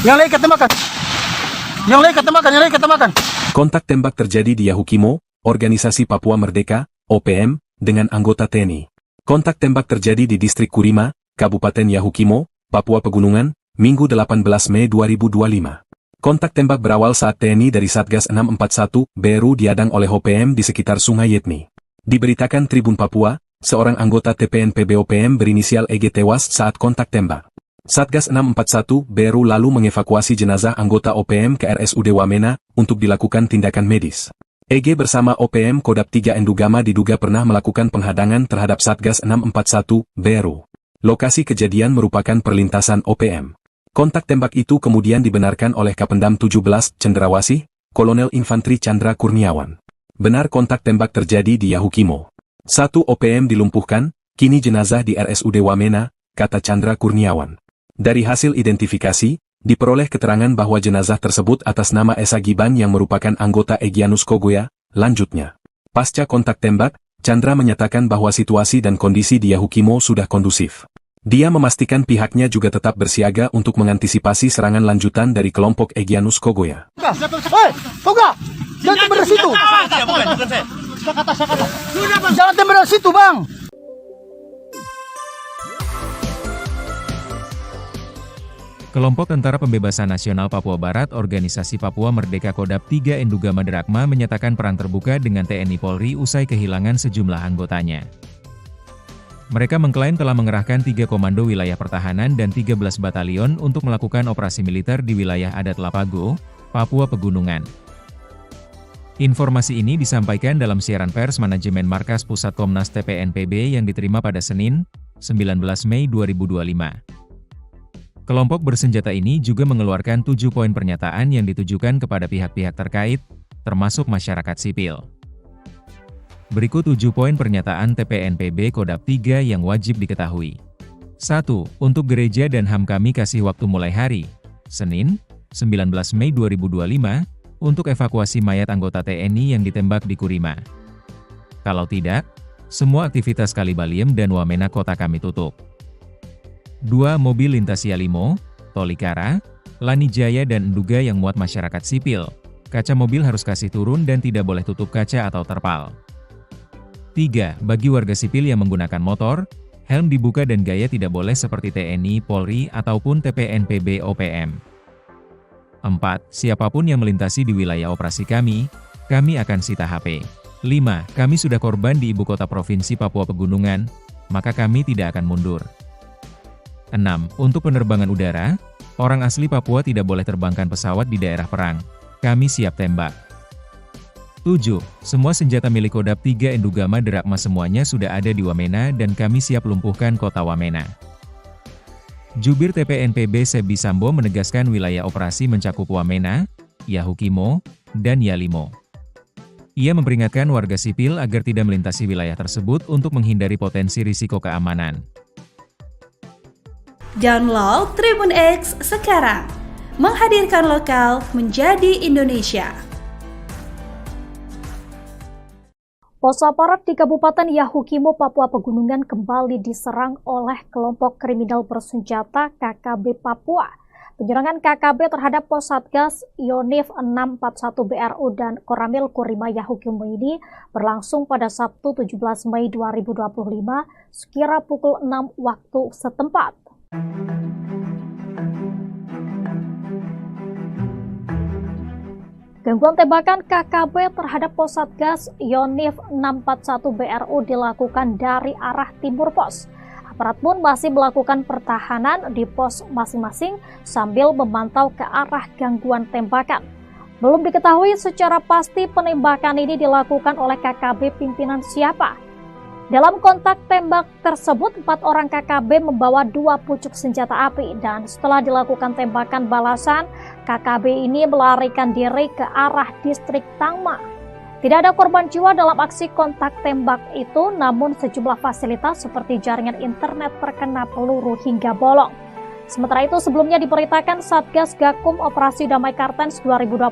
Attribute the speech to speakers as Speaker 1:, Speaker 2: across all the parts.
Speaker 1: Yang lain ketembakkan. Yang lain ketembakkan, yang lain ketembakkan.
Speaker 2: Kontak tembak terjadi di Yahukimo, Organisasi Papua Merdeka, OPM, dengan anggota TNI. Kontak tembak terjadi di Distrik Kurima, Kabupaten Yahukimo, Papua Pegunungan, Minggu 18 Mei 2025. Kontak tembak berawal saat TNI dari Satgas 641, BRU diadang oleh OPM di sekitar Sungai Yetni. Diberitakan Tribun Papua, seorang anggota TPNPB OPM berinisial EG tewas saat kontak tembak. Satgas 641 BRU lalu mengevakuasi jenazah anggota OPM ke RSUD Wamena untuk dilakukan tindakan medis. EG bersama OPM Kodam 3 Endugama diduga pernah melakukan penghadangan terhadap Satgas 641 BRU. Lokasi kejadian merupakan perlintasan OPM. Kontak tembak itu kemudian dibenarkan oleh Kapendam 17 Cendrawasih, Kolonel Infantri Chandra Kurniawan. Benar kontak tembak terjadi di Yahukimo. 1 OPM dilumpuhkan, kini jenazah di RSUD Wamena, kata Chandra Kurniawan. Dari hasil identifikasi, diperoleh keterangan bahwa jenazah tersebut atas nama Esa Giban yang merupakan anggota Egyanus Kogoya. Lanjutnya, pasca kontak tembak, Chandra menyatakan bahwa situasi dan kondisi di Yahukimo sudah kondusif. Dia memastikan pihaknya juga tetap bersiaga untuk mengantisipasi serangan lanjutan dari kelompok Egyanus Kogoya.
Speaker 1: Hei, Koga! Jangan tembak dari situ! Jangan tembak dari situ, Bang!
Speaker 3: Kelompok Tentara Pembebasan Nasional Papua Barat Organisasi Papua Merdeka Kodam 3 Endugama Derakma menyatakan perang terbuka dengan TNI Polri usai kehilangan sejumlah anggotanya. Mereka mengklaim telah mengerahkan 3 komando wilayah pertahanan dan 13 batalion untuk melakukan operasi militer di wilayah adat Lapago, Papua Pegunungan. Informasi ini disampaikan dalam siaran pers manajemen Markas Pusat Komnas TPNPB yang diterima pada Senin, 19 Mei 2025. Kelompok bersenjata ini juga mengeluarkan 7 poin pernyataan yang ditujukan kepada pihak-pihak terkait, termasuk masyarakat sipil. Berikut 7 poin pernyataan TPNPB Kodam 3 yang wajib diketahui. 1. Untuk gereja dan HAM kami kasih waktu mulai hari, Senin, 19 Mei 2025, untuk evakuasi mayat anggota TNI yang ditembak di Kurima. Kalau tidak, semua aktivitas Kalibaliem dan Wamena kota kami tutup. 2. Mobil lintas Yalimo, Tolikara, Lanijaya dan Enduga yang muat masyarakat sipil. Kaca mobil harus kasih turun dan tidak boleh tutup kaca atau terpal. 3. Bagi warga sipil yang menggunakan motor, helm dibuka dan gaya tidak boleh seperti TNI, Polri, ataupun TPNPB OPM. 4. Siapapun yang melintasi di wilayah operasi kami akan sita HP. 5. Kami sudah korban di ibu kota provinsi Papua Pegunungan, maka kami tidak akan mundur. 6. Untuk penerbangan udara, orang asli Papua tidak boleh terbangkan pesawat di daerah perang. Kami siap tembak. 7. Semua senjata milik Kodam 3 Endugama Derakma semuanya sudah ada di Wamena dan kami siap lumpuhkan kota Wamena. Jubir TPNPB Sebi Sambo menegaskan wilayah operasi mencakup Wamena, Yahukimo, dan Yalimo. Ia memperingatkan warga sipil agar tidak melintasi wilayah tersebut untuk menghindari potensi risiko keamanan.
Speaker 4: Download Tribun X sekarang, menghadirkan lokal menjadi Indonesia.
Speaker 5: Pos aparat di Kabupaten Yahukimo, Papua Pegunungan kembali diserang oleh kelompok kriminal bersenjata KKB Papua. Penyerangan KKB terhadap pos Satgas Yonif 641 BRU dan Koramil Kurima Yahukimo ini berlangsung pada Sabtu 17 Mei 2025 sekira pukul 6 waktu setempat. Gangguan tembakan KKB terhadap pos Satgas Yonif 641 BRU dilakukan dari arah timur pos. Aparat pun masih melakukan pertahanan di pos masing-masing sambil memantau ke arah gangguan tembakan. Belum diketahui secara pasti penembakan ini dilakukan oleh KKB pimpinan siapa. Dalam kontak tembak tersebut, 4 orang KKB membawa 2 pucuk senjata api dan setelah dilakukan tembakan balasan, KKB ini melarikan diri ke arah distrik Tangma. Tidak ada korban jiwa dalam aksi kontak tembak itu, namun sejumlah fasilitas seperti jaringan internet terkena peluru hingga bolong. Sementara itu, sebelumnya diberitakan Satgas Gakum Operasi Damai Kartens 2025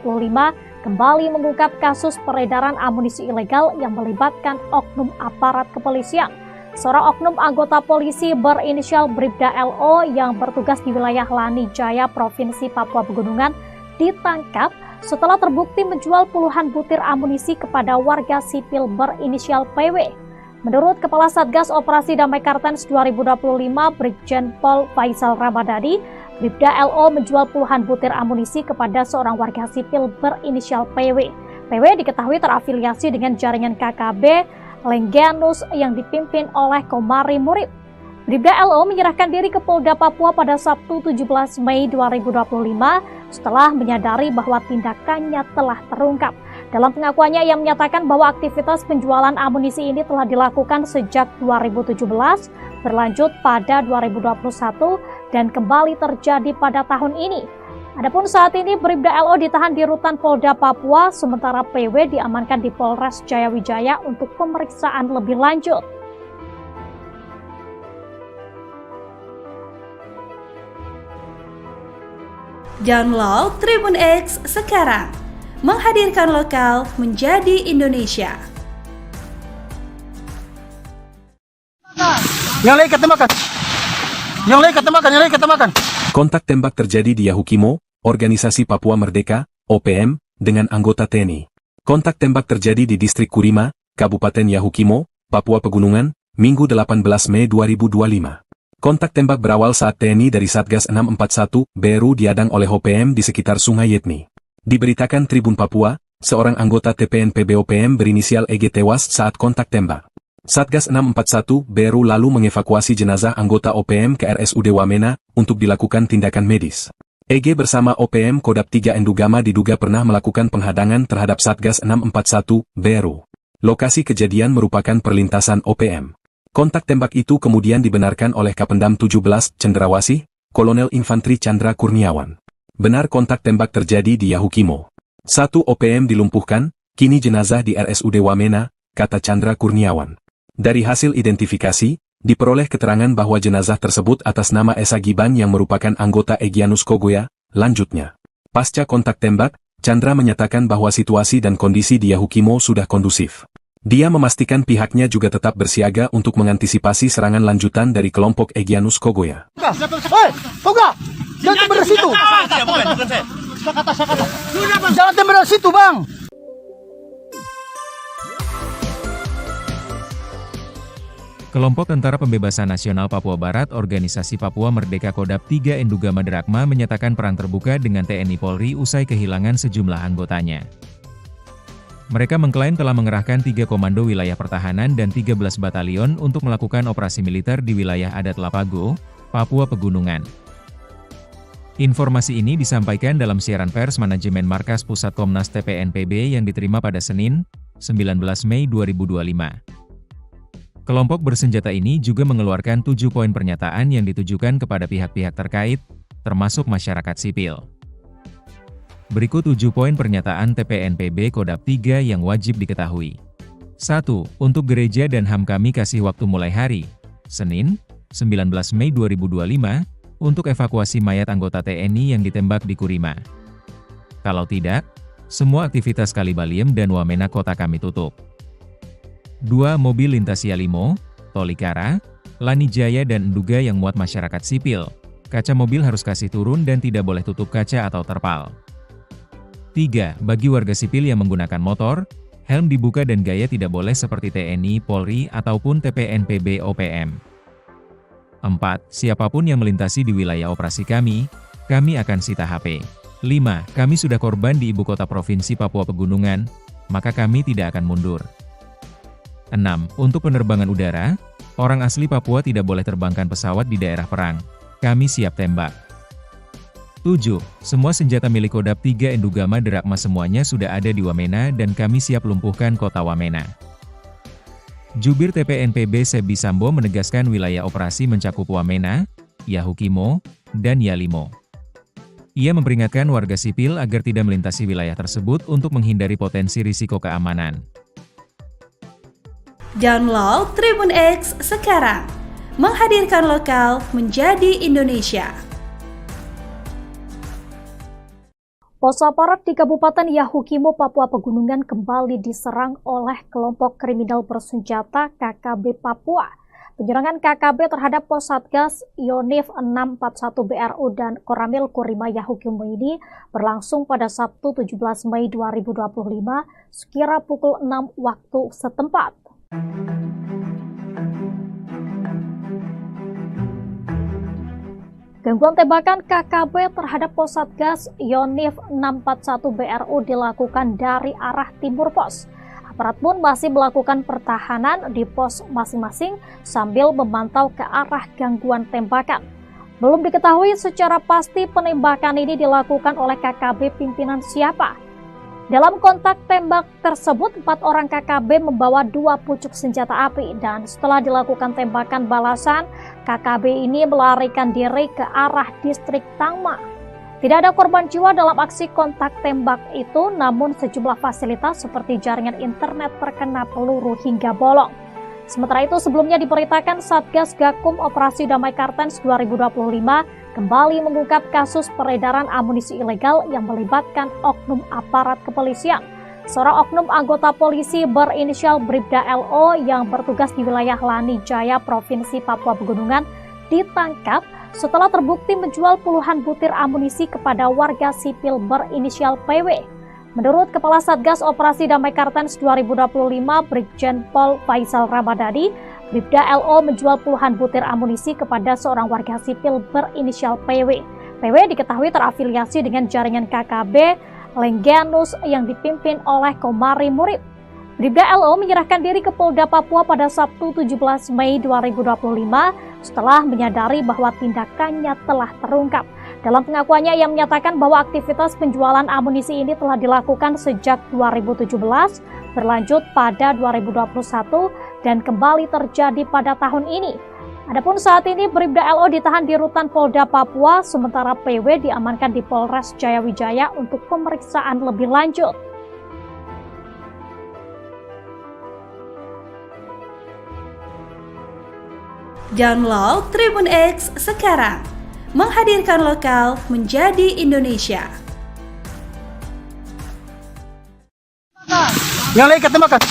Speaker 5: kembali mengungkap kasus peredaran amunisi ilegal yang melibatkan oknum aparat kepolisian. seorang oknum anggota polisi berinisial Bribda LO yang bertugas di wilayah Lani Jaya, Provinsi Papua Pegunungan, ditangkap setelah terbukti menjual puluhan butir amunisi kepada warga sipil berinisial PW. Menurut Kepala Satgas Operasi Damai Kartens 2025, Brigjen Pol Faisal Ramadhani, Bribda LO menjual puluhan butir amunisi kepada seorang warga sipil berinisial PW. PW diketahui terafiliasi dengan jaringan KKB Lengganus yang dipimpin oleh Komari Murib. Bribda LO menyerahkan diri ke Polda Papua pada Sabtu 17 Mei 2025 setelah menyadari bahwa tindakannya telah terungkap. Dalam pengakuannya, ia menyatakan bahwa aktivitas penjualan amunisi ini telah dilakukan sejak 2017, berlanjut pada 2021, dan kembali terjadi pada tahun ini. Adapun saat ini Bribda LO ditahan di Rutan Polda Papua, sementara PW diamankan di Polres Jayawijaya untuk pemeriksaan lebih lanjut.
Speaker 4: Download Tribun X sekarang, menghadirkan lokal menjadi Indonesia.
Speaker 1: Yang lain ketemakan. Yang lain ketemakan, yang lain ketemakan.
Speaker 2: Kontak tembak terjadi di Yahukimo, Organisasi Papua Merdeka, OPM, dengan anggota TNI. Kontak tembak terjadi di Distrik Kurima, Kabupaten Yahukimo, Papua Pegunungan, Minggu 18 Mei 2025. Kontak tembak berawal saat TNI dari Satgas 641 BRU diadang oleh OPM di sekitar Sungai Yetni. Diberitakan Tribun Papua, seorang anggota TPNPB OPM berinisial EG tewas saat kontak tembak. Satgas 641 BRU lalu mengevakuasi jenazah anggota OPM ke RSUD Wamena untuk dilakukan tindakan medis. EG bersama OPM Kodap 3 Endugama diduga pernah melakukan penghadangan terhadap Satgas 641 BRU. Lokasi kejadian merupakan perlintasan OPM. Kontak tembak itu kemudian dibenarkan oleh Kapendam 17 Cendrawasih, Kolonel Infantri Chandra Kurniawan. Benar kontak tembak terjadi di Yahukimo. 1 OPM dilumpuhkan, kini jenazah di RSUD Wamena, kata Chandra Kurniawan. Dari hasil identifikasi, diperoleh keterangan bahwa jenazah tersebut atas nama Esa Giban yang merupakan anggota Egyanus Kogoya. Lanjutnya, pasca kontak tembak, Chandra menyatakan bahwa situasi dan kondisi di Yahukimo sudah kondusif. Dia memastikan pihaknya juga tetap bersiaga untuk mengantisipasi serangan lanjutan dari kelompok Egyanus Kogoya.
Speaker 1: Hei, Toga! Jangan tembak dari situ! Jangan tembak dari situ, Bang!
Speaker 3: Kelompok Tentara Pembebasan Nasional Papua Barat Organisasi Papua Merdeka Kodap 3 Endugama Derakma menyatakan perang terbuka dengan TNI Polri usai kehilangan sejumlah anggotanya. Mereka mengklaim telah mengerahkan 3 komando wilayah pertahanan dan 13 batalion untuk melakukan operasi militer di wilayah adat Lapago, Papua Pegunungan. Informasi ini disampaikan dalam siaran pers manajemen Markas Pusat Komnas TPNPB yang diterima pada Senin, 19 Mei 2025. Kelompok bersenjata ini juga mengeluarkan 7 poin pernyataan yang ditujukan kepada pihak-pihak terkait, termasuk masyarakat sipil. Berikut 7 poin pernyataan TPNPB Kodap 3 yang wajib diketahui. 1. Untuk gereja dan HAM kami kasih waktu mulai hari, Senin, 19 Mei 2025, untuk evakuasi mayat anggota TNI yang ditembak di Kurima. Kalau tidak, semua aktivitas Kalibaliem dan Wamena kota kami tutup. 2. Mobil lintas Yalimo, Tolikara, Lani Jaya dan Enduga yang muat masyarakat sipil. Kaca mobil harus kasih turun dan tidak boleh tutup kaca atau terpal. 3. Bagi warga sipil yang menggunakan motor, helm dibuka dan gaya tidak boleh seperti TNI, Polri, ataupun TPNPB OPM. 4. Siapapun yang melintasi di wilayah operasi kami akan sita HP. 5. Kami sudah korban di ibu kota provinsi Papua Pegunungan, maka kami tidak akan mundur. 6. Untuk penerbangan udara, orang asli Papua tidak boleh terbangkan pesawat di daerah perang. Kami siap tembak. 7. Semua senjata milik Kodap 3 Endugama Derakma semuanya sudah ada di Wamena dan kami siap lumpuhkan kota Wamena. Jubir TPNPB Sebi Sambo menegaskan wilayah operasi mencakup Wamena, Yahukimo, dan Yalimo. Ia memperingatkan warga sipil agar tidak melintasi wilayah tersebut untuk menghindari potensi risiko keamanan.
Speaker 4: Download Tribun X sekarang, menghadirkan lokal menjadi Indonesia.
Speaker 5: Pos aparat di Kabupaten Yahukimo, Papua Pegunungan kembali diserang oleh kelompok kriminal bersenjata KKB Papua. Penyerangan KKB terhadap pos Satgas Yonif 641 BRU dan Koramil Kurima Yahukimo ini berlangsung pada Sabtu 17 Mei 2025 sekira pukul 6 waktu setempat. Gangguan tembakan KKB terhadap pos Satgas Yonif 641 BRU dilakukan dari arah timur pos. Aparat pun masih melakukan pertahanan di pos masing-masing sambil memantau ke arah gangguan tembakan. Belum diketahui secara pasti penembakan ini dilakukan oleh KKB pimpinan siapa. Dalam kontak tembak tersebut, 4 orang KKB membawa 2 pucuk senjata api dan setelah dilakukan tembakan balasan, KKB ini melarikan diri ke arah distrik Tangma. Tidak ada korban jiwa dalam aksi kontak tembak itu, namun sejumlah fasilitas seperti jaringan internet terkena peluru hingga bolong. Sementara itu, sebelumnya diberitakan Satgas Gakum Operasi Damai Kartens 2025 kembali mengungkap kasus peredaran amunisi ilegal yang melibatkan oknum aparat kepolisian. Seorang oknum anggota polisi berinisial Bribda LO yang bertugas di wilayah Lani Jaya, Provinsi Papua Pegunungan, ditangkap setelah terbukti menjual puluhan butir amunisi kepada warga sipil berinisial PW. Menurut Kepala Satgas Operasi Damai Kartens 2025 Brigjen Pol Faisal Ramadhani, Bribda LO menjual puluhan butir amunisi kepada seorang warga sipil berinisial PW. PW diketahui terafiliasi dengan jaringan KKB Lengganus yang dipimpin oleh Komari Murib. Bribda LO menyerahkan diri ke Polda Papua pada Sabtu 17 Mei 2025 setelah menyadari bahwa tindakannya telah terungkap. Dalam pengakuannya, ia menyatakan bahwa aktivitas penjualan amunisi ini telah dilakukan sejak 2017, berlanjut pada 2021, dan kembali terjadi pada tahun ini. Adapun saat ini Bribda LO ditahan di Rutan Polda Papua, sementara PW diamankan di Polres Jayawijaya untuk pemeriksaan lebih lanjut.
Speaker 4: Download Tribun X sekarang, menghadirkan lokal menjadi Indonesia.
Speaker 1: Yang lain ketembakkan.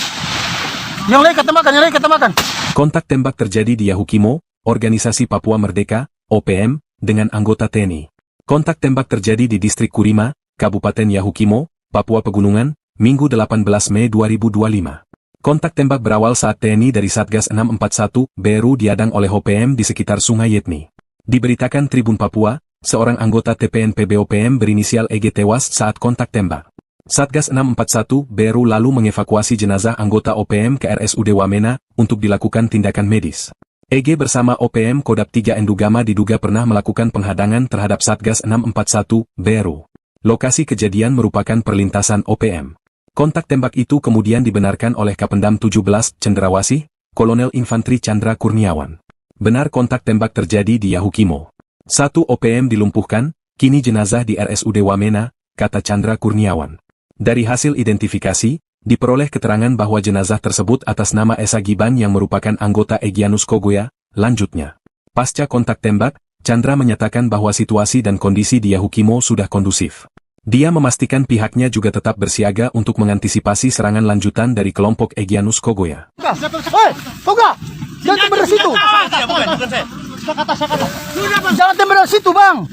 Speaker 1: Yang lain ketembakkan, yang lain ketembakkan.
Speaker 2: Kontak tembak terjadi di Yahukimo, Organisasi Papua Merdeka, OPM, dengan anggota TNI. Kontak tembak terjadi di Distrik Kurima, Kabupaten Yahukimo, Papua Pegunungan, Minggu 18 Mei 2025. Kontak tembak berawal saat TNI dari Satgas 641 BRU diadang oleh OPM di sekitar Sungai Yetni. Diberitakan Tribun Papua, seorang anggota TPNPB OPM berinisial EG tewas saat kontak tembak. Satgas 641 BRU lalu mengevakuasi jenazah anggota OPM ke RSUD Wamena untuk dilakukan tindakan medis. EG bersama OPM Kodam 3 Endugama diduga pernah melakukan penghadangan terhadap Satgas 641 BRU. Lokasi kejadian merupakan perlintasan OPM. Kontak tembak itu kemudian dibenarkan oleh Kapendam 17 Cendrawasih, Kolonel Infantri Chandra Kurniawan. Benar kontak tembak terjadi di Yahukimo. 1 OPM dilumpuhkan, kini jenazah di RSUD Wamena, kata Chandra Kurniawan. Dari hasil identifikasi, diperoleh keterangan bahwa jenazah tersebut atas nama Esa Giban yang merupakan anggota Egyanus Kogoya. Lanjutnya, pasca kontak tembak, Chandra menyatakan bahwa situasi dan kondisi di Yahukimo sudah kondusif. Dia memastikan pihaknya juga tetap bersiaga untuk mengantisipasi serangan lanjutan dari kelompok Egyanus Kogoya.
Speaker 1: Hei, Toga! Jangan tembak dari situ! Jangan tembak dari situ, Bang!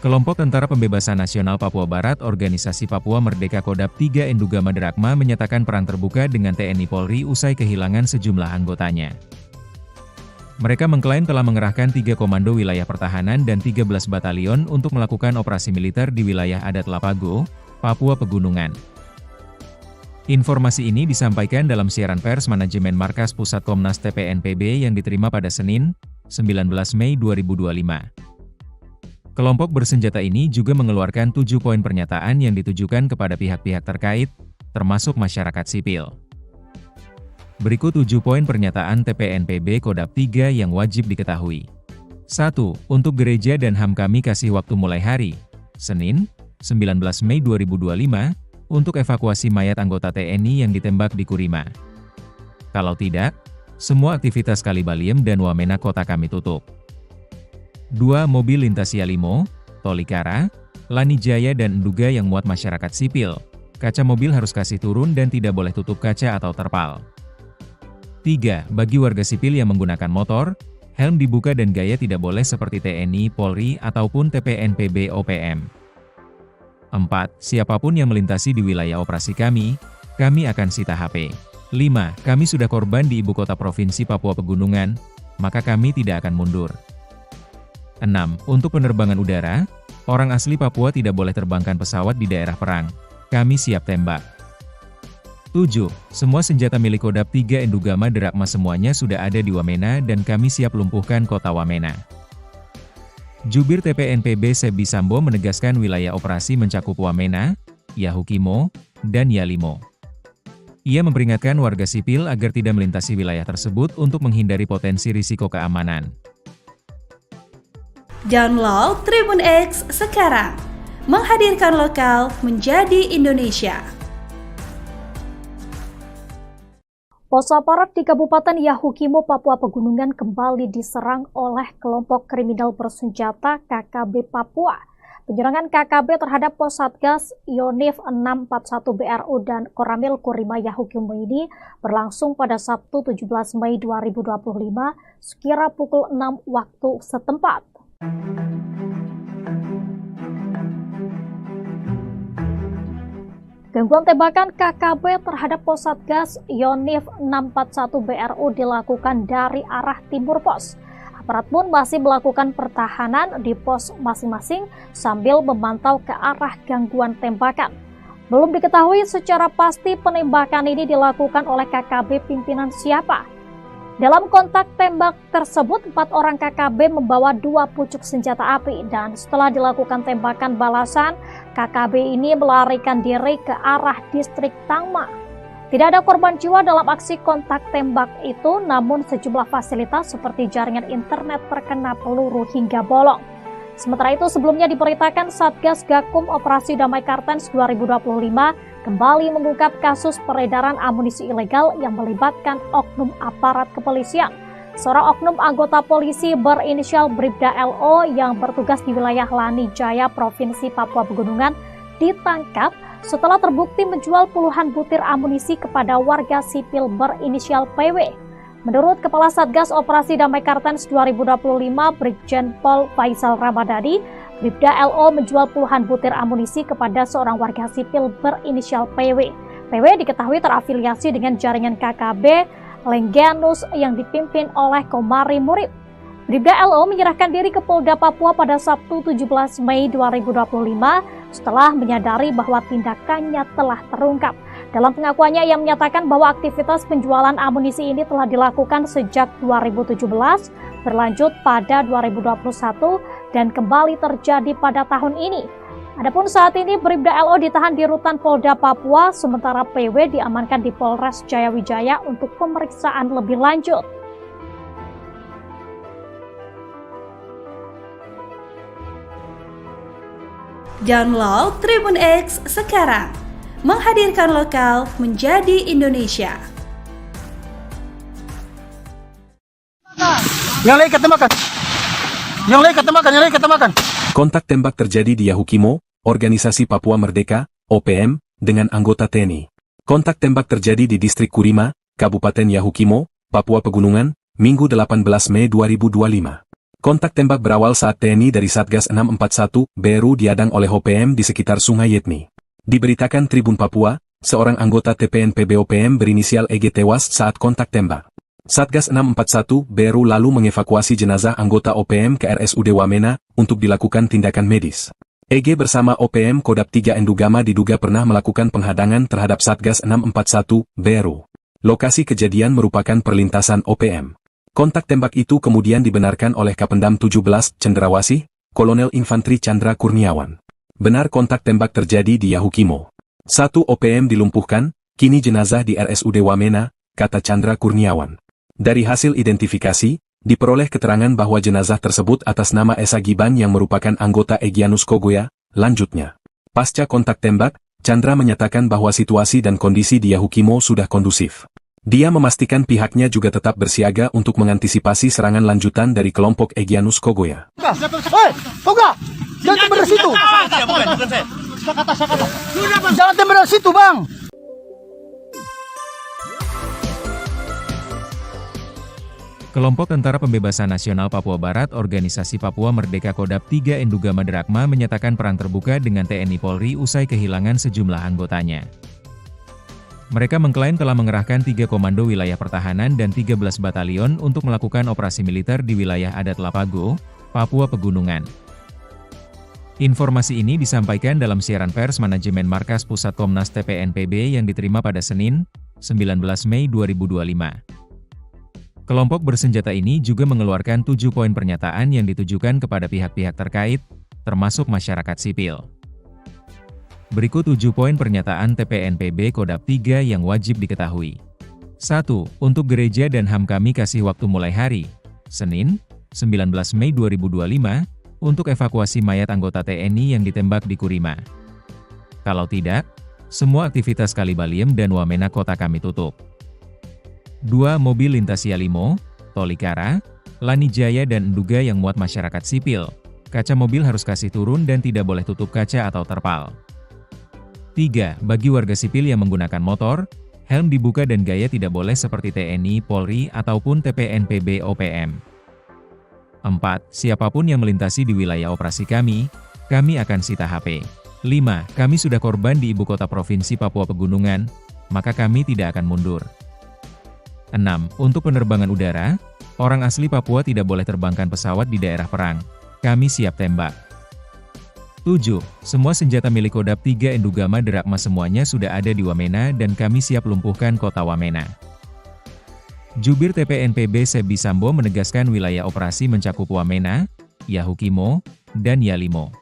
Speaker 3: Kelompok Tentara Pembebasan Nasional Papua Barat Organisasi Papua Merdeka Kodam 3 Endugama Derakma menyatakan perang terbuka dengan TNI Polri usai kehilangan sejumlah anggotanya. Mereka mengklaim telah mengerahkan 3 komando wilayah pertahanan dan 13 batalion untuk melakukan operasi militer di wilayah adat Lapago, Papua Pegunungan. Informasi ini disampaikan dalam siaran pers manajemen Markas Pusat Komnas TPNPB yang diterima pada Senin, 19 Mei 2025. Kelompok bersenjata ini juga mengeluarkan 7 poin pernyataan yang ditujukan kepada pihak-pihak terkait, termasuk masyarakat sipil. Berikut 7 poin pernyataan TPNPB Kodam 3 yang wajib diketahui. 1. Untuk gereja dan HAM kami kasih waktu mulai hari, Senin, 19 Mei 2025, untuk evakuasi mayat anggota TNI yang ditembak di Kurima. Kalau tidak, semua aktivitas Kalibaliem dan Wamena kota kami tutup. 2. Mobil lintas Yalimo, Tolikara, Lani Jaya dan Nduga yang muat masyarakat sipil, Kaca mobil harus kasih turun dan tidak boleh tutup kaca atau terpal. 3. Bagi warga sipil yang menggunakan motor, helm dibuka dan gaya tidak boleh seperti TNI, Polri, ataupun TPNPB OPM. 4. Siapapun yang melintasi di wilayah operasi kami akan sita HP. 5. Kami sudah korban di ibu kota Provinsi Papua Pegunungan, maka kami tidak akan mundur. 6. Untuk penerbangan udara, orang asli Papua tidak boleh terbangkan pesawat di daerah perang. Kami siap tembak. 7. Semua senjata milik Kodam 3 Endugama Derakma semuanya sudah ada di Wamena dan kami siap lumpuhkan kota Wamena. Jubir TPNPB Sebi Sambo menegaskan wilayah operasi mencakup Wamena, Yahukimo, dan Yalimo. Ia memperingatkan warga sipil agar tidak melintasi wilayah tersebut untuk menghindari potensi risiko keamanan.
Speaker 4: Download Tribun X sekarang, menghadirkan lokal menjadi Indonesia.
Speaker 5: Pos aparat di Kabupaten Yahukimo, Papua Pegunungan kembali diserang oleh kelompok kriminal bersenjata KKB Papua. Penyerangan KKB terhadap pos Satgas Yonif 641 BRU dan Koramil Kurima Yahukimo ini berlangsung pada Sabtu 17 Mei 2025 sekira pukul 6 waktu setempat. Gangguan tembakan KKB terhadap pos Satgas Yonif 641 BRU dilakukan dari arah timur pos. Aparat pun masih melakukan pertahanan di pos masing-masing sambil memantau ke arah gangguan tembakan. Belum diketahui secara pasti penembakan ini dilakukan oleh KKB pimpinan siapa. Dalam kontak tembak tersebut, 4 orang KKB membawa 2 pucuk senjata api dan setelah dilakukan tembakan balasan, KKB ini melarikan diri ke arah distrik Tangma. Tidak ada korban jiwa dalam aksi kontak tembak itu, namun sejumlah fasilitas seperti jaringan internet terkena peluru hingga bolong. Sementara itu, sebelumnya diberitakan Satgas Gakum Operasi Damai Kartens 2025 kembali mengungkap kasus peredaran amunisi ilegal yang melibatkan oknum aparat kepolisian. Seorang oknum anggota polisi berinisial Bribda LO yang bertugas di wilayah Lani Jaya, Provinsi Papua Pegunungan, ditangkap setelah terbukti menjual puluhan butir amunisi kepada warga sipil berinisial PW. Menurut Kepala Satgas Operasi Damai Kartens 2025, Brigjen Pol Faisal Ramadhani, Bribda LO menjual puluhan butir amunisi kepada seorang warga sipil berinisial PW. PW diketahui terafiliasi dengan jaringan KKB Lengganus yang dipimpin oleh Komari Murib. Bribda LO menyerahkan diri ke Polda Papua pada Sabtu 17 Mei 2025 setelah menyadari bahwa tindakannya telah terungkap. Dalam pengakuannya, ia menyatakan bahwa aktivitas penjualan amunisi ini telah dilakukan sejak 2017, berlanjut pada 2021, dan kembali terjadi pada tahun ini. Adapun saat ini Bribda LO ditahan di rutan Polda Papua, sementara PW diamankan di Polres Jayawijaya untuk pemeriksaan lebih lanjut.
Speaker 4: Download Tribun X sekarang, menghadirkan lokal menjadi Indonesia.
Speaker 1: Yang lain ketemakan. Yang lain ketemakan, yang lain ketemakan.
Speaker 2: Kontak tembak terjadi di Yahukimo, Organisasi Papua Merdeka, OPM, dengan anggota TNI. Kontak tembak terjadi di Distrik Kurima, Kabupaten Yahukimo, Papua Pegunungan, Minggu 18 Mei 2025. Kontak tembak berawal saat TNI dari Satgas 641 BRU diadang oleh OPM di sekitar Sungai Yetni. Diberitakan Tribun Papua, seorang anggota TPNPB OPM berinisial EG tewas saat kontak tembak. Satgas 641 BRU lalu mengevakuasi jenazah anggota OPM ke RSUD Wamena untuk dilakukan tindakan medis. EG bersama OPM Kodam 3 Endugama diduga pernah melakukan penghadangan terhadap Satgas 641 BRU. Lokasi kejadian merupakan perlintasan OPM. Kontak tembak itu kemudian dibenarkan oleh Kapendam 17 Cendrawasih, Kolonel Infantri Chandra Kurniawan. Benar kontak tembak terjadi di Yahukimo. 1 OPM dilumpuhkan, kini jenazah di RSUD Wamena, kata Chandra Kurniawan. Dari hasil identifikasi, diperoleh keterangan bahwa jenazah tersebut atas nama Esa Giban yang merupakan anggota Egyanus Kogoya. Lanjutnya, pasca kontak tembak, Chandra menyatakan bahwa situasi dan kondisi di Yahukimo sudah kondusif. Dia memastikan pihaknya juga tetap bersiaga untuk mengantisipasi serangan lanjutan dari kelompok Egyanus Kogoya.
Speaker 1: Hei, Toga! Jangan dari situ! ke atas, ke atas. Sudah bang. Jangan tembak dari situ bang.
Speaker 3: Kelompok Tentara Pembebasan Nasional Papua Barat Organisasi Papua Merdeka Kodam 3 Enduga Maderakma menyatakan perang terbuka dengan TNI Polri usai kehilangan sejumlah anggotanya. Mereka mengklaim telah mengerahkan 3 komando wilayah pertahanan dan 13 batalion untuk melakukan operasi militer di wilayah adat Lapago, Papua Pegunungan. Informasi ini disampaikan dalam siaran pers manajemen Markas Pusat Komnas TPNPB yang diterima pada Senin, 19 Mei 2025. Kelompok bersenjata ini juga mengeluarkan 7 poin pernyataan yang ditujukan kepada pihak-pihak terkait, termasuk masyarakat sipil. Berikut 7 poin pernyataan TPNPB Kodam 3 yang wajib diketahui. 1. Untuk gereja dan HAM kami kasih waktu mulai hari, Senin, 19 Mei 2025, untuk evakuasi mayat anggota TNI yang ditembak di Kurima. Kalau tidak, semua aktivitas Kalibaliem dan Wamena kota kami tutup. 2. Mobil lintas Yalimo, Tolikara, Lanijaya dan Enduga yang muat masyarakat sipil. Kaca mobil harus kasih turun dan tidak boleh tutup kaca atau terpal. 3. Bagi warga sipil yang menggunakan motor, helm dibuka dan gaya tidak boleh seperti TNI, Polri, ataupun TPNPB OPM. 4. Siapapun yang melintasi di wilayah operasi kami akan sita HP. 5. Kami sudah korban di ibu kota provinsi Papua Pegunungan, maka kami tidak akan mundur. 6. Untuk penerbangan udara, orang asli Papua tidak boleh terbangkan pesawat di daerah perang. Kami siap tembak. 7. Semua senjata milik Kodam 3 Enduga Maderakma semuanya sudah ada di Wamena dan kami siap lumpuhkan kota Wamena. Jubir TPNPB Sebi Sambo menegaskan wilayah operasi mencakup Wamena, Yahukimo, dan Yalimo.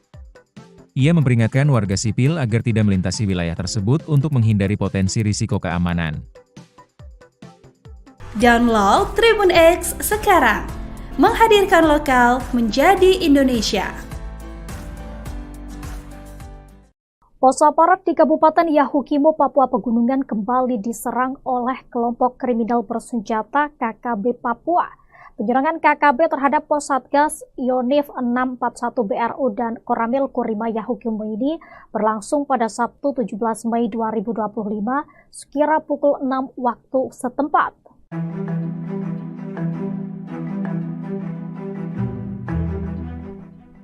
Speaker 3: Ia memperingatkan warga sipil agar tidak melintasi wilayah tersebut untuk menghindari potensi risiko keamanan.
Speaker 4: Download Tribun X sekarang, menghadirkan lokal menjadi Indonesia.
Speaker 5: Pos aparat di Kabupaten Yahukimo, Papua Pegunungan kembali diserang oleh kelompok kriminal bersenjata KKB Papua. Penyerangan KKB terhadap pos Satgas Yonif 641 BRU dan Koramil Kurima Yahukimo ini berlangsung pada Sabtu 17 Mei 2025 sekira pukul 6 waktu setempat.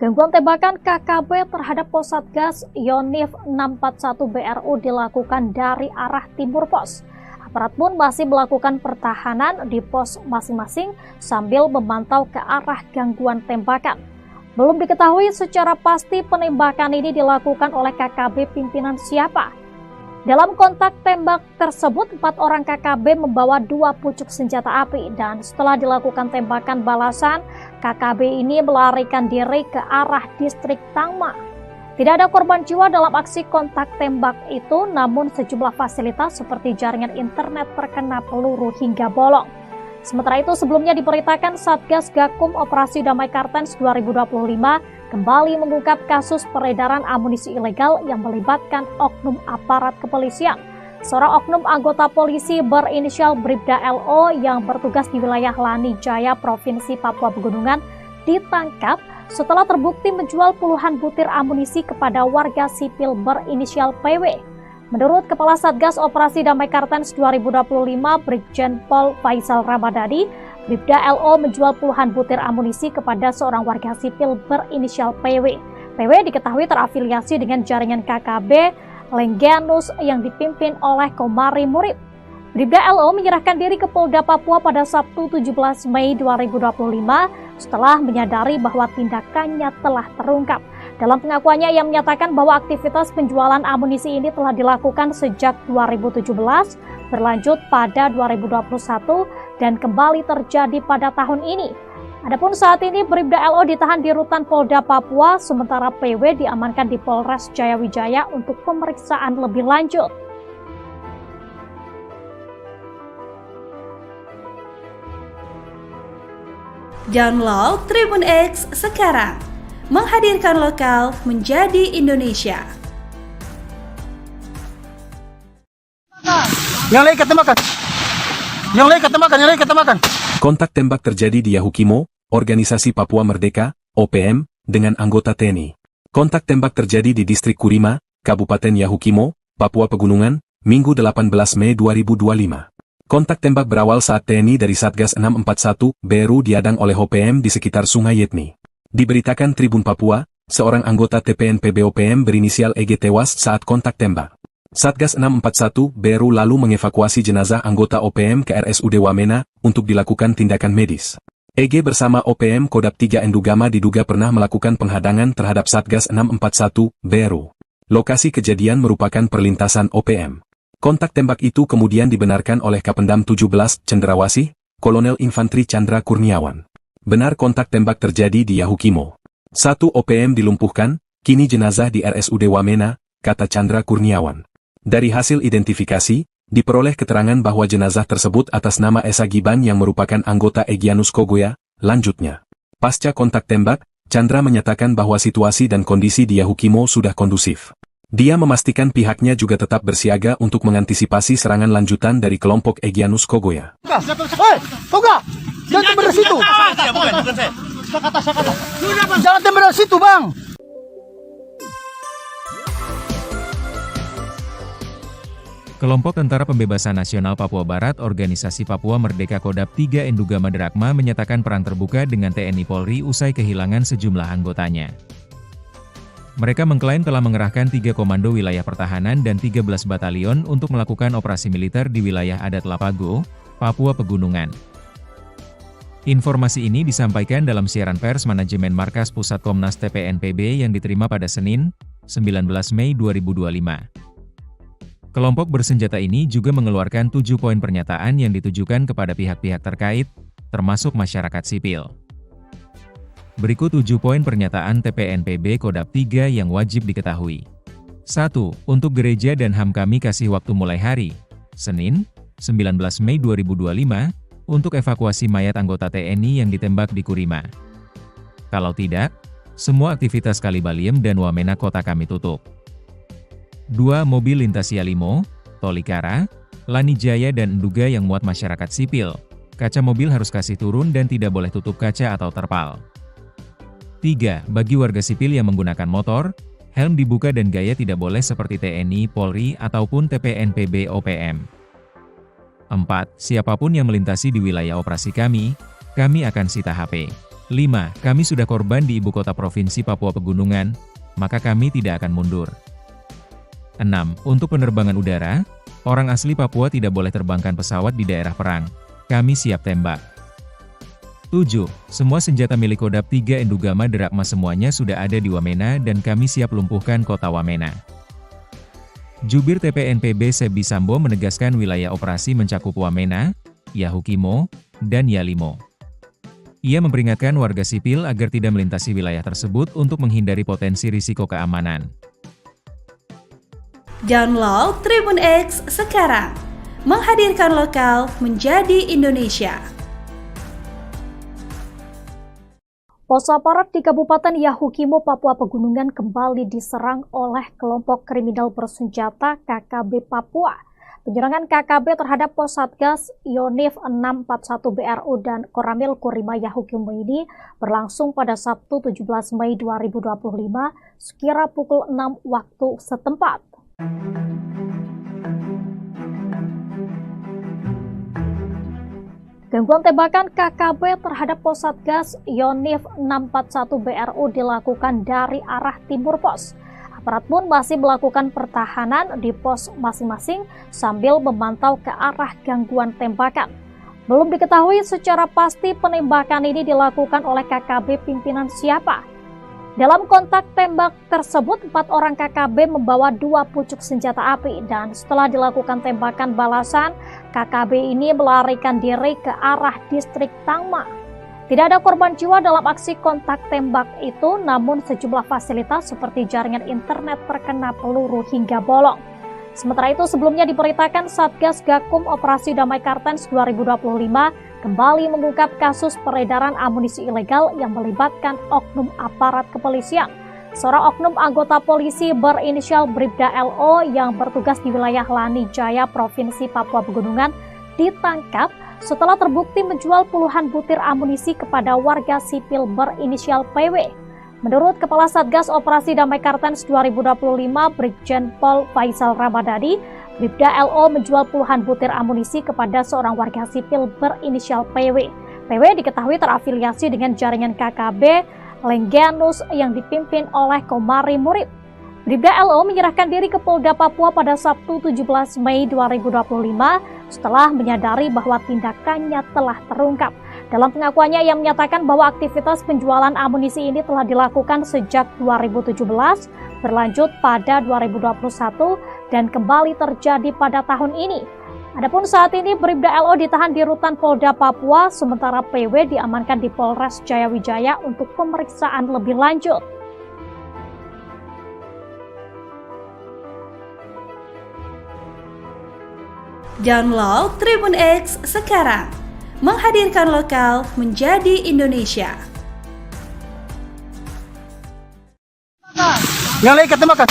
Speaker 5: Gangguan tembakan KKB terhadap pos Satgas Yonif 641 BRU dilakukan dari arah timur pos. Aparat pun masih melakukan pertahanan di pos masing-masing sambil memantau ke arah gangguan tembakan. Belum diketahui secara pasti penembakan ini dilakukan oleh KKB pimpinan siapa. Dalam kontak tembak tersebut, 4 orang KKB membawa 2 pucuk senjata api dan setelah dilakukan tembakan balasan, KKB ini melarikan diri ke arah distrik Tangma. Tidak ada korban jiwa dalam aksi kontak tembak itu, namun sejumlah fasilitas seperti jaringan internet terkena peluru hingga bolong. Sementara itu, sebelumnya diberitakan Satgas Gakum Operasi Damai Kartens 2025 kembali mengungkap kasus peredaran amunisi ilegal yang melibatkan oknum aparat kepolisian. Seorang oknum anggota polisi berinisial Bribda LO yang bertugas di wilayah Lanijaya, Provinsi Papua Pegunungan, ditangkap setelah terbukti menjual puluhan butir amunisi kepada warga sipil berinisial PW. Menurut Kepala Satgas Operasi Damai Kartens 2025 Brigjen Pol Faisal Ramadhani, Bribda LO menjual puluhan butir amunisi kepada seorang warga sipil berinisial PW. PW diketahui terafiliasi dengan jaringan KKB Lengganus yang dipimpin oleh Komari Murib. Bribda LO menyerahkan diri ke Polda Papua pada Sabtu 17 Mei 2025 setelah menyadari bahwa tindakannya telah terungkap. Dalam pengakuannya, ia menyatakan bahwa aktivitas penjualan amunisi ini telah dilakukan sejak 2017, berlanjut pada 2021, dan kembali terjadi pada tahun ini. Adapun saat ini Bribda LO ditahan di Rutan Polda Papua, sementara PW diamankan di Polres Jayawijaya untuk pemeriksaan lebih lanjut.
Speaker 4: Download Tribun X sekarang, menghadirkan lokal menjadi Indonesia.
Speaker 1: Yang lain ketemakan. Yang lain ketemakan, yang lain ketemakan.
Speaker 2: Kontak tembak terjadi di Yahukimo, Organisasi Papua Merdeka, OPM, dengan anggota TNI. Kontak tembak terjadi di distrik Kurima, Kabupaten Yahukimo, Papua Pegunungan, Minggu 18 Mei 2025. Kontak tembak berawal saat TNI dari Satgas 641 BRU diadang oleh OPM di sekitar Sungai Yetni. Diberitakan Tribun Papua, seorang anggota TPNPB OPM berinisial EG tewas saat kontak tembak. Satgas 641 BRU lalu mengevakuasi jenazah anggota OPM ke RSUD Wamena untuk dilakukan tindakan medis. EG bersama OPM Kodap 3 Endugama diduga pernah melakukan penghadangan terhadap Satgas 641 BRU. Lokasi kejadian merupakan perlintasan OPM. Kontak tembak itu kemudian dibenarkan oleh Kapendam 17 Cendrawasih, Kolonel Infantri Chandra Kurniawan. Benar kontak tembak terjadi di Yahukimo. 1 OPM dilumpuhkan, kini jenazah di RSUD Wamena, kata Chandra Kurniawan. Dari hasil identifikasi, diperoleh keterangan bahwa jenazah tersebut atas nama Esa Giban yang merupakan anggota Egyanus Kogoya. Lanjutnya, pasca kontak tembak, Chandra menyatakan bahwa situasi dan kondisi di Yahukimo sudah kondusif. Dia memastikan pihaknya juga tetap bersiaga untuk mengantisipasi serangan lanjutan dari kelompok Egyanus Kogoya.
Speaker 1: Hei, Toga! Jangan tembak dari situ! Jangan tembak dari situ, Bang!
Speaker 3: Kelompok Tentara Pembebasan Nasional Papua Barat Organisasi Papua Merdeka Kodap 3 Endugama Drakma menyatakan perang terbuka dengan TNI Polri usai kehilangan sejumlah anggotanya. Mereka mengklaim telah mengerahkan 3 komando wilayah pertahanan dan 13 batalion untuk melakukan operasi militer di wilayah adat Lapago, Papua Pegunungan. Informasi ini disampaikan dalam siaran pers manajemen Markas Pusat Komnas TPNPB yang diterima pada Senin, 19 Mei 2025. Kelompok bersenjata ini juga mengeluarkan 7 poin pernyataan yang ditujukan kepada pihak-pihak terkait, termasuk masyarakat sipil. Berikut 7 poin pernyataan TPNPB Kodap 3 yang wajib diketahui. 1. Untuk gereja dan HAM kami kasih waktu mulai hari, Senin, 19 Mei 2025, untuk evakuasi mayat anggota TNI yang ditembak di Kurima. Kalau tidak, semua aktivitas Kalibaliem dan Wamena kota kami tutup. 2. Mobil lintas Yalimo, Tolikara, Lanijaya dan Enduga yang muat masyarakat sipil. Kaca mobil harus kasih turun dan tidak boleh tutup kaca atau terpal. 3. Bagi warga sipil yang menggunakan motor, helm dibuka dan gaya tidak boleh seperti TNI, Polri, ataupun TPNPB OPM. 4. Siapapun yang melintasi di wilayah operasi kami akan sita HP. 5. Kami sudah korban di ibu kota provinsi Papua Pegunungan, maka kami tidak akan mundur. 6. Untuk penerbangan udara, orang asli Papua tidak boleh terbangkan pesawat di daerah perang. Kami siap tembak. 7. Semua senjata milik Kodap 3 Endugama Drakma semuanya sudah ada di Wamena dan kami siap lumpuhkan kota Wamena. Jubir TPNPB Sebi Sambo menegaskan wilayah operasi mencakup Wamena, Yahukimo, dan Yalimo. Ia memperingatkan warga sipil agar tidak melintasi wilayah tersebut untuk menghindari potensi risiko keamanan.
Speaker 4: Download Tribun X sekarang, menghadirkan lokal menjadi Indonesia.
Speaker 5: Pos aparat di Kabupaten Yahukimo, Papua Pegunungan kembali diserang oleh kelompok kriminal bersenjata KKB Papua. Penyerangan KKB terhadap pos Satgas Yonif 641 BRU dan Koramil Kurima Yahukimo ini berlangsung pada Sabtu 17 Mei 2025 sekira pukul 6 waktu setempat. Gangguan tembakan KKB terhadap pos Satgas Yonif 641 BRU dilakukan dari arah timur pos. Aparat pun masih melakukan pertahanan di pos masing-masing sambil memantau ke arah gangguan tembakan. Belum diketahui secara pasti penembakan ini dilakukan oleh KKB pimpinan siapa. Dalam kontak tembak tersebut, 4 orang KKB membawa 2 pucuk senjata api dan setelah dilakukan tembakan balasan, KKB ini melarikan diri ke arah distrik Tangma. Tidak ada korban jiwa dalam aksi kontak tembak itu, namun sejumlah fasilitas seperti jaringan internet terkena peluru hingga bolong. Sementara itu, sebelumnya diberitakan Satgas Gakum Operasi Damai Kartens 2025 kembali mengungkap kasus peredaran amunisi ilegal yang melibatkan oknum aparat kepolisian. Seorang oknum anggota polisi berinisial Bribda LO yang bertugas di wilayah Lanijaya, Provinsi Papua Pegunungan, ditangkap setelah terbukti menjual puluhan butir amunisi kepada warga sipil berinisial PW. Menurut Kepala Satgas Operasi Damai Kartens 2025 Brigjen Pol Faisal Ramadhani, Bribda LO menjual puluhan butir amunisi kepada seorang warga sipil berinisial PW. PW diketahui terafiliasi dengan jaringan KKB Lenggianus yang dipimpin oleh Komari Murib. Bribda LO menyerahkan diri ke Polda Papua pada Sabtu 17 Mei 2025 setelah menyadari bahwa tindakannya telah terungkap. Dalam pengakuannya, ia menyatakan bahwa aktivitas penjualan amunisi ini telah dilakukan sejak 2017, berlanjut pada 2021, dan kembali terjadi pada tahun ini. Adapun saat ini Bribda LO ditahan di rutan Polda Papua, sementara PW diamankan di Polres Jayawijaya untuk pemeriksaan lebih lanjut.
Speaker 4: Download Tribun X sekarang, menghadirkan lokal menjadi Indonesia.
Speaker 1: Yang lain kata makan.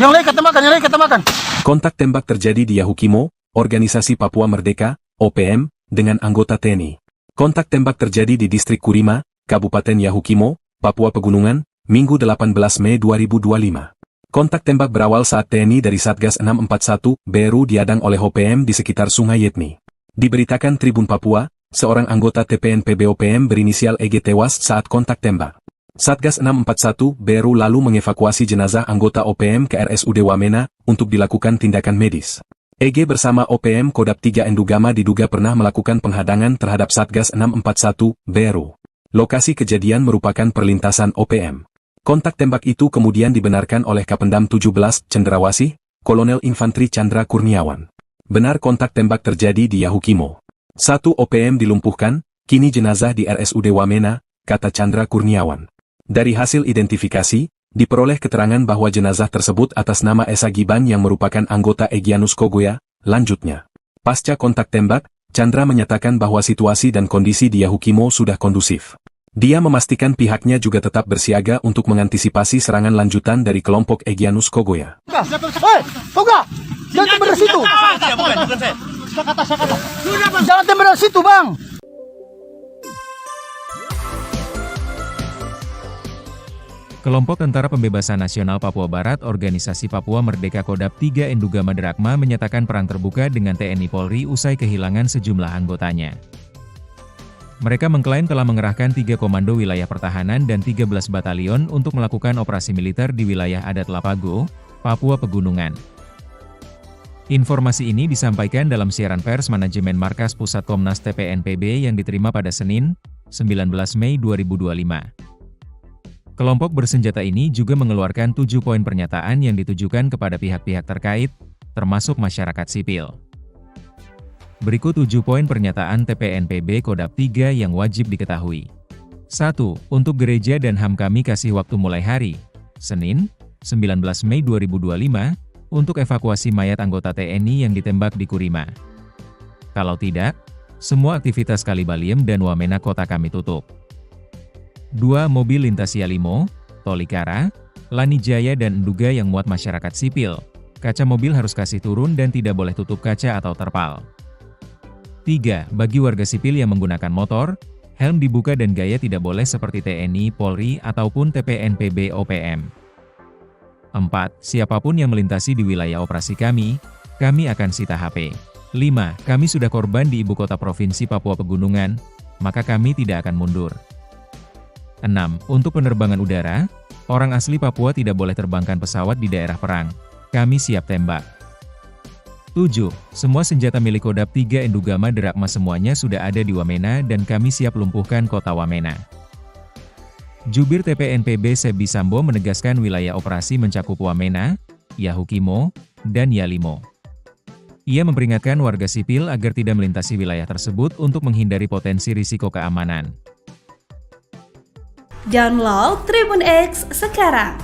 Speaker 1: Yang lain kata makan, yang lain kata makan.
Speaker 2: Kontak tembak terjadi di Yahukimo, Organisasi Papua Merdeka, OPM, dengan anggota TNI. Kontak tembak terjadi di Distrik Kurima, Kabupaten Yahukimo, Papua Pegunungan, Minggu 18 Mei 2025. Kontak tembak berawal saat TNI dari Satgas 641 Beru diadang oleh OPM di sekitar Sungai Yetni. Diberitakan Tribun Papua, seorang anggota TPNPB OPM berinisial EG tewas saat kontak tembak. Satgas 641 Beru lalu mengevakuasi jenazah anggota OPM ke RSUD Wamena untuk dilakukan tindakan medis. EG bersama OPM Kodap 3 Endugama diduga pernah melakukan penghadangan terhadap Satgas 641 Beru. Lokasi kejadian merupakan perlintasan OPM. Kontak tembak itu kemudian dibenarkan oleh Kapendam 17 Cendrawasih, Kolonel Infantri Chandra Kurniawan. Benar kontak tembak terjadi di Yahukimo. 1 OPM dilumpuhkan, kini jenazah di RSUD Wamena, kata Chandra Kurniawan. Dari hasil identifikasi, diperoleh keterangan bahwa jenazah tersebut atas nama Esa Giban yang merupakan anggota Egyanus Kogoya. Lanjutnya, pasca kontak tembak, Chandra menyatakan bahwa situasi dan kondisi di Yahukimo sudah kondusif. Dia memastikan pihaknya juga tetap bersiaga untuk mengantisipasi serangan lanjutan dari kelompok Egyanus Kogoya.
Speaker 1: Hei, Toga! Jangan tembak dari situ! Jangan tembak dari situ, Bang!
Speaker 3: Kelompok Tentara Pembebasan Nasional Papua Barat Organisasi Papua Merdeka Kodap 3 Endugama Drakma menyatakan perang terbuka dengan TNI Polri usai kehilangan sejumlah anggotanya. Mereka mengklaim telah mengerahkan 3 komando wilayah pertahanan dan 13 batalion untuk melakukan operasi militer di wilayah adat Lapago, Papua Pegunungan. Informasi ini disampaikan dalam siaran pers manajemen Markas Pusat Komnas TPNPB yang diterima pada Senin, 19 Mei 2025. Kelompok bersenjata ini juga mengeluarkan 7 poin pernyataan yang ditujukan kepada pihak-pihak terkait, termasuk masyarakat sipil. Berikut 7 poin pernyataan TPNPB Kodap 3 yang wajib diketahui. 1. Untuk gereja dan HAM kami kasih waktu mulai hari, Senin, 19 Mei 2025, untuk evakuasi mayat anggota TNI yang ditembak di Kurima. Kalau tidak, semua aktivitas Kalibaliem dan Wamena kota kami tutup. 2. Mobil lintas Yalimo, Tolikara, Lanijaya dan Enduga yang muat masyarakat sipil, kaca mobil harus kasih turun dan tidak boleh tutup kaca atau terpal. 3. Bagi warga sipil yang menggunakan motor, helm dibuka dan gaya tidak boleh seperti TNI, Polri, ataupun TPNPB OPM. 4. Siapapun yang melintasi di wilayah operasi kami akan sita HP. 5. Kami sudah korban di ibu kota provinsi Papua Pegunungan, maka kami tidak akan mundur. 6. Untuk penerbangan udara, orang asli Papua tidak boleh terbangkan pesawat di daerah perang. Kami siap tembak. 7. Semua senjata milik Kodap 3 Endugama Drakma semuanya sudah ada di Wamena dan kami siap lumpuhkan kota Wamena. Jubir TPNPB Sebi Sambo menegaskan wilayah operasi mencakup Wamena, Yahukimo, dan Yalimo. Ia memperingatkan warga sipil agar tidak melintasi wilayah tersebut untuk menghindari potensi risiko keamanan.
Speaker 4: Download Tribun X sekarang,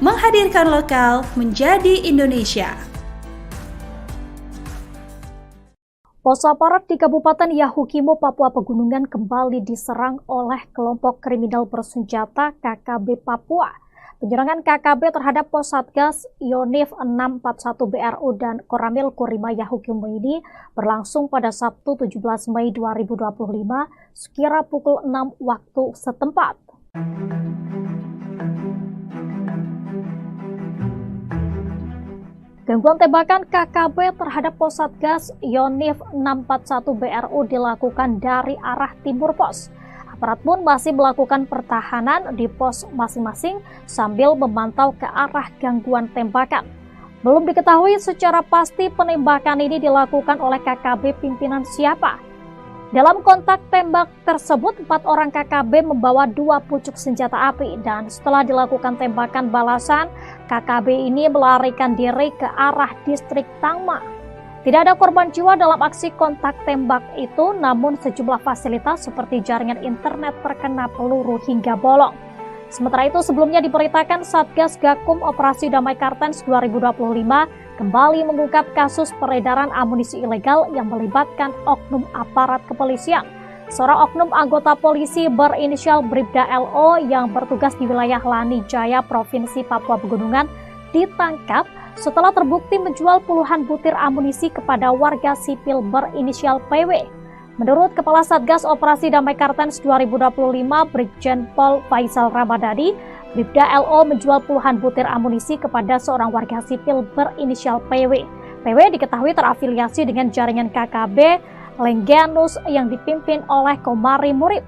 Speaker 4: menghadirkan lokal menjadi Indonesia.
Speaker 5: Pos aparat di Kabupaten Yahukimo, Papua Pegunungan kembali diserang oleh kelompok kriminal bersenjata KKB Papua. Penyerangan KKB terhadap pos Satgas Yonif 641 BRU dan Koramil Kurima Yahukimo ini berlangsung pada Sabtu 17 Mei 2025 sekira pukul 6 waktu setempat. Gangguan tembakan KKB terhadap pos Satgas Yonif 641 BRU dilakukan dari arah timur pos. Aparat pun masih melakukan pertahanan di pos masing-masing sambil memantau ke arah gangguan tembakan. Belum diketahui secara pasti penembakan ini dilakukan oleh KKB pimpinan siapa. Dalam kontak tembak tersebut, 4 orang KKB membawa 2 pucuk senjata api dan setelah dilakukan tembakan balasan, KKB ini melarikan diri ke arah distrik Tangma. Tidak ada korban jiwa dalam aksi kontak tembak itu, namun sejumlah fasilitas seperti jaringan internet terkena peluru hingga bolong. Sementara itu, sebelumnya diberitakan Satgas Gakum Operasi Damai Kartens 2025 kembali mengungkap kasus peredaran amunisi ilegal yang melibatkan oknum aparat kepolisian. Seorang oknum anggota polisi berinisial Bribda LO yang bertugas di wilayah Lani Jaya, Provinsi Papua Pegunungan, ditangkap setelah terbukti menjual puluhan butir amunisi kepada warga sipil berinisial PW. Menurut Kepala Satgas Operasi Damai Kartens 2025, Brigjen Pol Faisal Ramadhani, Bribda LO menjual puluhan butir amunisi kepada seorang warga sipil berinisial PW. PW diketahui terafiliasi dengan jaringan KKB Lengganus yang dipimpin oleh Komari Murib.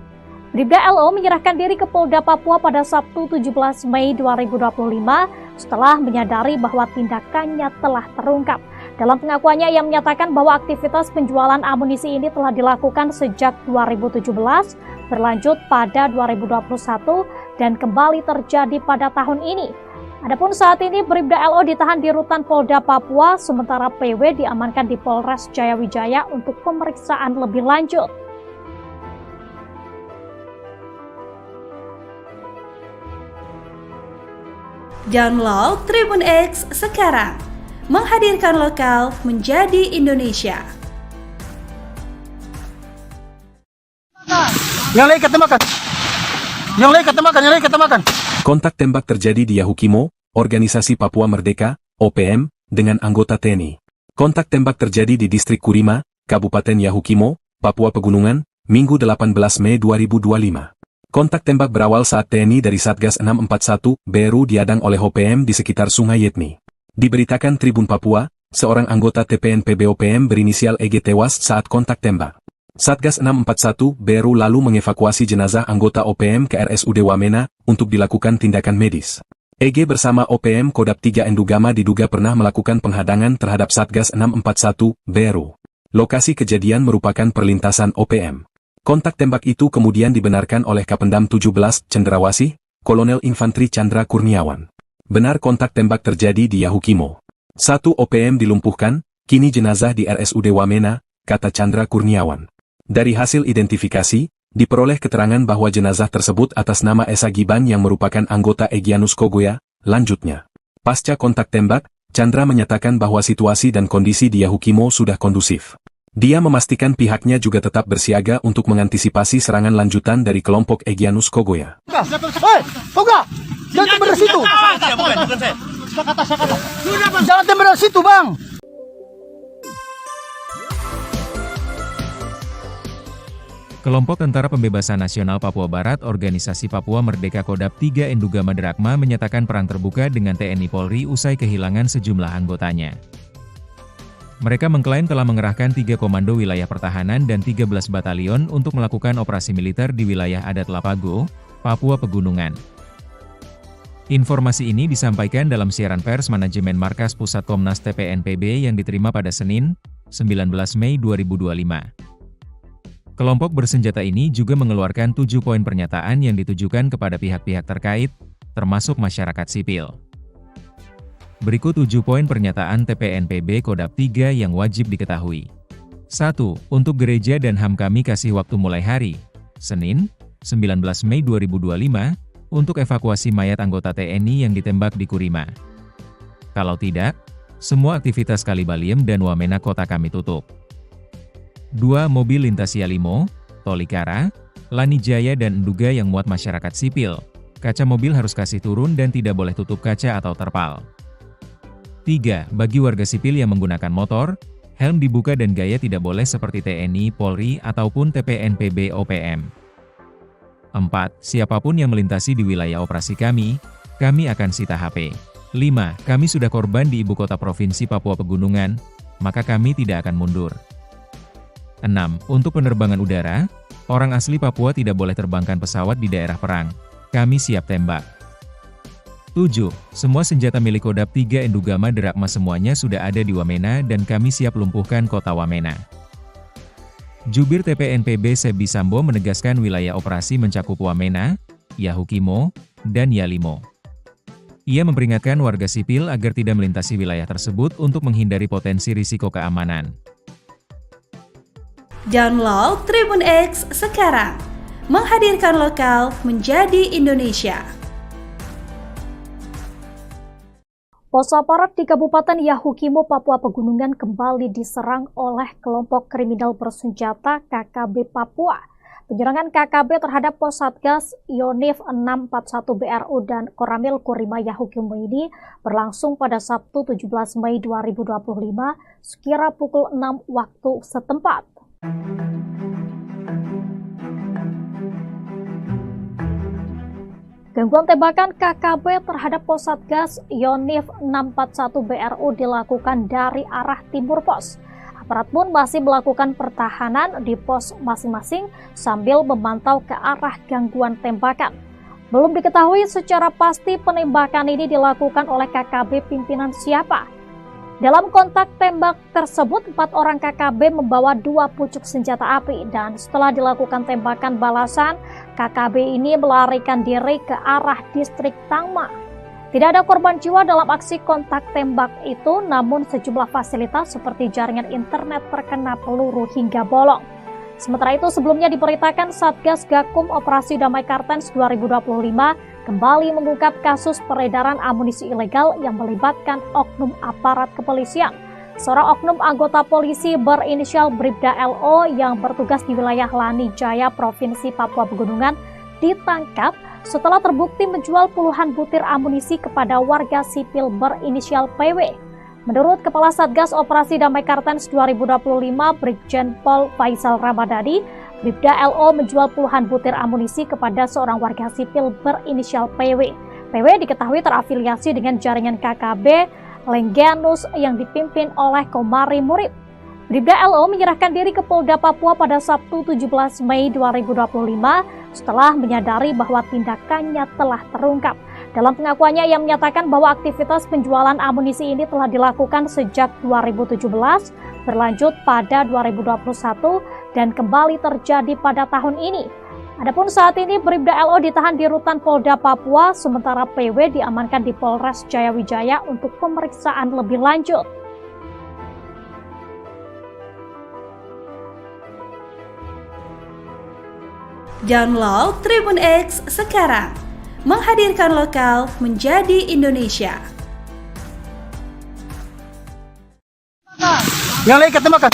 Speaker 5: Bribda LO menyerahkan diri ke Polda Papua pada Sabtu 17 Mei 2025 setelah menyadari bahwa tindakannya telah terungkap. Dalam pengakuannya, ia menyatakan bahwa aktivitas penjualan amunisi ini telah dilakukan sejak 2017, berlanjut pada 2021, dan kembali terjadi pada tahun ini. Adapun saat ini Bribda LO ditahan di rutan Polda Papua, sementara PW diamankan di Polres Jayawijaya untuk pemeriksaan lebih lanjut.
Speaker 4: Download Tribun X sekarang, menghadirkan lokal menjadi Indonesia.
Speaker 1: Yang lain ketembakkan. Yang lain ketembakkan, yang lain ketembakkan.
Speaker 2: Kontak tembak terjadi di Yahukimo, Organisasi Papua Merdeka, OPM, dengan anggota TNI. Kontak tembak terjadi di Distrik Kurima, Kabupaten Yahukimo, Papua Pegunungan, Minggu 18 Mei 2025. Kontak tembak berawal saat TNI dari Satgas 641 BRU diadang oleh OPM di sekitar Sungai Yetni. Diberitakan Tribun Papua, seorang anggota TPNPB OPM berinisial EG tewas saat kontak tembak. Satgas 641 BRU lalu mengevakuasi jenazah anggota OPM ke RSUD Wamena untuk dilakukan tindakan medis. EG bersama OPM Kodam 3 Endugama diduga pernah melakukan penghadangan terhadap Satgas 641 BRU. Lokasi kejadian merupakan perlintasan OPM. Kontak tembak itu kemudian dibenarkan oleh Kapendam 17 Cendrawasih, Kolonel Infantri Chandra Kurniawan. Benar kontak tembak terjadi di Yahukimo. 1 OPM dilumpuhkan, kini jenazah di RSUD Wamena, kata Chandra Kurniawan. Dari hasil identifikasi, diperoleh keterangan bahwa jenazah tersebut atas nama Esa Giban yang merupakan anggota Egyanus Kogoya. Lanjutnya, pasca kontak tembak, Chandra menyatakan bahwa situasi dan kondisi di Yahukimo sudah kondusif. Dia memastikan pihaknya juga tetap bersiaga untuk mengantisipasi serangan lanjutan dari kelompok Egyanus Kogoya.
Speaker 1: Hei, Toga! Jangan tembak dari situ! Jangan tembak dari situ, Bang!
Speaker 3: Kelompok Tentara Pembebasan Nasional Papua Barat Organisasi Papua Merdeka Kodam 3 Endugama Drakma menyatakan perang terbuka dengan TNI Polri usai kehilangan sejumlah anggotanya. Mereka mengklaim telah mengerahkan 3 komando wilayah pertahanan dan 13 batalion untuk melakukan operasi militer di wilayah adat Lapago, Papua Pegunungan. Informasi ini disampaikan dalam siaran pers manajemen Markas Pusat Komnas TPNPB yang diterima pada Senin, 19 Mei 2025. Kelompok bersenjata ini juga mengeluarkan 7 poin pernyataan yang ditujukan kepada pihak-pihak terkait, termasuk masyarakat sipil. Berikut 7 poin pernyataan TPNPB Kodam 3 yang wajib diketahui. 1. Untuk gereja dan HAM kami kasih waktu mulai hari, Senin, 19 Mei 2025, untuk evakuasi mayat anggota TNI yang ditembak di Kurima. Kalau tidak, semua aktivitas Kalibaliem dan Wamena kota kami tutup. 2. Mobil lintas Yalimo, Tolikara, Lani Jaya dan Enduga yang muat masyarakat sipil. Kaca mobil harus kasih turun dan tidak boleh tutup kaca atau terpal. 3. Bagi warga sipil yang menggunakan motor, helm dibuka dan gaya tidak boleh seperti TNI, Polri, ataupun TPNPB OPM. 4. Siapapun yang melintasi di wilayah operasi kami akan sita HP. 5. Kami sudah korban di ibu kota provinsi Papua Pegunungan, maka kami tidak akan mundur. 6. Untuk penerbangan udara, orang asli Papua tidak boleh terbangkan pesawat di daerah perang. Kami siap tembak. 7. Semua senjata milik Kodam 3 Endugama Derakma semuanya sudah ada di Wamena dan kami siap lumpuhkan kota Wamena. Jubir TPNPB Sebi Sambo menegaskan wilayah operasi mencakup Wamena, Yahukimo, dan Yalimo. Ia memperingatkan warga sipil agar tidak melintasi wilayah tersebut untuk menghindari potensi risiko keamanan.
Speaker 4: Download Tribun X sekarang, menghadirkan lokal menjadi Indonesia.
Speaker 5: Pos aparat di Kabupaten Yahukimo, Papua Pegunungan kembali diserang oleh kelompok kriminal bersenjata KKB Papua. Penyerangan KKB terhadap pos Satgas Yonif 641 BRU dan Koramil Kurima Yahukimo ini berlangsung pada Sabtu 17 Mei 2025 sekira pukul 6 waktu setempat. Gangguan tembakan KKB terhadap pos Satgas Yonif 641 BRU dilakukan dari arah timur pos. Aparat pun masih melakukan pertahanan di pos masing-masing sambil memantau ke arah gangguan tembakan. Belum diketahui secara pasti penembakan ini dilakukan oleh KKB pimpinan siapa. Dalam kontak tembak tersebut, 4 orang KKB membawa 2 pucuk senjata api dan setelah dilakukan tembakan balasan, KKB ini melarikan diri ke arah distrik Tangma. Tidak ada korban jiwa dalam aksi kontak tembak itu, namun sejumlah fasilitas seperti jaringan internet terkena peluru hingga bolong. Sementara itu, sebelumnya diberitakan Satgas Gakum Operasi Damai Kartens 2025 kembali mengungkap kasus peredaran amunisi ilegal yang melibatkan oknum aparat kepolisian. Seorang oknum anggota polisi berinisial Bribda LO yang bertugas di wilayah Lani Jaya, Provinsi Papua Pegunungan, ditangkap setelah terbukti menjual puluhan butir amunisi kepada warga sipil berinisial PW. Menurut Kepala Satgas Operasi Damai Kartens 2025 Brigjen Pol Faisal Ramadhani, Bribda LO menjual puluhan butir amunisi kepada seorang warga sipil berinisial PW. PW diketahui terafiliasi dengan jaringan KKB Lengganus yang dipimpin oleh Komari Murib. Bribda LO menyerahkan diri ke Polda Papua pada Sabtu 17 Mei 2025 setelah menyadari bahwa tindakannya telah terungkap. Dalam pengakuannya, ia menyatakan bahwa aktivitas penjualan amunisi ini telah dilakukan sejak 2017, berlanjut pada 2021, dan kembali terjadi pada tahun ini. Adapun saat ini Bribda LO ditahan di rutan Polda Papua, sementara PW diamankan di Polres Jayawijaya untuk pemeriksaan lebih lanjut.
Speaker 4: Download Tribun X sekarang, menghadirkan lokal menjadi Indonesia.
Speaker 1: Yang lain ketemakan.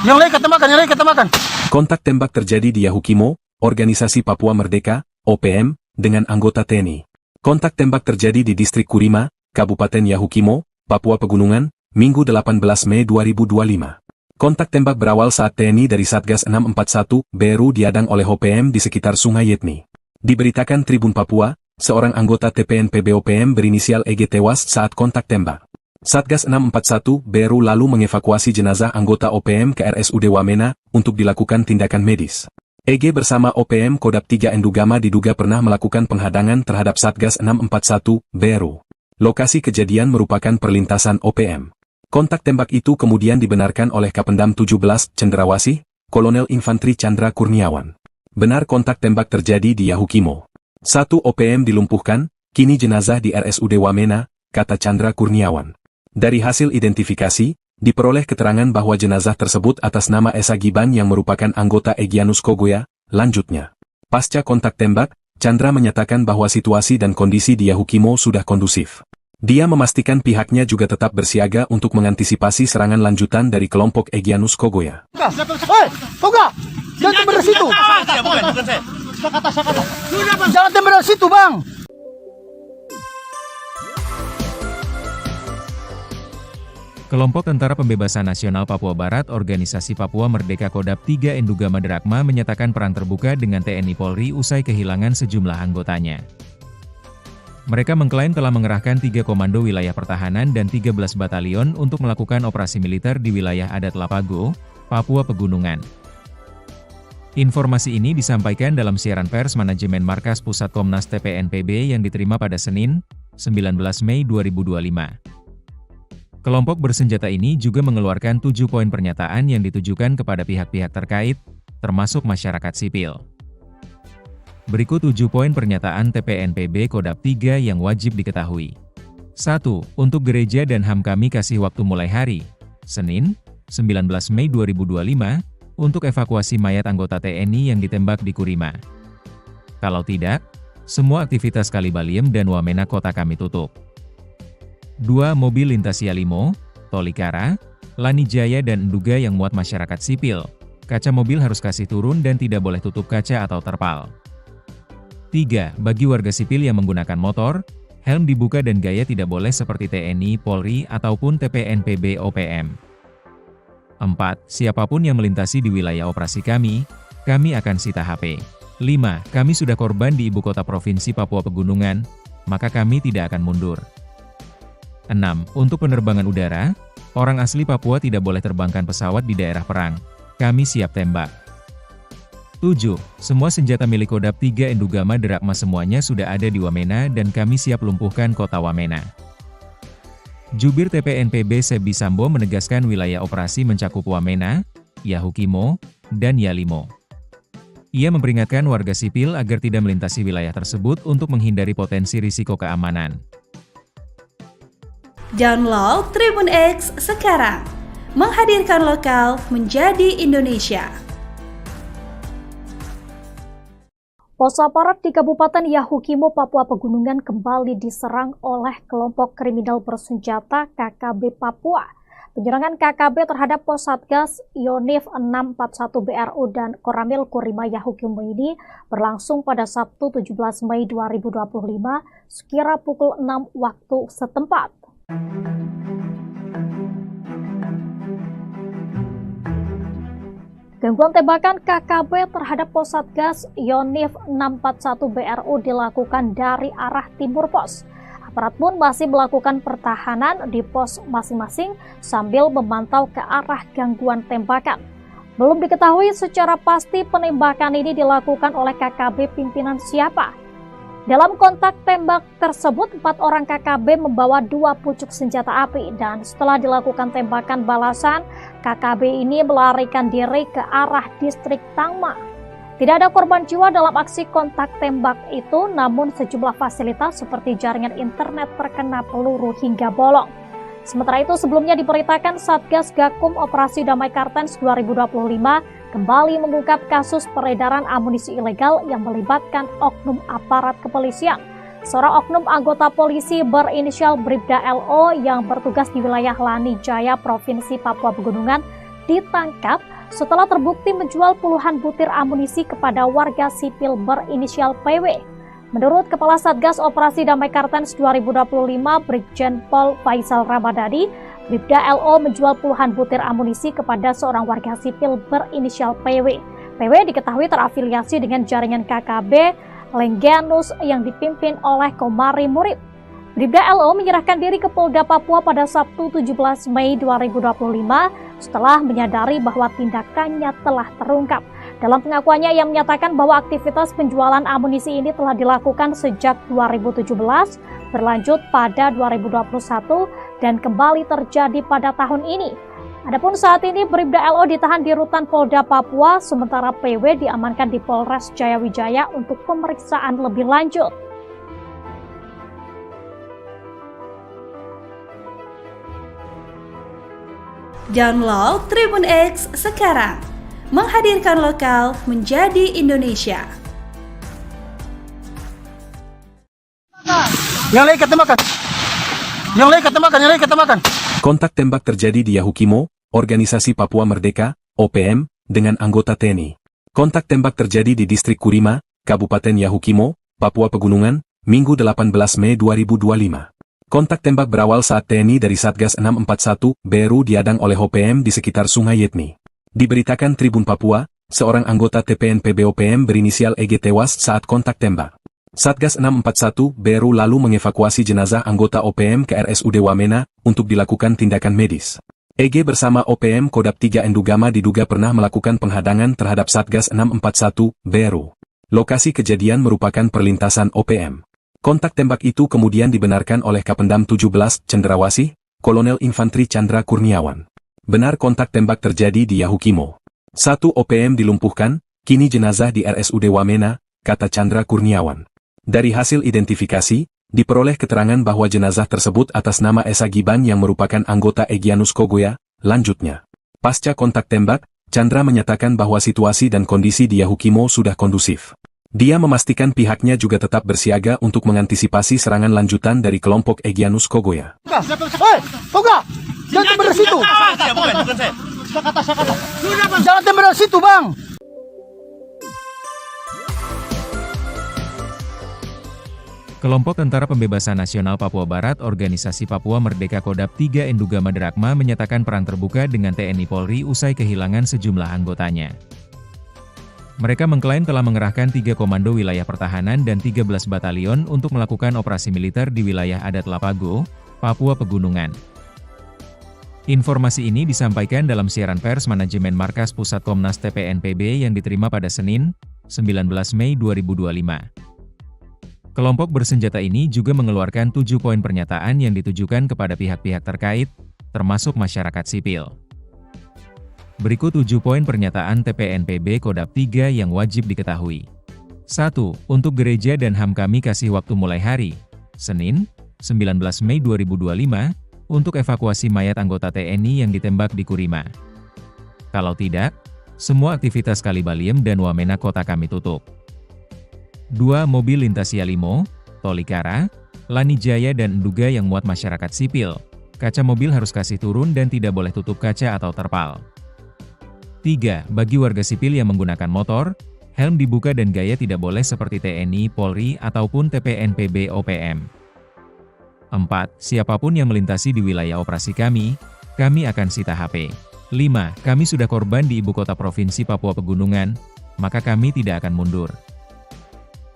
Speaker 1: Yang lain ketemakan, yang lain ketemakan.
Speaker 2: Kontak tembak terjadi di Yahukimo, Organisasi Papua Merdeka, OPM, dengan anggota TNI. Kontak tembak terjadi di Distrik Kurima, Kabupaten Yahukimo, Papua Pegunungan, Minggu 18 Mei 2025. Kontak tembak berawal saat TNI dari Satgas 641 BRU diadang oleh OPM di sekitar Sungai Yetni. Diberitakan Tribun Papua, seorang anggota TPNPB OPM berinisial EG tewas saat kontak tembak. Satgas 641 BRU lalu mengevakuasi jenazah anggota OPM ke RSUD Wamena untuk dilakukan tindakan medis. EG bersama OPM Kodam 3 Endugama diduga pernah melakukan penghadangan terhadap Satgas 641 BRU. Lokasi kejadian merupakan perlintasan OPM. Kontak tembak itu kemudian dibenarkan oleh Kapendam 17 Cendrawasih, Kolonel Infantri Chandra Kurniawan. Benar kontak tembak terjadi di Yahukimo. 1 OPM dilumpuhkan, kini jenazah di RSUD Wamena, kata Chandra Kurniawan. Dari hasil identifikasi, diperoleh keterangan bahwa jenazah tersebut atas nama Esa Giban yang merupakan anggota Egyanus Kogoya. Lanjutnya, pasca kontak tembak, Chandra menyatakan bahwa situasi dan kondisi di Yahukimo sudah kondusif. Dia memastikan pihaknya juga tetap bersiaga untuk mengantisipasi serangan lanjutan dari kelompok Egyanus Kogoya.
Speaker 1: Hei, Toga! Jangan tembak dari situ! Jangan tembak dari situ, Bang!
Speaker 3: Kelompok Tentara Pembebasan Nasional Papua Barat Organisasi Papua Merdeka Kodam 3 Endugama Derakma menyatakan perang terbuka dengan TNI Polri usai kehilangan sejumlah anggotanya. Mereka mengklaim telah mengerahkan 3 komando wilayah pertahanan dan 13 batalion untuk melakukan operasi militer di wilayah adat Lapago, Papua Pegunungan. Informasi ini disampaikan dalam siaran pers manajemen Markas Pusat Komnas TPNPB yang diterima pada Senin, 19 Mei 2025. Kelompok bersenjata ini juga mengeluarkan 7 poin pernyataan yang ditujukan kepada pihak-pihak terkait, termasuk masyarakat sipil. Berikut 7 poin pernyataan TPNPB Kodap 3 yang wajib diketahui. 1. Untuk gereja dan HAM kami kasih waktu mulai hari, Senin, 19 Mei 2025, untuk evakuasi mayat anggota TNI yang ditembak di Kurima. Kalau tidak, semua aktivitas Kalibaliem dan Wamena kota kami tutup. 2. Mobil lintas Yalimo, Tolikara, Lanijaya dan Nduga yang muat masyarakat sipil. Kaca mobil harus kasih turun dan tidak boleh tutup kaca atau terpal. 3. Bagi warga sipil yang menggunakan motor, helm dibuka dan gaya tidak boleh seperti TNI, Polri, ataupun TPNPB OPM. 4. Siapapun yang melintasi di wilayah operasi kami akan sita HP. 5. Kami sudah korban di ibu kota provinsi Papua Pegunungan, maka kami tidak akan mundur. 6. Untuk penerbangan udara, orang asli Papua tidak boleh terbangkan pesawat di daerah perang. Kami siap tembak. 7. Semua senjata milik Kodap 3 Endugama Derakma semuanya sudah ada di Wamena dan kami siap lumpuhkan kota Wamena. Jubir TPNPB Sebi Sambo menegaskan wilayah operasi mencakup Wamena, Yahukimo, dan Yalimo. Ia memperingatkan warga sipil agar tidak melintasi wilayah tersebut untuk menghindari potensi risiko keamanan.
Speaker 4: Download Tribun X sekarang, menghadirkan lokal menjadi Indonesia.
Speaker 5: Pos aparat di Kabupaten Yahukimo, Papua Pegunungan kembali diserang oleh kelompok kriminal bersenjata KKB Papua. Penyerangan KKB terhadap pos Satgas Yonif 641 BRU dan Koramil Kurima Yahukimo ini berlangsung pada Sabtu 17 Mei 2025 sekira pukul 6 waktu setempat. Gangguan tembakan KKB terhadap pos Satgas Yonif 641 BRU dilakukan dari arah timur pos. Aparat pun masih melakukan pertahanan di pos masing-masing sambil memantau ke arah gangguan tembakan. Belum diketahui secara pasti penembakan ini dilakukan oleh KKB pimpinan siapa. Dalam kontak tembak tersebut, 4 orang KKB membawa 2 pucuk senjata api dan setelah dilakukan tembakan balasan, KKB ini melarikan diri ke arah distrik Tangma. Tidak ada korban jiwa dalam aksi kontak tembak itu, namun sejumlah fasilitas seperti jaringan internet terkena peluru hingga bolong. Sementara itu, sebelumnya diberitakan Satgas Gakum Operasi Damai Kartens 2025 kembali mengungkap kasus peredaran amunisi ilegal yang melibatkan oknum aparat kepolisian. Seorang oknum anggota polisi berinisial Bribda LO yang bertugas di wilayah Lanijaya, Provinsi Papua Pegunungan, ditangkap setelah terbukti menjual puluhan butir amunisi kepada warga sipil berinisial PW. Menurut Kepala Satgas Operasi Damai Kartens 2025, Brigjen Pol Faisal Ramadhani, Bribda LO menjual puluhan butir amunisi kepada seorang warga sipil berinisial PW. PW diketahui terafiliasi dengan jaringan KKB Lengganus yang dipimpin oleh Komari Murib. Bribda LO menyerahkan diri ke Polda Papua pada Sabtu 17 Mei 2025 setelah menyadari bahwa tindakannya telah terungkap. Dalam pengakuannya, ia menyatakan bahwa aktivitas penjualan amunisi ini telah dilakukan sejak 2017, berlanjut pada 2021, dan kembali terjadi pada tahun ini. Adapun saat ini Bribda LO ditahan di rutan Polda Papua, sementara PW diamankan di Polres Jayawijaya untuk pemeriksaan lebih lanjut.
Speaker 4: Download Tribun X sekarang, menghadirkan lokal menjadi Indonesia.
Speaker 1: Yang lain ketemakan. Yang lain ketemakan, yang lain ketemakan.
Speaker 2: Kontak tembak terjadi di Yahukimo, Organisasi Papua Merdeka, OPM, dengan anggota TNI. Kontak tembak terjadi di Distrik Kurima, Kabupaten Yahukimo, Papua Pegunungan, Minggu 18 Mei 2025. Kontak tembak berawal saat TNI dari Satgas 641 BRU diadang oleh OPM di sekitar Sungai Yetni. Diberitakan Tribun Papua, seorang anggota TPNPB OPM berinisial EG tewas saat kontak tembak. Satgas 641 BRU lalu mengevakuasi jenazah anggota OPM ke RSUD Wamena untuk dilakukan tindakan medis. EG bersama OPM Kodap 3 Endugama diduga pernah melakukan penghadangan terhadap Satgas 641 BRU. Lokasi kejadian merupakan perlintasan OPM. Kontak tembak itu kemudian dibenarkan oleh Kapendam 17 Cendrawasih, Kolonel Infantri Chandra Kurniawan. Benar kontak tembak terjadi di Yahukimo. 1 OPM dilumpuhkan, kini jenazah di RSUD Wamena, kata Chandra Kurniawan. Dari hasil identifikasi, diperoleh keterangan bahwa jenazah tersebut atas nama Esa Giban yang merupakan anggota Egyanus Kogoya. Lanjutnya, pasca kontak tembak, Chandra menyatakan bahwa situasi dan kondisi di Yahukimo sudah kondusif. Dia memastikan pihaknya juga tetap bersiaga untuk mengantisipasi serangan lanjutan dari kelompok Egyanus Kogoya.
Speaker 1: Hei, Toga! Jangan tembak dari situ! Jangan tembak dari situ, Bang!
Speaker 3: Kelompok Tentara Pembebasan Nasional Papua Barat Organisasi Papua Merdeka Kodap 3 Endugama Drakma menyatakan perang terbuka dengan TNI Polri usai kehilangan sejumlah anggotanya. Mereka mengklaim telah mengerahkan 3 komando wilayah pertahanan dan 13 batalion untuk melakukan operasi militer di wilayah adat Lapago, Papua Pegunungan. Informasi ini disampaikan dalam siaran pers manajemen Markas Pusat Komnas TPNPB yang diterima pada Senin, 19 Mei 2025. Kelompok bersenjata ini juga mengeluarkan 7 poin pernyataan yang ditujukan kepada pihak-pihak terkait, termasuk masyarakat sipil. Berikut 7 poin pernyataan TPNPB Kodap 3 yang wajib diketahui. 1. Untuk gereja dan HAM kami kasih waktu mulai hari, Senin, 19 Mei 2025, untuk evakuasi mayat anggota TNI yang ditembak di Kurima. Kalau tidak, semua aktivitas Kalibaliem dan Wamena kota kami tutup. 2. Mobil lintas Yalimo, Tolikara, Lanijaya dan Enduga yang muat masyarakat sipil. Kaca mobil harus kasih turun dan tidak boleh tutup kaca atau terpal. 3. Bagi warga sipil yang menggunakan motor, helm dibuka dan gaya tidak boleh seperti TNI, Polri, ataupun TPNPB OPM. 4. Siapapun yang melintasi di wilayah operasi kami akan sita HP. 5. Kami sudah korban di ibu kota provinsi Papua Pegunungan, maka kami tidak akan mundur.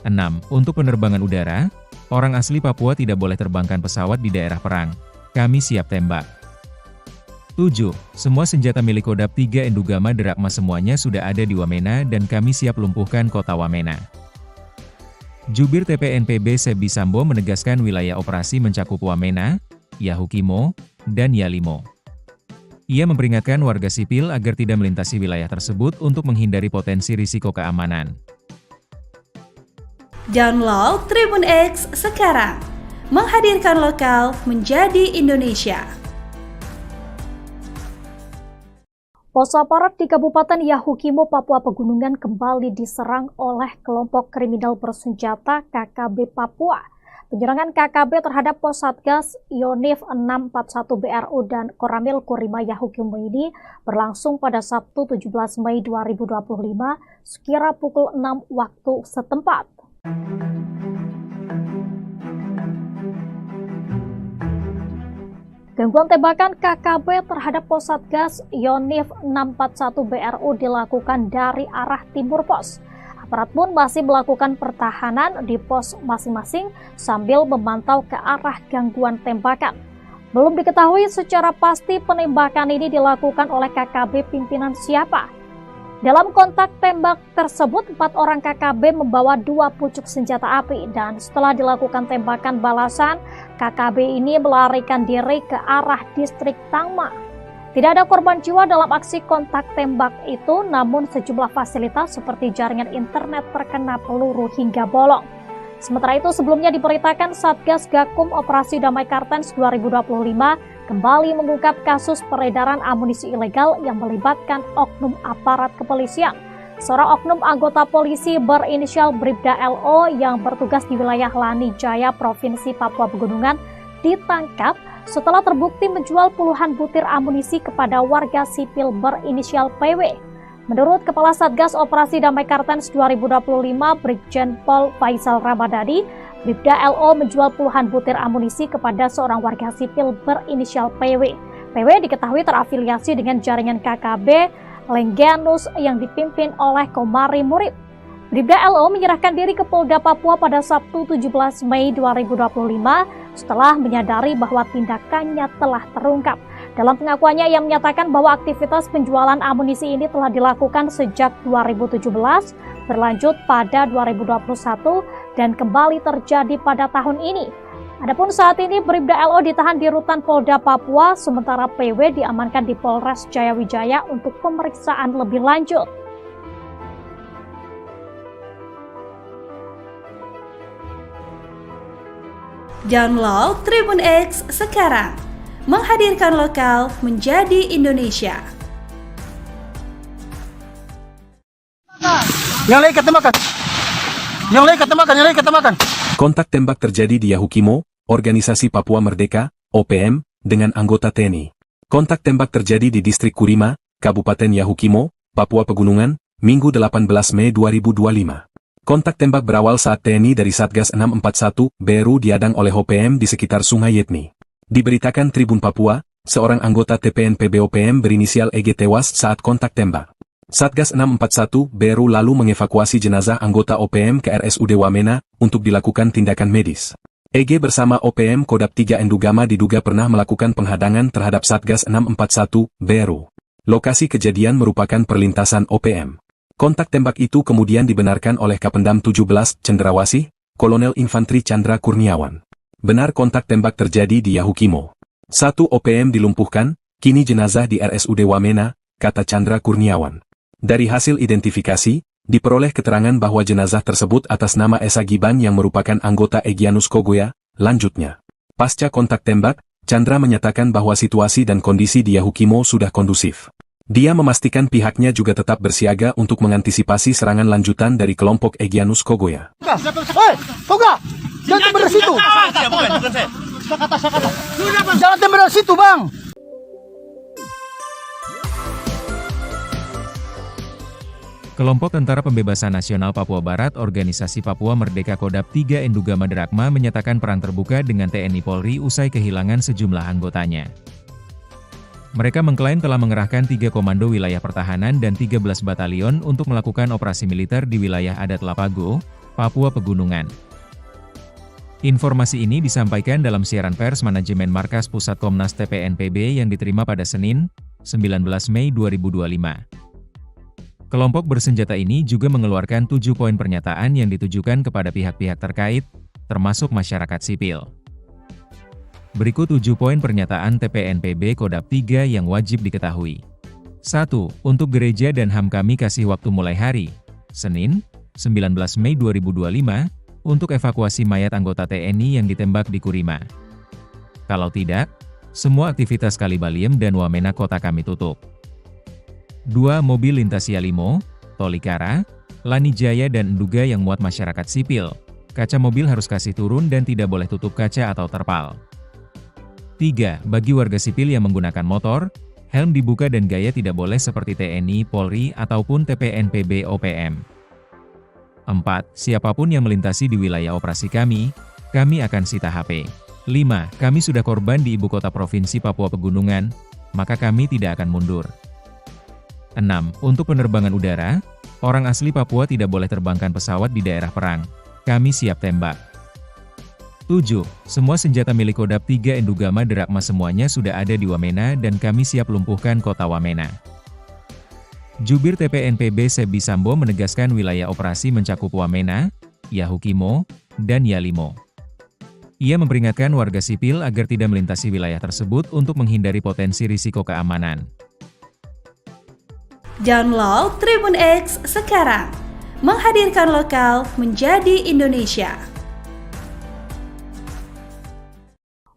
Speaker 3: 6. Untuk penerbangan udara, orang asli Papua tidak boleh terbangkan pesawat di daerah perang. Kami siap tembak. 7. Semua senjata milik Kodap 3 Endugama Drakma semuanya sudah ada di Wamena dan kami siap lumpuhkan kota Wamena. Jubir TPNPB Sebi Sambo menegaskan wilayah operasi mencakup Wamena, Yahukimo, dan Yalimo. Ia memperingatkan warga sipil agar tidak melintasi wilayah tersebut untuk menghindari potensi risiko keamanan.
Speaker 4: Download Tribun X sekarang, menghadirkan lokal menjadi Indonesia.
Speaker 5: Pos aparat di Kabupaten Yahukimo, Papua Pegunungan kembali diserang oleh kelompok kriminal bersenjata KKB Papua. Penyerangan KKB terhadap pos Satgas Yonif 641 BRU dan Koramil Kurima Yahukimo ini berlangsung pada Sabtu 17 Mei 2025 sekira pukul 6 waktu setempat. Gangguan tembakan KKB terhadap pos Satgas Yonif 641 BRU dilakukan dari arah timur pos. Aparat pun masih melakukan pertahanan di pos masing-masing sambil memantau ke arah gangguan tembakan. Belum diketahui secara pasti penembakan ini dilakukan oleh KKB pimpinan siapa. Dalam kontak tembak tersebut, 4 orang KKB membawa 2 pucuk senjata api dan setelah dilakukan tembakan balasan, KKB ini melarikan diri ke arah distrik Tangma. Tidak ada korban jiwa dalam aksi kontak tembak itu, namun sejumlah fasilitas seperti jaringan internet terkena peluru hingga bolong. Sementara itu, sebelumnya diberitakan Satgas Gakum Operasi Damai Kartens 2025 kembali mengungkap kasus peredaran amunisi ilegal yang melibatkan oknum aparat kepolisian. Seorang oknum anggota polisi berinisial Bribda LO yang bertugas di wilayah Lanijaya, Provinsi Papua Pegunungan, ditangkap setelah terbukti menjual puluhan butir amunisi kepada warga sipil berinisial PW. Menurut Kepala Satgas Operasi Damai Kartens 2025, Brigjen Pol Faisal Ramadhani, Bribda LO menjual puluhan butir amunisi kepada seorang warga sipil berinisial PW. PW diketahui terafiliasi dengan jaringan KKB Lengganus yang dipimpin oleh Komari Murib. Bribda LO menyerahkan diri ke Polda Papua pada Sabtu 17 Mei 2025 setelah menyadari bahwa tindakannya telah terungkap. Dalam pengakuannya, ia menyatakan bahwa aktivitas penjualan amunisi ini telah dilakukan sejak 2017, berlanjut pada 2021, dan kembali terjadi pada tahun ini. Adapun saat ini Bribda LO ditahan di rutan Polda Papua, sementara PW diamankan di Polres Jayawijaya untuk pemeriksaan lebih lanjut.
Speaker 4: Download Tribun X sekarang, menghadirkan lokal menjadi Indonesia.
Speaker 1: Yang lain ketemakan. Yang lain ketemakan, yang lain ketemakan.
Speaker 2: Kontak tembak terjadi di Yahukimo, Organisasi Papua Merdeka, OPM, dengan anggota TNI. Kontak tembak terjadi di Distrik Kurima, Kabupaten Yahukimo, Papua Pegunungan, Minggu 18 Mei 2025. Kontak tembak berawal saat TNI dari Satgas 641, Beru diadang oleh OPM di sekitar Sungai Yetni. Diberitakan Tribun Papua, seorang anggota TPNPB OPM berinisial EG tewas saat kontak tembak. Satgas 641, Beru lalu mengevakuasi jenazah anggota OPM ke RSUD Wamena untuk dilakukan tindakan medis. EG bersama OPM Kodap 3 Endugama diduga pernah melakukan penghadangan terhadap Satgas 641, Beru. Lokasi kejadian merupakan perlintasan OPM. Kontak tembak itu kemudian dibenarkan oleh Kapendam 17, Cendrawasih, Kolonel Infantri Chandra Kurniawan. Benar kontak tembak terjadi di Yahukimo. 1 OPM dilumpuhkan, kini jenazah di RSUD Wamena, kata Chandra Kurniawan. Dari hasil identifikasi, diperoleh keterangan bahwa jenazah tersebut atas nama Esa Giban yang merupakan anggota Egyanus Kogoya. Lanjutnya, pasca kontak tembak, Chandra menyatakan bahwa situasi dan kondisi di Yahukimo sudah kondusif. Dia memastikan pihaknya juga tetap bersiaga untuk mengantisipasi serangan lanjutan dari kelompok Egyanus Kogoya.
Speaker 1: Hei, Toga! Jangan tembak dari situ! Jangan tembak dari situ, Bang!
Speaker 3: Kelompok Tentara Pembebasan Nasional Papua Barat Organisasi Papua Merdeka Kodap 3 Endugama Derakma menyatakan perang terbuka dengan TNI Polri usai kehilangan sejumlah anggotanya. Mereka mengklaim telah mengerahkan 3 komando wilayah pertahanan dan 13 batalion untuk melakukan operasi militer di wilayah adat Lapago, Papua Pegunungan. Informasi ini disampaikan dalam siaran pers manajemen Markas Pusat Komnas TPNPB yang diterima pada Senin, 19 Mei 2025. Kelompok bersenjata ini juga mengeluarkan 7 poin pernyataan yang ditujukan kepada pihak-pihak terkait, termasuk masyarakat sipil. Berikut 7 poin pernyataan TPNPB Kodap 3 yang wajib diketahui. 1. Untuk gereja dan HAM kami kasih waktu mulai hari, Senin, 19 Mei 2025, untuk evakuasi mayat anggota TNI yang ditembak di Kurima. Kalau tidak, semua aktivitas Kalibaliem dan Wamena kota kami tutup. 2. Mobil lintas Yalimo, Tolikara, Lanijaya dan Nduga yang muat masyarakat sipil, kaca mobil harus kasih turun dan tidak boleh tutup kaca atau terpal. 3. Bagi warga sipil yang menggunakan motor, helm dibuka dan gaya tidak boleh seperti TNI, Polri, ataupun TPNPB OPM. 4. Siapapun yang melintasi di wilayah operasi kami akan sita HP. 5. Kami sudah korban di ibu kota provinsi Papua Pegunungan, maka kami tidak akan mundur. 6. Untuk penerbangan udara, orang asli Papua tidak boleh terbangkan pesawat di daerah perang. Kami siap tembak. 7. Semua senjata milik Kodap 3 Endugama Derakma semuanya sudah ada di Wamena dan kami siap lumpuhkan kota Wamena. Jubir TPNPB Sebi Sambo menegaskan wilayah operasi mencakup Wamena, Yahukimo, dan Yalimo. Ia memperingatkan warga sipil agar tidak melintasi wilayah tersebut untuk menghindari potensi risiko keamanan.
Speaker 4: Download Tribun X sekarang, menghadirkan lokal menjadi Indonesia.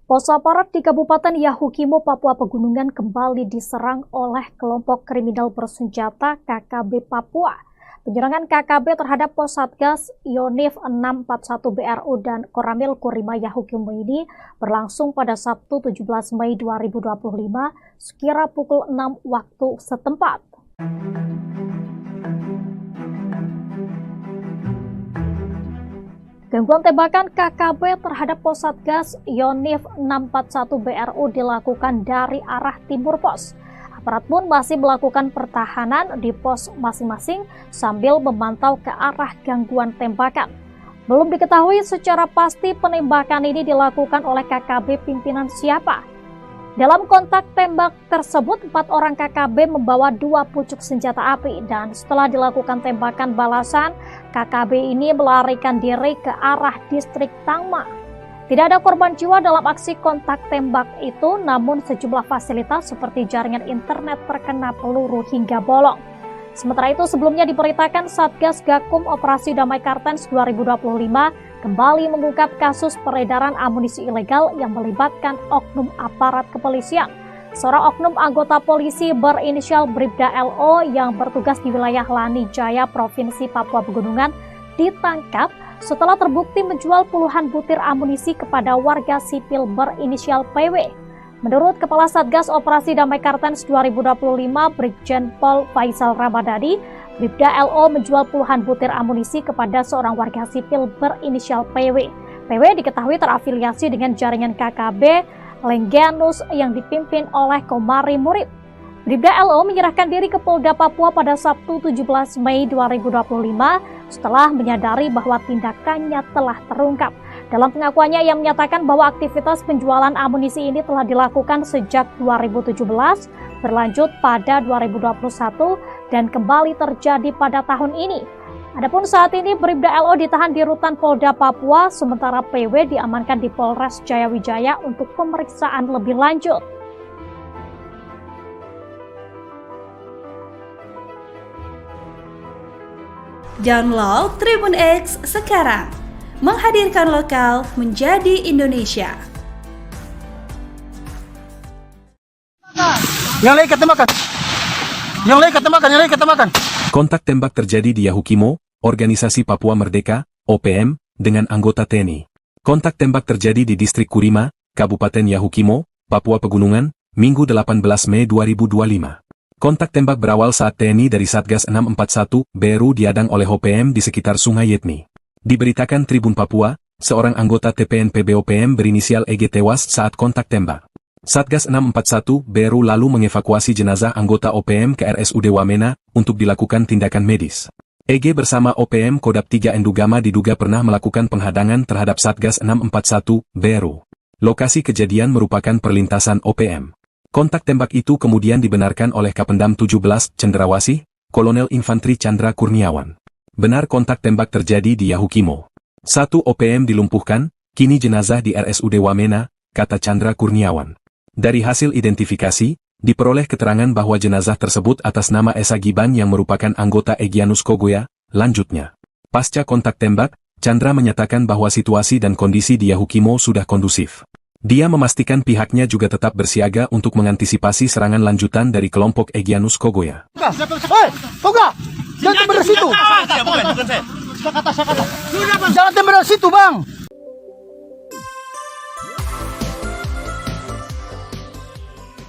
Speaker 5: Pos aparat di Kabupaten Yahukimo, Papua Pegunungan kembali diserang oleh kelompok kriminal bersenjata KKB Papua. Penyerangan KKB terhadap pos Satgas Yonif 641 BRU dan Koramil Kurima Yahukimo ini berlangsung pada Sabtu 17 Mei 2025 sekira pukul 6 waktu setempat. Gangguan tembakan KKB terhadap pos Satgas Yonif 641 BRU dilakukan dari arah timur pos. Aparat pun masih melakukan pertahanan di pos masing-masing sambil memantau ke arah gangguan tembakan. Belum diketahui secara pasti penembakan ini dilakukan oleh KKB pimpinan siapa. Dalam kontak tembak tersebut, 4 orang KKB membawa 2 pucuk senjata api dan setelah dilakukan tembakan balasan, KKB ini melarikan diri ke arah distrik Tangma. Tidak ada korban jiwa dalam aksi kontak tembak itu, namun sejumlah fasilitas seperti jaringan internet terkena peluru hingga bolong. Sementara itu, sebelumnya diberitakan Satgas Gakum Operasi Damai Kartens 2025 kembali mengungkap kasus peredaran amunisi ilegal yang melibatkan oknum aparat kepolisian. Seorang oknum anggota polisi berinisial Bribda LO yang bertugas di wilayah Lani Jaya, Provinsi Papua Pegunungan, ditangkap setelah terbukti menjual puluhan butir amunisi kepada warga sipil berinisial PW. Menurut Kepala Satgas Operasi Damai Kartens 2025, Brigjen Pol Faisal Ramadhani, Bribda LO menjual puluhan butir amunisi kepada seorang warga sipil berinisial PW. PW diketahui terafiliasi dengan jaringan KKB Lengganus yang dipimpin oleh Komari Murib. Bribda LO menyerahkan diri ke Polda Papua pada Sabtu 17 Mei 2025 setelah menyadari bahwa tindakannya telah terungkap. Dalam pengakuannya, ia menyatakan bahwa aktivitas penjualan amunisi ini telah dilakukan sejak 2017, berlanjut pada 2021, dan kembali terjadi pada tahun ini. Adapun saat ini Bribda LO ditahan di rutan Polda Papua, sementara PW diamankan di Polres Jayawijaya untuk pemeriksaan lebih lanjut.
Speaker 4: Download Tribun X sekarang, menghadirkan lokal menjadi Indonesia.
Speaker 1: Yang lain ketembakkan. Yang lain ketembakkan, yang lain ketembakkan.
Speaker 2: Kontak tembak terjadi di Yahukimo, Organisasi Papua Merdeka, OPM, dengan anggota TNI. Kontak tembak terjadi di Distrik Kurima, Kabupaten Yahukimo, Papua Pegunungan, Minggu 18 Mei 2025. Kontak tembak berawal saat TNI dari Satgas 641 Beru diadang oleh OPM di sekitar Sungai Yetni. Diberitakan Tribun Papua, seorang anggota TPNPB OPM berinisial EG tewas saat kontak tembak. Satgas 641 Beru lalu mengevakuasi jenazah anggota OPM ke RSUD Wamena untuk dilakukan tindakan medis. EG bersama OPM Kodap 3 Endugama diduga pernah melakukan penghadangan terhadap Satgas 641 Beru. Lokasi kejadian merupakan perlintasan OPM. Kontak tembak itu kemudian dibenarkan oleh Kapendam 17 Cendrawasih, Kolonel Infantri Chandra Kurniawan. Benar kontak tembak terjadi di Yahukimo. 1 OPM dilumpuhkan, kini jenazah di RSUD Wamena, kata Chandra Kurniawan. Dari hasil identifikasi, diperoleh keterangan bahwa jenazah tersebut atas nama Esa Giban yang merupakan anggota Egyanus Kogoya. Lanjutnya, pasca kontak tembak, Chandra menyatakan bahwa situasi dan kondisi di Yahukimo sudah kondusif. Dia memastikan pihaknya juga tetap bersiaga untuk mengantisipasi serangan lanjutan dari kelompok Egyanus Kogoya.
Speaker 1: Hei, Toga! Jangan tembak dari situ! Jangan tembak dari situ, Bang!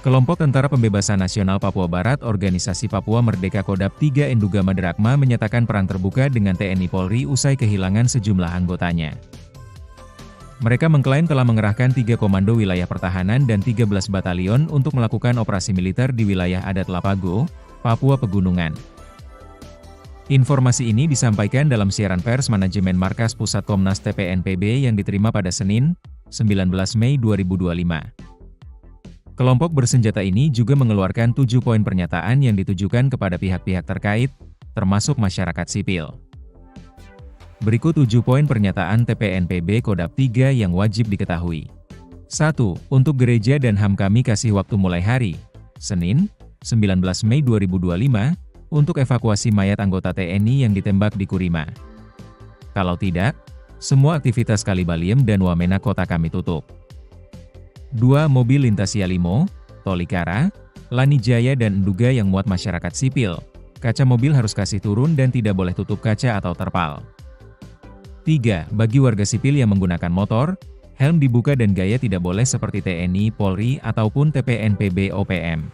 Speaker 3: Kelompok Tentara Pembebasan Nasional Papua Barat Organisasi Papua Merdeka Kodap 3 Endugama Derakma menyatakan perang terbuka dengan TNI Polri usai kehilangan sejumlah anggotanya. Mereka mengklaim telah mengerahkan 3 komando wilayah pertahanan dan 13 batalion untuk melakukan operasi militer di wilayah adat Lapago, Papua Pegunungan. Informasi ini disampaikan dalam siaran pers manajemen Markas Pusat Komnas TPNPB yang diterima pada Senin, 19 Mei 2025. Kelompok bersenjata ini juga mengeluarkan 7 poin pernyataan yang ditujukan kepada pihak-pihak terkait, termasuk masyarakat sipil. Berikut 7 poin pernyataan TPNPB Kodap 3 yang wajib diketahui. 1. Untuk gereja dan HAM kami kasih waktu mulai hari, Senin, 19 Mei 2025, untuk evakuasi mayat anggota TNI yang ditembak di Kurima. Kalau tidak, semua aktivitas Kalibaliem dan Wamena kota kami tutup. 2. Mobil lintas Yalimo, Tolikara, Lani Jaya dan Enduga yang muat masyarakat sipil, kaca mobil harus kasih turun dan tidak boleh tutup kaca atau terpal. 3. Bagi warga sipil yang menggunakan motor, helm dibuka dan gaya tidak boleh seperti TNI, Polri, ataupun TPNPB OPM.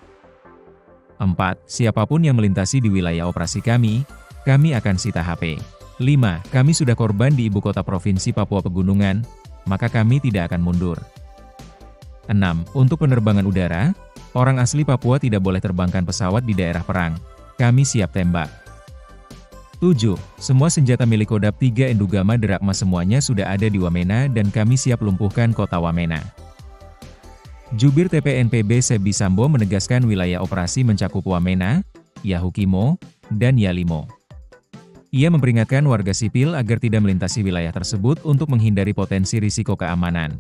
Speaker 3: 4. Siapapun yang melintasi di wilayah operasi kami akan sita HP. 5. Kami sudah korban di ibu kota provinsi Papua Pegunungan, maka kami tidak akan mundur. 6. Untuk penerbangan udara, Orang asli Papua tidak boleh terbangkan pesawat di daerah perang. Kami siap tembak. 7. Semua senjata milik Kodam 3 Endugama Drakma semuanya sudah ada di Wamena dan kami siap lumpuhkan kota Wamena. Jubir TPNPB Sebi Sambo menegaskan wilayah operasi mencakup Wamena, Yahukimo, dan Yalimo. Ia memperingatkan warga sipil agar tidak melintasi wilayah tersebut untuk menghindari potensi risiko keamanan.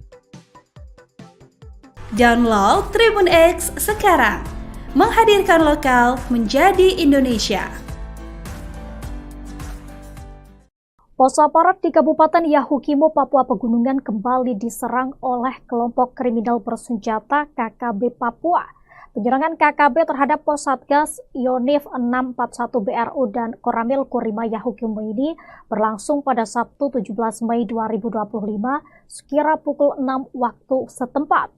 Speaker 4: Download Tribun X sekarang, menghadirkan lokal menjadi Indonesia.
Speaker 5: Pos aparat di Kabupaten Yahukimo, Papua Pegunungan kembali diserang oleh kelompok kriminal bersenjata KKB Papua. Penyerangan KKB terhadap pos Satgas Yonif 641 BRU dan Koramil Kurima Yahukimo ini berlangsung pada Sabtu 17 Mei 2025 sekira pukul 6 waktu setempat.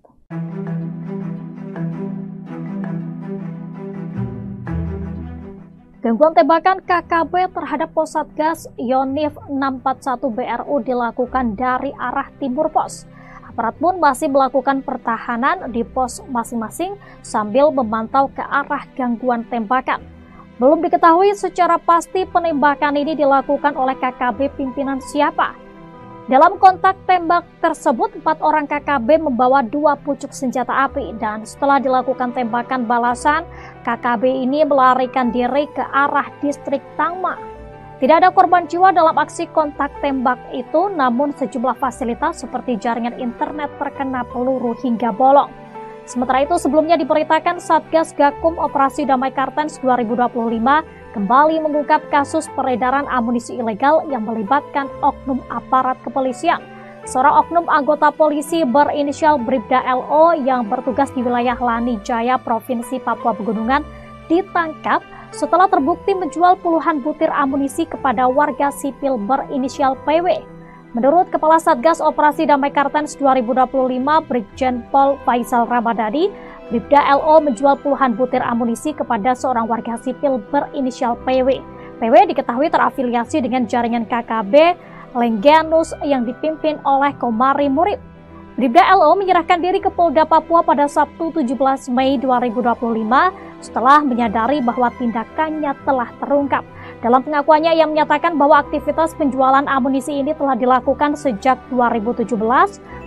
Speaker 5: Gangguan tembakan KKB terhadap pos Satgas Yonif 641 BRU dilakukan dari arah timur pos. Aparat pun masih melakukan pertahanan di pos masing-masing sambil memantau ke arah gangguan tembakan. Belum diketahui secara pasti penembakan ini dilakukan oleh KKB pimpinan siapa. Dalam kontak tembak tersebut, 4 orang KKB membawa 2 pucuk senjata api dan setelah dilakukan tembakan balasan, KKB ini melarikan diri ke arah distrik Tangma. Tidak ada korban jiwa dalam aksi kontak tembak itu, namun sejumlah fasilitas seperti jaringan internet terkena peluru hingga bolong. Sementara itu, sebelumnya diberitakan Satgas Gakum Operasi Damai Kartens 2025 kembali mengungkap kasus peredaran amunisi ilegal yang melibatkan oknum aparat kepolisian. Seorang oknum anggota polisi berinisial Bribda LO yang bertugas di wilayah Lani Jaya, Provinsi Papua Pegunungan, ditangkap setelah terbukti menjual puluhan butir amunisi kepada warga sipil berinisial PW. Menurut Kepala Satgas Operasi Damai Kartens 2025, Brigjen Pol Faisal Ramadhani, Bribda LO menjual puluhan butir amunisi kepada seorang warga sipil berinisial PW. PW diketahui terafiliasi dengan jaringan KKB Lengganus yang dipimpin oleh Komari Murib. Bribda LO menyerahkan diri ke Polda Papua pada Sabtu 17 Mei 2025 setelah menyadari bahwa tindakannya telah terungkap. Dalam pengakuannya, ia menyatakan bahwa aktivitas penjualan amunisi ini telah dilakukan sejak 2017,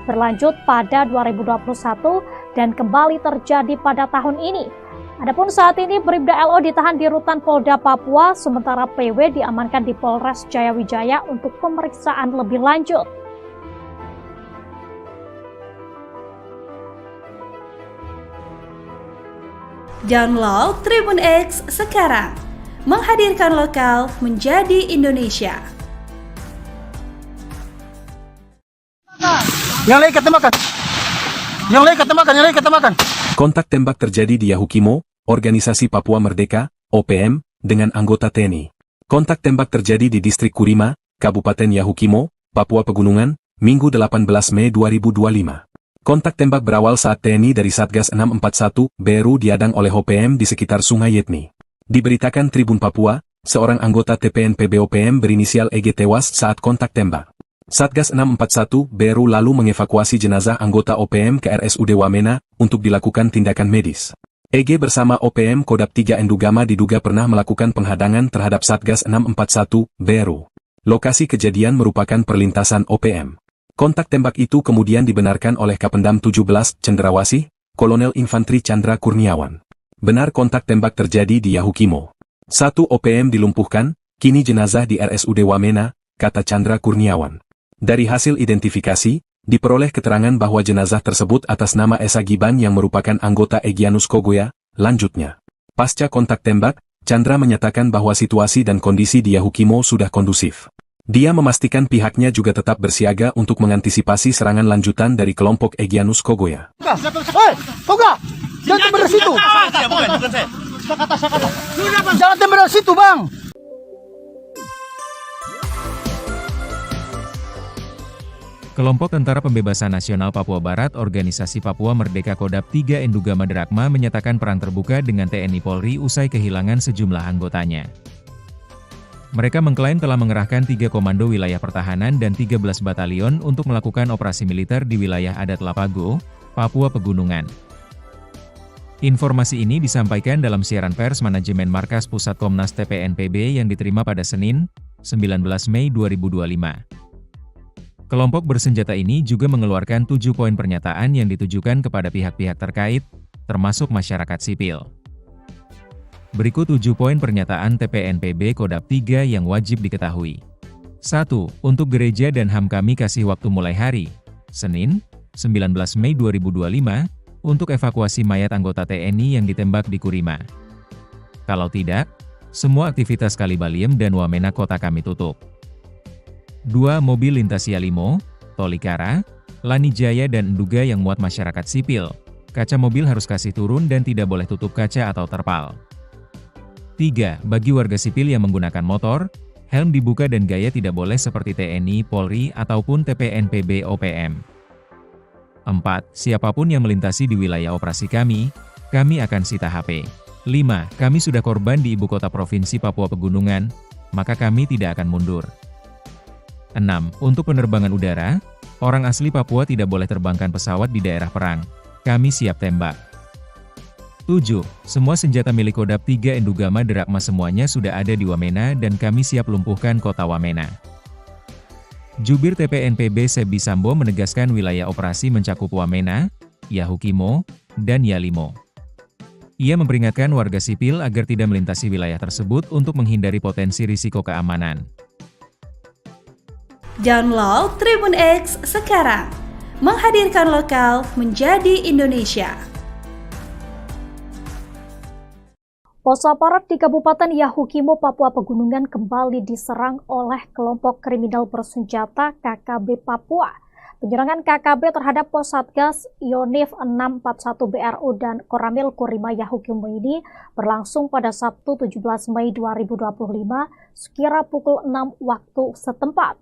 Speaker 5: berlanjut pada 2021, dan kembali terjadi pada tahun ini. Adapun saat ini Bribda LO ditahan di Rutan Polda Papua, sementara PW diamankan di Polres Jayawijaya untuk pemeriksaan lebih lanjut.
Speaker 4: Download Tribun X sekarang, menghadirkan lokal menjadi Indonesia.
Speaker 1: Yang lain ketemakan. Yang lain ketemakan, yang lain ketemakan.
Speaker 2: Kontak tembak terjadi di Yahukimo, Organisasi Papua Merdeka, OPM, dengan anggota TNI. Kontak tembak terjadi di Distrik Kurima, Kabupaten Yahukimo, Papua Pegunungan, Minggu 18 Mei 2025. Kontak tembak berawal saat TNI dari Satgas 641 BRU diadang oleh OPM di sekitar Sungai Yetni. Diberitakan Tribun Papua, seorang anggota TPNPB OPM berinisial EG tewas saat kontak tembak. Satgas 641 BRU lalu mengevakuasi jenazah anggota OPM ke RSUD Wamena untuk dilakukan tindakan medis. EG bersama OPM Kodam 3 Endugama diduga pernah melakukan penghadangan terhadap Satgas 641 BRU. Lokasi kejadian merupakan perlintasan OPM. Kontak tembak itu kemudian dibenarkan oleh Kapendam 17 Cendrawasih, Kolonel Infantri Chandra Kurniawan. Benar kontak tembak terjadi di Yahukimo. 1 OPM dilumpuhkan, kini jenazah di RSUD Wamena, kata Chandra Kurniawan. Dari hasil identifikasi, diperoleh keterangan bahwa jenazah tersebut atas nama Esa Giban yang merupakan anggota Egyanus Kogoya. Lanjutnya, pasca kontak tembak, Chandra menyatakan bahwa situasi dan kondisi di Yahukimo sudah kondusif. Dia memastikan pihaknya juga tetap bersiaga untuk mengantisipasi serangan lanjutan dari kelompok Egyanus Kogoya.
Speaker 1: Hei, Toga! Jangan tembak dari situ! Jangan tembak dari situ, Bang!
Speaker 3: Kelompok Tentara Pembebasan Nasional Papua Barat Organisasi Papua Merdeka Kodam 3 Endugama Drakma menyatakan perang terbuka dengan TNI Polri usai kehilangan sejumlah anggotanya. Mereka mengklaim telah mengerahkan 3 komando wilayah pertahanan dan 13 batalion untuk melakukan operasi militer di wilayah adat Lapago, Papua Pegunungan. Informasi ini disampaikan dalam siaran pers manajemen Markas Pusat Komnas TPN PB yang diterima pada Senin, 19 Mei 2025. Kelompok bersenjata ini juga mengeluarkan 7 poin pernyataan yang ditujukan kepada pihak-pihak terkait, termasuk masyarakat sipil. Berikut 7 poin pernyataan TPN PB Kodap 3 yang wajib diketahui. 1. Untuk gereja dan HAM kami kasih waktu mulai hari, Senin, 19 Mei 2025, untuk evakuasi mayat anggota TNI yang ditembak di Kurima. Kalau tidak, semua aktivitas Kalibaliem dan Wamena kota kami tutup. 2. Mobil lintas Yalimo, Tolikara, Lanijaya dan Nduga yang muat masyarakat sipil. Kaca mobil harus kasih turun dan tidak boleh tutup kaca atau terpal. 3. Bagi warga sipil yang menggunakan motor, helm dibuka dan gaya tidak boleh seperti TNI, Polri, ataupun TPN PB OPM. 4. Siapapun yang melintasi di wilayah operasi kami akan sita HP. 5. Kami sudah korban di ibu kota provinsi Papua Pegunungan, maka kami tidak akan mundur. 6. Untuk penerbangan udara, orang asli Papua tidak boleh terbangkan pesawat di daerah perang. Kami siap tembak. 7. Semua senjata milik Kodap 3 Endugama Derakma semuanya sudah ada di Wamena dan kami siap lumpuhkan kota Wamena. Jubir TPN PB Sebi Sambo menegaskan wilayah operasi mencakup Wamena, Yahukimo, dan Yalimo. Ia memperingatkan warga sipil agar tidak melintasi wilayah tersebut untuk menghindari potensi risiko keamanan.
Speaker 4: Download Tribun X sekarang, menghadirkan lokal menjadi Indonesia.
Speaker 5: Pos aparat di Kabupaten Yahukimo, Papua Pegunungan kembali diserang oleh kelompok kriminal bersenjata KKB Papua. Penyerangan KKB terhadap pos Satgas Yonif 641 BRU dan Koramil Kurima Yahukimo ini berlangsung pada Sabtu 17 Mei 2025 sekira pukul 6 waktu setempat.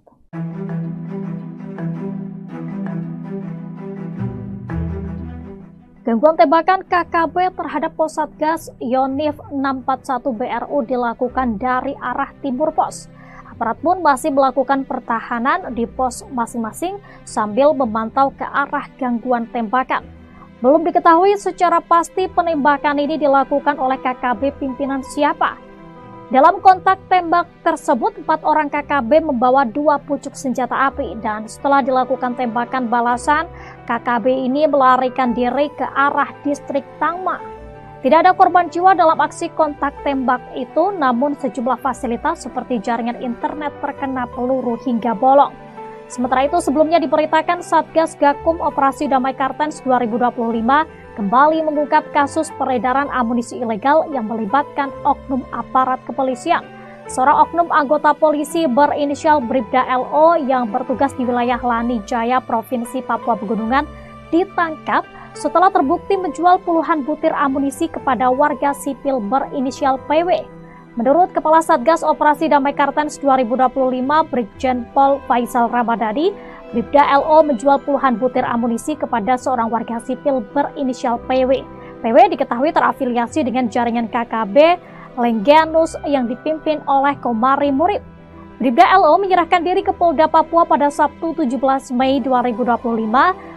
Speaker 5: Gangguan tembakan KKB terhadap pos Satgas Yonif 641 BRU dilakukan dari arah timur pos. Aparat pun masih melakukan pertahanan di pos masing-masing sambil memantau ke arah gangguan tembakan. Belum diketahui secara pasti penembakan ini dilakukan oleh KKB pimpinan siapa. Dalam kontak tembak tersebut, 4 orang KKB membawa 2 pucuk senjata api dan setelah dilakukan tembakan balasan, KKB ini melarikan diri ke arah distrik Tangma. Tidak ada korban jiwa dalam aksi kontak tembak itu, namun sejumlah fasilitas seperti jaringan internet terkena peluru hingga bolong. Sementara itu, sebelumnya diberitakan Satgas Gakum Operasi Damai Kartens 2025 kembali mengungkap kasus peredaran amunisi ilegal yang melibatkan oknum aparat kepolisian. Seorang oknum anggota polisi berinisial Bribda LO yang bertugas di wilayah Lanijaya, Provinsi Papua Pegunungan, ditangkap setelah terbukti menjual puluhan butir amunisi kepada warga sipil berinisial PW. Menurut Kepala Satgas Operasi Damai Kartens 2025, Brigjen Pol Faisal Ramadhani, Bribda LO menjual puluhan butir amunisi kepada seorang warga sipil berinisial PW. PW diketahui terafiliasi dengan jaringan KKB Lengganus yang dipimpin oleh Komari Murib. Bribda LO menyerahkan diri ke Polda Papua pada Sabtu 17 Mei 2025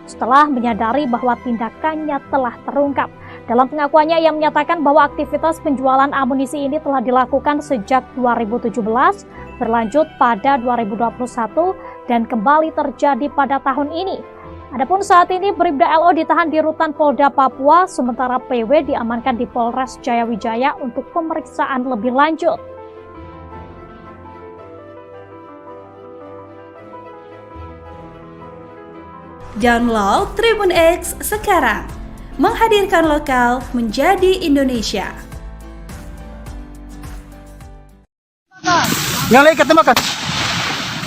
Speaker 5: setelah menyadari bahwa tindakannya telah terungkap. Dalam pengakuannya, ia menyatakan bahwa aktivitas penjualan amunisi ini telah dilakukan sejak 2017, berlanjut pada 2021, dan kembali terjadi pada tahun ini. Adapun saat ini Bribda LO ditahan di rutan Polda Papua, sementara PW diamankan di Polres Jayawijaya untuk pemeriksaan lebih lanjut.
Speaker 4: Download Tribun X sekarang, menghadirkan lokal menjadi Indonesia.
Speaker 1: Yang lain ketembakkan.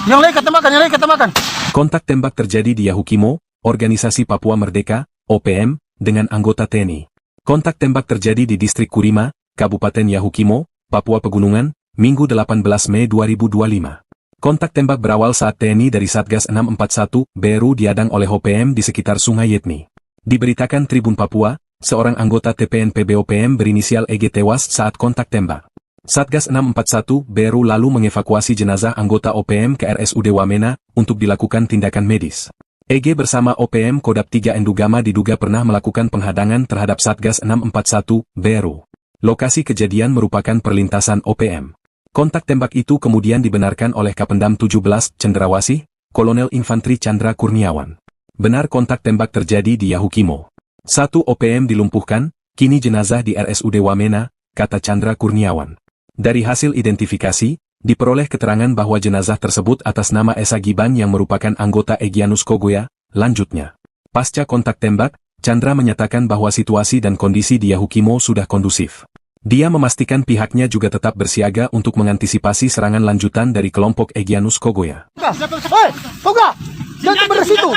Speaker 1: Yang lain ketembakkan, yang lain ketembakkan.
Speaker 2: Kontak tembak terjadi di Yahukimo, Organisasi Papua Merdeka, OPM, dengan anggota TNI. Kontak tembak terjadi di Distrik Kurima, Kabupaten Yahukimo, Papua Pegunungan, Minggu 18 Mei 2025. Kontak tembak berawal saat TNI dari Satgas 641 BRU diadang oleh OPM di sekitar Sungai Yetni. Diberitakan Tribun Papua, seorang anggota TPN PB OPM berinisial EG tewas saat kontak tembak. Satgas 641 BRU lalu mengevakuasi jenazah anggota OPM ke RSUD Wamena untuk dilakukan tindakan medis. EG bersama OPM Kodap 3 Endugama diduga pernah melakukan penghadangan terhadap Satgas 641 BRU. Lokasi kejadian merupakan perlintasan OPM. Kontak tembak itu kemudian dibenarkan oleh Kapendam 17 Cendrawasih, Kolonel Infantri Chandra Kurniawan. Benar kontak tembak terjadi di Yahukimo. 1 OPM dilumpuhkan, kini jenazah di RSUD Wamena, kata Chandra Kurniawan. Dari hasil identifikasi, diperoleh keterangan bahwa jenazah tersebut atas nama Esa Giban yang merupakan anggota Egyanus Kogoya. Lanjutnya, pasca kontak tembak, Chandra menyatakan bahwa situasi dan kondisi di Yahukimo sudah kondusif. Dia memastikan pihaknya juga tetap bersiaga untuk mengantisipasi serangan lanjutan dari kelompok Egyanus Kogoya.
Speaker 1: Hei, Toga! Jangan tembak dari situ!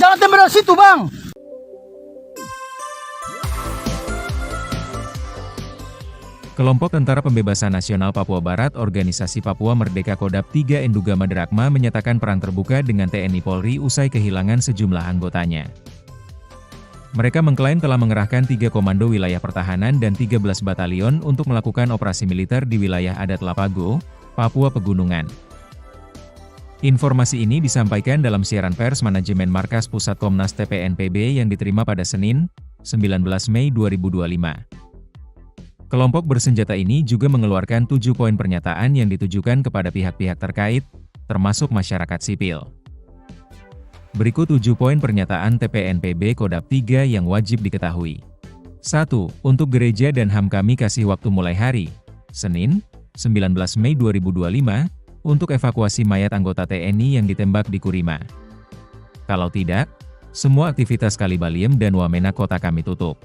Speaker 1: Jangan tembak dari situ, Bang!
Speaker 3: Kelompok Tentara Pembebasan Nasional Papua Barat Organisasi Papua Merdeka Kodap 3 Endugama Drakma menyatakan perang terbuka dengan TNI Polri usai kehilangan sejumlah anggotanya. Mereka mengklaim telah mengerahkan 3 komando wilayah pertahanan dan 13 batalion untuk melakukan operasi militer di wilayah adat Lapago, Papua Pegunungan. Informasi ini disampaikan dalam siaran pers manajemen Markas Pusat Komnas TPNPB yang diterima pada Senin, 19 Mei 2025. Kelompok bersenjata ini juga mengeluarkan 7 poin pernyataan yang ditujukan kepada pihak-pihak terkait, termasuk masyarakat sipil. Berikut 7 poin pernyataan TPNPB Kodap 3 yang wajib diketahui. 1. Untuk gereja dan HAM kami kasih waktu mulai hari, Senin, 19 Mei 2025, untuk evakuasi mayat anggota TNI yang ditembak di Kurima. Kalau tidak, semua aktivitas Kalibaliem dan Wamena kota kami tutup.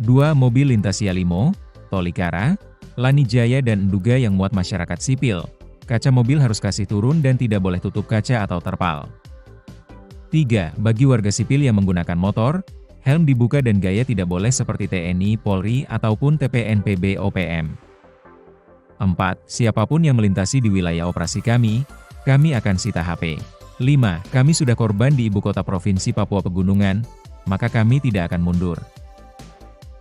Speaker 3: 2. Mobil lintas Yalimo, Tolikara, Lanijaya dan Nduga yang muat masyarakat sipil. Kaca mobil harus kasih turun dan tidak boleh tutup kaca atau terpal. 3. Bagi warga sipil yang menggunakan motor, helm dibuka dan gaya tidak boleh seperti TNI, Polri, ataupun TPNPB OPM. 4. Siapapun yang melintasi di wilayah operasi kami akan sita HP. 5. Kami sudah korban di ibu kota provinsi Papua Pegunungan, maka kami tidak akan mundur.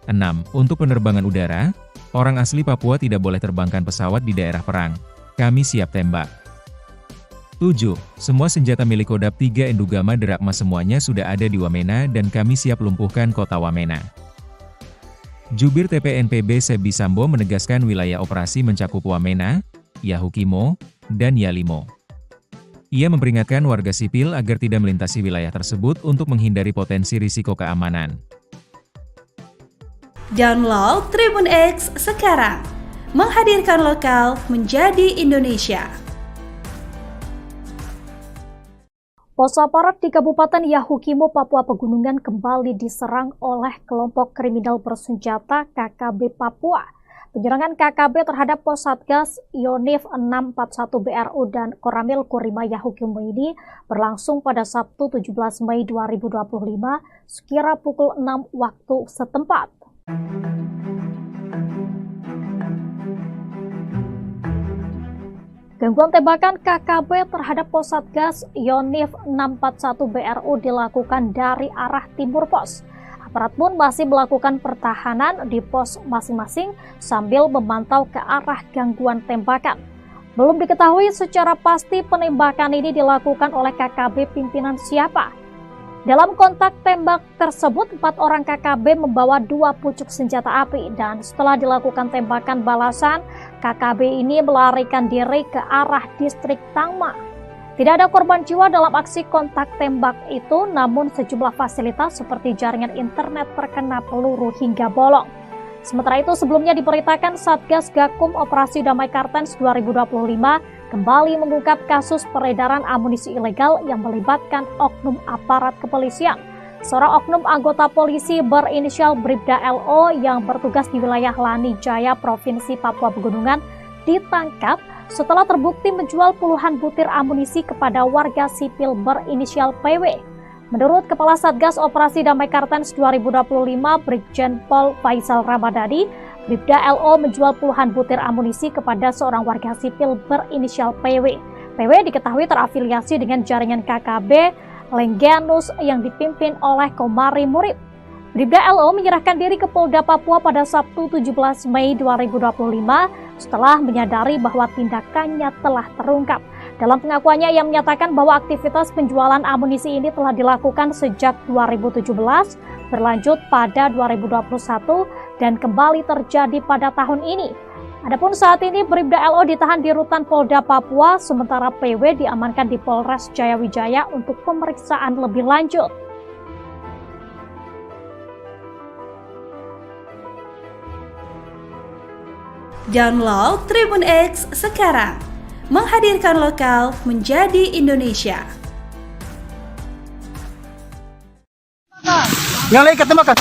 Speaker 3: 6. Untuk penerbangan udara, orang asli Papua tidak boleh terbangkan pesawat di daerah perang. Kami siap tembak. 7. Semua senjata milik Kodap 3 Endugama Drakma semuanya sudah ada di Wamena dan kami siap lumpuhkan kota Wamena. Jubir TPNPB Sebi Sambo menegaskan wilayah operasi mencakup Wamena, Yahukimo, dan Yalimo. Ia memperingatkan warga sipil agar tidak melintasi wilayah tersebut untuk menghindari potensi risiko keamanan.
Speaker 4: Download Tribun X sekarang, menghadirkan lokal menjadi Indonesia.
Speaker 5: Pos aparat di Kabupaten Yahukimo, Papua Pegunungan kembali diserang oleh kelompok kriminal bersenjata KKB Papua. Penyerangan KKB terhadap pos Satgas Yonif 641 BRU dan Koramil Kurima Yahukimo ini berlangsung pada Sabtu 17 Mei 2025 sekira pukul 6 waktu setempat. Gangguan tembakan KKB terhadap pos Satgas Yonif 641 BRU dilakukan dari arah timur pos. Aparat pun masih melakukan pertahanan di pos masing-masing sambil memantau ke arah gangguan tembakan. Belum diketahui secara pasti penembakan ini dilakukan oleh KKB pimpinan siapa. Dalam kontak tembak tersebut, 4 orang KKB membawa 2 pucuk senjata api dan setelah dilakukan tembakan balasan, KKB ini melarikan diri ke arah distrik Tangma. Tidak ada korban jiwa dalam aksi kontak tembak itu, namun sejumlah fasilitas seperti jaringan internet terkena peluru hingga bolong. Sementara itu, sebelumnya diberitakan Satgas Gakum Operasi Damai Kartens 2025 kembali mengungkap kasus peredaran amunisi ilegal yang melibatkan oknum aparat kepolisian. Seorang oknum anggota polisi berinisial Bribda LO yang bertugas di wilayah Lanijaya, Provinsi Papua Pegunungan, ditangkap setelah terbukti menjual puluhan butir amunisi kepada warga sipil berinisial PW. Menurut Kepala Satgas Operasi Damai Kartens 2025, Brigjen Pol Faisal Ramadhani, Bribda LO menjual puluhan butir amunisi kepada seorang warga sipil berinisial PW. PW diketahui terafiliasi dengan jaringan KKB Lengganus yang dipimpin oleh Komari Murib. Bribda LO menyerahkan diri ke Polda Papua pada Sabtu 17 Mei 2025 setelah menyadari bahwa tindakannya telah terungkap. Dalam pengakuannya, ia menyatakan bahwa aktivitas penjualan amunisi ini telah dilakukan sejak 2017, berlanjut pada 2021, dan kembali terjadi pada tahun ini. Adapun saat ini Bribda LO ditahan di Rutan Polda Papua, sementara PW diamankan di Polres Jayawijaya untuk pemeriksaan lebih lanjut.
Speaker 4: Download Tribun X sekarang, menghadirkan lokal menjadi Indonesia.
Speaker 1: Yang lain kata makan.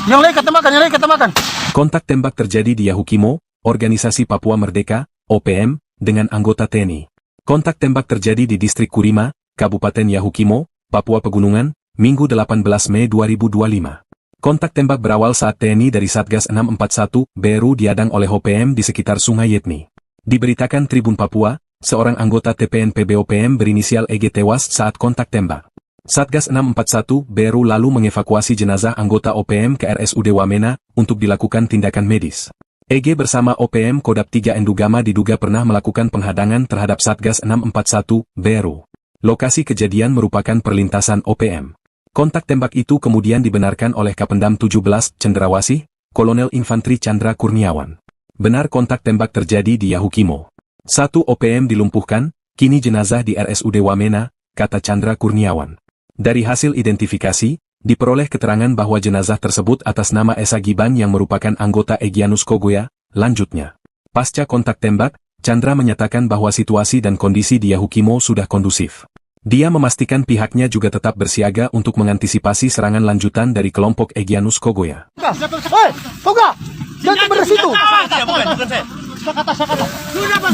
Speaker 1: Yang lain kata makan, yang lain kata makan.
Speaker 2: Kontak tembak terjadi di Yahukimo, Organisasi Papua Merdeka, OPM, dengan anggota TNI. Kontak tembak terjadi di Distrik Kurima, Kabupaten Yahukimo, Papua Pegunungan, Minggu 18 Mei 2025. Kontak tembak berawal saat TNI dari Satgas 641 BRU diadang oleh OPM di sekitar Sungai Yetni. Diberitakan Tribun Papua, seorang anggota TPNPB OPM berinisial EG tewas saat kontak tembak. Satgas 641 BRU lalu mengevakuasi jenazah anggota OPM ke RSUD Wamena untuk dilakukan tindakan medis. EG bersama OPM Kodap 3 Endugama diduga pernah melakukan penghadangan terhadap Satgas 641 BRU. Lokasi kejadian merupakan perlintasan OPM. Kontak tembak itu kemudian dibenarkan oleh Kapendam 17 Cendrawasih, Kolonel Infantri Chandra Kurniawan. Benar kontak tembak terjadi di Yahukimo. 1 OPM dilumpuhkan, kini jenazah di RSUD Wamena, kata Chandra Kurniawan. Dari hasil identifikasi, diperoleh keterangan bahwa jenazah tersebut atas nama Esa Giban yang merupakan anggota Egyanus Kogoya. Lanjutnya, pasca kontak tembak, Chandra menyatakan bahwa situasi dan kondisi di Yahukimo sudah kondusif. Dia memastikan pihaknya juga tetap bersiaga untuk mengantisipasi serangan lanjutan dari kelompok Egyanus Kogoya.
Speaker 1: Hei, Toga! Jangan tembak dari situ!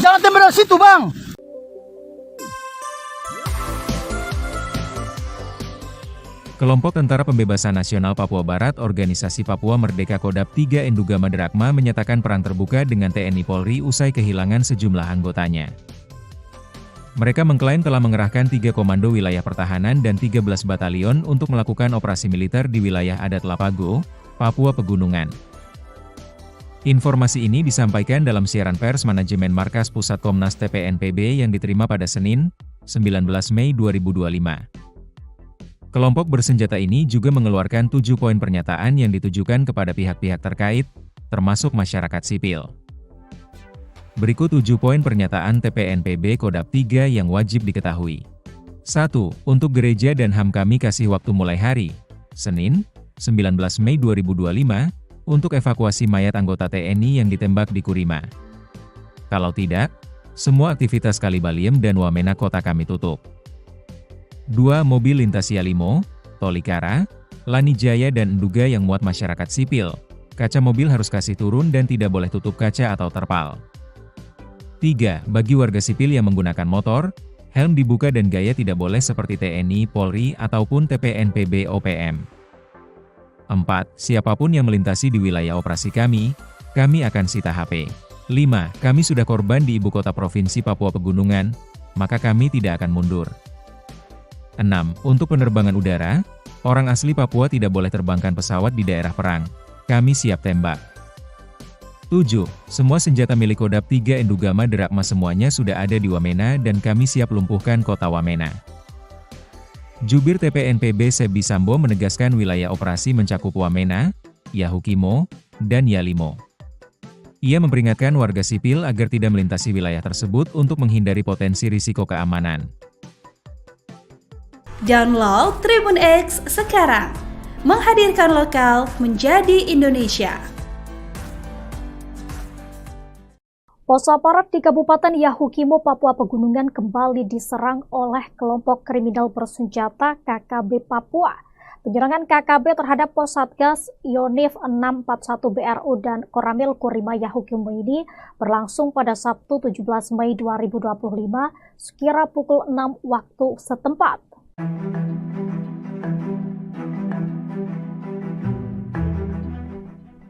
Speaker 1: Jangan tembak dari situ, Bang!
Speaker 3: Kelompok Tentara Pembebasan Nasional Papua Barat Organisasi Papua Merdeka Kodap 3 Endugama Drakma menyatakan perang terbuka dengan TNI Polri usai kehilangan sejumlah anggotanya. Mereka mengklaim telah mengerahkan 3 komando wilayah pertahanan dan 13 batalion untuk melakukan operasi militer di wilayah adat Lapago, Papua Pegunungan. Informasi ini disampaikan dalam siaran pers manajemen Markas Pusat Komnas TPNPB yang diterima pada Senin, 19 Mei 2025. Kelompok bersenjata ini juga mengeluarkan 7 poin pernyataan yang ditujukan kepada pihak-pihak terkait, termasuk masyarakat sipil. Berikut 7 poin pernyataan TPNPB Kodap 3 yang wajib diketahui. 1. Untuk gereja dan HAM kami kasih waktu mulai hari, Senin, 19 Mei 2025, untuk evakuasi mayat anggota TNI yang ditembak di Kurima. Kalau tidak, semua aktivitas Kalibaliem dan Wamena kota kami tutup. 2. Mobil lintas Yalimo, Tolikara, Lanijaya dan Enduga yang muat masyarakat sipil. Kaca mobil harus kasih turun dan tidak boleh tutup kaca atau terpal. 3. Bagi warga sipil yang menggunakan motor, helm dibuka dan gaya tidak boleh seperti TNI, Polri, ataupun TPNPB OPM. 4. Siapapun yang melintasi di wilayah operasi kami akan sita HP. 5. Kami sudah korban di ibu kota provinsi Papua Pegunungan, maka kami tidak akan mundur. 6. Untuk penerbangan udara, orang asli Papua tidak boleh terbangkan pesawat di daerah perang. Kami siap tembak. 7. Semua senjata milik Kodap 3 Endugama Drakma semuanya sudah ada di Wamena dan kami siap lumpuhkan kota Wamena. Jubir TPNPB Sebi Sambo menegaskan wilayah operasi mencakup Wamena, Yahukimo, dan Yalimo. Ia memperingatkan warga sipil agar tidak melintasi wilayah tersebut untuk menghindari potensi risiko keamanan.
Speaker 4: Download Tribun X sekarang, menghadirkan lokal menjadi Indonesia.
Speaker 5: Pos aparat di Kabupaten Yahukimo, Papua Pegunungan kembali diserang oleh kelompok kriminal bersenjata KKB Papua. Penyerangan KKB terhadap pos Satgas Yonif 641 BRU dan Koramil Kurima Yahukimo ini berlangsung pada Sabtu 17 Mei 2025 sekira pukul 6 waktu setempat.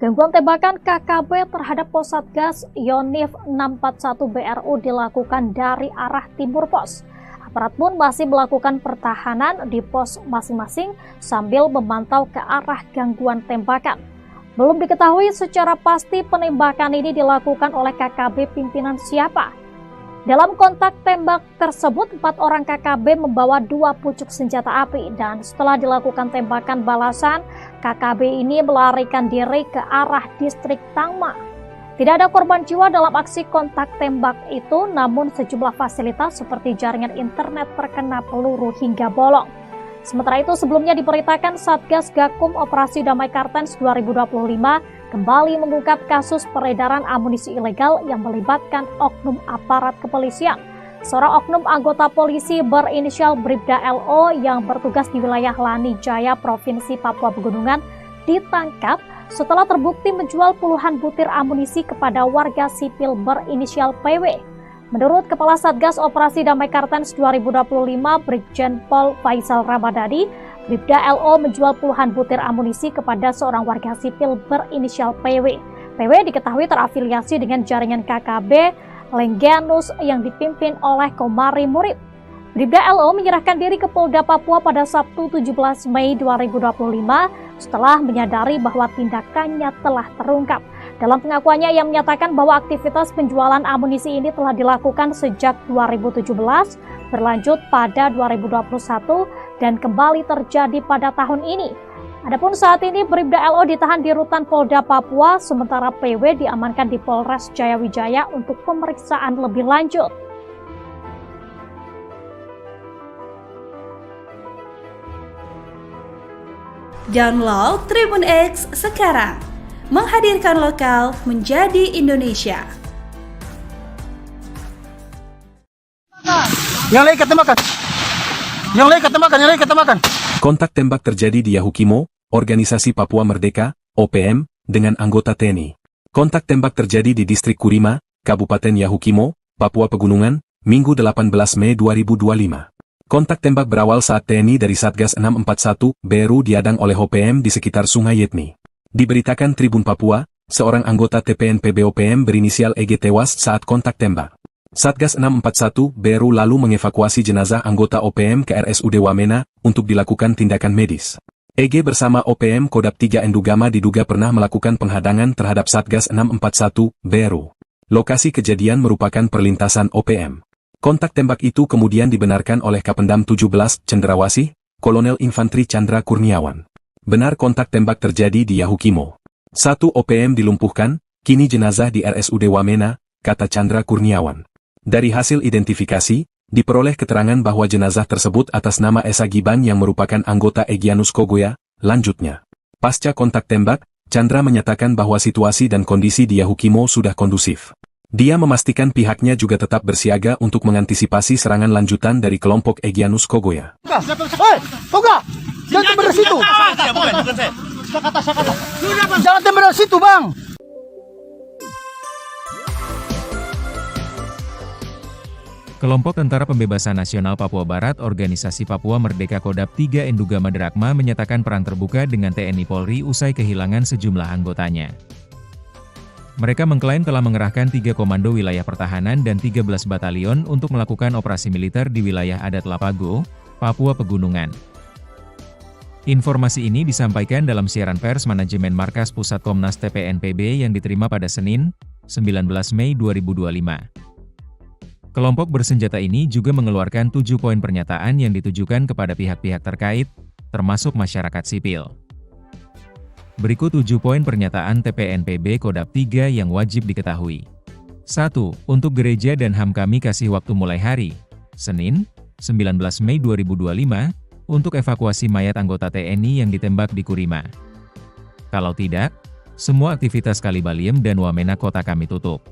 Speaker 5: Gangguan tembakan KKB terhadap pos Satgas Yonif 641 BRU dilakukan dari arah timur pos. Aparat pun masih melakukan pertahanan di pos masing-masing sambil memantau ke arah gangguan tembakan. Belum diketahui secara pasti penembakan ini dilakukan oleh KKB pimpinan siapa. Dalam kontak tembak tersebut, 4 orang KKB membawa 2 pucuk senjata api dan setelah dilakukan tembakan balasan, KKB ini melarikan diri ke arah distrik Tangma. Tidak ada korban jiwa dalam aksi kontak tembak itu, namun sejumlah fasilitas seperti jaringan internet terkena peluru hingga bolong. Sementara itu, sebelumnya diberitakan Satgas Gakum Operasi Damai Kartens 2025 kembali mengungkap kasus peredaran amunisi ilegal yang melibatkan oknum aparat kepolisian. Seorang oknum anggota polisi berinisial Bribda LO yang bertugas di wilayah Lani Jaya, Provinsi Papua Pegunungan, ditangkap setelah terbukti menjual puluhan butir amunisi kepada warga sipil berinisial PW. Menurut Kepala Satgas Operasi Damai Kartens 2025, Brigjen Pol Faisal Ramadhani, Bribda LO menjual puluhan butir amunisi kepada seorang warga sipil berinisial PW. PW diketahui terafiliasi dengan jaringan KKB Lengganus yang dipimpin oleh Komari Murid. Bribda LO menyerahkan diri ke Polda Papua pada Sabtu 17 Mei 2025 setelah menyadari bahwa tindakannya telah terungkap. Dalam pengakuannya, ia menyatakan bahwa aktivitas penjualan amunisi ini telah dilakukan sejak 2017, berlanjut pada 2021, dan kembali terjadi pada tahun ini. Adapun saat ini Bribda LO ditahan di Rutan Polda Papua, sementara PW diamankan di Polres Jayawijaya untuk pemeriksaan lebih lanjut.
Speaker 4: Download Tribun X sekarang, menghadirkan lokal menjadi Indonesia.
Speaker 1: Yang lain ketemakan. Yang lain ketemakan, yang lain ketemakan.
Speaker 2: Kontak tembak terjadi di Yahukimo, Organisasi Papua Merdeka, OPM, dengan anggota TNI. Kontak tembak terjadi di Distrik Kurima, Kabupaten Yahukimo, Papua Pegunungan, Minggu 18 Mei 2025. Kontak tembak berawal saat TNI dari Satgas 641 BRU diadang oleh OPM di sekitar Sungai Yetni. Diberitakan Tribun Papua, seorang anggota TPNPB OPM berinisial EG tewas saat kontak tembak. Satgas 641 BRU lalu mengevakuasi jenazah anggota OPM ke RSUD Wamena untuk dilakukan tindakan medis. EG bersama OPM Kodap 3 Endugama diduga pernah melakukan penghadangan terhadap Satgas 641 BRU. Lokasi kejadian merupakan perlintasan OPM. Kontak tembak itu kemudian dibenarkan oleh Kapendam 17 Cendrawasih, Kolonel Infantri Chandra Kurniawan. Benar kontak tembak terjadi di Yahukimo. 1 OPM dilumpuhkan, kini jenazah di RSUD Wamena, kata Chandra Kurniawan. Dari hasil identifikasi, diperoleh keterangan bahwa jenazah tersebut atas nama Esa Giban yang merupakan anggota Egyanus Kogoya. Lanjutnya, pasca kontak tembak, Chandra menyatakan bahwa situasi dan kondisi di Yahukimo sudah kondusif. Dia memastikan pihaknya juga tetap bersiaga untuk mengantisipasi serangan lanjutan dari kelompok Egyanus Kogoya.
Speaker 1: Hei, Toga! Jangan tembak dari situ! Jangan tembak dari situ, Bang!
Speaker 3: Kelompok Tentara Pembebasan Nasional Papua Barat Organisasi Papua Merdeka Kodap 3 Endugama Drakma menyatakan perang terbuka dengan TNI Polri usai kehilangan sejumlah anggotanya. Mereka mengklaim telah mengerahkan 3 komando wilayah pertahanan dan 13 batalion untuk melakukan operasi militer di wilayah adat Lapago, Papua Pegunungan. Informasi ini disampaikan dalam siaran pers manajemen Markas Pusat Komnas TPNPB yang diterima pada Senin, 19 Mei 2025. Kelompok bersenjata ini juga mengeluarkan 7 poin pernyataan yang ditujukan kepada pihak-pihak terkait, termasuk masyarakat sipil. Berikut 7 poin pernyataan TPNPB Kodap 3 yang wajib diketahui. 1. Untuk gereja dan HAM kami kasih waktu mulai hari, Senin, 19 Mei 2025, untuk evakuasi mayat anggota TNI yang ditembak di Kurima. Kalau tidak, semua aktivitas Kalibaliem dan Wamena kota kami tutup.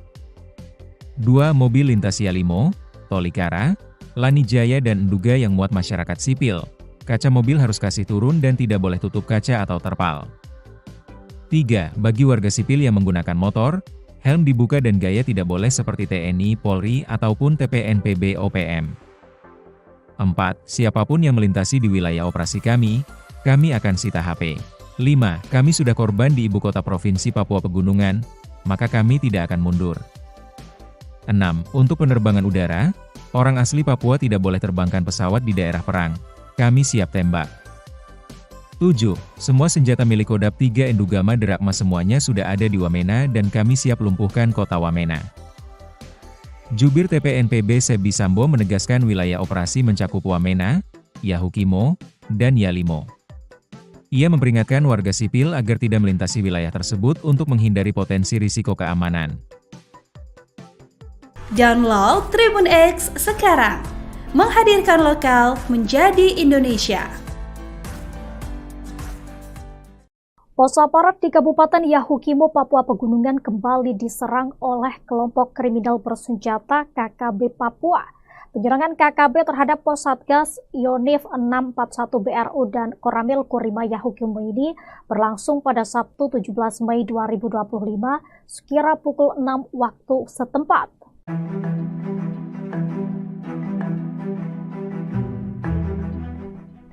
Speaker 3: 2. Mobil lintas Yalimo, Tolikara, Lani Jaya dan Enduga yang muat masyarakat sipil. Kaca mobil harus kasih turun dan tidak boleh tutup kaca atau terpal. 3. Bagi warga sipil yang menggunakan motor, helm dibuka dan gaya tidak boleh seperti TNI, Polri, ataupun TPNPB OPM. 4. Siapapun yang melintasi di wilayah operasi kami akan sita HP. 5. Kami sudah korban di ibu kota provinsi Papua Pegunungan, maka kami tidak akan mundur. 6. Untuk penerbangan udara, orang asli Papua tidak boleh terbangkan pesawat di daerah perang. Kami siap tembak. 7. Semua senjata milik Kodap 3 Endugama Drakma semuanya sudah ada di Wamena dan kami siap lumpuhkan kota Wamena. Jubir TPNPB Sebi Sambo menegaskan wilayah operasi mencakup Wamena, Yahukimo, dan Yalimo. Ia memperingatkan warga sipil agar tidak melintasi wilayah tersebut untuk menghindari potensi risiko keamanan.
Speaker 4: Download Tribun X sekarang, menghadirkan lokal menjadi Indonesia.
Speaker 5: Pos aparat di Kabupaten Yahukimo, Papua Pegunungan kembali diserang oleh kelompok kriminal bersenjata KKB Papua. Penyerangan KKB terhadap pos Satgas Yonif 641 BRU dan Koramil Kurima Yahukimo ini berlangsung pada Sabtu 17 Mei 2025 sekira pukul 6 waktu setempat.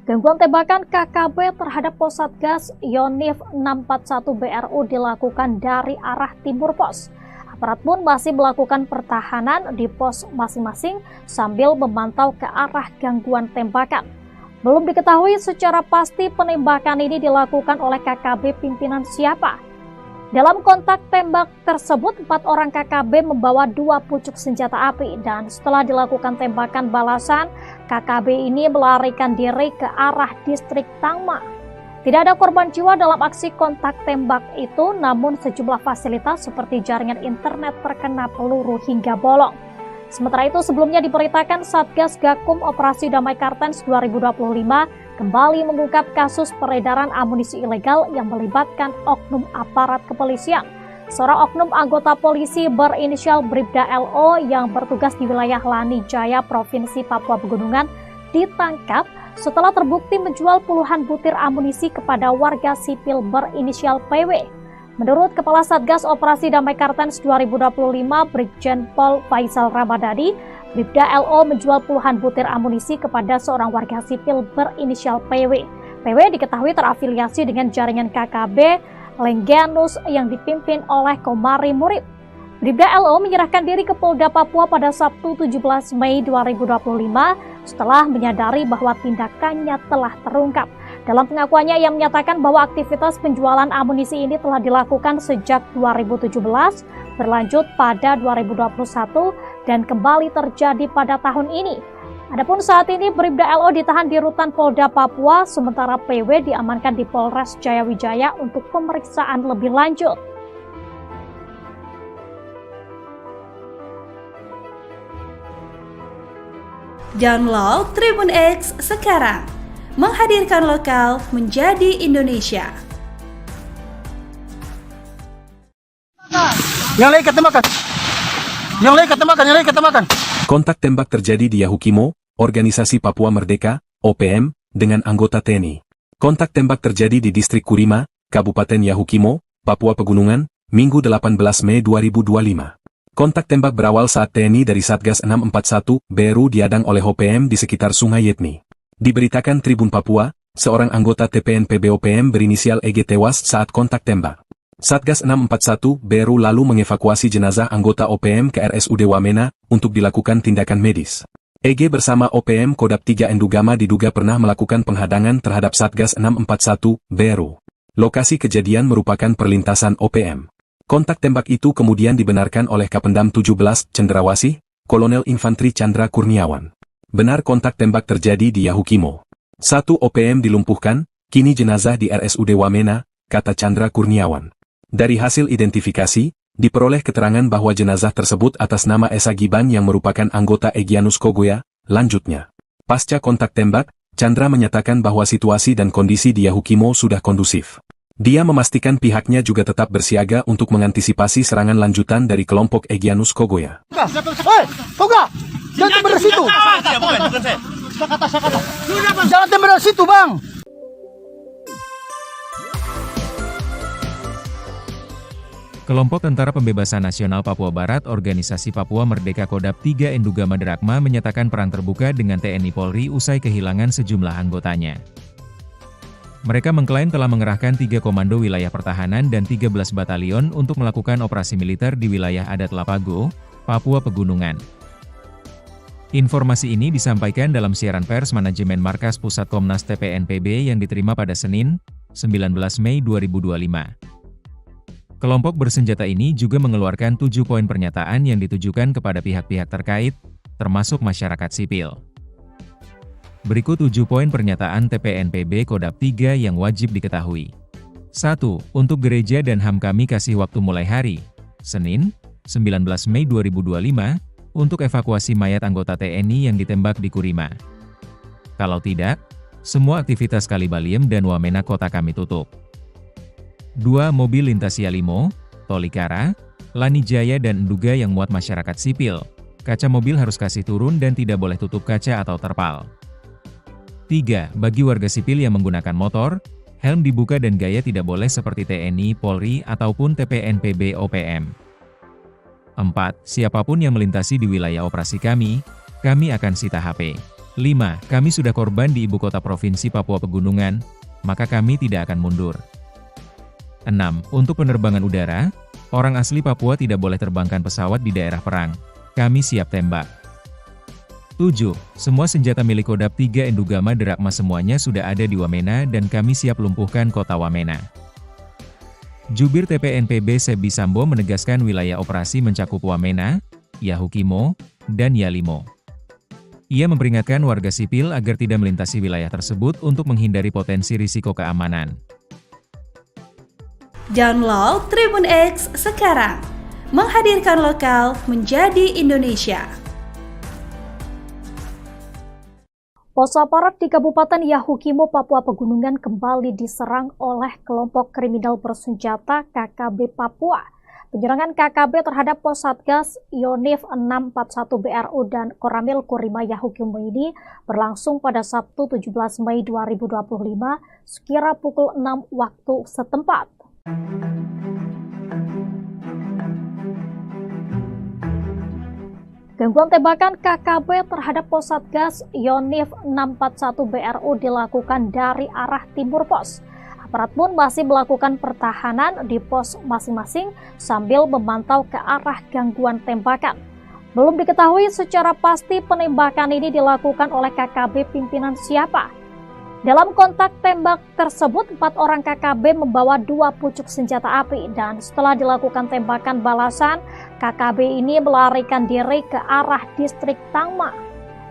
Speaker 5: Gangguan tembakan KKB terhadap pos Satgas Yonif 641 BRU dilakukan dari arah timur pos. Aparat pun masih melakukan pertahanan di pos masing-masing sambil memantau ke arah gangguan tembakan. Belum diketahui secara pasti penembakan ini dilakukan oleh KKB pimpinan siapa. Dalam kontak tembak tersebut, 4 orang KKB membawa 2 pucuk senjata api dan setelah dilakukan tembakan balasan, KKB ini melarikan diri ke arah distrik Tangma. Tidak ada korban jiwa dalam aksi kontak tembak itu, namun sejumlah fasilitas seperti jaringan internet terkena peluru hingga bolong. Sementara itu, sebelumnya diberitakan Satgas Gakum Operasi Damai Kartens 2025 kembali mengungkap kasus peredaran amunisi ilegal yang melibatkan oknum aparat kepolisian. Seorang oknum anggota polisi berinisial Bribda LO yang bertugas di wilayah Lani Jaya, Provinsi Papua Pegunungan, ditangkap setelah terbukti menjual puluhan butir amunisi kepada warga sipil berinisial PW. Menurut Kepala Satgas Operasi Damai Kartens 2025, Brigjen Pol Faisal Ramadhani, Bribda LO menjual puluhan butir amunisi kepada seorang warga sipil berinisial PW. PW diketahui terafiliasi dengan jaringan KKB Lengganus yang dipimpin oleh Komari Murib. Bribda LO menyerahkan diri ke Polda Papua pada Sabtu 17 Mei 2025 setelah menyadari bahwa tindakannya telah terungkap. Dalam pengakuannya, ia menyatakan bahwa aktivitas penjualan amunisi ini telah dilakukan sejak 2017, berlanjut pada 2021, dan kembali terjadi pada tahun ini. Adapun saat ini Bribda LO ditahan di rutan Polda Papua, sementara PW diamankan di Polres Jayawijaya untuk pemeriksaan lebih lanjut.
Speaker 4: Download Tribun X sekarang, menghadirkan lokal menjadi Indonesia.
Speaker 1: Yang lain ketembakkan. Yang lain ketembakkan, yang lain ketembakkan.
Speaker 2: Kontak tembak terjadi di Yahukimo, Organisasi Papua Merdeka, OPM, dengan anggota TNI. Kontak tembak terjadi di Distrik Kurima, Kabupaten Yahukimo, Papua Pegunungan, Minggu 18 Mei 2025. Kontak tembak berawal saat TNI dari Satgas 641 BRU diadang oleh OPM di sekitar Sungai Yetni. Diberitakan Tribun Papua, seorang anggota TPNPB OPM berinisial EG tewas saat kontak tembak. Satgas 641 BRU lalu mengevakuasi jenazah anggota OPM ke RSUD Wamena untuk dilakukan tindakan medis. EG bersama OPM Kodap 3 Endugama diduga pernah melakukan penghadangan terhadap Satgas 641 BRU. Lokasi kejadian merupakan perlintasan OPM. Kontak tembak itu kemudian dibenarkan oleh Kapendam 17 Cendrawasih, Kolonel Infantri Chandra Kurniawan. Benar kontak tembak terjadi di Yahukimo. 1 OPM dilumpuhkan, kini jenazah di RSUD Wamena, kata Chandra Kurniawan. Dari hasil identifikasi, diperoleh keterangan bahwa jenazah tersebut atas nama Esa Giban yang merupakan anggota Egyanus Kogoya. Lanjutnya, pasca kontak tembak, Chandra menyatakan bahwa situasi dan kondisi di Yahukimo sudah kondusif. Dia memastikan pihaknya juga tetap bersiaga untuk mengantisipasi serangan lanjutan dari kelompok Egyanus Kogoya.
Speaker 1: Hei, Koga! Jangan tembak dari situ!
Speaker 6: Bukan saya.
Speaker 1: Jangan tembak dari situ, Bang!
Speaker 3: Kelompok Tentara Pembebasan Nasional Papua Barat Organisasi Papua Merdeka Kodap 3 Endugama Drakma menyatakan perang terbuka dengan TNI Polri usai kehilangan sejumlah anggotanya. Mereka mengklaim telah mengerahkan 3 komando wilayah pertahanan dan 13 batalion untuk melakukan operasi militer di wilayah adat Lapago, Papua Pegunungan. Informasi ini disampaikan dalam siaran pers manajemen Markas Pusat Komnas TPNPB yang diterima pada Senin, 19 Mei 2025. Kelompok bersenjata ini juga mengeluarkan 7 poin pernyataan yang ditujukan kepada pihak-pihak terkait, termasuk masyarakat sipil. Berikut 7 poin pernyataan TPNPB Kodap 3 yang wajib diketahui. 1. Untuk gereja dan HAM kami kasih waktu mulai hari Senin, 19 Mei 2025, untuk evakuasi mayat anggota TNI yang ditembak di Kurima. Kalau tidak, semua aktivitas Kalibaliem dan Wamena kota kami tutup. 2. Mobil lintas Yalimo, Tolikara, Lanijaya dan Nduga yang muat masyarakat sipil. Kaca mobil harus kasih turun dan tidak boleh tutup kaca atau terpal. 3. Bagi warga sipil yang menggunakan motor, helm dibuka dan gaya tidak boleh seperti TNI, Polri, ataupun TPNPB OPM. 4. Siapapun yang melintasi di wilayah operasi kami akan sita HP. 5. Kami sudah korban di ibu kota provinsi Papua Pegunungan, maka kami tidak akan mundur. 6. Untuk penerbangan udara, orang asli Papua tidak boleh terbangkan pesawat di daerah perang. Kami siap tembak. 7. Semua senjata milik Kodap 3 Endugama Derakma semuanya sudah ada di Wamena dan kami siap lumpuhkan kota Wamena. Jubir TPNPB Sebi Sambo menegaskan wilayah operasi mencakup Wamena, Yahukimo, dan Yalimo. Ia memperingatkan warga sipil agar tidak melintasi wilayah tersebut untuk menghindari potensi risiko keamanan.
Speaker 4: Download Tribun X sekarang, menghadirkan lokal menjadi Indonesia.
Speaker 5: Pos aparat di Kabupaten Yahukimo, Papua Pegunungan kembali diserang oleh kelompok kriminal bersenjata KKB Papua. Penyerangan KKB terhadap pos Satgas Yonif 641 BRU dan Koramil Kurima Yahukimo ini berlangsung pada Sabtu 17 Mei 2025 sekira pukul 6 waktu setempat. Gangguan tembakan KKB terhadap pos Satgas Yonif 641 BRU dilakukan dari arah timur pos. Aparat pun masih melakukan pertahanan di pos masing-masing sambil memantau ke arah gangguan tembakan. Belum diketahui secara pasti penembakan ini dilakukan oleh KKB pimpinan siapa. Dalam kontak tembak tersebut, 4 orang KKB membawa 2 pucuk senjata api dan setelah dilakukan tembakan balasan, KKB ini melarikan diri ke arah distrik Tangma.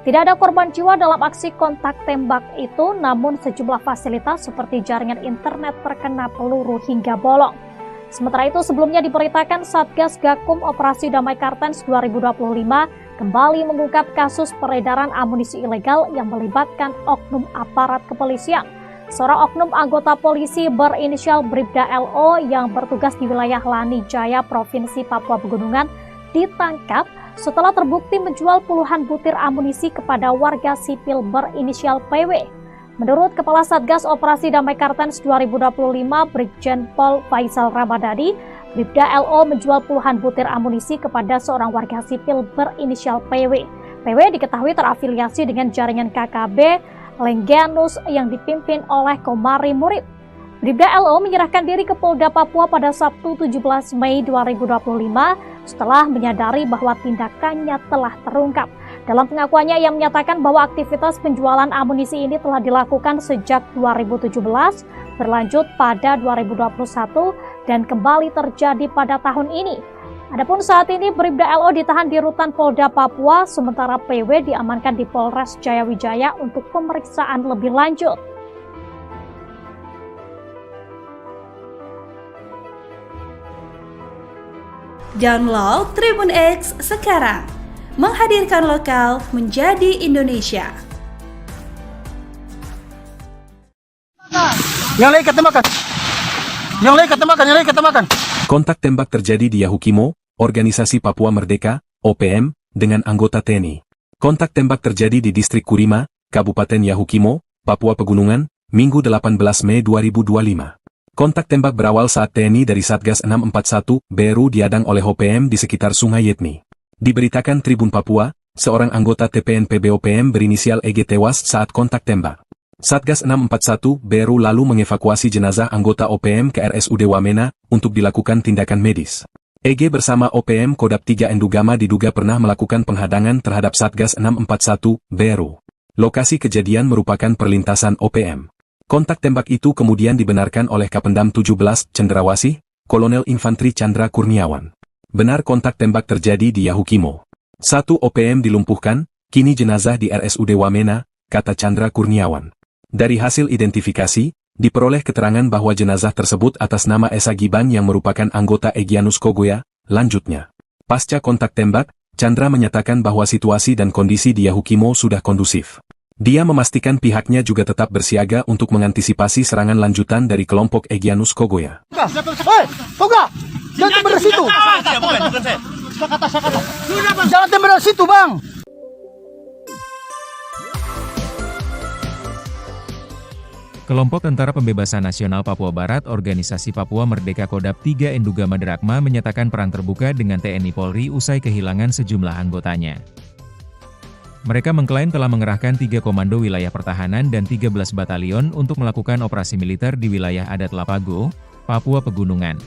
Speaker 5: Tidak ada korban jiwa dalam aksi kontak tembak itu, namun sejumlah fasilitas seperti jaringan internet terkena peluru hingga bolong. Sementara itu, sebelumnya diberitakan Satgas Gakum Operasi Damai Kartens 2025 kembali mengungkap kasus peredaran amunisi ilegal yang melibatkan oknum aparat kepolisian. Seorang oknum anggota polisi berinisial Bribda LO yang bertugas di wilayah Lanijaya, Provinsi Papua Pegunungan, ditangkap setelah terbukti menjual puluhan butir amunisi kepada warga sipil berinisial PW. Menurut Kepala Satgas Operasi Damai Kartens 2025, Brigjen Pol Faisal Ramadhani, Bribda LO menjual puluhan butir amunisi kepada seorang warga sipil berinisial PW. PW diketahui terafiliasi dengan jaringan KKB Lengganus yang dipimpin oleh Komari Murid. Bribda LO menyerahkan diri ke Polda Papua pada Sabtu 17 Mei 2025 setelah menyadari bahwa tindakannya telah terungkap. Dalam pengakuannya, ia menyatakan bahwa aktivitas penjualan amunisi ini telah dilakukan sejak 2017, berlanjut pada 2021, dan kembali terjadi pada tahun ini. Adapun saat ini Bribda LO ditahan di rutan Polda Papua, sementara PW diamankan di Polres Jayawijaya untuk pemeriksaan lebih lanjut.
Speaker 4: Download Tribun X sekarang, menghadirkan lokal menjadi Indonesia.
Speaker 1: Yang lain ketembakkan. Yang lain ketembakkan, yang lain ketembakkan.
Speaker 2: Kontak tembak terjadi di Yahukimo, Organisasi Papua Merdeka, OPM, dengan anggota TNI. Kontak tembak terjadi di Distrik Kurima, Kabupaten Yahukimo, Papua Pegunungan, Minggu 18 Mei 2025. Kontak tembak berawal saat TNI dari Satgas 641 BRU diadang oleh OPM di sekitar Sungai Yetni. Diberitakan Tribun Papua, seorang anggota TPNPB OPM berinisial EG tewas saat kontak tembak. Satgas 641 BRU lalu mengevakuasi jenazah anggota OPM ke RSUD Wamena untuk dilakukan tindakan medis. EG bersama OPM Kodap 3 Endugama diduga pernah melakukan penghadangan terhadap Satgas 641 BRU. Lokasi kejadian merupakan perlintasan OPM. Kontak tembak itu kemudian dibenarkan oleh Kapendam 17 Cendrawasih, Kolonel Infanteri Chandra Kurniawan. Benar kontak tembak terjadi di Yahukimo. 1 OPM dilumpuhkan, kini jenazah di RSUD Wamena, kata Chandra Kurniawan. Dari hasil identifikasi, diperoleh keterangan bahwa jenazah tersebut atas nama Esa Giban yang merupakan anggota Egyanus Kogoya. Lanjutnya, pasca kontak tembak, Chandra menyatakan bahwa situasi dan kondisi di Yahukimo sudah kondusif. Dia memastikan pihaknya juga tetap bersiaga untuk mengantisipasi serangan lanjutan dari kelompok Egyanus Kogoya.
Speaker 1: Hei, Toga! Jangan tembak dari situ!
Speaker 6: Bukan saya.
Speaker 1: Jangan tembak dari situ, Bang!
Speaker 3: Kelompok Tentara Pembebasan Nasional Papua Barat Organisasi Papua Merdeka Kodap 3 Enduga Maderakma menyatakan perang terbuka dengan TNI Polri usai kehilangan sejumlah anggotanya. Mereka mengklaim telah mengerahkan 3 komando wilayah pertahanan dan 13 batalion untuk melakukan operasi militer di wilayah adat Lapago, Papua Pegunungan.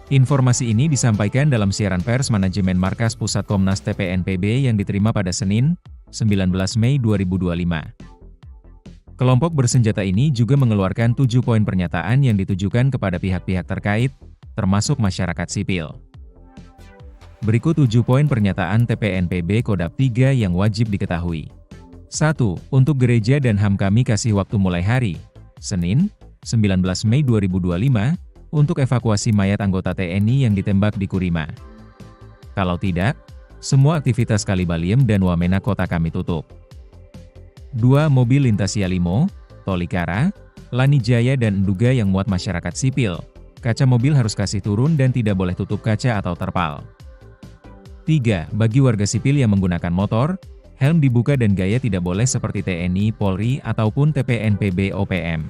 Speaker 3: Informasi ini disampaikan dalam siaran pers manajemen Markas Pusat Komnas TPNPB yang diterima pada Senin, 19 Mei 2025. Kelompok bersenjata ini juga mengeluarkan 7 poin pernyataan yang ditujukan kepada pihak-pihak terkait, termasuk masyarakat sipil. Berikut 7 poin pernyataan TPNPB Kodap 3 yang wajib diketahui. 1. Untuk gereja dan HAM kami kasih waktu mulai hari, Senin, 19 Mei 2025, untuk evakuasi mayat anggota TNI yang ditembak di Kurima. Kalau tidak, semua aktivitas Kalibaliem dan Wamena kota kami tutup. 2. Mobil lintas Yalimo, Tolikara, Lanijaya dan Enduga yang muat masyarakat sipil, kaca mobil harus kasih turun dan tidak boleh tutup kaca atau terpal. 3. Bagi warga sipil yang menggunakan motor, helm dibuka dan gaya tidak boleh seperti TNI, Polri, ataupun TPNPB OPM.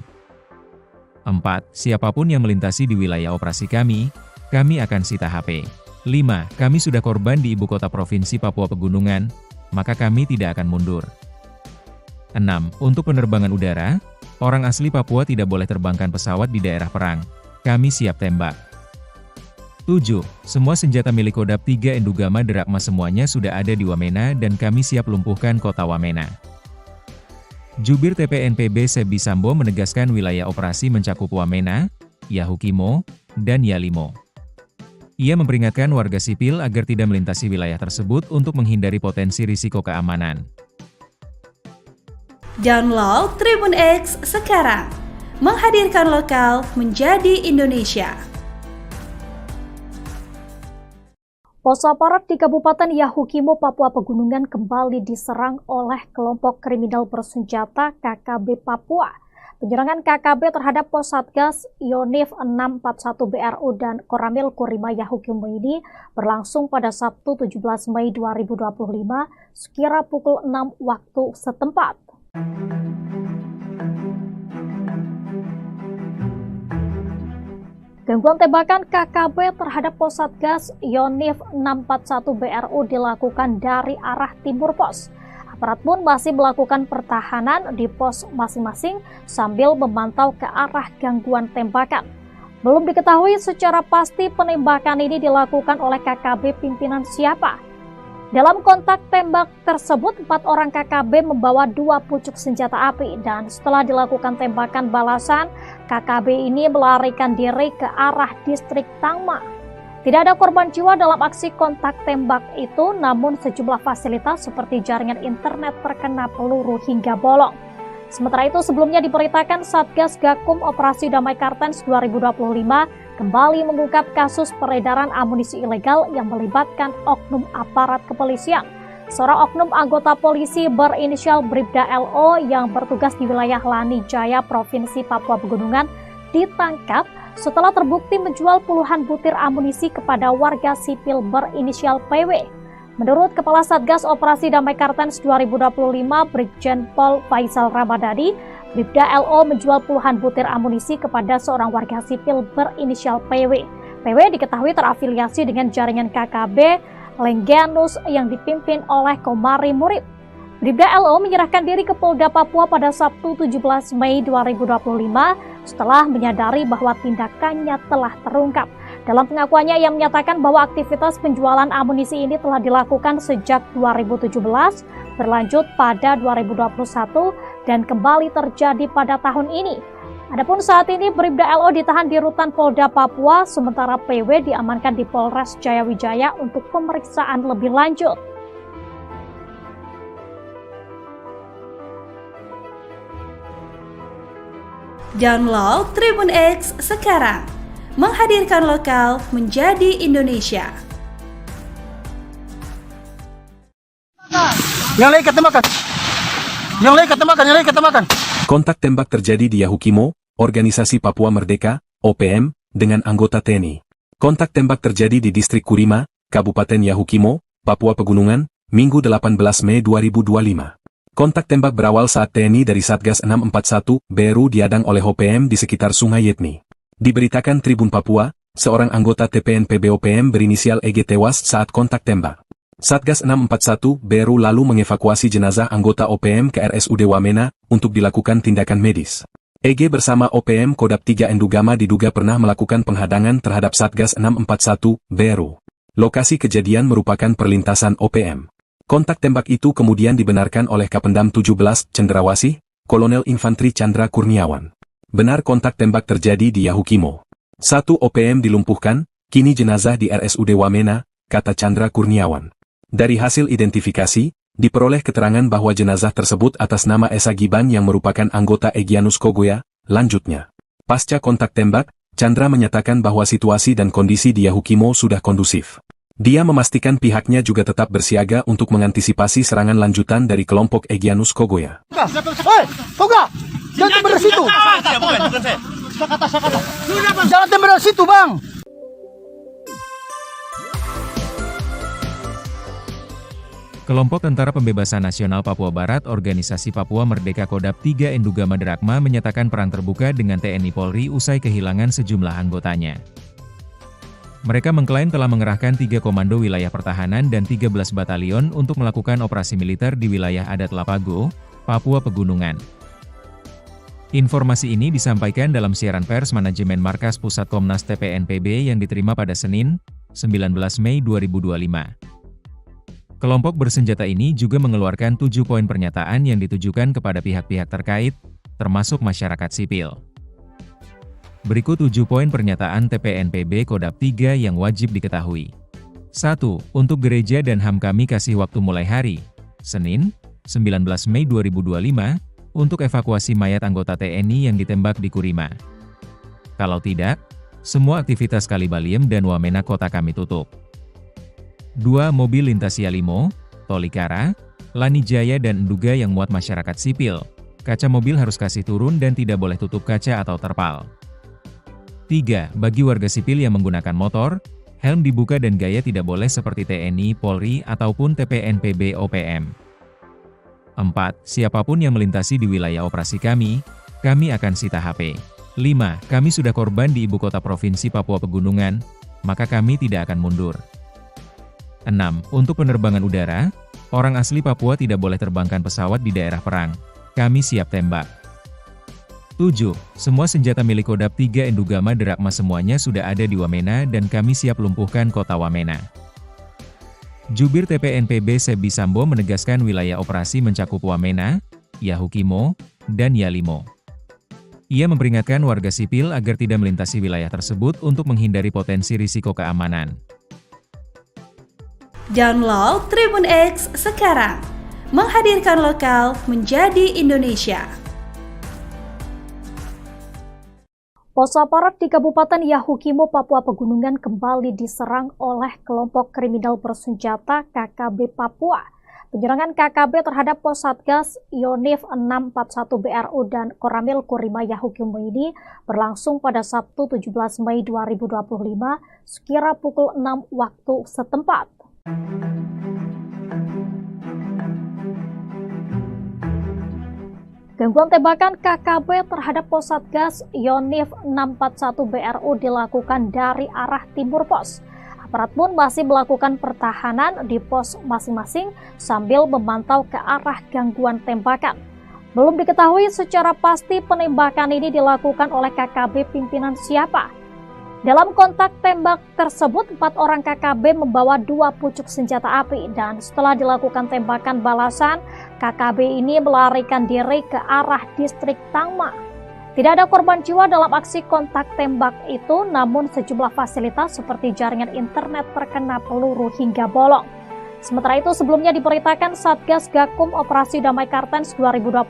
Speaker 3: 4. Siapapun yang melintasi di wilayah operasi kami akan sita HP. 5. Kami sudah korban di ibu kota provinsi Papua Pegunungan, maka kami tidak akan mundur. 6. Untuk penerbangan udara, orang asli Papua tidak boleh terbangkan pesawat di daerah perang. Kami siap tembak. 7. Semua senjata milik Kodap 3 Enduga Maderakma semuanya sudah ada di Wamena dan kami siap lumpuhkan kota Wamena. Jubir TPNPB Sebi Sambo menegaskan wilayah operasi mencakup Wamena, Yahukimo, dan Yalimo. Ia memperingatkan warga sipil agar tidak melintasi wilayah tersebut untuk menghindari potensi risiko keamanan.
Speaker 4: Download Tribun X sekarang, menghadirkan lokal menjadi Indonesia.
Speaker 5: Pos aparat di Kabupaten Yahukimo, Papua Pegunungan kembali diserang oleh kelompok kriminal bersenjata KKB Papua. Penyerangan KKB terhadap pos Satgas Yonif 641 BRU dan Koramil Kurima Yahukimo ini berlangsung pada Sabtu 17 Mei 2025 sekira pukul 6 waktu setempat. Gangguan tembakan KKB terhadap pos Satgas Yonif 641 BRU dilakukan dari arah timur pos. Aparat pun masih melakukan pertahanan di pos masing-masing sambil memantau ke arah gangguan tembakan. Belum diketahui secara pasti penembakan ini dilakukan oleh KKB pimpinan siapa. Dalam kontak tembak tersebut, 4 orang KKB membawa 2 pucuk senjata api dan setelah dilakukan tembakan balasan, KKB ini melarikan diri ke arah distrik Tangma. Tidak ada korban jiwa dalam aksi kontak tembak itu, namun sejumlah fasilitas seperti jaringan internet terkena peluru hingga bolong. Sementara itu, sebelumnya diberitakan Satgas Gakum Operasi Damai Kartens 2025 kembali mengungkap kasus peredaran amunisi ilegal yang melibatkan oknum aparat kepolisian. Seorang oknum anggota polisi berinisial Bribda LO yang bertugas di wilayah Lanijaya, Provinsi Papua Pegunungan, ditangkap setelah terbukti menjual puluhan butir amunisi kepada warga sipil berinisial PW. Menurut Kepala Satgas Operasi Damai Kartens 2025, Brigjen Pol Faisal Ramadhani, Bribda LO menjual puluhan butir amunisi kepada seorang warga sipil berinisial PW. PW diketahui terafiliasi dengan jaringan KKB Lengganus yang dipimpin oleh Komari Murib. Bribda LO menyerahkan diri ke Polda Papua pada Sabtu 17 Mei 2025 setelah menyadari bahwa tindakannya telah terungkap. Dalam pengakuannya, ia menyatakan bahwa aktivitas penjualan amunisi ini telah dilakukan sejak 2017, berlanjut pada 2021, dan kembali terjadi pada tahun ini. Adapun saat ini Bribda LO ditahan di Rutan Polda Papua, sementara PW diamankan di Polres Jayawijaya untuk pemeriksaan lebih lanjut.
Speaker 4: Download Tribun X sekarang, menghadirkan lokal menjadi Indonesia.
Speaker 1: Yang lain ketemakan. Yang lain ketemakan, yang lain ketemakan.
Speaker 2: Kontak tembak terjadi di Yahukimo, Organisasi Papua Merdeka, OPM, dengan anggota TNI. Kontak tembak terjadi di Distrik Kurima, Kabupaten Yahukimo, Papua Pegunungan, Minggu 18 Mei 2025. Kontak tembak berawal saat TNI dari Satgas 641, BRU diadang oleh OPM di sekitar Sungai Yetni. Diberitakan Tribun Papua, seorang anggota TPNPB OPM berinisial EG tewas saat kontak tembak. Satgas 641, BRU lalu mengevakuasi jenazah anggota OPM ke RSUD Wamena untuk dilakukan tindakan medis. EG bersama OPM Kodap 3 Endugama diduga pernah melakukan penghadangan terhadap Satgas 641, BRU. Lokasi kejadian merupakan perlintasan OPM. Kontak tembak itu kemudian dibenarkan oleh Kapendam 17, Cendrawasih, Kolonel Infantri Chandra Kurniawan. Benar kontak tembak terjadi di Yahukimo. 1 OPM dilumpuhkan, kini jenazah di RSUD Wamena, kata Chandra Kurniawan. Dari hasil identifikasi, diperoleh keterangan bahwa jenazah tersebut atas nama Esa Giban yang merupakan anggota Egyanus Kogoya. Lanjutnya, pasca kontak tembak, Chandra menyatakan bahwa situasi dan kondisi di Yahukimo sudah kondusif. Dia memastikan pihaknya juga tetap bersiaga untuk mengantisipasi serangan lanjutan dari kelompok Egyanus Kogoya.
Speaker 1: Hei, Toga! Jangan tembak dari situ! Jangan tembak dari situ, Bang!
Speaker 3: Kelompok Tentara Pembebasan Nasional Papua Barat Organisasi Papua Merdeka Kodap 3 Endugama Derakma menyatakan perang terbuka dengan TNI Polri usai kehilangan sejumlah anggotanya. Mereka mengklaim telah mengerahkan 3 komando wilayah pertahanan dan 13 batalion untuk melakukan operasi militer di wilayah adat Lapago, Papua Pegunungan. Informasi ini disampaikan dalam siaran pers manajemen Markas Pusat Komnas TPNPB yang diterima pada Senin, 19 Mei 2025. Kelompok bersenjata ini juga mengeluarkan 7 poin pernyataan yang ditujukan kepada pihak-pihak terkait, termasuk masyarakat sipil. Berikut 7 poin pernyataan TPNPB Kodap 3 yang wajib diketahui. 1. Untuk gereja dan HAM kami kasih waktu mulai hari, Senin, 19 Mei 2025, untuk evakuasi mayat anggota TNI yang ditembak di Kurima. Kalau tidak, semua aktivitas Kalibaliem dan Wamena kota kami tutup. 2. Mobil lintas Yalimo, Tolikara, Lanijaya dan Enduga yang muat masyarakat sipil. Kaca mobil harus kasih turun dan tidak boleh tutup kaca atau terpal. 3. Bagi warga sipil yang menggunakan motor, helm dibuka dan gaya tidak boleh seperti TNI, Polri, ataupun TPNPB OPM. 4. Siapapun yang melintasi di wilayah operasi kami akan sita HP. 5. Kami sudah korban di ibu kota provinsi Papua Pegunungan, maka kami tidak akan mundur. 6. Untuk penerbangan udara, orang asli Papua tidak boleh terbangkan pesawat di daerah perang. Kami siap tembak. 7. Semua senjata milik Kodap 3 Endugama Derakma semuanya sudah ada di Wamena dan kami siap lumpuhkan kota Wamena. Jubir TPNPB Sebi Sambo menegaskan wilayah operasi mencakup Wamena, Yahukimo, dan Yalimo. Ia memperingatkan warga sipil agar tidak melintasi wilayah tersebut untuk menghindari potensi risiko keamanan.
Speaker 4: Download Tribun X sekarang, menghadirkan lokal menjadi Indonesia.
Speaker 5: Pos aparat di Kabupaten Yahukimo, Papua Pegunungan kembali diserang oleh kelompok kriminal bersenjata KKB Papua. Penyerangan KKB terhadap pos Satgas Yonif 641 BRU dan Koramil Kurima Yahukimo ini berlangsung pada Sabtu 17 Mei 2025 sekira pukul 6 waktu setempat. Gangguan tembakan KKB terhadap pos Satgas Yonif 641 BRU dilakukan dari arah timur pos. Aparat pun masih melakukan pertahanan di pos masing-masing sambil memantau ke arah gangguan tembakan. Belum diketahui secara pasti penembakan ini dilakukan oleh KKB pimpinan siapa. Dalam kontak tembak tersebut, 4 orang KKB membawa 2 pucuk senjata api dan setelah dilakukan tembakan balasan, KKB ini melarikan diri ke arah distrik Tangma. Tidak ada korban jiwa dalam aksi kontak tembak itu, namun sejumlah fasilitas seperti jaringan internet terkena peluru hingga bolong. Sementara itu, sebelumnya diberitakan Satgas Gakum Operasi Damai Kartens 2025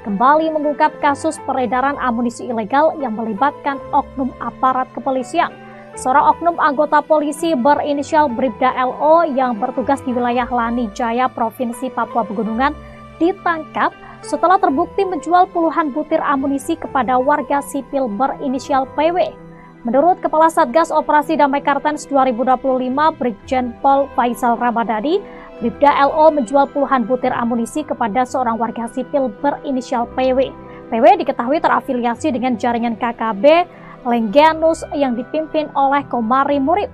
Speaker 5: kembali mengungkap kasus peredaran amunisi ilegal yang melibatkan oknum aparat kepolisian. Seorang oknum anggota polisi berinisial Bribda LO yang bertugas di wilayah Lani Jaya, Provinsi Papua Pegunungan, ditangkap setelah terbukti menjual puluhan butir amunisi kepada warga sipil berinisial PW. Menurut Kepala Satgas Operasi Damai Kartens 2025, Brigjen Pol Faisal Ramadhani, Bribda LO menjual puluhan butir amunisi kepada seorang warga sipil berinisial PW. PW diketahui terafiliasi dengan jaringan KKB Lengganus yang dipimpin oleh Komari Murib.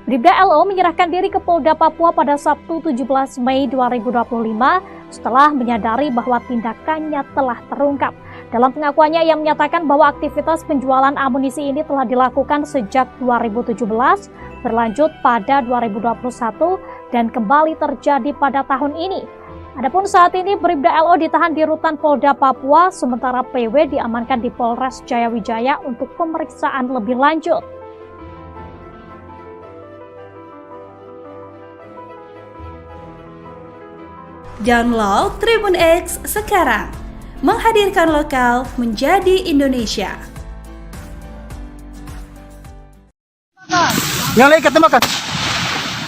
Speaker 5: Bribda LO menyerahkan diri ke Polda Papua pada Sabtu 17 Mei 2025 setelah menyadari bahwa tindakannya telah terungkap. Dalam pengakuannya, ia menyatakan bahwa aktivitas penjualan amunisi ini telah dilakukan sejak 2017, berlanjut pada 2021, dan kembali terjadi pada tahun ini. Adapun saat ini Bribda LO ditahan di Rutan Polda Papua, sementara PW diamankan di Polres Jayawijaya untuk pemeriksaan lebih lanjut.
Speaker 4: Download Tribun X sekarang, menghadirkan lokal menjadi Indonesia.
Speaker 1: Yang lain kata makan.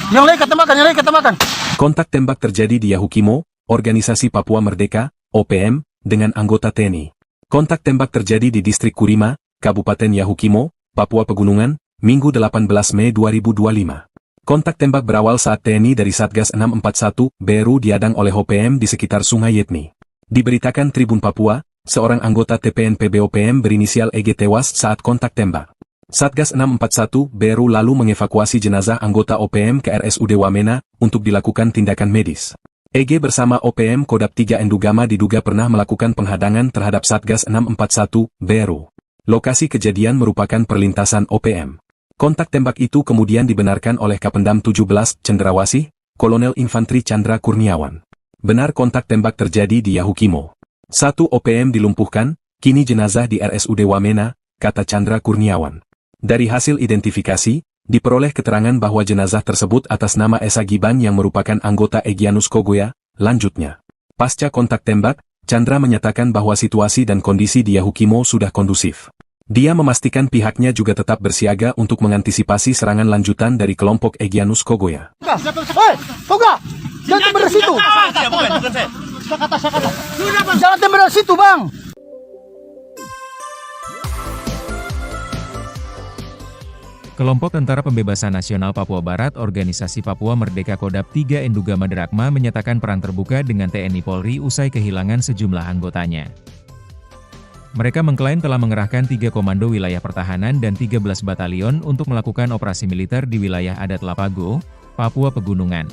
Speaker 1: Yang lain kata makan, yang lain kata makan.
Speaker 2: Kontak tembak terjadi di Yahukimo, Organisasi Papua Merdeka, OPM, dengan anggota TNI. Kontak tembak terjadi di Distrik Kurima, Kabupaten Yahukimo, Papua Pegunungan, Minggu 18 Mei 2025. Kontak tembak berawal saat TNI dari Satgas 641 BRU diadang oleh OPM di sekitar Sungai Yetni. Diberitakan Tribun Papua, seorang anggota TPNPB OPM berinisial EG tewas saat kontak tembak. Satgas 641 BRU lalu mengevakuasi jenazah anggota OPM ke RSUD Wamena untuk dilakukan tindakan medis. EG bersama OPM Kodam 3 Endugama diduga pernah melakukan penghadangan terhadap Satgas 641 BRU. Lokasi kejadian merupakan perlintasan OPM. Kontak tembak itu kemudian dibenarkan oleh Kapendam 17 Cendrawasih, Kolonel Infantri Chandra Kurniawan. Benar kontak tembak terjadi di Yahukimo. 1 OPM dilumpuhkan, kini jenazah di RSUD Wamena, kata Chandra Kurniawan. Dari hasil identifikasi, diperoleh keterangan bahwa jenazah tersebut atas nama Esa Giban yang merupakan anggota Egyanus Kogoya. Lanjutnya, pasca kontak tembak, Chandra menyatakan bahwa situasi dan kondisi di Yahukimo sudah kondusif. Dia memastikan pihaknya juga tetap bersiaga untuk mengantisipasi serangan lanjutan dari kelompok Egyanus Kogoya.
Speaker 1: Hei, Toga! Jangan tembak dari situ! Jangan tembak dari situ, Bang!
Speaker 3: Kelompok Tentara Pembebasan Nasional Papua Barat Organisasi Papua Merdeka Kodam 3 Endugama Drakma menyatakan perang terbuka dengan TNI Polri usai kehilangan sejumlah anggotanya. Mereka mengklaim telah mengerahkan 3 komando wilayah pertahanan dan 13 batalion untuk melakukan operasi militer di wilayah adat Lapago, Papua Pegunungan.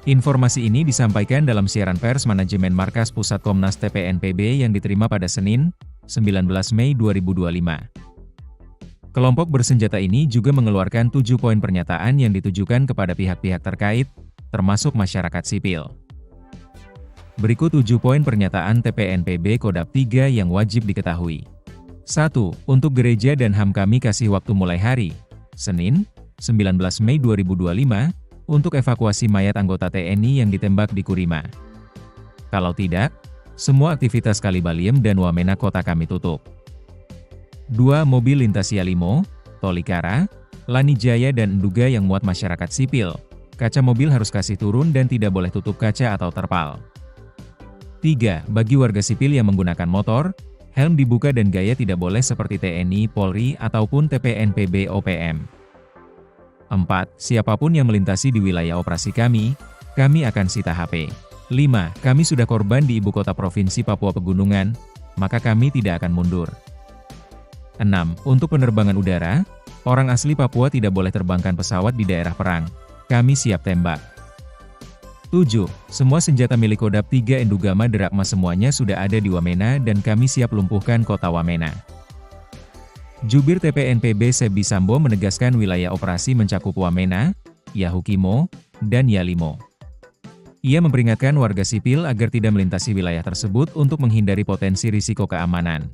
Speaker 3: Informasi ini disampaikan dalam siaran pers manajemen Markas Pusat Komnas TPNPB yang diterima pada Senin, 19 Mei 2025. Kelompok bersenjata ini juga mengeluarkan 7 poin pernyataan yang ditujukan kepada pihak-pihak terkait, termasuk masyarakat sipil. Berikut 7 poin pernyataan TPNPB Kodam 3 yang wajib diketahui. 1. Untuk gereja dan HAM kami kasih waktu mulai hari, Senin, 19 Mei 2025, untuk evakuasi mayat anggota TNI yang ditembak di Kurima. Kalau tidak, semua aktivitas Kalibaliem dan Wamena kota kami tutup. 2. Mobil lintas Yalimo, Tolikara, Lani Jaya dan Enduga yang muat masyarakat sipil. Kaca mobil harus kasih turun dan tidak boleh tutup kaca atau terpal. 3. Bagi warga sipil yang menggunakan motor, helm dibuka dan gaya tidak boleh seperti TNI, Polri, ataupun TPNPB OPM. 4. Siapapun yang melintasi di wilayah operasi kami akan sita HP. 5. Kami sudah korban di ibu kota provinsi Papua Pegunungan, maka kami tidak akan mundur. 6. Untuk penerbangan udara, orang asli Papua tidak boleh terbangkan pesawat di daerah perang. Kami siap tembak. 7. Semua senjata milik Kodam 3 Endugama Drakma semuanya sudah ada di Wamena dan kami siap lumpuhkan kota Wamena. Jubir TPNPB Sebi Sambo menegaskan wilayah operasi mencakup Wamena, Yahukimo, dan Yalimo. Ia memperingatkan warga sipil agar tidak melintasi wilayah tersebut untuk menghindari potensi risiko keamanan.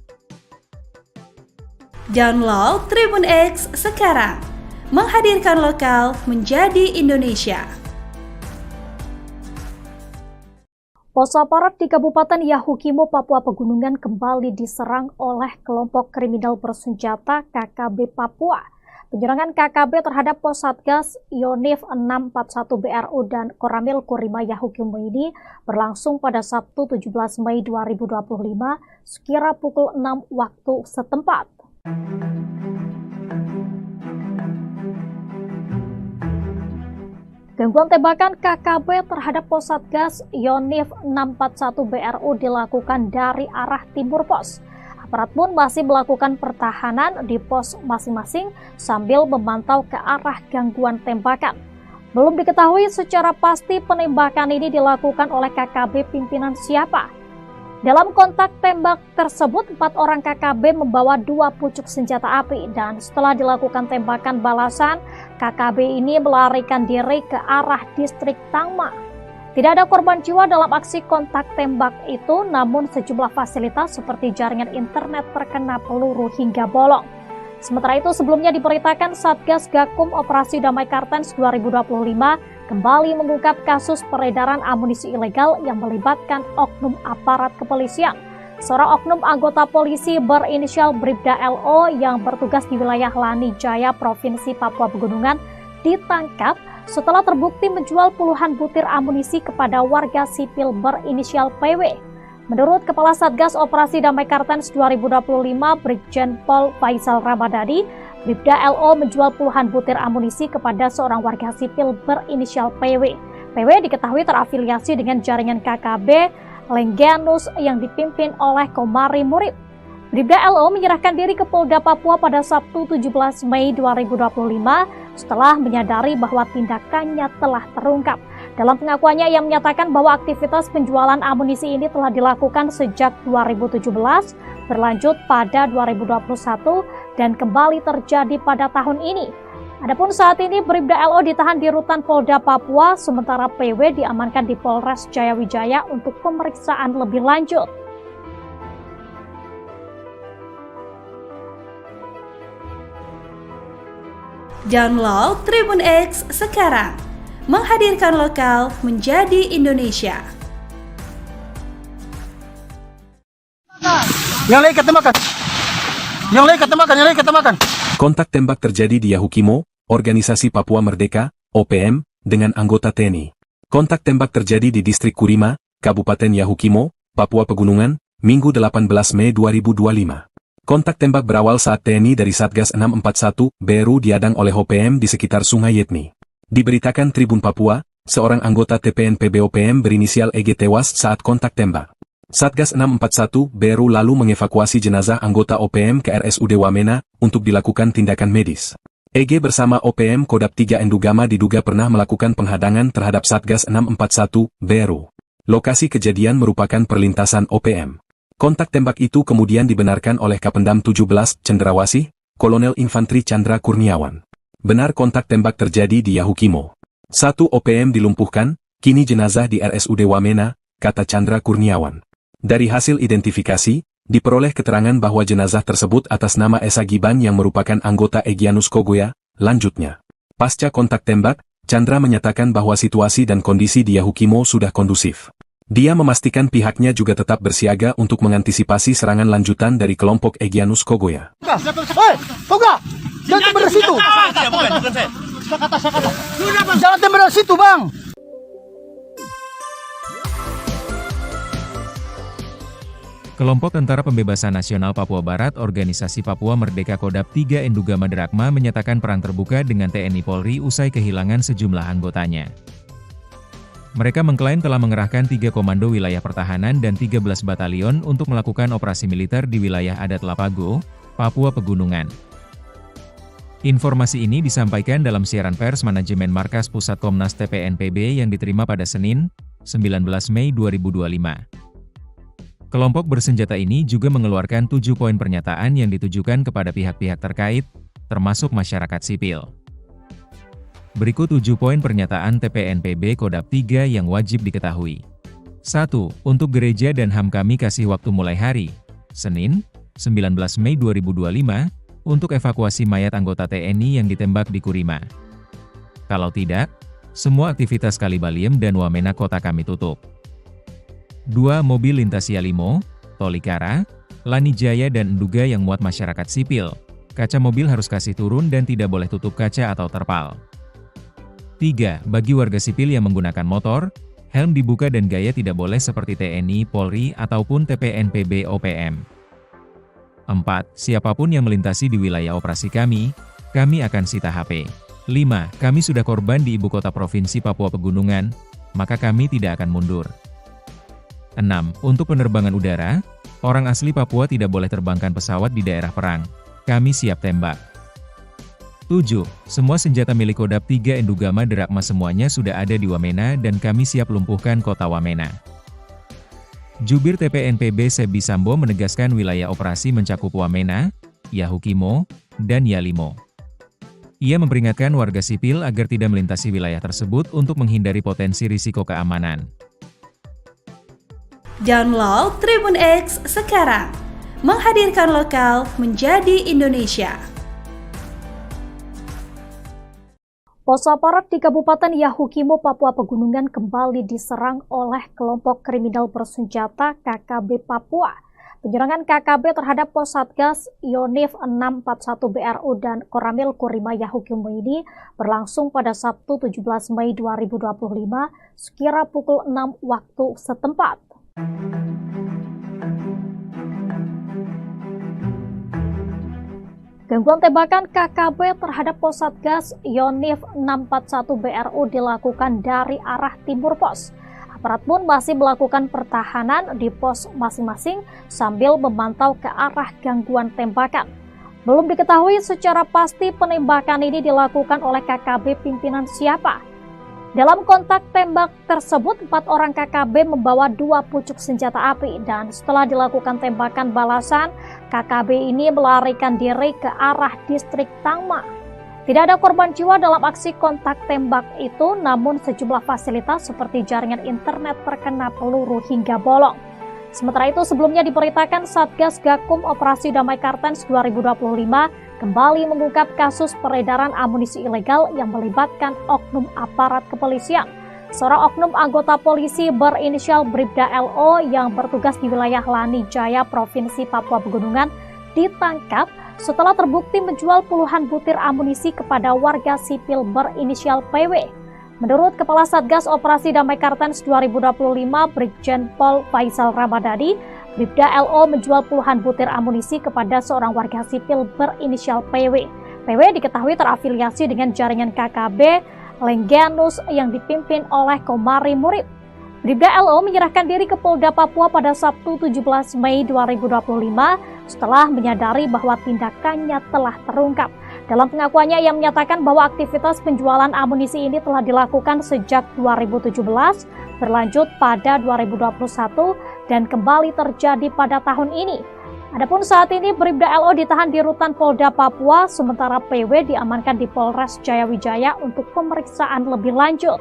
Speaker 4: Download Tribun X sekarang, menghadirkan lokal menjadi Indonesia.
Speaker 5: Pos aparat di Kabupaten Yahukimo, Papua Pegunungan kembali diserang oleh kelompok kriminal bersenjata KKB Papua. Penyerangan KKB terhadap pos Satgas Yonif 641 BRU dan Koramil Kurima Yahukimo ini berlangsung pada Sabtu 17 Mei 2025 sekira pukul 6 waktu setempat. Gangguan tembakan KKB terhadap pos Satgas Yonif 641 BRU dilakukan dari arah timur pos. Aparat pun masih melakukan pertahanan di pos masing-masing sambil memantau ke arah gangguan tembakan. Belum diketahui secara pasti penembakan ini dilakukan oleh KKB pimpinan siapa. Dalam kontak tembak tersebut, 4 orang KKB membawa 2 pucuk senjata api dan setelah dilakukan tembakan balasan, KKB ini melarikan diri ke arah distrik Tangma. Tidak ada korban jiwa dalam aksi kontak tembak itu, namun sejumlah fasilitas seperti jaringan internet terkena peluru hingga bolong. Sementara itu, sebelumnya diberitakan Satgas Gakum Operasi Damai Kartens 2025 kembali mengungkap kasus peredaran amunisi ilegal yang melibatkan oknum aparat kepolisian. Seorang oknum anggota polisi berinisial Bribda LO yang bertugas di wilayah Lani Jaya, Provinsi Papua Pegunungan, ditangkap setelah terbukti menjual puluhan butir amunisi kepada warga sipil berinisial PW. Menurut Kepala Satgas Operasi Damai Kartens 2025 Brigjen Pol Faisal Ramadhani, Bribda LO menjual puluhan butir amunisi kepada seorang warga sipil berinisial PW. PW diketahui terafiliasi dengan jaringan KKB Lengganus yang dipimpin oleh Komari Murib. Bribda LO menyerahkan diri ke Polda Papua pada Sabtu 17 Mei 2025 setelah menyadari bahwa tindakannya telah terungkap. Dalam pengakuannya, ia menyatakan bahwa aktivitas penjualan amunisi ini telah dilakukan sejak 2017, berlanjut pada 2021, dan kembali terjadi pada tahun ini. Adapun saat ini Bribda LO ditahan di Rutan Polda Papua, sementara PW diamankan di Polres Jayawijaya untuk pemeriksaan lebih lanjut.
Speaker 4: Download Tribun X sekarang, menghadirkan lokal menjadi Indonesia.
Speaker 1: Yang lain ketemakan. Yang lain ketemakan, yang lain ketemakan.
Speaker 2: Kontak tembak terjadi di Yahukimo, Organisasi Papua Merdeka, OPM, dengan anggota TNI. Kontak tembak terjadi di Distrik Kurima, Kabupaten Yahukimo, Papua Pegunungan, Minggu 18 Mei 2025. Kontak tembak berawal saat TNI dari Satgas 641 BRU diadang oleh OPM di sekitar Sungai Yetni. Diberitakan Tribun Papua, seorang anggota TPNPB OPM berinisial EG tewas saat kontak tembak. Satgas 641 BRU lalu mengevakuasi jenazah anggota OPM ke RSUD Wamena untuk dilakukan tindakan medis. EG bersama OPM Kodap 3 Endugama diduga pernah melakukan penghadangan terhadap Satgas 641 BRU. Lokasi kejadian merupakan perlintasan OPM. Kontak tembak itu kemudian dibenarkan oleh Kapendam 17 Cendrawasih, Kolonel Infantri Chandra Kurniawan. Benar kontak tembak terjadi di Yahukimo. 1 OPM dilumpuhkan, kini jenazah di RSUD Wamena, kata Chandra Kurniawan. Dari hasil identifikasi, diperoleh keterangan bahwa jenazah tersebut atas nama Esa Giban yang merupakan anggota Egyanus Kogoya. Lanjutnya, pasca kontak tembak, Chandra menyatakan bahwa situasi dan kondisi di Yahukimo sudah kondusif. Dia memastikan pihaknya juga tetap bersiaga untuk mengantisipasi serangan lanjutan dari kelompok Egyanus Kogoya.
Speaker 1: Hei, Toga! Jangan tembak dari situ! Jangan tembak dari situ, Bang!
Speaker 3: Kelompok Tentara Pembebasan Nasional Papua Barat Organisasi Papua Merdeka Kodap 3 Endugama Drakma menyatakan perang terbuka dengan TNI Polri usai kehilangan sejumlah anggotanya. Mereka mengklaim telah mengerahkan 3 komando wilayah pertahanan dan 13 batalion untuk melakukan operasi militer di wilayah adat Lapago, Papua Pegunungan. Informasi ini disampaikan dalam siaran pers manajemen Markas Pusat Komnas TPNPB yang diterima pada Senin, 19 Mei 2025. Kelompok bersenjata ini juga mengeluarkan 7 poin pernyataan yang ditujukan kepada pihak-pihak terkait, termasuk masyarakat sipil. Berikut 7 poin pernyataan TPNPB Kodap 3 yang wajib diketahui. 1. Untuk gereja dan HAM kami kasih waktu mulai hari Senin, 19 Mei 2025, untuk evakuasi mayat anggota TNI yang ditembak di Kurima. Kalau tidak, semua aktivitas Kalibaliem dan Wamena kota kami tutup. 2. Mobil lintas Yalimo, Tolikara, Lanijaya dan Nduga yang muat masyarakat sipil. Kaca mobil harus kasih turun dan tidak boleh tutup kaca atau terpal. 3. Bagi warga sipil yang menggunakan motor, helm dibuka dan gaya tidak boleh seperti TNI, Polri, ataupun TPNPB OPM. 4. Siapapun yang melintasi di wilayah operasi kami akan sita HP. 5. Kami sudah korban di ibu kota provinsi Papua Pegunungan, maka kami tidak akan mundur. 6. Untuk penerbangan udara, orang asli Papua tidak boleh terbangkan pesawat di daerah perang. Kami siap tembak. 7. Semua senjata milik Kodap 3 Endugama Derakma semuanya sudah ada di Wamena dan kami siap lumpuhkan kota Wamena. Jubir TPNPB Sebi Sambo menegaskan wilayah operasi mencakup Wamena, Yahukimo, dan Yalimo. Ia memperingatkan warga sipil agar tidak melintasi wilayah tersebut untuk menghindari potensi risiko keamanan.
Speaker 4: Download Tribun X sekarang, menghadirkan lokal menjadi Indonesia.
Speaker 5: Pos aparat di Kabupaten Yahukimo, Papua Pegunungan kembali diserang oleh kelompok kriminal bersenjata KKB Papua. Penyerangan KKB terhadap pos Satgas Yonif 641 BRU dan Koramil Kurima Yahukimo ini berlangsung pada Sabtu 17 Mei 2025 sekira pukul 6 waktu setempat. Gangguan tembakan KKB terhadap pos Satgas Yonif 641 BRU dilakukan dari arah timur pos. Aparat pun masih melakukan pertahanan di pos masing-masing sambil memantau ke arah gangguan tembakan. Belum diketahui secara pasti penembakan ini dilakukan oleh KKB pimpinan siapa. Dalam kontak tembak tersebut, 4 orang KKB membawa 2 pucuk senjata api dan setelah dilakukan tembakan balasan, KKB ini melarikan diri ke arah distrik Tangma. Tidak ada korban jiwa dalam aksi kontak tembak itu, namun sejumlah fasilitas seperti jaringan internet terkena peluru hingga bolong. Sementara itu, sebelumnya diberitakan Satgas Gakum Operasi Damai Kartens 2025 kembali mengungkap kasus peredaran amunisi ilegal yang melibatkan oknum aparat kepolisian. Seorang oknum anggota polisi berinisial Bribda LO yang bertugas di wilayah Lanijaya, Provinsi Papua Pegunungan, ditangkap setelah terbukti menjual puluhan butir amunisi kepada warga sipil berinisial PW. Menurut Kepala Satgas Operasi Damai Kartens 2025, Brigjen Pol Faisal Ramadhani, Bribda LO menjual puluhan butir amunisi kepada seorang warga sipil berinisial PW. PW diketahui terafiliasi dengan jaringan KKB Lengganus yang dipimpin oleh Komari Murib. Bribda LO menyerahkan diri ke Polda Papua pada Sabtu 17 Mei 2025 setelah menyadari bahwa tindakannya telah terungkap. Dalam pengakuannya, ia menyatakan bahwa aktivitas penjualan amunisi ini telah dilakukan sejak 2017, berlanjut pada 2021, dan kembali terjadi pada tahun ini. Adapun saat ini Bribda LO ditahan di rutan Polda Papua, sementara PW diamankan di Polres Jayawijaya untuk pemeriksaan lebih lanjut.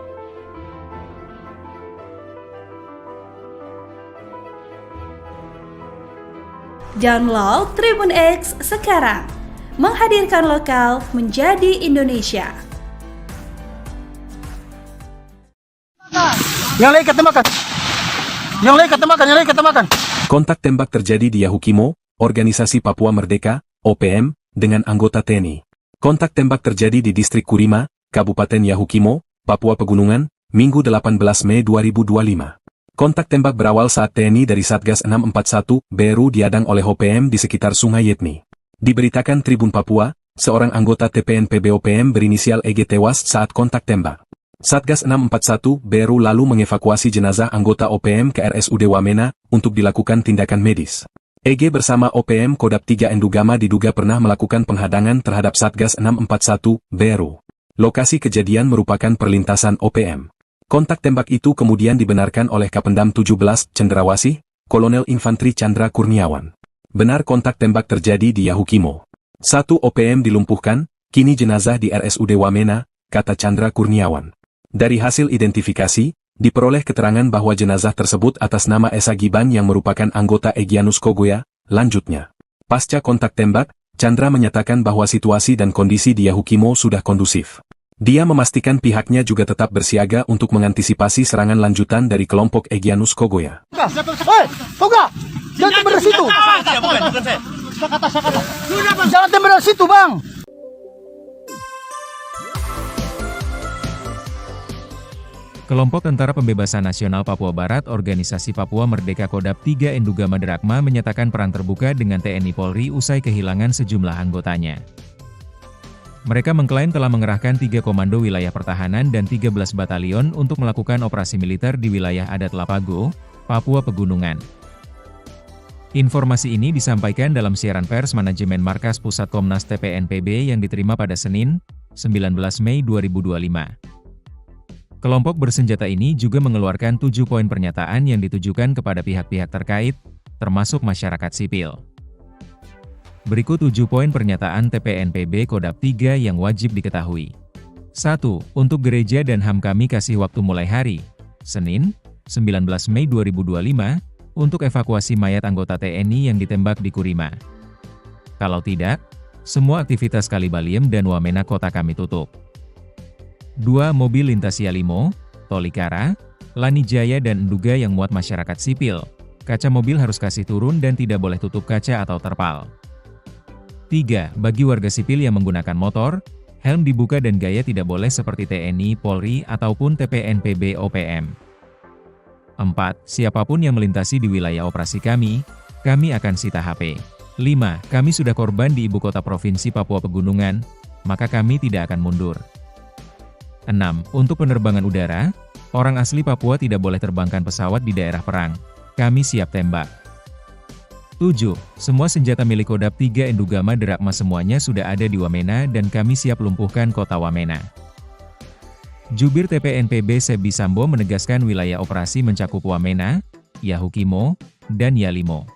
Speaker 4: Download Tribun X sekarang, menghadirkan lokal menjadi Indonesia.
Speaker 1: Yang lain ketemakan.
Speaker 2: Kontak tembak terjadi di Yahukimo, Organisasi Papua Merdeka, OPM, dengan anggota TNI. Kontak tembak terjadi di Distrik Kurima, Kabupaten Yahukimo, Papua Pegunungan, Minggu 18 Mei 2025. Kontak tembak berawal saat TNI dari Satgas 641 BRU diadang oleh OPM di sekitar Sungai Yetni. Diberitakan Tribun Papua, seorang anggota TPNPB OPM berinisial EG tewas saat kontak tembak. Satgas 641 BRU lalu mengevakuasi jenazah anggota OPM ke RSUD Wamena untuk dilakukan tindakan medis. EG bersama OPM Kodap 3 Endugama diduga pernah melakukan penghadangan terhadap Satgas 641 BRU. Lokasi kejadian merupakan perlintasan OPM. Kontak tembak itu kemudian dibenarkan oleh Kapendam 17 Cendrawasih, Kolonel Infantri Chandra Kurniawan. Benar kontak tembak terjadi di Yahukimo. 1 OPM dilumpuhkan, kini jenazah di RSUD Wamena, kata Chandra Kurniawan. Dari hasil identifikasi, diperoleh keterangan bahwa jenazah tersebut atas nama Esa Giban yang merupakan anggota Egyanus Kogoya. Lanjutnya, pasca kontak tembak, Chandra menyatakan bahwa situasi dan kondisi di Yahukimo sudah kondusif. Dia memastikan pihaknya juga tetap bersiaga untuk mengantisipasi serangan lanjutan dari kelompok Egyanus Kogoya.
Speaker 1: Hei, Toga! Jangan tembak dari situ! Jangan tembak dari situ, Bang!
Speaker 3: Kelompok Tentara Pembebasan Nasional Papua Barat Organisasi Papua Merdeka Kodam 3 Enduga Maderakma menyatakan perang terbuka dengan TNI Polri usai kehilangan sejumlah anggotanya. Mereka mengklaim telah mengerahkan 3 komando wilayah pertahanan dan 13 batalion untuk melakukan operasi militer di wilayah adat Lapago, Papua Pegunungan. Informasi ini disampaikan dalam siaran pers manajemen Markas Pusat Komnas TPNPB yang diterima pada Senin, 19 Mei 2025. Kelompok bersenjata ini juga mengeluarkan 7 poin pernyataan yang ditujukan kepada pihak-pihak terkait, termasuk masyarakat sipil. Berikut 7 poin pernyataan TPNPB Kodam 3 yang wajib diketahui. 1. Untuk gereja dan HAM kami kasih waktu mulai hari, Senin, 19 Mei 2025, untuk evakuasi mayat anggota TNI yang ditembak di Kurima. Kalau tidak, semua aktivitas Kalibaliem dan Wamena kota kami tutup. 2. Mobil lintas Yalimo, Tolikara, Lanijaya dan Enduga yang muat masyarakat sipil. Kaca mobil harus kasih turun dan tidak boleh tutup kaca atau terpal. 3. Bagi warga sipil yang menggunakan motor, helm dibuka dan gaya tidak boleh seperti TNI, Polri, ataupun TPNPB OPM. 4. Siapapun yang melintasi di wilayah operasi kami akan sita HP. 5. Kami sudah korban di ibu kota provinsi Papua Pegunungan, maka kami tidak akan mundur. 6. Untuk penerbangan udara, orang asli Papua tidak boleh terbangkan pesawat di daerah perang. Kami siap tembak. 7. Semua senjata milik Kodam 3 Enduga Maderakma semuanya sudah ada di Wamena dan kami siap lumpuhkan kota Wamena. Jubir TPNPB Sebi Sambo menegaskan wilayah operasi mencakup Wamena, Yahukimo, dan Yalimo.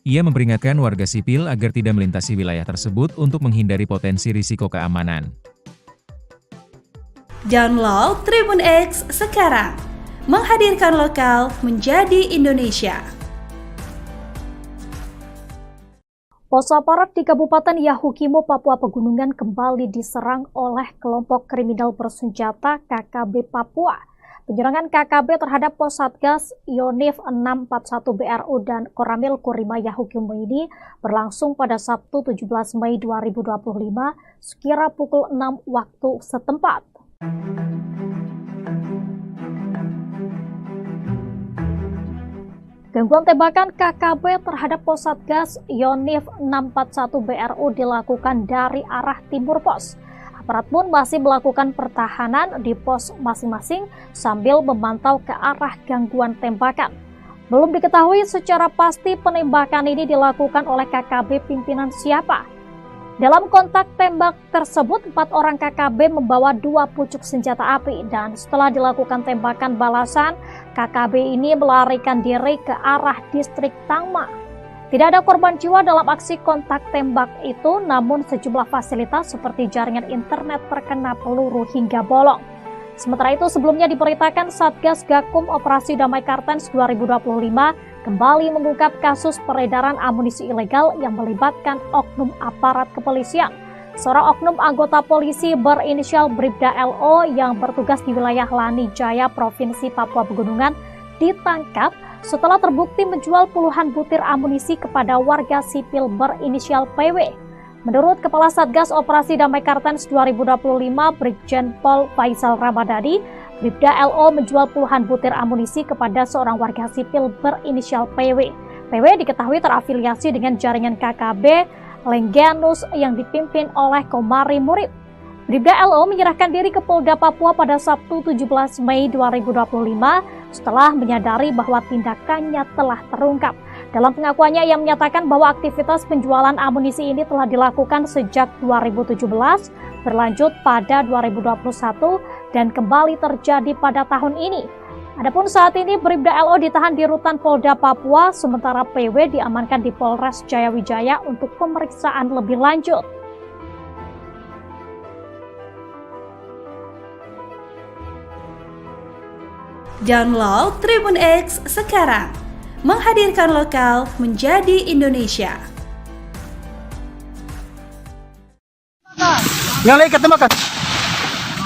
Speaker 3: Ia memperingatkan warga sipil agar tidak melintasi wilayah tersebut untuk menghindari potensi risiko keamanan.
Speaker 4: Download Tribun X sekarang, menghadirkan lokal menjadi Indonesia.
Speaker 5: Pos aparat di Kabupaten Yahukimo, Papua Pegunungan kembali diserang oleh kelompok kriminal bersenjata KKB Papua. Penyerangan KKB terhadap pos Satgas Yonif 641 BRU dan Koramil Kurima Yahukimo ini berlangsung pada Sabtu 17 Mei 2025 sekira pukul 6 waktu setempat. Gangguan tembakan KKB terhadap pos Satgas Yonif 641 BRU dilakukan dari arah timur pos. Aparat pun masih melakukan pertahanan di pos masing-masing sambil memantau ke arah gangguan tembakan. Belum diketahui secara pasti penembakan ini dilakukan oleh KKB pimpinan siapa. Dalam kontak tembak tersebut, 4 orang KKB membawa 2 pucuk senjata api dan setelah dilakukan tembakan balasan, KKB ini melarikan diri ke arah distrik Tangma. Tidak ada korban jiwa dalam aksi kontak tembak itu, namun sejumlah fasilitas seperti jaringan internet terkena peluru hingga bolong. Sementara itu, sebelumnya diberitakan Satgas Gakum Operasi Damai Kartens 2025 kembali mengungkap kasus peredaran amunisi ilegal yang melibatkan oknum aparat kepolisian. Seorang oknum anggota polisi berinisial Bribda LO yang bertugas di wilayah Lanijaya, Provinsi Papua Pegunungan, ditangkap setelah terbukti menjual puluhan butir amunisi kepada warga sipil berinisial PW. Menurut Kepala Satgas Operasi Damai Kartens 2025, Brigjen Pol Faisal Ramadhani, Bribda LO menjual puluhan butir amunisi kepada seorang warga sipil berinisial PW. PW diketahui terafiliasi dengan jaringan KKB Lengganus yang dipimpin oleh Komari Murid. Bribda LO menyerahkan diri ke Polda Papua pada Sabtu 17 Mei 2025 setelah menyadari bahwa tindakannya telah terungkap. Dalam pengakuannya, ia menyatakan bahwa aktivitas penjualan amunisi ini telah dilakukan sejak 2017, berlanjut pada 2021, dan kembali terjadi pada tahun ini. Adapun saat ini Bribda LO ditahan di rutan Polda Papua, sementara PW diamankan di Polres Jayawijaya untuk pemeriksaan lebih lanjut.
Speaker 4: Download Tribun X sekarang. Menghadirkan lokal menjadi Indonesia.
Speaker 1: Yang lain ketemakan.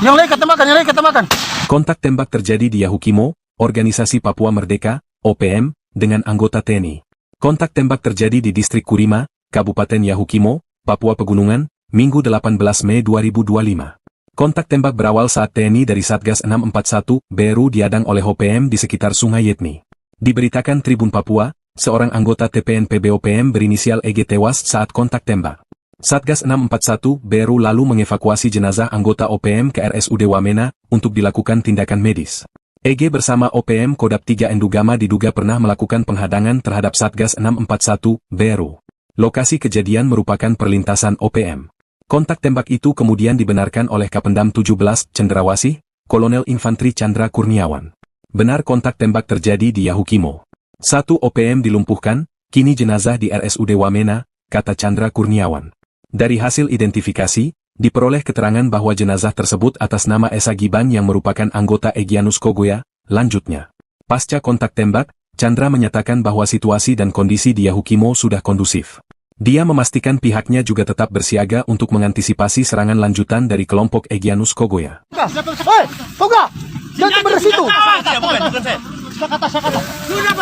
Speaker 1: Yang lain ketemakan, yang lain ketemakan.
Speaker 2: Kontak tembak terjadi di Yahukimo, Organisasi Papua Merdeka, OPM, dengan anggota TNI. Kontak tembak terjadi di Distrik Kurima, Kabupaten Yahukimo, Papua Pegunungan, Minggu 18 Mei 2025. Kontak tembak berawal saat TNI dari Satgas 641, Beru diadang oleh OPM di sekitar Sungai Yetni. Diberitakan Tribun Papua, seorang anggota TPNPB OPM berinisial EG tewas saat kontak tembak. Satgas 641, Beru lalu mengevakuasi jenazah anggota OPM ke RSUD Wamena untuk dilakukan tindakan medis. EG bersama OPM Kodap 3 Endugama diduga pernah melakukan penghadangan terhadap Satgas 641, Beru. Lokasi kejadian merupakan perlintasan OPM. Kontak tembak itu kemudian dibenarkan oleh Kapendam 17 Cendrawasih, Kolonel Infantri Chandra Kurniawan. Benar kontak tembak terjadi di Yahukimo. 1 OPM dilumpuhkan, kini jenazah di RSUD Wamena, kata Chandra Kurniawan. Dari hasil identifikasi, diperoleh keterangan bahwa jenazah tersebut atas nama Esa Giban yang merupakan anggota Egyanus Kogoya. Lanjutnya, pasca kontak tembak, Chandra menyatakan bahwa situasi dan kondisi di Yahukimo sudah kondusif. Dia memastikan pihaknya juga tetap bersiaga untuk mengantisipasi serangan lanjutan dari kelompok Egyanus Kogoya.
Speaker 1: Hei, Toga! Jangan tembak dari situ!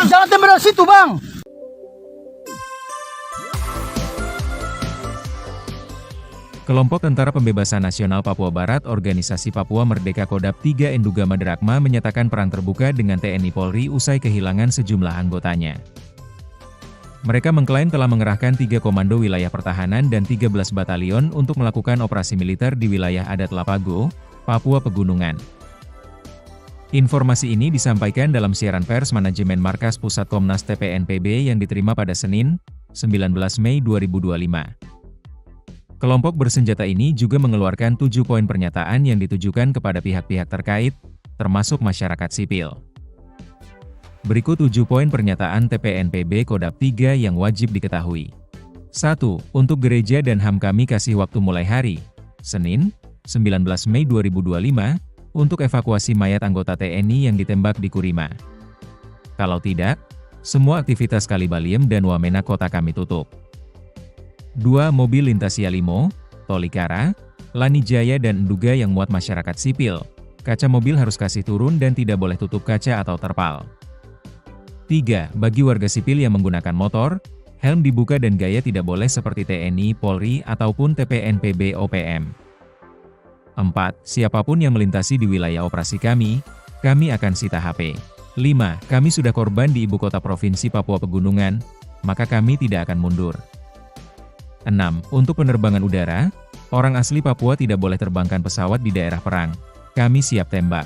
Speaker 1: Jangan tembak dari situ, Bang!
Speaker 3: Kelompok Tentara Pembebasan Nasional Papua Barat Organisasi Papua Merdeka Kodap 3 Endugama Derakma menyatakan perang terbuka dengan TNI Polri usai kehilangan sejumlah anggotanya. Mereka mengklaim telah mengerahkan 3 komando wilayah pertahanan dan 13 batalion untuk melakukan operasi militer di wilayah adat Lapago, Papua Pegunungan. Informasi ini disampaikan dalam siaran pers manajemen Markas Pusat Komnas TPNPB yang diterima pada Senin, 19 Mei 2025. Kelompok bersenjata ini juga mengeluarkan 7 poin pernyataan yang ditujukan kepada pihak-pihak terkait, termasuk masyarakat sipil. Berikut 7 poin pernyataan TPNPB Kodap 3 yang wajib diketahui. 1. Untuk gereja dan HAM kami kasih waktu mulai hari, Senin, 19 Mei 2025, untuk evakuasi mayat anggota TNI yang ditembak di Kurima. Kalau tidak, semua aktivitas Kalibaliem dan Wamena kota kami tutup. 2. Mobil lintas Yalimo, Tolikara, Lanijaya dan Enduga yang muat masyarakat sipil, kaca mobil harus kasih turun dan tidak boleh tutup kaca atau terpal. 3. Bagi warga sipil yang menggunakan motor, helm dibuka dan gaya tidak boleh seperti TNI, Polri, ataupun TPNPB OPM. 4. Siapapun yang melintasi di wilayah operasi kami akan sita HP. 5. Kami sudah korban di ibu kota provinsi Papua Pegunungan, maka kami tidak akan mundur. 6. Untuk penerbangan udara, orang asli Papua tidak boleh terbangkan pesawat di daerah perang. Kami siap tembak.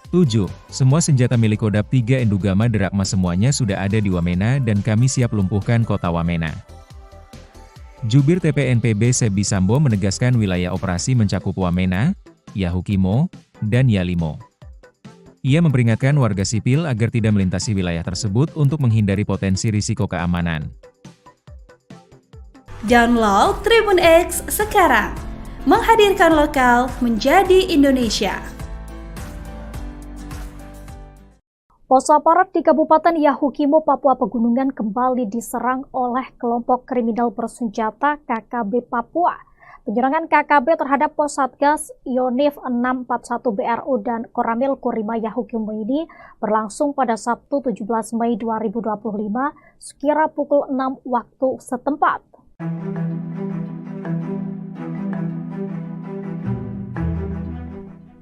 Speaker 3: 7. Semua senjata milik Kodap 3 Endugama Derakma semuanya sudah ada di Wamena dan kami siap lumpuhkan kota Wamena. Jubir TPNPB Sebi Sambo menegaskan wilayah operasi mencakup Wamena, Yahukimo, dan Yalimo. Ia memperingatkan warga sipil agar tidak melintasi wilayah tersebut untuk menghindari potensi risiko keamanan.
Speaker 4: Download Tribun X sekarang. Menghadirkan lokal menjadi Indonesia.
Speaker 5: Pos aparat di Kabupaten Yahukimo, Papua Pegunungan kembali diserang oleh kelompok kriminal bersenjata KKB Papua. Penyerangan KKB terhadap pos Satgas Yonif 641 BRU dan Koramil Kurima Yahukimo ini berlangsung pada Sabtu 17 Mei 2025 sekira pukul 6 waktu setempat.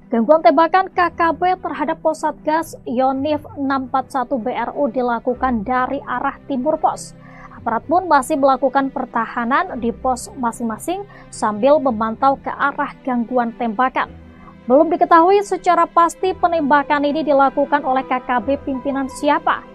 Speaker 5: Gangguan tembakan KKB terhadap pos Satgas Yonif 641 BRU dilakukan dari arah timur pos. Aparat pun masih melakukan pertahanan di pos masing-masing sambil memantau ke arah gangguan tembakan. Belum diketahui secara pasti penembakan ini dilakukan oleh KKB pimpinan siapa.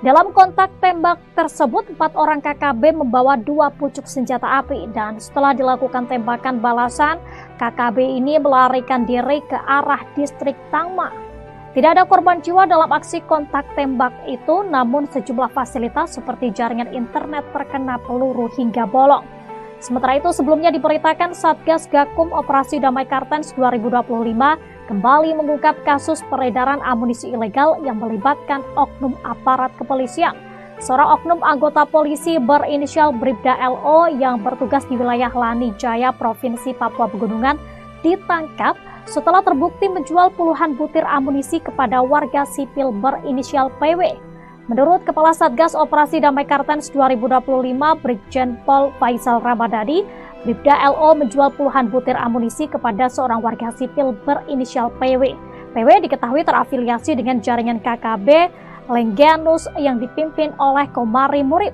Speaker 5: Dalam kontak tembak tersebut, 4 orang KKB membawa 2 pucuk senjata api dan setelah dilakukan tembakan balasan, KKB ini melarikan diri ke arah distrik Tangma. Tidak ada korban jiwa dalam aksi kontak tembak itu, namun sejumlah fasilitas seperti jaringan internet terkena peluru hingga bolong. Sementara itu sebelumnya diberitakan Satgas Gakum Operasi Damai Kartens 2025 kembali mengungkap kasus peredaran amunisi ilegal yang melibatkan oknum aparat kepolisian. Seorang oknum anggota polisi berinisial Bribda LO yang bertugas di wilayah Lani Jaya, Provinsi Papua Pegunungan, ditangkap setelah terbukti menjual puluhan butir amunisi kepada warga sipil berinisial PW. Menurut Kepala Satgas Operasi Damai Kartens 2025 Brigjen Pol Faisal Ramadhani, Bribda LO menjual puluhan butir amunisi kepada seorang warga sipil berinisial PW. PW diketahui terafiliasi dengan jaringan KKB Lengganus yang dipimpin oleh Komari Murib.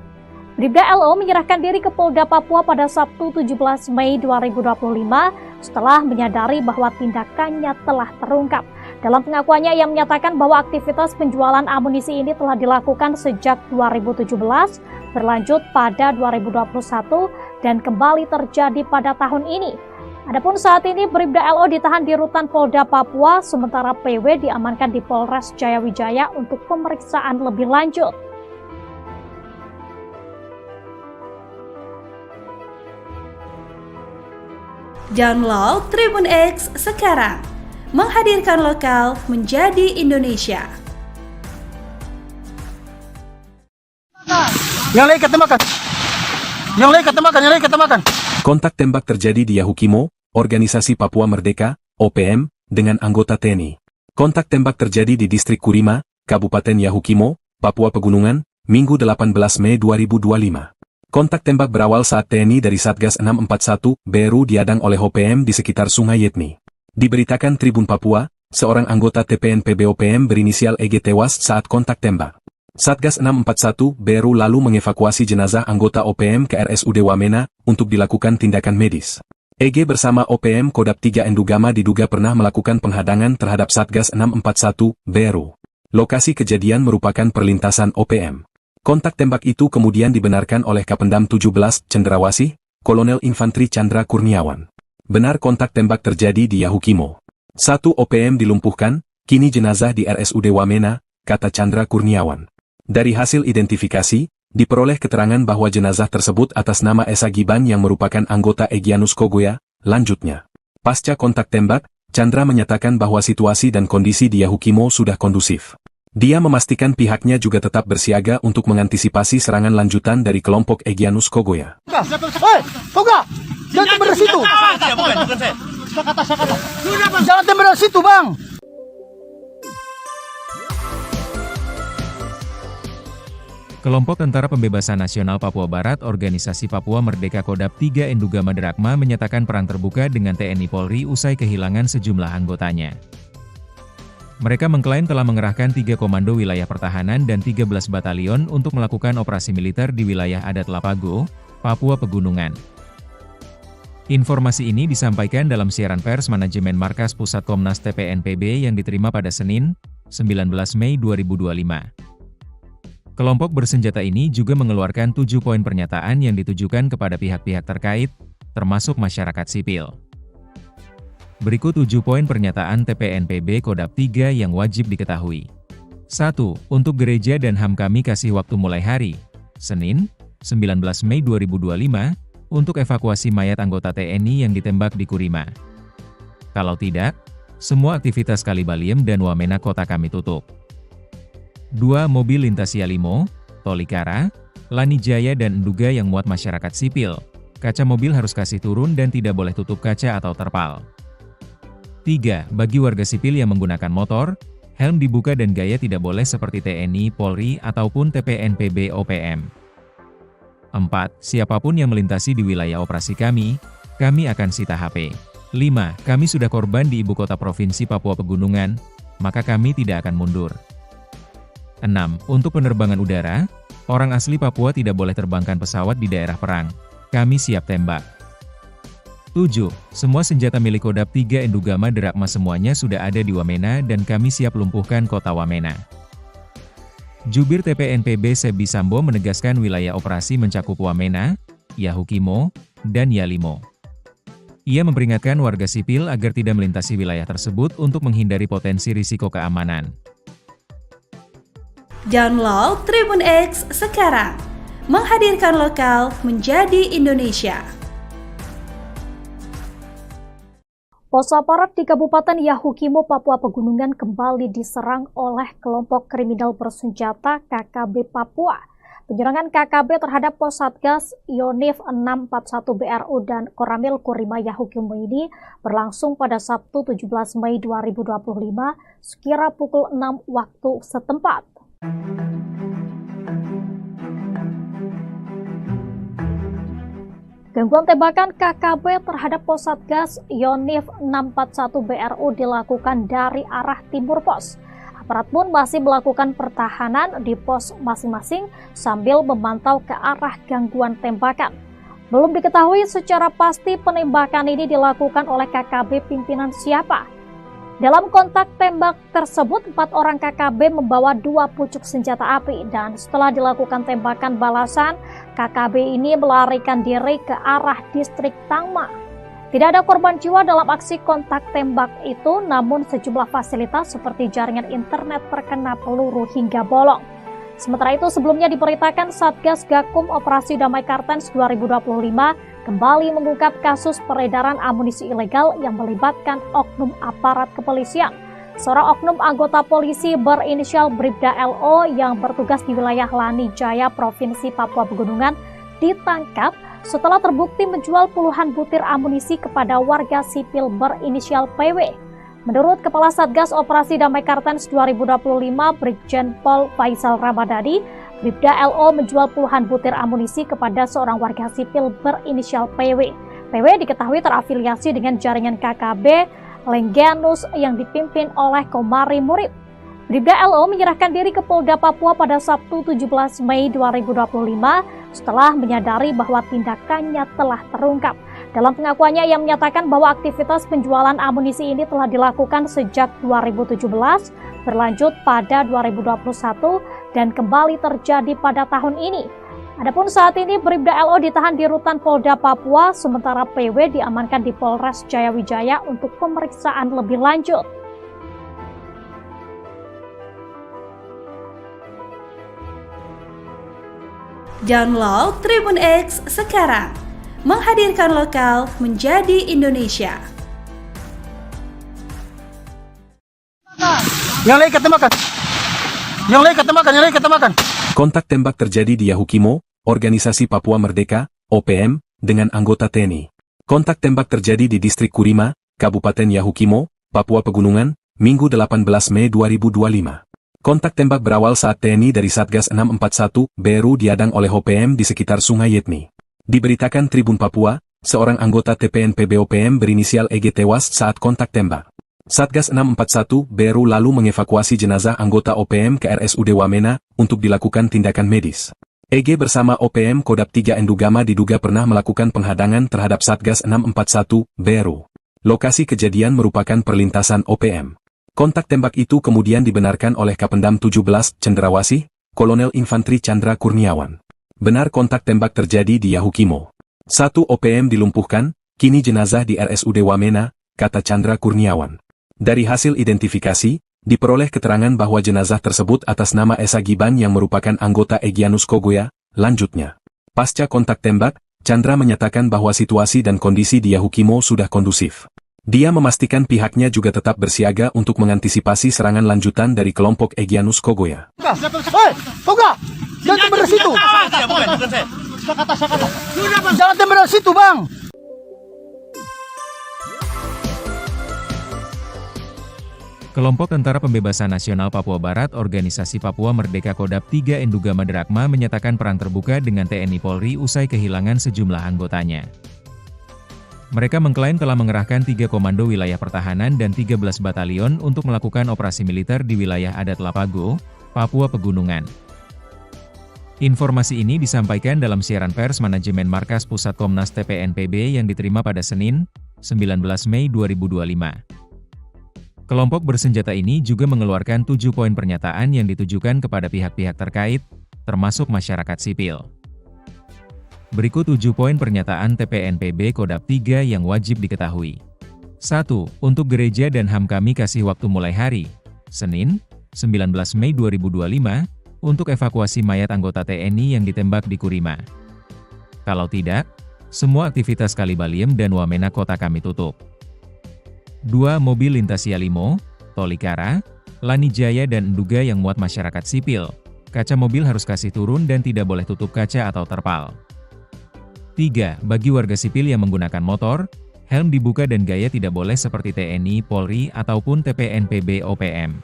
Speaker 5: Bribda LO menyerahkan diri ke Polda Papua pada Sabtu 17 Mei 2025 setelah menyadari bahwa tindakannya telah terungkap. Dalam pengakuannya, ia menyatakan bahwa aktivitas penjualan amunisi ini telah dilakukan sejak 2017, berlanjut pada 2021, dan kembali terjadi pada tahun ini. Adapun saat ini Bribda LO ditahan di Rutan Polda Papua, sementara PW diamankan di Polres Jayawijaya untuk pemeriksaan lebih lanjut.
Speaker 4: Download Tribun X sekarang, menghadirkan lokal menjadi Indonesia.
Speaker 1: Yang lain ketemakan. Yang lain ketemakan, yang lain ketemakan.
Speaker 2: Kontak tembak terjadi di Yahukimo, Organisasi Papua Merdeka, OPM, dengan anggota TNI. Kontak tembak terjadi di Distrik Kurima, Kabupaten Yahukimo, Papua Pegunungan, Minggu 18 Mei 2025. Kontak tembak berawal saat TNI dari Satgas 641 BRU diadang oleh OPM di sekitar Sungai Yetni. Diberitakan Tribun Papua, seorang anggota TPNPB OPM berinisial EG tewas saat kontak tembak. Satgas 641 BRU lalu mengevakuasi jenazah anggota OPM ke RSUD Wamena untuk dilakukan tindakan medis. EG bersama OPM Kodam 3 Endugama diduga pernah melakukan penghadangan terhadap Satgas 641 BRU. Lokasi kejadian merupakan perlintasan OPM. Kontak tembak itu kemudian dibenarkan oleh Kapendam 17 Cendrawasih, Kolonel Infantri Chandra Kurniawan. Benar kontak tembak terjadi di Yahukimo. 1 OPM dilumpuhkan, kini jenazah di RSUD Wamena, kata Chandra Kurniawan. Dari hasil identifikasi, diperoleh keterangan bahwa jenazah tersebut atas nama Esa Giban yang merupakan anggota Egyanus Kogoya. Lanjutnya, pasca kontak tembak, Chandra menyatakan bahwa situasi dan kondisi di Yahukimo sudah kondusif. Dia memastikan pihaknya juga tetap bersiaga untuk mengantisipasi serangan lanjutan dari kelompok Egyanus Kogoya.
Speaker 1: Hei, Koga! Jangan tembak dari situ! Jangan tembak dari situ, Bang!
Speaker 3: Kelompok Tentara Pembebasan Nasional Papua Barat Organisasi Papua Merdeka Kodam 3 Endugama Derakma menyatakan perang terbuka dengan TNI Polri usai kehilangan sejumlah anggotanya. Mereka mengklaim telah mengerahkan 3 komando wilayah pertahanan dan 13 batalion untuk melakukan operasi militer di wilayah adat Lapago, Papua Pegunungan. Informasi ini disampaikan dalam siaran pers manajemen Markas Pusat Komnas TPNPB yang diterima pada Senin, 19 Mei 2025. Kelompok bersenjata ini juga mengeluarkan 7 poin pernyataan yang ditujukan kepada pihak-pihak terkait, termasuk masyarakat sipil. Berikut 7 poin pernyataan TPNPB Kodam 3 yang wajib diketahui. 1. Untuk gereja dan HAM kami kasih waktu mulai hari, Senin, 19 Mei 2025, untuk evakuasi mayat anggota TNI yang ditembak di Kurima. Kalau tidak, semua aktivitas Kalibaliem dan Wamena kota kami tutup. 2. Mobil lintas Yalimo, Tolikara, Lani Jaya dan Enduga yang muat masyarakat sipil. Kaca mobil harus kasih turun dan tidak boleh tutup kaca atau terpal. 3. Bagi warga sipil yang menggunakan motor, helm dibuka dan gaya tidak boleh seperti TNI, Polri, ataupun TPNPB OPM. 4. Siapapun yang melintasi di wilayah operasi kami akan sita HP. 5. Kami sudah korban di ibu kota Provinsi Papua Pegunungan, maka kami tidak akan mundur. 6. Untuk penerbangan udara, orang asli Papua tidak boleh terbangkan pesawat di daerah perang. Kami siap tembak. 7. Semua senjata milik Kodam 3 Endugama Derakma semuanya sudah ada di Wamena dan kami siap lumpuhkan kota Wamena. Jubir TPNPB Sebi Sambo menegaskan wilayah operasi mencakup Wamena, Yahukimo, dan Yalimo. Ia memperingatkan warga sipil agar tidak melintasi wilayah tersebut untuk menghindari potensi risiko keamanan.
Speaker 4: Download Tribun X sekarang, menghadirkan lokal menjadi Indonesia.
Speaker 5: Pos aparat di Kabupaten Yahukimo, Papua Pegunungan kembali diserang oleh kelompok kriminal bersenjata KKB Papua. Penyerangan KKB terhadap pos Satgas Yonif 641 BRU dan Koramil Kurima Yahukimo ini berlangsung pada Sabtu 17 Mei 2025 sekira pukul 6 waktu setempat. Gangguan tembakan KKB terhadap pos Satgas Yonif 641 BRU dilakukan dari arah timur pos. Aparat pun masih melakukan pertahanan di pos masing-masing sambil memantau ke arah gangguan tembakan. Belum diketahui secara pasti penembakan ini dilakukan oleh KKB pimpinan siapa. Dalam kontak tembak tersebut, 4 orang KKB membawa 2 pucuk senjata api dan setelah dilakukan tembakan balasan, KKB ini melarikan diri ke arah distrik Tangma. Tidak ada korban jiwa dalam aksi kontak tembak itu, namun sejumlah fasilitas seperti jaringan internet terkena peluru hingga bolong. Sementara itu, sebelumnya diberitakan Satgas Gakum Operasi Damai Kartens 2025 kembali mengungkap kasus peredaran amunisi ilegal yang melibatkan oknum aparat kepolisian. Seorang oknum anggota polisi berinisial Bribda LO yang bertugas di wilayah Lani Jaya, Provinsi Papua Pegunungan, ditangkap setelah terbukti menjual puluhan butir amunisi kepada warga sipil berinisial PW. Menurut Kepala Satgas Operasi Damai Kartens 2025, Brigjen Pol Faisal Ramadhani, Bribda LO menjual puluhan butir amunisi kepada seorang warga sipil berinisial PW. PW diketahui terafiliasi dengan jaringan KKB Lengganus yang dipimpin oleh Komari Murib. Bribda LO menyerahkan diri ke Polda Papua pada Sabtu 17 Mei 2025 setelah menyadari bahwa tindakannya telah terungkap. Dalam pengakuannya, ia menyatakan bahwa aktivitas penjualan amunisi ini telah dilakukan sejak 2017, berlanjut pada 2021, dan kembali terjadi pada tahun ini. Adapun saat ini Bribda LO ditahan di rutan Polda Papua, sementara PW diamankan di Polres Jayawijaya untuk pemeriksaan lebih lanjut.
Speaker 4: Download Tribun X sekarang, menghadirkan lokal menjadi Indonesia.
Speaker 1: Yang lain ketembakan. Yang lain ketembakan, yang lain ketembakan.
Speaker 2: Kontak tembak terjadi di Yahukimo, Organisasi Papua Merdeka, OPM, dengan anggota TNI. Kontak tembak terjadi di Distrik Kurima, Kabupaten Yahukimo, Papua Pegunungan, Minggu 18 Mei 2025. Kontak tembak berawal saat TNI dari Satgas 641 BRU diadang oleh OPM di sekitar Sungai Yetni. Diberitakan Tribun Papua, seorang anggota TPNPB OPM berinisial EG tewas saat kontak tembak. Satgas 641 BRU lalu mengevakuasi jenazah anggota OPM ke RSUD Wamena untuk dilakukan tindakan medis. EG bersama OPM Kodam 3 Endugama diduga pernah melakukan penghadangan terhadap Satgas 641 BRU. Lokasi kejadian merupakan perlintasan OPM. Kontak tembak itu kemudian dibenarkan oleh Kapendam 17 Cendrawasih, Kolonel Infantri Chandra Kurniawan. Benar kontak tembak terjadi di Yahukimo. 1 OPM dilumpuhkan, kini jenazah di RSUD Wamena, kata Chandra Kurniawan. Dari hasil identifikasi, diperoleh keterangan bahwa jenazah tersebut atas nama Esa Giban yang merupakan anggota Egyanus Kogoya. Lanjutnya, pasca kontak tembak, Chandra menyatakan bahwa situasi dan kondisi di Yahukimo sudah kondusif. Dia memastikan pihaknya juga tetap bersiaga untuk mengantisipasi serangan lanjutan dari kelompok Egyanus Kogoya.
Speaker 1: Hei, Toga! Jangan tembak dari situ! Jangan tembak dari situ, Bang!
Speaker 3: Kelompok Tentara Pembebasan Nasional Papua Barat Organisasi Papua Merdeka Kodam 3 Endugama Derakma menyatakan perang terbuka dengan TNI Polri usai kehilangan sejumlah anggotanya. Mereka mengklaim telah mengerahkan 3 komando wilayah pertahanan dan 13 batalion untuk melakukan operasi militer di wilayah adat Lapago, Papua Pegunungan. Informasi ini disampaikan dalam siaran pers manajemen Markas Pusat Komnas TPNPB yang diterima pada Senin, 19 Mei 2025. Kelompok bersenjata ini juga mengeluarkan 7 poin pernyataan yang ditujukan kepada pihak-pihak terkait, termasuk masyarakat sipil. Berikut 7 poin pernyataan TPNPB Kodam 3 yang wajib diketahui. 1. Untuk gereja dan HAM kami kasih waktu mulai hari, Senin, 19 Mei 2025, untuk evakuasi mayat anggota TNI yang ditembak di Kurima. Kalau tidak, semua aktivitas Kalibaliem dan Wamena kota kami tutup. 2 mobil lintas Yalimo, Tolikara, Lanijaya dan Nduga yang muat masyarakat sipil. Kaca mobil harus kasih turun dan tidak boleh tutup kaca atau terpal. 3. Bagi warga sipil yang menggunakan motor, helm dibuka dan gaya tidak boleh seperti TNI, Polri, ataupun TPNPB OPM.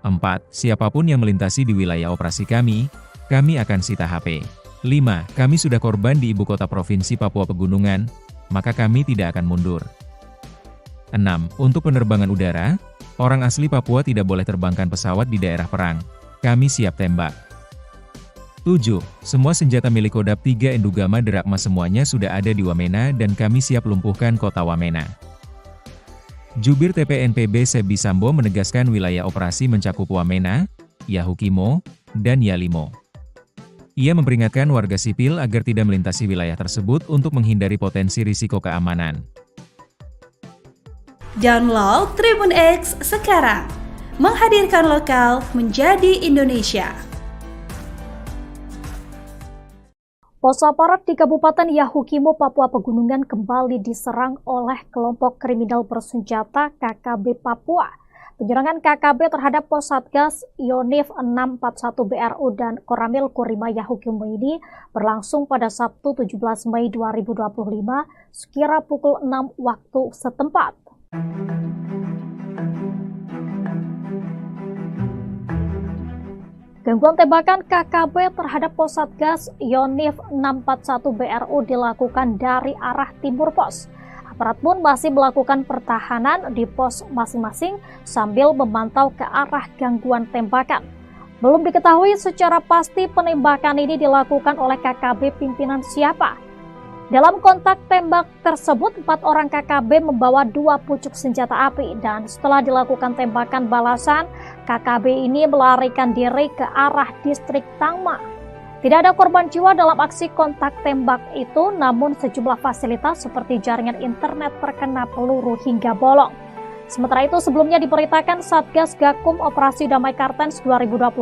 Speaker 3: 4. Siapapun yang melintasi di wilayah operasi kami akan sita HP. 5. Kami sudah korban di ibu kota Provinsi Papua Pegunungan, maka kami tidak akan mundur. 6. Untuk penerbangan udara, orang asli Papua tidak boleh terbangkan pesawat di daerah perang. Kami siap tembak. 7. Semua senjata milik Kodam 3 Endugama Derakma semuanya sudah ada di Wamena dan kami siap lumpuhkan kota Wamena. Jubir TPNPB Sebi Sambo menegaskan wilayah operasi mencakup Wamena, Yahukimo, dan Yalimo. Ia memperingatkan warga sipil agar tidak melintasi wilayah tersebut untuk menghindari potensi risiko keamanan.
Speaker 4: Download Tribun X sekarang, menghadirkan lokal menjadi Indonesia.
Speaker 5: Pos aparat di Kabupaten Yahukimo, Papua Pegunungan kembali diserang oleh kelompok kriminal bersenjata KKB Papua. Penyerangan KKB terhadap pos Satgas Yonif 641 BRU dan Koramil Kurima Yahukimo ini berlangsung pada Sabtu 17 Mei 2025 sekira pukul 6 waktu setempat. Gangguan tembakan KKB terhadap pos Satgas Yonif 641 BRU dilakukan dari arah timur pos. Aparat pun masih melakukan pertahanan di pos masing-masing sambil memantau ke arah gangguan tembakan. Belum diketahui secara pasti penembakan ini dilakukan oleh KKB pimpinan siapa. Dalam kontak tembak tersebut, 4 orang KKB membawa 2 pucuk senjata api dan setelah dilakukan tembakan balasan, KKB ini melarikan diri ke arah distrik Tangma. Tidak ada korban jiwa dalam aksi kontak tembak itu, namun sejumlah fasilitas seperti jaringan internet terkena peluru hingga bolong. Sementara itu, sebelumnya diberitakan Satgas Gakum Operasi Damai Kartens 2025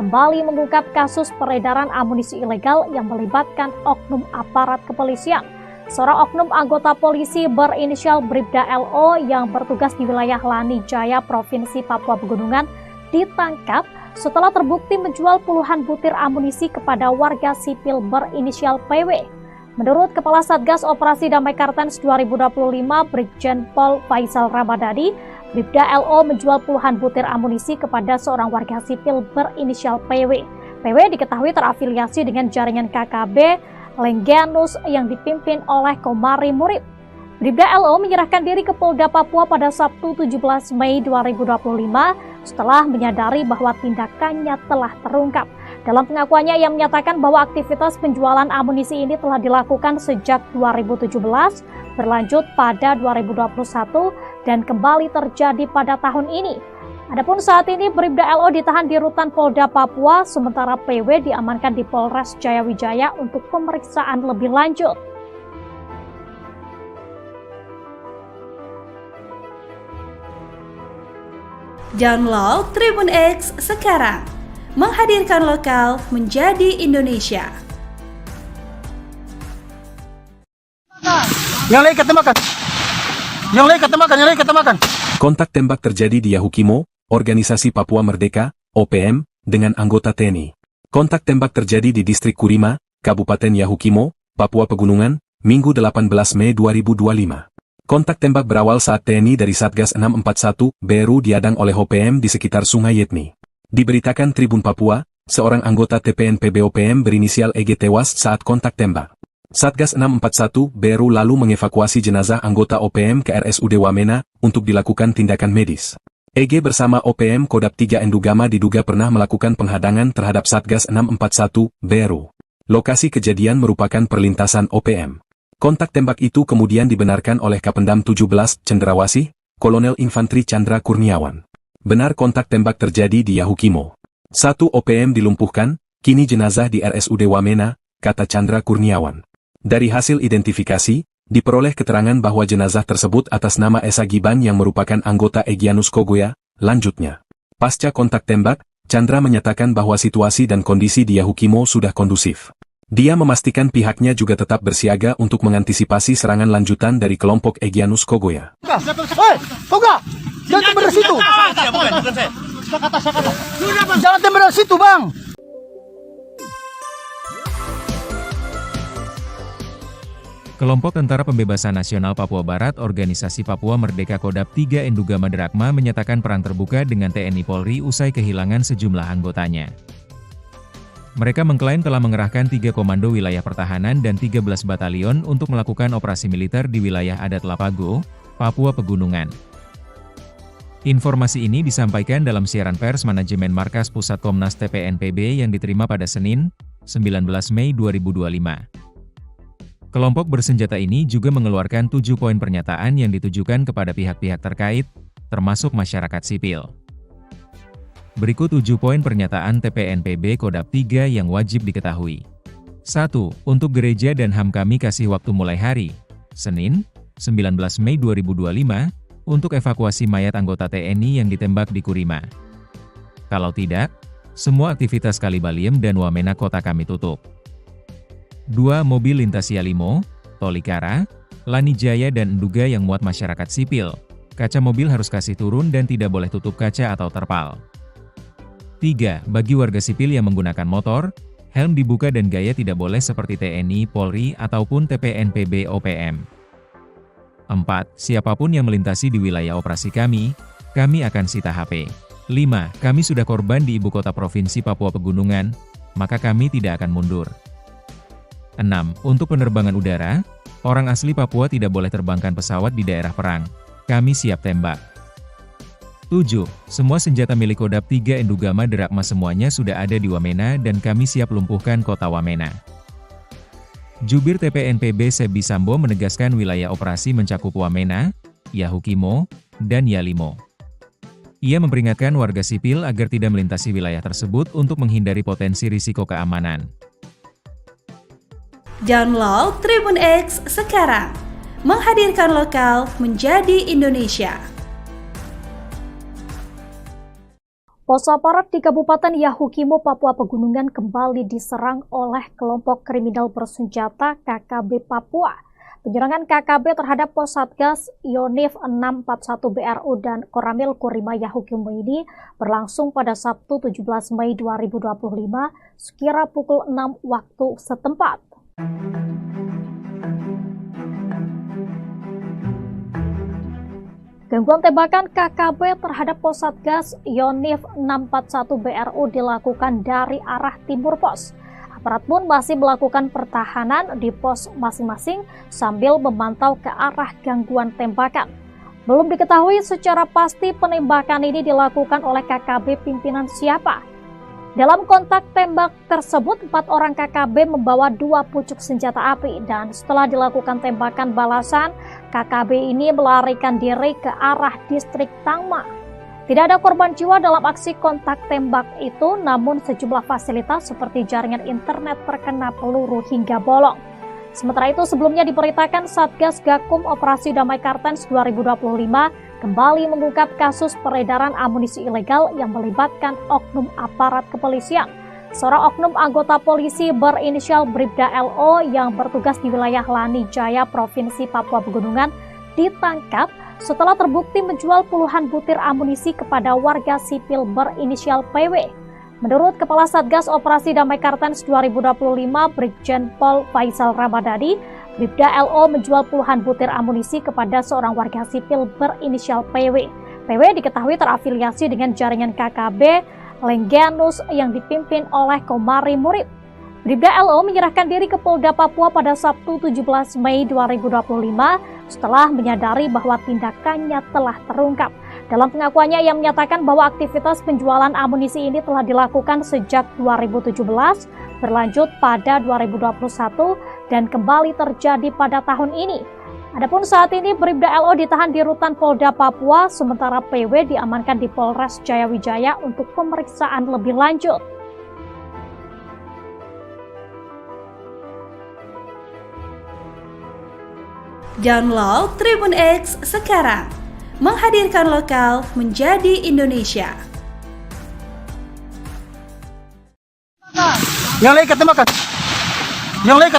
Speaker 5: kembali mengungkap kasus peredaran amunisi ilegal yang melibatkan oknum aparat kepolisian. Seorang oknum anggota polisi berinisial Bribda LO yang bertugas di wilayah Lanijaya, Provinsi Papua Pegunungan, ditangkap setelah terbukti menjual puluhan butir amunisi kepada warga sipil berinisial PW. Menurut Kepala Satgas Operasi Damai Kartens 2025, Brigjen Pol Faisal Ramadhani, Bribda LO menjual puluhan butir amunisi kepada seorang warga sipil berinisial PW. PW diketahui terafiliasi dengan jaringan KKB Lengganus yang dipimpin oleh Komari Murib. Bribda LO menyerahkan diri ke Polda Papua pada Sabtu 17 Mei 2025 setelah menyadari bahwa tindakannya telah terungkap. Dalam pengakuannya, ia menyatakan bahwa aktivitas penjualan amunisi ini telah dilakukan sejak 2017, berlanjut pada 2021, dan kembali terjadi pada tahun ini. Adapun saat ini Bribda LO ditahan di rutan Polda Papua, sementara PW diamankan di Polres Jayawijaya untuk pemeriksaan lebih lanjut.
Speaker 4: Download Tribun X sekarang, menghadirkan lokal menjadi Indonesia.
Speaker 1: Yang lain ketembakkan. Yang lain ketembakkan, yang lain ketembakkan.
Speaker 2: Kontak tembak terjadi di Yahukimo, Organisasi Papua Merdeka, OPM, dengan anggota TNI. Kontak tembak terjadi di Distrik Kurima, Kabupaten Yahukimo, Papua Pegunungan, Minggu 18 Mei 2025. Kontak tembak berawal saat TNI dari Satgas 641 BRU diadang oleh OPM di sekitar Sungai Yetni. Diberitakan Tribun Papua, seorang anggota TPNPB OPM berinisial EG tewas saat kontak tembak. Satgas 641 BRU lalu mengevakuasi jenazah anggota OPM ke RSUD Wamena untuk dilakukan tindakan medis. EG bersama OPM Kodam 3 Endugama diduga pernah melakukan penghadangan terhadap Satgas 641 BRU. Lokasi kejadian merupakan perlintasan OPM. Kontak tembak itu kemudian dibenarkan oleh Kapendam 17 Cendrawasih, Kolonel Infantri Chandra Kurniawan. Benar kontak tembak terjadi di Yahukimo. 1 OPM dilumpuhkan, kini jenazah di RSUD Wamena, kata Chandra Kurniawan. Dari hasil identifikasi, diperoleh keterangan bahwa jenazah tersebut atas nama Esa Giban yang merupakan anggota Egyanus Kogoya. Lanjutnya, pasca kontak tembak, Chandra menyatakan bahwa situasi dan kondisi di Yahukimo sudah kondusif. Dia memastikan pihaknya juga tetap bersiaga untuk mengantisipasi serangan lanjutan dari kelompok Egyanus Kogoya.
Speaker 1: Hei, Koga! Jangan tembak dari situ! Jangan tembak dari situ, Bang!
Speaker 3: Kelompok Tentara Pembebasan Nasional Papua Barat Organisasi Papua Merdeka Kodap 3 Enduga Maderakma menyatakan perang terbuka dengan TNI Polri usai kehilangan sejumlah anggotanya. Mereka mengklaim telah mengerahkan 3 komando wilayah pertahanan dan 13 batalion untuk melakukan operasi militer di wilayah adat Lapago, Papua Pegunungan. Informasi ini disampaikan dalam siaran pers manajemen Markas Pusat Komnas TPNPB yang diterima pada Senin, 19 Mei 2025. Kelompok bersenjata ini juga mengeluarkan 7 poin pernyataan yang ditujukan kepada pihak-pihak terkait, termasuk masyarakat sipil. Berikut 7 poin pernyataan TPNPB Kodap 3 yang wajib diketahui. 1. Untuk gereja dan HAM kami kasih waktu mulai hari, Senin, 19 Mei 2025, untuk evakuasi mayat anggota TNI yang ditembak di Kurima. Kalau tidak, semua aktivitas Kalibaliem dan Wamena kota kami tutup. 2. Mobil lintas Yalimo, Tolikara, Lanijaya dan Enduga yang muat masyarakat sipil, kaca mobil harus kasih turun dan tidak boleh tutup kaca atau terpal. 3. Bagi warga sipil yang menggunakan motor, helm dibuka dan gaya tidak boleh seperti TNI, Polri, ataupun TPNPB OPM. 4. Siapapun yang melintasi di wilayah operasi kami akan sita HP. 5. Kami sudah korban di ibu kota provinsi Papua Pegunungan, maka kami tidak akan mundur. 6. Untuk penerbangan udara, orang asli Papua tidak boleh terbangkan pesawat di daerah perang. Kami siap tembak. 7. Semua senjata milik Kodap 3 Enduga Maderakma semuanya sudah ada di Wamena dan kami siap lumpuhkan kota Wamena. Jubir TPNPB Sebi Sambo menegaskan wilayah operasi mencakup Wamena, Yahukimo, dan Yalimo. Ia memperingatkan warga sipil agar tidak melintasi wilayah tersebut untuk menghindari potensi risiko keamanan.
Speaker 4: Download Tribun X sekarang, menghadirkan lokal menjadi Indonesia.
Speaker 5: Pos aparat di Kabupaten Yahukimo, Papua Pegunungan kembali diserang oleh kelompok kriminal bersenjata KKB Papua. Penyerangan KKB terhadap pos Satgas Yonif 641 BRU dan Koramil Kurima Yahukimo ini berlangsung pada Sabtu 17 Mei 2025 sekira pukul 6 waktu setempat. Gangguan tembakan KKB terhadap pos Satgas Yonif 641 BRU dilakukan dari arah timur pos. Aparat pun masih melakukan pertahanan di pos masing-masing sambil memantau ke arah gangguan tembakan. Belum diketahui secara pasti penembakan ini dilakukan oleh KKB pimpinan siapa. Dalam kontak tembak tersebut, 4 orang KKB membawa 2 pucuk senjata api dan setelah dilakukan tembakan balasan, KKB ini melarikan diri ke arah distrik Tangma. Tidak ada korban jiwa dalam aksi kontak tembak itu, namun sejumlah fasilitas seperti jaringan internet terkena peluru hingga bolong. Sementara itu, sebelumnya diberitakan Satgas Gakum Operasi Damai Kartens 2025 kembali mengungkap kasus peredaran amunisi ilegal yang melibatkan oknum aparat kepolisian. Seorang oknum anggota polisi berinisial Bribda LO yang bertugas di wilayah Lanijaya, Provinsi Papua Pegunungan, ditangkap setelah terbukti menjual puluhan butir amunisi kepada warga sipil berinisial PW. Menurut Kepala Satgas Operasi Damai Kartens 2025, Brigjen Pol Faisal Ramadhani, Bribda LO menjual puluhan butir amunisi kepada seorang warga sipil berinisial PW. PW diketahui terafiliasi dengan jaringan KKB Lengganus yang dipimpin oleh Komari Murib. Bribda LO menyerahkan diri ke Polda Papua pada Sabtu 17 Mei 2025 setelah menyadari bahwa tindakannya telah terungkap. Dalam pengakuannya, ia menyatakan bahwa aktivitas penjualan amunisi ini telah dilakukan sejak 2017, berlanjut pada 2021, dan kembali terjadi pada tahun ini. Adapun saat ini Bribda LO ditahan di rutan Polda Papua, sementara PW diamankan di Polres Jayawijaya untuk pemeriksaan lebih lanjut.
Speaker 4: Download Tribun X sekarang, menghadirkan lokal menjadi Indonesia.
Speaker 1: Yang lain ikat tembakan. Yang lain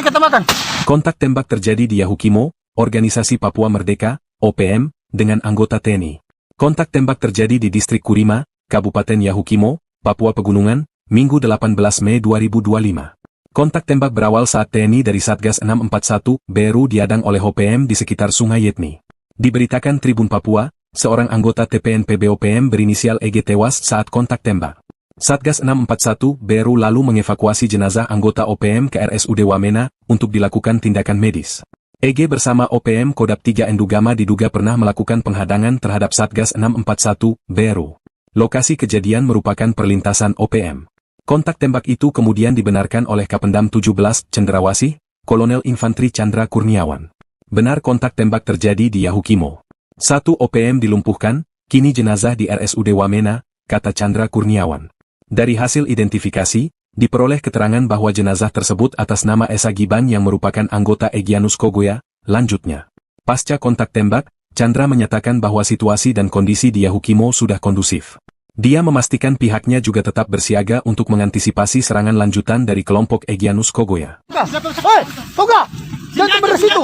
Speaker 1: ketemakan.
Speaker 2: Kontak tembak terjadi di Yahukimo, Organisasi Papua Merdeka, OPM, dengan anggota TNI. Kontak tembak terjadi di Distrik Kurima, Kabupaten Yahukimo, Papua Pegunungan, Minggu 18 Mei 2025. Kontak tembak berawal saat TNI dari Satgas 641, Beru diadang oleh OPM di sekitar Sungai Yetni. Diberitakan Tribun Papua, seorang anggota TPNPB OPM berinisial EG tewas saat kontak tembak. Satgas 641, Beru lalu mengevakuasi jenazah anggota OPM ke RSUD Wamena untuk dilakukan tindakan medis. EG bersama OPM Kodap 3 Endugama diduga pernah melakukan penghadangan terhadap Satgas 641, Beru. Lokasi kejadian merupakan perlintasan OPM. Kontak tembak itu kemudian dibenarkan oleh Kapendam 17, Cendrawasih, Kolonel Infantri Chandra Kurniawan. Benar kontak tembak terjadi di Yahukimo. 1 OPM dilumpuhkan, kini jenazah di RSUD Wamena, kata Chandra Kurniawan. Dari hasil identifikasi, diperoleh keterangan bahwa jenazah tersebut atas nama Esa Giban yang merupakan anggota Egyanus Kogoya. Lanjutnya, pasca kontak tembak, Chandra menyatakan bahwa situasi dan kondisi di Yahukimo sudah kondusif. Dia memastikan pihaknya juga tetap bersiaga untuk mengantisipasi serangan lanjutan dari kelompok Egyanus Kogoya.
Speaker 1: Hei, Toga! Jangan tembak dari situ!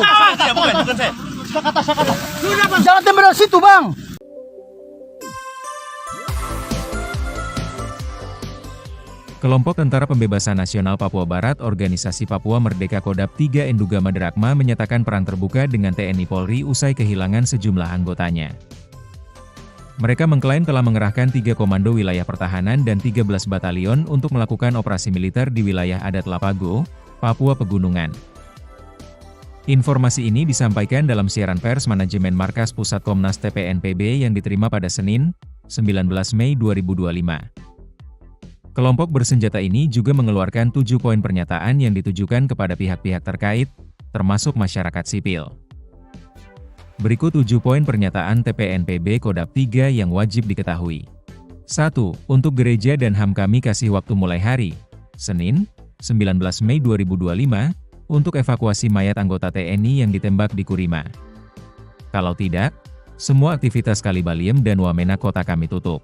Speaker 1: Jangan tembak dari situ, Bang!
Speaker 3: Kelompok Tentara Pembebasan Nasional Papua Barat Organisasi Papua Merdeka Kodap 3 Endugama Derakma menyatakan perang terbuka dengan TNI Polri usai kehilangan sejumlah anggotanya. Mereka mengklaim telah mengerahkan 3 komando wilayah pertahanan dan 13 batalion untuk melakukan operasi militer di wilayah adat Lapago, Papua Pegunungan. Informasi ini disampaikan dalam siaran pers manajemen Markas Pusat Komnas TPNPB yang diterima pada Senin, 19 Mei 2025. Kelompok bersenjata ini juga mengeluarkan 7 poin pernyataan yang ditujukan kepada pihak-pihak terkait, termasuk masyarakat sipil. Berikut 7 poin pernyataan TPNPB Kodap 3 yang wajib diketahui. 1. Untuk gereja dan HAM kami kasih waktu mulai hari, Senin, 19 Mei 2025, untuk evakuasi mayat anggota TNI yang ditembak di Kurima. Kalau tidak, semua aktivitas Kalibaliem dan Wamena kota kami tutup.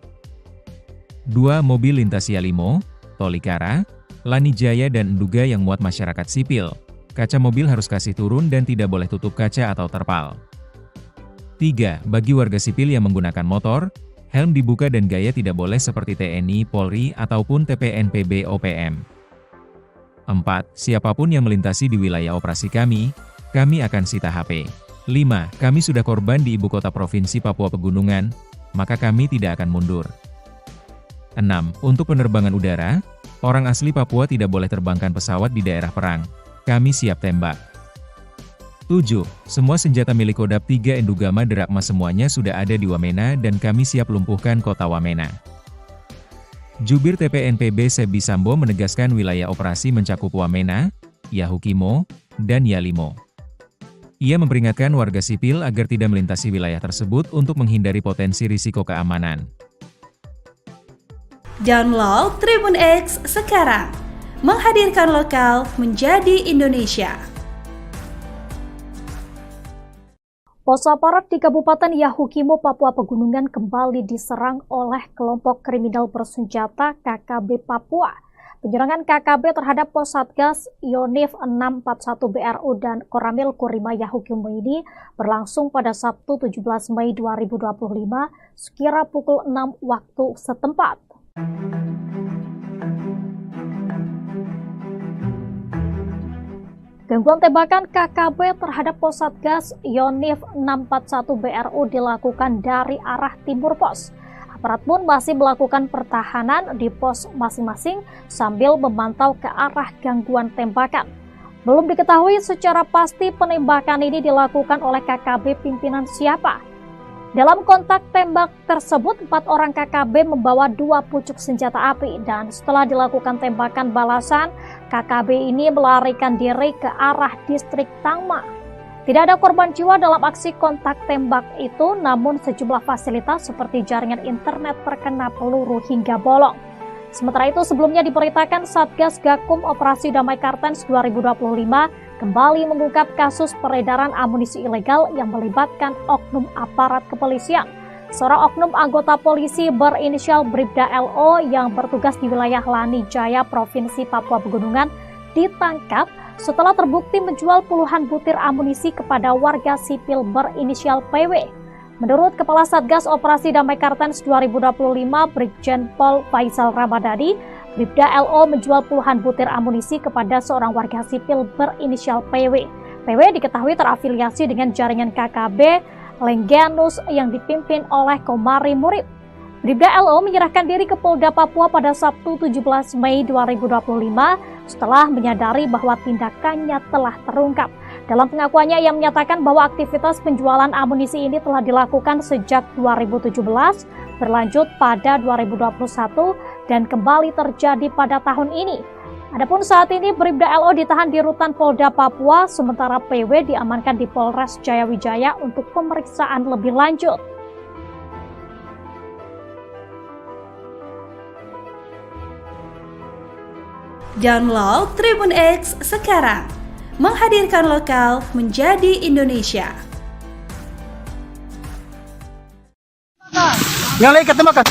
Speaker 3: 2. Mobil lintas Yalimo, Tolikara, Lanijaya dan Nduga yang muat masyarakat sipil, kaca mobil harus kasih turun dan tidak boleh tutup kaca atau terpal. 3. Bagi warga sipil yang menggunakan motor, helm dibuka dan gaya tidak boleh seperti TNI, Polri, ataupun TPNPB OPM. 4. Siapapun yang melintasi di wilayah operasi kami akan sita HP. 5. Kami sudah korban di ibu kota provinsi Papua Pegunungan, maka kami tidak akan mundur. 6. Untuk penerbangan udara, orang asli Papua tidak boleh terbangkan pesawat di daerah perang. Kami siap tembak. 7. Semua senjata milik Kodap 3 Endugama Derakma semuanya sudah ada di Wamena dan kami siap lumpuhkan kota Wamena. Jubir TPNPB Sebi Sambo menegaskan wilayah operasi mencakup Wamena, Yahukimo, dan Yalimo. Ia memperingatkan warga sipil agar tidak melintasi wilayah tersebut untuk menghindari potensi risiko keamanan.
Speaker 4: Download Tribun X sekarang, menghadirkan lokal menjadi Indonesia.
Speaker 5: Pos aparat di Kabupaten Yahukimo, Papua Pegunungan kembali diserang oleh kelompok kriminal bersenjata KKB Papua. Penyerangan KKB terhadap pos Satgas Yonif 641 BRU dan Koramil Kurima Yahukimo ini berlangsung pada Sabtu 17 Mei 2025 sekira pukul 6 waktu setempat. Gangguan tembakan KKB terhadap pos Satgas Yonif 641 BRU dilakukan dari arah timur pos. Aparat pun masih melakukan pertahanan di pos masing-masing sambil memantau ke arah gangguan tembakan. Belum diketahui secara pasti penembakan ini dilakukan oleh KKB pimpinan siapa. Dalam kontak tembak tersebut, 4 orang KKB membawa 2 pucuk senjata api dan setelah dilakukan tembakan balasan, KKB ini melarikan diri ke arah distrik Tangma. Tidak ada korban jiwa dalam aksi kontak tembak itu, namun sejumlah fasilitas seperti jaringan internet terkena peluru hingga bolong. Sementara itu, sebelumnya diberitakan Satgas Gakum Operasi Damai Kartens 2025 kembali mengungkap kasus peredaran amunisi ilegal yang melibatkan oknum aparat kepolisian. Seorang oknum anggota polisi berinisial Bribda LO yang bertugas di wilayah Lanijaya, Provinsi Papua Pegunungan, ditangkap setelah terbukti menjual puluhan butir amunisi kepada warga sipil berinisial PW. Menurut Kepala Satgas Operasi Damai Kartens 2025 Brigjen Pol Faisal Ramadhani, Bribda LO menjual puluhan butir amunisi kepada seorang warga sipil berinisial PW. PW diketahui terafiliasi dengan jaringan KKB Lengganus yang dipimpin oleh Komari Murib. Bribda LO menyerahkan diri ke Polda Papua pada Sabtu 17 Mei 2025 setelah menyadari bahwa tindakannya telah terungkap. Dalam pengakuannya, ia menyatakan bahwa aktivitas penjualan amunisi ini telah dilakukan sejak 2017, berlanjut pada 2021, dan kembali terjadi pada tahun ini. Adapun saat ini Bribda LO ditahan di Rutan Polda Papua, sementara PW diamankan di Polres Jayawijaya untuk pemeriksaan lebih lanjut.
Speaker 4: Download Tribun X sekarang, menghadirkan lokal menjadi Indonesia.
Speaker 1: Yang lain ketemakan.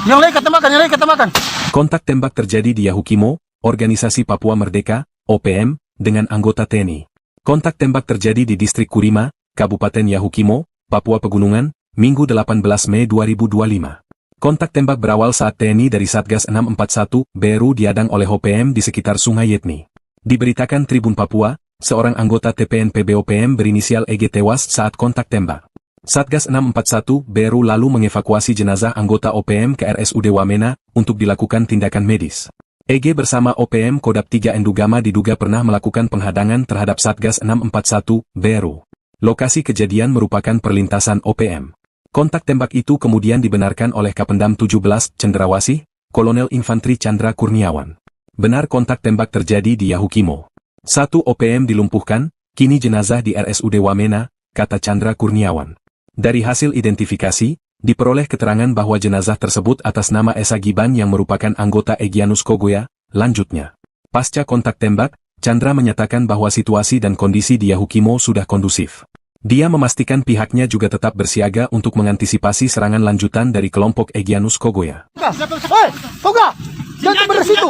Speaker 1: Yang lain ketemakan, yang lain ketemakan.
Speaker 2: Kontak tembak terjadi di Yahukimo, Organisasi Papua Merdeka, OPM, dengan anggota TNI. Kontak tembak terjadi di Distrik Kurima, Kabupaten Yahukimo, Papua Pegunungan, Minggu 18 Mei 2025. Kontak tembak berawal saat TNI dari Satgas 641 BRU diadang oleh OPM di sekitar Sungai Yetni. Diberitakan Tribun Papua, seorang anggota TPNPB OPM berinisial EG tewas saat kontak tembak. Satgas 641 BRU lalu mengevakuasi jenazah anggota OPM ke RSUD Wamena untuk dilakukan tindakan medis. EG bersama OPM Kodap 3 Endugama diduga pernah melakukan penghadangan terhadap Satgas 641 BRU. Lokasi kejadian merupakan perlintasan OPM. Kontak tembak itu kemudian dibenarkan oleh Kapendam 17 Cendrawasih, Kolonel Infantri Chandra Kurniawan. Benar kontak tembak terjadi di Yahukimo. 1 OPM dilumpuhkan, kini jenazah di RSUD Wamena, kata Chandra Kurniawan. Dari hasil identifikasi, diperoleh keterangan bahwa jenazah tersebut atas nama Esa Giban yang merupakan anggota Egyanus Kogoya. Lanjutnya, pasca kontak tembak, Chandra menyatakan bahwa situasi dan kondisi di Yahukimo sudah kondusif. Dia memastikan pihaknya juga tetap bersiaga untuk mengantisipasi serangan lanjutan dari kelompok Egyanus Kogoya.
Speaker 1: Hei, Toga! Jangan tembak dari situ!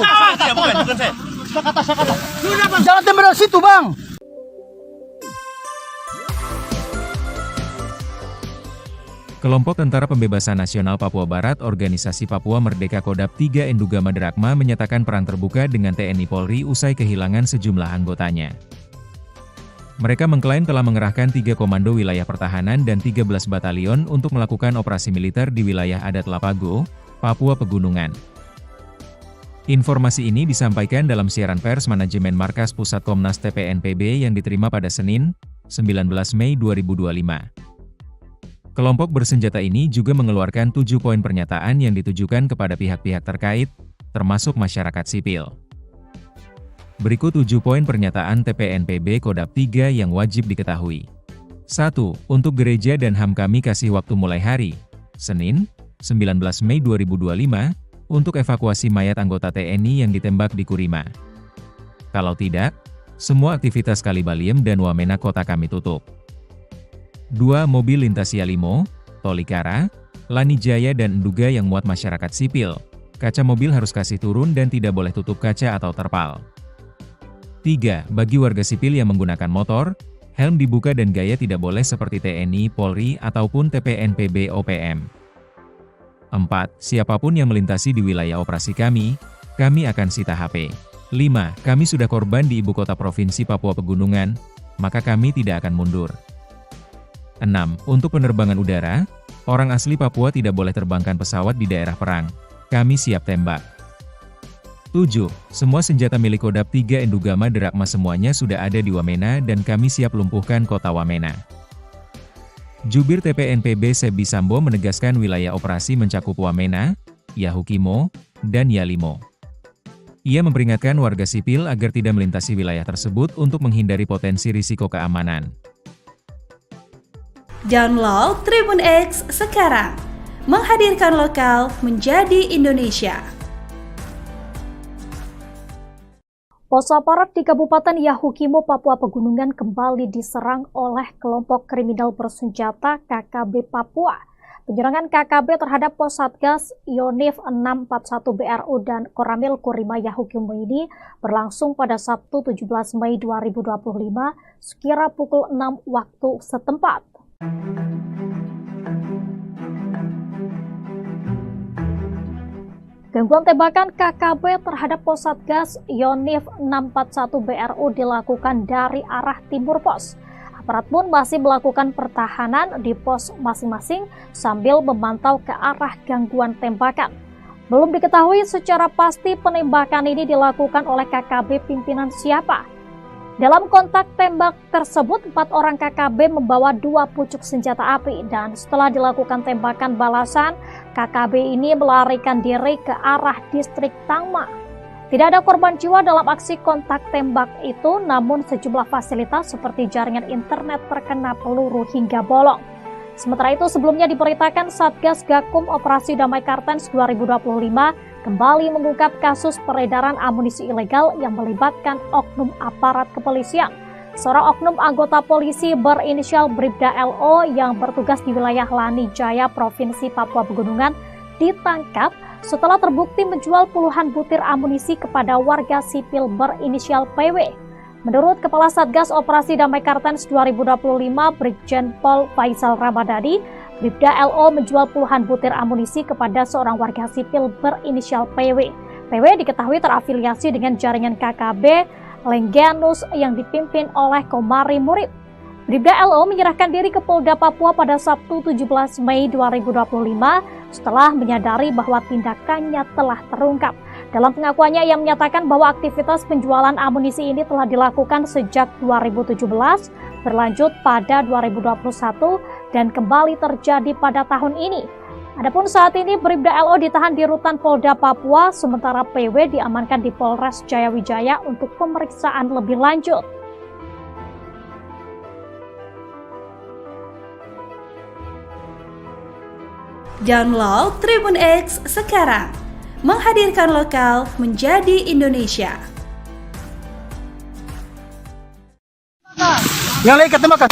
Speaker 1: Jangan tembak dari situ, Bang!
Speaker 3: Kelompok Tentara Pembebasan Nasional Papua Barat Organisasi Papua Merdeka Kodap 3 Endugama Derakma menyatakan perang terbuka dengan TNI Polri usai kehilangan sejumlah anggotanya. Mereka mengklaim telah mengerahkan 3 komando wilayah pertahanan dan 13 batalion untuk melakukan operasi militer di wilayah adat Lapago, Papua Pegunungan. Informasi ini disampaikan dalam siaran pers manajemen Markas Pusat Komnas TPNPB yang diterima pada Senin, 19 Mei 2025. Kelompok bersenjata ini juga mengeluarkan 7 poin pernyataan yang ditujukan kepada pihak-pihak terkait, termasuk masyarakat sipil. Berikut 7 poin pernyataan TPNPB Kodap 3 yang wajib diketahui. 1. Untuk gereja dan HAM kami kasih waktu mulai hari, Senin, 19 Mei 2025, untuk evakuasi mayat anggota TNI yang ditembak di Kurima. Kalau tidak, semua aktivitas Kalibaliem dan Wamena kota kami tutup. 2. Mobil lintas Yalimo, Tolikara, Lanijaya dan Enduga yang muat masyarakat sipil, kaca mobil harus kasih turun dan tidak boleh tutup kaca atau terpal. 3. Bagi warga sipil yang menggunakan motor, helm dibuka dan gaya tidak boleh seperti TNI, Polri, ataupun TPNPB OPM. 4. Siapapun yang melintasi di wilayah operasi kami akan sita HP. 5. Kami sudah korban di ibu kota provinsi Papua Pegunungan, maka kami tidak akan mundur. 6. Untuk penerbangan udara, orang asli Papua tidak boleh terbangkan pesawat di daerah perang. Kami siap tembak. 7. Semua senjata milik Kodap 3 Endugama Derakma semuanya sudah ada di Wamena dan kami siap lumpuhkan kota Wamena. Jubir TPNPB Sebi Sambo menegaskan wilayah operasi mencakup Wamena, Yahukimo, dan Yalimo. Ia memperingatkan warga sipil agar tidak melintasi wilayah tersebut untuk menghindari potensi risiko keamanan.
Speaker 4: Download Tribun X sekarang, menghadirkan lokal menjadi Indonesia.
Speaker 5: Pos aparat di Kabupaten Yahukimo, Papua Pegunungan kembali diserang oleh kelompok kriminal bersenjata KKB Papua. Penyerangan KKB terhadap pos Satgas Yonif 641 BRU dan Koramil Kurima Yahukimo ini berlangsung pada Sabtu 17 Mei 2025 sekira pukul 6 waktu setempat. Gangguan tembakan KKB terhadap pos Satgas Yonif 641 BRU dilakukan dari arah timur pos. Aparat pun masih melakukan pertahanan di pos masing-masing sambil memantau ke arah gangguan tembakan. Belum diketahui secara pasti penembakan ini dilakukan oleh KKB pimpinan siapa. Dalam kontak tembak tersebut, 4 orang KKB membawa 2 pucuk senjata api dan setelah dilakukan tembakan balasan, KKB ini melarikan diri ke arah distrik Tangma. Tidak ada korban jiwa dalam aksi kontak tembak itu, namun sejumlah fasilitas seperti jaringan internet terkena peluru hingga bolong. Sementara itu, sebelumnya diberitakan Satgas Gakum Operasi Damai Kartens 2025 kembali mengungkap kasus peredaran amunisi ilegal yang melibatkan oknum aparat kepolisian. Seorang oknum anggota polisi berinisial Bribda LO yang bertugas di wilayah Lani Jaya, Provinsi Papua Pegunungan, ditangkap setelah terbukti menjual puluhan butir amunisi kepada warga sipil berinisial PW. Menurut Kepala Satgas Operasi Damai Kartens 2025 Brigjen Pol Faisal Ramadhani, Bribda LO menjual puluhan butir amunisi kepada seorang warga sipil berinisial PW. PW diketahui terafiliasi dengan jaringan KKB Lengganus yang dipimpin oleh Komari Murid. Bribda LO menyerahkan diri ke Polda Papua pada Sabtu 17 Mei 2025 setelah menyadari bahwa tindakannya telah terungkap. Dalam pengakuannya, ia menyatakan bahwa aktivitas penjualan amunisi ini telah dilakukan sejak 2017, berlanjut pada 2021, dan kembali terjadi pada tahun ini. Adapun saat ini Bribda LO ditahan di Rutan Polda Papua, sementara PW diamankan di Polres Jayawijaya untuk pemeriksaan lebih lanjut.
Speaker 4: Download Tribun X sekarang, menghadirkan lokal menjadi Indonesia.
Speaker 1: Yang lain ketembakkan.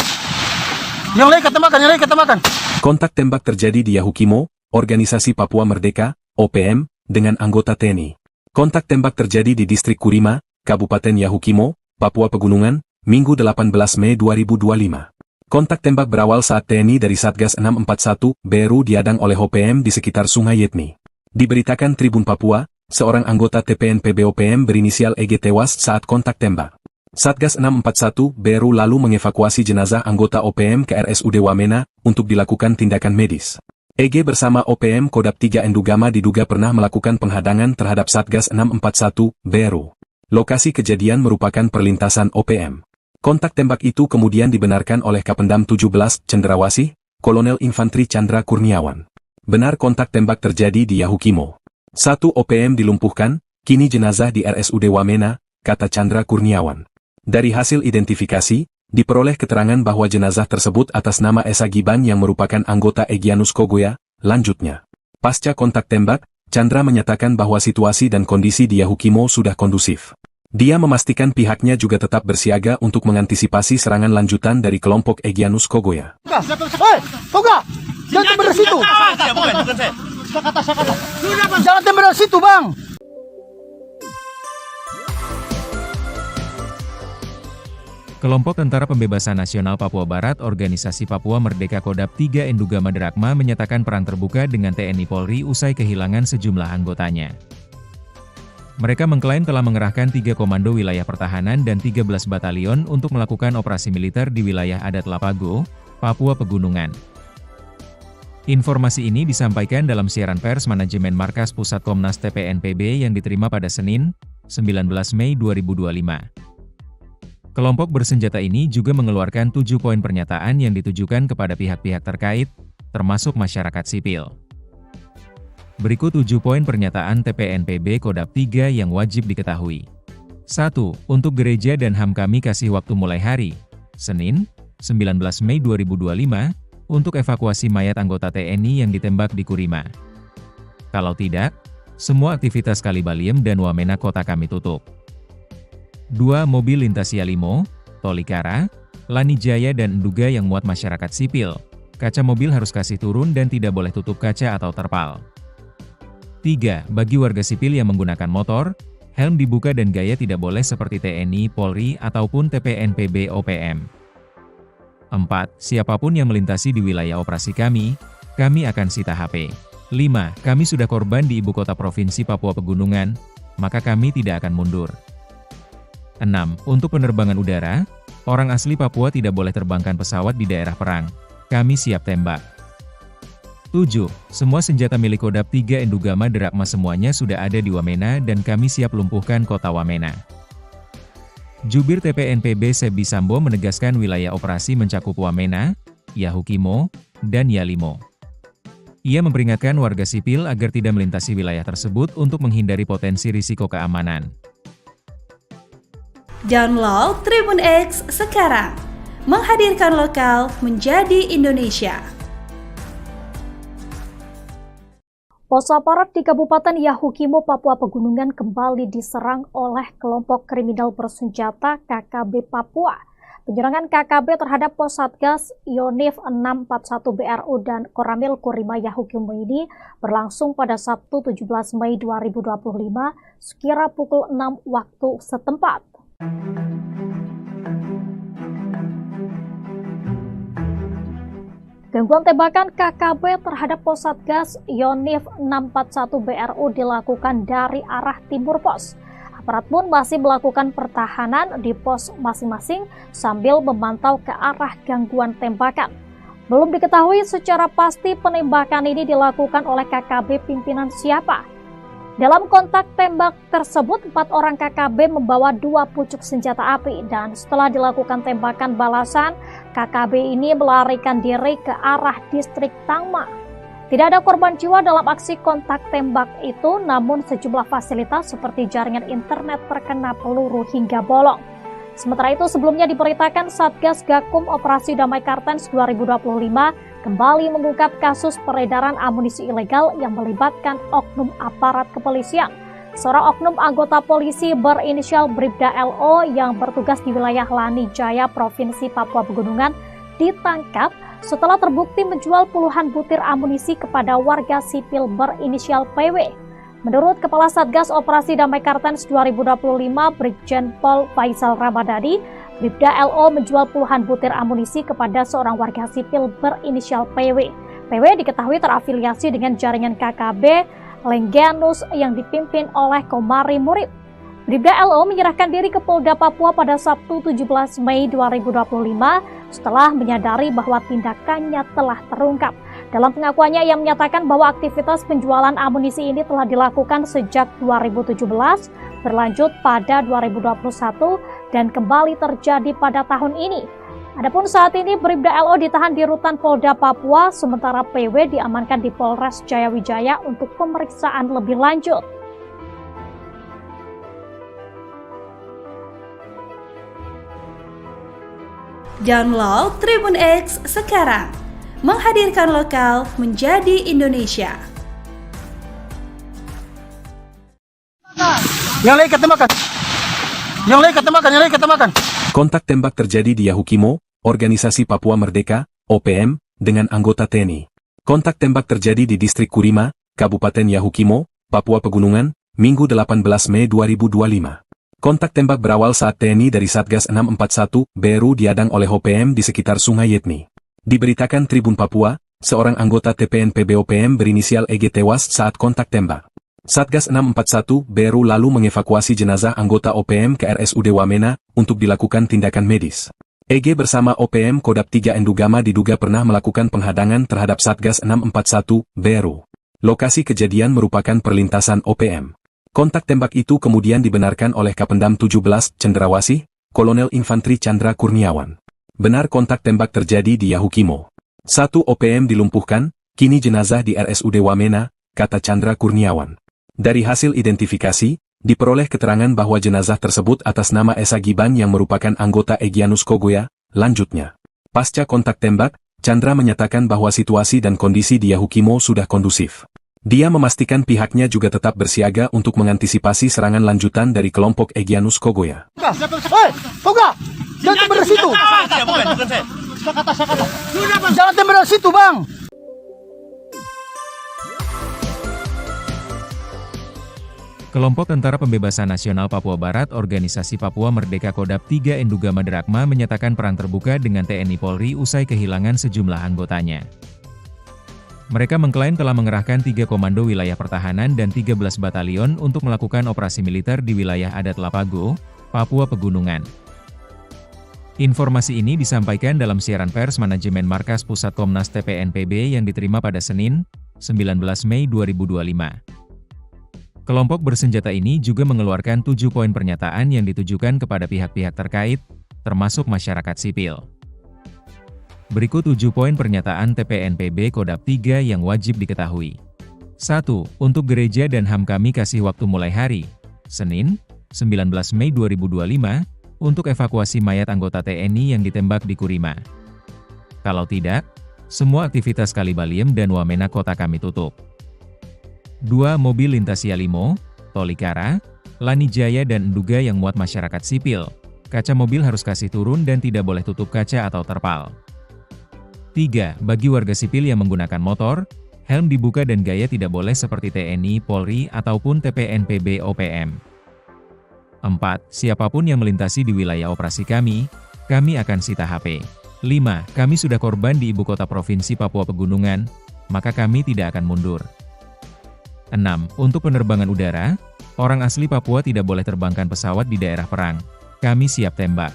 Speaker 1: Yang lain ketembakkan, yang lain ketembakkan.
Speaker 2: Kontak tembak terjadi di Yahukimo, Organisasi Papua Merdeka, OPM, dengan anggota TNI. Kontak tembak terjadi di Distrik Kurima, Kabupaten Yahukimo, Papua Pegunungan, Minggu 18 Mei 2025. Kontak tembak berawal saat TNI dari Satgas 641 BRU diadang oleh OPM di sekitar Sungai Yetni. Diberitakan Tribun Papua, seorang anggota TPNPB OPM berinisial EG tewas saat kontak tembak. Satgas 641 BRU lalu mengevakuasi jenazah anggota OPM ke RSUD Wamena untuk dilakukan tindakan medis. EG bersama OPM Kodap 3 Endugama diduga pernah melakukan penghadangan terhadap Satgas 641 BRU. Lokasi kejadian merupakan perlintasan OPM. Kontak tembak itu kemudian dibenarkan oleh Kapendam 17 Cendrawasih, Kolonel Infantri Chandra Kurniawan. Benar kontak tembak terjadi di Yahukimo. 1 OPM dilumpuhkan, kini jenazah di RSUD Wamena, kata Chandra Kurniawan. Dari hasil identifikasi, diperoleh keterangan bahwa jenazah tersebut atas nama Esa Giban yang merupakan anggota Egyanus Kogoya. Lanjutnya, pasca kontak tembak, Chandra menyatakan bahwa situasi dan kondisi di Yahukimo sudah kondusif. Dia memastikan pihaknya juga tetap bersiaga untuk mengantisipasi serangan lanjutan dari kelompok Egyanus Kogoya.
Speaker 1: Hei, Toga! Jangan tembak dari situ! Jangan tembak dari situ, Bang!
Speaker 3: Kelompok Tentara Pembebasan Nasional Papua Barat Organisasi Papua Merdeka Kodap 3 Endugama Derakma menyatakan perang terbuka dengan TNI Polri usai kehilangan sejumlah anggotanya. Mereka mengklaim telah mengerahkan 3 komando wilayah pertahanan dan 13 batalion untuk melakukan operasi militer di wilayah adat Lapago, Papua Pegunungan. Informasi ini disampaikan dalam siaran pers manajemen Markas Pusat Komnas TPNPB yang diterima pada Senin, 19 Mei 2025. Kelompok bersenjata ini juga mengeluarkan 7 poin pernyataan yang ditujukan kepada pihak-pihak terkait, termasuk masyarakat sipil. Berikut 7 poin pernyataan TPNPB Kodap 3 yang wajib diketahui. 1. Untuk gereja dan HAM kami kasih waktu mulai hari, Senin, 19 Mei 2025, untuk evakuasi mayat anggota TNI yang ditembak di Kurima. Kalau tidak, semua aktivitas Kalibaliem dan Wamena kota kami tutup. 2. Mobil lintas Yalimo, Tolikara, Lani Jaya dan Nduga yang muat masyarakat sipil, kaca mobil harus kasih turun dan tidak boleh tutup kaca atau terpal. 3. Bagi warga sipil yang menggunakan motor, helm dibuka dan gaya tidak boleh seperti TNI, Polri, ataupun TPNPB OPM. 4. Siapapun yang melintasi di wilayah operasi kami akan sita HP. 5. Kami sudah korban di ibu kota provinsi Papua Pegunungan, maka kami tidak akan mundur. 6. Untuk penerbangan udara, orang asli Papua tidak boleh terbangkan pesawat di daerah perang. Kami siap tembak. 7. Semua senjata milik Kodam 3 Endugama Derakma semuanya sudah ada di Wamena dan kami siap lumpuhkan kota Wamena. Jubir TPNPB Sebi Sambo menegaskan wilayah operasi mencakup Wamena, Yahukimo, dan Yalimo. Ia memperingatkan warga sipil agar tidak melintasi wilayah tersebut untuk menghindari potensi risiko keamanan.
Speaker 4: Download Tribun X sekarang, menghadirkan lokal menjadi Indonesia.
Speaker 5: Pos aparat di Kabupaten Yahukimo, Papua Pegunungan kembali diserang oleh kelompok kriminal bersenjata KKB Papua. Penyerangan KKB terhadap pos Satgas Yonif 641 BRU dan Koramil Kurima Yahukimo ini berlangsung pada Sabtu 17 Mei 2025 sekira pukul 6 waktu setempat. Gangguan tembakan KKB terhadap pos Satgas Yonif 641 BRU dilakukan dari arah timur pos. Aparat pun masih melakukan pertahanan di pos masing-masing sambil memantau ke arah gangguan tembakan. Belum diketahui secara pasti penembakan ini dilakukan oleh KKB pimpinan siapa. Dalam kontak tembak tersebut, 4 orang KKB membawa 2 pucuk senjata api dan setelah dilakukan tembakan balasan, KKB ini melarikan diri ke arah distrik Tangma. Tidak ada korban jiwa dalam aksi kontak tembak itu, namun sejumlah fasilitas seperti jaringan internet terkena peluru hingga bolong. Sementara itu, sebelumnya diberitakan Satgas Gakum Operasi Damai Kartens 2025 kembali mengungkap kasus peredaran amunisi ilegal yang melibatkan oknum aparat kepolisian. Seorang oknum anggota polisi berinisial Bribda LO yang bertugas di wilayah Lani Jaya, Provinsi Papua Pegunungan, ditangkap setelah terbukti menjual puluhan butir amunisi kepada warga sipil berinisial PW. Menurut Kepala Satgas Operasi Damai Kartens 2025, Brigjen Pol Faisal Ramadhani, Bribda LO menjual puluhan butir amunisi kepada seorang warga sipil berinisial PW. PW diketahui terafiliasi dengan jaringan KKB Lengganus yang dipimpin oleh Komari Murib. Bribda LO menyerahkan diri ke Polda Papua pada Sabtu 17 Mei 2025 setelah menyadari bahwa tindakannya telah terungkap. Dalam pengakuannya, ia menyatakan bahwa aktivitas penjualan amunisi ini telah dilakukan sejak 2017, berlanjut pada 2021, dan kembali terjadi pada tahun ini. Adapun saat ini Bribda LO ditahan di Rutan Polda Papua, sementara PW diamankan di Polres Jayawijaya untuk pemeriksaan lebih lanjut.
Speaker 4: Download Tribun X sekarang, menghadirkan lokal menjadi Indonesia.
Speaker 1: Yang lain ketembakkan. Yang lain ketembakkan, yang lain ketembakkan.
Speaker 2: Kontak tembak terjadi di Yahukimo, Organisasi Papua Merdeka, OPM, dengan anggota TNI. Kontak tembak terjadi di Distrik Kurima, Kabupaten Yahukimo, Papua Pegunungan, Minggu 18 Mei 2025. Kontak tembak berawal saat TNI dari Satgas 641 BRU diadang oleh OPM di sekitar Sungai Yetni. Diberitakan Tribun Papua, seorang anggota TPNPB OPM berinisial EG tewas saat kontak tembak. Satgas 641 BRU lalu mengevakuasi jenazah anggota OPM ke RSUD Wamena untuk dilakukan tindakan medis. EG bersama OPM Kodam 3 Endugama diduga pernah melakukan penghadangan terhadap Satgas 641 BRU. Lokasi kejadian merupakan perlintasan OPM. Kontak tembak itu kemudian dibenarkan oleh Kapendam 17 Cendrawasih, Kolonel Infantri Chandra Kurniawan. Benar kontak tembak terjadi di Yahukimo. 1 OPM dilumpuhkan, kini jenazah di RSUD Wamena, kata Chandra Kurniawan. Dari hasil identifikasi, diperoleh keterangan bahwa jenazah tersebut atas nama Esa Giban yang merupakan anggota Egyanus Kogoya. Lanjutnya, pasca kontak tembak, Chandra menyatakan bahwa situasi dan kondisi di Yahukimo sudah kondusif. Dia memastikan pihaknya juga tetap bersiaga untuk mengantisipasi serangan lanjutan dari kelompok Egyanus Kogoya.
Speaker 1: Hei, Toga! Jangan beres itu! Saya kata. Jangan tembak dari situ, Bang.
Speaker 3: Kelompok Tentara Pembebasan Nasional Papua Barat Organisasi Papua Merdeka Kodap 3 Enduga Maderakma menyatakan perang terbuka dengan TNI Polri usai kehilangan sejumlah anggotanya. Mereka mengklaim telah mengerahkan 3 komando wilayah pertahanan dan 13 batalion untuk melakukan operasi militer di wilayah adat Lapago, Papua Pegunungan. Informasi ini disampaikan dalam siaran pers manajemen Markas Pusat Komnas TPNPB yang diterima pada Senin, 19 Mei 2025. Kelompok bersenjata ini juga mengeluarkan 7 poin pernyataan yang ditujukan kepada pihak-pihak terkait, termasuk masyarakat sipil. Berikut 7 poin pernyataan TPNPB Kodap 3 yang wajib diketahui. 1. Untuk gereja dan HAM kami kasih waktu mulai hari, Senin, 19 Mei 2025, untuk evakuasi mayat anggota TNI yang ditembak di Kurima. Kalau tidak, semua aktivitas Kalibaliem dan Wamena kota kami tutup. 2. Mobil lintas Yalimo, Tolikara, Lanijaya dan Enduga yang muat masyarakat sipil. Kaca mobil harus kasih turun dan tidak boleh tutup kaca atau terpal. 3. Bagi warga sipil yang menggunakan motor, helm dibuka dan gaya tidak boleh seperti TNI, Polri, ataupun TPNPB OPM. 4. Siapapun yang melintasi di wilayah operasi kami akan sita HP. 5. Kami sudah korban di ibu kota provinsi Papua Pegunungan, maka kami tidak akan mundur. 6. Untuk penerbangan udara, orang asli Papua tidak boleh terbangkan pesawat di daerah perang. Kami siap tembak.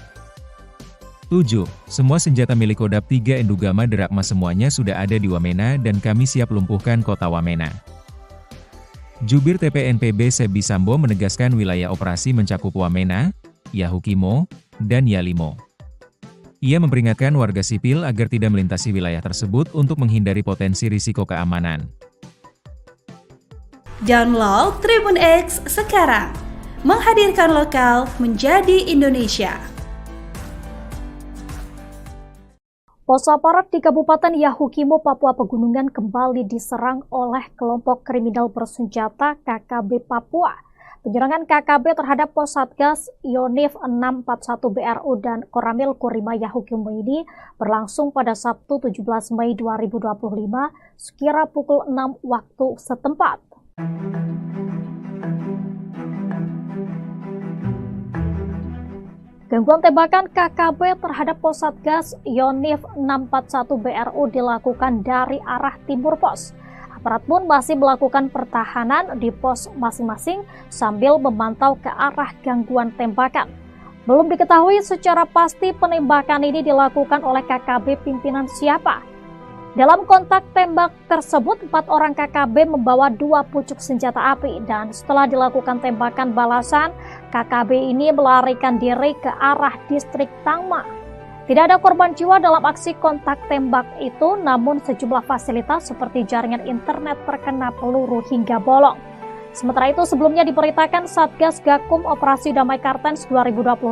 Speaker 3: 7. Semua senjata milik Kodap 3 Enduga Maderakma semuanya sudah ada di Wamena dan kami siap lumpuhkan kota Wamena. Jubir TPNPB Sebi Sambo menegaskan wilayah operasi mencakup Wamena, Yahukimo, dan Yalimo. Ia memperingatkan warga sipil agar tidak melintasi wilayah tersebut untuk menghindari potensi risiko keamanan.
Speaker 4: Download Tribun X sekarang, menghadirkan lokal menjadi Indonesia.
Speaker 5: Pos aparat di Kabupaten Yahukimo, Papua Pegunungan kembali diserang oleh kelompok kriminal bersenjata KKB Papua. Penyerangan KKB terhadap pos Satgas Yonif 641 BRU dan Koramil Kurima Yahukimo ini berlangsung pada Sabtu 17 Mei 2025 sekira pukul 6 waktu setempat. Gangguan tembakan KKB terhadap pos Satgas Yonif 641 BRU dilakukan dari arah timur pos. Aparat pun masih melakukan pertahanan di pos masing-masing sambil memantau ke arah gangguan tembakan. Belum diketahui secara pasti penembakan ini dilakukan oleh KKB pimpinan siapa. Dalam kontak tembak tersebut, 4 orang KKB membawa 2 pucuk senjata api dan setelah dilakukan tembakan balasan, KKB ini melarikan diri ke arah distrik Tangma. Tidak ada korban jiwa dalam aksi kontak tembak itu, namun sejumlah fasilitas seperti jaringan internet terkena peluru hingga bolong. Sementara itu, sebelumnya diberitakan Satgas Gakum Operasi Damai Kartens 2025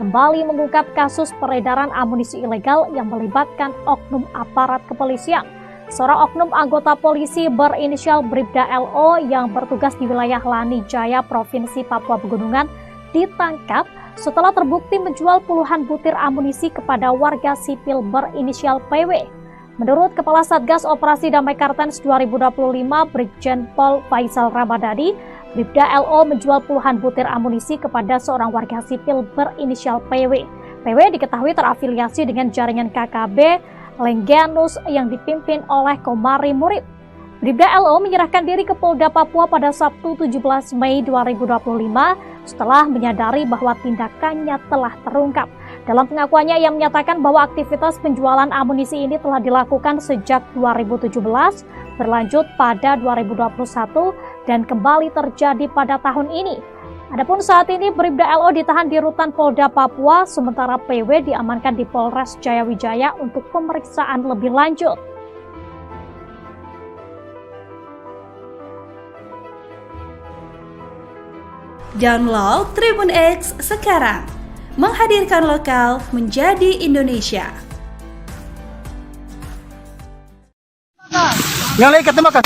Speaker 5: kembali mengungkap kasus peredaran amunisi ilegal yang melibatkan oknum aparat kepolisian. Seorang oknum anggota polisi berinisial Bribda LO yang bertugas di wilayah Lanijaya, Provinsi Papua Pegunungan, ditangkap setelah terbukti menjual puluhan butir amunisi kepada warga sipil berinisial PW. Menurut Kepala Satgas Operasi Damai Kartens 2025, Brigjen Pol Faisal Ramadhani, Bribda LO menjual puluhan butir amunisi kepada seorang warga sipil berinisial PW. PW diketahui terafiliasi dengan jaringan KKB Lengganus yang dipimpin oleh Komari Murib. Bribda LO menyerahkan diri ke Polda Papua pada Sabtu 17 Mei 2025 setelah menyadari bahwa tindakannya telah terungkap. Dalam pengakuannya, ia menyatakan bahwa aktivitas penjualan amunisi ini telah dilakukan sejak 2017, berlanjut pada 2021, dan kembali terjadi pada tahun ini. Adapun saat ini Bribda LO ditahan di rutan Polda Papua, sementara PW diamankan di Polres Jayawijaya untuk pemeriksaan lebih lanjut.
Speaker 4: Download Tribun X sekarang, menghadirkan lokal menjadi Indonesia.
Speaker 1: Yang lain ketembakkan.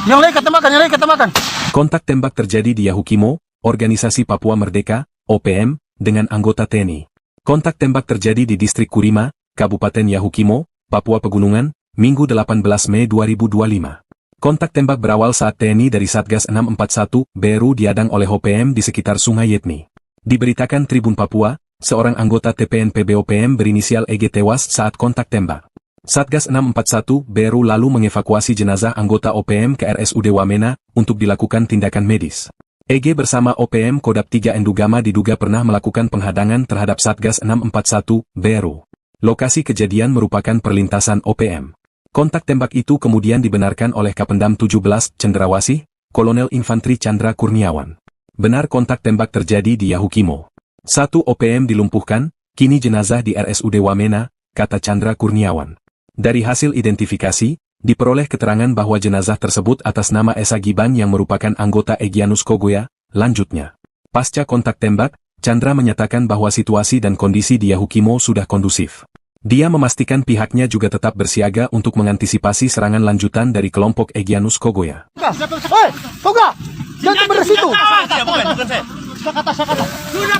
Speaker 1: Yang lain ketembakkan, yang lain ketembakkan.
Speaker 2: Kontak tembak terjadi di Yahukimo, Organisasi Papua Merdeka, OPM, dengan anggota TNI. Kontak tembak terjadi di distrik Kurima, Kabupaten Yahukimo, Papua Pegunungan, Minggu 18 Mei 2025. Kontak tembak berawal saat TNI dari Satgas 641 BRU diadang oleh OPM di sekitar Sungai Yetni. Diberitakan Tribun Papua, seorang anggota TPNPB OPM berinisial EG tewas saat kontak tembak. Satgas 641 BRU lalu mengevakuasi jenazah anggota OPM ke RSUD Wamena untuk dilakukan tindakan medis. EG bersama OPM Kodam 3 Endugama diduga pernah melakukan penghadangan terhadap Satgas 641 BRU. Lokasi kejadian merupakan perlintasan OPM. Kontak tembak itu kemudian dibenarkan oleh Kapendam 17 Cendrawasih, Kolonel Infantri Chandra Kurniawan. Benar kontak tembak terjadi di Yahukimo. 1 OPM dilumpuhkan, kini jenazah di RSUD Wamena, kata Chandra Kurniawan. Dari hasil identifikasi, diperoleh keterangan bahwa jenazah tersebut atas nama Esa Giban yang merupakan anggota Egyanus Kogoya. Lanjutnya, pasca kontak tembak, Chandra menyatakan bahwa situasi dan kondisi di Yahukimo sudah kondusif. Dia memastikan pihaknya juga tetap bersiaga untuk mengantisipasi serangan lanjutan dari kelompok Egyanus Kogoya.
Speaker 1: Hei, Toga! Jangan tembak dari situ!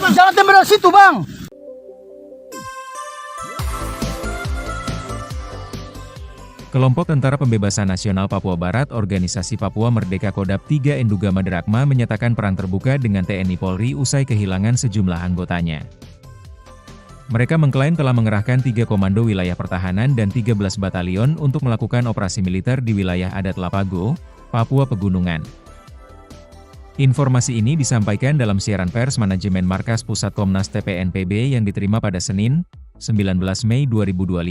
Speaker 1: Jangan tembak dari situ, Bang!
Speaker 3: Kelompok Tentara Pembebasan Nasional Papua Barat Organisasi Papua Merdeka Kodam 3 Endugama Drakma menyatakan perang terbuka dengan TNI Polri usai kehilangan sejumlah anggotanya. Mereka mengklaim telah mengerahkan 3 komando wilayah pertahanan dan 13 batalion untuk melakukan operasi militer di wilayah adat Lapago, Papua Pegunungan. Informasi ini disampaikan dalam siaran pers manajemen Markas Pusat Komnas TPNPB yang diterima pada Senin, 19 Mei 2025.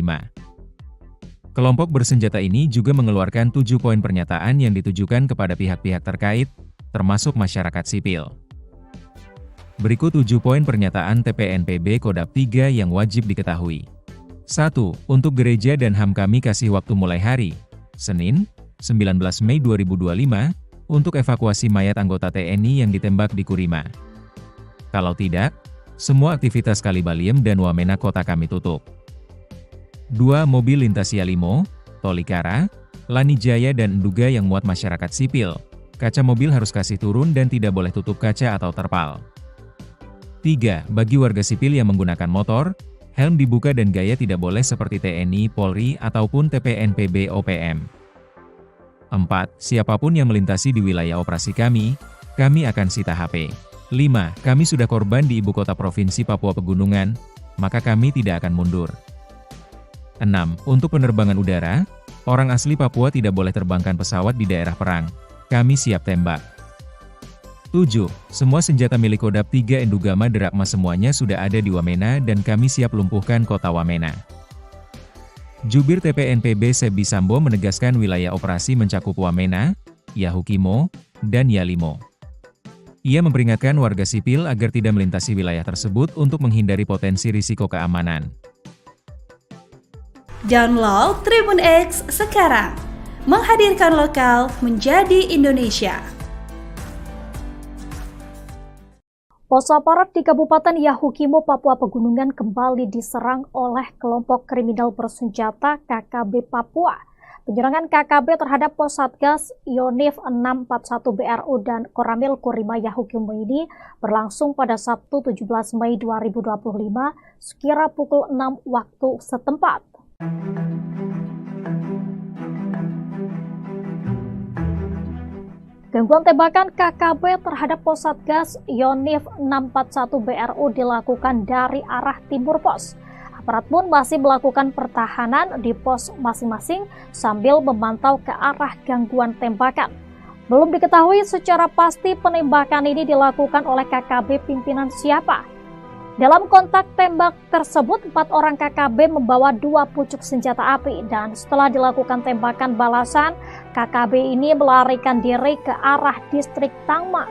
Speaker 3: Kelompok bersenjata ini juga mengeluarkan 7 poin pernyataan yang ditujukan kepada pihak-pihak terkait, termasuk masyarakat sipil. Berikut 7 poin pernyataan TPNPB Kodam 3 yang wajib diketahui. 1. Untuk gereja dan HAM kami kasih waktu mulai hari, Senin, 19 Mei 2025, untuk evakuasi mayat anggota TNI yang ditembak di Kurima. Kalau tidak, semua aktivitas Kalibaliem dan Wamena kota kami tutup. 2. Mobil lintas Yalimo, Tolikara, Lanijaya dan Enduga yang muat masyarakat sipil. Kaca mobil harus kasih turun dan tidak boleh tutup kaca atau terpal. 3. Bagi warga sipil yang menggunakan motor, helm dibuka dan gaya tidak boleh seperti TNI, Polri, ataupun TPNPB OPM. 4. Siapapun yang melintasi di wilayah operasi kami akan sita HP. 5. Kami sudah korban di ibu kota provinsi Papua Pegunungan, maka kami tidak akan mundur. 6. Untuk penerbangan udara, orang asli Papua tidak boleh terbangkan pesawat di daerah perang. Kami siap tembak. 7. Semua senjata milik Kodam 3 Endugama Drakma semuanya sudah ada di Wamena dan kami siap lumpuhkan kota Wamena. Jubir TPNPB Sebi Sambo menegaskan wilayah operasi mencakup Wamena, Yahukimo, dan Yalimo. Ia memperingatkan warga sipil agar tidak melintasi wilayah tersebut untuk menghindari potensi risiko keamanan.
Speaker 4: Download Tribun X sekarang, menghadirkan lokal menjadi Indonesia.
Speaker 5: Pos aparat di Kabupaten Yahukimo, Papua Pegunungan kembali diserang oleh kelompok kriminal bersenjata KKB Papua. Penyerangan KKB terhadap pos Satgas Yonif 641 BRU dan Koramil Kurima Yahukimo ini berlangsung pada Sabtu 17 Mei 2025 sekira pukul 6 waktu setempat. Gangguan tembakan KKB terhadap pos Satgas Yonif 641 BRU dilakukan dari arah timur pos. Aparat pun masih melakukan pertahanan di pos masing-masing sambil memantau ke arah gangguan tembakan. Belum diketahui secara pasti penembakan ini dilakukan oleh KKB pimpinan siapa. Dalam kontak tembak tersebut, 4 orang KKB membawa 2 pucuk senjata api dan setelah dilakukan tembakan balasan, KKB ini melarikan diri ke arah distrik Tangma.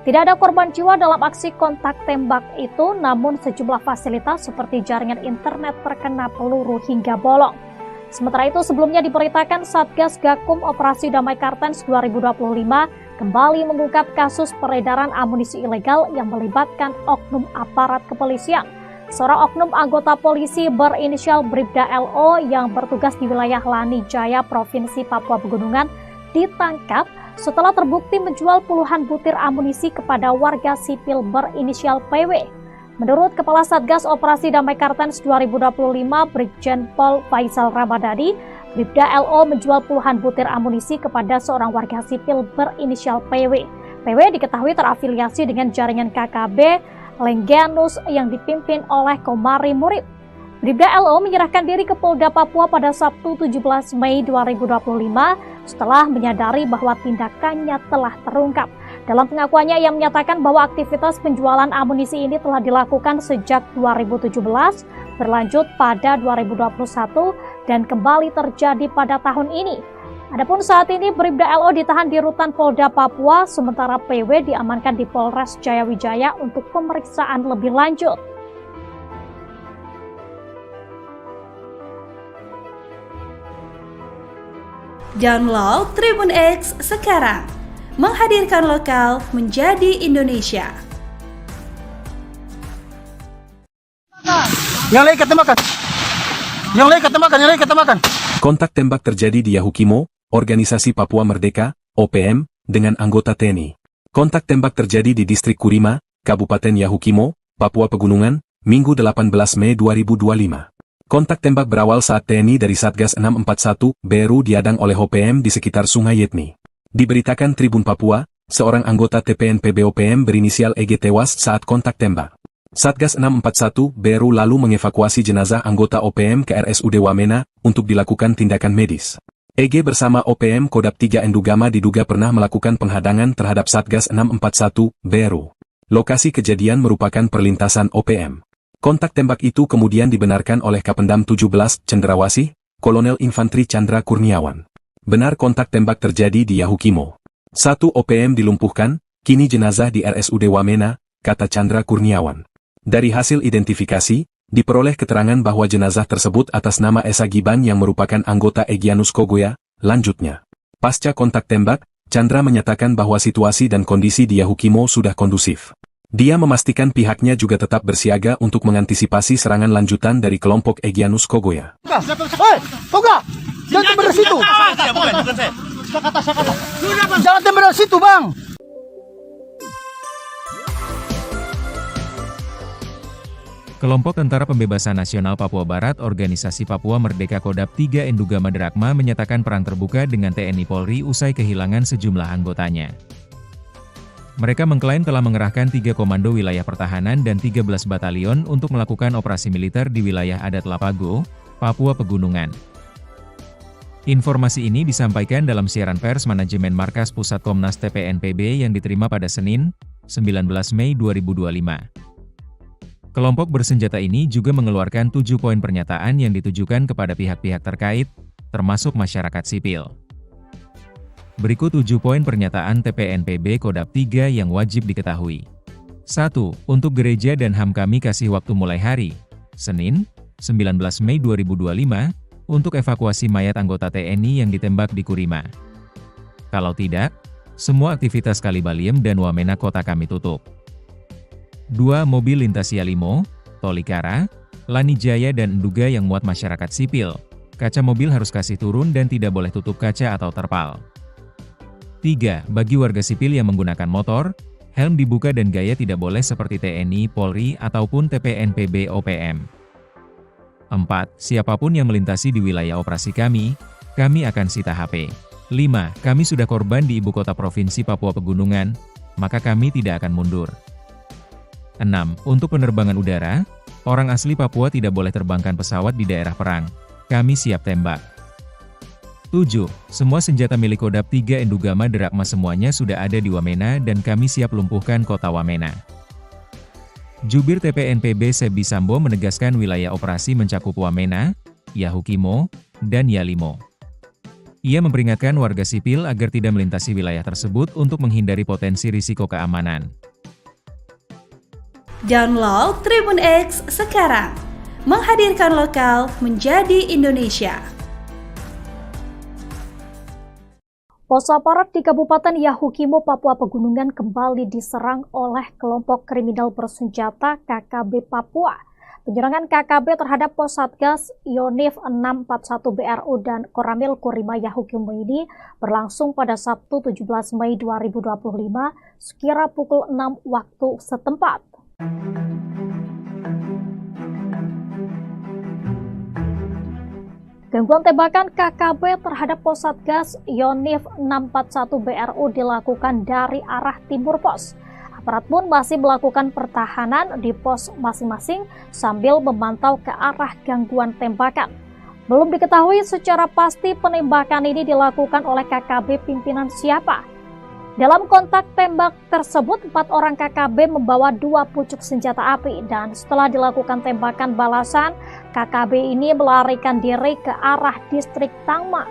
Speaker 5: Tidak ada korban jiwa dalam aksi kontak tembak itu, namun sejumlah fasilitas seperti jaringan internet terkena peluru hingga bolong. Sementara itu, sebelumnya diberitakan Satgas Gakum Operasi Damai Kartens 2025 kembali mengungkap kasus peredaran amunisi ilegal yang melibatkan oknum aparat kepolisian. Seorang oknum anggota polisi berinisial Bribda LO yang bertugas di wilayah Lanijaya, Provinsi Papua Pegunungan, ditangkap setelah terbukti menjual puluhan butir amunisi kepada warga sipil berinisial PW. Menurut Kepala Satgas Operasi Damai Kartens 2025 Brigjen Pol Faisal Ramadhani, Bribda LO menjual puluhan butir amunisi kepada seorang warga sipil berinisial PW. PW diketahui terafiliasi dengan jaringan KKB Lengganus yang dipimpin oleh Komari Murid. Bribda LO menyerahkan diri ke Polda Papua pada Sabtu 17 Mei 2025 setelah menyadari bahwa tindakannya telah terungkap. Dalam pengakuannya, ia menyatakan bahwa aktivitas penjualan amunisi ini telah dilakukan sejak 2017, berlanjut pada 2021, dan kembali terjadi pada tahun ini. Adapun saat ini Bribda LO ditahan di Rutan Polda Papua, sementara PW diamankan di Polres Jayawijaya untuk pemeriksaan lebih lanjut.
Speaker 4: Download Tribun X sekarang, menghadirkan lokal menjadi Indonesia.
Speaker 1: Yang lain kata makan. Yang lain kata makan, yang lain kata makan.
Speaker 2: Kontak tembak terjadi di Yahukimo, Organisasi Papua Merdeka, OPM, dengan anggota TNI. Kontak tembak terjadi di Distrik Kurima, Kabupaten Yahukimo, Papua Pegunungan, Minggu 18 Mei 2025. Kontak tembak berawal saat TNI dari Satgas 641 Beru diadang oleh OPM di sekitar Sungai Yetni. Diberitakan Tribun Papua, seorang anggota TPNPB OPM berinisial EG tewas saat kontak tembak. Satgas 641 Beru lalu mengevakuasi jenazah anggota OPM ke RSUD Wamena untuk dilakukan tindakan medis. EG bersama OPM Kodap 3 Endugama diduga pernah melakukan penghadangan terhadap Satgas 641 Beru. Lokasi kejadian merupakan perlintasan OPM. Kontak tembak itu kemudian dibenarkan oleh Kapendam 17 Cendrawasih, Kolonel Infantri Chandra Kurniawan. Benar kontak tembak terjadi di Yahukimo. 1 OPM dilumpuhkan, kini jenazah di RSUD Wamena, kata Chandra Kurniawan. Dari hasil identifikasi, diperoleh keterangan bahwa jenazah tersebut atas nama Esa Giban yang merupakan anggota Egyanus Kogoya. Lanjutnya, pasca kontak tembak, Chandra menyatakan bahwa situasi dan kondisi di Yahukimo sudah kondusif. Dia memastikan pihaknya juga tetap bersiaga untuk mengantisipasi serangan lanjutan dari kelompok Egyanus Kogoya.
Speaker 1: Hei, Toga! Jangan tembak dari situ! Jangan tembak dari situ, Bang!
Speaker 3: Kelompok Tentara Pembebasan Nasional Papua Barat Organisasi Papua Merdeka Kodap 3 Endugama Derakma menyatakan perang terbuka dengan TNI Polri usai kehilangan sejumlah anggotanya. Mereka mengklaim telah mengerahkan 3 komando wilayah pertahanan dan 13 batalion untuk melakukan operasi militer di wilayah adat Lapago, Papua Pegunungan. Informasi ini disampaikan dalam siaran pers manajemen Markas Pusat Komnas TPNPB yang diterima pada Senin, 19 Mei 2025. Kelompok bersenjata ini juga mengeluarkan 7 poin pernyataan yang ditujukan kepada pihak-pihak terkait, termasuk masyarakat sipil. Berikut 7 poin pernyataan TPNPB Kodap 3 yang wajib diketahui. 1. Untuk gereja dan HAM kami kasih waktu mulai hari, Senin, 19 Mei 2025, untuk evakuasi mayat anggota TNI yang ditembak di Kurima. Kalau tidak, semua aktivitas Kalibaliem dan Wamena kota kami tutup. 2. Mobil lintas Yalimo, Tolikara, Lanijaya dan Nduga yang muat masyarakat sipil, kaca mobil harus kasih turun dan tidak boleh tutup kaca atau terpal. 3. Bagi warga sipil yang menggunakan motor, helm dibuka dan gaya tidak boleh seperti TNI, Polri, ataupun TPNPB OPM. 4. Siapapun yang melintasi di wilayah operasi kami akan sita HP. 5. Kami sudah korban di ibu kota provinsi Papua Pegunungan, maka kami tidak akan mundur. 6. Untuk penerbangan udara, orang asli Papua tidak boleh terbangkan pesawat di daerah perang. Kami siap tembak. 7. Semua senjata milik Kodap 3 Endugama Derakma semuanya sudah ada di Wamena dan kami siap lumpuhkan kota Wamena. Jubir TPNPB Sebi Sambo menegaskan wilayah operasi mencakup Wamena, Yahukimo, dan Yalimo. Ia memperingatkan warga sipil agar tidak melintasi wilayah tersebut untuk menghindari potensi risiko keamanan.
Speaker 4: Download Tribun X sekarang, menghadirkan lokal menjadi Indonesia.
Speaker 5: Pos aparat di Kabupaten Yahukimo, Papua Pegunungan kembali diserang oleh kelompok kriminal bersenjata KKB Papua. Penyerangan KKB terhadap pos Satgas Yonif 641 BRU dan Koramil Kurima Yahukimo ini berlangsung pada Sabtu 17 Mei 2025 sekira pukul 6 waktu setempat. Gangguan tembakan KKB terhadap pos Satgas Yonif 641 BRU dilakukan dari arah timur pos. Aparat pun masih melakukan pertahanan di pos masing-masing sambil memantau ke arah gangguan tembakan. Belum diketahui secara pasti penembakan ini dilakukan oleh KKB pimpinan siapa. Dalam kontak tembak tersebut, 4 orang KKB membawa 2 pucuk senjata api dan setelah dilakukan tembakan balasan, KKB ini melarikan diri ke arah distrik Tangma.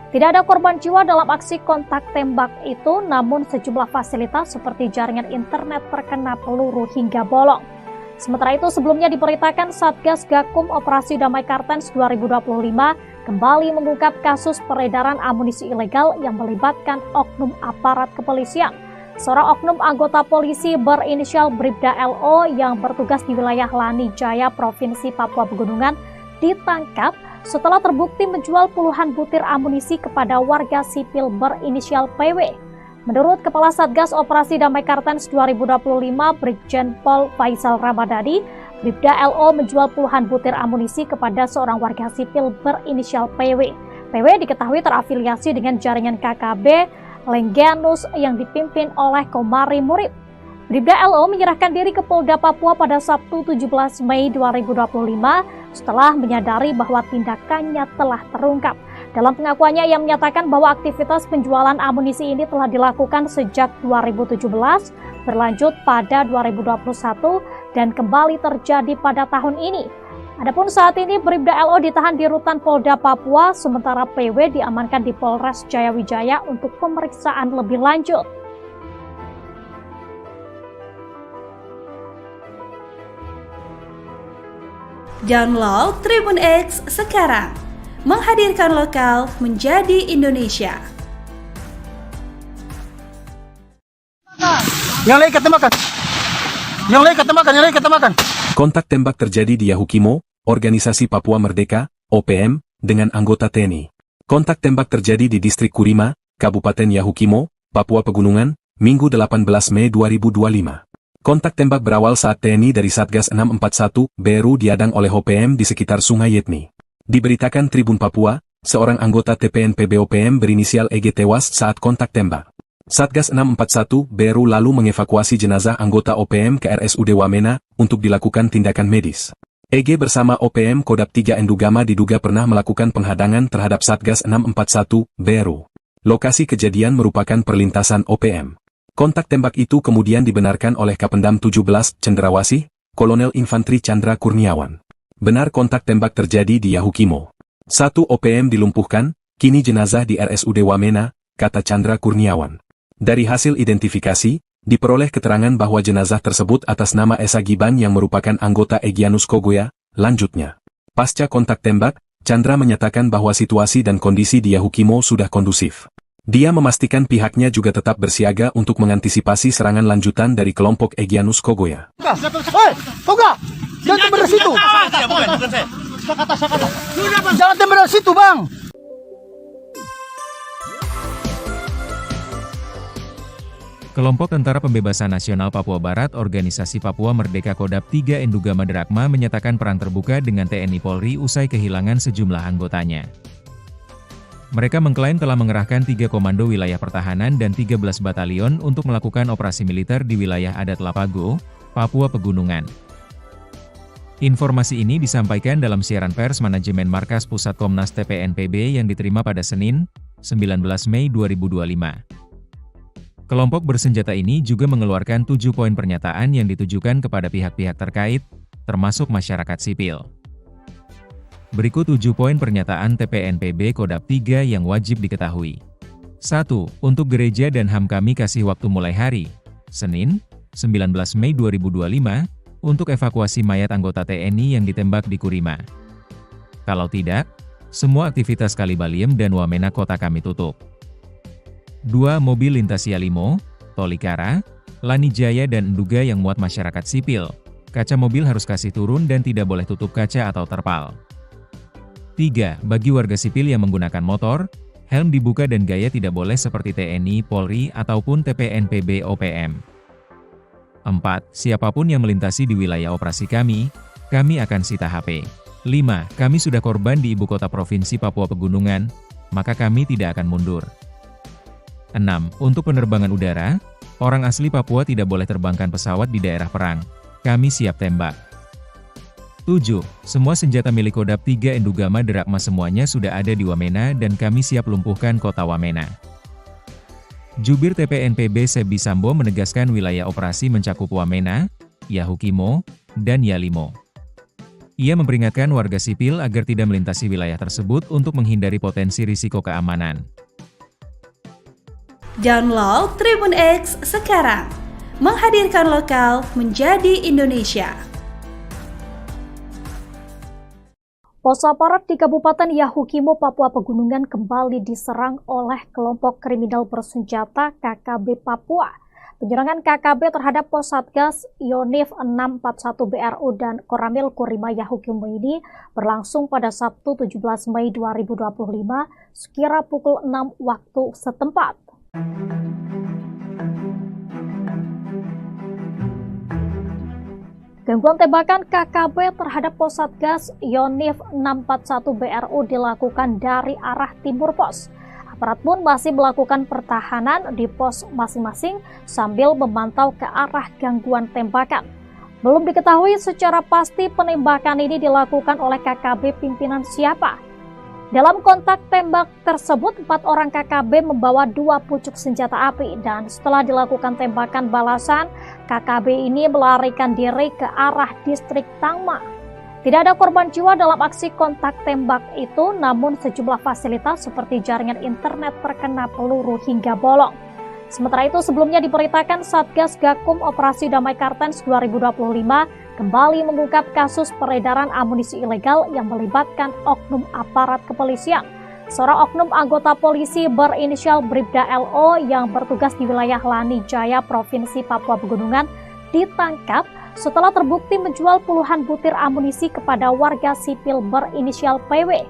Speaker 5: Tidak ada korban jiwa dalam aksi kontak tembak itu, namun sejumlah fasilitas seperti jaringan internet terkena peluru hingga bolong. Sementara itu, sebelumnya diberitakan Satgas Gakum Operasi Damai Kartens 2025 kembali mengungkap kasus peredaran amunisi ilegal yang melibatkan oknum aparat kepolisian. Seorang oknum anggota polisi berinisial Bribda LO yang bertugas di wilayah Lani Jaya, Provinsi Papua Pegunungan, ditangkap setelah terbukti menjual puluhan butir amunisi kepada warga sipil berinisial PW. Menurut Kepala Satgas Operasi Damai Kartens 2025, Brigjen Pol Faisal Ramadhani, Bribda LO menjual puluhan butir amunisi kepada seorang warga sipil berinisial PW. PW diketahui terafiliasi dengan jaringan KKB Lengganus yang dipimpin oleh Komari Murib. Bribda LO menyerahkan diri ke Polda Papua pada Sabtu 17 Mei 2025 setelah menyadari bahwa tindakannya telah terungkap. Dalam pengakuannya, ia menyatakan bahwa aktivitas penjualan amunisi ini telah dilakukan sejak 2017, berlanjut pada 2021, dan kembali terjadi pada tahun ini. Adapun saat ini Bribda LO ditahan di rutan Polda Papua, sementara PW diamankan di Polres Jayawijaya untuk pemeriksaan lebih lanjut.
Speaker 4: Download Tribun X sekarang. Menghadirkan lokal menjadi Indonesia.
Speaker 1: Yang lain ketembakkan. Yang lain ketembakkan, yang lain ketembakkan.
Speaker 2: Kontak tembak terjadi di Yahukimo, Organisasi Papua Merdeka, OPM, dengan anggota TNI. Kontak tembak terjadi di Distrik Kurima, Kabupaten Yahukimo, Papua Pegunungan, Minggu 18 Mei 2025. Kontak tembak berawal saat TNI dari Satgas 641 BRU diadang oleh OPM di sekitar Sungai Yetni. Diberitakan Tribun Papua, seorang anggota TPNPB OPM berinisial EG tewas saat kontak tembak. Satgas 641 BRU lalu mengevakuasi jenazah anggota OPM ke RSUD Wamena untuk dilakukan tindakan medis. EG bersama OPM Kodap 3 Endugama diduga pernah melakukan penghadangan terhadap Satgas 641 BRU. Lokasi kejadian merupakan perlintasan OPM. Kontak tembak itu kemudian dibenarkan oleh Kapendam 17 Cendrawasih, Kolonel Infantri Chandra Kurniawan. Benar kontak tembak terjadi di Yahukimo. 1 OPM dilumpuhkan, kini jenazah di RSUD Wamena, kata Chandra Kurniawan. Dari hasil identifikasi, diperoleh keterangan bahwa jenazah tersebut atas nama Esa Giban yang merupakan anggota Egyanus Kogoya. Lanjutnya, pasca kontak tembak, Chandra menyatakan bahwa situasi dan kondisi di Yahukimo sudah kondusif. Dia memastikan pihaknya juga tetap bersiaga untuk mengantisipasi serangan lanjutan dari kelompok Egyanus Kogoya.
Speaker 1: Hei, Toga! Jangan tembak dari situ!
Speaker 6: Bukan saya.
Speaker 1: Jangan tembak dari situ, Bang!
Speaker 3: Kelompok Tentara Pembebasan Nasional Papua Barat Organisasi Papua Merdeka Kodap 3 Endugama Derakma menyatakan perang terbuka dengan TNI Polri usai kehilangan sejumlah anggotanya. Mereka mengklaim telah mengerahkan 3 komando wilayah pertahanan dan 13 batalion untuk melakukan operasi militer di wilayah adat Lapago, Papua Pegunungan. Informasi ini disampaikan dalam siaran pers manajemen Markas Pusat Komnas TPNPB yang diterima pada Senin, 19 Mei 2025. Kelompok bersenjata ini juga mengeluarkan 7 poin pernyataan yang ditujukan kepada pihak-pihak terkait, termasuk masyarakat sipil. Berikut 7 poin pernyataan TPNPB Kodap 3 yang wajib diketahui. 1. Untuk gereja dan HAM kami kasih waktu mulai hari, Senin, 19 Mei 2025, untuk evakuasi mayat anggota TNI yang ditembak di Kurima. Kalau tidak, semua aktivitas Kalibaliem dan Wamena kota kami tutup. 2. Mobil lintas Yalimo, Tolikara, Lani Jaya dan Enduga yang muat masyarakat sipil. Kaca mobil harus kasih turun dan tidak boleh tutup kaca atau terpal. 3. Bagi warga sipil yang menggunakan motor, helm dibuka dan gaya tidak boleh seperti TNI, Polri, ataupun TPNPB OPM. 4. Siapapun yang melintasi di wilayah operasi kami akan sita HP. 5. Kami sudah korban di ibu kota provinsi Papua Pegunungan, maka kami tidak akan mundur. 6. Untuk penerbangan udara, orang asli Papua tidak boleh terbangkan pesawat di daerah perang. Kami siap tembak. 7. Semua senjata milik Kodam 3 Endugama Derakma semuanya sudah ada di Wamena dan kami siap lumpuhkan kota Wamena. Jubir TPNPB Sebi Sambo menegaskan wilayah operasi mencakup Wamena, Yahukimo, dan Yalimo. Ia memperingatkan warga sipil agar tidak melintasi wilayah tersebut untuk menghindari potensi risiko keamanan.
Speaker 4: Download Tribun X sekarang, menghadirkan lokal menjadi Indonesia.
Speaker 5: Pos aparat di Kabupaten Yahukimo, Papua Pegunungan kembali diserang oleh kelompok kriminal bersenjata KKB Papua. Penyerangan KKB terhadap pos Satgas Yonif 641 BRU dan Koramil Kurima Yahukimo ini berlangsung pada Sabtu 17 Mei 2025 sekira pukul 6 waktu setempat. Gangguan tembakan KKB terhadap pos Satgas Yonif 641 BRU dilakukan dari arah timur pos. Aparat pun masih melakukan pertahanan di pos masing-masing sambil memantau ke arah gangguan tembakan. Belum diketahui secara pasti penembakan ini dilakukan oleh KKB pimpinan siapa. Dalam kontak tembak tersebut, 4 orang KKB membawa 2 pucuk senjata api dan setelah dilakukan tembakan balasan, KKB ini melarikan diri ke arah distrik Tangma. Tidak ada korban jiwa dalam aksi kontak tembak itu, namun sejumlah fasilitas seperti jaringan internet terkena peluru hingga bolong. Sementara itu, sebelumnya diberitakan Satgas Gakum Operasi Damai Kartens 2025 kembali mengungkap kasus peredaran amunisi ilegal yang melibatkan oknum aparat kepolisian. Seorang oknum anggota polisi berinisial Bribda LO yang bertugas di wilayah Lani Jaya, Provinsi Papua Pegunungan, ditangkap setelah terbukti menjual puluhan butir amunisi kepada warga sipil berinisial PW.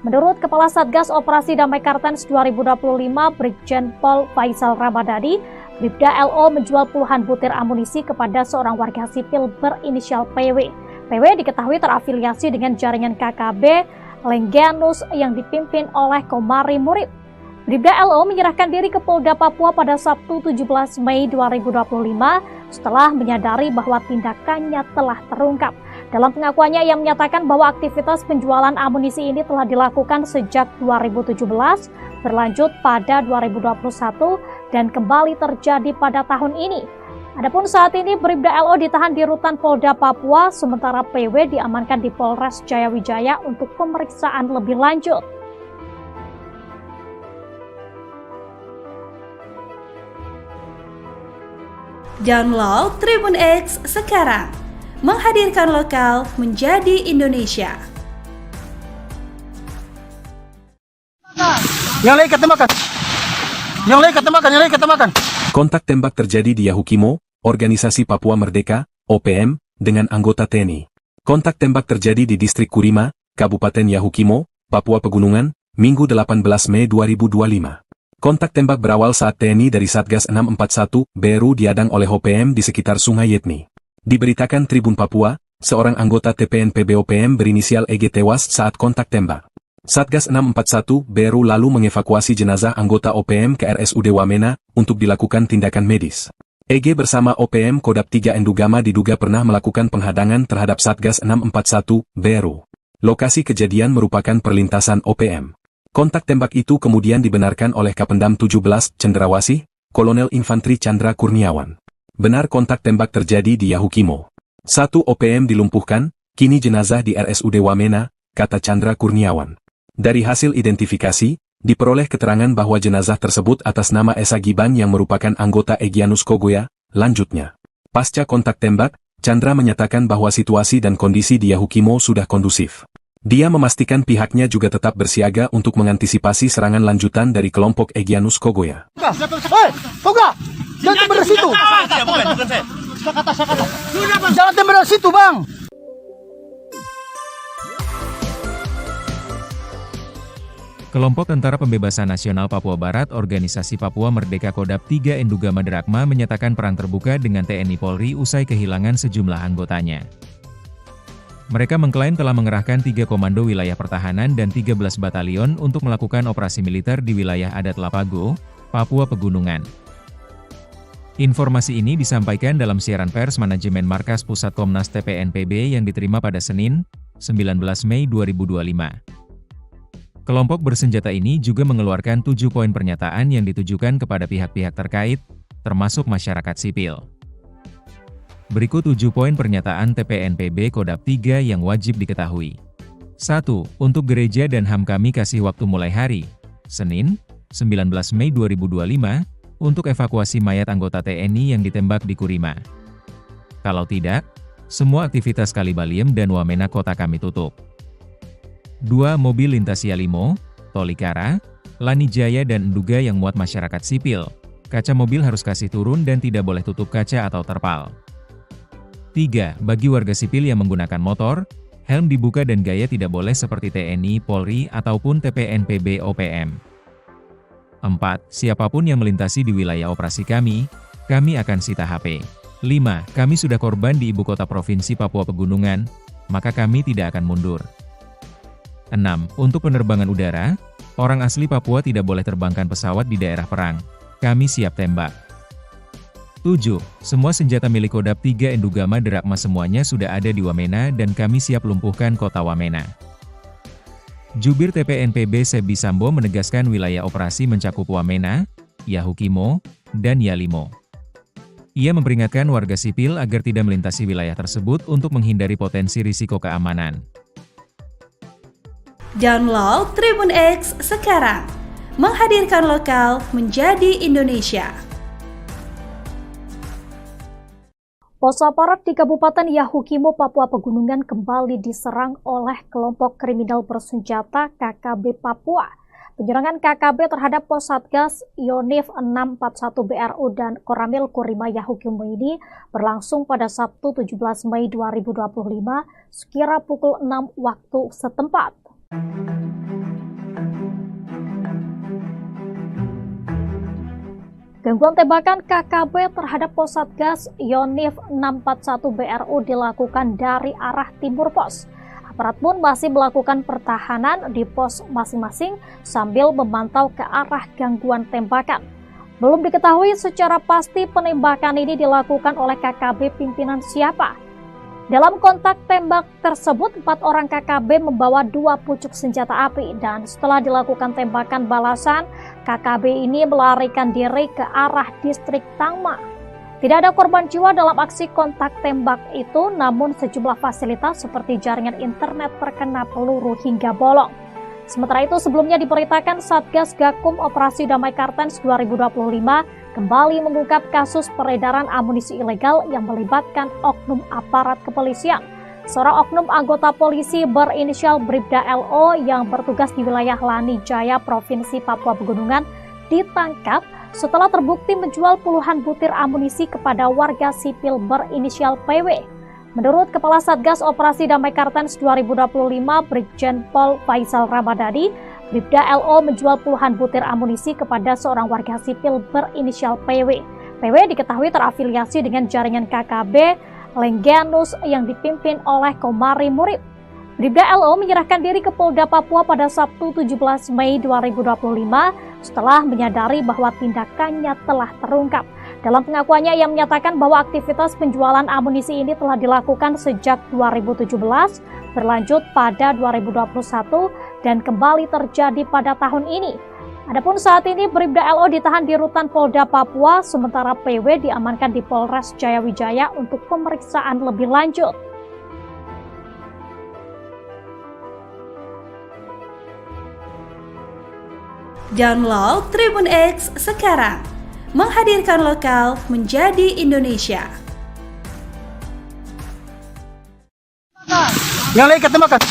Speaker 5: Menurut Kepala Satgas Operasi Damai Kartens 2025, Brigjen Pol Faisal Ramadhani, Bribda LO menjual puluhan butir amunisi kepada seorang warga sipil berinisial PW. PW diketahui terafiliasi dengan jaringan KKB Lengganus yang dipimpin oleh Komari Murib. Bribda LO menyerahkan diri ke Polda Papua pada Sabtu 17 Mei 2025 setelah menyadari bahwa tindakannya telah terungkap. Dalam pengakuannya, ia menyatakan bahwa aktivitas penjualan amunisi ini telah dilakukan sejak 2017, berlanjut pada 2021, dan kembali terjadi pada tahun ini. Adapun saat ini Bribda LO ditahan di Rutan Polda Papua, sementara PW diamankan di Polres Jayawijaya untuk pemeriksaan lebih lanjut.
Speaker 4: Download Tribun X sekarang, menghadirkan lokal menjadi Indonesia.
Speaker 1: Yang lain ketembakkan. Yang lain ketembakkan, yang lain ketembakkan.
Speaker 2: Kontak tembak terjadi di Yahukimo, Organisasi Papua Merdeka, OPM, dengan anggota TNI. Kontak tembak terjadi di Distrik Kurima, Kabupaten Yahukimo, Papua Pegunungan, Minggu 18 Mei 2025. Kontak tembak berawal saat TNI dari Satgas 641 BRU diadang oleh OPM di sekitar Sungai Yetni. Diberitakan Tribun Papua, seorang anggota TPNPB OPM berinisial EG tewas saat kontak tembak. Satgas 641 BRU lalu mengevakuasi jenazah anggota OPM ke RSUD Wamena untuk dilakukan tindakan medis. EG bersama OPM Kodam 3 Endugama diduga pernah melakukan penghadangan terhadap Satgas 641 BRU. Lokasi kejadian merupakan perlintasan OPM. Kontak tembak itu kemudian dibenarkan oleh Kapendam 17 Cendrawasih, Kolonel Infantri Chandra Kurniawan. Benar kontak tembak terjadi di Yahukimo. 1 OPM dilumpuhkan, kini jenazah di RSUD Wamena, kata Chandra Kurniawan. Dari hasil identifikasi, diperoleh keterangan bahwa jenazah tersebut atas nama Esa Giban yang merupakan anggota Egyanus Kogoya. Lanjutnya, pasca kontak tembak, Chandra menyatakan bahwa situasi dan kondisi di Yahukimo sudah kondusif. Dia memastikan pihaknya juga tetap bersiaga untuk mengantisipasi serangan lanjutan dari kelompok Egyanus Kogoya.
Speaker 1: Hei, Koga! Jangan tembak dari situ! Jangan tembak dari situ, Bang!
Speaker 3: Kelompok Tentara Pembebasan Nasional Papua Barat Organisasi Papua Merdeka Kodam 3 Endugama Derakma menyatakan perang terbuka dengan TNI Polri usai kehilangan sejumlah anggotanya. Mereka mengklaim telah mengerahkan 3 komando wilayah pertahanan dan 13 batalion untuk melakukan operasi militer di wilayah adat Lapago, Papua Pegunungan. Informasi ini disampaikan dalam siaran pers manajemen Markas Pusat Komnas TPNPB yang diterima pada Senin, 19 Mei 2025. Kelompok bersenjata ini juga mengeluarkan 7 poin pernyataan yang ditujukan kepada pihak-pihak terkait, termasuk masyarakat sipil. Berikut 7 poin pernyataan TPNPB Kodap 3 yang wajib diketahui. 1. Untuk gereja dan HAM kami kasih waktu mulai hari, Senin, 19 Mei 2025, untuk evakuasi mayat anggota TNI yang ditembak di Kurima. Kalau tidak, semua aktivitas Kalibaliem dan Wamena kota kami tutup. 2. Mobil lintas Yalimo, Tolikara, Lanijaya dan Nduga yang muat masyarakat sipil, kaca mobil harus kasih turun dan tidak boleh tutup kaca atau terpal. 3. Bagi warga sipil yang menggunakan motor, helm dibuka dan gaya tidak boleh seperti TNI, Polri, ataupun TPNPB OPM. 4. Siapapun yang melintasi di wilayah operasi kami akan sita HP. 5. Kami sudah korban di ibu kota provinsi Papua Pegunungan, maka kami tidak akan mundur. 6. Untuk penerbangan udara, orang asli Papua tidak boleh terbangkan pesawat di daerah perang. Kami siap tembak. 7. Semua senjata milik Kodap 3 Endugama Derakma semuanya sudah ada di Wamena dan kami siap lumpuhkan kota Wamena. Jubir TPNPB Sebi Sambo menegaskan wilayah operasi mencakup Wamena, Yahukimo, dan Yalimo. Ia memperingatkan warga sipil agar tidak melintasi wilayah tersebut untuk menghindari potensi risiko keamanan.
Speaker 4: Download Tribun X sekarang, menghadirkan lokal menjadi Indonesia.
Speaker 5: Pos aparat di Kabupaten Yahukimo, Papua Pegunungan kembali diserang oleh kelompok kriminal bersenjata KKB Papua. Penyerangan KKB terhadap pos Satgas Yonif 641 BRU dan Koramil Kurima Yahukimo ini berlangsung pada Sabtu 17 Mei 2025 sekira pukul 6 waktu setempat. Gangguan tembakan KKB terhadap pos Satgas Yonif 641 BRU dilakukan dari arah timur pos. Aparat pun masih melakukan pertahanan di pos masing-masing sambil memantau ke arah gangguan tembakan. Belum diketahui secara pasti penembakan ini dilakukan oleh KKB pimpinan siapa. Dalam kontak tembak tersebut, 4 orang KKB membawa 2 pucuk senjata api dan setelah dilakukan tembakan balasan, KKB ini melarikan diri ke arah distrik Tangma. Tidak ada korban jiwa dalam aksi kontak tembak itu, namun sejumlah fasilitas seperti jaringan internet terkena peluru hingga bolong. Sementara itu, sebelumnya diberitakan Satgas Gakum Operasi Damai Kartens 2025 kembali mengungkap kasus peredaran amunisi ilegal yang melibatkan oknum aparat kepolisian. Seorang oknum anggota polisi berinisial Bribda LO yang bertugas di wilayah Lanijaya, Provinsi Papua Pegunungan, ditangkap setelah terbukti menjual puluhan butir amunisi kepada warga sipil berinisial PW. Menurut Kepala Satgas Operasi Damai Kartens 2025, Brigjen Pol Faisal Ramadhani, Bribda LO menjual puluhan butir amunisi kepada seorang warga sipil berinisial PW. PW diketahui terafiliasi dengan jaringan KKB Lengganus yang dipimpin oleh Komari Murib. Bribda LO menyerahkan diri ke Polda Papua pada Sabtu 17 Mei 2025 setelah menyadari bahwa tindakannya telah terungkap. Dalam pengakuannya, ia menyatakan bahwa aktivitas penjualan amunisi ini telah dilakukan sejak 2017, berlanjut pada 2021, dan kembali terjadi pada tahun ini. Adapun saat ini Bribda LO ditahan di Rutan Polda Papua, sementara PW diamankan di Polres Jayawijaya untuk pemeriksaan lebih lanjut.
Speaker 4: Download Tribun X sekarang, menghadirkan lokal menjadi Indonesia.
Speaker 1: Yang lain ketembakkan.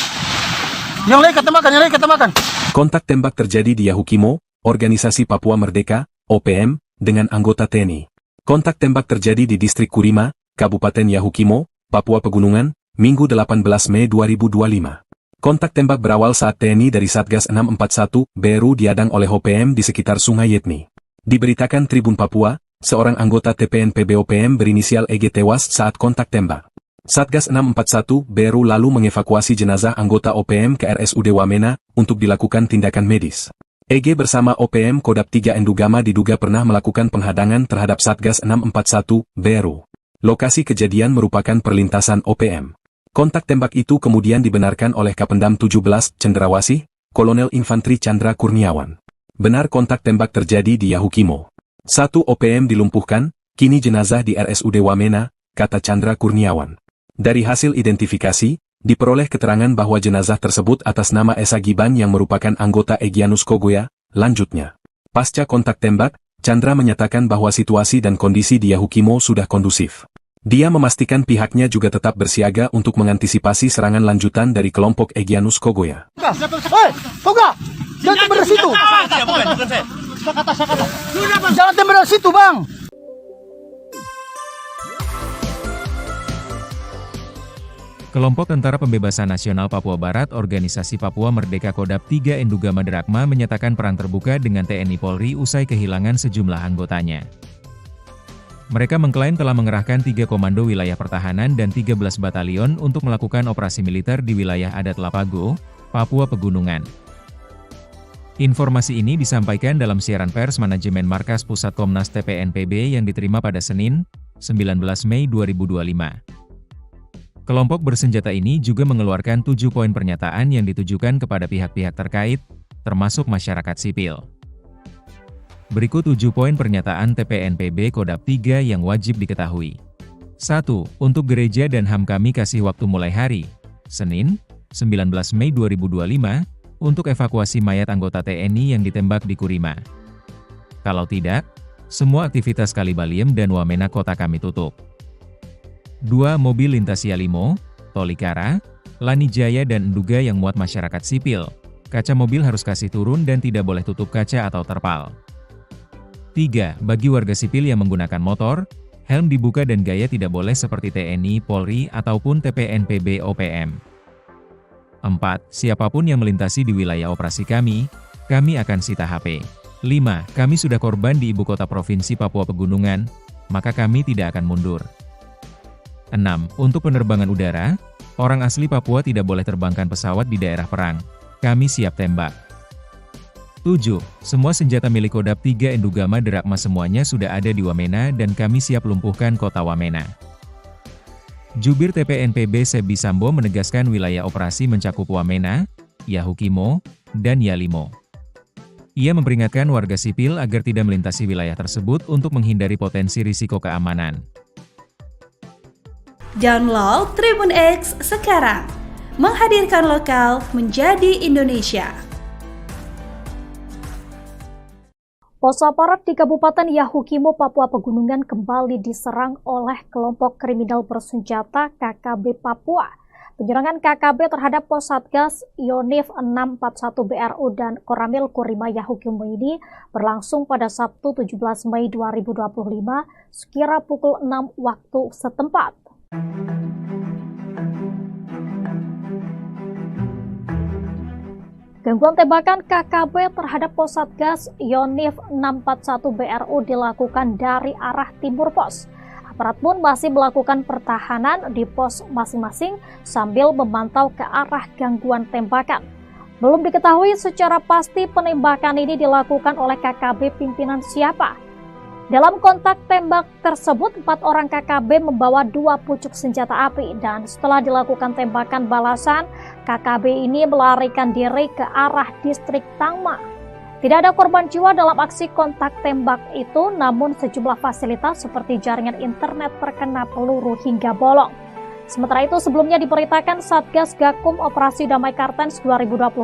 Speaker 1: Yang lain ketembakkan, yang lain ketembakkan.
Speaker 2: Kontak tembak terjadi di Yahukimo, Organisasi Papua Merdeka, OPM, dengan anggota TNI. Kontak tembak terjadi di Distrik Kurima, Kabupaten Yahukimo, Papua Pegunungan, Minggu 18 Mei 2025. Kontak tembak berawal saat TNI dari Satgas 641 BRU diadang oleh OPM di sekitar Sungai Yetni. Diberitakan Tribun Papua, seorang anggota TPNPB OPM berinisial EG tewas saat kontak tembak. Satgas 641 BRU lalu mengevakuasi jenazah anggota OPM ke RSUD Wamena untuk dilakukan tindakan medis. EG bersama OPM Kodam 3 Endugama diduga pernah melakukan penghadangan terhadap Satgas 641 BRU. Lokasi kejadian merupakan perlintasan OPM. Kontak tembak itu kemudian dibenarkan oleh Kapendam 17 Cendrawasih, Kolonel Infantri Chandra Kurniawan. Benar kontak tembak terjadi di Yahukimo. 1 OPM dilumpuhkan, kini jenazah di RSUD Wamena, kata Chandra Kurniawan. Dari hasil identifikasi, diperoleh keterangan bahwa jenazah tersebut atas nama Esa Giban yang merupakan anggota Egyanus Kogoya. Lanjutnya, pasca kontak tembak, Chandra menyatakan bahwa situasi dan kondisi di Yahukimo sudah kondusif. Dia memastikan pihaknya juga tetap bersiaga untuk mengantisipasi serangan lanjutan dari kelompok Egyanus Kogoya.
Speaker 1: Hei, Toga! Jangan tembak dari situ! Jangan tembak dari situ, Bang!
Speaker 3: Kelompok Tentara Pembebasan Nasional Papua Barat Organisasi Papua Merdeka Kodam 3 Endugama Drakma menyatakan perang terbuka dengan TNI Polri usai kehilangan sejumlah anggotanya. Mereka mengklaim telah mengerahkan 3 komando wilayah pertahanan dan 13 batalion untuk melakukan operasi militer di wilayah adat Lapago, Papua Pegunungan. Informasi ini disampaikan dalam siaran pers manajemen Markas Pusat Komnas TPNPB yang diterima pada Senin, 19 Mei 2025. Kelompok bersenjata ini juga mengeluarkan 7 poin pernyataan yang ditujukan kepada pihak-pihak terkait, termasuk masyarakat sipil. Berikut 7 poin pernyataan TPNPB Kodam 3 yang wajib diketahui. 1. Untuk gereja dan HAM kami kasih waktu mulai hari, Senin, 19 Mei 2025, untuk evakuasi mayat anggota TNI yang ditembak di Kurima. Kalau tidak, semua aktivitas Kalibaliem dan Wamena kota kami tutup. 2. Mobil lintas Yalimo, Tolikara, Lanijaya dan Nduga yang muat masyarakat sipil. Kaca mobil harus kasih turun dan tidak boleh tutup kaca atau terpal. 3. Bagi warga sipil yang menggunakan motor, helm dibuka dan gaya tidak boleh seperti TNI, Polri, ataupun TPNPB OPM. 4. Siapapun yang melintasi di wilayah operasi kami akan sita HP. 5. Kami sudah korban di ibu kota provinsi Papua Pegunungan, maka kami tidak akan mundur. 6. Untuk penerbangan udara, orang asli Papua tidak boleh terbangkan pesawat di daerah perang. Kami siap tembak. 7. Semua senjata milik Kodam 3 Endugama Drakma semuanya sudah ada di Wamena dan kami siap lumpuhkan kota Wamena. Jubir TPNPB Sebi Sambo menegaskan wilayah operasi mencakup Wamena, Yahukimo, dan Yalimo. Ia memperingatkan warga sipil agar tidak melintasi wilayah tersebut untuk menghindari potensi risiko keamanan.
Speaker 4: Download Tribun X sekarang, menghadirkan lokal menjadi Indonesia.
Speaker 5: Pos aparat di Kabupaten Yahukimo, Papua Pegunungan kembali diserang oleh kelompok kriminal bersenjata KKB Papua. Penyerangan KKB terhadap pos Satgas Yonif 641 BRU dan Koramil Kurima Yahukimo ini berlangsung pada Sabtu 17 Mei 2025 sekira pukul 6 waktu setempat. Gangguan tembakan KKB terhadap pos Satgas Yonif 641 BRU dilakukan dari arah timur pos. Aparat pun masih melakukan pertahanan di pos masing-masing sambil memantau ke arah gangguan tembakan. Belum diketahui secara pasti penembakan ini dilakukan oleh KKB pimpinan siapa. Dalam kontak tembak tersebut, 4 orang KKB membawa 2 pucuk senjata api dan setelah dilakukan tembakan balasan, KKB ini melarikan diri ke arah distrik Tangma. Tidak ada korban jiwa dalam aksi kontak tembak itu, namun sejumlah fasilitas seperti jaringan internet terkena peluru hingga bolong. Sementara itu, sebelumnya diberitakan Satgas Gakum Operasi Damai Kartens 2025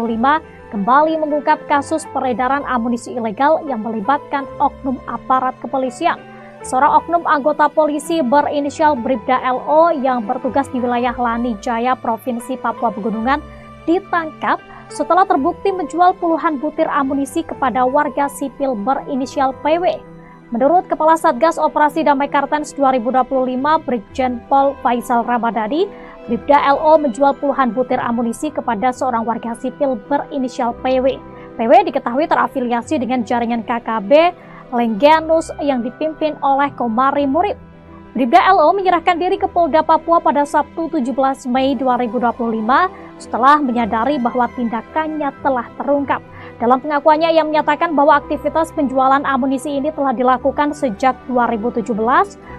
Speaker 5: kembali mengungkap kasus peredaran amunisi ilegal yang melibatkan oknum aparat kepolisian. Seorang oknum anggota polisi berinisial Bribda LO yang bertugas di wilayah Lanijaya, Provinsi Papua Pegunungan, ditangkap setelah terbukti menjual puluhan butir amunisi kepada warga sipil berinisial PW. Menurut Kepala Satgas Operasi Damai Kartens 2025, Brigjen Pol Faisal Ramadhani, Bribda LO menjual puluhan butir amunisi kepada seorang warga sipil berinisial PW. PW diketahui terafiliasi dengan jaringan KKB Lengganus yang dipimpin oleh Komari Murib. Bribda LO menyerahkan diri ke Polda Papua pada Sabtu 17 Mei 2025 setelah menyadari bahwa tindakannya telah terungkap. Dalam pengakuannya, ia menyatakan bahwa aktivitas penjualan amunisi ini telah dilakukan sejak 2017,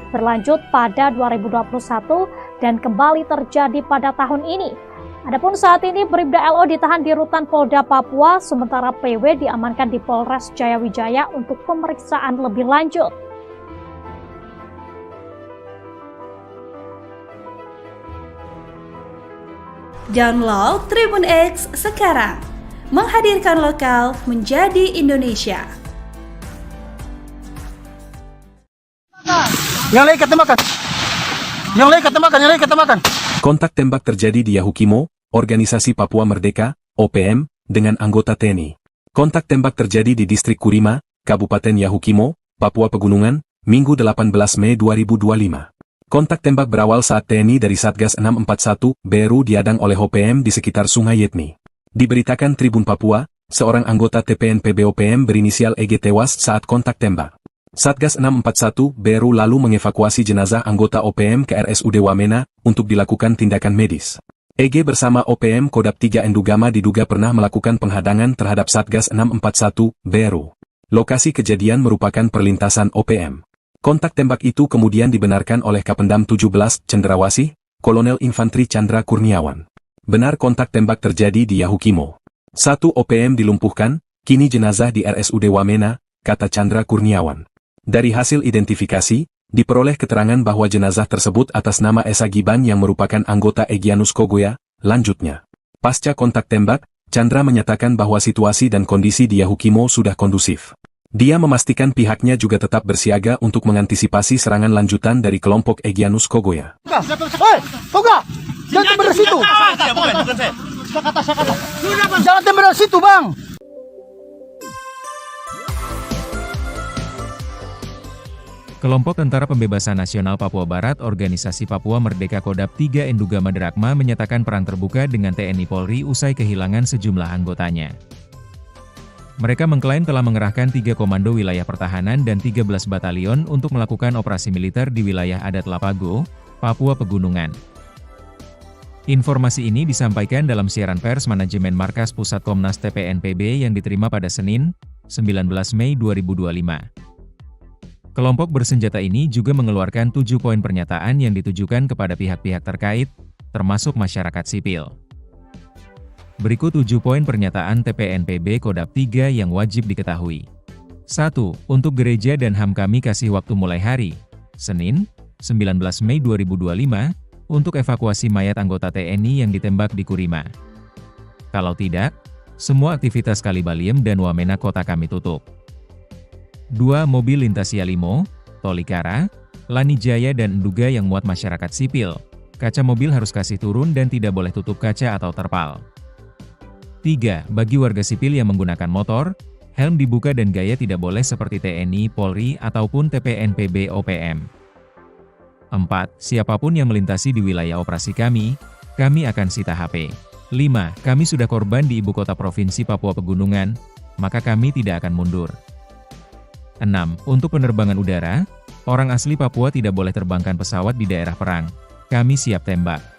Speaker 5: berlanjut pada 2021, dan kembali terjadi pada tahun ini. Adapun saat ini Bribda LO ditahan di rutan Polda Papua, sementara PW diamankan di Polres Jayawijaya untuk pemeriksaan lebih lanjut.
Speaker 4: Download Tribun X sekarang, menghadirkan lokal menjadi Indonesia.
Speaker 1: Yang lain kata makan. Yang lain kata makan, yang lain kata makan.
Speaker 2: Kontak tembak terjadi di Yahukimo, Organisasi Papua Merdeka, OPM, dengan anggota TNI. Kontak tembak terjadi di Distrik Kurima, Kabupaten Yahukimo, Papua Pegunungan, Minggu 18 Mei 2025. Kontak tembak berawal saat TNI dari Satgas 641 BRU diadang oleh OPM di sekitar Sungai Yetmi. Diberitakan Tribun Papua, seorang anggota TPNPB OPM berinisial EG tewas saat kontak tembak. Satgas 641 BRU lalu mengevakuasi jenazah anggota OPM ke RSUD Wamena untuk dilakukan tindakan medis. EG bersama OPM Kodam 3 Endugama diduga pernah melakukan penghadangan terhadap Satgas 641 BRU. Lokasi kejadian merupakan perlintasan OPM. Kontak tembak itu kemudian dibenarkan oleh Kapendam 17 Cendrawasih, Kolonel Infantri Chandra Kurniawan. Benar kontak tembak terjadi di Yahukimo. 1 OPM dilumpuhkan, kini jenazah di RSUD Wamena, kata Chandra Kurniawan. Dari hasil identifikasi, diperoleh keterangan bahwa jenazah tersebut atas nama Esa Giban yang merupakan anggota Egyanus Kogoya. Lanjutnya, pasca kontak tembak, Chandra menyatakan bahwa situasi dan kondisi di Yahukimo sudah kondusif. Dia memastikan pihaknya juga tetap bersiaga untuk mengantisipasi serangan lanjutan dari kelompok Egyanus Kogoya.
Speaker 1: Hei, Toga! Jangan tembak dari situ! Jangan tembak dari situ, Bang!
Speaker 3: Kelompok Tentara Pembebasan Nasional Papua Barat Organisasi Papua Merdeka Kodam 3 Endugama Drakma menyatakan perang terbuka dengan TNI Polri usai kehilangan sejumlah anggotanya. Mereka mengklaim telah mengerahkan 3 komando wilayah pertahanan dan 13 batalion untuk melakukan operasi militer di wilayah adat Lapago, Papua Pegunungan. Informasi ini disampaikan dalam siaran pers manajemen Markas Pusat Komnas TPNPB yang diterima pada Senin, 19 Mei 2025. Kelompok bersenjata ini juga mengeluarkan 7 poin pernyataan yang ditujukan kepada pihak-pihak terkait, termasuk masyarakat sipil. Berikut 7 poin pernyataan TPNPB Kodam 3 yang wajib diketahui. 1. Untuk gereja dan HAM kami kasih waktu mulai hari, Senin, 19 Mei 2025, untuk evakuasi mayat anggota TNI yang ditembak di Kurima. Kalau tidak, semua aktivitas Kalibaliem dan Wamena kota kami tutup. 2. Mobil lintas Yalimo, Tolikara, Lanijaya dan Nduga yang muat masyarakat sipil. Kaca mobil harus kasih turun dan tidak boleh tutup kaca atau terpal. 3. Bagi warga sipil yang menggunakan motor, helm dibuka dan gaya tidak boleh seperti TNI, Polri, ataupun TPNPB OPM. 4. Siapapun yang melintasi di wilayah operasi kami akan sita HP. 5. Kami sudah korban di ibu kota provinsi Papua Pegunungan, maka kami tidak akan mundur. 6. Untuk penerbangan udara, orang asli Papua tidak boleh terbangkan pesawat di daerah perang. Kami siap tembak.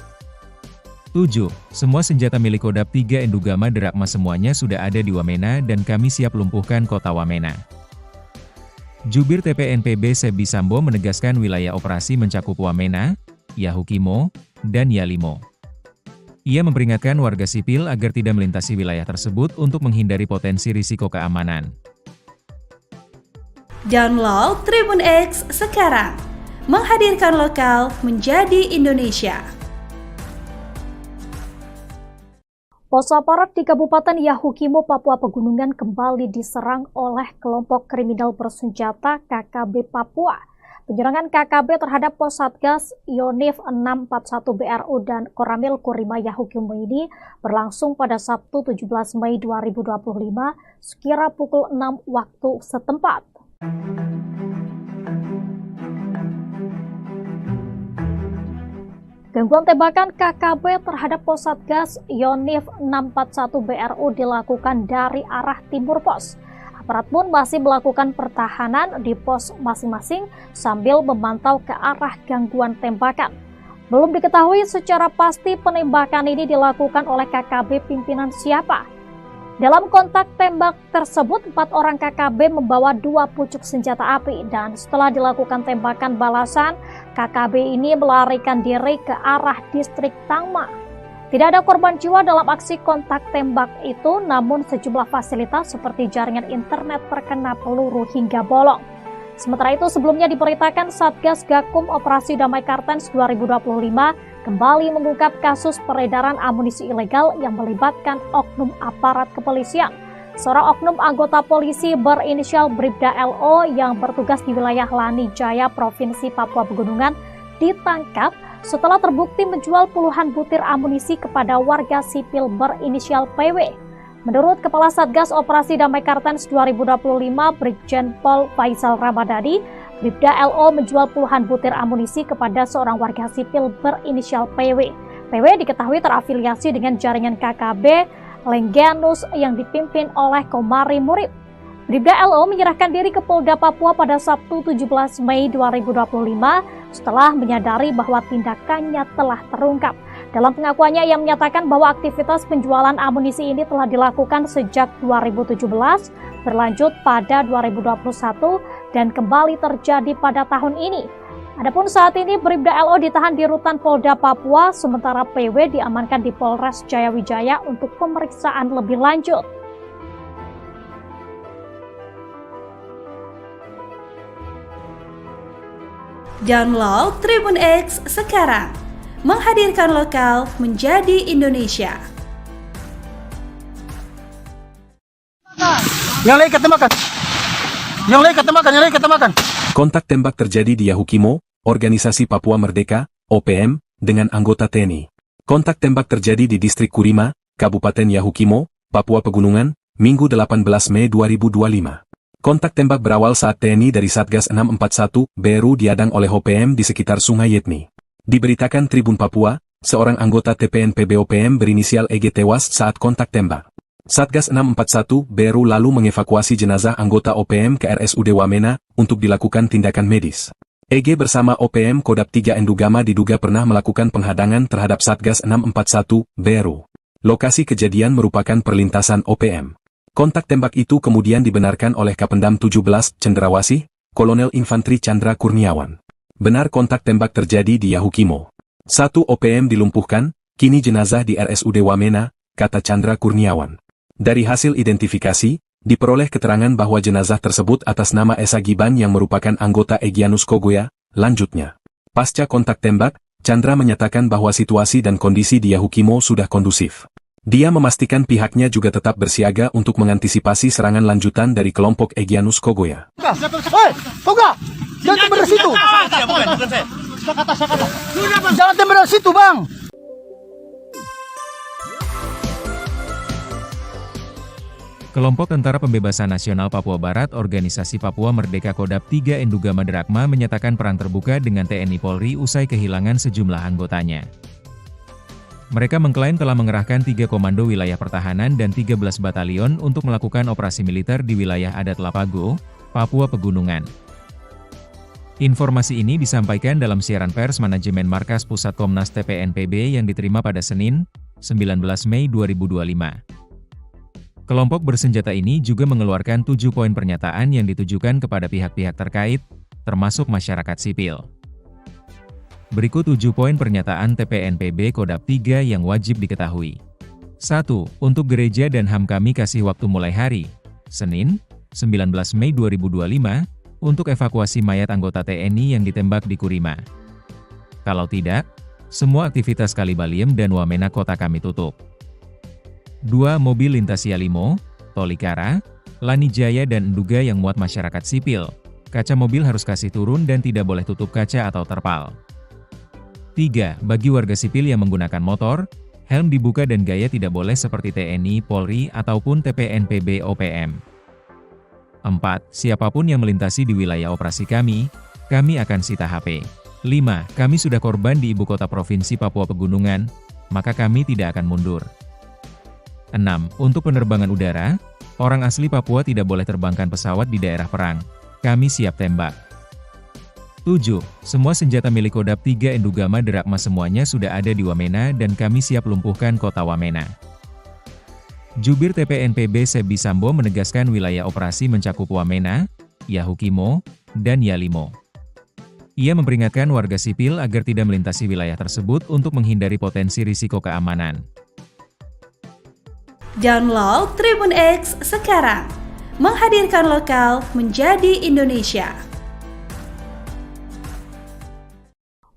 Speaker 3: 7. Semua senjata milik Kodam 3 Endugama Drakma semuanya sudah ada di Wamena dan kami siap lumpuhkan kota Wamena. Jubir TPNPB Sebi Sambo menegaskan wilayah operasi mencakup Wamena, Yahukimo, dan Yalimo. Ia memperingatkan warga sipil agar tidak melintasi wilayah tersebut untuk menghindari potensi risiko keamanan.
Speaker 4: Download Tribun X sekarang, menghadirkan lokal menjadi Indonesia.
Speaker 5: Pos aparat di Kabupaten Yahukimo, Papua Pegunungan kembali diserang oleh kelompok kriminal bersenjata KKB Papua. Penyerangan KKB terhadap pos Satgas Yonif 641 BRU dan Koramil Kurima Yahukimo ini berlangsung pada Sabtu 17 Mei 2025 sekira pukul 6 waktu setempat. Gangguan tembakan KKB terhadap pos Satgas Yonif 641 BRU dilakukan dari arah timur pos. Aparat pun masih melakukan pertahanan di pos masing-masing sambil memantau ke arah gangguan tembakan. Belum diketahui secara pasti penembakan ini dilakukan oleh KKB pimpinan siapa. Dalam kontak tembak tersebut, 4 orang KKB membawa 2 pucuk senjata api dan setelah dilakukan tembakan balasan, KKB ini melarikan diri ke arah distrik Tangma. Tidak ada korban jiwa dalam aksi kontak tembak itu, namun sejumlah fasilitas seperti jaringan internet terkena peluru hingga bolong. Sementara itu, sebelumnya diberitakan Satgas Gakum Operasi Damai Kartens 2025 kembali mengungkap kasus peredaran amunisi ilegal yang melibatkan oknum aparat kepolisian. Seorang oknum anggota polisi berinisial Bribda LO yang bertugas di wilayah Lani Jaya, Provinsi Papua Pegunungan, ditangkap setelah terbukti menjual puluhan butir amunisi kepada warga sipil berinisial PW. Menurut Kepala Satgas Operasi Damai Kartens 2025, Brigjen Pol Faisal Ramadhani, Bribda LO menjual puluhan butir amunisi kepada seorang warga sipil berinisial PW. PW diketahui terafiliasi dengan jaringan KKB Lengganus yang dipimpin oleh Komari Murib. Bribda LO menyerahkan diri ke Polda Papua pada Sabtu 17 Mei 2025 setelah menyadari bahwa tindakannya telah terungkap. Dalam pengakuannya, ia menyatakan bahwa aktivitas penjualan amunisi ini telah dilakukan sejak 2017, berlanjut pada 2021, dan kembali terjadi pada tahun ini. Adapun saat ini Bribda LO ditahan di Rutan Polda Papua, sementara PW diamankan di Polres Jayawijaya untuk pemeriksaan lebih lanjut.
Speaker 4: Download Tribun X sekarang. Menghadirkan lokal menjadi Indonesia.
Speaker 1: Yang lain ketemakan. Yang lain ketemakan, yang lain ketemakan.
Speaker 2: Kontak tembak terjadi di Yahukimo, Organisasi Papua Merdeka, OPM, dengan anggota TNI. Kontak tembak terjadi di Distrik Kurima, Kabupaten Yahukimo, Papua Pegunungan, Minggu 18 Mei 2025. Kontak tembak berawal saat TNI dari Satgas 641 BRU diadang oleh OPM di sekitar Sungai Yetni. Diberitakan Tribun Papua, seorang anggota TPNPB OPM berinisial EG tewas saat kontak tembak. Satgas 641 BRU lalu mengevakuasi jenazah anggota OPM ke RSUD Wamena untuk dilakukan tindakan medis. EG bersama OPM Kodap 3 Endugama diduga pernah melakukan penghadangan terhadap Satgas 641 BRU. Lokasi kejadian merupakan perlintasan OPM. Kontak tembak itu kemudian dibenarkan oleh Kapendam 17 Cendrawasih, Kolonel Infantri Chandra Kurniawan. Benar kontak tembak terjadi di Yahukimo. 1 OPM dilumpuhkan, kini jenazah di RSUD Wamena, kata Chandra Kurniawan. Dari hasil identifikasi, diperoleh keterangan bahwa jenazah tersebut atas nama Esa Giban yang merupakan anggota Egyanus Kogoya. Lanjutnya, pasca kontak tembak, Chandra menyatakan bahwa situasi dan kondisi di Yahukimo sudah kondusif. Dia memastikan pihaknya juga tetap bersiaga untuk mengantisipasi serangan lanjutan dari kelompok Egyanus Kogoya.
Speaker 1: Hei, Toga! Jangan tembak dari situ! Jangan tembak dari situ, Bang!
Speaker 3: Kelompok Tentara Pembebasan Nasional Papua Barat Organisasi Papua Merdeka Kodap 3 Endugama Drakma menyatakan perang terbuka dengan TNI Polri usai kehilangan sejumlah anggotanya. Mereka mengklaim telah mengerahkan 3 komando wilayah pertahanan dan 13 batalion untuk melakukan operasi militer di wilayah adat Lapago, Papua Pegunungan. Informasi ini disampaikan dalam siaran pers manajemen Markas Pusat Komnas TPNPB yang diterima pada Senin, 19 Mei 2025. Kelompok bersenjata ini juga mengeluarkan 7 poin pernyataan yang ditujukan kepada pihak-pihak terkait, termasuk masyarakat sipil. Berikut 7 poin pernyataan TPNPB Kodap 3 yang wajib diketahui. 1. Untuk gereja dan HAM kami kasih waktu mulai hari, Senin, 19 Mei 2025, untuk evakuasi mayat anggota TNI yang ditembak di Kurima. Kalau tidak, semua aktivitas Kalibaliem dan Wamena kota kami tutup. 2. Mobil lintas Yalimo, Tolikara, Lani Jaya dan Enduga yang muat masyarakat sipil. Kaca mobil harus kasih turun dan tidak boleh tutup kaca atau terpal. 3. Bagi warga sipil yang menggunakan motor, helm dibuka dan gaya tidak boleh seperti TNI, Polri, ataupun TPNPB OPM. 4. Siapapun yang melintasi di wilayah operasi kami akan sita HP. 5. Kami sudah korban di ibu kota provinsi Papua Pegunungan, maka kami tidak akan mundur. 6. Untuk penerbangan udara, orang asli Papua tidak boleh terbangkan pesawat di daerah perang. Kami siap tembak. 7. Semua senjata milik Kodam 3 Endugama Derakma semuanya sudah ada di Wamena dan kami siap lumpuhkan kota Wamena. Jubir TPNPB Sebi Sambo menegaskan wilayah operasi mencakup Wamena, Yahukimo, dan Yalimo. Ia memperingatkan warga sipil agar tidak melintasi wilayah tersebut untuk menghindari potensi risiko keamanan.
Speaker 4: Download Tribun X sekarang, menghadirkan lokal menjadi Indonesia.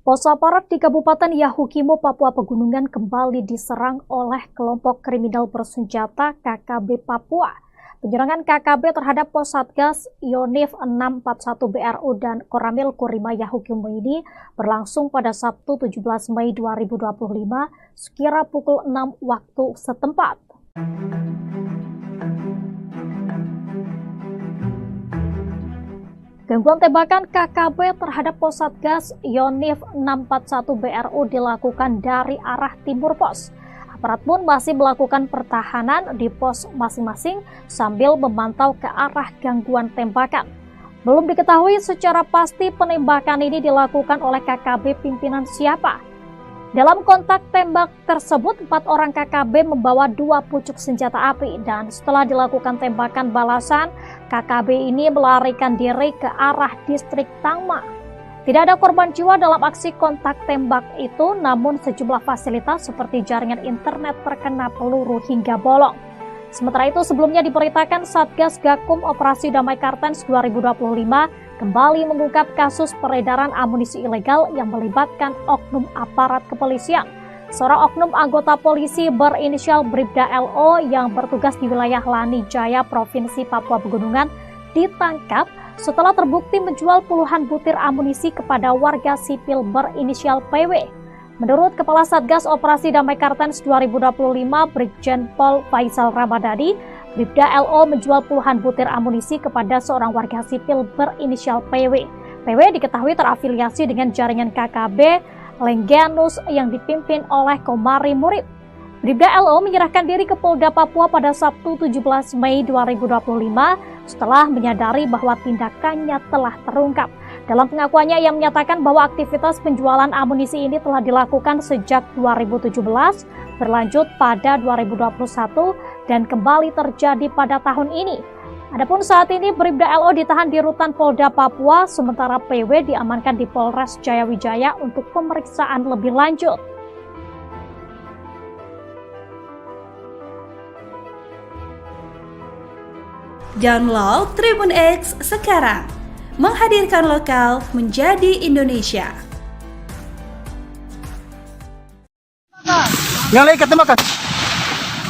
Speaker 5: Pos aparat di Kabupaten Yahukimo, Papua Pegunungan kembali diserang oleh kelompok kriminal bersenjata KKB Papua. Penyerangan KKB terhadap pos Satgas Yonif 641 BRU dan Koramil Kurima Yahukimo ini berlangsung pada Sabtu 17 Mei 2025 sekira pukul 6 waktu setempat. Gangguan tembakan KKB terhadap pos Satgas Yonif 641 BRU dilakukan dari arah timur pos. Aparat pun masih melakukan pertahanan di pos masing-masing sambil memantau ke arah gangguan tembakan. Belum diketahui secara pasti penembakan ini dilakukan oleh KKB pimpinan siapa. Dalam kontak tembak tersebut, 4 orang KKB membawa 2 pucuk senjata api dan setelah dilakukan tembakan balasan, KKB ini melarikan diri ke arah distrik Tangma. Tidak ada korban jiwa dalam aksi kontak tembak itu, namun sejumlah fasilitas seperti jaringan internet terkena peluru hingga bolong. Sementara itu, sebelumnya diberitakan Satgas Gakum Operasi Damai Kartens 2025 kembali mengungkap kasus peredaran amunisi ilegal yang melibatkan oknum aparat kepolisian. Seorang oknum anggota polisi berinisial Bribda LO yang bertugas di wilayah Lani Jaya, Provinsi Papua Pegunungan, ditangkap setelah terbukti menjual puluhan butir amunisi kepada warga sipil berinisial PW. Menurut Kepala Satgas Operasi Damai Kartens 2025 Brigjen Pol Faisal Ramadhani, Bribda LO menjual puluhan butir amunisi kepada seorang warga sipil berinisial PW. PW diketahui terafiliasi dengan jaringan KKB Lengganus yang dipimpin oleh Komari Murib. Bribda LO menyerahkan diri ke Polda Papua pada Sabtu 17 Mei 2025 setelah menyadari bahwa tindakannya telah terungkap. Dalam pengakuannya, ia menyatakan bahwa aktivitas penjualan amunisi ini telah dilakukan sejak 2017, berlanjut pada 2021, dan kembali terjadi pada tahun ini. Adapun saat ini Bribda LO ditahan di rutan Polda Papua, sementara PW diamankan di Polres Jayawijaya untuk pemeriksaan lebih lanjut.
Speaker 4: Download Tribun X sekarang, menghadirkan lokal menjadi Indonesia.
Speaker 1: Yang lain ketembakkan.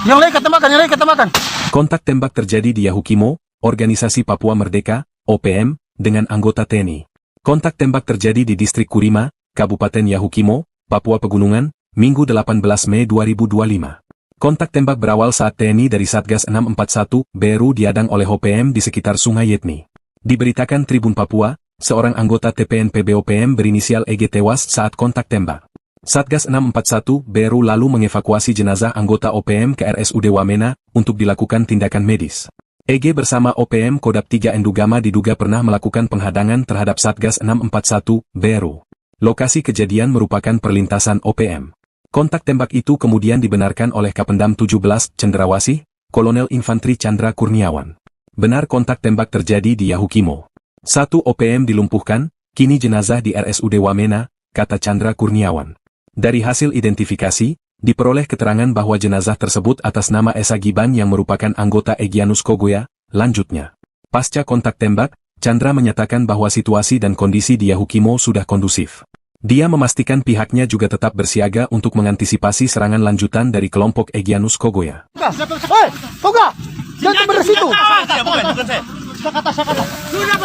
Speaker 1: Yang lain ketembakkan, yang lain ketembakkan.
Speaker 2: Kontak tembak terjadi di Yahukimo, Organisasi Papua Merdeka, OPM, dengan anggota TNI. Kontak tembak terjadi di Distrik Kurima, Kabupaten Yahukimo, Papua Pegunungan, Minggu 18 Mei 2025. Kontak tembak berawal saat TNI dari Satgas 641 BRU diadang oleh OPM di sekitar Sungai Yetni. Diberitakan Tribun Papua, seorang anggota TPNPB OPM berinisial EG tewas saat kontak tembak. Satgas 641 BRU lalu mengevakuasi jenazah anggota OPM ke RSUD Wamena untuk dilakukan tindakan medis. EG bersama OPM Kodam 3 Endugama diduga pernah melakukan penghadangan terhadap Satgas 641 BRU. Lokasi kejadian merupakan perlintasan OPM. Kontak tembak itu kemudian dibenarkan oleh Kapendam 17 Cendrawasih, Kolonel Infantri Chandra Kurniawan. Benar kontak tembak terjadi di Yahukimo. 1 OPM dilumpuhkan, kini jenazah di RSUD Wamena, kata Chandra Kurniawan. Dari hasil identifikasi, diperoleh keterangan bahwa jenazah tersebut atas nama Esa Giban yang merupakan anggota Egyanus Kogoya. Lanjutnya, pasca kontak tembak, Chandra menyatakan bahwa situasi dan kondisi di Yahukimo sudah kondusif. Dia memastikan pihaknya juga tetap bersiaga untuk mengantisipasi serangan lanjutan dari kelompok Egyanus Kogoya.
Speaker 1: Hei, Toga! Jangan tembak dari situ!
Speaker 6: Bukan saya.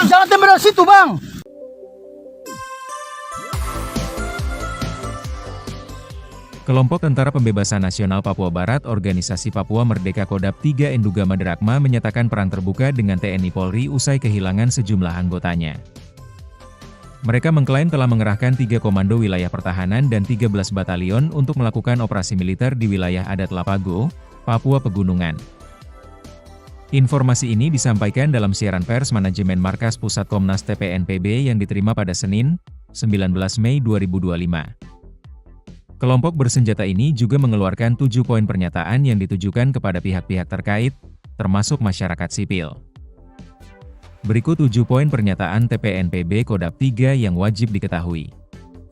Speaker 1: Jangan tembak dari situ, Bang!
Speaker 3: Kelompok Tentara Pembebasan Nasional Papua Barat Organisasi Papua Merdeka Kodam 3 Endugama Derakma menyatakan perang terbuka dengan TNI Polri usai kehilangan sejumlah anggotanya. Mereka mengklaim telah mengerahkan 3 komando wilayah pertahanan dan 13 batalion untuk melakukan operasi militer di wilayah adat Lapago, Papua Pegunungan. Informasi ini disampaikan dalam siaran pers manajemen Markas Pusat Komnas TPNPB yang diterima pada Senin, 19 Mei 2025. Kelompok bersenjata ini juga mengeluarkan 7 poin pernyataan yang ditujukan kepada pihak-pihak terkait, termasuk masyarakat sipil. Berikut 7 poin pernyataan TPNPB Kodap 3 yang wajib diketahui.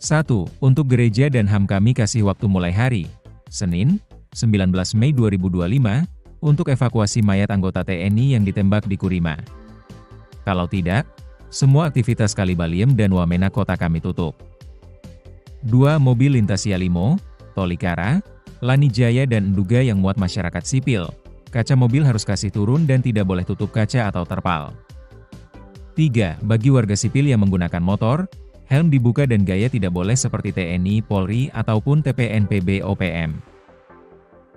Speaker 3: 1. Untuk gereja dan HAM kami kasih waktu mulai hari Senin, 19 Mei 2025, untuk evakuasi mayat anggota TNI yang ditembak di Kurima. Kalau tidak, semua aktivitas Kalibaliem dan Wamena kota kami tutup. 2. Mobil lintas Yalimo, Tolikara, Lanijaya dan Nduga yang muat masyarakat sipil, kaca mobil harus kasih turun dan tidak boleh tutup kaca atau terpal. 3. Bagi warga sipil yang menggunakan motor, helm dibuka dan gaya tidak boleh seperti TNI, Polri, ataupun TPNPB OPM.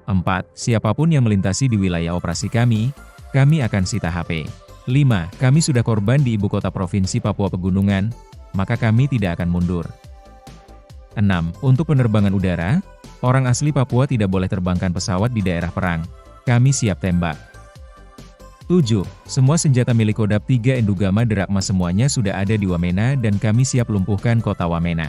Speaker 3: 4. Siapapun yang melintasi di wilayah operasi kami akan sita HP. 5. Kami sudah korban di ibu kota provinsi Papua Pegunungan, maka kami tidak akan mundur. 6. Untuk penerbangan udara, orang asli Papua tidak boleh terbangkan pesawat di daerah perang. Kami siap tembak. 7. Semua senjata milik Kodap 3 Endugama Derakma semuanya sudah ada di Wamena dan kami siap lumpuhkan kota Wamena.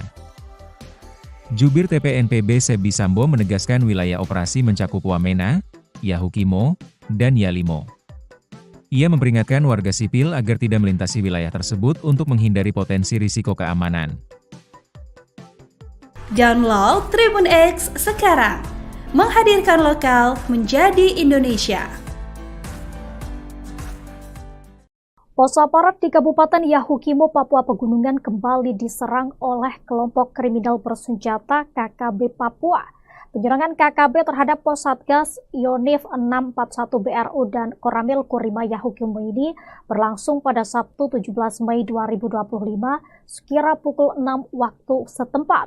Speaker 3: Jubir TPNPB Sebi Sambo menegaskan wilayah operasi mencakup Wamena, Yahukimo, dan Yalimo. Ia memperingatkan warga sipil agar tidak melintasi wilayah tersebut untuk menghindari potensi risiko keamanan.
Speaker 4: Download Tribun X sekarang, menghadirkan lokal menjadi Indonesia.
Speaker 5: Pos aparat di Kabupaten Yahukimo, Papua Pegunungan kembali diserang oleh kelompok kriminal bersenjata KKB Papua. Penyerangan KKB terhadap pos Satgas Yonif 641 BRU dan Koramil Kurima Yahukimo ini berlangsung pada Sabtu 17 Mei 2025 sekira pukul 6 waktu setempat.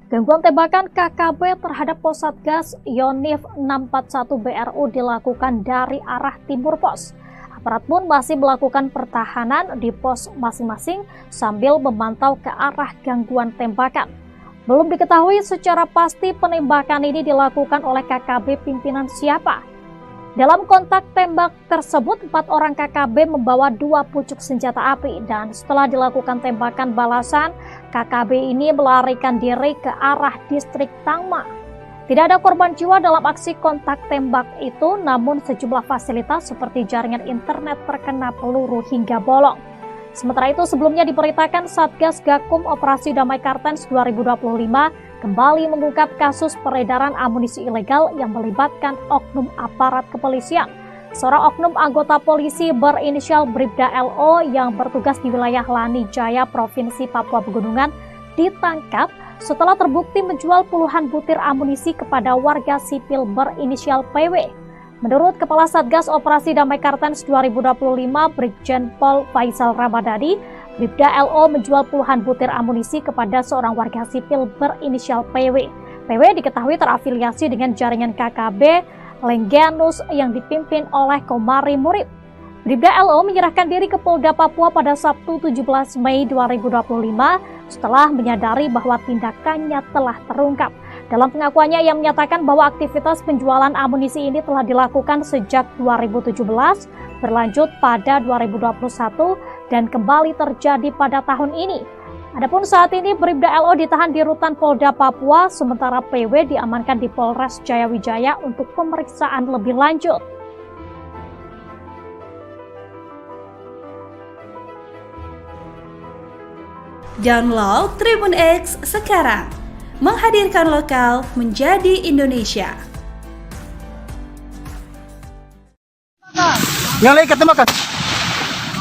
Speaker 5: Gangguan tembakan KKB terhadap pos Satgas Yonif 641 BRU dilakukan dari arah timur pos. Aparat pun masih melakukan pertahanan di pos masing-masing sambil memantau ke arah gangguan tembakan. Belum diketahui secara pasti penembakan ini dilakukan oleh KKB pimpinan siapa. Dalam kontak tembak tersebut, 4 orang KKB membawa 2 pucuk senjata api dan setelah dilakukan tembakan balasan, KKB ini melarikan diri ke arah distrik Tangma. Tidak ada korban jiwa dalam aksi kontak tembak itu, namun sejumlah fasilitas seperti jaringan internet terkena peluru hingga bolong. Sementara itu, sebelumnya diberitakan Satgas Gakum Operasi Damai Kartens 2025 kembali mengungkap kasus peredaran amunisi ilegal yang melibatkan oknum aparat kepolisian. Seorang oknum anggota polisi berinisial Bribda LO yang bertugas di wilayah Lanijaya, Provinsi Papua Pegunungan, ditangkap setelah terbukti menjual puluhan butir amunisi kepada warga sipil berinisial PW. Menurut Kepala Satgas Operasi Damai Kartens 2025, Brigjen Pol Faisal Ramadhani, Bribda LO menjual puluhan butir amunisi kepada seorang warga sipil berinisial PW. PW diketahui terafiliasi dengan jaringan KKB Lengganus yang dipimpin oleh Komari Murib. Bribda LO menyerahkan diri ke Polda Papua pada Sabtu 17 Mei 2025 setelah menyadari bahwa tindakannya telah terungkap. Dalam pengakuannya, ia menyatakan bahwa aktivitas penjualan amunisi ini telah dilakukan sejak 2017, berlanjut pada 2021, dan kembali terjadi pada tahun ini. Adapun saat ini Bribda LO ditahan di Rutan Polda Papua, sementara PW diamankan di Polres Jayawijaya untuk pemeriksaan lebih lanjut.
Speaker 4: Download Tribun X sekarang, menghadirkan lokal menjadi Indonesia.
Speaker 1: Yang lain ketemakan.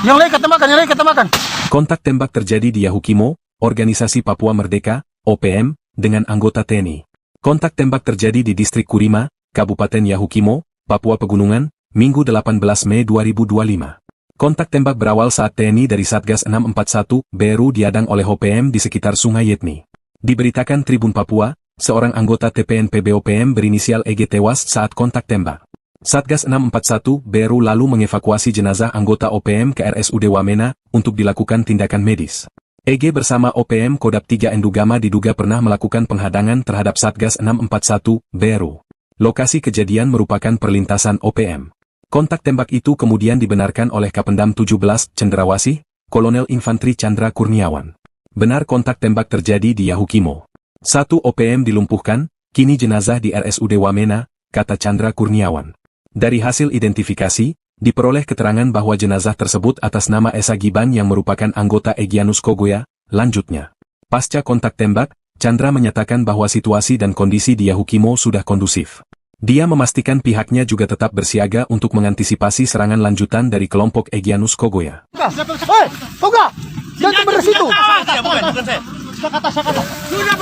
Speaker 1: Yang lain ketemakan, yang lain ketemakan.
Speaker 2: Kontak tembak terjadi di Yahukimo, Organisasi Papua Merdeka, OPM, dengan anggota TNI. Kontak tembak terjadi di Distrik Kurima, Kabupaten Yahukimo, Papua Pegunungan, Minggu 18 Mei 2025. Kontak tembak berawal saat TNI dari Satgas 641 BRU diadang oleh OPM di sekitar Sungai Yetni. Diberitakan Tribun Papua, seorang anggota TPNPB OPM berinisial EG tewas saat kontak tembak. Satgas 641 BRU lalu mengevakuasi jenazah anggota OPM ke RSUD Wamena untuk dilakukan tindakan medis. EG bersama OPM Kodap 3 Endugama diduga pernah melakukan penghadangan terhadap Satgas 641 BRU. Lokasi kejadian merupakan perlintasan OPM. Kontak tembak itu kemudian dibenarkan oleh Kapendam 17 Cendrawasih, Kolonel Infantri Chandra Kurniawan. Benar kontak tembak terjadi di Yahukimo. 1 OPM dilumpuhkan, kini jenazah di RSUD Wamena, kata Chandra Kurniawan. Dari hasil identifikasi, diperoleh keterangan bahwa jenazah tersebut atas nama Esa Giban yang merupakan anggota Egyanus Kogoya. Lanjutnya, pasca kontak tembak, Chandra menyatakan bahwa situasi dan kondisi di Yahukimo sudah kondusif. Dia memastikan pihaknya juga tetap bersiaga untuk mengantisipasi serangan lanjutan dari kelompok Egyanus Kogoya.
Speaker 1: Hei, Koga! Jangan tembak dari situ!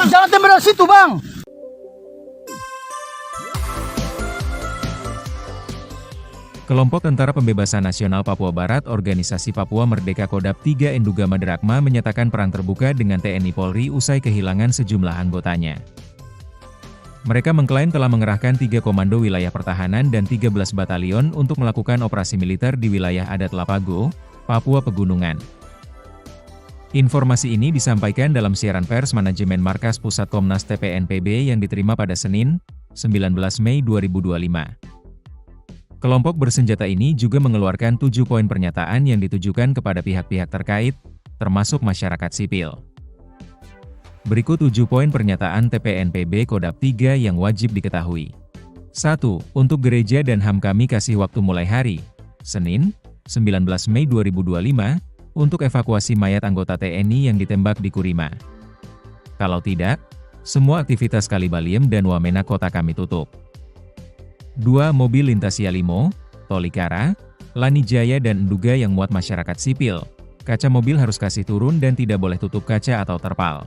Speaker 1: Jangan tembak dari situ, Bang!
Speaker 3: Kelompok Tentara Pembebasan Nasional Papua Barat Organisasi Papua Merdeka Kodap 3 Endugama Derakma menyatakan perang terbuka dengan TNI Polri usai kehilangan sejumlah anggotanya. Mereka mengklaim telah mengerahkan 3 komando wilayah pertahanan dan 13 batalion untuk melakukan operasi militer di wilayah adat Lapago, Papua Pegunungan. Informasi ini disampaikan dalam siaran pers manajemen Markas Pusat Komnas TPNPB yang diterima pada Senin, 19 Mei 2025. Kelompok bersenjata ini juga mengeluarkan 7 poin pernyataan yang ditujukan kepada pihak-pihak terkait, termasuk masyarakat sipil. Berikut 7 poin pernyataan TPNPB Kodap 3 yang wajib diketahui. 1. Untuk gereja dan HAM kami kasih waktu mulai hari, Senin, 19 Mei 2025, untuk evakuasi mayat anggota TNI yang ditembak di Kurima. Kalau tidak, semua aktivitas Kalibaliem dan Wamena kota kami tutup. 2. Mobil lintas Yalimo, Tolikara, Lanijaya dan Nduga yang muat masyarakat sipil. Kaca mobil harus kasih turun dan tidak boleh tutup kaca atau terpal.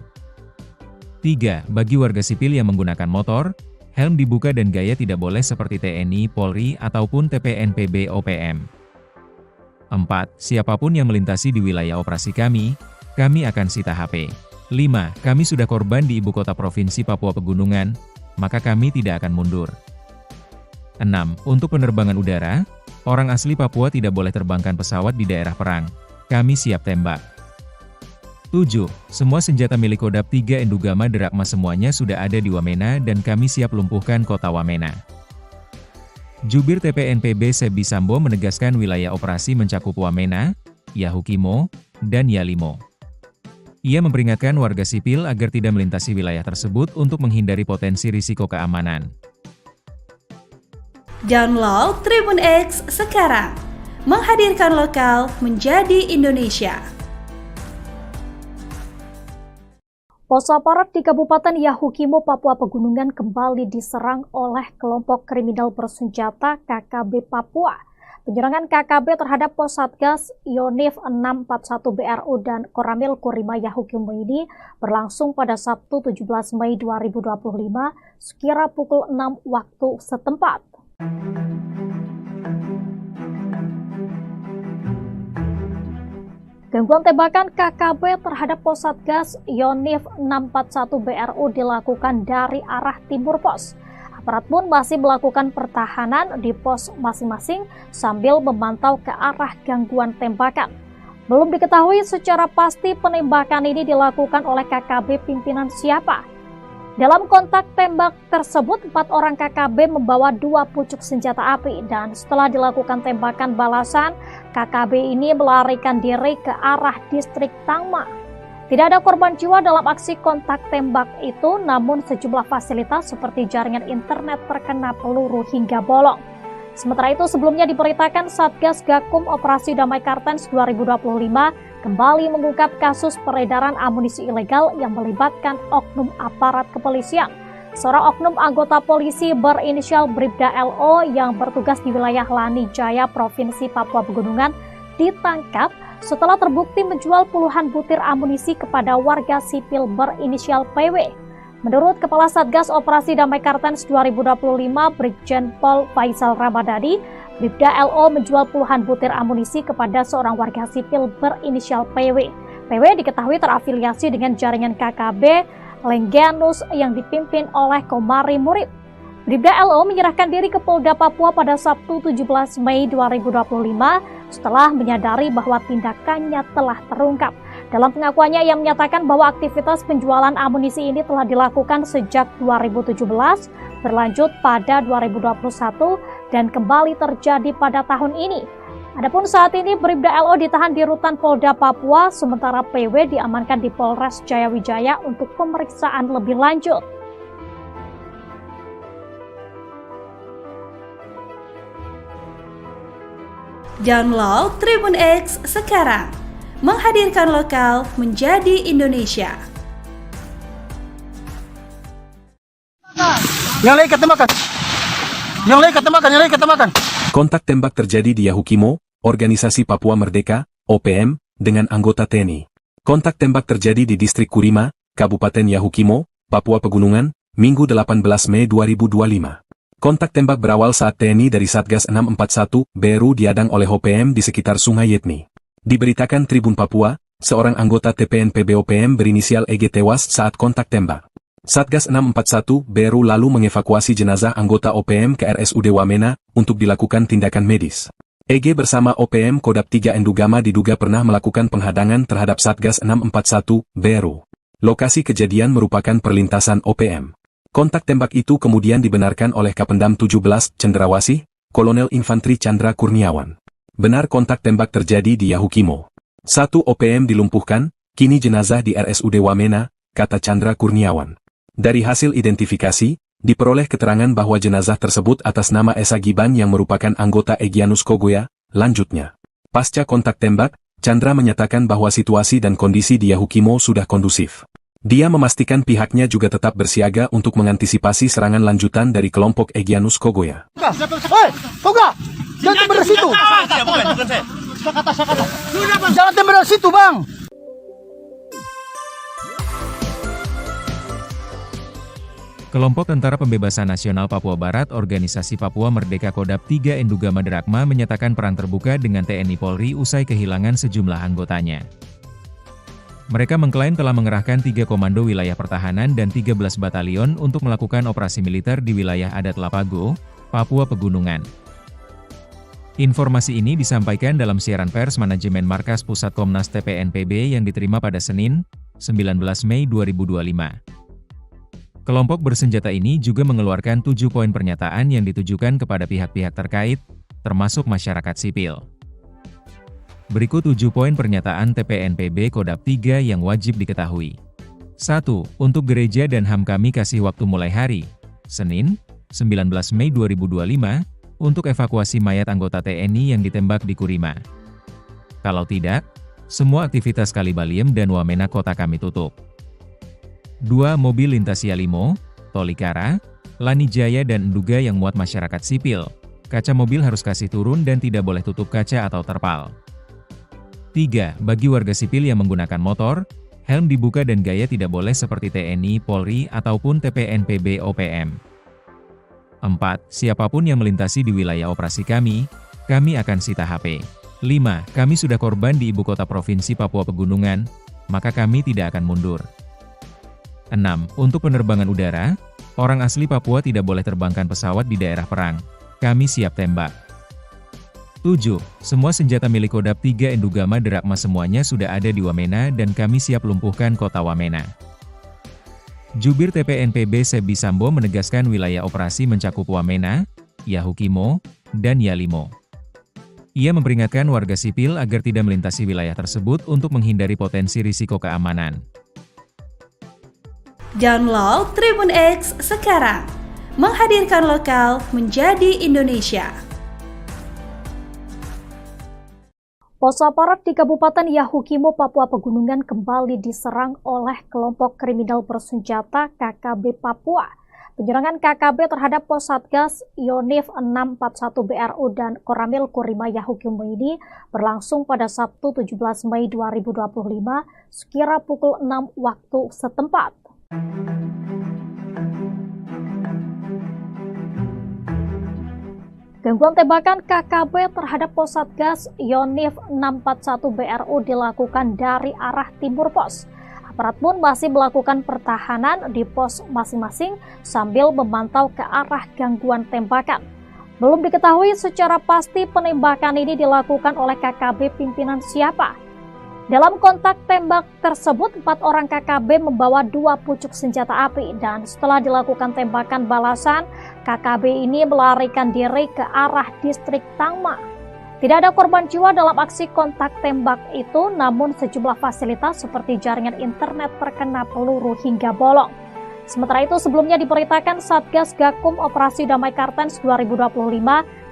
Speaker 3: 3. Bagi warga sipil yang menggunakan motor, helm dibuka dan gaya tidak boleh seperti TNI, Polri, ataupun TPNPB OPM. 4. Siapapun yang melintasi di wilayah operasi kami akan sita HP. 5. Kami sudah korban di ibu kota provinsi Papua Pegunungan, maka kami tidak akan mundur. 6. Untuk penerbangan udara, orang asli Papua tidak boleh terbangkan pesawat di daerah perang. Kami siap tembak. 7. Semua senjata milik Kodap 3 Endugama Derakma semuanya sudah ada di Wamena dan kami siap lumpuhkan kota Wamena. Jubir TPNPB Sebi Sambo menegaskan wilayah operasi mencakup Wamena, Yahukimo, dan Yalimo. Ia memperingatkan warga sipil agar tidak melintasi wilayah tersebut untuk menghindari potensi risiko keamanan.
Speaker 4: Download Tribun X sekarang, menghadirkan lokal menjadi Indonesia.
Speaker 5: Pos aparat di Kabupaten Yahukimo, Papua Pegunungan kembali diserang oleh kelompok kriminal bersenjata KKB Papua. Penyerangan KKB terhadap pos Satgas Yonif 641 BRU dan Koramil Kurima Yahukimo ini berlangsung pada Sabtu 17 Mei 2025 sekira pukul 6 waktu setempat. Gangguan tembakan KKB terhadap pos Satgas Yonif 641 BRU dilakukan dari arah timur pos. Aparat pun masih melakukan pertahanan di pos masing-masing sambil memantau ke arah gangguan tembakan. Belum diketahui secara pasti penembakan ini dilakukan oleh KKB pimpinan siapa. Dalam kontak tembak tersebut, 4 orang KKB membawa 2 pucuk senjata api dan setelah dilakukan tembakan balasan, KKB ini melarikan diri ke arah distrik Tangma. Tidak ada korban jiwa dalam aksi kontak tembak itu, namun sejumlah fasilitas seperti jaringan internet terkena peluru hingga bolong. Sementara itu, sebelumnya diberitakan Satgas Gakum Operasi Damai Kartens 2025 kembali mengungkap kasus peredaran amunisi ilegal yang melibatkan oknum aparat kepolisian. Seorang oknum anggota polisi berinisial Bribda LO yang bertugas di wilayah Lanijaya, Provinsi Papua Pegunungan, ditangkap setelah terbukti menjual puluhan butir amunisi kepada warga sipil berinisial PW. Menurut Kepala Satgas Operasi Damai Kartens 2025, Brigjen Pol Faisal Ramadhani, Bribda LO menjual puluhan butir amunisi kepada seorang warga sipil berinisial PW. PW diketahui terafiliasi dengan jaringan KKB Lengganus yang dipimpin oleh Komari Murib. Bribda LO menyerahkan diri ke Polda Papua pada Sabtu 17 Mei 2025 setelah menyadari bahwa tindakannya telah terungkap. Dalam pengakuannya, ia menyatakan bahwa aktivitas penjualan amunisi ini telah dilakukan sejak 2017, berlanjut pada 2021, dan kembali terjadi pada tahun ini. Adapun saat ini Bribda LO ditahan di Rutan Polda Papua, sementara PW diamankan di Polres Jayawijaya untuk pemeriksaan lebih lanjut.
Speaker 4: Download Tribun X sekarang, menghadirkan lokal menjadi Indonesia.
Speaker 1: Yang lain ketemakan. Yang lain ketemakan, yang lain ketemakan.
Speaker 2: Kontak tembak terjadi di Yahukimo, Organisasi Papua Merdeka, OPM, dengan anggota TNI. Kontak tembak terjadi di Distrik Kurima, Kabupaten Yahukimo, Papua Pegunungan, Minggu 18 Mei 2025. Kontak tembak berawal saat TNI dari Satgas 641, BRU diadang oleh OPM di sekitar Sungai Yetni. Diberitakan Tribun Papua, seorang anggota TPNPB OPM berinisial EG tewas saat kontak tembak. Satgas 641 BRU lalu mengevakuasi jenazah anggota OPM ke RSUD Wamena untuk dilakukan tindakan medis. EG bersama OPM Kodam 3 Endugama diduga pernah melakukan penghadangan terhadap Satgas 641 BRU. Lokasi kejadian merupakan perlintasan OPM. Kontak tembak itu kemudian dibenarkan oleh Kapendam 17 Cendrawasih, Kolonel Infantri Chandra Kurniawan. Benar kontak tembak terjadi di Yahukimo. 1 OPM dilumpuhkan, kini jenazah di RSUD Wamena, kata Chandra Kurniawan. Dari hasil identifikasi, diperoleh keterangan bahwa jenazah tersebut atas nama Esa Giban yang merupakan anggota Egyanus Kogoya. Lanjutnya, pasca kontak tembak, Chandra menyatakan bahwa situasi dan kondisi di Yahukimo sudah kondusif. Dia memastikan pihaknya juga tetap bersiaga untuk mengantisipasi serangan lanjutan dari kelompok Egyanus Kogoya.
Speaker 1: Hei, Toga! Jangan tembak dari situ! Jangan tembak dari situ, Bang!
Speaker 3: Kelompok Tentara Pembebasan Nasional Papua Barat Organisasi Papua Merdeka Kodam 3 Endugama Drakma menyatakan perang terbuka dengan TNI Polri usai kehilangan sejumlah anggotanya. Mereka mengklaim telah mengerahkan 3 komando wilayah pertahanan dan 13 batalion untuk melakukan operasi militer di wilayah adat Lapago, Papua Pegunungan. Informasi ini disampaikan dalam siaran pers manajemen Markas Pusat Komnas TPNPB yang diterima pada Senin, 19 Mei 2025. Kelompok bersenjata ini juga mengeluarkan 7 poin pernyataan yang ditujukan kepada pihak-pihak terkait, termasuk masyarakat sipil. Berikut 7 poin pernyataan TPNPB Kodam 3 yang wajib diketahui. 1. Untuk gereja dan HAM kami kasih waktu mulai hari, Senin, 19 Mei 2025, untuk evakuasi mayat anggota TNI yang ditembak di Kurima. Kalau tidak, semua aktivitas Kalibaliem dan Wamena kota kami tutup. 2. Mobil lintas Yalimo, Tolikara, Lanijaya dan Nduga yang muat masyarakat sipil. Kaca mobil harus kasih turun dan tidak boleh tutup kaca atau terpal. 3. Bagi warga sipil yang menggunakan motor, helm dibuka dan gaya tidak boleh seperti TNI, Polri, ataupun TPNPB OPM. 4. Siapapun yang melintasi di wilayah operasi kami akan sita HP. 5. Kami sudah korban di ibu kota provinsi Papua Pegunungan, maka kami tidak akan mundur. 6. Untuk penerbangan udara, orang asli Papua tidak boleh terbangkan pesawat di daerah perang. Kami siap tembak. 7. Semua senjata milik Kodam 3 Endugama Drakma semuanya sudah ada di Wamena dan kami siap lumpuhkan kota Wamena. Jubir TPNPB Sebi Sambo menegaskan wilayah operasi mencakup Wamena, Yahukimo, dan Yalimo. Ia memperingatkan warga sipil agar tidak melintasi wilayah tersebut untuk menghindari potensi risiko keamanan.
Speaker 4: Download Tribun X sekarang, menghadirkan lokal menjadi Indonesia.
Speaker 5: Pos aparat di Kabupaten Yahukimo, Papua Pegunungan kembali diserang oleh kelompok kriminal bersenjata KKB Papua. Penyerangan KKB terhadap pos Satgas Yonif 641 BRU dan Koramil Kurima Yahukimo ini berlangsung pada Sabtu 17 Mei 2025 sekira pukul 6 waktu setempat. Gangguan tembakan KKB terhadap pos Satgas Yonif 641 BRU dilakukan dari arah timur pos. Aparat pun masih melakukan pertahanan di pos masing-masing sambil memantau ke arah gangguan tembakan. Belum diketahui secara pasti penembakan ini dilakukan oleh KKB pimpinan siapa. Dalam kontak tembak tersebut, 4 orang KKB membawa 2 pucuk senjata api dan setelah dilakukan tembakan balasan, KKB ini melarikan diri ke arah distrik Tangma. Tidak ada korban jiwa dalam aksi kontak tembak itu, namun sejumlah fasilitas seperti jaringan internet terkena peluru hingga bolong. Sementara itu, sebelumnya diberitakan Satgas Gakum Operasi Damai Kartens 2025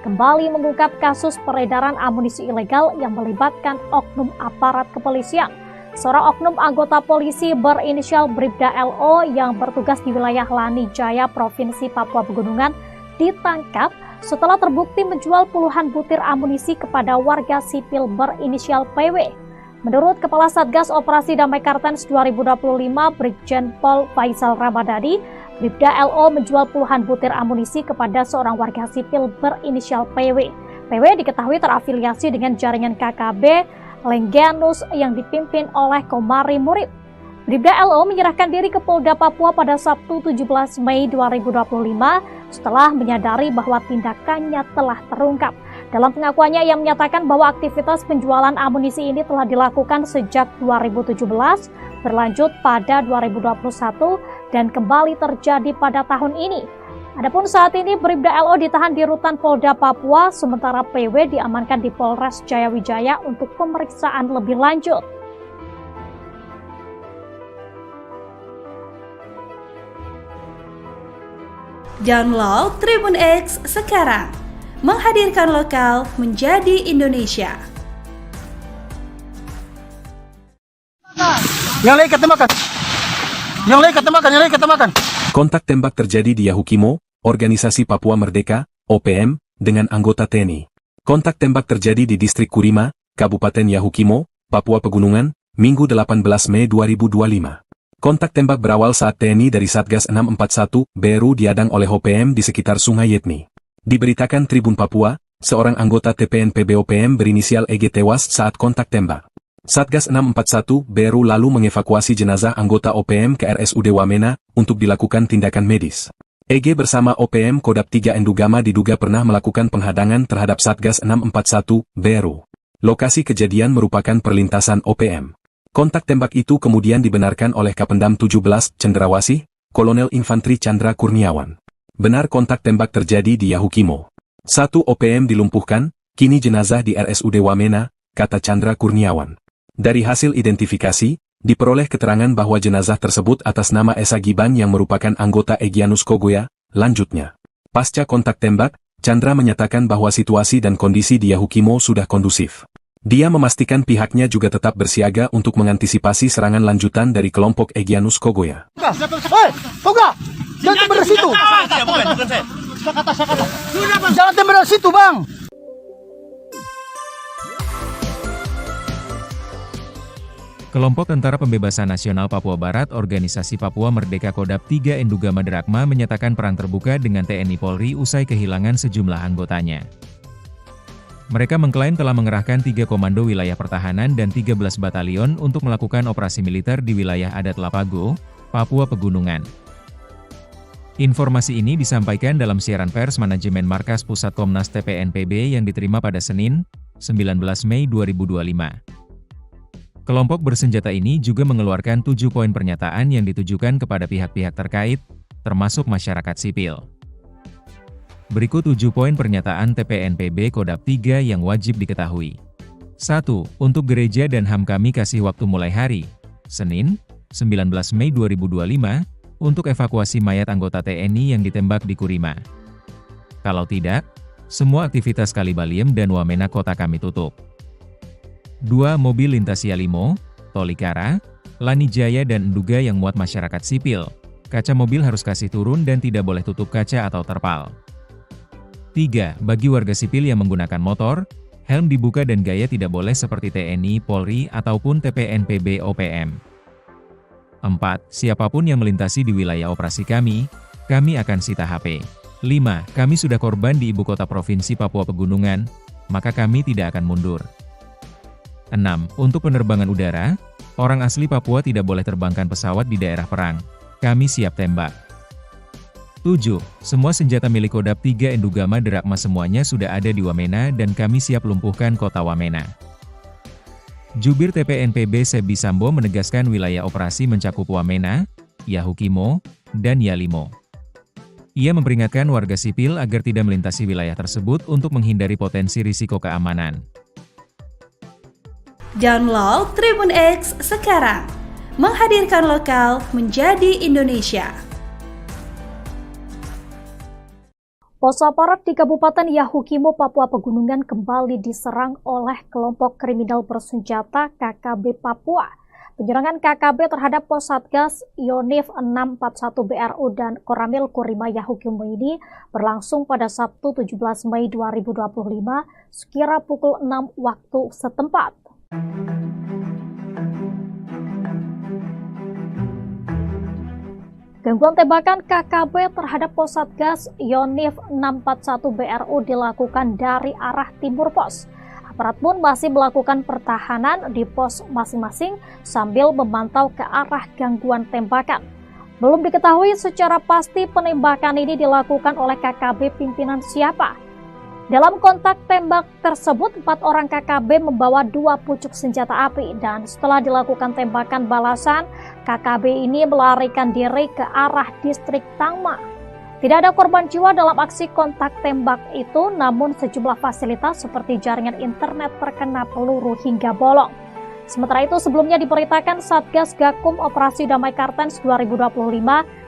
Speaker 5: kembali mengungkap kasus peredaran amunisi ilegal yang melibatkan oknum aparat kepolisian. Seorang oknum anggota polisi berinisial Bribda LO yang bertugas di wilayah Lani Jaya, Provinsi Papua Pegunungan, ditangkap setelah terbukti menjual puluhan butir amunisi kepada warga sipil berinisial PW. Menurut Kepala Satgas Operasi Damai Kartens 2025, Brigjen Pol Faisal Ramadhani, Bribda LO menjual puluhan butir amunisi kepada seorang warga sipil berinisial PW. PW diketahui terafiliasi dengan jaringan KKB Lengganus yang dipimpin oleh Komari Murib. Bribda LO menyerahkan diri ke Polda Papua pada Sabtu 17 Mei 2025 setelah menyadari bahwa tindakannya telah terungkap. Dalam pengakuannya, ia menyatakan bahwa aktivitas penjualan amunisi ini telah dilakukan sejak 2017, berlanjut pada 2021, dan kembali terjadi pada tahun ini. Adapun saat ini Bribda LO ditahan di rutan Polda Papua, sementara PW diamankan di Polres Jayawijaya untuk pemeriksaan lebih lanjut.
Speaker 4: Download Tribun X sekarang. Menghadirkan lokal menjadi Indonesia.
Speaker 1: Yang lain ketemakan. Yang lain ketemakan, yang lain ketemakan.
Speaker 2: Kontak tembak terjadi di Yahukimo, Organisasi Papua Merdeka, OPM, dengan anggota TNI. Kontak tembak terjadi di Distrik Kurima, Kabupaten Yahukimo, Papua Pegunungan, Minggu 18 Mei 2025. Kontak tembak berawal saat TNI dari Satgas 641, BRU diadang oleh OPM di sekitar Sungai Yetni. Diberitakan Tribun Papua, seorang anggota TPNPB OPM berinisial EG tewas saat kontak tembak. Satgas 641 BRU lalu mengevakuasi jenazah anggota OPM ke RSUD Wamena untuk dilakukan tindakan medis. EG bersama OPM Kodap 3 Endugama diduga pernah melakukan penghadangan terhadap Satgas 641 BRU. Lokasi kejadian merupakan perlintasan OPM. Kontak tembak itu kemudian dibenarkan oleh Kapendam 17 Cendrawasih, Kolonel Infantri Chandra Kurniawan. Benar kontak tembak terjadi di Yahukimo. 1 OPM dilumpuhkan, kini jenazah di RSUD Wamena, kata Chandra Kurniawan. Dari hasil identifikasi, diperoleh keterangan bahwa jenazah tersebut atas nama Esa Giban yang merupakan anggota Egyanus Kogoya. Lanjutnya, pasca kontak tembak, Chandra menyatakan bahwa situasi dan kondisi di Yahukimo sudah kondusif. Dia memastikan pihaknya juga tetap bersiaga untuk mengantisipasi serangan lanjutan dari kelompok Egyanus Kogoya.
Speaker 1: Hei, Toga! Jangan tembak dari situ.
Speaker 6: Bukan saya.
Speaker 1: Jangan tembak dari situ, Bang.
Speaker 3: Kelompok Tentara Pembebasan Nasional Papua Barat Organisasi Papua Merdeka Kodap 3 Endugama Drakma menyatakan perang terbuka dengan TNI Polri usai kehilangan sejumlah anggotanya. Mereka mengklaim telah mengerahkan 3 komando wilayah pertahanan dan 13 batalion untuk melakukan operasi militer di wilayah adat Lapago, Papua Pegunungan. Informasi ini disampaikan dalam siaran pers manajemen Markas Pusat Komnas TPNPB yang diterima pada Senin, 19 Mei 2025. Kelompok bersenjata ini juga mengeluarkan 7 poin pernyataan yang ditujukan kepada pihak-pihak terkait, termasuk masyarakat sipil. Berikut 7 poin pernyataan TPNPB Kodap 3 yang wajib diketahui. 1. Untuk gereja dan HAM kami kasih waktu mulai hari, Senin, 19 Mei 2025, untuk evakuasi mayat anggota TNI yang ditembak di Kurima. Kalau tidak, semua aktivitas Kalibaliem dan Wamena kota kami tutup. 2. Mobil lintas Yalimo, Tolikara, Lani Jaya dan Enduga yang muat masyarakat sipil. Kaca mobil harus kasih turun dan tidak boleh tutup kaca atau terpal. 3. Bagi warga sipil yang menggunakan motor, helm dibuka dan gaya tidak boleh seperti TNI, Polri, ataupun TPNPB OPM. 4. Siapapun yang melintasi di wilayah operasi kami akan sita HP. 5. Kami sudah korban di ibu kota Provinsi Papua Pegunungan, maka kami tidak akan mundur. 6. Untuk penerbangan udara, orang asli Papua tidak boleh terbangkan pesawat di daerah perang. Kami siap tembak. 7. Semua senjata milik Kodap 3 Endugama Drakma semuanya sudah ada di Wamena dan kami siap lumpuhkan kota Wamena. Jubir TPNPB Sebi Sambo menegaskan wilayah operasi mencakup Wamena, Yahukimo, dan Yalimo. Ia memperingatkan warga sipil agar tidak melintasi wilayah tersebut untuk menghindari potensi risiko keamanan.
Speaker 4: Download Tribun X sekarang, menghadirkan lokal menjadi Indonesia.
Speaker 5: Pos aparat di Kabupaten Yahukimo, Papua Pegunungan kembali diserang oleh kelompok kriminal bersenjata KKB Papua. Penyerangan KKB terhadap pos Satgas Yonif 641 BRU dan Koramil Kurima Yahukimo ini berlangsung pada Sabtu 17 Mei 2025 sekira pukul 6 waktu setempat. Gangguan tembakan KKB terhadap pos Satgas Yonif 641 BRU dilakukan dari arah timur pos. Aparat pun masih melakukan pertahanan di pos masing-masing sambil memantau ke arah gangguan tembakan. Belum diketahui secara pasti penembakan ini dilakukan oleh KKB pimpinan siapa. Dalam kontak tembak tersebut, 4 orang KKB membawa 2 pucuk senjata api dan setelah dilakukan tembakan balasan, KKB ini melarikan diri ke arah distrik Tangma. Tidak ada korban jiwa dalam aksi kontak tembak itu, namun sejumlah fasilitas seperti jaringan internet terkena peluru hingga bolong. Sementara itu, sebelumnya diberitakan Satgas Gakum Operasi Damai Kartens 2025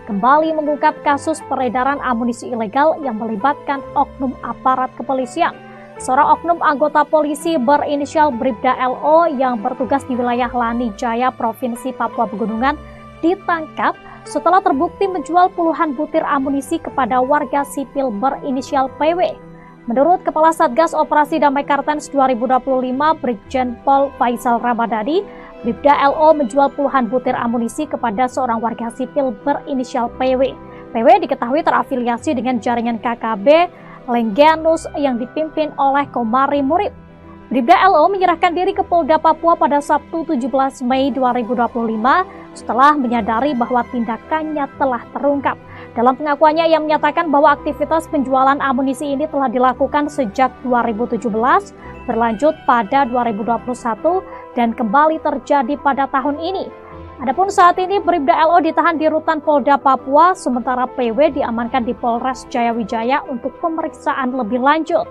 Speaker 5: kembali mengungkap kasus peredaran amunisi ilegal yang melibatkan oknum aparat kepolisian. Seorang oknum anggota polisi berinisial Bribda LO yang bertugas di wilayah Lani Jaya, Provinsi Papua Pegunungan, ditangkap setelah terbukti menjual puluhan butir amunisi kepada warga sipil berinisial PW. Menurut Kepala Satgas Operasi Damai Kartens 2025, Brigjen Pol Faisal Ramadhani, Bribda LO menjual puluhan butir amunisi kepada seorang warga sipil berinisial PW. PW diketahui terafiliasi dengan jaringan KKB Lengganus yang dipimpin oleh Komari Murib. Bribda LO menyerahkan diri ke Polda Papua pada Sabtu 17 Mei 2025 setelah menyadari bahwa tindakannya telah terungkap. Dalam pengakuannya, ia menyatakan bahwa aktivitas penjualan amunisi ini telah dilakukan sejak 2017, berlanjut pada 2021, dan kembali terjadi pada tahun ini. Adapun saat ini Bribda LO ditahan di Rutan Polda Papua, sementara PW diamankan di Polres Jayawijaya untuk pemeriksaan lebih lanjut.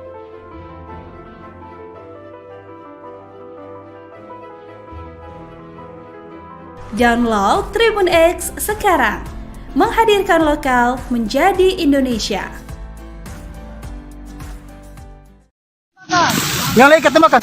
Speaker 4: Download Tribun X sekarang, menghadirkan lokal menjadi Indonesia.
Speaker 1: Yang lain ketemakan.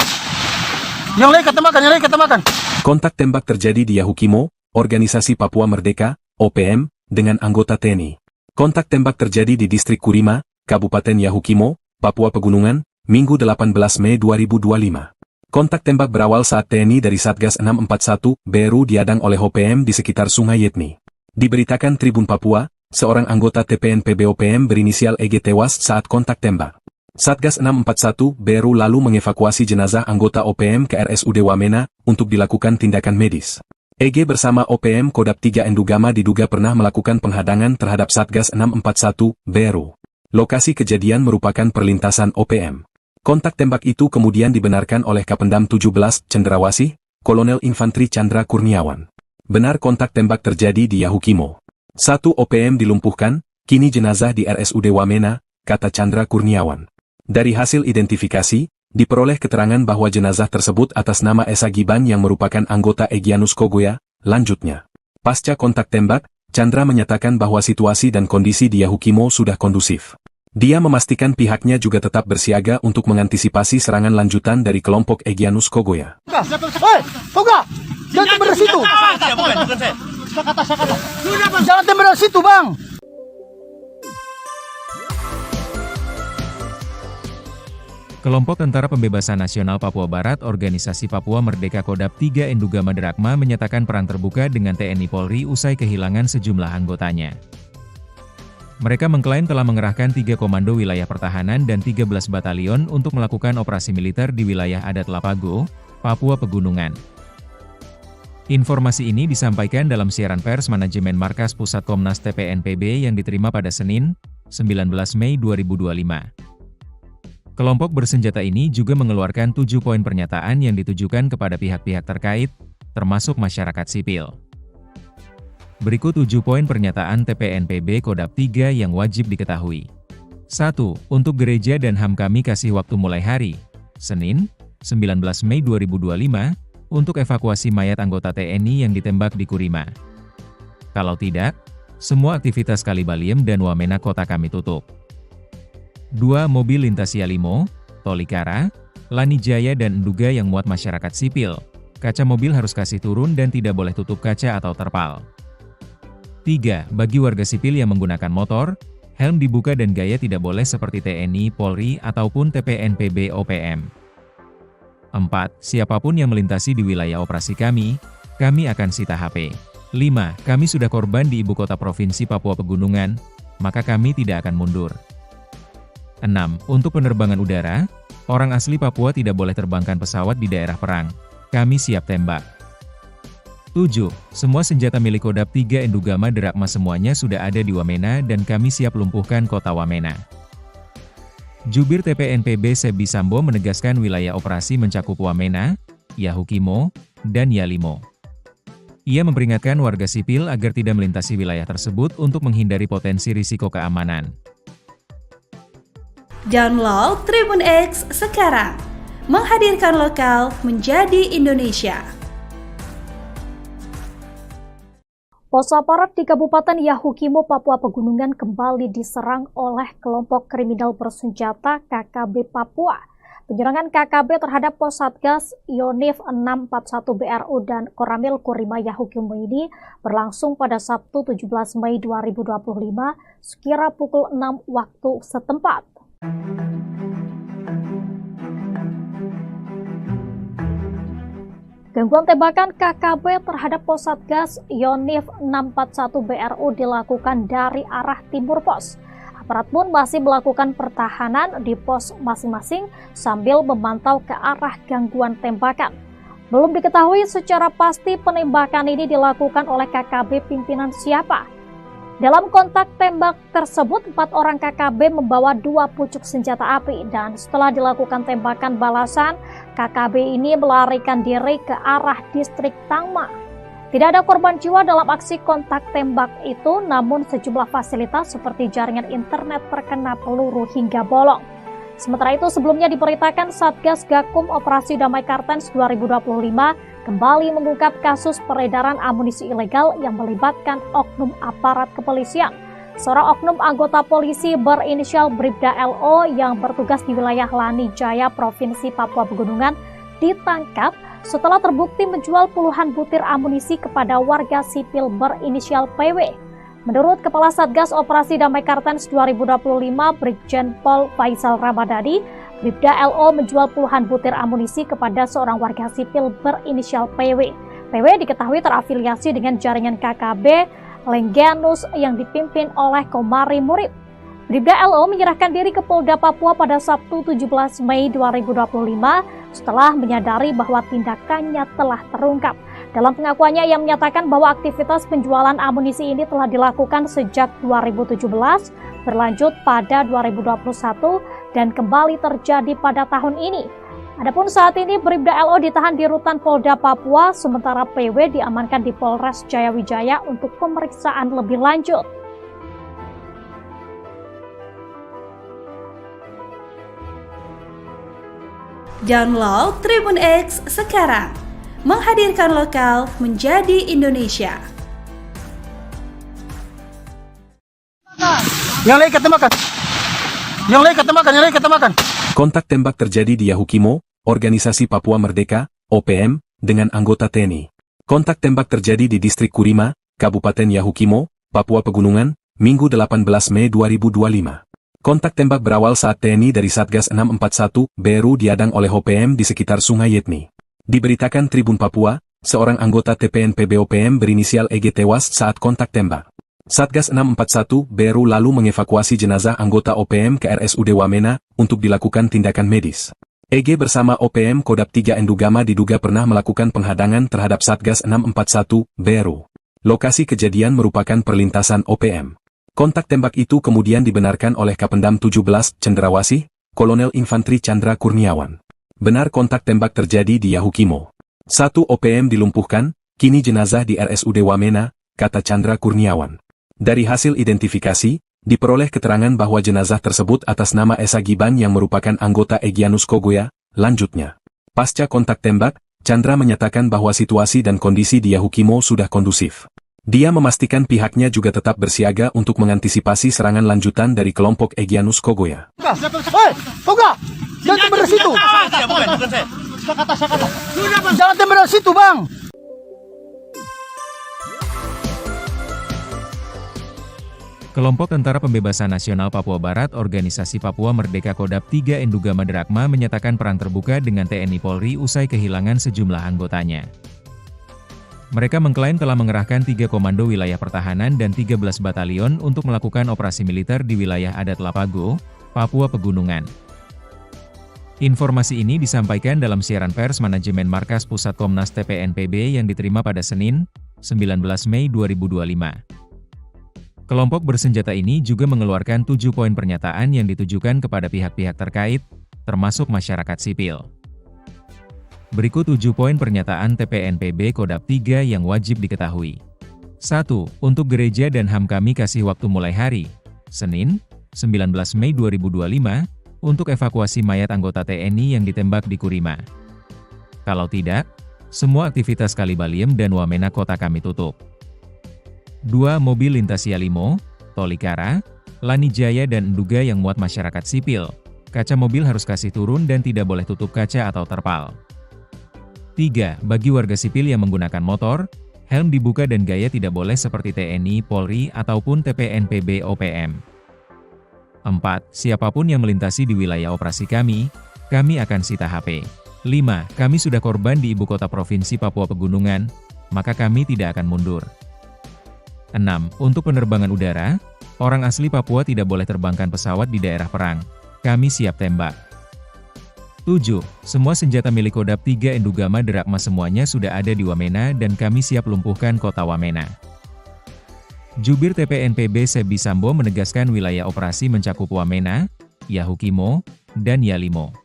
Speaker 1: Yang lain ketemakan, yang lain ketemakan.
Speaker 2: Kontak tembak terjadi di Yahukimo, Organisasi Papua Merdeka, OPM, dengan anggota TNI. Kontak tembak terjadi di Distrik Kurima, Kabupaten Yahukimo, Papua Pegunungan, Minggu 18 Mei 2025. Kontak tembak berawal saat TNI dari Satgas 641 BRU diadang oleh OPM di sekitar Sungai Yetni. Diberitakan Tribun Papua, seorang anggota TPNPB OPM berinisial EG tewas saat kontak tembak. Satgas 641 BRU lalu mengevakuasi jenazah anggota OPM ke RSUD Wamena untuk dilakukan tindakan medis. EG bersama OPM Kodap 3 Endugama diduga pernah melakukan penghadangan terhadap Satgas 641 BRU. Lokasi kejadian merupakan perlintasan OPM. Kontak tembak itu kemudian dibenarkan oleh Kapendam 17 Cendrawasih, Kolonel Infantri Chandra Kurniawan. Benar kontak tembak terjadi di Yahukimo. 1 OPM dilumpuhkan, kini jenazah di RSUD Wamena, kata Chandra Kurniawan. Dari hasil identifikasi, diperoleh keterangan bahwa jenazah tersebut atas nama Esa Giban yang merupakan anggota Egyanus Kogoya. Lanjutnya, pasca kontak tembak, Chandra menyatakan bahwa situasi dan kondisi di Yahukimo sudah kondusif. Dia memastikan pihaknya juga tetap bersiaga untuk mengantisipasi serangan lanjutan dari kelompok Egyanus Kogoya.
Speaker 1: Hei, Toga! Jangan tembak dari situ! Jangan tembak dari situ, Bang!
Speaker 3: Kelompok Tentara Pembebasan Nasional Papua Barat Organisasi Papua Merdeka Kodap 3 Endugama Drakma menyatakan perang terbuka dengan TNI Polri usai kehilangan sejumlah anggotanya. Mereka mengklaim telah mengerahkan 3 komando wilayah pertahanan dan 13 batalion untuk melakukan operasi militer di wilayah adat Lapago, Papua Pegunungan. Informasi ini disampaikan dalam siaran pers manajemen Markas Pusat Komnas TPNPB yang diterima pada Senin, 19 Mei 2025. Kelompok bersenjata ini juga mengeluarkan 7 poin pernyataan yang ditujukan kepada pihak-pihak terkait, termasuk masyarakat sipil. Berikut 7 poin pernyataan TPNPB Kodap 3 yang wajib diketahui. 1. Untuk gereja dan HAM kami kasih waktu mulai hari Senin, 19 Mei 2025, untuk evakuasi mayat anggota TNI yang ditembak di Kurima. Kalau tidak, semua aktivitas Kalibaliem dan Wamena kota kami tutup. 2. Mobil lintas Yalimo, Tolikara, Lanijaya dan Nduga yang muat masyarakat sipil. Kaca mobil harus kasih turun dan tidak boleh tutup kaca atau terpal. 3. Bagi warga sipil yang menggunakan motor, helm dibuka dan gaya tidak boleh seperti TNI, Polri, ataupun TPNPB OPM. 4. Siapapun yang melintasi di wilayah operasi kami akan sita HP. 5. Kami sudah korban di ibu kota provinsi Papua Pegunungan, maka kami tidak akan mundur. 6. Untuk penerbangan udara, orang asli Papua tidak boleh terbangkan pesawat di daerah perang. Kami siap tembak. 7. Semua senjata milik Kodap 3 Endugama Derakma semuanya sudah ada di Wamena dan kami siap lumpuhkan kota Wamena. Jubir TPNPB Sebi Sambo menegaskan wilayah operasi mencakup Wamena, Yahukimo, dan Yalimo. Ia memperingatkan warga sipil agar tidak melintasi wilayah tersebut untuk menghindari potensi risiko keamanan.
Speaker 4: Download Tribun X sekarang, menghadirkan lokal menjadi Indonesia.
Speaker 5: Pos aparat di Kabupaten Yahukimo, Papua Pegunungan kembali diserang oleh kelompok kriminal bersenjata KKB Papua. Penyerangan KKB terhadap pos Satgas Yonif 641 BRU dan Koramil Kurima Yahukimo ini berlangsung pada Sabtu 17 Mei 2025 sekira pukul 6 waktu setempat. Gangguan tembakan KKB terhadap pos Satgas Yonif 641 BRU dilakukan dari arah timur pos. Aparat pun masih melakukan pertahanan di pos masing-masing sambil memantau ke arah gangguan tembakan. Belum diketahui secara pasti penembakan ini dilakukan oleh KKB pimpinan siapa. Dalam kontak tembak tersebut, 4 orang KKB membawa 2 pucuk senjata api dan setelah dilakukan tembakan balasan, KKB ini melarikan diri ke arah distrik Tangma. Tidak ada korban jiwa dalam aksi kontak tembak itu, namun sejumlah fasilitas seperti jaringan internet terkena peluru hingga bolong. Sementara itu, sebelumnya diberitakan Satgas Gakum Operasi Damai Kartens 2025 kembali mengungkap kasus peredaran amunisi ilegal yang melibatkan oknum aparat kepolisian. Seorang oknum anggota polisi berinisial Bribda LO yang bertugas di wilayah Lanijaya, Provinsi Papua Pegunungan, ditangkap setelah terbukti menjual puluhan butir amunisi kepada warga sipil berinisial PW. Menurut Kepala Satgas Operasi Damai Kartens 2025 Brigjen Pol Faisal Ramadhani, Bribda LO menjual puluhan butir amunisi kepada seorang warga sipil berinisial PW. PW diketahui terafiliasi dengan jaringan KKB Lengganus yang dipimpin oleh Komari Murib. Bribda LO menyerahkan diri ke Polda Papua pada Sabtu 17 Mei 2025 setelah menyadari bahwa tindakannya telah terungkap. Dalam pengakuannya, ia menyatakan bahwa aktivitas penjualan amunisi ini telah dilakukan sejak 2017, berlanjut pada 2021, dan kembali terjadi pada tahun ini. Adapun saat ini Bribda LO ditahan di rutan Polda Papua, sementara PW diamankan di Polres Jayawijaya untuk pemeriksaan lebih lanjut.
Speaker 4: Download Tribun X sekarang, menghadirkan lokal menjadi Indonesia.
Speaker 1: Yang lain ketemakan. Yang lain ketemakan, yang lain ketemakan.
Speaker 2: Kontak tembak terjadi di Yahukimo, Organisasi Papua Merdeka, OPM, dengan anggota TNI. Kontak tembak terjadi di Distrik Kurima, Kabupaten Yahukimo, Papua Pegunungan, Minggu 18 Mei 2025. Kontak tembak berawal saat TNI dari Satgas 641 BRU diadang oleh OPM di sekitar Sungai Yetni. Diberitakan Tribun Papua, seorang anggota TPNPB OPM berinisial EG tewas saat kontak tembak. Satgas 641 BRU lalu mengevakuasi jenazah anggota OPM ke RSUD Wamena untuk dilakukan tindakan medis. EG bersama OPM Kodap 3 Endugama diduga pernah melakukan penghadangan terhadap Satgas 641 BRU. Lokasi kejadian merupakan perlintasan OPM. Kontak tembak itu kemudian dibenarkan oleh Kapendam 17 Cendrawasih, Kolonel Infanteri Chandra Kurniawan. Benar kontak tembak terjadi di Yahukimo. 1 OPM dilumpuhkan, kini jenazah di RSUD Wamena, kata Chandra Kurniawan. Dari hasil identifikasi, diperoleh keterangan bahwa jenazah tersebut atas nama Esa Giban yang merupakan anggota Egyanus Kogoya. Lanjutnya, pasca kontak tembak, Chandra menyatakan bahwa situasi dan kondisi di Yahukimo sudah kondusif. Dia memastikan pihaknya juga tetap bersiaga untuk mengantisipasi serangan lanjutan dari kelompok Egyanus Kogoya.
Speaker 1: Hei, Toga! Jangan tembak dari situ! Jangan tembak dari situ, Bang!
Speaker 3: Kelompok Tentara Pembebasan Nasional Papua Barat Organisasi Papua Merdeka Kodap 3 Enduga Maderakma menyatakan perang terbuka dengan TNI Polri usai kehilangan sejumlah anggotanya. Mereka mengklaim telah mengerahkan 3 komando wilayah pertahanan dan 13 batalion untuk melakukan operasi militer di wilayah adat Lapago, Papua Pegunungan. Informasi ini disampaikan dalam siaran pers manajemen Markas Pusat Komnas TPNPB yang diterima pada Senin, 19 Mei 2025. Kelompok bersenjata ini juga mengeluarkan 7 poin pernyataan yang ditujukan kepada pihak-pihak terkait, termasuk masyarakat sipil. Berikut 7 poin pernyataan TPNPB Kodap 3 yang wajib diketahui. 1. Untuk gereja dan HAM kami kasih waktu mulai hari, Senin, 19 Mei 2025, untuk evakuasi mayat anggota TNI yang ditembak di Kurima. Kalau tidak, semua aktivitas Kalibaliem dan Wamena kota kami tutup. 2. Mobil lintas Yalimo, Tolikara, Lanijaya dan Enduga yang muat masyarakat sipil. Kaca mobil harus kasih turun dan tidak boleh tutup kaca atau terpal. 3. Bagi warga sipil yang menggunakan motor, helm dibuka dan gaya tidak boleh seperti TNI, Polri, ataupun TPNPB OPM. 4. Siapapun yang melintasi di wilayah operasi kami akan sita HP. 5. Kami sudah korban di ibu kota provinsi Papua Pegunungan, maka kami tidak akan mundur. 6. Untuk penerbangan udara, orang asli Papua tidak boleh terbangkan pesawat di daerah perang. Kami siap tembak. 7. Semua senjata milik Kodap 3 Enduga Maderakma semuanya sudah ada di Wamena dan kami siap lumpuhkan kota Wamena. Jubir TPNPB Sebi Sambo menegaskan wilayah operasi mencakup Wamena, Yahukimo, dan Yalimo.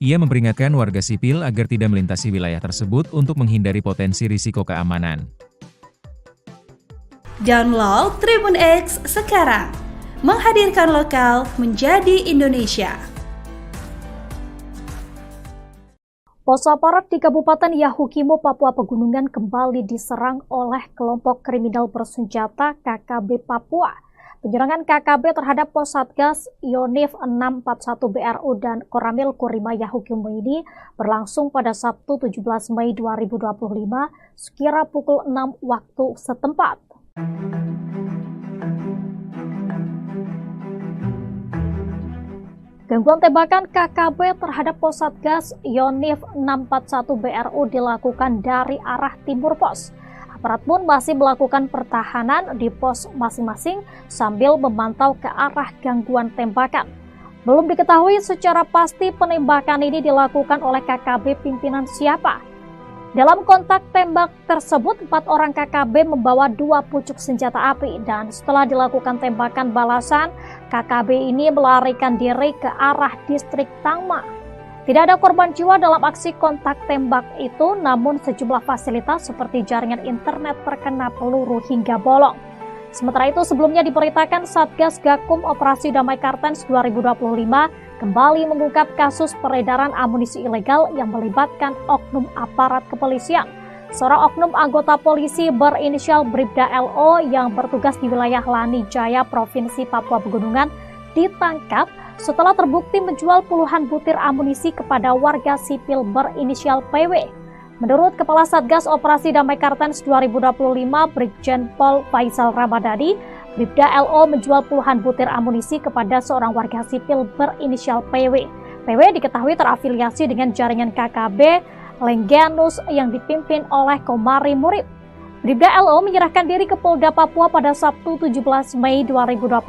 Speaker 3: Ia memperingatkan warga sipil agar tidak melintasi wilayah tersebut untuk menghindari potensi risiko keamanan.
Speaker 4: Download Tribun X sekarang, menghadirkan lokal menjadi Indonesia.
Speaker 5: Pos aparat di Kabupaten Yahukimo, Papua Pegunungan kembali diserang oleh kelompok kriminal bersenjata KKB Papua. Penyerangan KKB terhadap pos Satgas Yonif 641 BRU dan Koramil Kurima Yahukimo ini berlangsung pada Sabtu 17 Mei 2025 sekira pukul 6 waktu setempat. Gangguan tembakan KKB terhadap pos Satgas Yonif 641 BRU dilakukan dari arah timur pos. Aparat pun masih melakukan pertahanan di pos masing-masing sambil memantau ke arah gangguan tembakan. Belum diketahui secara pasti penembakan ini dilakukan oleh KKB pimpinan siapa. Dalam kontak tembak tersebut, 4 orang KKB membawa 2 pucuk senjata api dan setelah dilakukan tembakan balasan, KKB ini melarikan diri ke arah distrik Tangma. Tidak ada korban jiwa dalam aksi kontak tembak itu, namun sejumlah fasilitas seperti jaringan internet terkena peluru hingga bolong. Sementara itu, sebelumnya diberitakan Satgas Gakum Operasi Damai Kartens 2025 kembali mengungkap kasus peredaran amunisi ilegal yang melibatkan oknum aparat kepolisian. Seorang oknum anggota polisi berinisial Bribda LO yang bertugas di wilayah Lanijaya, Provinsi Papua Pegunungan, ditangkap setelah terbukti menjual puluhan butir amunisi kepada warga sipil berinisial PW. Menurut Kepala Satgas Operasi Damai Kartens 2025, Brigjen Pol Faisal Ramadhani, Bribda LO menjual puluhan butir amunisi kepada seorang warga sipil berinisial PW. PW diketahui terafiliasi dengan jaringan KKB Lengganus yang dipimpin oleh Komari Murib. Bribda LO menyerahkan diri ke Polda Papua pada Sabtu 17 Mei 2025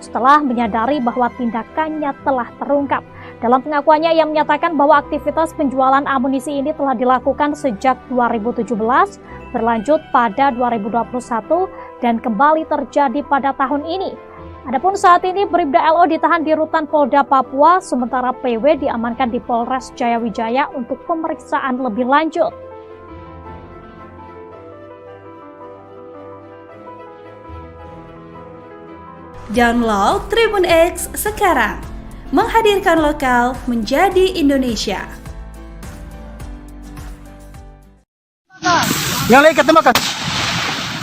Speaker 5: setelah menyadari bahwa tindakannya telah terungkap. Dalam pengakuannya, ia menyatakan bahwa aktivitas penjualan amunisi ini telah dilakukan sejak 2017, berlanjut pada 2021, dan kembali terjadi pada tahun ini. Adapun saat ini Bribda LO ditahan di Rutan Polda Papua, sementara PW diamankan di Polres Jayawijaya untuk pemeriksaan lebih lanjut.
Speaker 4: Download Tribun X sekarang, menghadirkan lokal menjadi Indonesia.
Speaker 1: Yang lain kata makan.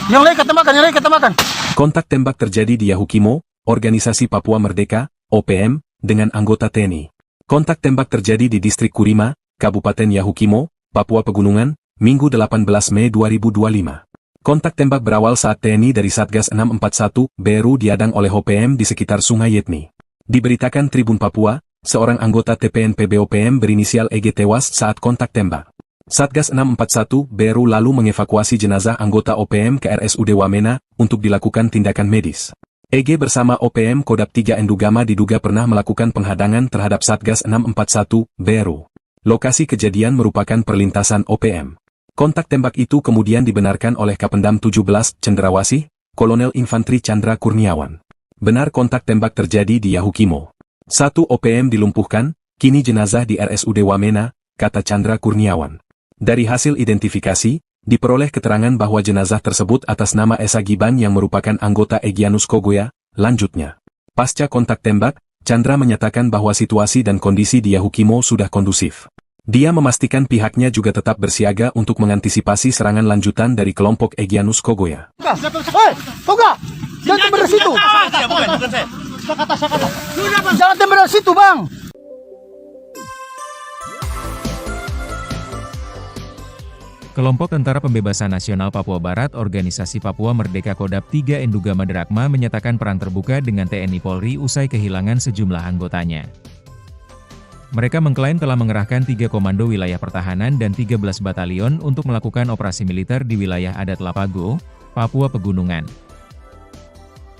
Speaker 1: Yang lain kata makan, yang lain kata makan.
Speaker 2: Kontak tembak terjadi di Yahukimo, Organisasi Papua Merdeka, OPM, dengan anggota TNI. Kontak tembak terjadi di Distrik Kurima, Kabupaten Yahukimo, Papua Pegunungan, Minggu 18 Mei 2025. Kontak tembak berawal saat TNI dari Satgas 641, BRU diadang oleh OPM di sekitar Sungai Yetni. Diberitakan Tribun Papua, seorang anggota TPNPB OPM berinisial EG tewas saat kontak tembak. Satgas 641, BRU lalu mengevakuasi jenazah anggota OPM ke RSUD Wamena untuk dilakukan tindakan medis. EG bersama OPM Kodap 3 Endugama diduga pernah melakukan penghadangan terhadap Satgas 641, BRU. Lokasi kejadian merupakan perlintasan OPM. Kontak tembak itu kemudian dibenarkan oleh Kapendam 17 Cendrawasih, Kolonel Infantri Chandra Kurniawan. Benar kontak tembak terjadi di Yahukimo. 1 OPM dilumpuhkan, kini jenazah di RSUD Wamena, kata Chandra Kurniawan. Dari hasil identifikasi, diperoleh keterangan bahwa jenazah tersebut atas nama Esa Giban yang merupakan anggota Egyanus Kogoya. Lanjutnya, pasca kontak tembak, Chandra menyatakan bahwa situasi dan kondisi di Yahukimo sudah kondusif. Dia memastikan pihaknya juga tetap bersiaga untuk mengantisipasi serangan lanjutan dari kelompok Egyanus Kogoya.
Speaker 1: Hei, Toga! Jangan tembak dari situ! Jangan tembak dari situ, Bang!
Speaker 3: Kelompok Tentara Pembebasan Nasional Papua Barat Organisasi Papua Merdeka Kodap 3 Endugama Drakma menyatakan perang terbuka dengan TNI Polri usai kehilangan sejumlah anggotanya. Mereka mengklaim telah mengerahkan 3 komando wilayah pertahanan dan 13 batalion untuk melakukan operasi militer di wilayah adat Lapago, Papua Pegunungan.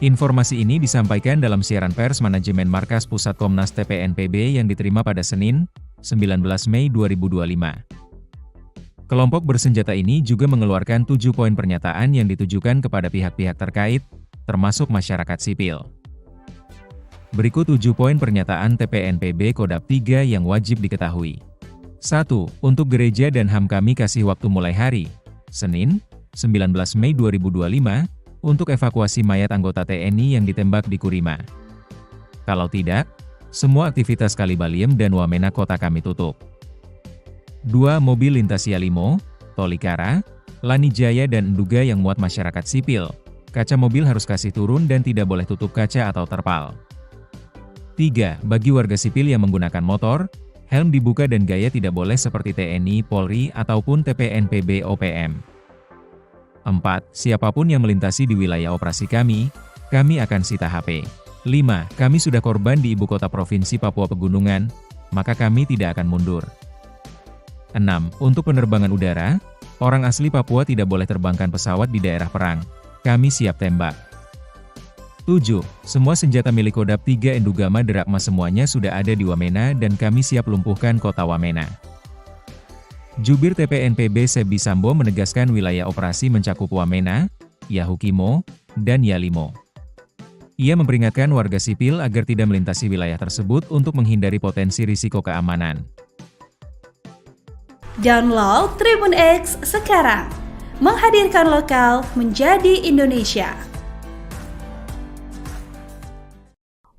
Speaker 3: Informasi ini disampaikan dalam siaran pers manajemen Markas Pusat Komnas TPNPB yang diterima pada Senin, 19 Mei 2025. Kelompok bersenjata ini juga mengeluarkan 7 poin pernyataan yang ditujukan kepada pihak-pihak terkait, termasuk masyarakat sipil. Berikut 7 poin pernyataan TPNPB Kodap 3 yang wajib diketahui. 1. Untuk gereja dan HAM kami kasih waktu mulai hari, Senin, 19 Mei 2025, untuk evakuasi mayat anggota TNI yang ditembak di Kurima. Kalau tidak, semua aktivitas Kalibaliem dan Wamena kota kami tutup. 2. Mobil lintas Yalimo, Tolikara, Lanijaya dan Enduga yang muat masyarakat sipil. Kaca mobil harus kasih turun dan tidak boleh tutup kaca atau terpal. 3. Bagi warga sipil yang menggunakan motor, helm dibuka dan gaya tidak boleh seperti TNI, Polri, ataupun TPNPB OPM. 4. Siapapun yang melintasi di wilayah operasi kami akan sita HP. 5. Kami sudah korban di ibu kota provinsi Papua Pegunungan, maka kami tidak akan mundur. 6. Untuk penerbangan udara, orang asli Papua tidak boleh terbangkan pesawat di daerah perang. Kami siap tembak. 7. Semua senjata milik Kodap 3 Endugama Drakma semuanya sudah ada di Wamena dan kami siap lumpuhkan kota Wamena. Jubir TPNPB Sebi Sambo menegaskan wilayah operasi mencakup Wamena, Yahukimo, dan Yalimo. Ia memperingatkan warga sipil agar tidak melintasi wilayah tersebut untuk menghindari potensi risiko keamanan.
Speaker 4: Download Tribun X sekarang, menghadirkan lokal menjadi Indonesia.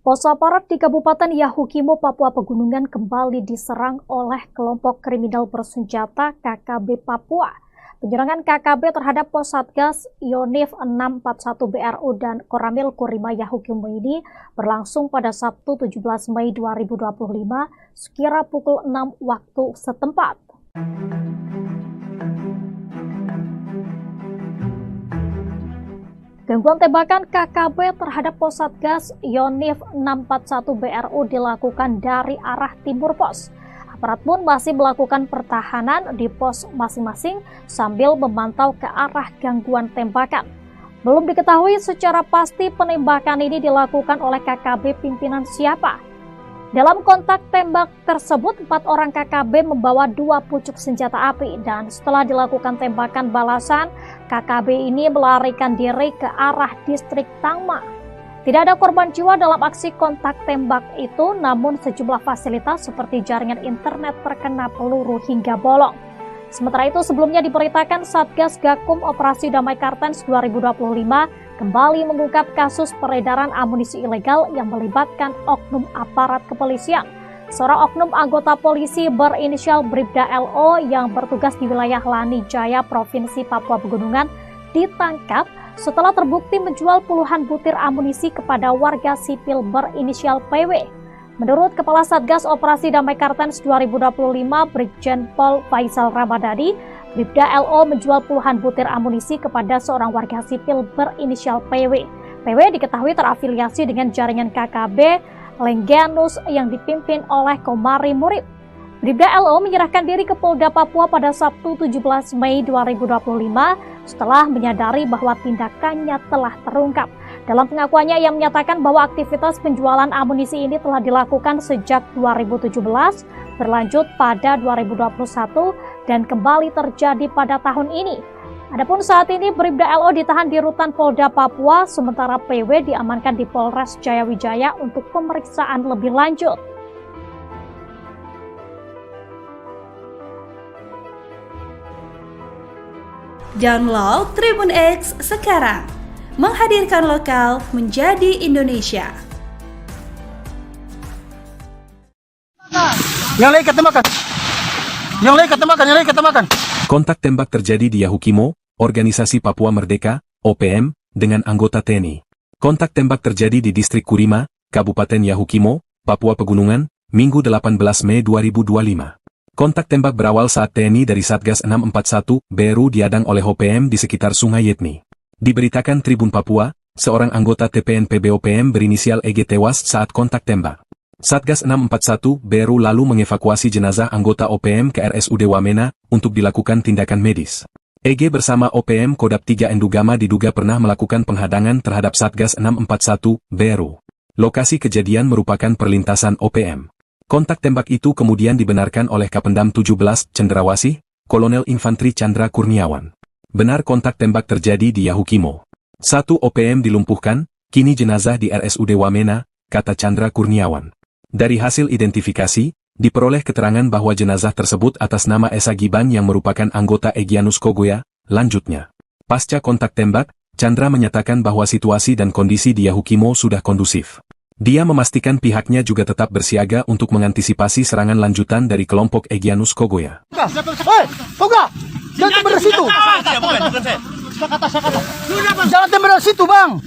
Speaker 5: Pos aparat di Kabupaten Yahukimo, Papua Pegunungan kembali diserang oleh kelompok kriminal bersenjata KKB Papua. Penyerangan KKB terhadap pos Satgas Yonif 641 BRU dan Koramil Kurima Yahukimo ini berlangsung pada Sabtu 17 Mei 2025 sekira pukul 6 waktu setempat. Gangguan tembakan KKB terhadap pos Satgas Yonif 641 BRU dilakukan dari arah timur pos. Aparat pun masih melakukan pertahanan di pos masing-masing sambil memantau ke arah gangguan tembakan. Belum diketahui secara pasti penembakan ini dilakukan oleh KKB pimpinan siapa. Dalam kontak tembak tersebut, 4 orang KKB membawa 2 pucuk senjata api dan setelah dilakukan tembakan balasan, KKB ini melarikan diri ke arah distrik Tangma. Tidak ada korban jiwa dalam aksi kontak tembak itu, namun sejumlah fasilitas seperti jaringan internet terkena peluru hingga bolong. Sementara itu, sebelumnya diberitakan Satgas Gakum Operasi Damai Kartens 2025 kembali mengungkap kasus peredaran amunisi ilegal yang melibatkan oknum aparat kepolisian. Seorang oknum anggota polisi berinisial Bribda LO yang bertugas di wilayah Lani Jaya, Provinsi Papua Pegunungan, ditangkap setelah terbukti menjual puluhan butir amunisi kepada warga sipil berinisial PW. Menurut Kepala Satgas Operasi Damai Kartens 2025 Brigjen Pol Faisal Ramadhani, Bribda LO menjual puluhan butir amunisi kepada seorang warga sipil berinisial PW. PW diketahui terafiliasi dengan jaringan KKB Lengganus yang dipimpin oleh Komari Murib. Bribda LO menyerahkan diri ke Polda Papua pada Sabtu 17 Mei 2025 setelah menyadari bahwa tindakannya telah terungkap. Dalam pengakuannya, ia menyatakan bahwa aktivitas penjualan amunisi ini telah dilakukan sejak 2017, berlanjut pada 2021, dan kembali terjadi pada tahun ini. Adapun saat ini Bribda LO ditahan di rutan Polda Papua, sementara PW diamankan di Polres Jayawijaya untuk pemeriksaan lebih lanjut.
Speaker 4: Download Tribun X sekarang, menghadirkan lokal menjadi Indonesia.
Speaker 1: Yang lain ketemakan. Yang lain ketemakan, yang lain ketemakan.
Speaker 2: Kontak tembak terjadi di Yahukimo, Organisasi Papua Merdeka, OPM, dengan anggota TNI. Kontak tembak terjadi di Distrik Kurima, Kabupaten Yahukimo, Papua Pegunungan, Minggu 18 Mei 2025. Kontak tembak berawal saat TNI dari Satgas 641 BRU diadang oleh OPM di sekitar Sungai Yetni. Diberitakan Tribun Papua, seorang anggota TPNPB OPM berinisial EG tewas saat kontak tembak. Satgas 641 BRU lalu mengevakuasi jenazah anggota OPM ke RSUD Wamena untuk dilakukan tindakan medis. EG bersama OPM Kodap 3 Endugama diduga pernah melakukan penghadangan terhadap Satgas 641 BRU. Lokasi kejadian merupakan perlintasan OPM. Kontak tembak itu kemudian dibenarkan oleh Kapendam 17 Cendrawasih, Kolonel Infantri Chandra Kurniawan. Benar kontak tembak terjadi di Yahukimo. 1 OPM dilumpuhkan, kini jenazah di RSUD Wamena, kata Chandra Kurniawan. Dari hasil identifikasi, diperoleh keterangan bahwa jenazah tersebut atas nama Esa Giban yang merupakan anggota Egyanus Kogoya. Lanjutnya, pasca kontak tembak, Chandra menyatakan bahwa situasi dan kondisi di Yahukimo sudah kondusif. Dia memastikan pihaknya juga tetap bersiaga untuk mengantisipasi serangan lanjutan dari kelompok Egyanus Kogoya.
Speaker 1: Hei, Toga! Jangan tembak dari situ! Jangan tembak dari situ, Bang!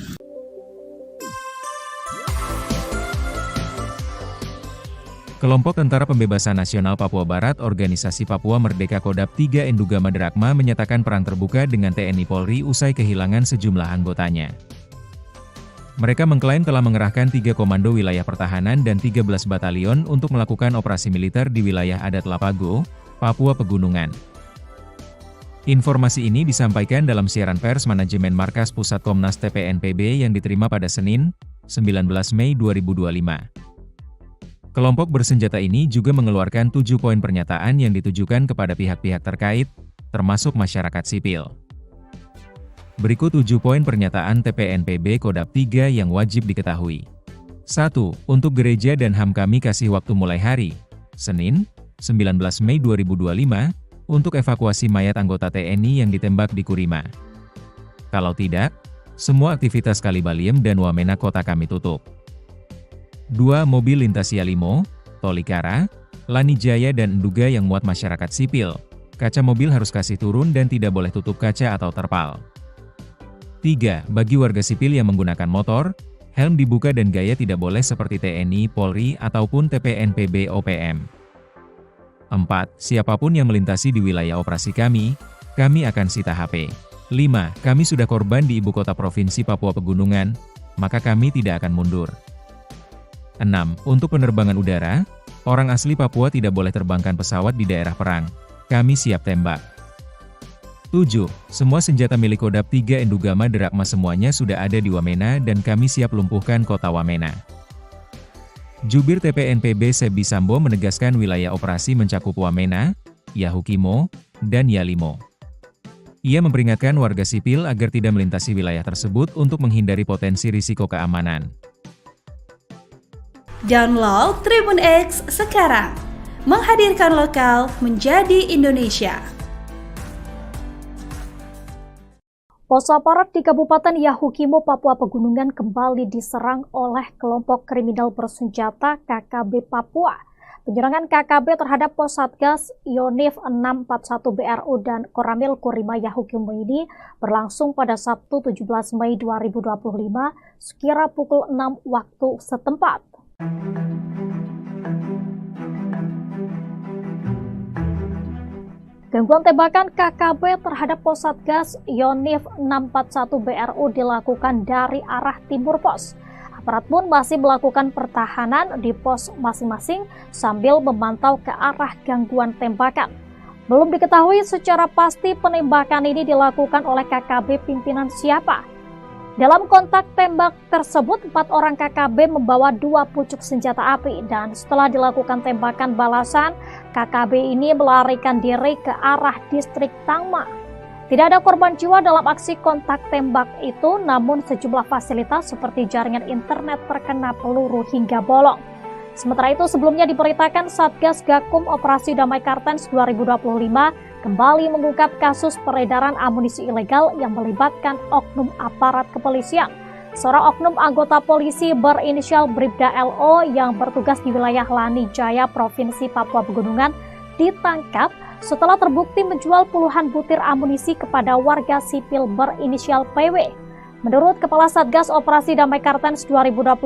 Speaker 3: Kelompok Tentara Pembebasan Nasional Papua Barat Organisasi Papua Merdeka Kodap 3 Endugama Drakma menyatakan perang terbuka dengan TNI Polri usai kehilangan sejumlah anggotanya. Mereka mengklaim telah mengerahkan 3 komando wilayah pertahanan dan 13 batalion untuk melakukan operasi militer di wilayah adat Lapago, Papua Pegunungan. Informasi ini disampaikan dalam siaran pers manajemen Markas Pusat Komnas TPNPB yang diterima pada Senin, 19 Mei 2025. Kelompok bersenjata ini juga mengeluarkan 7 poin pernyataan yang ditujukan kepada pihak-pihak terkait, termasuk masyarakat sipil. Berikut 7 poin pernyataan TPNPB Kodap 3 yang wajib diketahui. 1. Untuk gereja dan HAM kami kasih waktu mulai hari, Senin, 19 Mei 2025, untuk evakuasi mayat anggota TNI yang ditembak di Kurima. Kalau tidak, semua aktivitas Kalibaliem dan Wamena kota kami tutup. 2. Mobil lintas Yalimo, Tolikara, Lani Jaya dan Enduga yang muat masyarakat sipil. Kaca mobil harus kasih turun dan tidak boleh tutup kaca atau terpal. 3. Bagi warga sipil yang menggunakan motor, helm dibuka dan gaya tidak boleh seperti TNI, Polri, ataupun TPNPB OPM. 4. Siapapun yang melintasi di wilayah operasi kami akan sita HP. 5. Kami sudah korban di ibu kota provinsi Papua Pegunungan, maka kami tidak akan mundur. 6. Untuk penerbangan udara, orang asli Papua tidak boleh terbangkan pesawat di daerah perang. Kami siap tembak. 7. Semua senjata milik Kodap 3 Endugama Drakma semuanya sudah ada di Wamena dan kami siap lumpuhkan kota Wamena. Jubir TPNPB Sebi Sambo menegaskan wilayah operasi mencakup Wamena, Yahukimo, dan Yalimo. Ia memperingatkan warga sipil agar tidak melintasi wilayah tersebut untuk menghindari potensi risiko keamanan.
Speaker 4: Download Tribun X sekarang, menghadirkan lokal menjadi Indonesia.
Speaker 5: Pos aparat di Kabupaten Yahukimo, Papua Pegunungan kembali diserang oleh kelompok kriminal bersenjata KKB Papua. Penyerangan KKB terhadap pos Satgas Yonif 641 BRU dan Koramil Kurima Yahukimo ini berlangsung pada Sabtu 17 Mei 2025 sekira pukul 6 waktu setempat. Gangguan tembakan KKB terhadap pos Satgas Yonif 641 BRU dilakukan dari arah timur pos. Aparat pun masih melakukan pertahanan di pos masing-masing sambil memantau ke arah gangguan tembakan. Belum diketahui secara pasti penembakan ini dilakukan oleh KKB pimpinan siapa. Dalam kontak tembak tersebut, 4 orang KKB membawa 2 pucuk senjata api dan setelah dilakukan tembakan balasan, KKB ini melarikan diri ke arah distrik Tangma. Tidak ada korban jiwa dalam aksi kontak tembak itu, namun sejumlah fasilitas seperti jaringan internet terkena peluru hingga bolong. Sementara itu, sebelumnya diberitakan Satgas Gakum Operasi Damai Kartens 2025 kembali mengungkap kasus peredaran amunisi ilegal yang melibatkan oknum aparat kepolisian. Seorang oknum anggota polisi berinisial Bribda LO yang bertugas di wilayah Lani Jaya, Provinsi Papua Pegunungan, ditangkap setelah terbukti menjual puluhan butir amunisi kepada warga sipil berinisial PW. Menurut Kepala Satgas Operasi Damai Kartens 2025,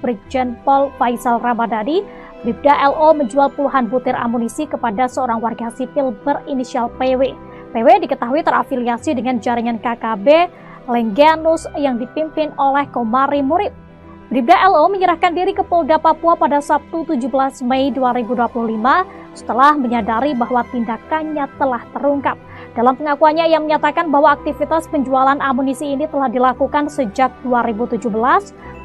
Speaker 5: Brigjen Pol Faisal Ramadhani, Bribda LO menjual puluhan butir amunisi kepada seorang warga sipil berinisial PW. PW diketahui terafiliasi dengan jaringan KKB Lengganus yang dipimpin oleh Komari Murib. Bribda LO menyerahkan diri ke Polda Papua pada Sabtu 17 Mei 2025 setelah menyadari bahwa tindakannya telah terungkap. Dalam pengakuannya, ia menyatakan bahwa aktivitas penjualan amunisi ini telah dilakukan sejak 2017,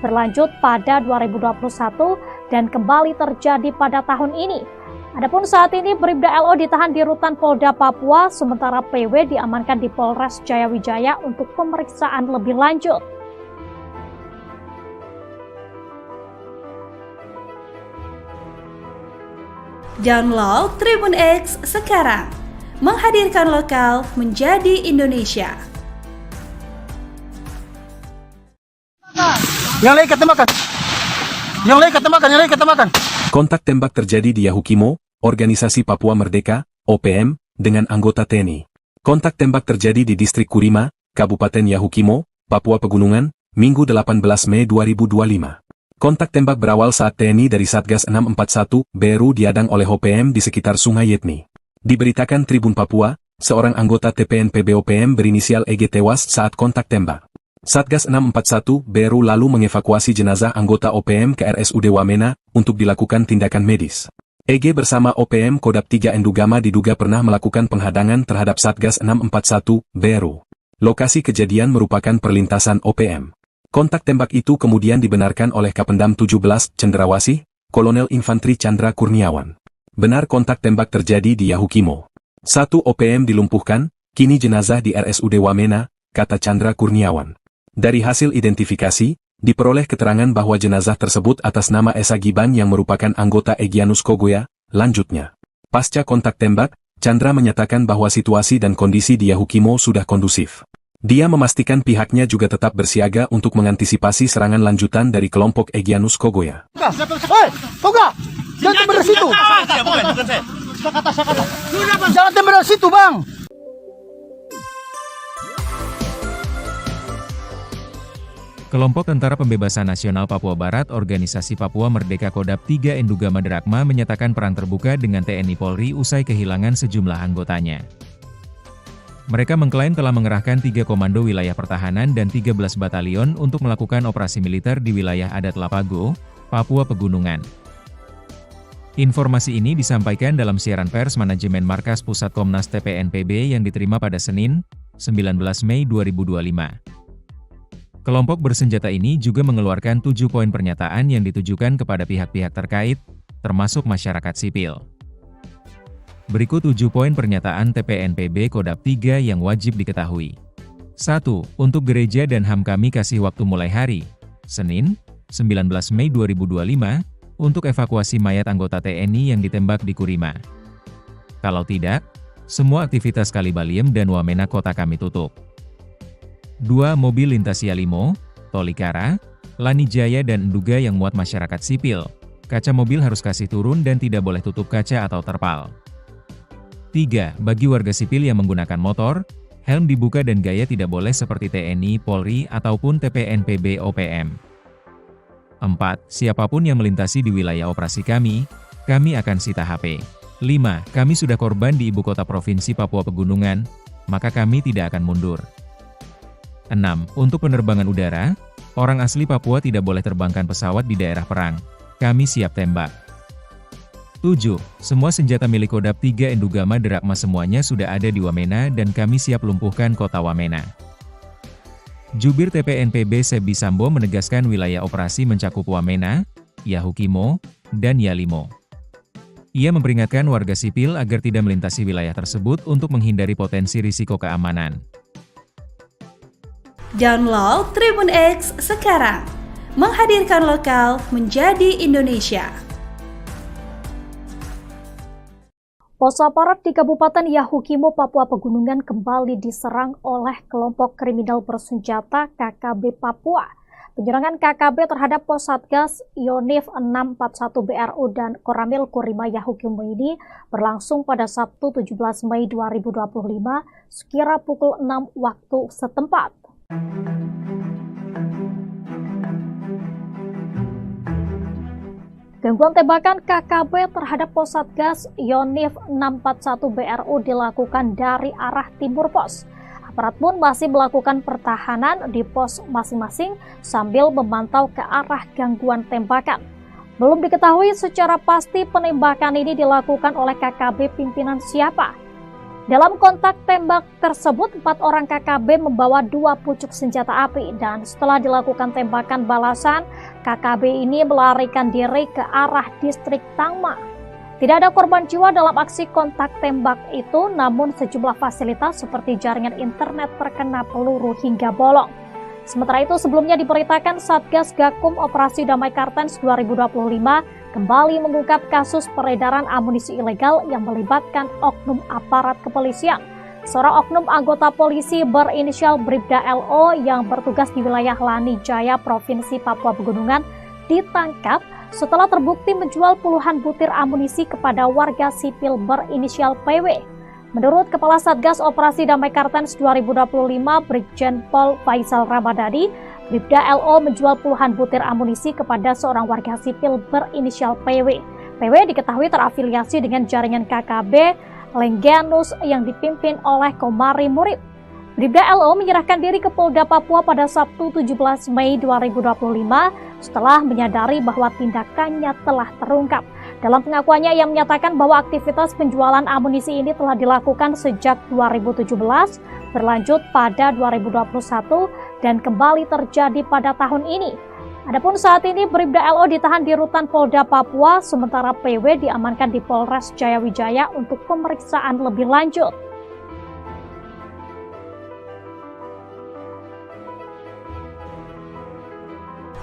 Speaker 5: berlanjut pada 2021, dan kembali terjadi pada tahun ini. Adapun saat ini Bribda LO ditahan di Rutan Polda Papua, sementara PW diamankan di Polres Jayawijaya untuk pemeriksaan lebih lanjut.
Speaker 4: Download Tribun X sekarang, menghadirkan lokal menjadi Indonesia.
Speaker 1: Yang lain ketembakkan. Yang lain ketembakkan.
Speaker 2: Kontak tembak terjadi di Yahukimo, Organisasi Papua Merdeka, OPM, dengan anggota TNI. Kontak tembak terjadi di Distrik Kurima, Kabupaten Yahukimo, Papua Pegunungan, Minggu 18 Mei 2025. Kontak tembak berawal saat TNI dari Satgas 641 BRU diadang oleh OPM di sekitar Sungai Yetni. Diberitakan Tribun Papua, seorang anggota TPNPB OPM berinisial EG tewas saat kontak tembak. Satgas 641 BRU lalu mengevakuasi jenazah anggota OPM ke RSUD Wamena untuk dilakukan tindakan medis. EG bersama OPM Kodap 3 Endugama diduga pernah melakukan penghadangan terhadap Satgas 641 BRU. Lokasi kejadian merupakan perlintasan OPM. Kontak tembak itu kemudian dibenarkan oleh Kapendam 17 Cendrawasih, Kolonel Infantri Chandra Kurniawan. Benar kontak tembak terjadi di Yahukimo. 1 OPM dilumpuhkan, kini jenazah di RSUD Wamena, kata Chandra Kurniawan. Dari hasil identifikasi, diperoleh keterangan bahwa jenazah tersebut atas nama Esa Giban yang merupakan anggota Egyanus Kogoya. Lanjutnya, pasca kontak tembak, Chandra menyatakan bahwa situasi dan kondisi di Yahukimo sudah kondusif. Dia memastikan pihaknya juga tetap bersiaga untuk mengantisipasi serangan lanjutan dari kelompok Egyanus Kogoya.
Speaker 1: Hei, Toga! Jangan tembak dari situ! Jangan tembak dari situ, Bang!
Speaker 3: Kelompok Tentara Pembebasan Nasional Papua Barat Organisasi Papua Merdeka Kodap 3 Endugama Derakma menyatakan perang terbuka dengan TNI Polri usai kehilangan sejumlah anggotanya. Mereka mengklaim telah mengerahkan 3 komando wilayah pertahanan dan 13 batalion untuk melakukan operasi militer di wilayah adat Lapago, Papua Pegunungan. Informasi ini disampaikan dalam siaran pers manajemen Markas Pusat Komnas TPNPB yang diterima pada Senin, 19 Mei 2025. Kelompok bersenjata ini juga mengeluarkan 7 poin pernyataan yang ditujukan kepada pihak-pihak terkait, termasuk masyarakat sipil. Berikut 7 poin pernyataan TPNPB Kodap 3 yang wajib diketahui. 1. Untuk gereja dan HAM kami kasih waktu mulai hari Senin, 19 Mei 2025, untuk evakuasi mayat anggota TNI yang ditembak di Kurima. Kalau tidak, semua aktivitas Kalibaliem dan Wamena kota kami tutup. 2. Mobil lintas Yalimo, Tolikara, Lanijaya dan Nduga yang muat masyarakat sipil. Kaca mobil harus kasih turun dan tidak boleh tutup kaca atau terpal. 3. Bagi warga sipil yang menggunakan motor, helm dibuka dan gaya tidak boleh seperti TNI, Polri, ataupun TPNPB OPM. 4. Siapapun yang melintasi di wilayah operasi kami akan sita HP. 5. Kami sudah korban di ibu kota provinsi Papua Pegunungan, maka kami tidak akan mundur. 6. Untuk penerbangan udara, orang asli Papua tidak boleh terbangkan pesawat di daerah perang. Kami siap tembak. 7. Semua senjata milik Kodap 3 Endugama Derakma semuanya sudah ada di Wamena dan kami siap lumpuhkan kota Wamena. Jubir TPNPB Sebi Sambo menegaskan wilayah operasi mencakup Wamena, Yahukimo, dan Yalimo. Ia memperingatkan warga sipil agar tidak melintasi wilayah tersebut untuk menghindari potensi risiko keamanan.
Speaker 4: Download Tribun X sekarang, menghadirkan lokal menjadi Indonesia.
Speaker 5: Pos aparat di Kabupaten Yahukimo, Papua Pegunungan kembali diserang oleh kelompok kriminal bersenjata KKB Papua. Penyerangan KKB terhadap pos Satgas Yonif 641 BRU dan Koramil Kurima Yahukimo ini berlangsung pada Sabtu 17 Mei 2025 sekira pukul 6 waktu setempat. Gangguan tembakan KKB terhadap pos Satgas Yonif 641 BRU dilakukan dari arah timur pos. Aparat pun masih melakukan pertahanan di pos masing-masing sambil memantau ke arah gangguan tembakan. Belum diketahui secara pasti penembakan ini dilakukan oleh KKB pimpinan siapa. Dalam kontak tembak tersebut, 4 orang KKB membawa 2 pucuk senjata api dan setelah dilakukan tembakan balasan, KKB ini melarikan diri ke arah distrik Tangma. Tidak ada korban jiwa dalam aksi kontak tembak itu, namun sejumlah fasilitas seperti jaringan internet terkena peluru hingga bolong. Sementara itu, sebelumnya diberitakan Satgas Gakum Operasi Damai Kartens 2025 kembali mengungkap kasus peredaran amunisi ilegal yang melibatkan oknum aparat kepolisian. Seorang oknum anggota polisi berinisial Bribda LO yang bertugas di wilayah Lanijaya, Provinsi Papua Pegunungan, ditangkap setelah terbukti menjual puluhan butir amunisi kepada warga sipil berinisial PW. Menurut Kepala Satgas Operasi Damai Kartens 2025, Brigjen Pol Faisal Ramadhani, Bribda LO menjual puluhan butir amunisi kepada seorang warga sipil berinisial PW. PW diketahui terafiliasi dengan jaringan KKB Lengganus yang dipimpin oleh Komari Murib. Bribda LO menyerahkan diri ke Polda Papua pada Sabtu 17 Mei 2025 setelah menyadari bahwa tindakannya telah terungkap. Dalam pengakuannya, ia menyatakan bahwa aktivitas penjualan amunisi ini telah dilakukan sejak 2017, berlanjut pada 2021, dan kembali terjadi pada tahun ini. Adapun saat ini Bribda LO ditahan di rutan Polda Papua, sementara PW diamankan di Polres Jayawijaya untuk pemeriksaan lebih lanjut.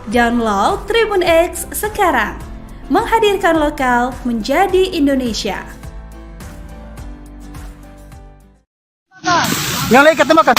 Speaker 4: Download Tribun X sekarang, menghadirkan lokal menjadi Indonesia.
Speaker 1: Yang lain ketembakkan.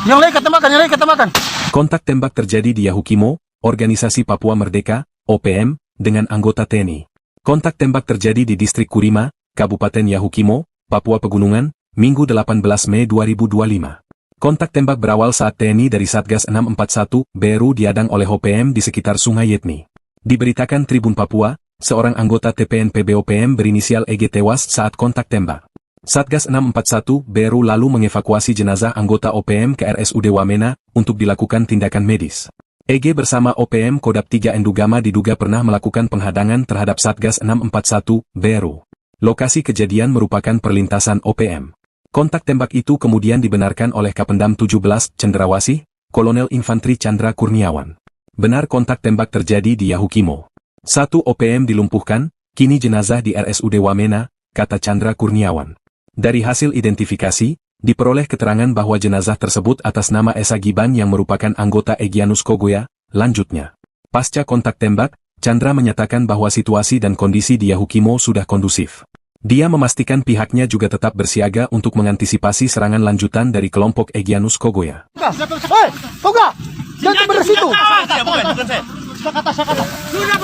Speaker 1: Yang lain ketembakkan, yang lain ketembakkan.
Speaker 2: Kontak tembak terjadi di Yahukimo, Organisasi Papua Merdeka, OPM, dengan anggota TNI. Kontak tembak terjadi di Distrik Kurima, Kabupaten Yahukimo, Papua Pegunungan, Minggu 18 Mei 2025. Kontak tembak berawal saat TNI dari Satgas 641 BRU diadang oleh OPM di sekitar Sungai Yetni. Diberitakan Tribun Papua, seorang anggota TPNPB OPM berinisial EG tewas saat kontak tembak. Satgas 641 BRU lalu mengevakuasi jenazah anggota OPM ke RSUD Wamena untuk dilakukan tindakan medis. EG bersama OPM Kodap 3 Endugama diduga pernah melakukan penghadangan terhadap Satgas 641 BRU. Lokasi kejadian merupakan perlintasan OPM. Kontak tembak itu kemudian dibenarkan oleh Kapendam 17 Cendrawasih, Kolonel Infantri Chandra Kurniawan. Benar kontak tembak terjadi di Yahukimo. 1 OPM dilumpuhkan, kini jenazah di RSUD Wamena, kata Chandra Kurniawan. Dari hasil identifikasi, diperoleh keterangan bahwa jenazah tersebut atas nama Esa Giban yang merupakan anggota Egyanus Kogoya. Lanjutnya, pasca kontak tembak, Chandra menyatakan bahwa situasi dan kondisi di Yahukimo sudah kondusif. Dia memastikan pihaknya juga tetap bersiaga untuk mengantisipasi serangan lanjutan dari kelompok Egyanus Kogoya.
Speaker 1: Hei, Toga! Jangan tembak dari situ!
Speaker 6: Bukan saya.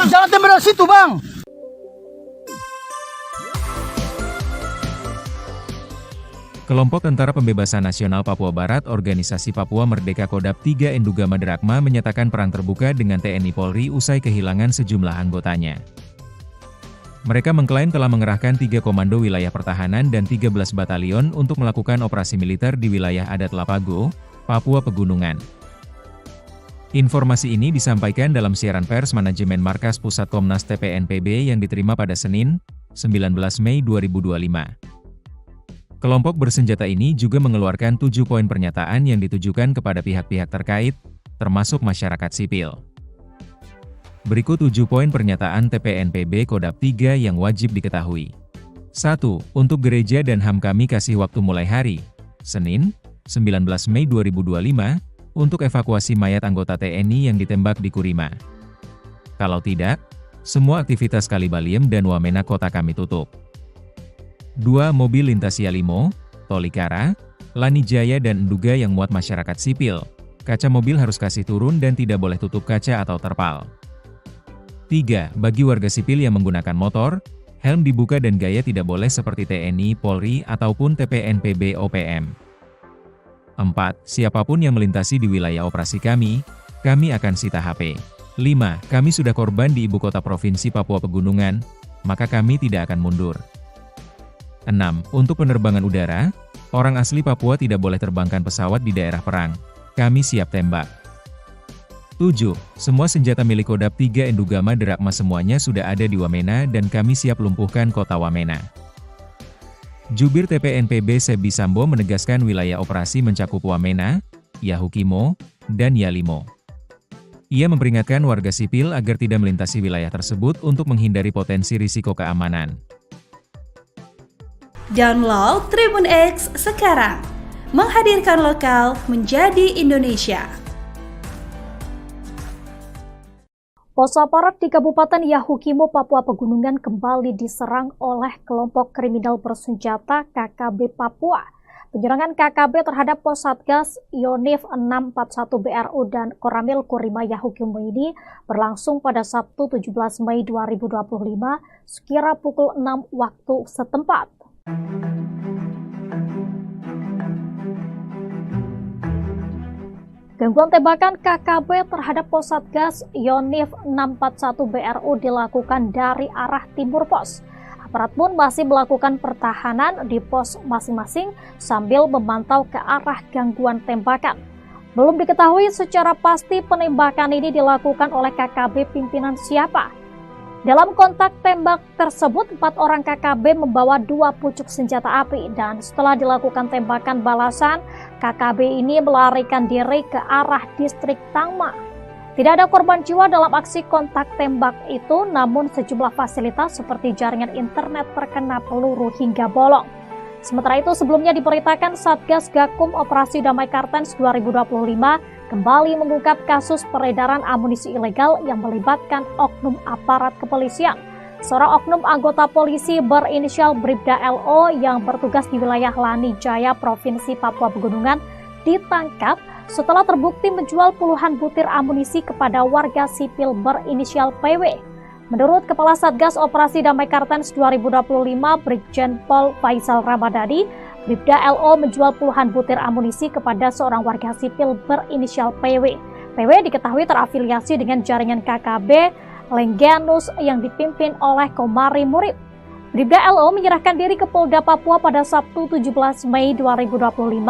Speaker 1: Jangan tembak dari situ, Bang!
Speaker 3: Kelompok Tentara Pembebasan Nasional Papua Barat Organisasi Papua Merdeka Kodam 3 Enduga Maderakma menyatakan perang terbuka dengan TNI Polri usai kehilangan sejumlah anggotanya. Mereka mengklaim telah mengerahkan 3 komando wilayah pertahanan dan 13 batalion untuk melakukan operasi militer di wilayah adat Lapago, Papua Pegunungan. Informasi ini disampaikan dalam siaran pers manajemen Markas Pusat Komnas TPNPB yang diterima pada Senin, 19 Mei 2025. Kelompok bersenjata ini juga mengeluarkan 7 poin pernyataan yang ditujukan kepada pihak-pihak terkait, termasuk masyarakat sipil. Berikut 7 poin pernyataan TPNPB Kodam 3 yang wajib diketahui. 1. Untuk gereja dan HAM kami kasih waktu mulai hari, Senin, 19 Mei 2025, untuk evakuasi mayat anggota TNI yang ditembak di Kurima. Kalau tidak, semua aktivitas Kalibaliem dan Wamena kota kami tutup. 2. Mobil lintas Yalimo, Tolikara, Lanijaya dan Enduga yang muat masyarakat sipil. Kaca mobil harus kasih turun dan tidak boleh tutup kaca atau terpal. 3. Bagi warga sipil yang menggunakan motor, helm dibuka dan gaya tidak boleh seperti TNI, Polri, ataupun TPNPB OPM. 4. Siapapun yang melintasi di wilayah operasi kami akan sita HP. 5. Kami sudah korban di ibu kota provinsi Papua Pegunungan, maka kami tidak akan mundur. 6. Untuk penerbangan udara, orang asli Papua tidak boleh terbangkan pesawat di daerah perang. Kami siap tembak. 7. Semua senjata milik Kodam 3 Enduga Maderakma semuanya sudah ada di Wamena dan kami siap lumpuhkan kota Wamena. Jubir TPNPB Sebi Sambo menegaskan wilayah operasi mencakup Wamena, Yahukimo, dan Yalimo. Ia memperingatkan warga sipil agar tidak melintasi wilayah tersebut untuk menghindari potensi risiko keamanan.
Speaker 4: Download Tribun X sekarang, menghadirkan lokal menjadi Indonesia.
Speaker 5: Pos aparat di Kabupaten Yahukimo, Papua Pegunungan kembali diserang oleh kelompok kriminal bersenjata KKB Papua. Penyerangan KKB terhadap pos Satgas Yonif 641 BRU dan Koramil Kurima Yahukimo ini berlangsung pada Sabtu 17 Mei 2025 sekira pukul 6 waktu setempat. Gangguan tembakan KKB terhadap pos Satgas Yonif 641 BRU dilakukan dari arah timur pos. Aparat pun masih melakukan pertahanan di pos masing-masing sambil memantau ke arah gangguan tembakan. Belum diketahui secara pasti penembakan ini dilakukan oleh KKB pimpinan siapa. Dalam kontak tembak tersebut, 4 orang KKB membawa 2 pucuk senjata api dan setelah dilakukan tembakan balasan, KKB ini melarikan diri ke arah distrik Tangma. Tidak ada korban jiwa dalam aksi kontak tembak itu, namun sejumlah fasilitas seperti jaringan internet terkena peluru hingga bolong. Sementara itu, sebelumnya diberitakan Satgas Gakum Operasi Damai Kartens 2025 kembali mengungkap kasus peredaran amunisi ilegal yang melibatkan oknum aparat kepolisian. Seorang oknum anggota polisi berinisial Bribda LO yang bertugas di wilayah Lanijaya, Provinsi Papua Pegunungan, ditangkap setelah terbukti menjual puluhan butir amunisi kepada warga sipil berinisial PW. Menurut Kepala Satgas Operasi Damai Kartens 2025, Brigjen Pol Faisal Ramadhani, Bribda LO menjual puluhan butir amunisi kepada seorang warga sipil berinisial PW. PW diketahui terafiliasi dengan jaringan KKB Lengganus yang dipimpin oleh Komari Murib. Bribda LO menyerahkan diri ke Polda Papua pada Sabtu 17 Mei 2025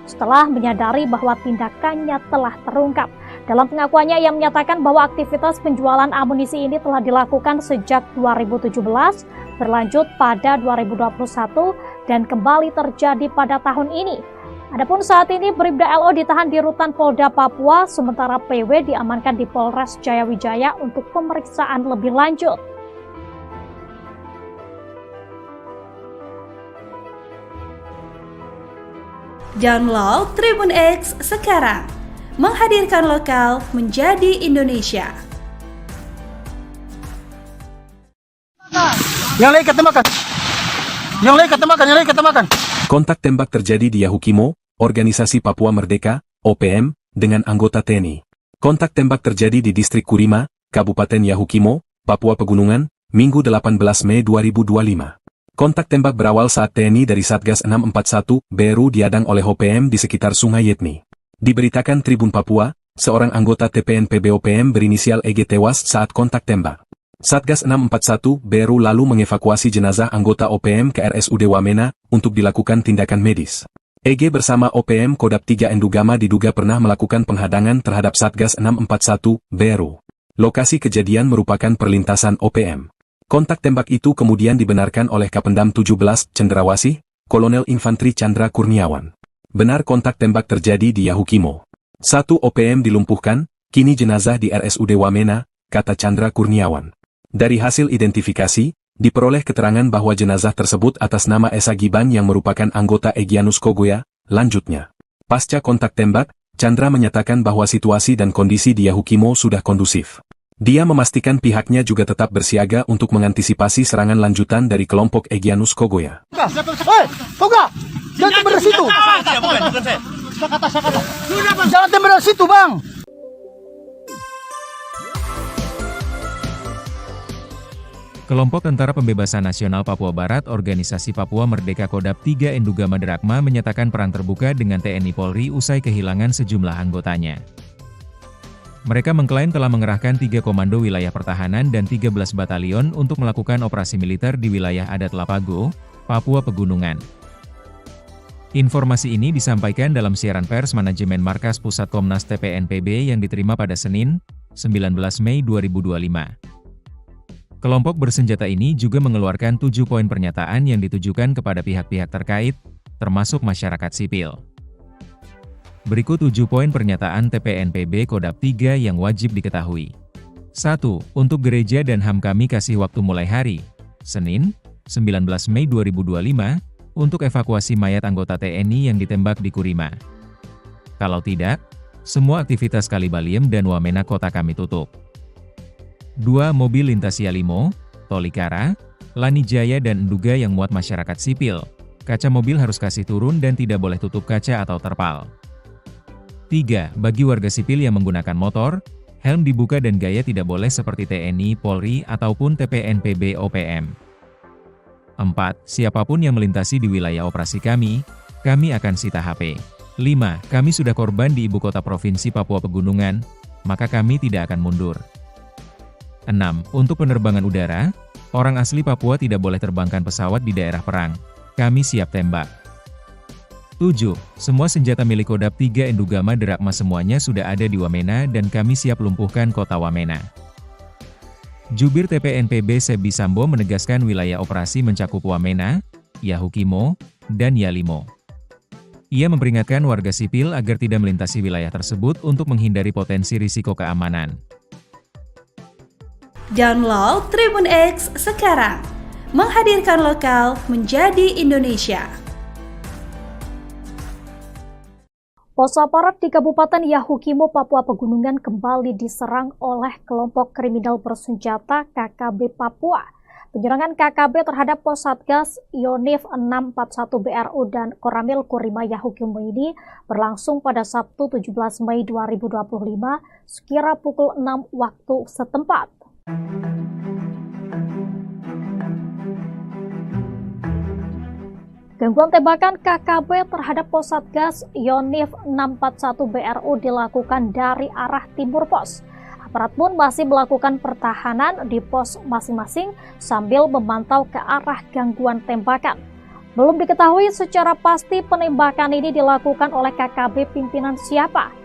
Speaker 5: setelah menyadari bahwa tindakannya telah terungkap. Dalam pengakuannya, ia menyatakan bahwa aktivitas penjualan amunisi ini telah dilakukan sejak 2017, berlanjut pada 2021, dan kembali terjadi pada tahun ini. Adapun saat ini Bribda LO ditahan di Rutan Polda Papua, sementara PW diamankan di Polres Jayawijaya untuk pemeriksaan lebih lanjut.
Speaker 4: Download Tribun X sekarang. Menghadirkan lokal menjadi Indonesia.
Speaker 1: Yang lain ketemakan. Yang lain ketemakan, yang lain ketemakan.
Speaker 2: Kontak tembak terjadi di Yahukimo, Organisasi Papua Merdeka, OPM, dengan anggota TNI. Kontak tembak terjadi di Distrik Kurima, Kabupaten Yahukimo, Papua Pegunungan, Minggu 18 Mei 2025. Kontak tembak berawal saat TNI dari Satgas 641, BRU diadang oleh OPM di sekitar Sungai Yetni. Diberitakan Tribun Papua, seorang anggota TPNPB OPM berinisial EG tewas saat kontak tembak. Satgas 641, BRU lalu mengevakuasi jenazah anggota OPM ke RSUD Wamena untuk dilakukan tindakan medis. EG bersama OPM Kodap 3 Endugama diduga pernah melakukan penghadangan terhadap Satgas 641, BRU. Lokasi kejadian merupakan perlintasan OPM. Kontak tembak itu kemudian dibenarkan oleh Kapendam 17, Cendrawasih, Kolonel Infantri Chandra Kurniawan. Benar kontak tembak terjadi di Yahukimo. 1 OPM dilumpuhkan, kini jenazah di RSUD Wamena, kata Chandra Kurniawan. Dari hasil identifikasi, diperoleh keterangan bahwa jenazah tersebut atas nama Esa Giban yang merupakan anggota Egyanus Kogoya. Lanjutnya, pasca kontak tembak, Chandra menyatakan bahwa situasi dan kondisi di Yahukimo sudah kondusif. Dia memastikan pihaknya juga tetap bersiaga untuk mengantisipasi serangan lanjutan dari kelompok Egyanus Kogoya.
Speaker 1: Hei, Toga! Jangan tembak dari situ! Jangan tembak dari situ, Bang!
Speaker 3: Kelompok Tentara Pembebasan Nasional Papua Barat Organisasi Papua Merdeka Kodap 3 Endugama Derakma menyatakan perang terbuka dengan TNI Polri usai kehilangan sejumlah anggotanya. Mereka mengklaim telah mengerahkan 3 komando wilayah pertahanan dan 13 batalion untuk melakukan operasi militer di wilayah adat Lapago, Papua Pegunungan. Informasi ini disampaikan dalam siaran pers manajemen Markas Pusat Komnas TPNPB yang diterima pada Senin, 19 Mei 2025. Kelompok bersenjata ini juga mengeluarkan 7 poin pernyataan yang ditujukan kepada pihak-pihak terkait, termasuk masyarakat sipil. Berikut 7 poin pernyataan TPNPB Kodap 3 yang wajib diketahui. 1. Untuk gereja dan HAM kami kasih waktu mulai hari, Senin, 19 Mei 2025, untuk evakuasi mayat anggota TNI yang ditembak di Kurima. Kalau tidak, semua aktivitas Kalibaliem dan Wamena kota kami tutup. 2. Mobil lintas Yalimo, Tolikara, Lanijaya dan Enduga yang muat masyarakat sipil. Kaca mobil harus kasih turun dan tidak boleh tutup kaca atau terpal. 3. Bagi warga sipil yang menggunakan motor, helm dibuka dan gaya tidak boleh seperti TNI, Polri, ataupun TPNPB OPM. 4. Siapapun yang melintasi di wilayah operasi kami akan sita HP. 5. Kami sudah korban di ibu kota provinsi Papua Pegunungan, maka kami tidak akan mundur. 6. Untuk penerbangan udara, orang asli Papua tidak boleh terbangkan pesawat di daerah perang. Kami siap tembak. 7. Semua senjata milik Kodap 3 Endugama Derakma semuanya sudah ada di Wamena dan kami siap lumpuhkan kota Wamena. Jubir TPNPB Sebi Sambo menegaskan wilayah operasi mencakup Wamena, Yahukimo, dan Yalimo. Ia memperingatkan warga sipil agar tidak melintasi wilayah tersebut untuk menghindari potensi risiko keamanan.
Speaker 4: Download Tribun X sekarang. Menghadirkan lokal menjadi Indonesia.
Speaker 5: Pos aparat di Kabupaten Yahukimo, Papua Pegunungan kembali diserang oleh kelompok kriminal bersenjata KKB Papua. Penyerangan KKB terhadap pos Satgas Yonif 641 BRU dan Koramil Kurima Yahukimo ini berlangsung pada Sabtu 17 Mei 2025 sekira pukul 6 waktu setempat. Gangguan tembakan KKB terhadap pos Satgas Yonif 641 BRU dilakukan dari arah timur pos. Aparat pun masih melakukan pertahanan di pos masing-masing sambil memantau ke arah gangguan tembakan. Belum diketahui secara pasti penembakan ini dilakukan oleh KKB pimpinan siapa.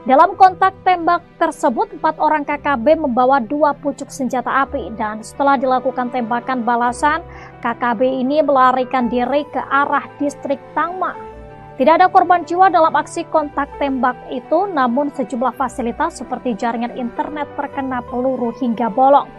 Speaker 5: Dalam kontak tembak tersebut, 4 orang KKB membawa 2 pucuk senjata api dan setelah dilakukan tembakan balasan, KKB ini melarikan diri ke arah distrik Tangma. Tidak ada korban jiwa dalam aksi kontak tembak itu, namun sejumlah fasilitas seperti jaringan internet terkena peluru hingga bolong.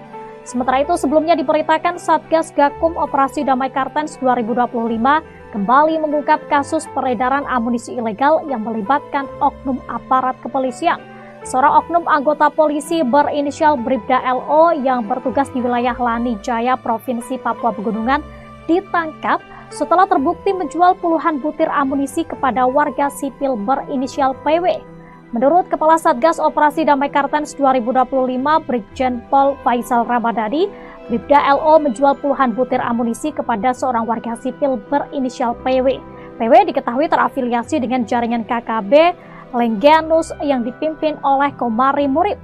Speaker 5: Sementara itu sebelumnya diberitakan Satgas Gakum Operasi Damai Kartens 2025 kembali mengungkap kasus peredaran amunisi ilegal yang melibatkan oknum aparat kepolisian. Seorang oknum anggota polisi berinisial Bribda LO yang bertugas di wilayah Lani Jaya, Provinsi Papua Pegunungan, ditangkap setelah terbukti menjual puluhan butir amunisi kepada warga sipil berinisial PW. Menurut Kepala Satgas Operasi Damai Kartens 2025, Brigjen Pol Faisal Ramadhani, Bribda LO menjual puluhan butir amunisi kepada seorang warga sipil berinisial PW. PW diketahui terafiliasi dengan jaringan KKB Lengganus yang dipimpin oleh Komari Murib.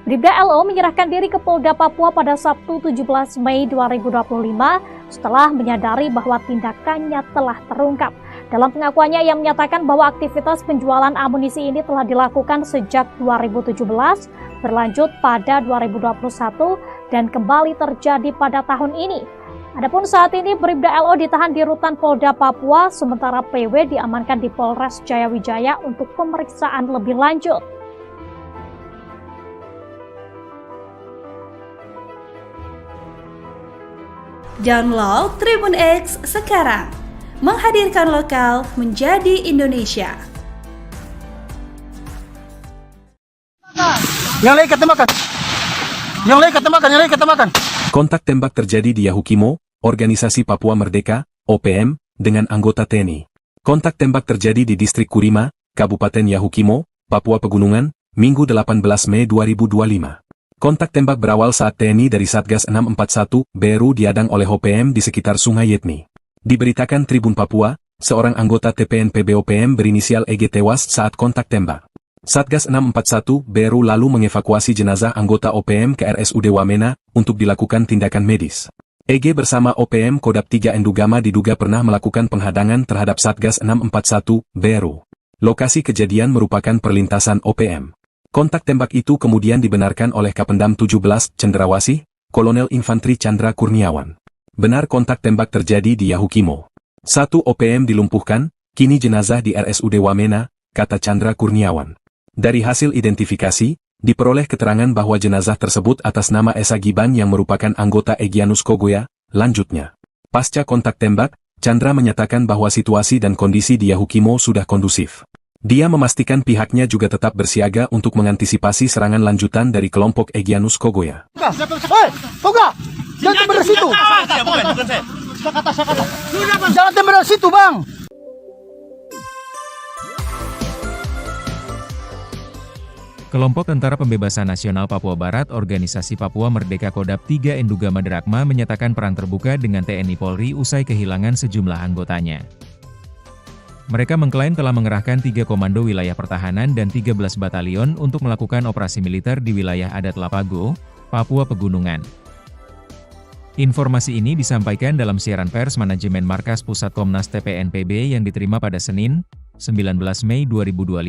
Speaker 5: Bribda LO menyerahkan diri ke Polda Papua pada Sabtu 17 Mei 2025 setelah menyadari bahwa tindakannya telah terungkap. Dalam pengakuannya, ia menyatakan bahwa aktivitas penjualan amunisi ini telah dilakukan sejak 2017, berlanjut pada 2021, dan kembali terjadi pada tahun ini. Adapun saat ini Bribda LO ditahan di Rutan Polda Papua, sementara PW diamankan di Polres Jayawijaya untuk pemeriksaan lebih lanjut.
Speaker 4: Download Tribun X sekarang, menghadirkan lokal menjadi Indonesia.
Speaker 1: Yang lain ketemakan. Yang lain ketemakan, yang lain ketemakan.
Speaker 2: Kontak tembak terjadi di Yahukimo, Organisasi Papua Merdeka, OPM, dengan anggota TNI. Kontak tembak terjadi di Distrik Kurima, Kabupaten Yahukimo, Papua Pegunungan, Minggu 18 Mei 2025. Kontak tembak berawal saat TNI dari Satgas 641, BRU diadang oleh OPM di sekitar Sungai Yetni. Diberitakan Tribun Papua, seorang anggota TPNPB OPM berinisial EG tewas saat kontak tembak. Satgas 641, BRU lalu mengevakuasi jenazah anggota OPM ke RSUD Wamena untuk dilakukan tindakan medis. EG bersama OPM Kodam 3 Endugama diduga pernah melakukan penghadangan terhadap Satgas 641, BRU. Lokasi kejadian merupakan perlintasan OPM. Kontak tembak itu kemudian dibenarkan oleh Kapendam 17 Cendrawasih, Kolonel Infantri Chandra Kurniawan. Benar kontak tembak terjadi di Yahukimo. 1 OPM dilumpuhkan, kini jenazah di RSUD Wamena, kata Chandra Kurniawan. Dari hasil identifikasi, diperoleh keterangan bahwa jenazah tersebut atas nama Esa Giban yang merupakan anggota Egyanus Kogoya. Lanjutnya, pasca kontak tembak, Chandra menyatakan bahwa situasi dan kondisi di Yahukimo sudah kondusif. Dia memastikan pihaknya juga tetap bersiaga untuk mengantisipasi serangan lanjutan dari kelompok Egyanus Kogoya.
Speaker 1: Hei, Toga! Jangan tembak dari situ! Jangan tembak dari situ, Bang!
Speaker 3: Kelompok Tentara Pembebasan Nasional Papua Barat Organisasi Papua Merdeka Kodam 3 Endugama Drakma menyatakan perang terbuka dengan TNI Polri usai kehilangan sejumlah anggotanya. Mereka mengklaim telah mengerahkan 3 komando wilayah pertahanan dan 13 batalion untuk melakukan operasi militer di wilayah adat Lapago, Papua Pegunungan. Informasi ini disampaikan dalam siaran pers manajemen Markas Pusat Komnas TPNPB yang diterima pada Senin, 19 Mei 2025.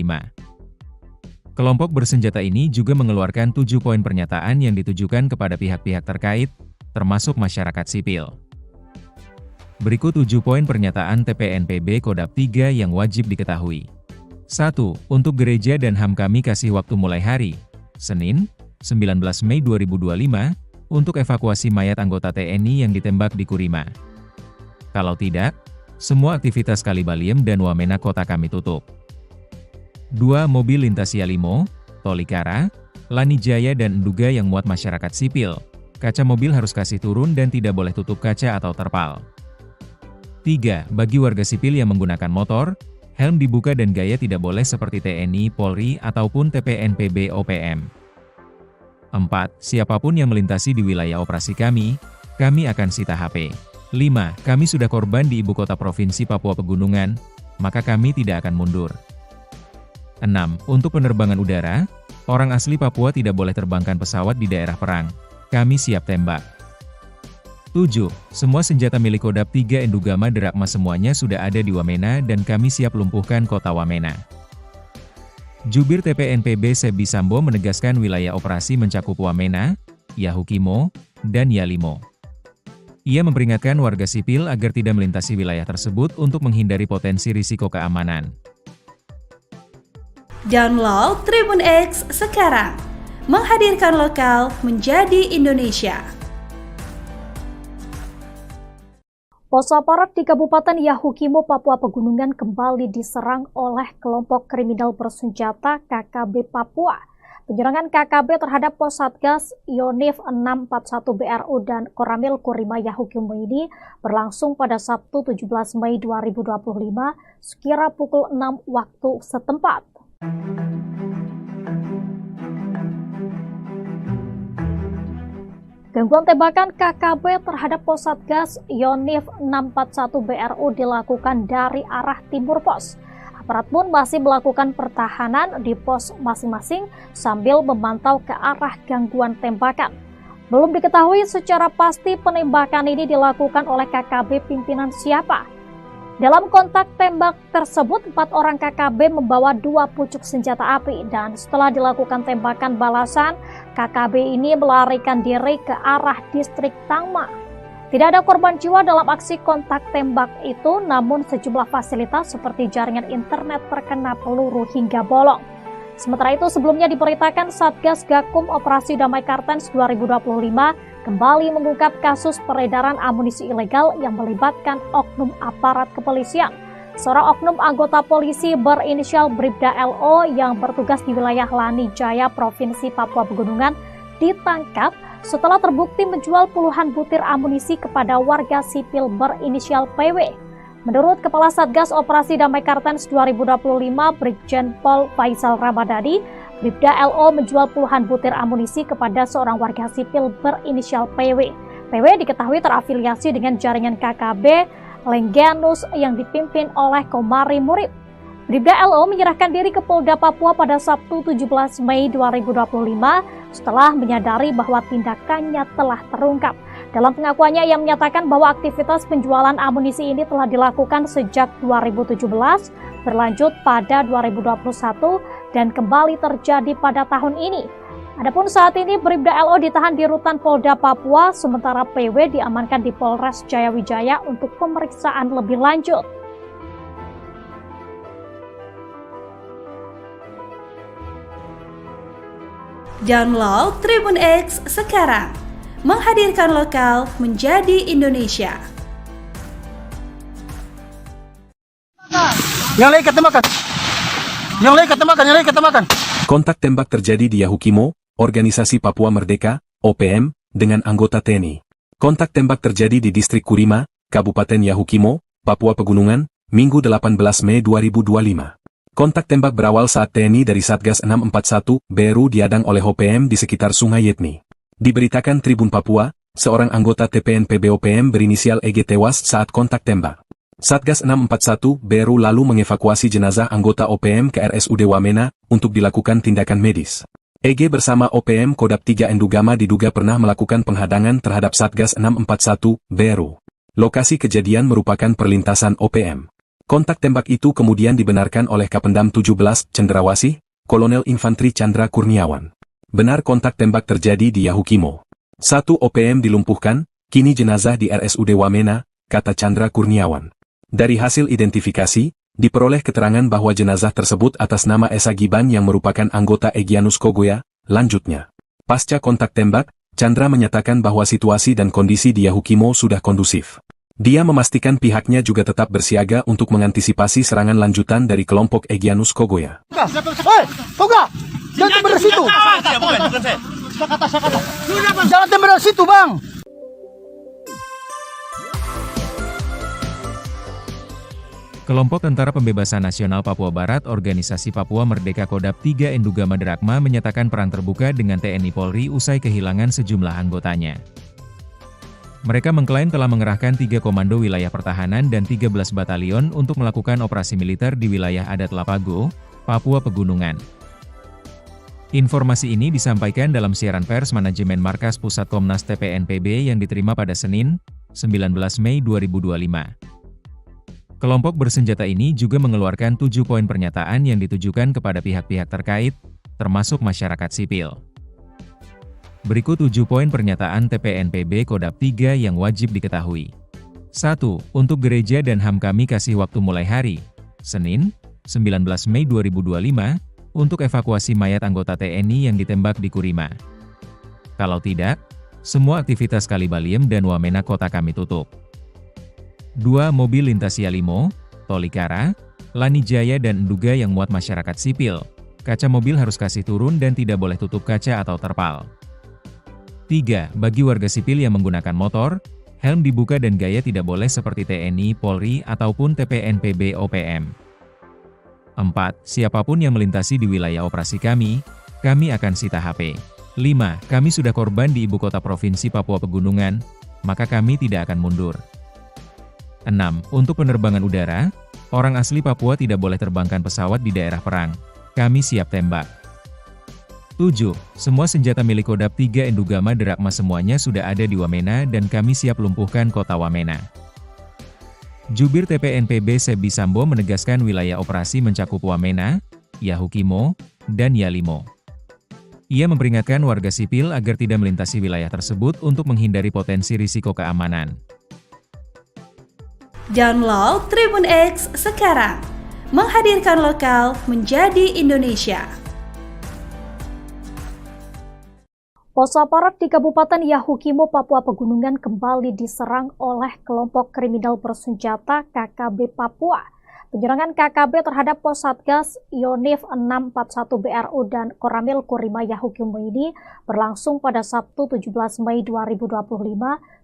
Speaker 3: Kelompok bersenjata ini juga mengeluarkan 7 poin pernyataan yang ditujukan kepada pihak-pihak terkait, termasuk masyarakat sipil. Berikut 7 poin pernyataan TPNPB Kodam 3 yang wajib diketahui. 1. Untuk gereja dan HAM kami kasih waktu mulai hari, Senin, 19 Mei 2025, untuk evakuasi mayat anggota TNI yang ditembak di Kurima. Kalau tidak, semua aktivitas Kalibaliem dan Wamena kota kami tutup. 2. Mobil lintas Yalimo, Tolikara, Lani Jaya dan Enduga yang muat masyarakat sipil. Kaca mobil harus kasih turun dan tidak boleh tutup kaca atau terpal. 3. Bagi warga sipil yang menggunakan motor, helm dibuka dan gaya tidak boleh seperti TNI, Polri, ataupun TPNPB OPM. 4. Siapapun yang melintasi di wilayah operasi kami akan sita HP. 5. Kami sudah korban di ibu kota Provinsi Papua Pegunungan, maka kami tidak akan mundur. 6. Untuk penerbangan udara, orang asli Papua tidak boleh terbangkan pesawat di daerah perang. Kami siap tembak. 7. Semua senjata milik Kodam 3 Endugama Drakma semuanya sudah ada di Wamena dan kami siap lumpuhkan kota Wamena. Jubir TPNPB Sebi Sambo menegaskan wilayah operasi mencakup Wamena, Yahukimo, dan Yalimo. Ia memperingatkan warga sipil agar tidak melintasi wilayah tersebut untuk menghindari potensi risiko keamanan.
Speaker 4: Download Tribun X sekarang, menghadirkan lokal menjadi Indonesia.
Speaker 5: Pos aparat di Kabupaten Yahukimo, Papua Pegunungan kembali diserang oleh kelompok kriminal bersenjata KKB Papua. Penyerangan KKB terhadap pos Satgas Yonif 641 BRU dan Koramil Kurima Yahukimo ini berlangsung pada Sabtu 17 Mei 2025 sekira pukul 6 waktu setempat. Gangguan tembakan KKB terhadap pos Satgas Yonif 641 BRU dilakukan dari arah timur pos. Aparat pun masih melakukan pertahanan di pos masing-masing sambil memantau ke arah gangguan tembakan. Belum diketahui secara pasti penembakan ini dilakukan oleh KKB pimpinan siapa. Dalam kontak tembak tersebut, 4 orang KKB membawa 2 pucuk senjata api dan setelah dilakukan tembakan balasan, KKB ini melarikan diri ke arah distrik Tangma. Tidak ada korban jiwa dalam aksi kontak tembak itu, namun sejumlah fasilitas seperti jaringan internet terkena peluru hingga bolong. Sementara itu, sebelumnya diberitakan Satgas Gakum Operasi Damai Kartens 2025 kembali mengungkap kasus peredaran amunisi ilegal yang melibatkan oknum aparat kepolisian. Seorang oknum anggota polisi berinisial Bribda LO yang bertugas di wilayah Lani Jaya, Provinsi Papua Pegunungan, ditangkap setelah terbukti menjual puluhan butir amunisi kepada warga sipil berinisial PW. Menurut Kepala Satgas Operasi Damai Kartens 2025, Brigjen Pol Faisal Ramadhani, Bribda LO menjual puluhan butir amunisi kepada seorang warga sipil berinisial PW. PW diketahui terafiliasi dengan jaringan KKB Lengganus yang dipimpin oleh Komari Murib. Bribda LO menyerahkan diri ke Polda Papua pada Sabtu 17 Mei 2025 setelah menyadari bahwa tindakannya telah terungkap. Dalam pengakuannya, ia menyatakan bahwa aktivitas penjualan amunisi ini telah dilakukan sejak 2017, berlanjut pada 2021, dan kembali terjadi pada tahun ini. Adapun saat ini Bribda LO ditahan di rutan Polda Papua, sementara PW diamankan di Polres Jayawijaya untuk pemeriksaan lebih lanjut.
Speaker 4: Download Tribun X sekarang, menghadirkan lokal menjadi Indonesia.
Speaker 1: Yang lain ketemakan. Yang lain ketemakan, yang lain ketemakan.
Speaker 2: Kontak tembak terjadi di Yahukimo, Organisasi Papua Merdeka, OPM, dengan anggota TNI. Kontak tembak terjadi di Distrik Kurima, Kabupaten Yahukimo, Papua Pegunungan, Minggu 18 Mei 2025. Kontak tembak berawal saat TNI dari Satgas 641 BRU diadang oleh OPM di sekitar Sungai Yetni. Diberitakan Tribun Papua, seorang anggota TPNPB OPM berinisial EG tewas saat kontak tembak. Satgas 641 BRU lalu mengevakuasi jenazah anggota OPM ke RSUD Wamena untuk dilakukan tindakan medis. EG bersama OPM Kodap 3 Endugama diduga pernah melakukan penghadangan terhadap Satgas 641 BRU. Lokasi kejadian merupakan perlintasan OPM. Kontak tembak itu kemudian dibenarkan oleh Kapendam 17 Cendrawasih, Kolonel Infantri Chandra Kurniawan. Benar kontak tembak terjadi di Yahukimo. 1 OPM dilumpuhkan, kini jenazah di RSUD Wamena, kata Chandra Kurniawan. Dari hasil identifikasi, diperoleh keterangan bahwa jenazah tersebut atas nama Esa Giban yang merupakan anggota Egyanus Kogoya. Lanjutnya, pasca kontak tembak, Chandra menyatakan bahwa situasi dan kondisi di Yahukimo sudah kondusif. Dia memastikan pihaknya juga tetap bersiaga untuk mengantisipasi serangan lanjutan dari kelompok Egyanus Kogoya.
Speaker 1: Hei, Toga! Jangan tembak dari situ! Jangan tembak dari situ, Bang!
Speaker 3: Kelompok Tentara Pembebasan Nasional Papua Barat Organisasi Papua Merdeka Kodap 3 Endugama Drakma menyatakan perang terbuka dengan TNI Polri usai kehilangan sejumlah anggotanya. Mereka mengklaim telah mengerahkan 3 komando wilayah pertahanan dan 13 batalion untuk melakukan operasi militer di wilayah adat Lapago, Papua Pegunungan. Informasi ini disampaikan dalam siaran pers manajemen Markas Pusat Komnas TPNPB yang diterima pada Senin, 19 Mei 2025. Kelompok bersenjata ini juga mengeluarkan 7 poin pernyataan yang ditujukan kepada pihak-pihak terkait, termasuk masyarakat sipil. Berikut 7 poin pernyataan TPNPB Kodap 3 yang wajib diketahui. 1. Untuk gereja dan HAM kami kasih waktu mulai hari, Senin, 19 Mei 2025, untuk evakuasi mayat anggota TNI yang ditembak di Kurima. Kalau tidak, semua aktivitas Kalibaliem dan Wamena kota kami tutup. 2 mobil lintas Yalimo, Tolikara, Lanijaya dan Nduga yang muat masyarakat sipil. Kaca mobil harus kasih turun dan tidak boleh tutup kaca atau terpal. 3. Bagi warga sipil yang menggunakan motor, helm dibuka dan gaya tidak boleh seperti TNI, Polri, ataupun TPNPB OPM. 4. Siapapun yang melintasi di wilayah operasi kami akan sita HP. 5. Kami sudah korban di ibu kota provinsi Papua Pegunungan, maka kami tidak akan mundur. 6. Untuk penerbangan udara, orang asli Papua tidak boleh terbangkan pesawat di daerah perang. Kami siap tembak. 7. Semua senjata milik Kodam 3 Endugama Derakma semuanya sudah ada di Wamena dan kami siap lumpuhkan kota Wamena. Jubir TPNPB Sebi Sambo menegaskan wilayah operasi mencakup Wamena, Yahukimo, dan Yalimo. Ia memperingatkan warga sipil agar tidak melintasi wilayah tersebut untuk menghindari potensi risiko keamanan.
Speaker 4: Download Tribun X sekarang, menghadirkan lokal menjadi Indonesia.
Speaker 5: Pos aparat di Kabupaten Yahukimo, Papua Pegunungan kembali diserang oleh kelompok kriminal bersenjata KKB Papua. Penyerangan KKB terhadap pos Satgas Yonif 641 BRU dan Koramil Kurima Yahukimo ini berlangsung pada Sabtu 17 Mei 2025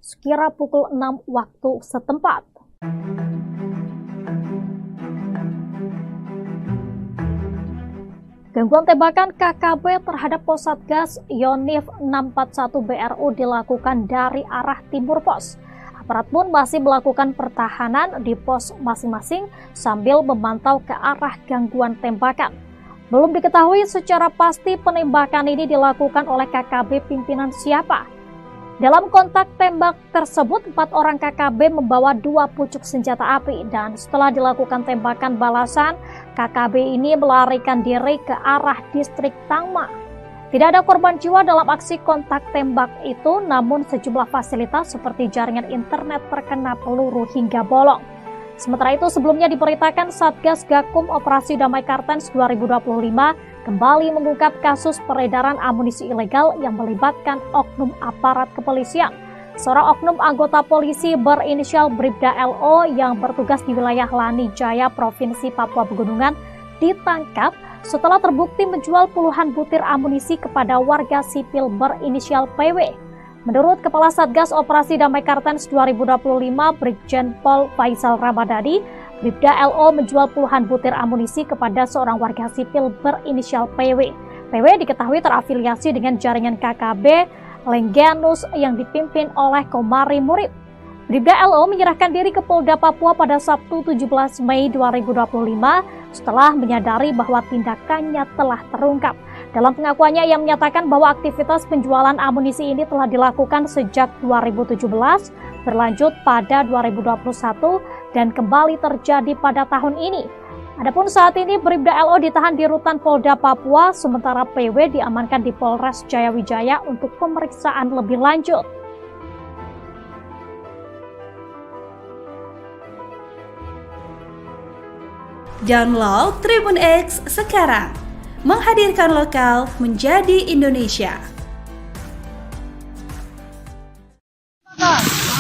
Speaker 5: sekira pukul 6 waktu setempat. Gangguan tembakan KKB terhadap pos Satgas Yonif 641 BRU dilakukan dari arah timur pos. Aparat pun masih melakukan pertahanan di pos masing-masing sambil memantau ke arah gangguan tembakan. Belum diketahui secara pasti penembakan ini dilakukan oleh KKB pimpinan siapa. Dalam kontak tembak tersebut, 4 orang KKB membawa 2 pucuk senjata api dan setelah dilakukan tembakan balasan, KKB ini melarikan diri ke arah distrik Tangma. Tidak ada korban jiwa dalam aksi kontak tembak itu, namun sejumlah fasilitas seperti jaringan internet terkena peluru hingga bolong. Sementara itu, sebelumnya diberitakan Satgas Gakum Operasi Damai Kartens 2025 kembali mengungkap kasus peredaran amunisi ilegal yang melibatkan oknum aparat kepolisian. Seorang oknum anggota polisi berinisial Bribda LO yang bertugas di wilayah Lanijaya, Provinsi Papua Pegunungan, ditangkap setelah terbukti menjual puluhan butir amunisi kepada warga sipil berinisial PW. Menurut Kepala Satgas Operasi Damai Kartens 2025, Brigjen Pol Faisal Ramadhani, Bribda LO menjual puluhan butir amunisi kepada seorang warga sipil berinisial PW. PW diketahui terafiliasi dengan jaringan KKB Lengganus yang dipimpin oleh Komari Murib. Bribda LO menyerahkan diri ke Polda Papua pada Sabtu 17 Mei 2025 setelah menyadari bahwa tindakannya telah terungkap. Dalam pengakuannya, ia menyatakan bahwa aktivitas penjualan amunisi ini telah dilakukan sejak 2017, berlanjut pada 2021, dan kembali terjadi pada tahun ini. Adapun saat ini Bribda LO ditahan di rutan Polda Papua, sementara PW diamankan di Polres Jayawijaya untuk pemeriksaan lebih lanjut.
Speaker 4: Download Tribun X sekarang, menghadirkan lokal menjadi Indonesia.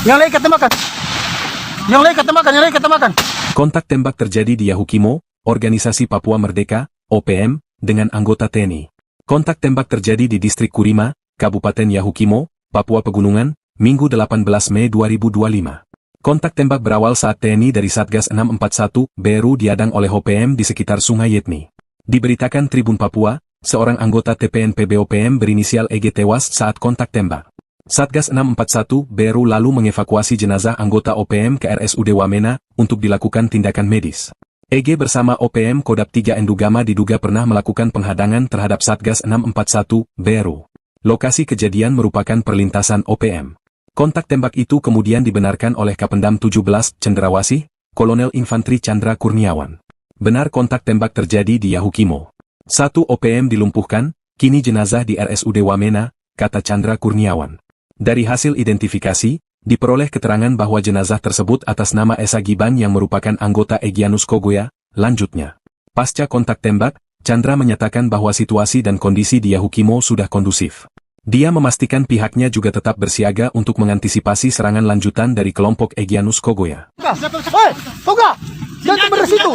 Speaker 1: Yang lain ketembakkan. Yang lain ketembakkan, yang lain ketembakkan.
Speaker 2: Kontak tembak terjadi di Yahukimo, Organisasi Papua Merdeka, OPM, dengan anggota TNI. Kontak tembak terjadi di Distrik Kurima, Kabupaten Yahukimo, Papua Pegunungan, Minggu 18 Mei 2025. Kontak tembak berawal saat TNI dari Satgas 641 BRU diadang oleh OPM di sekitar Sungai Yetni. Diberitakan Tribun Papua, seorang anggota TPNPB OPM berinisial EG tewas saat kontak tembak. Satgas 641 BRU lalu mengevakuasi jenazah anggota OPM ke RSUD Wamena untuk dilakukan tindakan medis. EG bersama OPM Kodam 3 Endugama diduga pernah melakukan penghadangan terhadap Satgas 641 BRU. Lokasi kejadian merupakan perlintasan OPM. Kontak tembak itu kemudian dibenarkan oleh Kapendam 17 Cendrawasih, Kolonel Infantri Chandra Kurniawan. Benar kontak tembak terjadi di Yahukimo. 1 OPM dilumpuhkan, kini jenazah di RSUD Wamena, kata Chandra Kurniawan. Dari hasil identifikasi, diperoleh keterangan bahwa jenazah tersebut atas nama Esa Giban yang merupakan anggota Egyanus Kogoya. Lanjutnya, pasca kontak tembak, Chandra menyatakan bahwa situasi dan kondisi di Yahukimo sudah kondusif. Dia memastikan pihaknya juga tetap bersiaga untuk mengantisipasi serangan lanjutan dari kelompok Egyanus Kogoya.
Speaker 1: Hei, Toga! Jangan tembak dari situ!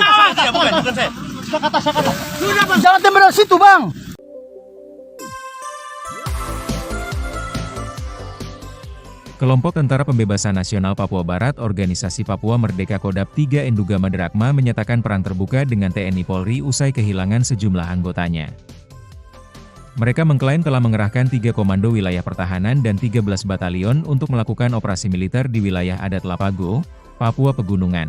Speaker 1: Jangan tembak dari situ, Bang!
Speaker 3: Kelompok Tentara Pembebasan Nasional Papua Barat Organisasi Papua Merdeka Kodap 3 Enduga Maderakma menyatakan perang terbuka dengan TNI Polri usai kehilangan sejumlah anggotanya. Mereka mengklaim telah mengerahkan 3 komando wilayah pertahanan dan 13 batalion untuk melakukan operasi militer di wilayah adat Lapago, Papua Pegunungan.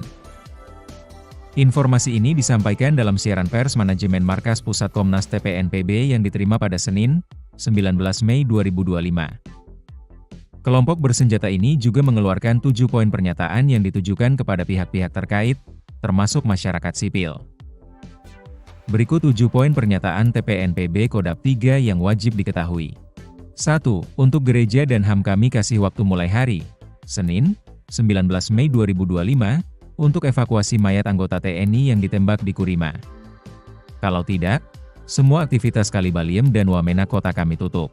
Speaker 3: Informasi ini disampaikan dalam siaran pers manajemen Markas Pusat Komnas TPNPB yang diterima pada Senin, 19 Mei 2025. Kelompok bersenjata ini juga mengeluarkan 7 poin pernyataan yang ditujukan kepada pihak-pihak terkait, termasuk masyarakat sipil. Berikut 7 poin pernyataan TPNPB Kodap 3 yang wajib diketahui. 1. Untuk gereja dan HAM kami kasih waktu mulai hari, Senin, 19 Mei 2025, untuk evakuasi mayat anggota TNI yang ditembak di Kurima. Kalau tidak, semua aktivitas Kalibaliem dan Wamena kota kami tutup.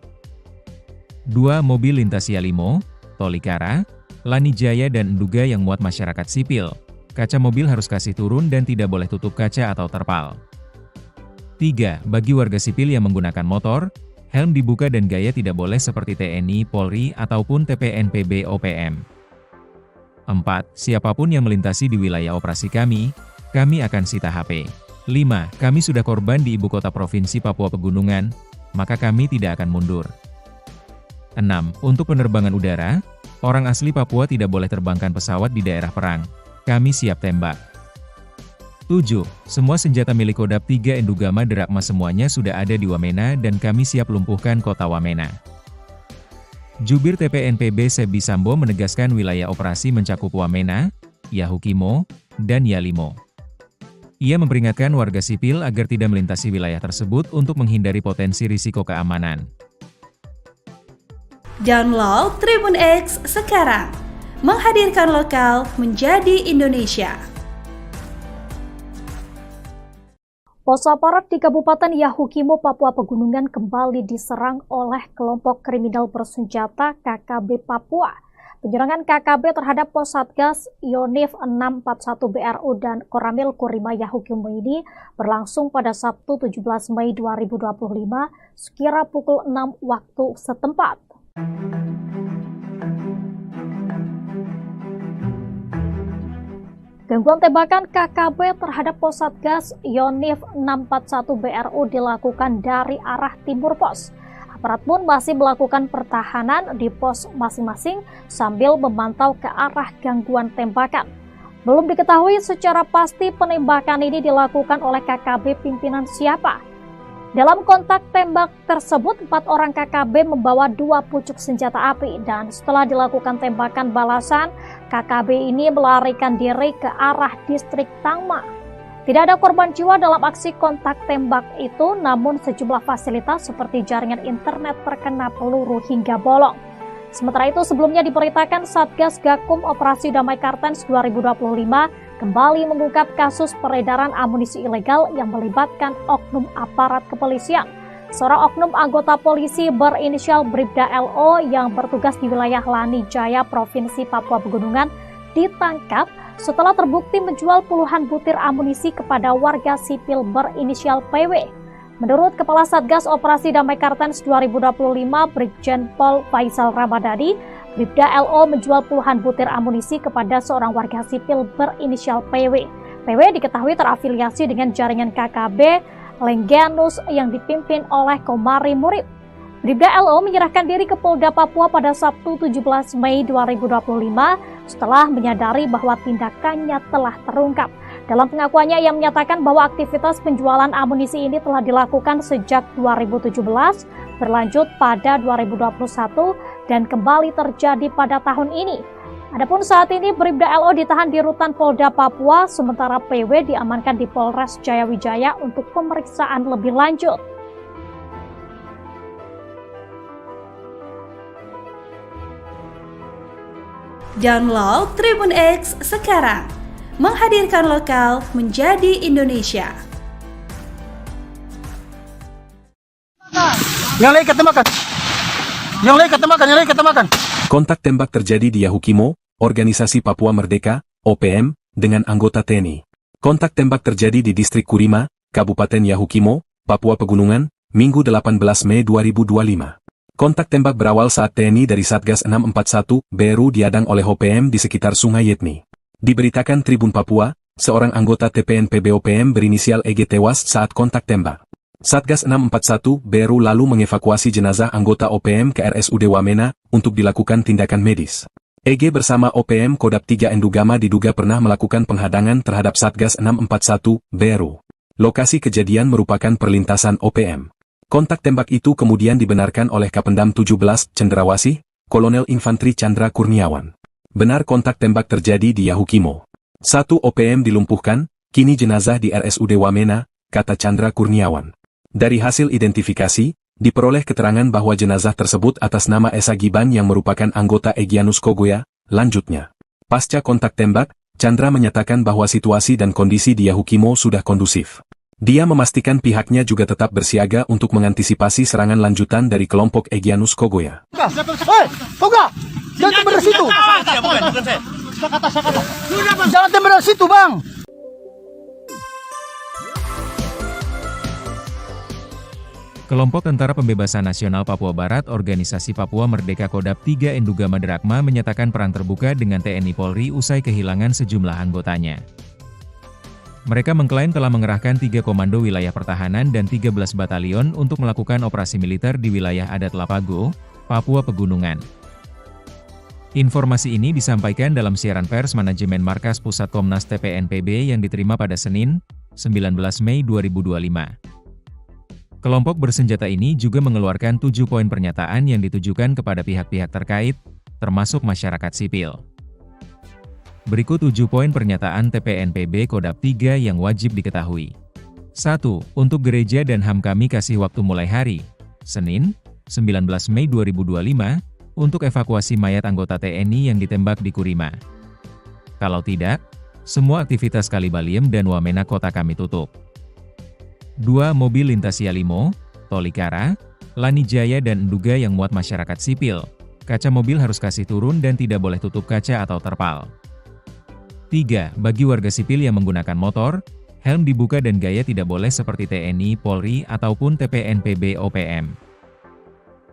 Speaker 3: 2. Mobil lintas Yalimo, Tolikara, Lanijaya dan Enduga yang muat masyarakat sipil, kaca mobil harus kasih turun dan tidak boleh tutup kaca atau terpal. 3. Bagi warga sipil yang menggunakan motor, helm dibuka dan gaya tidak boleh seperti TNI, Polri, ataupun TPNPB OPM. 4. Siapapun yang melintasi di wilayah operasi kami akan sita HP. 5. Kami sudah korban di ibu kota provinsi Papua Pegunungan, maka kami tidak akan mundur. 6. Untuk penerbangan udara, orang asli Papua tidak boleh terbangkan pesawat di daerah perang. Kami siap tembak. 7. Semua senjata milik Kodap 3 Enduga Maderakma semuanya sudah ada di Wamena dan kami siap lumpuhkan kota Wamena. Jubir TPNPB Sebi Sambo menegaskan wilayah operasi mencakup Wamena, Yahukimo, dan Yalimo. Ia memperingatkan warga sipil agar tidak melintasi wilayah tersebut untuk menghindari potensi risiko keamanan.
Speaker 4: Download Tribun X sekarang, menghadirkan lokal menjadi Indonesia.
Speaker 5: Pos aparat di Kabupaten Yahukimo, Papua Pegunungan kembali diserang oleh kelompok kriminal bersenjata KKB Papua. Penyerangan KKB terhadap pos Satgas Yonif 641 BRU dan Koramil Kurima Yahukimo ini berlangsung pada Sabtu 17 Mei 2025 sekira pukul 6 waktu setempat. Gangguan tembakan KKB terhadap pos Satgas Yonif 641 BRU dilakukan dari arah timur pos. Aparat pun masih melakukan pertahanan di pos masing-masing sambil memantau ke arah gangguan tembakan. Belum diketahui secara pasti penembakan ini dilakukan oleh KKB pimpinan siapa. Dalam kontak tembak tersebut, 4 orang KKB membawa 2 pucuk senjata api dan setelah dilakukan tembakan balasan, KKB ini melarikan diri ke arah distrik Tangma. Tidak ada korban jiwa dalam aksi kontak tembak itu, namun sejumlah fasilitas seperti jaringan internet terkena peluru hingga bolong. Sementara itu, sebelumnya diberitakan Satgas Gakum Operasi Damai Kartens 2025 kembali mengungkap kasus peredaran amunisi ilegal yang melibatkan oknum aparat kepolisian. Seorang oknum anggota polisi berinisial Bribda LO yang bertugas di wilayah Lanijaya, Provinsi Papua Pegunungan, ditangkap setelah terbukti menjual puluhan butir amunisi kepada warga sipil berinisial PW. Menurut Kepala Satgas Operasi Damai Kartens 2025, Brigjen Pol Faisal Ramadhani, Bribda LO menjual puluhan butir amunisi kepada seorang warga sipil berinisial PW. PW diketahui terafiliasi dengan jaringan KKB Lengganus yang dipimpin oleh Komari Murib. Bribda LO menyerahkan diri ke Polda Papua pada Sabtu 17 Mei 2025 setelah menyadari bahwa tindakannya telah terungkap. Dalam pengakuannya, ia menyatakan bahwa aktivitas penjualan amunisi ini telah dilakukan sejak 2017, berlanjut pada 2021, dan kembali terjadi pada tahun ini. Adapun saat ini Bribda LO ditahan di rutan Polda Papua, sementara PW diamankan di Polres Jayawijaya untuk pemeriksaan lebih lanjut.
Speaker 4: Download Tribun X sekarang, menghadirkan lokal menjadi Indonesia.
Speaker 1: Yang lain ikat tembakan. Yang lain ketembakkan, yang lain ketembakkan.
Speaker 2: Kontak tembak terjadi di Yahukimo, Organisasi Papua Merdeka, OPM, dengan anggota TNI. Kontak tembak terjadi di Distrik Kurima, Kabupaten Yahukimo, Papua Pegunungan, Minggu 18 Mei 2025. Kontak tembak berawal saat TNI dari Satgas 641, BRU diadang oleh OPM di sekitar Sungai Yetni. Diberitakan Tribun Papua, seorang anggota TPNPB OPM berinisial EG tewas saat kontak tembak. Satgas 641, BRU lalu mengevakuasi jenazah anggota OPM ke RSUD Wamena untuk dilakukan tindakan medis. EG bersama OPM Kodam 3 Endugama diduga pernah melakukan penghadangan terhadap Satgas 641, BRU. Lokasi kejadian merupakan perlintasan OPM. Kontak tembak itu kemudian dibenarkan oleh Kapendam 17, Cendrawasih, Kolonel Infantri Chandra Kurniawan. Benar kontak tembak terjadi di Yahukimo. 1 OPM dilumpuhkan, kini jenazah di RSUD Wamena, kata Chandra Kurniawan. Dari hasil identifikasi, diperoleh keterangan bahwa jenazah tersebut atas nama Esa Giban yang merupakan anggota Egyanus Kogoya. Lanjutnya, pasca kontak tembak, Chandra menyatakan bahwa situasi dan kondisi di Yahukimo sudah kondusif. Dia memastikan pihaknya juga tetap bersiaga untuk mengantisipasi serangan lanjutan dari kelompok Egyanus Kogoya.
Speaker 1: Hei, Toga! Jangan tembak dari situ!
Speaker 6: Bukan saya.
Speaker 1: Jangan tembak dari situ, Bang!
Speaker 3: Kelompok Tentara Pembebasan Nasional Papua Barat Organisasi Papua Merdeka Kodam 3 Endugama Derakma menyatakan perang terbuka dengan TNI Polri usai kehilangan sejumlah anggotanya. Mereka mengklaim telah mengerahkan 3 komando wilayah pertahanan dan 13 batalion untuk melakukan operasi militer di wilayah adat Lapago, Papua Pegunungan. Informasi ini disampaikan dalam siaran pers manajemen Markas Pusat Komnas TPNPB yang diterima pada Senin, 19 Mei 2025. Kelompok bersenjata ini juga mengeluarkan 7 poin pernyataan yang ditujukan kepada pihak-pihak terkait, termasuk masyarakat sipil. Berikut 7 poin pernyataan TPNPB Kodam 3 yang wajib diketahui. 1. Untuk gereja dan HAM kami kasih waktu mulai hari, Senin, 19 Mei 2025, untuk evakuasi mayat anggota TNI yang ditembak di Kurima. Kalau tidak, semua aktivitas Kalibaliem dan Wamena kota kami tutup. 2. Mobil lintas Yalimo, Tolikara, Lanijaya dan Enduga yang muat masyarakat sipil. Kaca mobil harus kasih turun dan tidak boleh tutup kaca atau terpal. 3. Bagi warga sipil yang menggunakan motor, helm dibuka dan gaya tidak boleh seperti TNI, Polri, ataupun TPNPB OPM.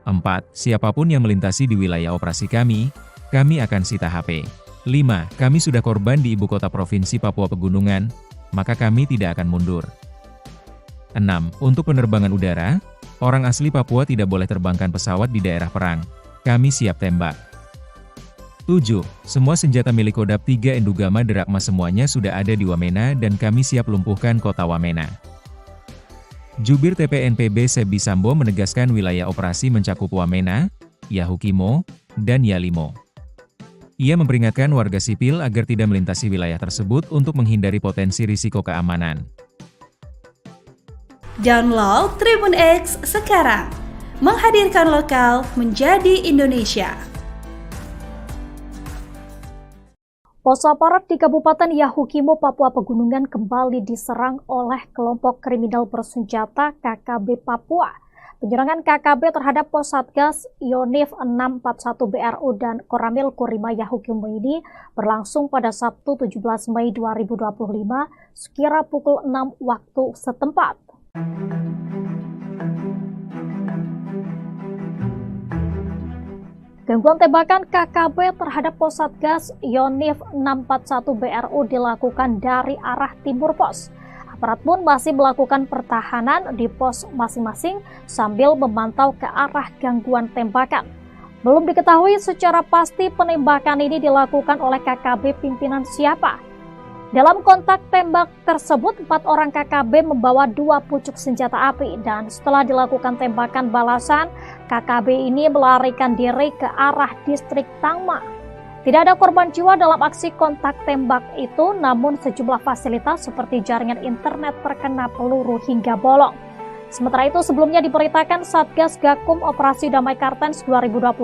Speaker 3: 4. Siapapun yang melintasi di wilayah operasi kami akan sita HP. 5. Kami sudah korban di ibu kota provinsi Papua Pegunungan, maka kami tidak akan mundur. 6. Untuk penerbangan udara, orang asli Papua tidak boleh terbangkan pesawat di daerah perang. Kami siap tembak. 7. Semua senjata milik Kodam 3 Endugama Derakma semuanya sudah ada di Wamena dan kami siap lumpuhkan kota Wamena. Jubir TPNPB Sebi Sambo menegaskan wilayah operasi mencakup Wamena, Yahukimo, dan Yalimo. Ia memperingatkan warga sipil agar tidak melintasi wilayah tersebut untuk menghindari potensi risiko keamanan.
Speaker 4: Download Tribun X sekarang, menghadirkan lokal menjadi Indonesia.
Speaker 5: Pos aparat di Kabupaten Yahukimo, Papua Pegunungan kembali diserang oleh kelompok kriminal bersenjata KKB Papua. Penyerangan KKB terhadap pos Satgas Yonif 641 BRU dan Koramil Kurima Yahukimo ini berlangsung pada Sabtu 17 Mei 2025 sekira pukul 6 waktu setempat. Gangguan tembakan KKB terhadap pos Satgas Yonif 641 BRU dilakukan dari arah timur pos. Aparat pun masih melakukan pertahanan di pos masing-masing sambil memantau ke arah gangguan tembakan. Belum diketahui secara pasti penembakan ini dilakukan oleh KKB pimpinan siapa. Dalam kontak tembak tersebut, 4 orang KKB membawa 2 pucuk senjata api dan setelah dilakukan tembakan balasan, KKB ini melarikan diri ke arah distrik Tangma. Tidak ada korban jiwa dalam aksi kontak tembak itu, namun sejumlah fasilitas seperti jaringan internet terkena peluru hingga bolong. Sementara itu, sebelumnya diberitakan Satgas Gakum Operasi Damai Kartens 2025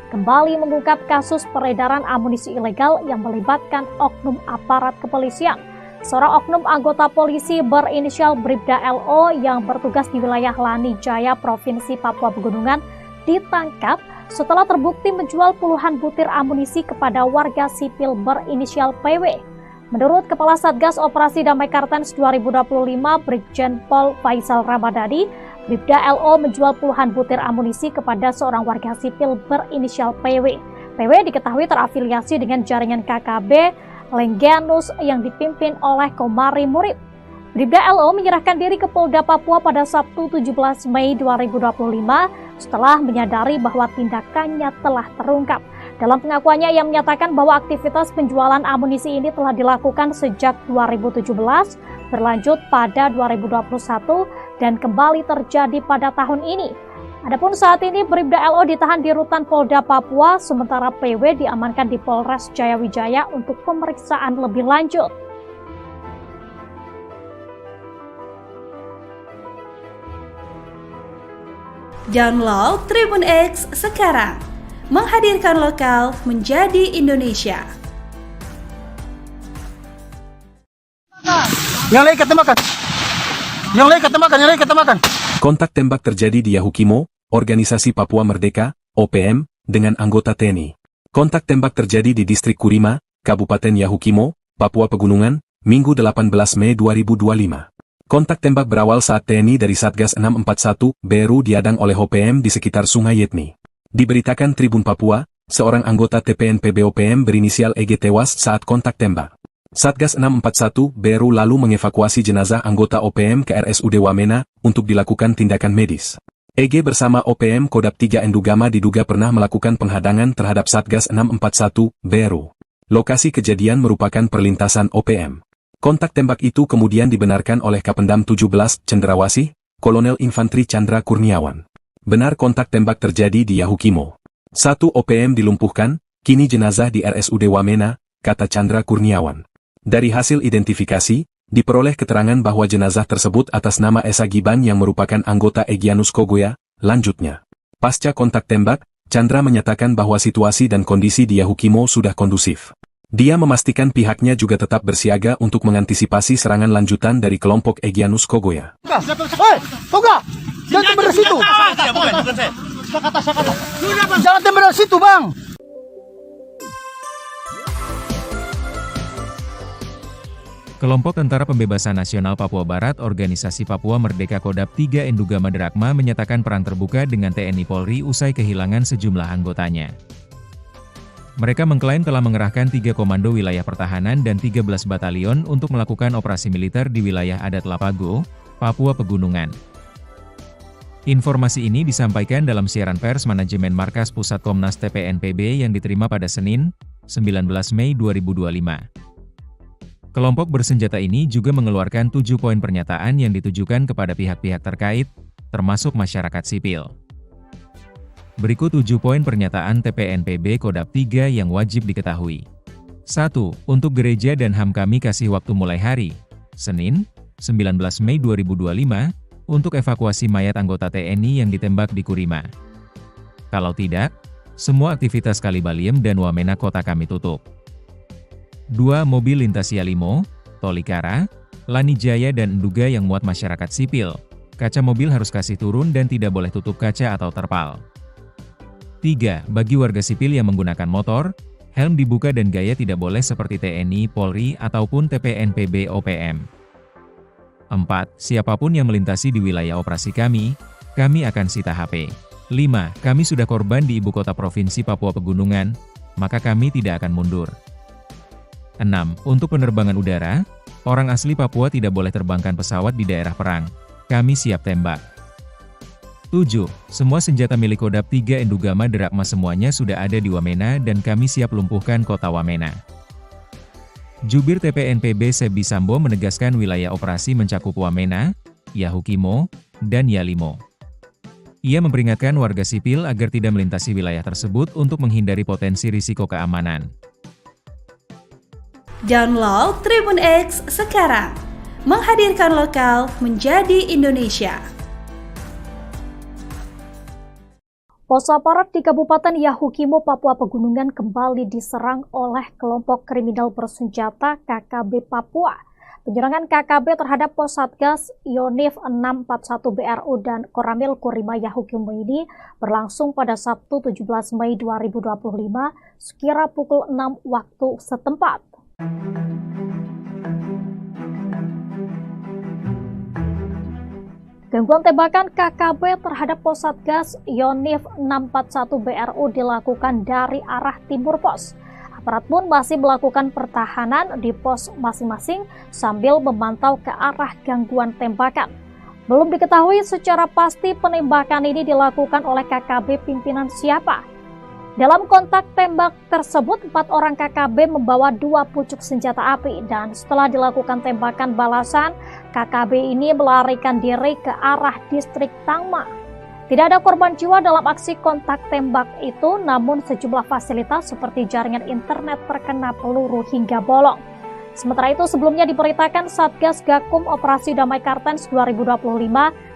Speaker 5: kembali mengungkap kasus peredaran amunisi ilegal yang melibatkan oknum aparat kepolisian. Seorang oknum anggota polisi berinisial Bribda LO yang bertugas di wilayah Lanijaya, Provinsi Papua Pegunungan, ditangkap setelah terbukti menjual puluhan butir amunisi kepada warga sipil berinisial PW. Menurut Kepala Satgas Operasi Damai Kartens 2025 Brigjen Pol Faisal Ramadhani, Bribda LO menjual puluhan butir amunisi kepada seorang warga sipil berinisial PW. PW diketahui terafiliasi dengan jaringan KKB Lengganus yang dipimpin oleh Komari Murib. Bribda LO menyerahkan diri ke Polda Papua pada Sabtu 17 Mei 2025 setelah menyadari bahwa tindakannya telah terungkap. Dalam pengakuannya, ia menyatakan bahwa aktivitas penjualan amunisi ini telah dilakukan sejak 2017, berlanjut pada 2021, dan kembali terjadi pada tahun ini. Adapun saat ini Bribda LO ditahan di Rutan Polda Papua, sementara PW diamankan di Polres Jayawijaya untuk pemeriksaan lebih lanjut.
Speaker 4: Download Tribun X sekarang, menghadirkan lokal menjadi Indonesia.
Speaker 1: Yang lain ketemakan. Yang lain ketemakan, yang lain ketemakan.
Speaker 2: Kontak tembak terjadi di Yahukimo, Organisasi Papua Merdeka, OPM, dengan anggota TNI. Kontak tembak terjadi di Distrik Kurima, Kabupaten Yahukimo, Papua Pegunungan, Minggu 18 Mei 2025. Kontak tembak berawal saat TNI dari Satgas 641 BRU diadang oleh OPM di sekitar Sungai Yetni. Diberitakan Tribun Papua, seorang anggota TPNPB OPM berinisial EG tewas saat kontak tembak. Satgas 641 BRU lalu mengevakuasi jenazah anggota OPM ke RSUD Wamena untuk dilakukan tindakan medis. EG bersama OPM Kodam 3 Endugama diduga pernah melakukan penghadangan terhadap Satgas 641 BRU. Lokasi kejadian merupakan perlintasan OPM. Kontak tembak itu kemudian dibenarkan oleh Kapendam 17 Cendrawasih, Kolonel Infantri Chandra Kurniawan. Benar kontak tembak terjadi di Yahukimo. 1 OPM dilumpuhkan, kini jenazah di RSUD Wamena, kata Chandra Kurniawan. Dari hasil identifikasi, diperoleh keterangan bahwa jenazah tersebut atas nama Esa Giban yang merupakan anggota Egyanus Kogoya. Lanjutnya, pasca kontak tembak, Chandra menyatakan bahwa situasi dan kondisi di Yahukimo sudah kondusif. Dia memastikan pihaknya juga tetap bersiaga untuk mengantisipasi serangan lanjutan dari kelompok Egyanus Kogoya.
Speaker 1: Hei, Toga! Jangan tembak dari situ! Jangan tembak dari situ, Bang!
Speaker 3: Kelompok Tentara Pembebasan Nasional Papua Barat Organisasi Papua Merdeka Kodam 3 Endugama Derakma menyatakan perang terbuka dengan TNI Polri usai kehilangan sejumlah anggotanya. Mereka mengklaim telah mengerahkan 3 komando wilayah pertahanan dan 13 batalion untuk melakukan operasi militer di wilayah adat Lapago, Papua Pegunungan. Informasi ini disampaikan dalam siaran pers manajemen Markas Pusat Komnas TPNPB yang diterima pada Senin, 19 Mei 2025. Kelompok bersenjata ini juga mengeluarkan 7 poin pernyataan yang ditujukan kepada pihak-pihak terkait, termasuk masyarakat sipil. Berikut 7 poin pernyataan TPNPB Kodam 3 yang wajib diketahui. 1. Untuk gereja dan HAM kami kasih waktu mulai hari, Senin, 19 Mei 2025, untuk evakuasi mayat anggota TNI yang ditembak di Kurima. Kalau tidak, semua aktivitas Kalibaliem dan Wamena kota kami tutup. 2. Mobil lintas Yalimo, Tolikara, Lanijaya dan Enduga yang muat masyarakat sipil. Kaca mobil harus kasih turun dan tidak boleh tutup kaca atau terpal. 3. Bagi warga sipil yang menggunakan motor, helm dibuka dan gaya tidak boleh seperti TNI, Polri, ataupun TPNPB OPM. 4. Siapapun yang melintasi di wilayah operasi kami akan sita HP. 5. Kami sudah korban di ibu kota provinsi Papua Pegunungan, maka kami tidak akan mundur. 6. Untuk penerbangan udara, orang asli Papua tidak boleh terbangkan pesawat di daerah perang. Kami siap tembak. 7. Semua senjata milik Kodam 3 Endugama Derakma semuanya sudah ada di Wamena dan kami siap lumpuhkan kota Wamena. Jubir TPNPB Sebi Sambo menegaskan wilayah operasi mencakup Wamena, Yahukimo, dan Yalimo. Ia memperingatkan warga sipil agar tidak melintasi wilayah tersebut untuk menghindari potensi risiko keamanan.
Speaker 4: Download Tribun X sekarang, menghadirkan lokal menjadi Indonesia.
Speaker 5: Pos aparat di Kabupaten Yahukimo, Papua Pegunungan kembali diserang oleh kelompok kriminal bersenjata KKB Papua. Penyerangan KKB terhadap pos Satgas Yonif 641 BRU dan Koramil Kurima Yahukimo ini berlangsung pada Sabtu 17 Mei 2025 sekira pukul 6 waktu setempat. Gangguan tembakan KKB terhadap pos Satgas Yonif 641 BRU dilakukan dari arah timur pos. Aparat pun masih melakukan pertahanan di pos masing-masing sambil memantau ke arah gangguan tembakan. Belum diketahui secara pasti penembakan ini dilakukan oleh KKB pimpinan siapa. Dalam kontak tembak tersebut, 4 orang KKB membawa 2 pucuk senjata api dan setelah dilakukan tembakan balasan, KKB ini melarikan diri ke arah distrik Tangma. Tidak ada korban jiwa dalam aksi kontak tembak itu, namun sejumlah fasilitas seperti jaringan internet terkena peluru hingga bolong. Sementara itu, sebelumnya diberitakan Satgas Gakum Operasi Damai Kartens 2025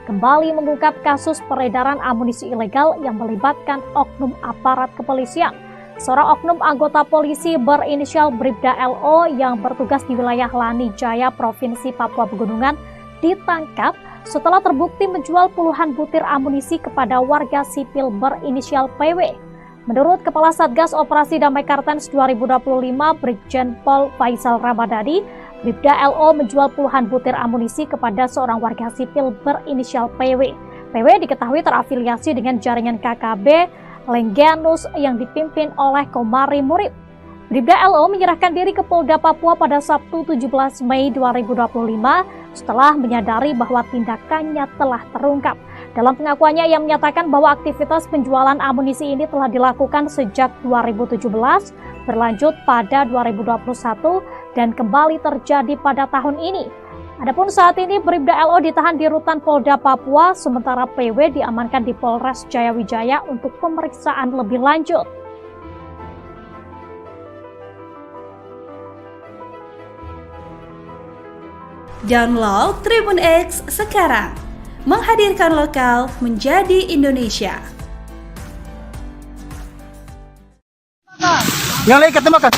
Speaker 5: kembali mengungkap kasus peredaran amunisi ilegal yang melibatkan oknum aparat kepolisian. Seorang oknum anggota polisi berinisial Bribda LO yang bertugas di wilayah Lani Jaya, Provinsi Papua Pegunungan, ditangkap setelah terbukti menjual puluhan butir amunisi kepada warga sipil berinisial PW. Menurut Kepala Satgas Operasi Damai Kartens 2025 Brigjen Pol Faisal Ramadhani, Bribda LO menjual puluhan butir amunisi kepada seorang warga sipil berinisial PW. PW diketahui terafiliasi dengan jaringan KKB Lengganus yang dipimpin oleh Komari Murib. Bribda LO menyerahkan diri ke Polda Papua pada Sabtu 17 Mei 2025 setelah menyadari bahwa tindakannya telah terungkap. Dalam pengakuannya, ia menyatakan bahwa aktivitas penjualan amunisi ini telah dilakukan sejak 2017, berlanjut pada 2021, dan kembali terjadi pada tahun ini. Adapun saat ini Bribda LO ditahan di Rutan Polda Papua, sementara PW diamankan di Polres Jayawijaya untuk pemeriksaan lebih lanjut.
Speaker 4: Download Tribun X sekarang, menghadirkan lokal menjadi Indonesia.
Speaker 1: Yang lain ketembakkan.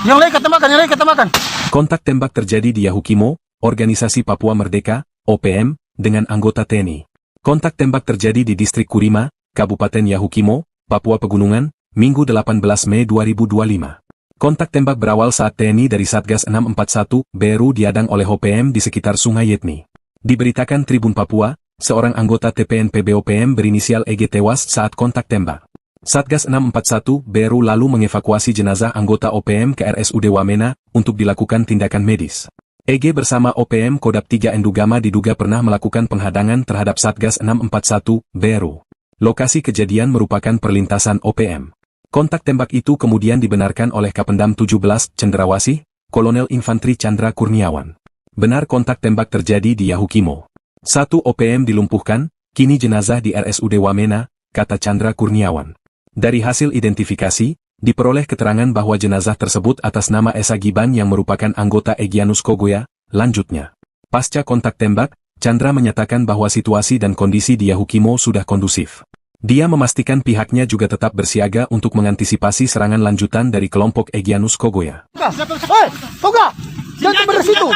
Speaker 1: Yang lain ketembakkan, yang lain ketembakkan.
Speaker 2: Kontak tembak terjadi di Yahukimo, Organisasi Papua Merdeka, OPM, dengan anggota TNI. Kontak tembak terjadi di Distrik Kurima, Kabupaten Yahukimo, Papua Pegunungan, Minggu 18 Mei 2025. Kontak tembak berawal saat TNI dari Satgas 641 BRU diadang oleh OPM di sekitar Sungai Yetni. Diberitakan Tribun Papua, seorang anggota TPNPB OPM berinisial EG tewas saat kontak tembak. Satgas 641 BRU lalu mengevakuasi jenazah anggota OPM ke RSUD Wamena untuk dilakukan tindakan medis. EG bersama OPM Kodam 3 Endugama diduga pernah melakukan penghadangan terhadap Satgas 641 BRU. Lokasi kejadian merupakan perlintasan OPM. Kontak tembak itu kemudian dibenarkan oleh Kapendam 17 Cendrawasih, Kolonel Infantri Chandra Kurniawan. Benar kontak tembak terjadi di Yahukimo. 1 OPM dilumpuhkan, kini jenazah di RSUD Wamena, kata Chandra Kurniawan. Dari hasil identifikasi, diperoleh keterangan bahwa jenazah tersebut atas nama Esa Giban yang merupakan anggota Egyanus Kogoya. Lanjutnya, pasca kontak tembak, Chandra menyatakan bahwa situasi dan kondisi di Yahukimo sudah kondusif. Dia memastikan pihaknya juga tetap bersiaga untuk mengantisipasi serangan lanjutan dari kelompok Egyanus Kogoya.
Speaker 1: Hei, Toga! Jangan tembak dari situ!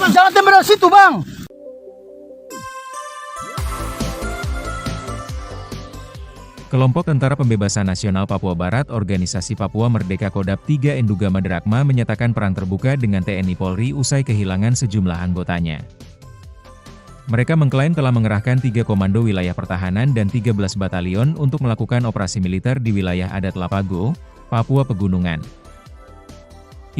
Speaker 1: Jangan tembak dari situ, Bang!
Speaker 3: Kelompok Tentara Pembebasan Nasional Papua Barat Organisasi Papua Merdeka Kodam 3 Endugama Drakma menyatakan perang terbuka dengan TNI Polri usai kehilangan sejumlah anggotanya. Mereka mengklaim telah mengerahkan 3 komando wilayah pertahanan dan 13 batalion untuk melakukan operasi militer di wilayah adat Lapago, Papua Pegunungan.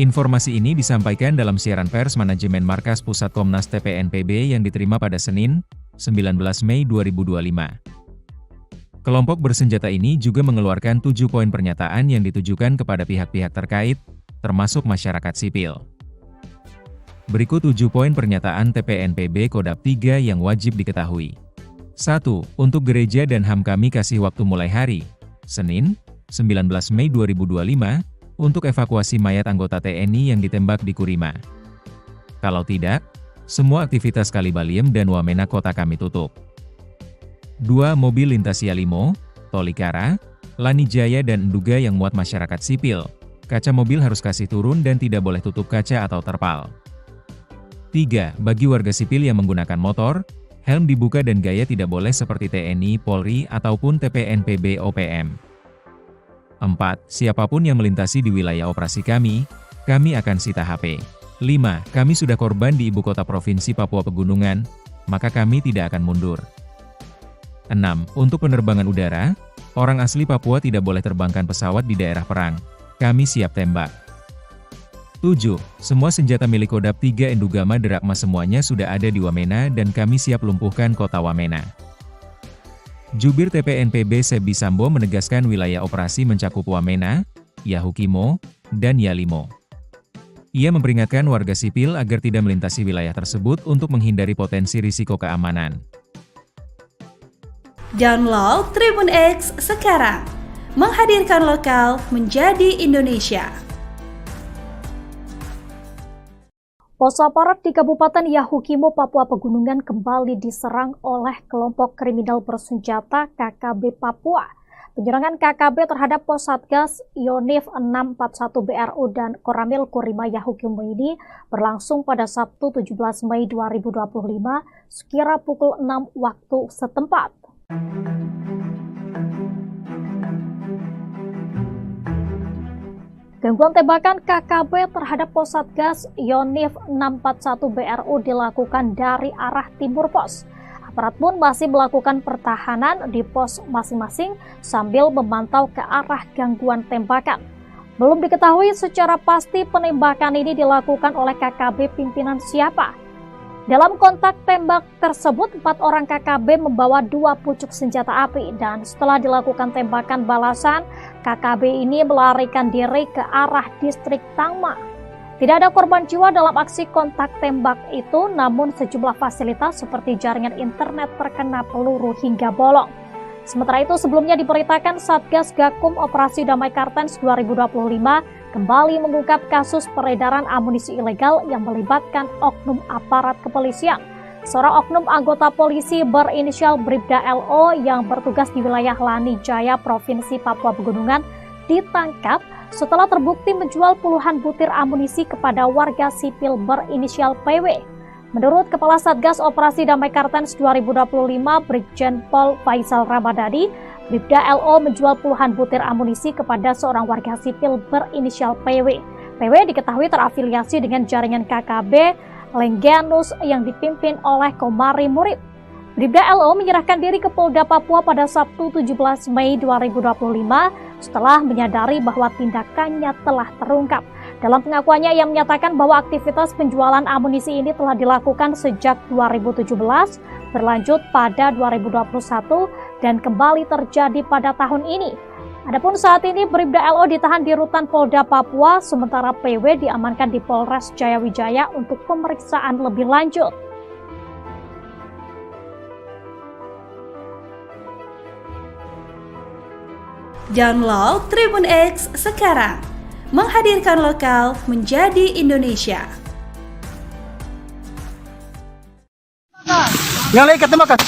Speaker 3: Informasi ini disampaikan dalam siaran pers manajemen Markas Pusat Komnas TPNPB yang diterima pada Senin, 19 Mei 2025. Kelompok bersenjata ini juga mengeluarkan 7 poin pernyataan yang ditujukan kepada pihak-pihak terkait, termasuk masyarakat sipil. Berikut 7 poin pernyataan TPNPB Kodam 3 yang wajib diketahui. 1. Untuk gereja dan HAM kami kasih waktu mulai hari, Senin, 19 Mei 2025, untuk evakuasi mayat anggota TNI yang ditembak di Kurima. Kalau tidak, semua aktivitas Kalibaliem dan Wamena kota kami tutup. 2. Mobil lintas Yalimo, Tolikara, Lani Jaya dan Nduga yang muat masyarakat sipil, Kaca mobil harus kasih turun dan tidak boleh tutup kaca atau terpal. 3. Bagi warga sipil yang menggunakan motor, helm dibuka dan gaya tidak boleh seperti TNI, Polri, ataupun TPNPB OPM. 4. Siapapun yang melintasi di wilayah operasi kami akan sita HP. 5. Kami sudah korban di ibu kota Provinsi Papua Pegunungan, maka kami tidak akan mundur. 6. Untuk penerbangan udara, orang asli Papua tidak boleh terbangkan pesawat di daerah perang. Kami siap tembak. 7. Semua senjata milik Kodam 3 Endugama Derakma semuanya sudah ada di Wamena dan kami siap lumpuhkan kota Wamena. Jubir TPNPB Sebi Sambo menegaskan wilayah operasi mencakup Wamena, Yahukimo, dan Yalimo. Ia memperingatkan warga sipil agar tidak melintasi wilayah tersebut untuk menghindari potensi risiko keamanan.
Speaker 4: Download Tribun X sekarang, menghadirkan lokal menjadi Indonesia.
Speaker 5: Pos aparat di Kabupaten Yahukimo, Papua Pegunungan kembali diserang oleh kelompok kriminal bersenjata KKB Papua. Penyerangan KKB terhadap pos Satgas Yonif 641 BRU dan Koramil Kurima Yahukimo ini berlangsung pada Sabtu 17 Mei 2025 sekira pukul 6 waktu setempat. Gangguan tembakan KKB terhadap pos Satgas Yonif 641 BRU dilakukan dari arah timur pos. Aparat pun masih melakukan pertahanan di pos masing-masing sambil memantau ke arah gangguan tembakan. Belum diketahui secara pasti penembakan ini dilakukan oleh KKB pimpinan siapa. Dalam kontak tembak tersebut, 4 orang KKB membawa 2 pucuk senjata api dan setelah dilakukan tembakan balasan, KKB ini melarikan diri ke arah distrik Tangma. Tidak ada korban jiwa dalam aksi kontak tembak itu, namun sejumlah fasilitas seperti jaringan internet terkena peluru hingga bolong. Sementara itu, sebelumnya diberitakan Satgas Gakum Operasi Damai Kartens 2025 kembali mengungkap kasus peredaran amunisi ilegal yang melibatkan oknum aparat kepolisian. Seorang oknum anggota polisi berinisial Bribda LO yang bertugas di wilayah Lani Jaya, Provinsi Papua Pegunungan, ditangkap setelah terbukti menjual puluhan butir amunisi kepada warga sipil berinisial PW. Menurut Kepala Satgas Operasi Damai Kartens 2025, Brigjen Pol Faisal Ramadhani, Bribda LO menjual puluhan butir amunisi kepada seorang warga sipil berinisial PW. PW diketahui terafiliasi dengan jaringan KKB Lengganus yang dipimpin oleh Komari Murib. Bribda LO menyerahkan diri ke Polda Papua pada Sabtu 17 Mei 2025 setelah menyadari bahwa tindakannya telah terungkap. Dalam pengakuannya, ia menyatakan bahwa aktivitas penjualan amunisi ini telah dilakukan sejak 2017, berlanjut pada 2021, dan kembali terjadi pada tahun ini. Adapun saat ini Bribda LO ditahan di Rutan Polda Papua, sementara PW diamankan di Polres Jayawijaya untuk pemeriksaan lebih lanjut.
Speaker 4: Download Tribun X sekarang, menghadirkan lokal menjadi Indonesia.
Speaker 1: Yang lain ketembakkan.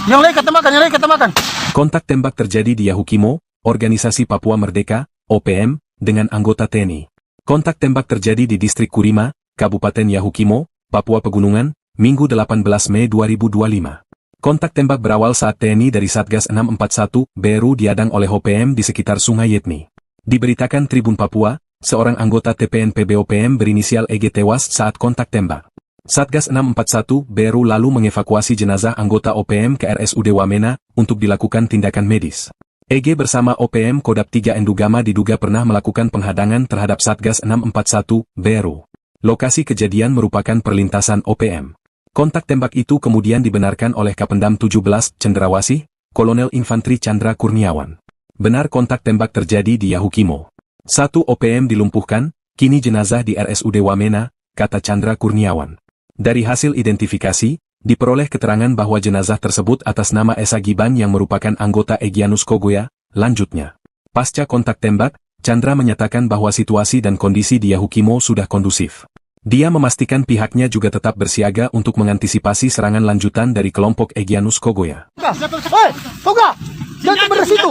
Speaker 1: Yang lain ketembakkan, yang lain ketembakkan.
Speaker 2: Kontak tembak terjadi di Yahukimo, Organisasi Papua Merdeka, OPM, dengan anggota TNI. Kontak tembak terjadi di Distrik Kurima, Kabupaten Yahukimo, Papua Pegunungan, Minggu 18 Mei 2025. Kontak tembak berawal saat TNI dari Satgas 641 BRU diadang oleh OPM di sekitar Sungai Yetni. Diberitakan Tribun Papua, seorang anggota TPNPB OPM berinisial EG tewas saat kontak tembak. Satgas 641 BRU lalu mengevakuasi jenazah anggota OPM ke RSUD Wamena untuk dilakukan tindakan medis. EG bersama OPM Kodam 3 Endugama diduga pernah melakukan penghadangan terhadap Satgas 641 BRU. Lokasi kejadian merupakan perlintasan OPM. Kontak tembak itu kemudian dibenarkan oleh Kapendam 17 Cendrawasih, Kolonel Infantri Chandra Kurniawan. Benar kontak tembak terjadi di Yahukimo. 1 OPM dilumpuhkan, kini jenazah di RSUD Wamena, kata Chandra Kurniawan. Dari hasil identifikasi, diperoleh keterangan bahwa jenazah tersebut atas nama Esa Giban yang merupakan anggota Egyanus Kogoya. Lanjutnya, pasca kontak tembak, Chandra menyatakan bahwa situasi dan kondisi di Yahukimo sudah kondusif. Dia memastikan pihaknya juga tetap bersiaga untuk mengantisipasi serangan lanjutan dari kelompok Egyanus Kogoya.
Speaker 1: Hei, Toga! Jangan dari situ!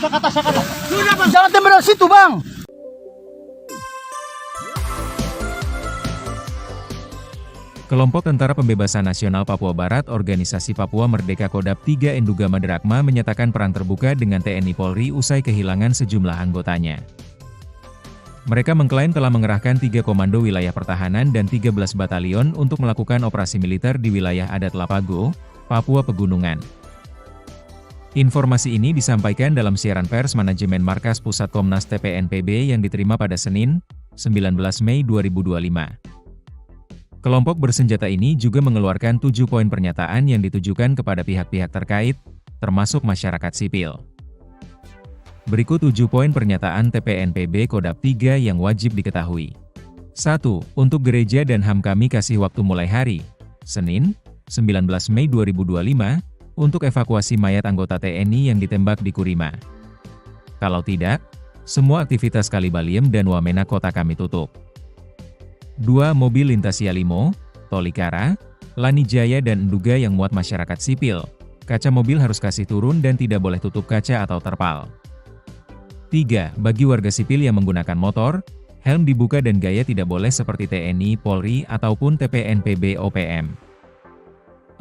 Speaker 1: Saya kata. Jangan tembak dari situ, Bang.
Speaker 3: Kelompok Tentara Pembebasan Nasional Papua Barat Organisasi Papua Merdeka Kodam 3 Enduga Maderakma menyatakan perang terbuka dengan TNI Polri usai kehilangan sejumlah anggotanya. Mereka mengklaim telah mengerahkan 3 komando wilayah pertahanan dan 13 batalion untuk melakukan operasi militer di wilayah adat Lapago, Papua Pegunungan. Informasi ini disampaikan dalam siaran pers manajemen Markas Pusat Komnas TPNPB yang diterima pada Senin, 19 Mei 2025. Kelompok bersenjata ini juga mengeluarkan 7 poin pernyataan yang ditujukan kepada pihak-pihak terkait, termasuk masyarakat sipil. Berikut 7 poin pernyataan TPNPB Kodam 3 yang wajib diketahui. 1. Untuk gereja dan HAM kami kasih waktu mulai hari, Senin, 19 Mei 2025, untuk evakuasi mayat anggota TNI yang ditembak di Kurima. Kalau tidak, semua aktivitas Kalibaliem dan Wamena kota kami tutup. 2. Mobil lintas Yalimo, Tolikara, Lanijaya dan Enduga yang muat masyarakat sipil. Kaca mobil harus kasih turun dan tidak boleh tutup kaca atau terpal. 3. Bagi warga sipil yang menggunakan motor, helm dibuka dan gaya tidak boleh seperti TNI, Polri, ataupun TPNPB OPM.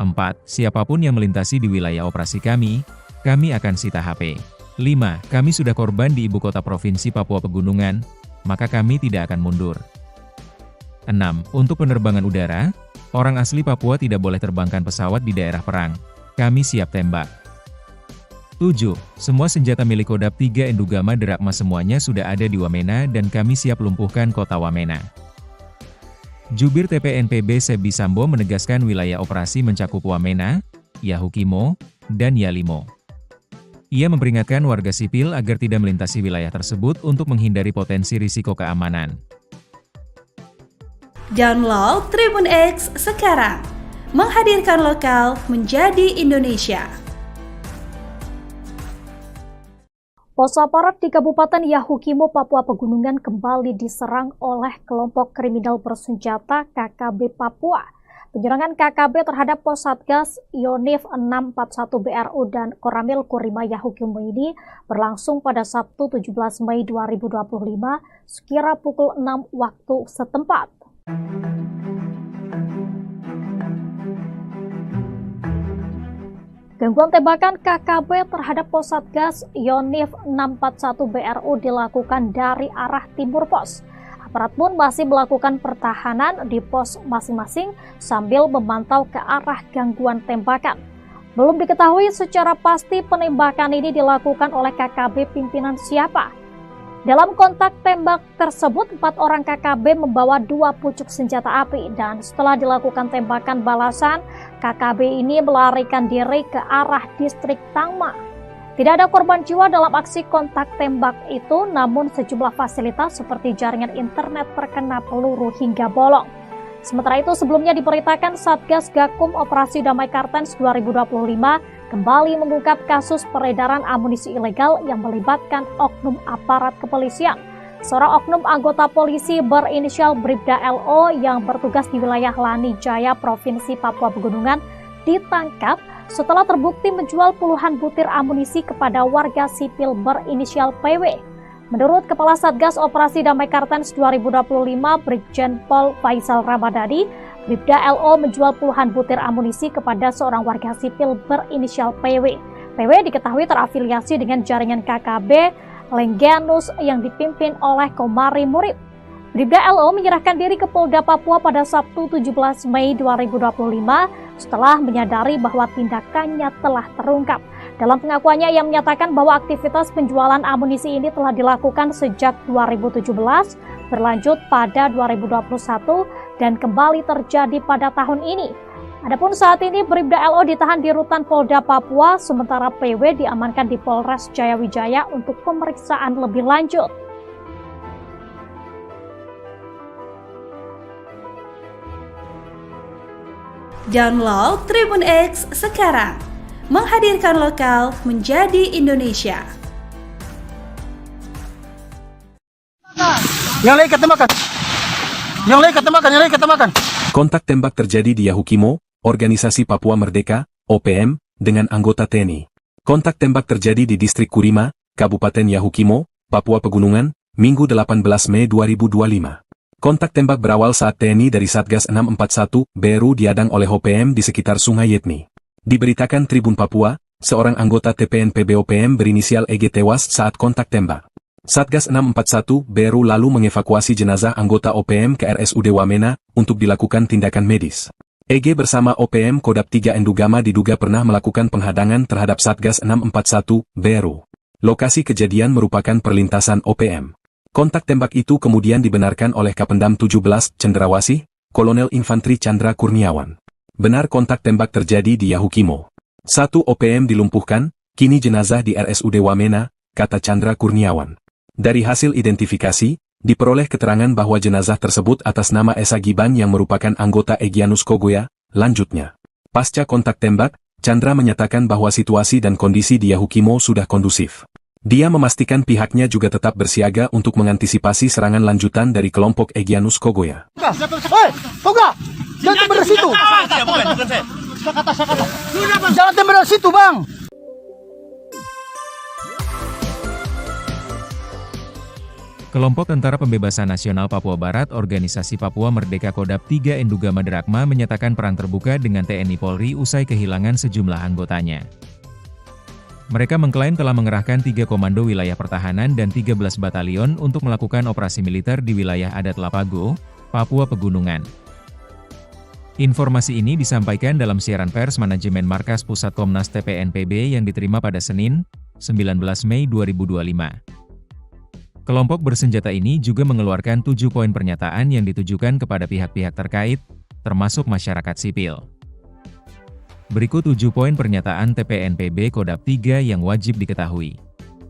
Speaker 3: 4. Siapapun yang melintasi di wilayah operasi kami akan sita HP. 5. Kami sudah korban di ibu kota provinsi Papua Pegunungan, maka kami tidak akan mundur. 6. Untuk penerbangan udara, orang asli Papua tidak boleh terbangkan pesawat di daerah perang. Kami siap tembak. 7. Semua senjata milik Kodam 3 Enduga Maderakma semuanya sudah ada di Wamena dan kami siap lumpuhkan kota Wamena. Jubir TPNPB Sebi Sambo menegaskan wilayah operasi mencakup Wamena, Yahukimo, dan Yalimo. Ia memperingatkan warga sipil agar tidak melintasi wilayah tersebut untuk menghindari potensi risiko keamanan.
Speaker 4: Download Tribun X sekarang, menghadirkan lokal menjadi Indonesia.
Speaker 5: Pos aparat di Kabupaten Yahukimo, Papua Pegunungan kembali diserang oleh kelompok kriminal bersenjata KKB Papua. Penyerangan KKB terhadap pos Satgas Yonif 641 BRU dan Koramil Kurima Yahukimo ini berlangsung pada Sabtu 17 Mei 2025 sekira pukul 6 waktu setempat. Gangguan tembakan KKB terhadap pos Satgas Yonif 641 BRU dilakukan dari arah timur pos. Aparat pun masih melakukan pertahanan di pos masing-masing sambil memantau ke arah gangguan tembakan. Belum diketahui secara pasti penembakan ini dilakukan oleh KKB pimpinan siapa. Dalam kontak tembak tersebut, 4 orang KKB membawa 2 pucuk senjata api dan setelah dilakukan tembakan balasan, KKB ini melarikan diri ke arah distrik Tangma. Tidak ada korban jiwa dalam aksi kontak tembak itu, namun sejumlah fasilitas seperti jaringan internet terkena peluru hingga bolong. Sementara itu, sebelumnya diberitakan Satgas Gakum Operasi Damai Kartens 2025 kembali mengungkap kasus peredaran amunisi ilegal yang melibatkan oknum aparat kepolisian. Seorang oknum anggota polisi berinisial Bribda LO yang bertugas di wilayah Lanijaya, Provinsi Papua Pegunungan, ditangkap setelah terbukti menjual puluhan butir amunisi kepada warga sipil berinisial PW. Menurut Kepala Satgas Operasi Damai Kartens 2025, Brigjen Pol Faisal Ramadhani, Bribda LO menjual puluhan butir amunisi kepada seorang warga sipil berinisial PW. PW diketahui terafiliasi dengan jaringan KKB Lengganus yang dipimpin oleh Komari Murib. Bribda LO menyerahkan diri ke Polda Papua pada Sabtu 17 Mei 2025 setelah menyadari bahwa tindakannya telah terungkap. Dalam pengakuannya, ia menyatakan bahwa aktivitas penjualan amunisi ini telah dilakukan sejak 2017, berlanjut pada 2021, dan kembali terjadi pada tahun ini. Adapun saat ini Bribda LO ditahan di rutan Polda Papua, sementara PW diamankan di Polres Jayawijaya untuk pemeriksaan lebih lanjut.
Speaker 4: Download Tribun X sekarang, menghadirkan lokal menjadi Indonesia.
Speaker 1: Yang lain ketembakkan. Yang lain ketembakkan, yang lain ketembakkan.
Speaker 2: Kontak tembak terjadi di Yahukimo, Organisasi Papua Merdeka, OPM, dengan anggota TNI. Kontak tembak terjadi di distrik Kurima, Kabupaten Yahukimo, Papua Pegunungan, Minggu 18 Mei 2025. Kontak tembak berawal saat TNI dari Satgas 641 BRU diadang oleh OPM di sekitar Sungai Yetni. Diberitakan Tribun Papua, seorang anggota TPNPB OPM berinisial EG tewas saat kontak tembak. Satgas 641 BRU lalu mengevakuasi jenazah anggota OPM ke RSUD Wamena untuk dilakukan tindakan medis. EG bersama OPM Kodam 3 Endugama diduga pernah melakukan penghadangan terhadap Satgas 641 BRU. Lokasi kejadian merupakan perlintasan OPM. Kontak tembak itu kemudian dibenarkan oleh Kapendam 17 Cendrawasih, Kolonel Infantri Chandra Kurniawan. Benar kontak tembak terjadi di Yahukimo. 1 OPM dilumpuhkan, kini jenazah di RSUD Wamena, kata Chandra Kurniawan. Dari hasil identifikasi, diperoleh keterangan bahwa jenazah tersebut atas nama Esa Giban yang merupakan anggota Egyanus Kogoya. Lanjutnya, pasca kontak tembak, Chandra menyatakan bahwa situasi dan kondisi di Yahukimo sudah kondusif. Dia memastikan pihaknya juga tetap bersiaga untuk mengantisipasi serangan lanjutan dari kelompok Egyanus Kogoya.
Speaker 1: Hei, Toga! Jangan tembak dari situ! Jangan tembak dari situ, Bang!
Speaker 3: Kelompok Tentara Pembebasan Nasional Papua Barat Organisasi Papua Merdeka Kodam 3 Endugama Derakma menyatakan perang terbuka dengan TNI Polri usai kehilangan sejumlah anggotanya. Mereka mengklaim telah mengerahkan 3 komando wilayah pertahanan dan 13 batalion untuk melakukan operasi militer di wilayah adat Lapago, Papua Pegunungan. Informasi ini disampaikan dalam siaran pers manajemen Markas Pusat Komnas TPNPB yang diterima pada Senin, 19 Mei 2025. Kelompok bersenjata ini juga mengeluarkan 7 poin pernyataan yang ditujukan kepada pihak-pihak terkait, termasuk masyarakat sipil. Berikut 7 poin pernyataan TPNPB Kodam 3 yang wajib diketahui.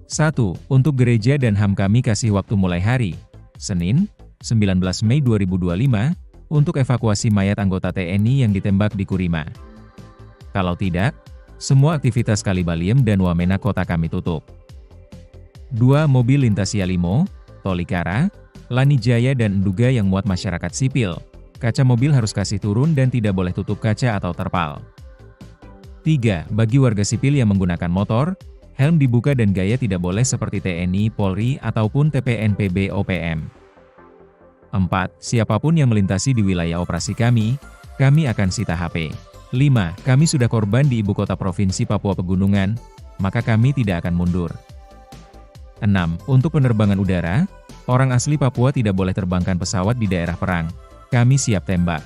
Speaker 3: 1. Untuk gereja dan HAM kami kasih waktu mulai hari, Senin, 19 Mei 2025, untuk evakuasi mayat anggota TNI yang ditembak di Kurima. Kalau tidak, semua aktivitas Kalibaliem dan Wamena kota kami tutup. 2. Mobil lintas Yalimo, Tolikara, Lanijaya dan Enduga yang muat masyarakat sipil, kaca mobil harus kasih turun dan tidak boleh tutup kaca atau terpal. 3. Bagi warga sipil yang menggunakan motor, helm dibuka dan gaya tidak boleh seperti TNI, Polri, ataupun TPNPB OPM. 4. Siapapun yang melintasi di wilayah operasi kami akan sita HP. 5. Kami sudah korban di ibu kota provinsi Papua Pegunungan, maka kami tidak akan mundur. 6. Untuk penerbangan udara, orang asli Papua tidak boleh terbangkan pesawat di daerah perang. Kami siap tembak.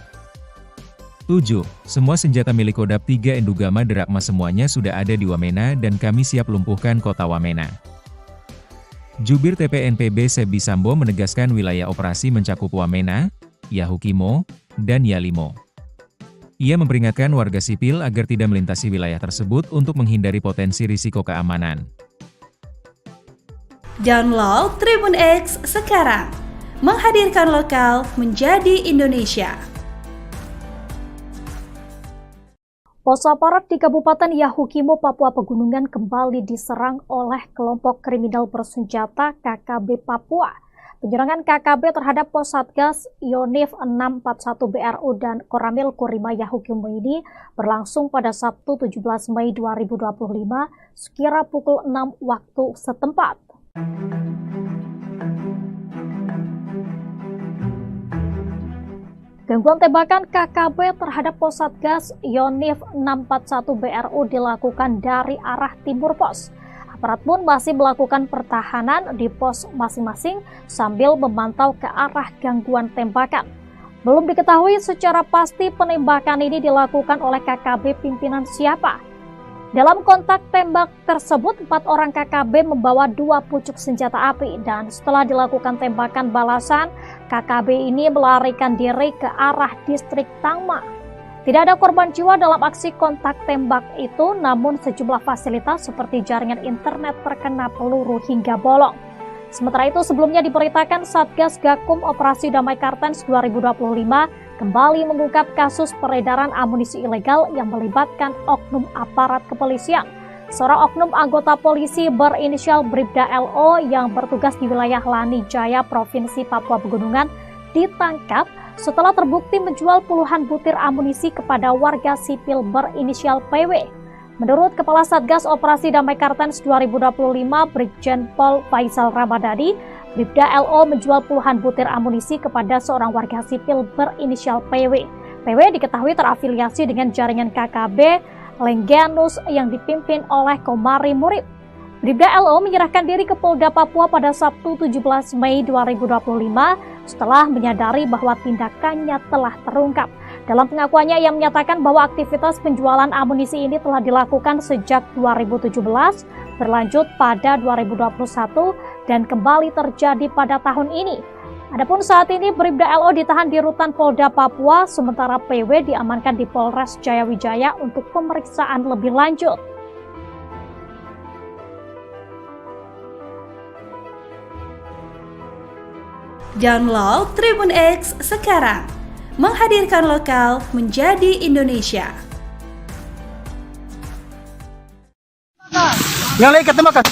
Speaker 3: 7. Semua senjata milik Kodam 3 Endugama Derakma semuanya sudah ada di Wamena dan kami siap lumpuhkan kota Wamena. Jubir TPNPB Sebi Sambo menegaskan wilayah operasi mencakup Wamena, Yahukimo, dan Yalimo. Ia memperingatkan warga sipil agar tidak melintasi wilayah tersebut untuk menghindari potensi risiko keamanan.
Speaker 4: Download Tribun X sekarang, menghadirkan lokal menjadi Indonesia.
Speaker 5: Pos aparat di Kabupaten Yahukimo, Papua Pegunungan kembali diserang oleh kelompok kriminal bersenjata KKB Papua. Penyerangan KKB terhadap pos Satgas Yonif 641 BRU dan Koramil Kurima Yahukimo ini berlangsung pada Sabtu 17 Mei 2025 sekira pukul 6 waktu setempat. Gangguan tembakan KKB terhadap pos Satgas Yonif 641 BRU dilakukan dari arah timur pos. Aparat pun masih melakukan pertahanan di pos masing-masing sambil memantau ke arah gangguan tembakan. Belum diketahui secara pasti penembakan ini dilakukan oleh KKB pimpinan siapa. Dalam kontak tembak tersebut, 4 orang KKB membawa 2 pucuk senjata api dan setelah dilakukan tembakan balasan, KKB ini melarikan diri ke arah distrik Tangma. Tidak ada korban jiwa dalam aksi kontak tembak itu, namun sejumlah fasilitas seperti jaringan internet terkena peluru hingga bolong. Sementara itu, sebelumnya diberitakan Satgas Gakum Operasi Damai Kartens 2025 kembali mengungkap kasus peredaran amunisi ilegal yang melibatkan oknum aparat kepolisian. Seorang oknum anggota polisi berinisial Bribda LO yang bertugas di wilayah Lanijaya, Provinsi Papua Pegunungan, ditangkap setelah terbukti menjual puluhan butir amunisi kepada warga sipil berinisial PW. Menurut Kepala Satgas Operasi Damai Kartens 2025 Brigjen Pol Faisal Ramadhani, Bribda LO menjual puluhan butir amunisi kepada seorang warga sipil berinisial PW. PW diketahui terafiliasi dengan jaringan KKB Lenggianus yang dipimpin oleh Komari Murib. Bribda LO menyerahkan diri ke Polda Papua pada Sabtu 17 Mei 2025 setelah menyadari bahwa tindakannya telah terungkap. Dalam pengakuannya, ia menyatakan bahwa aktivitas penjualan amunisi ini telah dilakukan sejak 2017, berlanjut pada 2021, dan kembali terjadi pada tahun ini. Adapun saat ini, Bribda LO ditahan di Rutan Polda Papua, sementara PW diamankan di Polres Jayawijaya untuk pemeriksaan lebih lanjut.
Speaker 4: Download Tribun X sekarang. Menghadirkan lokal menjadi Indonesia.
Speaker 1: Yang lain ketemakan.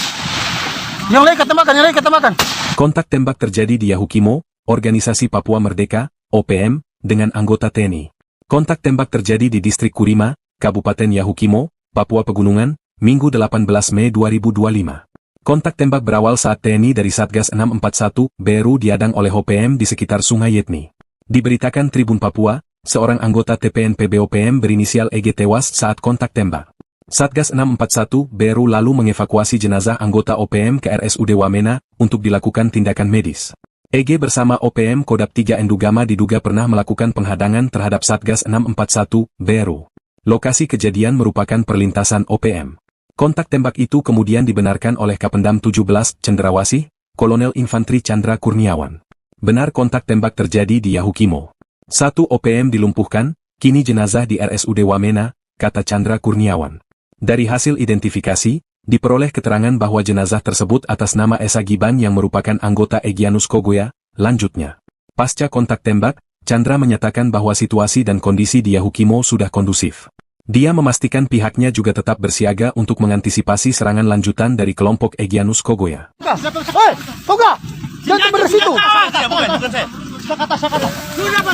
Speaker 1: Yang lain ketemakan, yang lain ketemakan.
Speaker 2: Kontak tembak terjadi di Yahukimo, Organisasi Papua Merdeka, OPM, dengan anggota TNI. Kontak tembak terjadi di Distrik Kurima, Kabupaten Yahukimo, Papua Pegunungan, Minggu 18 Mei 2025. Kontak tembak berawal saat TNI dari Satgas 641, Beru diadang oleh OPM di sekitar Sungai Yetni. Diberitakan Tribun Papua, seorang anggota TPNPB OPM berinisial EG tewas saat kontak tembak. Satgas 641 Beru lalu mengevakuasi jenazah anggota OPM ke RSUD Wamena untuk dilakukan tindakan medis. EG bersama OPM Kodap 3 Endugama diduga pernah melakukan penghadangan terhadap Satgas 641 Beru. Lokasi kejadian merupakan perlintasan OPM. Kontak tembak itu kemudian dibenarkan oleh Kapendam 17 Cendrawasih, Kolonel Infantri Chandra Kurniawan. Benar kontak tembak terjadi di Yahukimo. 1 OPM dilumpuhkan, kini jenazah di RSUD Wamena, kata Chandra Kurniawan. Dari hasil identifikasi, diperoleh keterangan bahwa jenazah tersebut atas nama Esa Giban yang merupakan anggota Egyanus Kogoya. Lanjutnya, pasca kontak tembak, Chandra menyatakan bahwa situasi dan kondisi di Yahukimo sudah kondusif. Dia memastikan pihaknya juga tetap bersiaga untuk mengantisipasi serangan lanjutan dari kelompok Egyanus Kogoya.
Speaker 1: Hei, Toga! Jangan tembak dari situ.
Speaker 6: Bukan saya.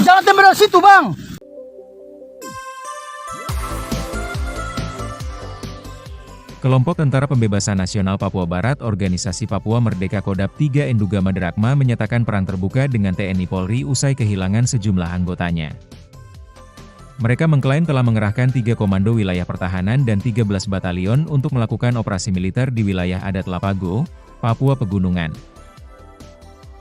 Speaker 1: Jangan tembak dari situ, Bang.
Speaker 3: Kelompok Tentara Pembebasan Nasional Papua Barat Organisasi Papua Merdeka Kodap 3 Endugama Derakma menyatakan perang terbuka dengan TNI Polri usai kehilangan sejumlah anggotanya. Mereka mengklaim telah mengerahkan 3 komando wilayah pertahanan dan 13 batalion untuk melakukan operasi militer di wilayah adat Lapago, Papua Pegunungan.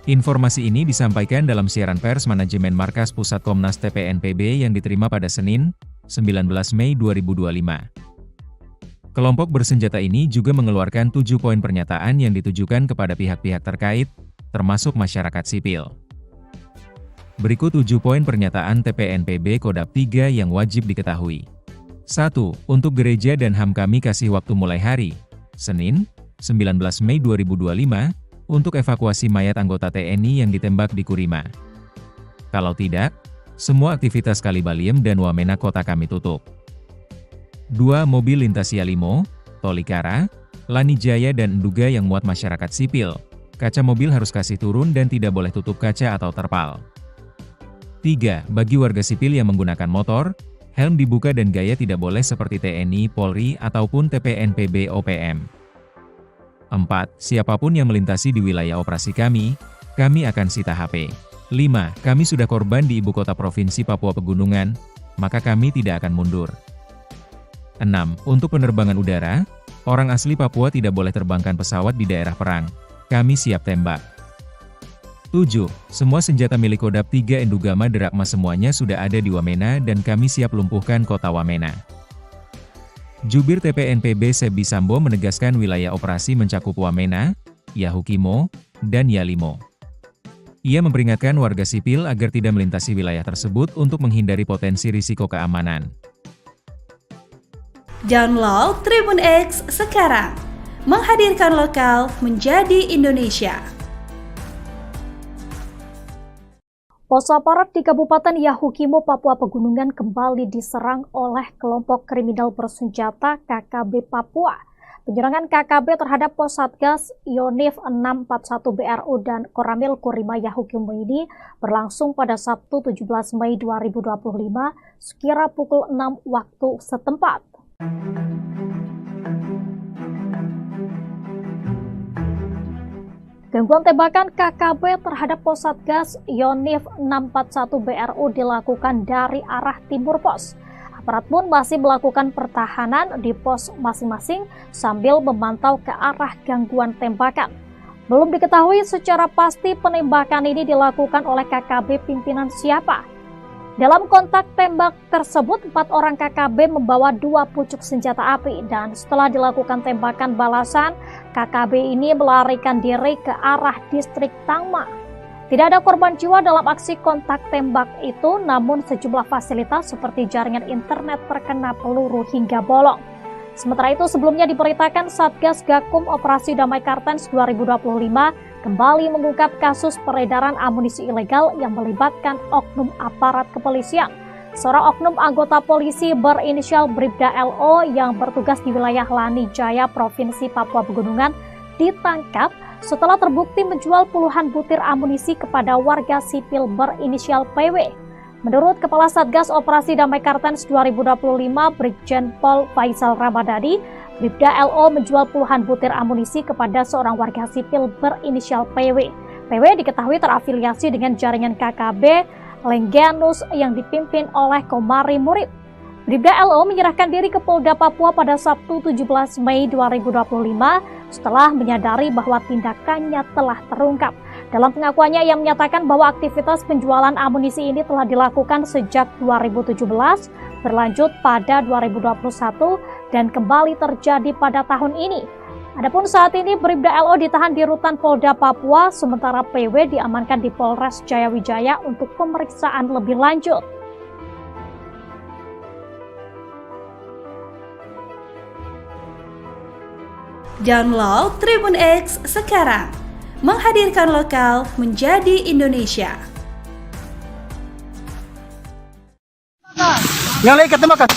Speaker 3: Informasi ini disampaikan dalam siaran pers manajemen Markas Pusat Komnas TPNPB yang diterima pada Senin, 19 Mei 2025. Kelompok bersenjata ini juga mengeluarkan 7 poin pernyataan yang ditujukan kepada pihak-pihak terkait, termasuk masyarakat sipil. Berikut 7 poin pernyataan TPNPB Kodap 3 yang wajib diketahui. 1. Untuk gereja dan HAM kami kasih waktu mulai hari, Senin, 19 Mei 2025, untuk evakuasi mayat anggota TNI yang ditembak di Kurima. Kalau tidak, semua aktivitas Kalibaliem dan Wamena kota kami tutup. 2. Mobil lintas Yalimo, Tolikara, Lanijaya dan Enduga yang muat masyarakat sipil. Kaca mobil harus kasih turun dan tidak boleh tutup kaca atau terpal. 3. Bagi warga sipil yang menggunakan motor, helm dibuka dan gaya tidak boleh seperti TNI, Polri, ataupun TPNPB OPM. 4. Siapapun yang melintasi di wilayah operasi kami akan sita HP. 5. Kami sudah korban di ibu kota provinsi Papua Pegunungan, maka kami tidak akan mundur. 6. Untuk penerbangan udara, orang asli Papua tidak boleh terbangkan pesawat di daerah perang. Kami siap tembak. 7. Semua senjata milik Kodap 3 Endugama Derakma semuanya sudah ada di Wamena dan kami siap lumpuhkan kota Wamena. Jubir TPNPB Sebi Sambo menegaskan wilayah operasi mencakup Wamena, Yahukimo, dan Yalimo. Ia memperingatkan warga sipil agar tidak melintasi wilayah tersebut untuk menghindari potensi risiko keamanan.
Speaker 4: Download Tribun X sekarang. Menghadirkan lokal menjadi Indonesia.
Speaker 5: Pos aparat di Kabupaten Yahukimo, Papua Pegunungan kembali diserang oleh kelompok kriminal bersenjata KKB Papua. Penyerangan KKB terhadap pos Satgas Yonif 641 BRU dan Koramil Kurima Yahukimo ini berlangsung pada Sabtu 17 Mei 2025 sekira pukul 6 waktu setempat. Gangguan tembakan KKB terhadap pos Satgas Yonif 641 BRU dilakukan dari arah timur pos. Aparat pun masih melakukan pertahanan di pos masing-masing sambil memantau ke arah gangguan tembakan. Belum diketahui secara pasti penembakan ini dilakukan oleh KKB pimpinan siapa. Dalam kontak tembak tersebut, 4 orang KKB membawa 2 pucuk senjata api dan setelah dilakukan tembakan balasan, KKB ini melarikan diri ke arah distrik Tangma. Tidak ada korban jiwa dalam aksi kontak tembak itu, namun sejumlah fasilitas seperti jaringan internet terkena peluru hingga bolong. Sementara itu, sebelumnya diberitakan Satgas Gakum Operasi Damai Kartens 2025 kembali mengungkap kasus peredaran amunisi ilegal yang melibatkan oknum aparat kepolisian. Seorang oknum anggota polisi berinisial Bribda LO yang bertugas di wilayah Lani Jaya, Provinsi Papua Pegunungan, ditangkap setelah terbukti menjual puluhan butir amunisi kepada warga sipil berinisial PW. Menurut Kepala Satgas Operasi Damai Kartens 2025, Brigjen Pol Faisal Ramadhani, Bribda LO menjual puluhan butir amunisi kepada seorang warga sipil berinisial PW. PW diketahui terafiliasi dengan jaringan KKB Lengganus yang dipimpin oleh Komari Murib. Bribda LO menyerahkan diri ke Polda Papua pada Sabtu 17 Mei 2025 setelah menyadari bahwa tindakannya telah terungkap. Dalam pengakuannya, ia menyatakan bahwa aktivitas penjualan amunisi ini telah dilakukan sejak 2017, berlanjut pada 2021, dan kembali terjadi pada tahun ini. Adapun saat ini Bribda LO ditahan di rutan Polda Papua, sementara PW diamankan di Polres Jayawijaya untuk pemeriksaan lebih lanjut.
Speaker 4: Download Tribun X sekarang, menghadirkan lokal menjadi Indonesia.
Speaker 1: Yang lain ketembakkan.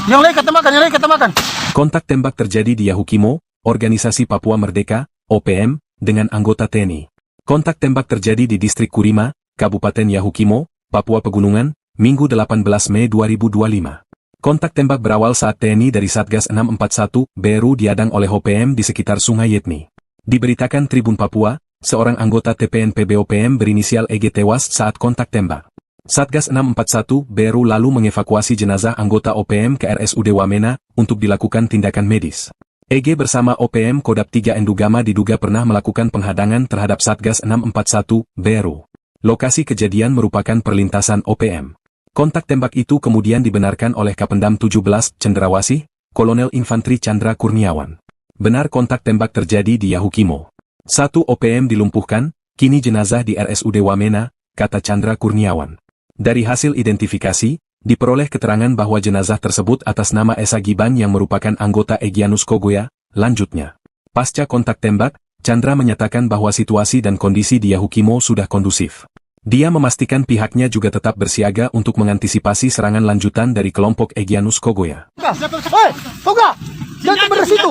Speaker 1: Yang lain ketembakkan, yang lain ketembakkan.
Speaker 2: Kontak tembak terjadi di Yahukimo, Organisasi Papua Merdeka, OPM, dengan anggota TNI. Kontak tembak terjadi di Distrik Kurima, Kabupaten Yahukimo, Papua Pegunungan, Minggu 18 Mei 2025. Kontak tembak berawal saat TNI dari Satgas 641 BRU diadang oleh OPM di sekitar Sungai Yetni. Diberitakan Tribun Papua, seorang anggota TPNPB OPM berinisial EG tewas saat kontak tembak. Satgas 641 BRU lalu mengevakuasi jenazah anggota OPM ke RSUD Wamena untuk dilakukan tindakan medis. EG bersama OPM Kodap 3 Endugama diduga pernah melakukan penghadangan terhadap Satgas 641 BRU. Lokasi kejadian merupakan perlintasan OPM. Kontak tembak itu kemudian dibenarkan oleh Kapendam 17 Cendrawasih, Kolonel Infantri Chandra Kurniawan. Benar kontak tembak terjadi di Yahukimo. 1 OPM dilumpuhkan, kini jenazah di RSUD Wamena, kata Chandra Kurniawan. Dari hasil identifikasi, diperoleh keterangan bahwa jenazah tersebut atas nama Esa Giban yang merupakan anggota Egyanus Kogoya. Lanjutnya, pasca kontak tembak, Chandra menyatakan bahwa situasi dan kondisi di Yahukimo sudah kondusif. Dia memastikan pihaknya juga tetap bersiaga untuk mengantisipasi serangan lanjutan dari kelompok Egyanus Kogoya.
Speaker 1: Hei, Toga! Jangan tembak dari situ!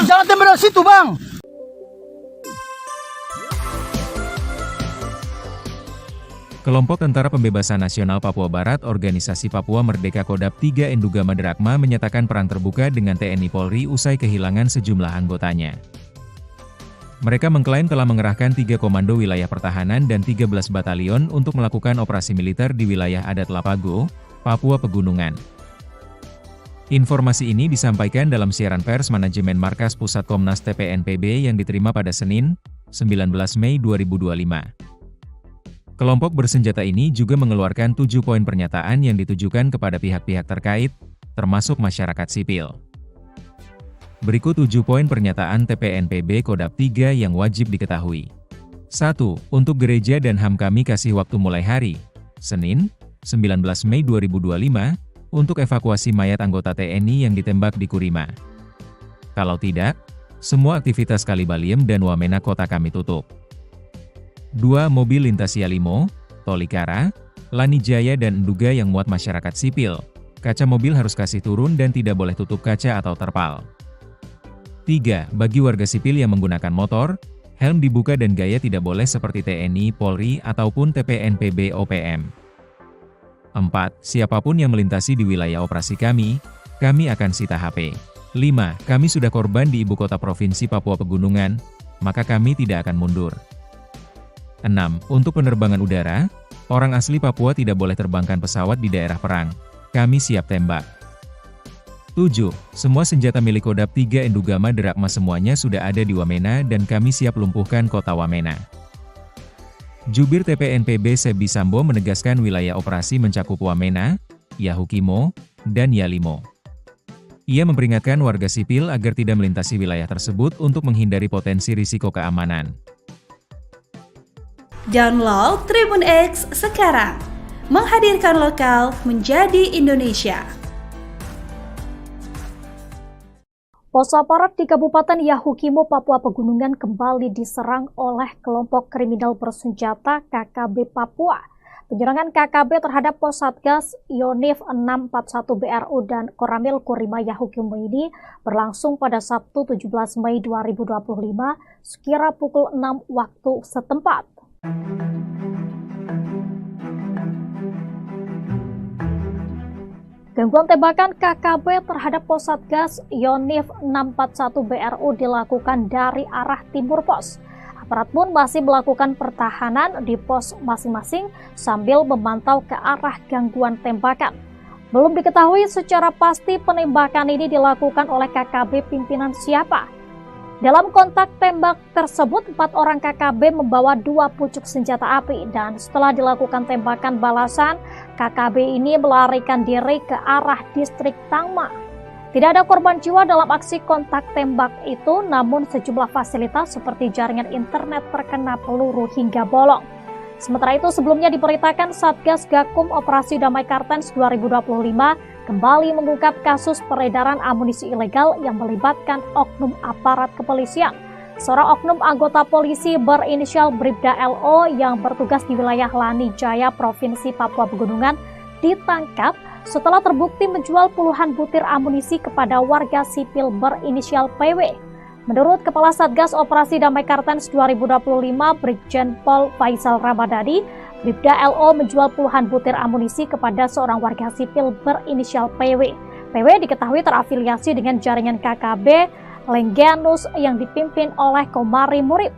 Speaker 1: Jangan tembak dari situ, Bang!
Speaker 3: Kelompok Tentara Pembebasan Nasional Papua Barat Organisasi Papua Merdeka Kodap 3 Endugama Derakma menyatakan perang terbuka dengan TNI Polri usai kehilangan sejumlah anggotanya. Mereka mengklaim telah mengerahkan 3 komando wilayah pertahanan dan 13 batalion untuk melakukan operasi militer di wilayah adat Lapago, Papua Pegunungan. Informasi ini disampaikan dalam siaran pers manajemen Markas Pusat Komnas TPNPB yang diterima pada Senin, 19 Mei 2025. Kelompok bersenjata ini juga mengeluarkan 7 poin pernyataan yang ditujukan kepada pihak-pihak terkait, termasuk masyarakat sipil. Berikut 7 poin pernyataan TPNPB Kodap 3 yang wajib diketahui. 1. Untuk gereja dan HAM kami kasih waktu mulai hari, Senin, 19 Mei 2025, untuk evakuasi mayat anggota TNI yang ditembak di Kurima. Kalau tidak, semua aktivitas Kalibaliem dan Wamena kota kami tutup. 2. Mobil lintas Yalimo, Tolikara, Lani Jaya dan Enduga yang muat masyarakat sipil. Kaca mobil harus kasih turun dan tidak boleh tutup kaca atau terpal. 3. Bagi warga sipil yang menggunakan motor, helm dibuka dan gaya tidak boleh seperti TNI, Polri, ataupun TPNPB OPM. 4. Siapapun yang melintasi di wilayah operasi kami akan sita HP. 5. Kami sudah korban di ibu kota provinsi Papua Pegunungan, maka kami tidak akan mundur. 6. Untuk penerbangan udara, orang asli Papua tidak boleh terbangkan pesawat di daerah perang. Kami siap tembak. 7. Semua senjata milik Kodam 3 Endugama Derakma semuanya sudah ada di Wamena dan kami siap lumpuhkan kota Wamena. Jubir TPNPB Sebi Sambo menegaskan wilayah operasi mencakup Wamena, Yahukimo, dan Yalimo. Ia memperingatkan warga sipil agar tidak melintasi wilayah tersebut untuk menghindari potensi risiko keamanan.
Speaker 4: Download Tribun X sekarang, menghadirkan lokal menjadi Indonesia.
Speaker 5: Pos aparat di Kabupaten Yahukimo, Papua Pegunungan kembali diserang oleh kelompok kriminal bersenjata KKB Papua. Penyerangan KKB terhadap pos Satgas Yonif 641 BRU dan Koramil Kurima Yahukimo ini berlangsung pada Sabtu 17 Mei 2025 sekira pukul 6 waktu setempat. Gangguan tembakan KKB terhadap pos Satgas Yonif 641 BRU dilakukan dari arah timur pos. Aparat pun masih melakukan pertahanan di pos masing-masing sambil memantau ke arah gangguan tembakan. Belum diketahui secara pasti penembakan ini dilakukan oleh KKB pimpinan siapa. Dalam kontak tembak tersebut, 4 orang KKB membawa 2 pucuk senjata api dan setelah dilakukan tembakan balasan, KKB ini melarikan diri ke arah distrik Tangma. Tidak ada korban jiwa dalam aksi kontak tembak itu, namun sejumlah fasilitas seperti jaringan internet terkena peluru hingga bolong. Sementara itu, sebelumnya diberitakan Satgas Gakum Operasi Damai Kartens 2025 kembali mengungkap kasus peredaran amunisi ilegal yang melibatkan oknum aparat kepolisian. Seorang oknum anggota polisi berinisial Bribda LO yang bertugas di wilayah Lani Jaya, Provinsi Papua Pegunungan, ditangkap setelah terbukti menjual puluhan butir amunisi kepada warga sipil berinisial PW. Menurut Kepala Satgas Operasi Damai Kartens 2025, Brigjen Pol Faisal Ramadhani, Bribda LO menjual puluhan butir amunisi kepada seorang warga sipil berinisial PW. PW diketahui terafiliasi dengan jaringan KKB Lengganus yang dipimpin oleh Komari Murib.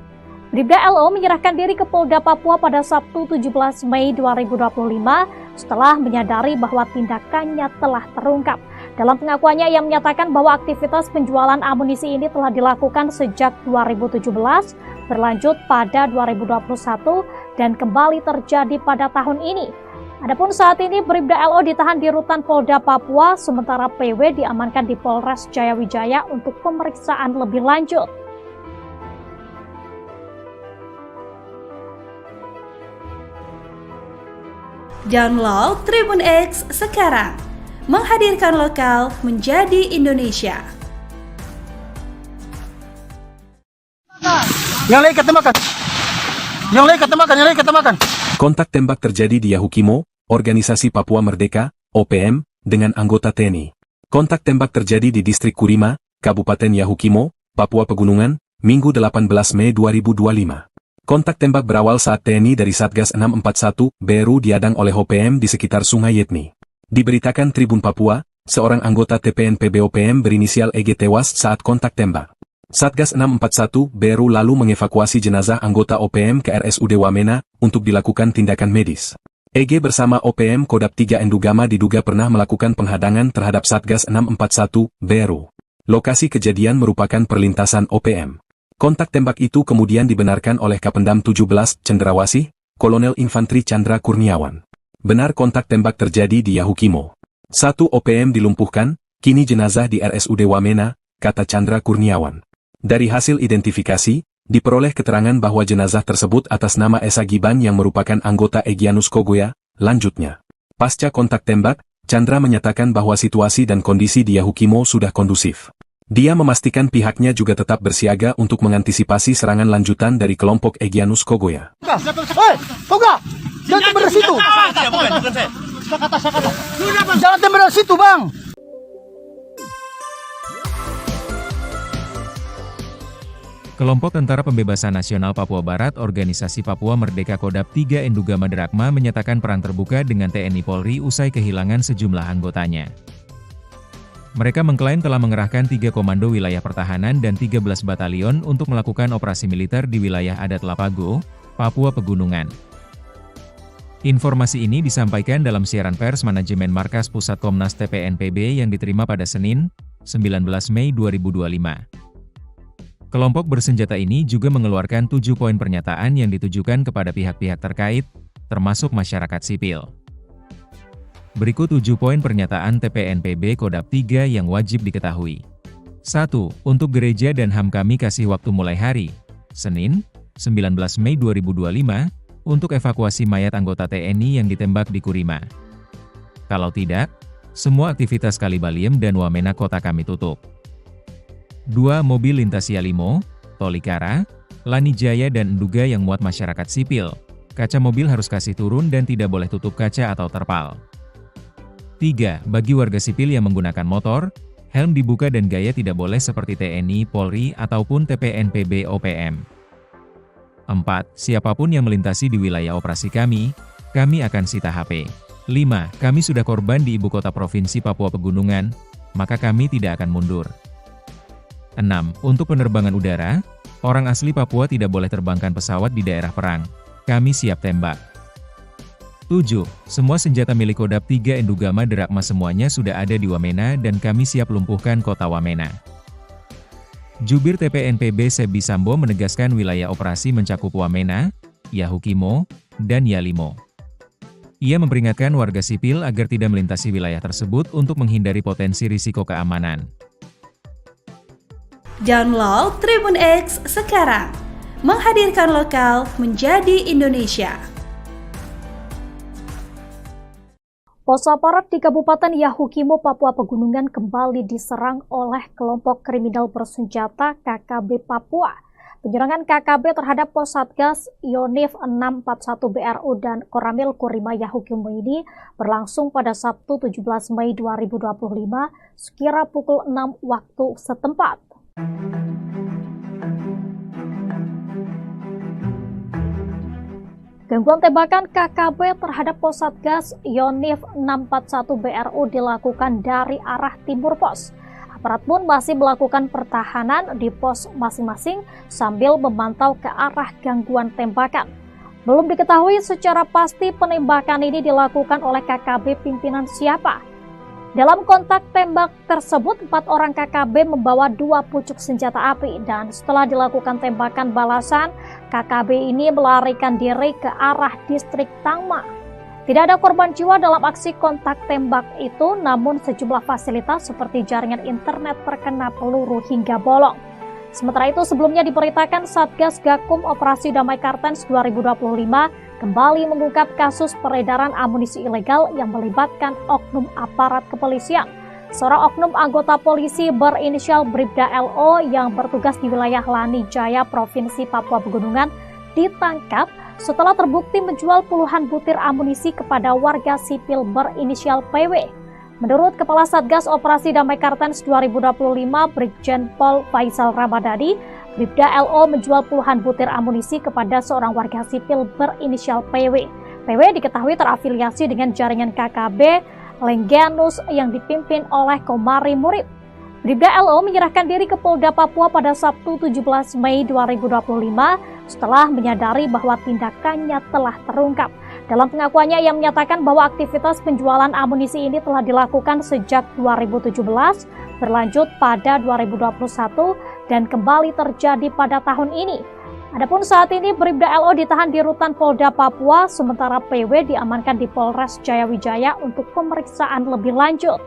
Speaker 5: Bribda LO menyerahkan diri ke Polda Papua pada Sabtu 17 Mei 2025 setelah menyadari bahwa tindakannya telah terungkap. Dalam pengakuannya, ia menyatakan bahwa aktivitas penjualan amunisi ini telah dilakukan sejak 2017, berlanjut pada 2021, dan kembali terjadi pada tahun ini. Adapun saat ini Bribda LO ditahan di rutan Polda Papua, sementara PW diamankan di Polres Jayawijaya untuk pemeriksaan lebih lanjut.
Speaker 4: Download Tribun X sekarang, menghadirkan lokal menjadi Indonesia.
Speaker 1: Yang lain ketembakkan. Yang lain ketembakkan, yang lain ketembakkan.
Speaker 2: Kontak tembak terjadi di Yahukimo, Organisasi Papua Merdeka, OPM, dengan anggota TNI. Kontak tembak terjadi di Distrik Kurima, Kabupaten Yahukimo, Papua Pegunungan, Minggu 18 Mei 2025. Kontak tembak berawal saat TNI dari Satgas 641 BRU diadang oleh OPM di sekitar Sungai Yetni. Diberitakan Tribun Papua, seorang anggota TPNPB OPM berinisial EG tewas saat kontak tembak. Satgas 641 BRU lalu mengevakuasi jenazah anggota OPM ke RSUD Wamena untuk dilakukan tindakan medis. EG bersama OPM Kodam 3 Endugama diduga pernah melakukan penghadangan terhadap Satgas 641 BRU. Lokasi kejadian merupakan perlintasan OPM. Kontak tembak itu kemudian dibenarkan oleh Kapendam 17 Cendrawasih, Kolonel Infantri Chandra Kurniawan. Benar kontak tembak terjadi di Yahukimo. 1 OPM dilumpuhkan, kini jenazah di RSUD Wamena, kata Chandra Kurniawan. Dari hasil identifikasi, diperoleh keterangan bahwa jenazah tersebut atas nama Esa Giban yang merupakan anggota Egyanus Kogoya. Lanjutnya, pasca kontak tembak, Chandra menyatakan bahwa situasi dan kondisi di Yahukimo sudah kondusif. Dia memastikan pihaknya juga tetap bersiaga untuk mengantisipasi serangan lanjutan dari kelompok Egyanus Kogoya.
Speaker 1: Hei, Toga! Jangan tembak dari situ! Jangan tembak dari situ, Bang!
Speaker 3: Kelompok Tentara Pembebasan Nasional Papua Barat Organisasi Papua Merdeka Kodam 3 Endugama Derakma menyatakan perang terbuka dengan TNI Polri usai kehilangan sejumlah anggotanya. Mereka mengklaim telah mengerahkan 3 komando wilayah pertahanan dan 13 batalion untuk melakukan operasi militer di wilayah adat Lapago, Papua Pegunungan. Informasi ini disampaikan dalam siaran pers manajemen Markas Pusat Komnas TPNPB yang diterima pada Senin, 19 Mei 2025. Kelompok bersenjata ini juga mengeluarkan 7 poin pernyataan yang ditujukan kepada pihak-pihak terkait, termasuk masyarakat sipil. Berikut 7 poin pernyataan TPNPB Kodap 3 yang wajib diketahui. 1. Untuk gereja dan HAM kami kasih waktu mulai hari, Senin, 19 Mei 2025, untuk evakuasi mayat anggota TNI yang ditembak di Kurima. Kalau tidak, semua aktivitas Kalibaliem dan Wamena kota kami tutup. 2. Mobil lintas Yalimo, Tolikara, Lanijaya dan Nduga yang muat masyarakat sipil. Kaca mobil harus kasih turun dan tidak boleh tutup kaca atau terpal. 3. Bagi warga sipil yang menggunakan motor, helm dibuka dan gaya tidak boleh seperti TNI, Polri, ataupun TPNPB OPM. 4. Siapapun yang melintasi di wilayah operasi kami akan sita HP. 5. Kami sudah korban di ibu kota provinsi Papua Pegunungan, maka kami tidak akan mundur. 6. Untuk penerbangan udara, orang asli Papua tidak boleh terbangkan pesawat di daerah perang. Kami siap tembak. 7. Semua senjata milik Kodap 3 Endugama Derakma semuanya sudah ada di Wamena dan kami siap lumpuhkan kota Wamena. Jubir TPNPB Sebi Sambo menegaskan wilayah operasi mencakup Wamena, Yahukimo, dan Yalimo. Ia memperingatkan warga sipil agar tidak melintasi wilayah tersebut untuk menghindari potensi risiko keamanan.
Speaker 4: Download Tribun X sekarang, menghadirkan lokal menjadi Indonesia.
Speaker 5: Pos aparat di Kabupaten Yahukimo, Papua Pegunungan kembali diserang oleh kelompok kriminal bersenjata KKB Papua. Penyerangan KKB terhadap pos Satgas Yonif 641 BRU dan Koramil Kurima Yahukimo ini berlangsung pada Sabtu 17 Mei 2025 sekira pukul 6 waktu setempat. Gangguan tembakan KKB terhadap pos Satgas Yonif 641 BRU dilakukan dari arah timur pos. Aparat pun masih melakukan pertahanan di pos masing-masing sambil memantau ke arah gangguan tembakan. Belum diketahui secara pasti penembakan ini dilakukan oleh KKB pimpinan siapa. Dalam kontak tembak tersebut, 4 orang KKB membawa 2 pucuk senjata api dan setelah dilakukan tembakan balasan, KKB ini melarikan diri ke arah distrik Tangma. Tidak ada korban jiwa dalam aksi kontak tembak itu, namun sejumlah fasilitas seperti jaringan internet terkena peluru hingga bolong. Sementara itu, sebelumnya diberitakan Satgas Gakum Operasi Damai Kartens 2025 kembali mengungkap kasus peredaran amunisi ilegal yang melibatkan oknum aparat kepolisian. Seorang oknum anggota polisi berinisial Bribda LO yang bertugas di wilayah Lanijaya, Provinsi Papua Pegunungan, ditangkap setelah terbukti menjual puluhan butir amunisi kepada warga sipil berinisial PW. Menurut Kepala Satgas Operasi Damai Kartens 2025, Brigjen Pol Faisal Ramadhani, Bribda LO menjual puluhan butir amunisi kepada seorang warga sipil berinisial PW. PW diketahui terafiliasi dengan jaringan KKB Lengganus yang dipimpin oleh Komari Murib. Bribda LO menyerahkan diri ke Polda Papua pada Sabtu 17 Mei 2025 setelah menyadari bahwa tindakannya telah terungkap. Dalam pengakuannya, ia menyatakan bahwa aktivitas penjualan amunisi ini telah dilakukan sejak 2017, berlanjut pada 2021, dan kembali terjadi pada tahun ini. Adapun saat ini Bribda LO ditahan di Rutan Polda Papua, sementara PW diamankan di Polres Jayawijaya untuk pemeriksaan lebih lanjut.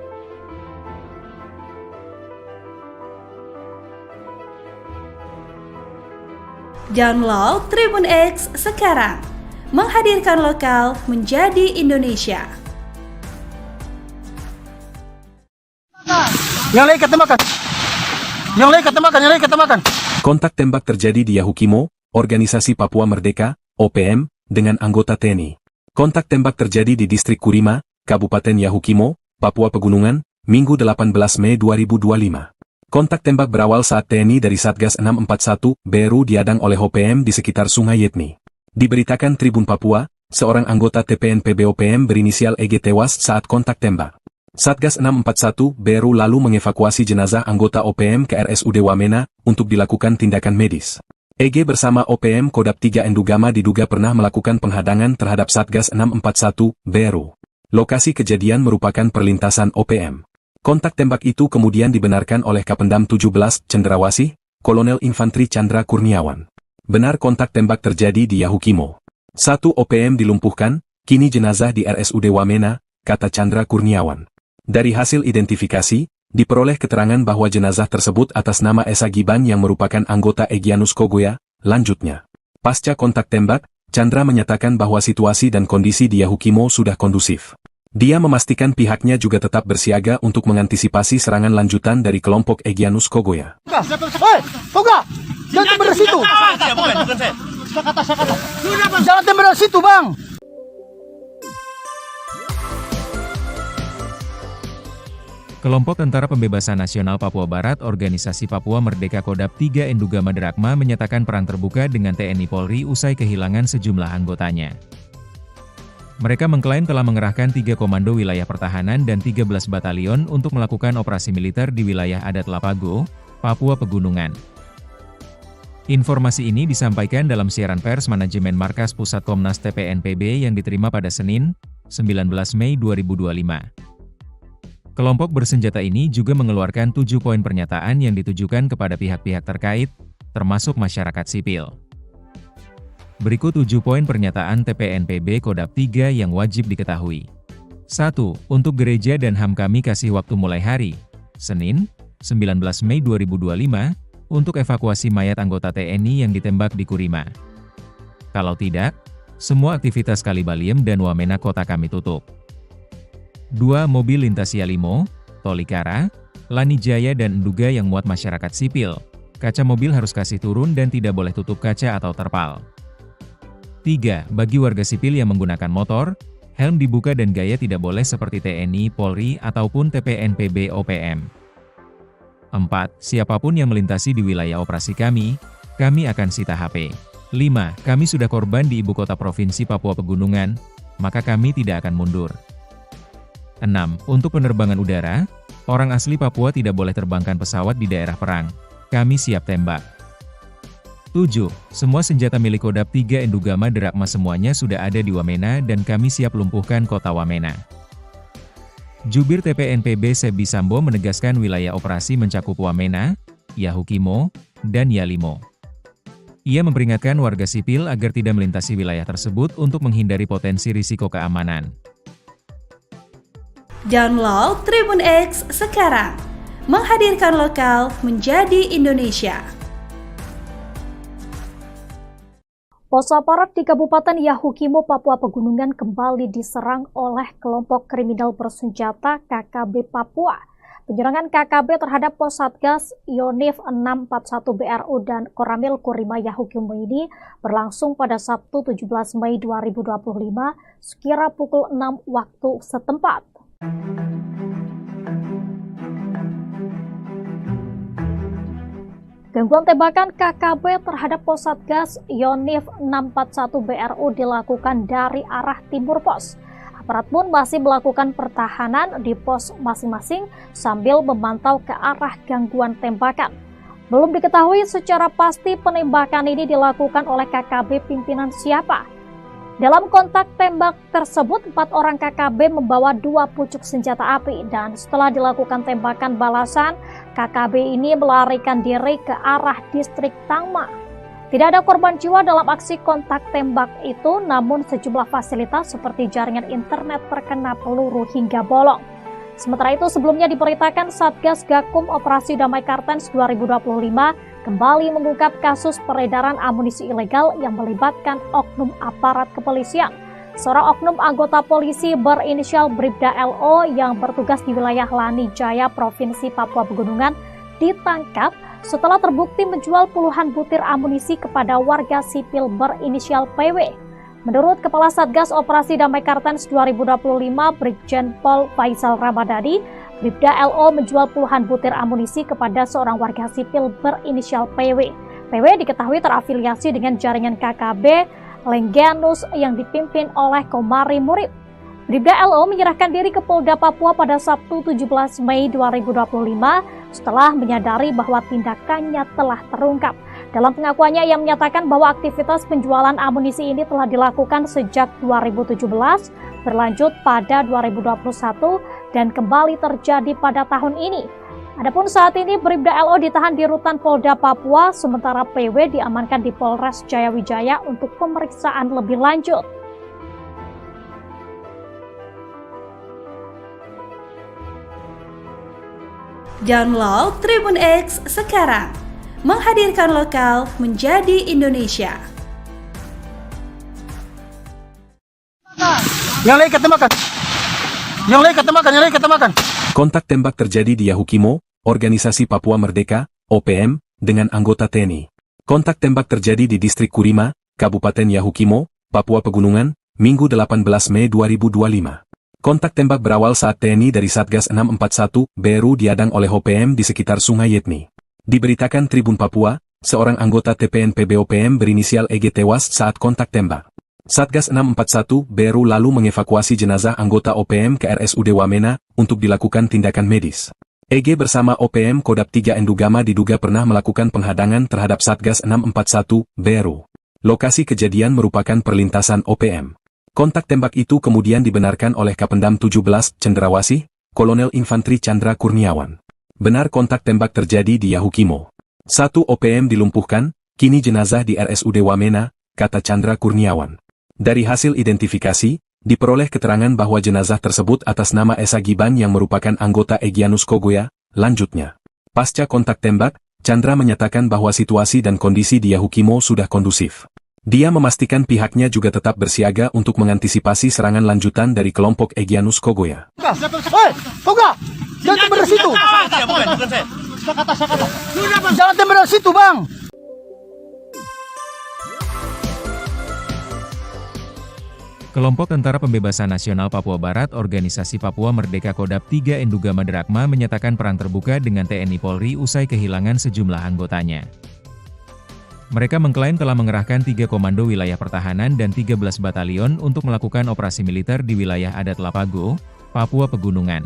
Speaker 4: Download Tribun X sekarang, menghadirkan lokal menjadi Indonesia.
Speaker 1: Yang lain ketemakan. Yang lain ketemakan, yang lain ketemakan.
Speaker 2: Kontak tembak terjadi di Yahukimo, Organisasi Papua Merdeka, OPM, dengan anggota TNI. Kontak tembak terjadi di Distrik Kurima, Kabupaten Yahukimo, Papua Pegunungan, Minggu 18 Mei 2025. Kontak tembak berawal saat TNI dari Satgas 641 BRU diadang oleh OPM di sekitar Sungai Yetmi. Diberitakan Tribun Papua, seorang anggota TPNPB OPM berinisial EG tewas saat kontak tembak. Satgas 641 BRU lalu mengevakuasi jenazah anggota OPM ke RSUD Wamena untuk dilakukan tindakan medis. EG bersama OPM Kodam 3 Endugama diduga pernah melakukan penghadangan terhadap Satgas 641 BRU. Lokasi kejadian merupakan perlintasan OPM. Kontak tembak itu kemudian dibenarkan oleh Kapendam 17 Cendrawasih, Kolonel Infantri Chandra Kurniawan. Benar kontak tembak terjadi di Yahukimo. 1 OPM dilumpuhkan, kini jenazah di RSUD Wamena, kata Chandra Kurniawan. Dari hasil identifikasi, diperoleh keterangan bahwa jenazah tersebut atas nama Esa Giban yang merupakan anggota Egyanus Kogoya. Lanjutnya, pasca kontak tembak, Chandra menyatakan bahwa situasi dan kondisi di Yahukimo sudah kondusif. Dia memastikan pihaknya juga tetap bersiaga untuk mengantisipasi serangan lanjutan dari kelompok Egyanus Kogoya.
Speaker 1: Hei, Toga! Jangan tembak dari situ! Jangan tembak dari situ, Bang!
Speaker 3: Kelompok Tentara Pembebasan Nasional Papua Barat Organisasi Papua Merdeka Kodam 3 Endugama Drakma menyatakan perang terbuka dengan TNI Polri usai kehilangan sejumlah anggotanya. Mereka mengklaim telah mengerahkan 3 komando wilayah pertahanan dan 13 batalion untuk melakukan operasi militer di wilayah adat Lapago, Papua Pegunungan. Informasi ini disampaikan dalam siaran pers manajemen Markas Pusat Komnas TPNPB yang diterima pada Senin, 19 Mei 2025. Kelompok bersenjata ini juga mengeluarkan 7 poin pernyataan yang ditujukan kepada pihak-pihak terkait, termasuk masyarakat sipil. Berikut 7 poin pernyataan TPNPB Kodam 3 yang wajib diketahui. 1. Untuk gereja dan HAM kami kasih waktu mulai hari, Senin, 19 Mei 2025, untuk evakuasi mayat anggota TNI yang ditembak di Kurima. Kalau tidak, semua aktivitas Kalibaliem dan Wamena kota kami tutup. 2. Mobil lintas Yalimo, Tolikara, Lanijaya dan Enduga yang muat masyarakat sipil. Kaca mobil harus kasih turun dan tidak boleh tutup kaca atau terpal. 3. Bagi warga sipil yang menggunakan motor, helm dibuka dan gaya tidak boleh seperti TNI, Polri, ataupun TPNPB OPM. 4. Siapapun yang melintasi di wilayah operasi kami akan sita HP. 5. Kami sudah korban di ibu kota provinsi Papua Pegunungan, maka kami tidak akan mundur. 6. Untuk penerbangan udara, orang asli Papua tidak boleh terbangkan pesawat di daerah perang. Kami siap tembak. 7. Semua senjata milik Kodam 3 Endugama Drakma semuanya sudah ada di Wamena dan kami siap lumpuhkan kota Wamena. Jubir TPNPB Sebi Sambo menegaskan wilayah operasi mencakup Wamena, Yahukimo, dan Yalimo. Ia memperingatkan warga sipil agar tidak melintasi wilayah tersebut untuk menghindari potensi risiko keamanan.
Speaker 4: Download Tribun X sekarang, menghadirkan lokal menjadi Indonesia.
Speaker 5: Pos aparat di Kabupaten Yahukimo, Papua Pegunungan kembali diserang oleh kelompok kriminal bersenjata KKB Papua. Penyerangan KKB terhadap pos Satgas Yonif 641 BRU dan Koramil Kurima Yahukimo ini berlangsung pada Sabtu 17 Mei 2025 sekira pukul 6 waktu setempat. Gangguan tembakan KKB terhadap pos Satgas Yonif 641 BRU dilakukan dari arah timur pos. Aparat pun masih melakukan pertahanan di pos masing-masing sambil memantau ke arah gangguan tembakan. Belum diketahui secara pasti penembakan ini dilakukan oleh KKB pimpinan siapa. Dalam kontak tembak tersebut, 4 orang KKB membawa 2 pucuk senjata api dan setelah dilakukan tembakan balasan, KKB ini melarikan diri ke arah distrik Tangma. Tidak ada korban jiwa dalam aksi kontak tembak itu, namun sejumlah fasilitas seperti jaringan internet terkena peluru hingga bolong. Sementara itu, sebelumnya diberitakan Satgas Gakum Operasi Damai Kartens 2025 kembali mengungkap kasus peredaran amunisi ilegal yang melibatkan oknum aparat kepolisian. Seorang oknum anggota polisi berinisial Bribda LO yang bertugas di wilayah Lanijaya, Provinsi Papua Pegunungan, ditangkap setelah terbukti menjual puluhan butir amunisi kepada warga sipil berinisial PW. Menurut Kepala Satgas Operasi Damai Kartens 2025, Brigjen Pol Faisal Ramadhani, Bribda LO menjual puluhan butir amunisi kepada seorang warga sipil berinisial PW. PW diketahui terafiliasi dengan jaringan KKB Lengganus yang dipimpin oleh Komari Murib. Bribda LO menyerahkan diri ke Polda Papua pada Sabtu 17 Mei 2025 setelah menyadari bahwa tindakannya telah terungkap. Dalam pengakuannya, ia menyatakan bahwa aktivitas penjualan amunisi ini telah dilakukan sejak 2017, berlanjut pada 2021, dan kembali terjadi pada tahun ini. Adapun saat ini Bribda LO ditahan di rutan Polda Papua, sementara PW diamankan di Polres Jayawijaya untuk pemeriksaan lebih lanjut.
Speaker 4: Download Tribun X sekarang, menghadirkan lokal menjadi Indonesia.
Speaker 1: Yang lain kata makan. Yang lain kata makan, yang lain kata makan.
Speaker 2: Kontak tembak terjadi di Yahukimo, Organisasi Papua Merdeka, OPM, dengan anggota TNI. Kontak tembak terjadi di Distrik Kurima, Kabupaten Yahukimo, Papua Pegunungan, Minggu 18 Mei 2025. Kontak tembak berawal saat TNI dari Satgas 641 BRU diadang oleh OPM di sekitar Sungai Yetni. Diberitakan Tribun Papua, seorang anggota TPNPB OPM berinisial EG tewas saat kontak tembak. Satgas 641 BRU lalu mengevakuasi jenazah anggota OPM ke RSUD Wamena untuk dilakukan tindakan medis. EG bersama OPM Kodap 3 Endugama diduga pernah melakukan penghadangan terhadap Satgas 641 BRU. Lokasi kejadian merupakan perlintasan OPM. Kontak tembak itu kemudian dibenarkan oleh Kapendam 17 Cendrawasih, Kolonel Infantri Chandra Kurniawan. Benar kontak tembak terjadi di Yahukimo. 1 OPM dilumpuhkan, kini jenazah di RSUD Wamena, kata Chandra Kurniawan. Dari hasil identifikasi, diperoleh keterangan bahwa jenazah tersebut atas nama Esa Giban yang merupakan anggota Egyanus Kogoya. Lanjutnya, pasca kontak tembak, Chandra menyatakan bahwa situasi dan kondisi di Yahukimo sudah kondusif. Dia memastikan pihaknya juga tetap bersiaga untuk mengantisipasi serangan lanjutan dari kelompok Egyanus Kogoya.
Speaker 1: Hei, Koga! Jangan tembak dari situ! Jangan tembak dari situ, Bang!
Speaker 3: Kelompok Tentara Pembebasan Nasional Papua Barat Organisasi Papua Merdeka Kodap 3 Endugama Drakma menyatakan perang terbuka dengan TNI Polri usai kehilangan sejumlah anggotanya. Mereka mengklaim telah mengerahkan 3 komando wilayah pertahanan dan 13 batalion untuk melakukan operasi militer di wilayah adat Lapago, Papua Pegunungan.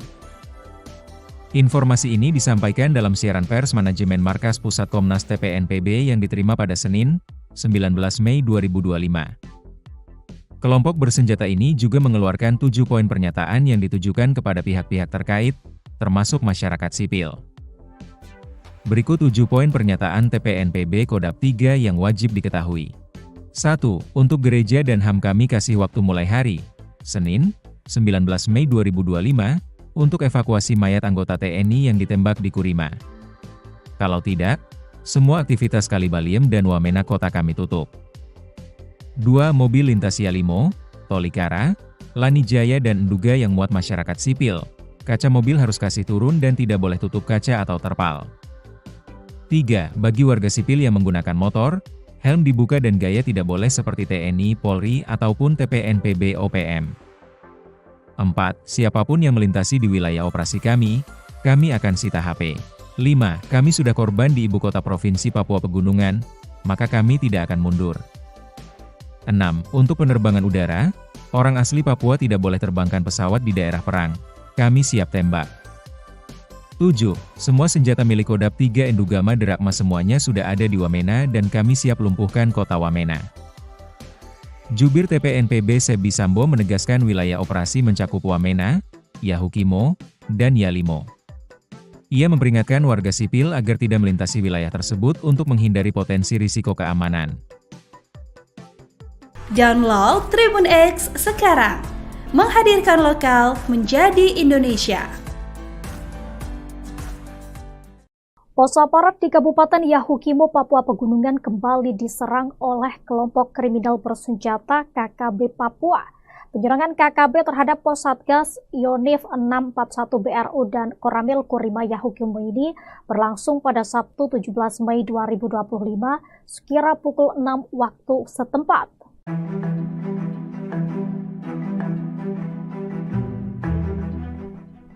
Speaker 3: Informasi ini disampaikan dalam siaran pers manajemen Markas Pusat Komnas TPNPB yang diterima pada Senin, 19 Mei 2025. Kelompok bersenjata ini juga mengeluarkan 7 poin pernyataan yang ditujukan kepada pihak-pihak terkait, termasuk masyarakat sipil. Berikut 7 poin pernyataan TPNPB Kodap 3 yang wajib diketahui. 1. Untuk gereja dan HAM kami kasih waktu mulai hari, Senin, 19 Mei 2025, untuk evakuasi mayat anggota TNI yang ditembak di Kurima. Kalau tidak, semua aktivitas Kalibaliem dan Wamena kota kami tutup. 2. Mobil lintas Yalimo, Tolikara, Lanijaya dan Enduga yang muat masyarakat sipil. Kaca mobil harus kasih turun dan tidak boleh tutup kaca atau terpal. 3. Bagi warga sipil yang menggunakan motor, helm dibuka dan gaya tidak boleh seperti TNI, Polri, ataupun TPNPB OPM. 4. Siapapun yang melintasi di wilayah operasi kami akan sita HP. 5. Kami sudah korban di ibu kota provinsi Papua Pegunungan, maka kami tidak akan mundur. 6. Untuk penerbangan udara, orang asli Papua tidak boleh terbangkan pesawat di daerah perang. Kami siap tembak. 7. Semua senjata milik Kodap 3 Endugama Drakma semuanya sudah ada di Wamena dan kami siap lumpuhkan kota Wamena. Jubir TPNPB Sebi Sambo menegaskan wilayah operasi mencakup Wamena, Yahukimo, dan Yalimo. Ia memperingatkan warga sipil agar tidak melintasi wilayah tersebut untuk menghindari potensi risiko keamanan.
Speaker 4: Download Tribun X sekarang, menghadirkan lokal menjadi Indonesia.
Speaker 5: Pos aparat di Kabupaten Yahukimo, Papua Pegunungan kembali diserang oleh kelompok kriminal bersenjata KKB Papua. Penyerangan KKB terhadap pos Satgas Yonif 641 BRU dan Koramil Kurima Yahukimo ini berlangsung pada Sabtu 17 Mei 2025 sekira pukul 6 waktu setempat.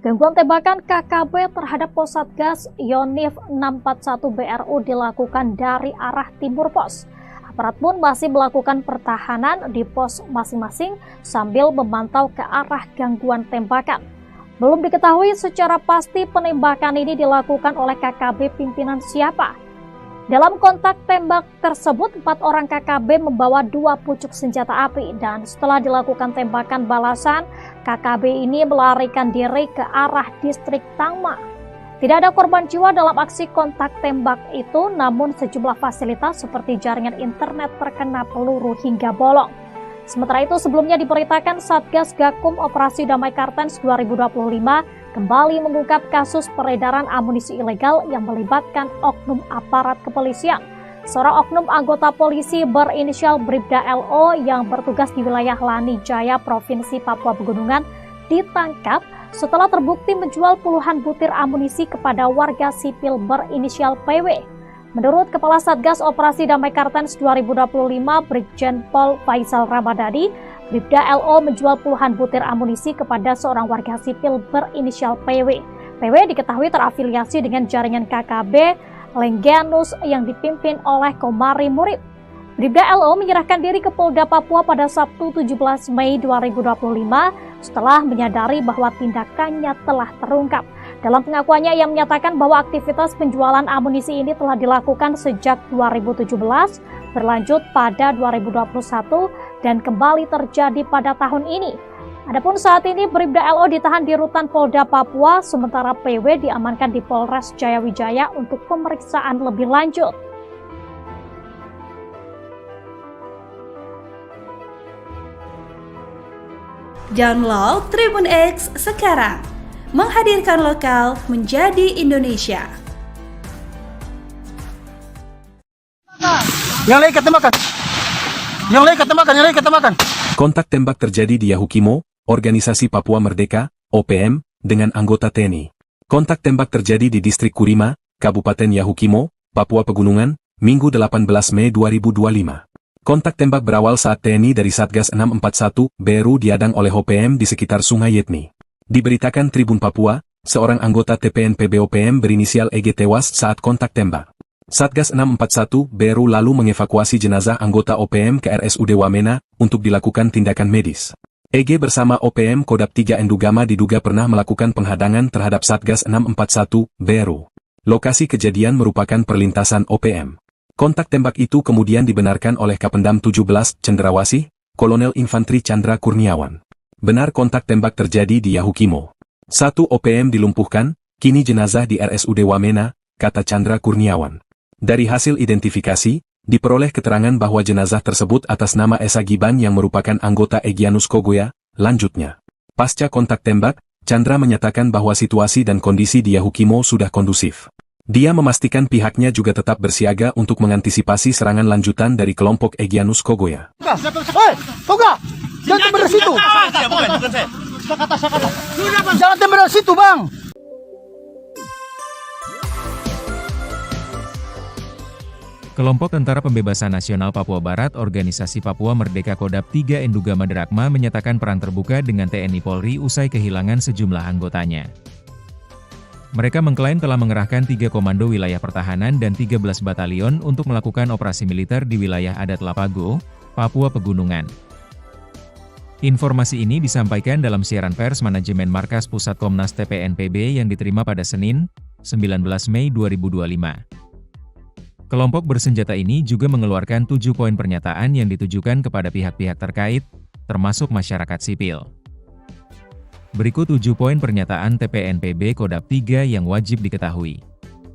Speaker 5: Gangguan tembakan KKB terhadap pos Satgas Yonif 641 BRU dilakukan dari arah timur pos. Aparat pun masih melakukan pertahanan di pos masing-masing sambil memantau ke arah gangguan tembakan. Belum diketahui secara pasti penembakan ini dilakukan oleh KKB pimpinan siapa. Dalam kontak tembak tersebut, 4 orang KKB membawa 2 pucuk senjata api dan setelah dilakukan tembakan balasan, KKB ini melarikan diri ke arah distrik Tangma. Tidak ada korban jiwa dalam aksi kontak tembak itu, namun sejumlah fasilitas seperti jaringan internet terkena peluru hingga bolong. Sementara itu, sebelumnya diberitakan Satgas Gakum Operasi Damai Kartens 2025 kembali mengungkap kasus peredaran amunisi ilegal yang melibatkan oknum aparat kepolisian. Seorang oknum anggota polisi berinisial Bribda LO yang bertugas di wilayah Lani Jaya, Provinsi Papua Pegunungan, ditangkap setelah terbukti menjual puluhan butir amunisi kepada warga sipil berinisial PW. Menurut Kepala Satgas Operasi Damai Kartens 2025, Brigjen Pol Faisal Ramadhani, Bribda LO menjual puluhan butir amunisi kepada seorang warga sipil berinisial PW. PW diketahui terafiliasi dengan jaringan KKB Lengganus yang dipimpin oleh Komari Murib. Bribda LO menyerahkan diri ke Polda Papua pada Sabtu 17 Mei 2025 setelah menyadari bahwa tindakannya telah terungkap. Dalam pengakuannya, ia menyatakan bahwa aktivitas penjualan amunisi ini telah dilakukan sejak 2017, berlanjut pada 2021, dan kembali terjadi pada tahun ini. Adapun saat ini Bribda LO ditahan di rutan Polda Papua, sementara PW diamankan di Polres Jayawijaya untuk pemeriksaan lebih lanjut.
Speaker 4: Download Tribun X sekarang, menghadirkan lokal menjadi Indonesia.
Speaker 1: Yang lain ketembakkan. Yang lain ketembakkan, yang lain ketembakkan.
Speaker 2: Kontak tembak terjadi di Yahukimo, Organisasi Papua Merdeka, OPM, dengan anggota TNI. Kontak tembak terjadi di Distrik Kurima, Kabupaten Yahukimo, Papua Pegunungan, Minggu 18 Mei 2025. Kontak tembak berawal saat TNI dari Satgas 641, Beru diadang oleh OPM di sekitar Sungai Yetni. Diberitakan Tribun Papua, seorang anggota TPNPB OPM berinisial EG tewas saat kontak tembak. Satgas 641, Beru lalu mengevakuasi jenazah anggota OPM ke RSUD Wamena untuk dilakukan tindakan medis. EG bersama OPM Kodap 3 Endugama diduga pernah melakukan penghadangan terhadap Satgas 641, Beru. Lokasi kejadian merupakan perlintasan OPM. Kontak tembak itu kemudian dibenarkan oleh Kapendam 17 Cendrawasih, Kolonel Infantri Chandra Kurniawan. Benar kontak tembak terjadi di Yahukimo. 1 OPM dilumpuhkan, kini jenazah di RSUD Wamena, kata Chandra Kurniawan. Dari hasil identifikasi, diperoleh keterangan bahwa jenazah tersebut atas nama Esa Giban yang merupakan anggota Egyanus Kogoya. Lanjutnya, pasca kontak tembak, Chandra menyatakan bahwa situasi dan kondisi di Yahukimo sudah kondusif. Dia memastikan pihaknya juga tetap bersiaga untuk mengantisipasi serangan lanjutan dari kelompok Egyanus Kogoya.
Speaker 1: Hei, Toga! Jangan tembak dari situ! Jangan tembak dari situ, Bang!
Speaker 3: Kelompok Tentara Pembebasan Nasional Papua Barat Organisasi Papua Merdeka Kodap 3 Endugama Derakma menyatakan perang terbuka dengan TNI Polri usai kehilangan sejumlah anggotanya. Mereka mengklaim telah mengerahkan 3 komando wilayah pertahanan dan 13 batalion untuk melakukan operasi militer di wilayah adat Lapago, Papua Pegunungan. Informasi ini disampaikan dalam siaran pers manajemen Markas Pusat Komnas TPNPB yang diterima pada Senin, 19 Mei 2025. Kelompok bersenjata ini juga mengeluarkan 7 poin pernyataan yang ditujukan kepada pihak-pihak terkait, termasuk masyarakat sipil. Berikut 7 poin pernyataan TPNPB Kodap 3 yang wajib diketahui.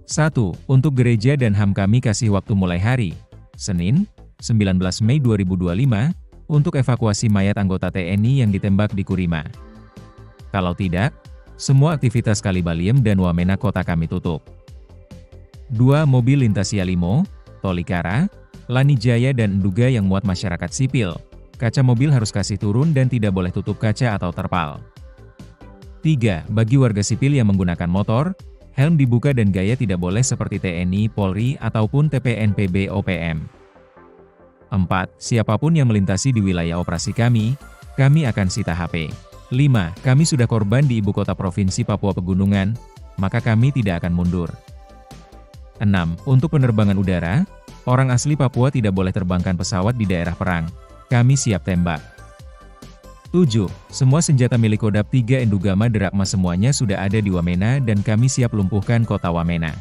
Speaker 3: 1. Untuk gereja dan HAM kami kasih waktu mulai hari, Senin, 19 Mei 2025, untuk evakuasi mayat anggota TNI yang ditembak di Kurima. Kalau tidak, semua aktivitas Kalibaliem dan Wamena kota kami tutup. 2. Mobil lintas Yalimo, Tolikara, Lani Jaya dan Enduga yang muat masyarakat sipil, kaca mobil harus kasih turun dan tidak boleh tutup kaca atau terpal. 3. Bagi warga sipil yang menggunakan motor, helm dibuka dan gaya tidak boleh seperti TNI, Polri, ataupun TPNPB OPM. 4. Siapapun yang melintasi di wilayah operasi kami akan sita HP. 5. Kami sudah korban di ibu kota Provinsi Papua Pegunungan, maka kami tidak akan mundur. 6. Untuk penerbangan udara, Orang asli Papua tidak boleh terbangkan pesawat di daerah perang. Kami siap tembak. 7. Semua senjata milik Kodam 3 Endugama Derakma semuanya sudah ada di Wamena dan kami siap lumpuhkan kota Wamena.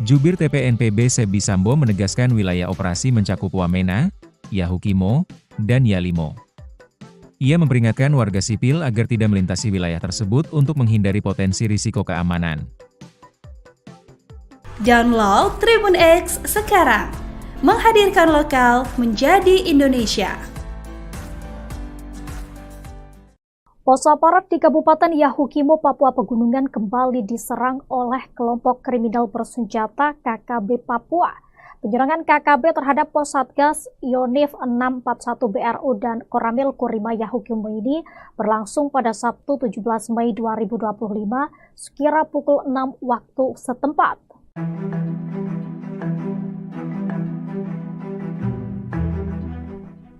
Speaker 3: Jubir TPNPB Sebi Sambo menegaskan wilayah operasi mencakup Wamena, Yahukimo, dan Yalimo. Ia memperingatkan warga sipil agar tidak melintasi wilayah tersebut untuk menghindari potensi risiko keamanan.
Speaker 4: Download Tribun X sekarang, menghadirkan lokal menjadi Indonesia.
Speaker 5: Pos aparat di Kabupaten Yahukimo, Papua Pegunungan kembali diserang oleh kelompok kriminal bersenjata KKB Papua. Penyerangan KKB terhadap pos Satgas Yonif 641 BRU dan Koramil Kurima Yahukimo ini berlangsung pada Sabtu 17 Mei 2025 sekira pukul 6 waktu setempat.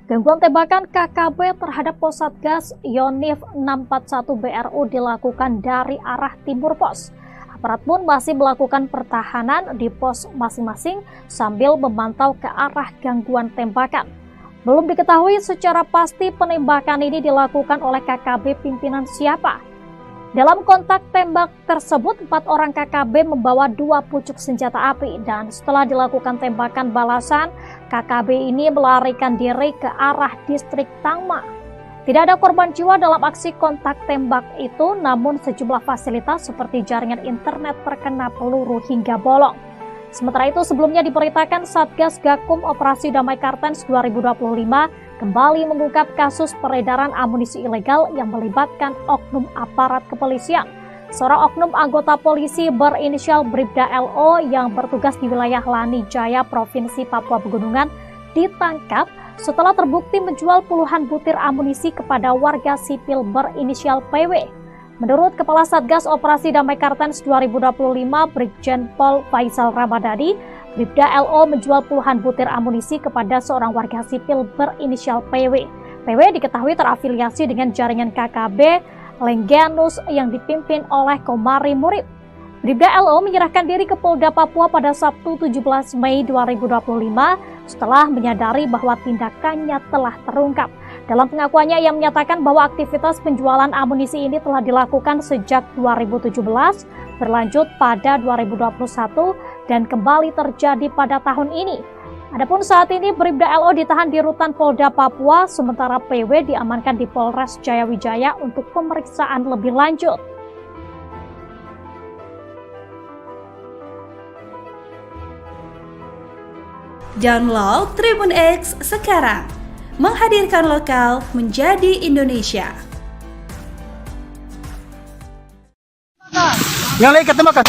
Speaker 5: Gangguan tembakan KKB terhadap pos Satgas Yonif 641 BRU dilakukan dari arah timur pos. Aparat pun masih melakukan pertahanan di pos masing-masing sambil memantau ke arah gangguan tembakan. Belum diketahui secara pasti penembakan ini dilakukan oleh KKB pimpinan siapa. Dalam kontak tembak tersebut, 4 orang KKB membawa 2 pucuk senjata api dan setelah dilakukan tembakan balasan, KKB ini melarikan diri ke arah distrik Tangma. Tidak ada korban jiwa dalam aksi kontak tembak itu, namun sejumlah fasilitas seperti jaringan internet terkena peluru hingga bolong. Sementara itu, sebelumnya diberitakan Satgas Gakum Operasi Damai Kartens 2025 kembali mengungkap kasus peredaran amunisi ilegal yang melibatkan oknum aparat kepolisian. Seorang oknum anggota polisi berinisial Bribda LO yang bertugas di wilayah Lani Jaya, Provinsi Papua Pegunungan, ditangkap setelah terbukti menjual puluhan butir amunisi kepada warga sipil berinisial PW. Menurut Kepala Satgas Operasi Damai Kartens 2025 Brigjen Pol Faisal Ramadhani, Bribda LO menjual puluhan butir amunisi kepada seorang warga sipil berinisial PW. PW diketahui terafiliasi dengan jaringan KKB Lengganus yang dipimpin oleh Komari Murib. Bribda LO menyerahkan diri ke Polda Papua pada Sabtu 17 Mei 2025 setelah menyadari bahwa tindakannya telah terungkap. Dalam pengakuannya, ia menyatakan bahwa aktivitas penjualan amunisi ini telah dilakukan sejak 2017, berlanjut pada 2021, dan kembali terjadi pada tahun ini. Adapun saat ini Bribda LO ditahan di Rutan Polda Papua, sementara PW diamankan di Polres Jayawijaya untuk pemeriksaan lebih lanjut.
Speaker 4: Download Tribun X sekarang, menghadirkan lokal menjadi Indonesia.
Speaker 1: Yang lain ketemakan.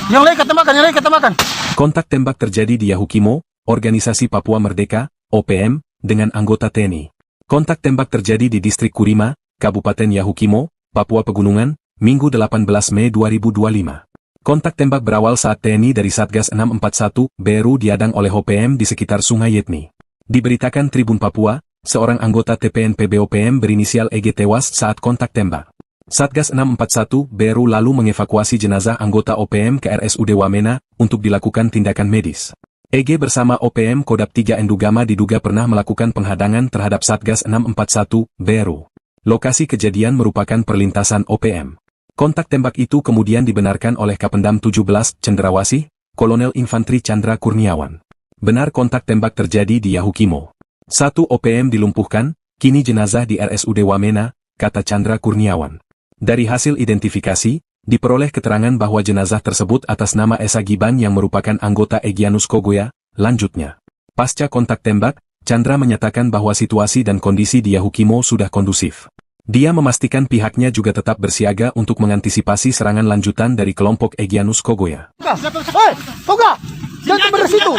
Speaker 1: Yang lain ketemakan, yang lain ketemakan.
Speaker 2: Kontak tembak terjadi di Yahukimo, Organisasi Papua Merdeka, OPM, dengan anggota TNI. Kontak tembak terjadi di Distrik Kurima, Kabupaten Yahukimo, Papua Pegunungan, Minggu 18 Mei 2025. Kontak tembak berawal saat TNI dari Satgas 641 BRU diadang oleh OPM di sekitar Sungai Yetni. Diberitakan Tribun Papua, seorang anggota TPNPB OPM berinisial EG tewas saat kontak tembak. Satgas 641 BRU lalu mengevakuasi jenazah anggota OPM ke RSUD Wamena untuk dilakukan tindakan medis. EG bersama OPM Kodam 3 Endugama diduga pernah melakukan penghadangan terhadap Satgas 641 BRU. Lokasi kejadian merupakan perlintasan OPM. Kontak tembak itu kemudian dibenarkan oleh Kapendam 17 Cendrawasih, Kolonel Infantri Chandra Kurniawan. Benar kontak tembak terjadi di Yahukimo. 1 OPM dilumpuhkan, kini jenazah di RSUD Wamena, kata Chandra Kurniawan. Dari hasil identifikasi, diperoleh keterangan bahwa jenazah tersebut atas nama Esa Giban yang merupakan anggota Egyanus Kogoya. Lanjutnya, pasca kontak tembak, Chandra menyatakan bahwa situasi dan kondisi di Yahukimo sudah kondusif. Dia memastikan pihaknya juga tetap bersiaga untuk mengantisipasi serangan lanjutan dari kelompok Egyanus Kogoya.
Speaker 1: Hei, Koga! Jangan tembak dari situ!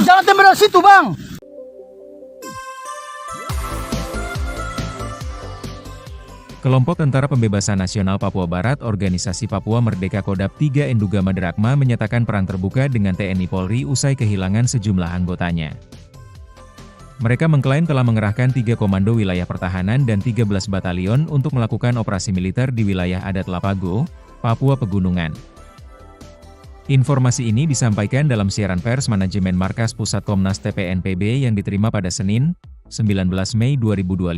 Speaker 1: Jangan tembak dari situ, Bang!
Speaker 3: Kelompok Tentara Pembebasan Nasional Papua Barat Organisasi Papua Merdeka Kodam 3 Endugama Derakma menyatakan perang terbuka dengan TNI Polri usai kehilangan sejumlah anggotanya. Mereka mengklaim telah mengerahkan 3 komando wilayah pertahanan dan 13 batalion untuk melakukan operasi militer di wilayah adat Lapago, Papua Pegunungan. Informasi ini disampaikan dalam siaran pers Manajemen Markas Pusat Komnas TPN PB yang diterima pada Senin, 19 Mei 2025.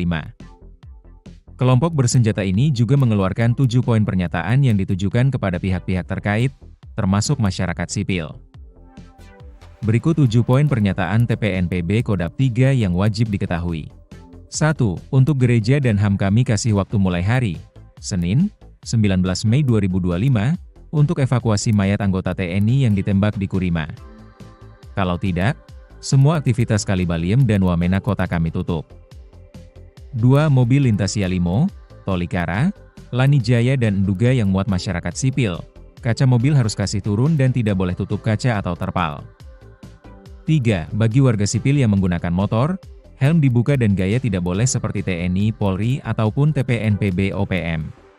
Speaker 3: Kelompok bersenjata ini juga mengeluarkan 7 poin pernyataan yang ditujukan kepada pihak-pihak terkait, termasuk masyarakat sipil. Berikut 7 poin pernyataan TPN PB Kodap 3 yang wajib diketahui. 1. Untuk gereja dan HAM kami kasih waktu mulai hari, Senin, 19 Mei 2025, untuk evakuasi mayat anggota TNI yang ditembak di Kurima. Kalau tidak, semua aktivitas Kalibaliem dan Wamena kota kami tutup. 2. Mobil lintas Yalimo, Tolikara, Lanijaya dan Nduga yang muat masyarakat sipil. Kaca mobil harus kasih turun dan tidak boleh tutup kaca atau terpal. 3. Bagi warga sipil yang menggunakan motor, helm dibuka dan gaya tidak boleh seperti TNI, Polri, ataupun TPN PB OPM.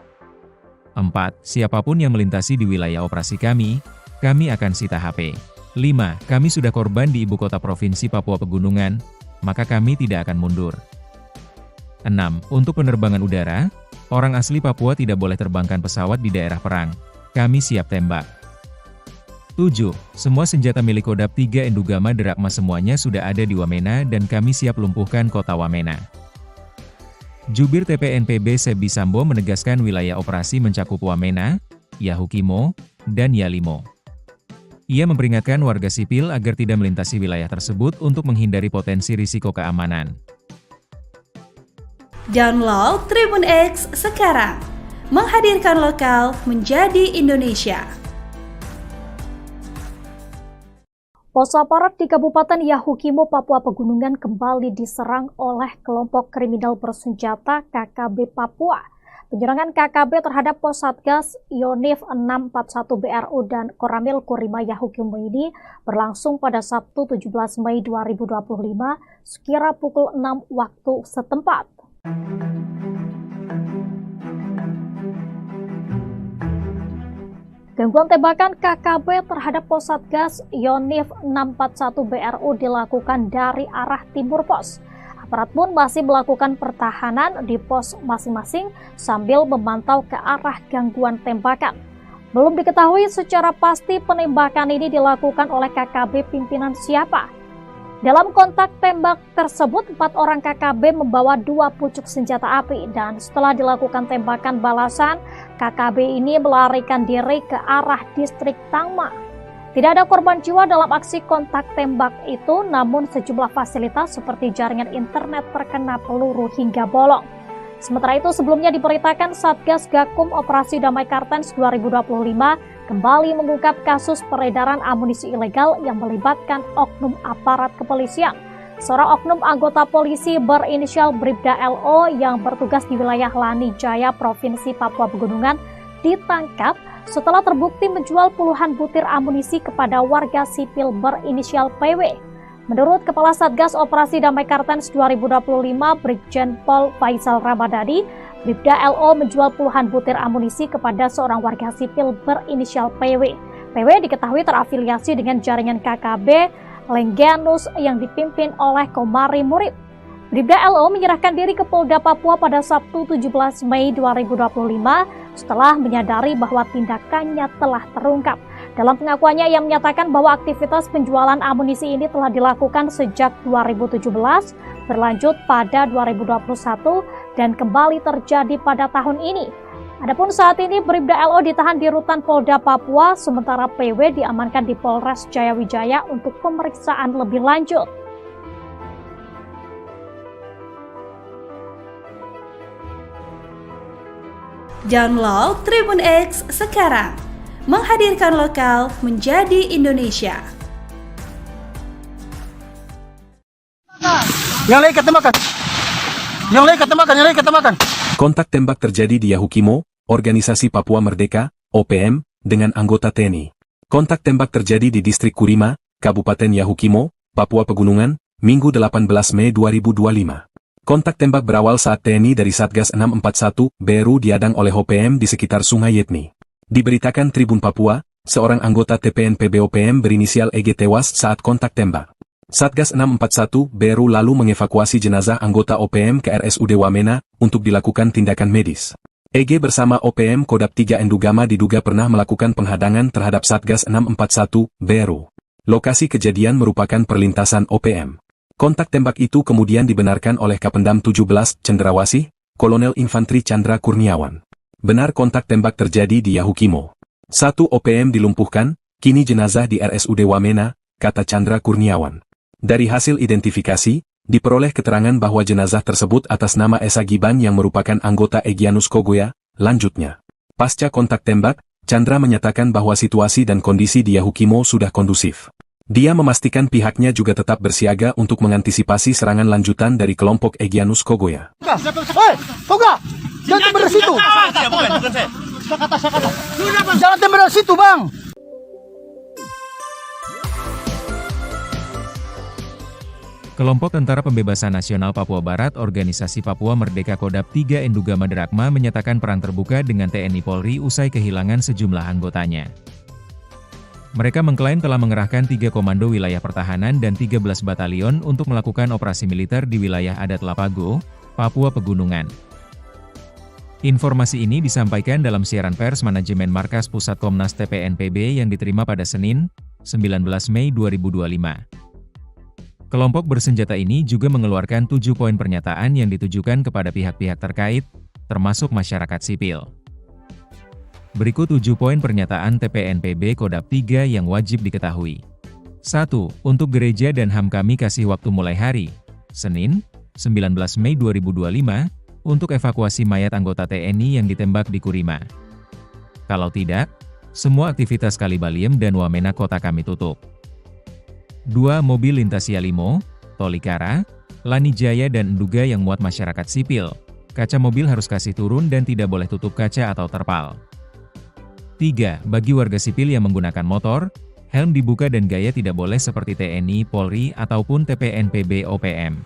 Speaker 3: 4. Siapapun yang melintasi di wilayah operasi kami akan sita HP. 5. Kami sudah korban di ibu kota provinsi Papua Pegunungan, maka kami tidak akan mundur. 6. Untuk penerbangan udara, orang asli Papua tidak boleh terbangkan pesawat di daerah perang. Kami siap tembak. 7. Semua senjata milik Kodap 3 Endugama Derakma semuanya sudah ada di Wamena dan kami siap lumpuhkan kota Wamena. Jubir TPN PB Sebi Sambo menegaskan wilayah operasi mencakup Wamena, Yahukimo, dan Yalimo. Ia memperingatkan warga sipil agar tidak melintasi wilayah tersebut untuk menghindari potensi risiko keamanan.
Speaker 4: Download Tribun X sekarang, menghadirkan lokal menjadi Indonesia.
Speaker 5: Pos aparat di Kabupaten Yahukimo, Papua Pegunungan kembali diserang oleh kelompok kriminal bersenjata KKB Papua. Penyerangan KKB terhadap pos Satgas Yonif 641 BRU dan Koramil Kurima Yahukimo ini berlangsung pada Sabtu 17 Mei 2025 sekira pukul 6 waktu setempat. Gangguan tembakan KKB terhadap pos Satgas Yonif 641 BRU dilakukan dari arah timur pos. Aparat pun masih melakukan pertahanan di pos masing-masing sambil memantau ke arah gangguan tembakan. Belum diketahui secara pasti penembakan ini dilakukan oleh KKB pimpinan siapa. Dalam kontak tembak tersebut, 4 orang KKB membawa 2 pucuk senjata api dan setelah dilakukan tembakan balasan, KKB ini melarikan diri ke arah distrik Tangma. Tidak ada korban jiwa dalam aksi kontak tembak itu, namun sejumlah fasilitas seperti jaringan internet terkena peluru hingga bolong. Sementara itu, sebelumnya diberitakan Satgas Gakum Operasi Damai Kartens 2025 kembali mengungkap kasus peredaran amunisi ilegal yang melibatkan oknum aparat kepolisian. Seorang oknum anggota polisi berinisial Bribda LO yang bertugas di wilayah Lanijaya, Provinsi Papua Pegunungan, ditangkap setelah terbukti menjual puluhan butir amunisi kepada warga sipil berinisial PW. Menurut Kepala Satgas Operasi Damai Kartens 2025, Brigjen Pol Faisal Ramadhani, Bribda LO menjual puluhan butir amunisi kepada seorang warga sipil berinisial PW. PW diketahui terafiliasi dengan jaringan KKB Lengganus yang dipimpin oleh Komari Murib. Bribda LO menyerahkan diri ke Polda Papua pada Sabtu 17 Mei 2025 setelah menyadari bahwa tindakannya telah terungkap. Dalam pengakuannya, ia menyatakan bahwa aktivitas penjualan amunisi ini telah dilakukan sejak 2017, berlanjut pada 2021, dan kembali terjadi pada tahun ini. Adapun saat ini Bribda LO ditahan di Rutan Polda Papua, sementara PW diamankan di Polres Jayawijaya untuk pemeriksaan lebih lanjut.
Speaker 4: Download Tribun X sekarang, menghadirkan lokal menjadi Indonesia.
Speaker 1: Yang lain ketembakkan. Yang lain ketembakkan, yang lain ketembakkan.
Speaker 2: Kontak tembak terjadi di Yahukimo, Organisasi Papua Merdeka, OPM, dengan anggota TNI. Kontak tembak terjadi di Distrik Kurima, Kabupaten Yahukimo, Papua Pegunungan, Minggu 18 Mei 2025. Kontak tembak berawal saat TNI dari Satgas 641 BRU diadang oleh OPM di sekitar Sungai Yetni. Diberitakan Tribun Papua, seorang anggota TPN PB OPM berinisial EG tewas saat kontak tembak. Satgas 641 BRU lalu mengevakuasi jenazah anggota OPM ke RSUD Wamena untuk dilakukan tindakan medis. EG bersama OPM Kodap 3 Endugama diduga pernah melakukan penghadangan terhadap Satgas 641 BRU. Lokasi kejadian merupakan perlintasan OPM. Kontak tembak itu kemudian dibenarkan oleh Kapendam 17 Cendrawasih, Kolonel Infantri Chandra Kurniawan. Benar kontak tembak terjadi di Yahukimo. 1 OPM dilumpuhkan, kini jenazah di RSUD Wamena, kata Chandra Kurniawan. Dari hasil identifikasi, diperoleh keterangan bahwa jenazah tersebut atas nama Esa Giban yang merupakan anggota Egyanus Kogoya. Lanjutnya, pasca kontak tembak, Chandra menyatakan bahwa situasi dan kondisi di Yahukimo sudah kondusif. Dia memastikan pihaknya juga tetap bersiaga untuk mengantisipasi serangan lanjutan dari kelompok Egyanus Kogoya.
Speaker 1: Hei, Toga! Jangan tembak dari situ! Jangan tembak dari situ, Bang!
Speaker 3: Kelompok Tentara Pembebasan Nasional Papua Barat Organisasi Papua Merdeka Kodap 3 Endugama Drakma menyatakan perang terbuka dengan TNI Polri usai kehilangan sejumlah anggotanya. Mereka mengklaim telah mengerahkan 3 komando wilayah pertahanan dan 13 batalion untuk melakukan operasi militer di wilayah adat Lapago, Papua Pegunungan. Informasi ini disampaikan dalam siaran pers manajemen Markas Pusat Komnas TPNPB yang diterima pada Senin, 19 Mei 2025. Kelompok bersenjata ini juga mengeluarkan 7 poin pernyataan yang ditujukan kepada pihak-pihak terkait, termasuk masyarakat sipil. Berikut 7 poin pernyataan TPNPB Kodap 3 yang wajib diketahui. 1. Untuk gereja dan HAM kami kasih waktu mulai hari, Senin, 19 Mei 2025, untuk evakuasi mayat anggota TNI yang ditembak di Kurima. Kalau tidak, semua aktivitas Kalibaliem dan Wamena kota kami tutup. 2. Mobil lintas Yalimo, Tolikara, Lanijaya dan Enduga yang muat masyarakat sipil. Kaca mobil harus kasih turun dan tidak boleh tutup kaca atau terpal. 3. Bagi warga sipil yang menggunakan motor, helm dibuka dan gaya tidak boleh seperti TNI, Polri, ataupun TPNPB OPM.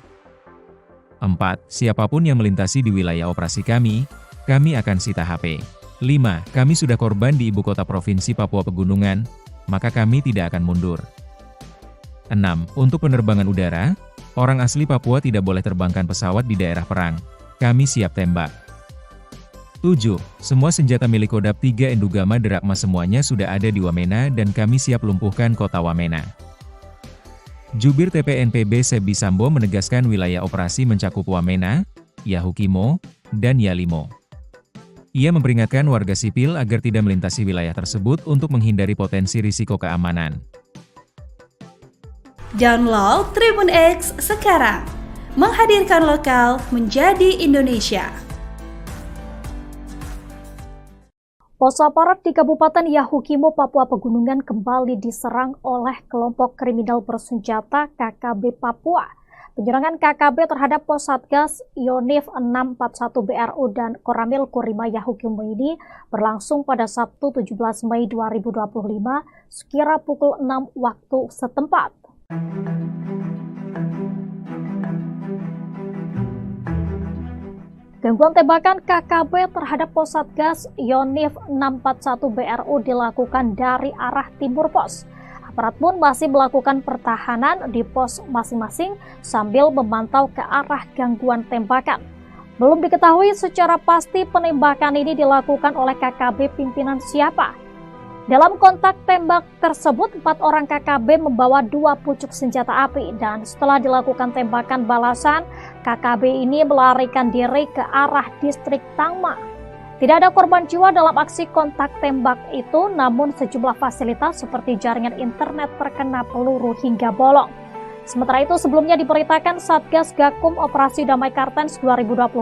Speaker 3: 4. Siapapun yang melintasi di wilayah operasi kami akan sita HP. 5. Kami sudah korban di ibu kota provinsi Papua Pegunungan, maka kami tidak akan mundur. 6. Untuk penerbangan udara, orang asli Papua tidak boleh terbangkan pesawat di daerah perang. Kami siap tembak. 7. Semua senjata milik Kodap 3 Endugama Drakma semuanya sudah ada di Wamena dan kami siap lumpuhkan kota Wamena. Jubir TPNPB Sebi Sambo menegaskan wilayah operasi mencakup Wamena, Yahukimo, dan Yalimo. Ia memperingatkan warga sipil agar tidak melintasi wilayah tersebut untuk menghindari potensi risiko keamanan.
Speaker 4: Download Tribun X sekarang, menghadirkan lokal menjadi Indonesia.
Speaker 5: Pos aparat di Kabupaten Yahukimo, Papua Pegunungan kembali diserang oleh kelompok kriminal bersenjata KKB Papua. Penyerangan KKB terhadap pos Satgas Yonif 641 BRU dan Koramil Kurima Yahukimo ini berlangsung pada Sabtu 17 Mei 2025 sekira pukul 6 waktu setempat. Gangguan tembakan KKB terhadap pos Satgas Yonif 641 BRU dilakukan dari arah timur pos. Aparat pun masih melakukan pertahanan di pos masing-masing sambil memantau ke arah gangguan tembakan. Belum diketahui secara pasti penembakan ini dilakukan oleh KKB pimpinan siapa. Dalam kontak tembak tersebut, 4 orang KKB membawa 2 pucuk senjata api dan setelah dilakukan tembakan balasan, KKB ini melarikan diri ke arah distrik Tangma. Tidak ada korban jiwa dalam aksi kontak tembak itu, namun sejumlah fasilitas seperti jaringan internet terkena peluru hingga bolong. Sementara itu, sebelumnya diberitakan Satgas Gakum Operasi Damai Kartens 2025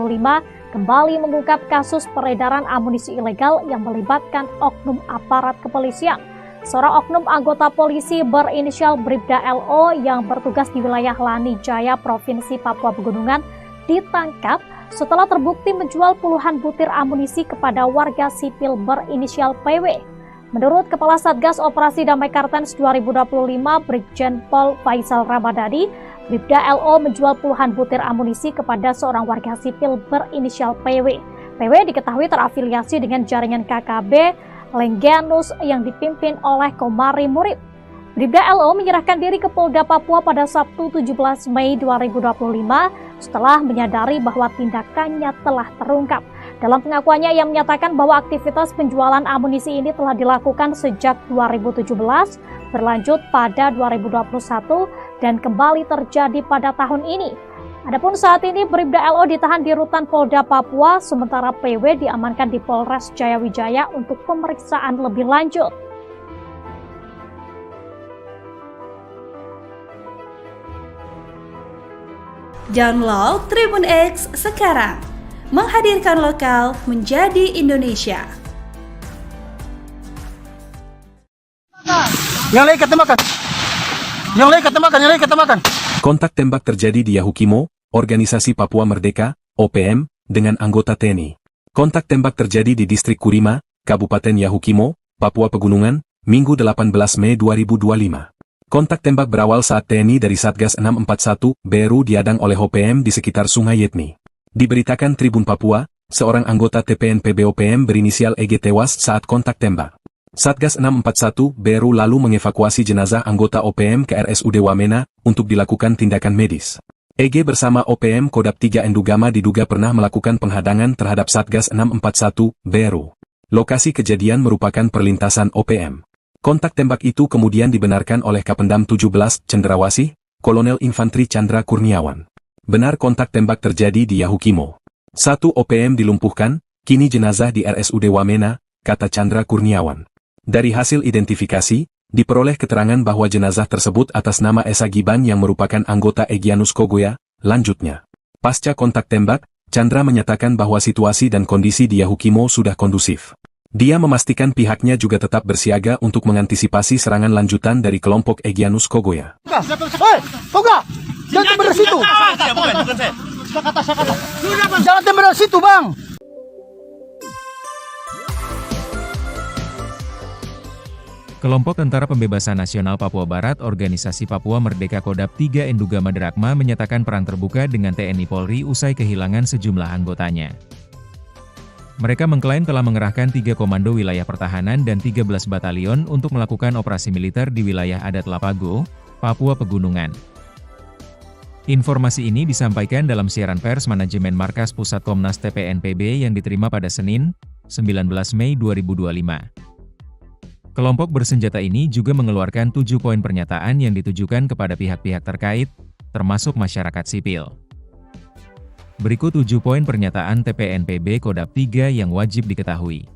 Speaker 5: kembali mengungkap kasus peredaran amunisi ilegal yang melibatkan oknum aparat kepolisian. Seorang oknum anggota polisi berinisial Bribda LO yang bertugas di wilayah Lanijaya, Provinsi Papua Pegunungan, ditangkap setelah terbukti menjual puluhan butir amunisi kepada warga sipil berinisial PW. Menurut Kepala Satgas Operasi Damai Kartens 2025, Brigjen Pol Faisal Ramadhani, Bribda LO menjual puluhan butir amunisi kepada seorang warga sipil berinisial PW. PW diketahui terafiliasi dengan jaringan KKB Lengganus yang dipimpin oleh Komari Murib. Bribda LO menyerahkan diri ke Polda Papua pada Sabtu 17 Mei 2025 setelah menyadari bahwa tindakannya telah terungkap. Dalam pengakuannya, ia menyatakan bahwa aktivitas penjualan amunisi ini telah dilakukan sejak 2017, berlanjut pada 2021, dan kembali terjadi pada tahun ini. Adapun saat ini Bribda LO ditahan di Rutan Polda Papua, sementara PW diamankan di Polres Jayawijaya untuk pemeriksaan lebih lanjut.
Speaker 4: Download Tribun X sekarang, menghadirkan lokal menjadi Indonesia.
Speaker 1: Yang lain kata makan. Yang lain kata makan, yang lain kata makan.
Speaker 2: Kontak tembak terjadi di Yahukimo, Organisasi Papua Merdeka, OPM, dengan anggota TNI. Kontak tembak terjadi di Distrik Kurima, Kabupaten Yahukimo, Papua Pegunungan, Minggu 18 Mei 2025. Kontak tembak berawal saat TNI dari Satgas 641, BRU diadang oleh OPM di sekitar Sungai Yetmi. Diberitakan Tribun Papua, seorang anggota TPNPB OPM berinisial EG tewas saat kontak tembak. Satgas 641, BRU lalu mengevakuasi jenazah anggota OPM ke RSUD Wamena untuk dilakukan tindakan medis. EG bersama OPM Kodam 3 Endugama diduga pernah melakukan penghadangan terhadap Satgas 641, BRU. Lokasi kejadian merupakan perlintasan OPM. Kontak tembak itu kemudian dibenarkan oleh Kapendam 17 Cendrawasih, Kolonel Infantri Chandra Kurniawan. Benar kontak tembak terjadi di Yahukimo. 1 OPM dilumpuhkan, kini jenazah di RSUD Wamena, kata Chandra Kurniawan. Dari hasil identifikasi, diperoleh keterangan bahwa jenazah tersebut atas nama Esa Giban yang merupakan anggota Egyanus Kogoya. Lanjutnya, pasca kontak tembak, Chandra menyatakan bahwa situasi dan kondisi di Yahukimo sudah kondusif. Dia memastikan pihaknya juga tetap bersiaga untuk mengantisipasi serangan lanjutan dari kelompok Egyanus Kogoya.
Speaker 1: Hei, Toga! Jangan tembak dari situ! Jangan tembak dari situ, Bang!
Speaker 3: Kelompok Tentara Pembebasan Nasional Papua Barat Organisasi Papua Merdeka Kodam 3 Endugama Drakma menyatakan perang terbuka dengan TNI Polri usai kehilangan sejumlah anggotanya. Mereka mengklaim telah mengerahkan 3 komando wilayah pertahanan dan 13 batalion untuk melakukan operasi militer di wilayah adat Lapago, Papua Pegunungan. Informasi ini disampaikan dalam siaran pers manajemen Markas Pusat Komnas TPNPB yang diterima pada Senin, 19 Mei 2025. Kelompok bersenjata ini juga mengeluarkan 7 poin pernyataan yang ditujukan kepada pihak-pihak terkait, termasuk masyarakat sipil. Berikut 7 poin pernyataan TPNPB Kodam 3 yang wajib diketahui.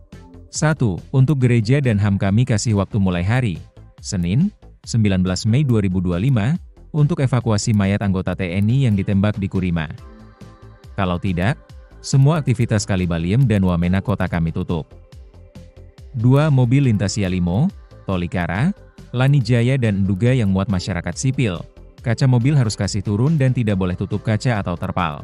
Speaker 3: 1. Untuk gereja dan HAM kami kasih waktu mulai hari, Senin, 19 Mei 2025, untuk evakuasi mayat anggota TNI yang ditembak di Kurima. Kalau tidak, semua aktivitas Kalibaliem dan Wamena kota kami tutup. 2. Mobil lintas Yalimo, Tolikara, Lanijaya dan Nduga yang muat masyarakat sipil. Kaca mobil harus kasih turun dan tidak boleh tutup kaca atau terpal.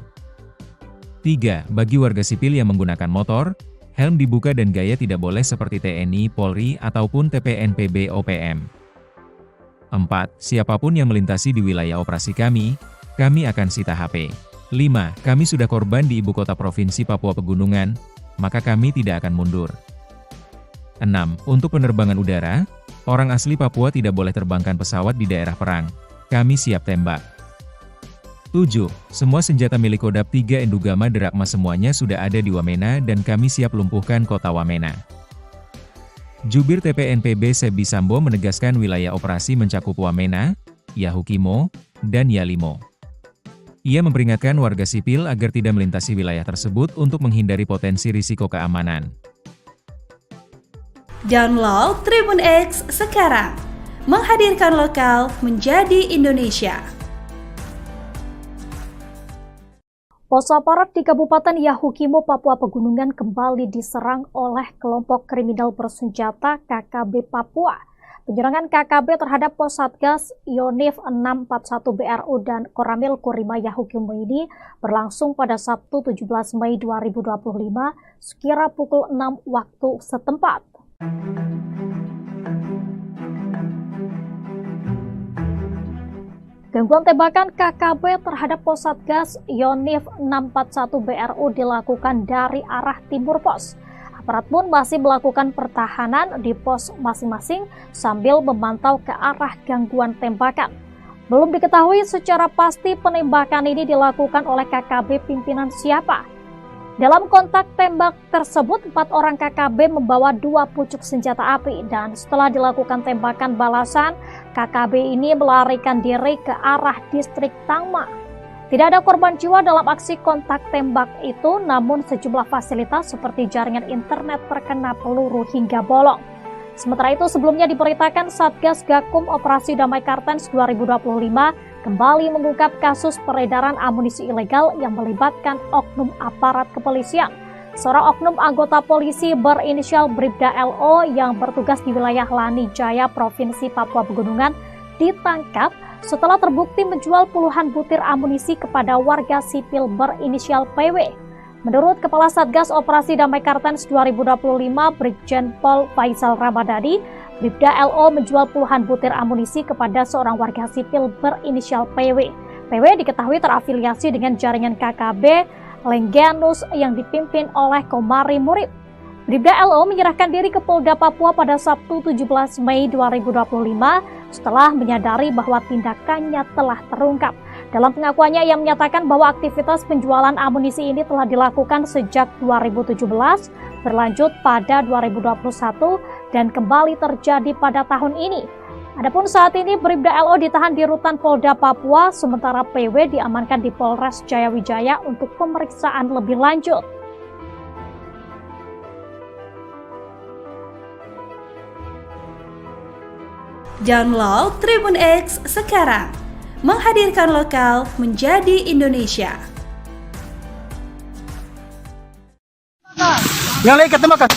Speaker 3: 3. Bagi warga sipil yang menggunakan motor, helm dibuka dan gaya tidak boleh seperti TNI, Polri, ataupun TPNPB OPM. 4. Siapapun yang melintasi di wilayah operasi kami akan sita HP. 5. Kami sudah korban di ibu kota provinsi Papua Pegunungan, maka kami tidak akan mundur. 6. Untuk penerbangan udara, orang asli Papua tidak boleh terbangkan pesawat di daerah perang. Kami siap tembak. 7. Semua senjata milik Kodam 3 Endugama Drakma semuanya sudah ada di Wamena dan kami siap lumpuhkan kota Wamena. Jubir TPNPB Sebi Sambo menegaskan wilayah operasi mencakup Wamena, Yahukimo, dan Yalimo. Ia memperingatkan warga sipil agar tidak melintasi wilayah tersebut untuk menghindari potensi risiko keamanan.
Speaker 4: Download Tribun X sekarang, menghadirkan lokal menjadi Indonesia.
Speaker 5: Pos aparat di Kabupaten Yahukimo, Papua Pegunungan kembali diserang oleh kelompok kriminal bersenjata KKB Papua. Penyerangan KKB terhadap pos Satgas Yonif 641 BRU dan Koramil Kurima Yahukimo ini berlangsung pada Sabtu 17 Mei 2025 sekira pukul 6 waktu setempat. Gangguan tembakan KKB terhadap pos Satgas Yonif 641 BRU dilakukan dari arah timur pos. Aparat pun masih melakukan pertahanan di pos masing-masing sambil memantau ke arah gangguan tembakan. Belum diketahui secara pasti penembakan ini dilakukan oleh KKB pimpinan siapa. Dalam kontak tembak tersebut, 4 orang KKB membawa 2 pucuk senjata api dan setelah dilakukan tembakan balasan, KKB ini melarikan diri ke arah distrik Tangma. Tidak ada korban jiwa dalam aksi kontak tembak itu, namun sejumlah fasilitas seperti jaringan internet terkena peluru hingga bolong. Sementara itu, sebelumnya diberitakan Satgas Gakum Operasi Damai Kartens 2025 kembali mengungkap kasus peredaran amunisi ilegal yang melibatkan oknum aparat kepolisian. Seorang oknum anggota polisi berinisial Bribda LO yang bertugas di wilayah Lani Jaya, Provinsi Papua Pegunungan, ditangkap setelah terbukti menjual puluhan butir amunisi kepada warga sipil berinisial PW. Menurut Kepala Satgas Operasi Damai Kartens 2025, Brigjen Pol Faisal Ramadhani, Bribda LO menjual puluhan butir amunisi kepada seorang warga sipil berinisial PW. PW diketahui terafiliasi dengan jaringan KKB Lengganus yang dipimpin oleh Komari Murib. Bribda LO menyerahkan diri ke Polda Papua pada Sabtu 17 Mei 2025 setelah menyadari bahwa tindakannya telah terungkap. Dalam pengakuannya, ia menyatakan bahwa aktivitas penjualan amunisi ini telah dilakukan sejak 2017, berlanjut pada 2021, dan kembali terjadi pada tahun ini. Adapun saat ini Bribda LO ditahan di Rutan Polda Papua, sementara PW diamankan di Polres Jayawijaya untuk pemeriksaan lebih lanjut.
Speaker 4: Download Tribun X sekarang, menghadirkan lokal menjadi Indonesia.
Speaker 1: Yang lain ketemakan.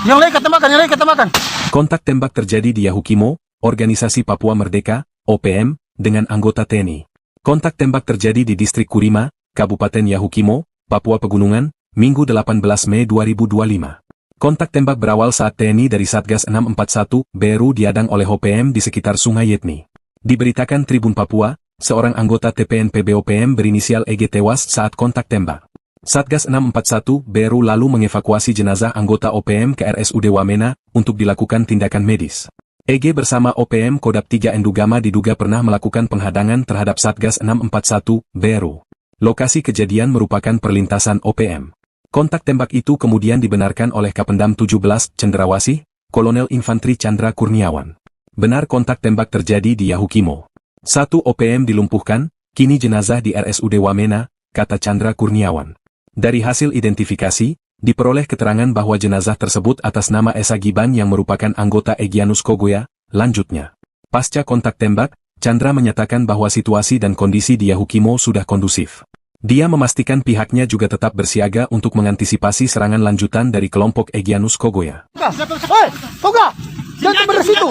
Speaker 1: Yang lain ketemakan, yang lain ketemakan.
Speaker 2: Kontak tembak terjadi di Yahukimo, Organisasi Papua Merdeka, OPM, dengan anggota TNI. Kontak tembak terjadi di Distrik Kurima, Kabupaten Yahukimo, Papua Pegunungan, Minggu 18 Mei 2025. Kontak tembak berawal saat TNI dari Satgas 641 BRU diadang oleh OPM di sekitar Sungai Yetni. Diberitakan Tribun Papua, seorang anggota TPNPB OPM berinisial EG tewas saat kontak tembak. Satgas 641 BRU lalu mengevakuasi jenazah anggota OPM ke RSUD Wamena untuk dilakukan tindakan medis. EG bersama OPM Kodap 3 Endugama diduga pernah melakukan penghadangan terhadap Satgas 641 BRU. Lokasi kejadian merupakan perlintasan OPM. Kontak tembak itu kemudian dibenarkan oleh Kapendam 17 Cendrawasih, Kolonel Infantri Chandra Kurniawan. Benar kontak tembak terjadi di Yahukimo. 1 OPM dilumpuhkan, kini jenazah di RSUD Wamena, kata Chandra Kurniawan. Dari hasil identifikasi, diperoleh keterangan bahwa jenazah tersebut atas nama Esa Giban yang merupakan anggota Egyanus Kogoya. Lanjutnya, pasca kontak tembak, Chandra menyatakan bahwa situasi dan kondisi di Yahukimo sudah kondusif. Dia memastikan pihaknya juga tetap bersiaga untuk mengantisipasi serangan lanjutan dari kelompok Egyanus Kogoya.
Speaker 1: Hei, Toga! Jangan tembak dari situ!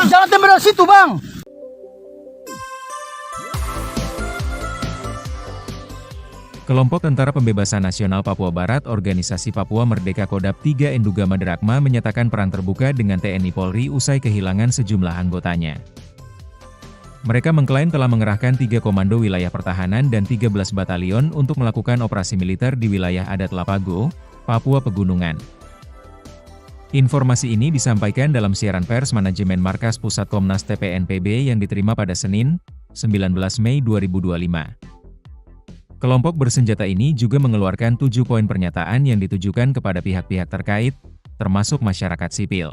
Speaker 1: Jangan tembak dari situ, Bang!
Speaker 3: Kelompok Tentara Pembebasan Nasional Papua Barat Organisasi Papua Merdeka Kodap 3 Endugama Drakma menyatakan perang terbuka dengan TNI Polri usai kehilangan sejumlah anggotanya. Mereka mengklaim telah mengerahkan 3 komando wilayah pertahanan dan 13 batalion untuk melakukan operasi militer di wilayah adat Lapago, Papua Pegunungan. Informasi ini disampaikan dalam siaran pers manajemen Markas Pusat Komnas TPNPB yang diterima pada Senin, 19 Mei 2025. Kelompok bersenjata ini juga mengeluarkan 7 poin pernyataan yang ditujukan kepada pihak-pihak terkait, termasuk masyarakat sipil.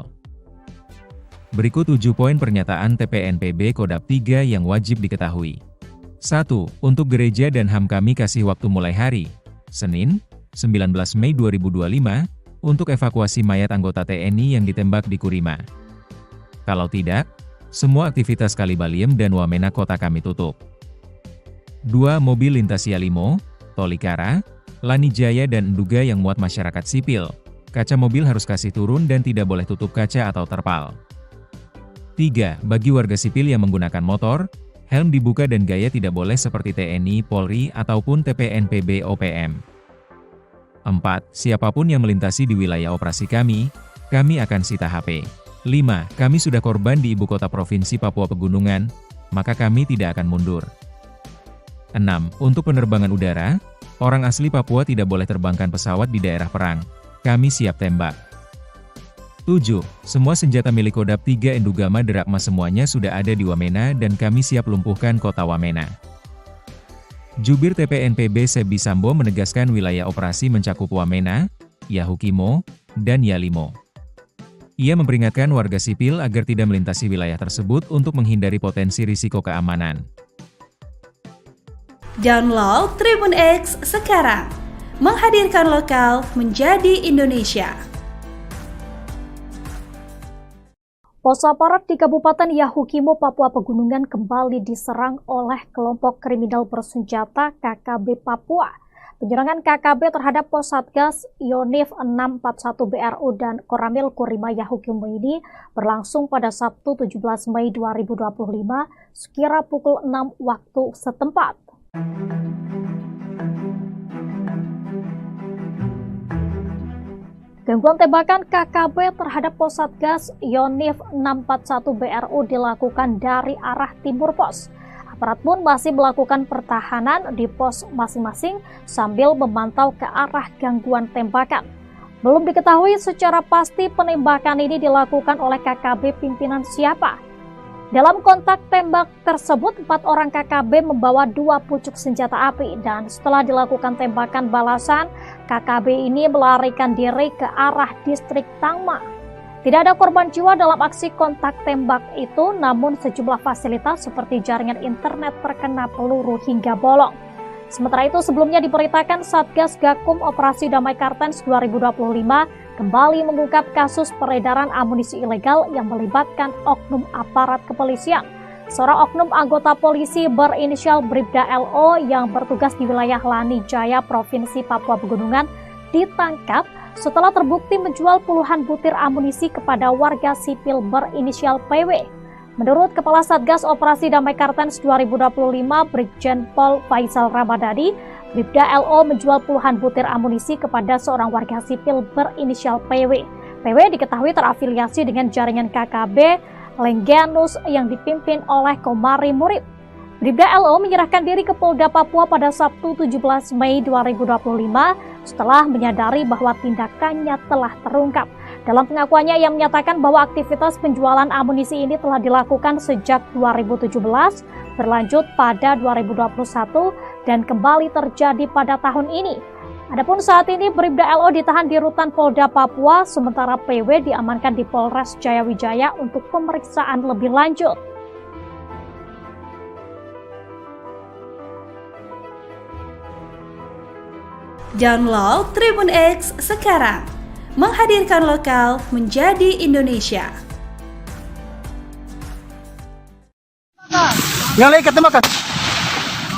Speaker 3: Berikut 7 poin pernyataan TPNPB Kodap 3 yang wajib diketahui. 1. Untuk gereja dan HAM kami kasih waktu mulai hari, Senin, 19 Mei 2025, untuk evakuasi mayat anggota TNI yang ditembak di Kurima. Kalau tidak, semua aktivitas Kalibaliem dan Wamena kota kami tutup. 2. Mobil lintas Yalimo, Tolikara, Lani Jaya dan Enduga yang muat masyarakat sipil. Kaca mobil harus kasih turun dan tidak boleh tutup kaca atau terpal. 3. Bagi warga sipil yang menggunakan motor, helm dibuka dan gaya tidak boleh seperti TNI, Polri, ataupun TPNPB OPM. 4. Siapapun yang melintasi di wilayah operasi kami akan sita HP. 5. Kami sudah korban di ibu kota provinsi Papua Pegunungan, maka kami tidak akan mundur. 6. Untuk penerbangan udara, orang asli Papua tidak boleh terbangkan pesawat di daerah perang. Kami siap tembak. 7. Semua senjata milik Kodap 3 Endugama Drakma semuanya sudah ada di Wamena dan kami siap lumpuhkan kota Wamena. Jubir TPNPB Sebi Sambo menegaskan wilayah operasi mencakup Wamena, Yahukimo, dan Yalimo. Ia memperingatkan warga sipil agar tidak melintasi wilayah tersebut untuk menghindari potensi risiko keamanan.
Speaker 4: Download Tribun X sekarang, menghadirkan lokal menjadi Indonesia.
Speaker 5: Pos aparat di Kabupaten Yahukimo, Papua Pegunungan kembali diserang oleh kelompok kriminal bersenjata KKB Papua. Penyerangan KKB terhadap pos Satgas Yonif 641 BRU dan Koramil Kurima Yahukimo ini berlangsung pada Sabtu 17 Mei 2025 sekira pukul 6 waktu setempat. Gangguan tembakan KKB terhadap pos Satgas Yonif 641 BRU dilakukan dari arah timur pos. Aparat pun masih melakukan pertahanan di pos masing-masing sambil memantau ke arah gangguan tembakan. Belum diketahui secara pasti penembakan ini dilakukan oleh KKB pimpinan siapa. Dalam kontak tembak tersebut, 4 orang KKB membawa 2 pucuk senjata api dan setelah dilakukan tembakan balasan, KKB ini melarikan diri ke arah distrik Tangma. Tidak ada korban jiwa dalam aksi kontak tembak itu, namun sejumlah fasilitas seperti jaringan internet terkena peluru hingga bolong. Sementara itu, sebelumnya diberitakan Satgas Gakum Operasi Damai Kartens 2025 kembali mengungkap kasus peredaran amunisi ilegal yang melibatkan oknum aparat kepolisian. Seorang oknum anggota polisi berinisial Bribda LO yang bertugas di wilayah Lani Jaya, Provinsi Papua Pegunungan, ditangkap setelah terbukti menjual puluhan butir amunisi kepada warga sipil berinisial PW. Menurut Kepala Satgas Operasi Damai Kartens 2025, Brigjen Pol Faisal Ramadhani, Bribda LO menjual puluhan butir amunisi kepada seorang warga sipil berinisial PW. PW diketahui terafiliasi dengan jaringan KKB Lengganus yang dipimpin oleh Komari Murib. Bribda LO menyerahkan diri ke Polda Papua pada Sabtu 17 Mei 2025 setelah menyadari bahwa tindakannya telah terungkap. Dalam pengakuannya, ia menyatakan bahwa aktivitas penjualan amunisi ini telah dilakukan sejak 2017, berlanjut pada 2021, dan kembali terjadi pada tahun ini. Adapun saat ini Bribda LO ditahan di rutan Polda Papua, sementara PW diamankan di Polres Jayawijaya untuk pemeriksaan lebih lanjut.
Speaker 4: Download Tribun X sekarang, menghadirkan lokal menjadi Indonesia.
Speaker 1: Yang lain ketembakkan.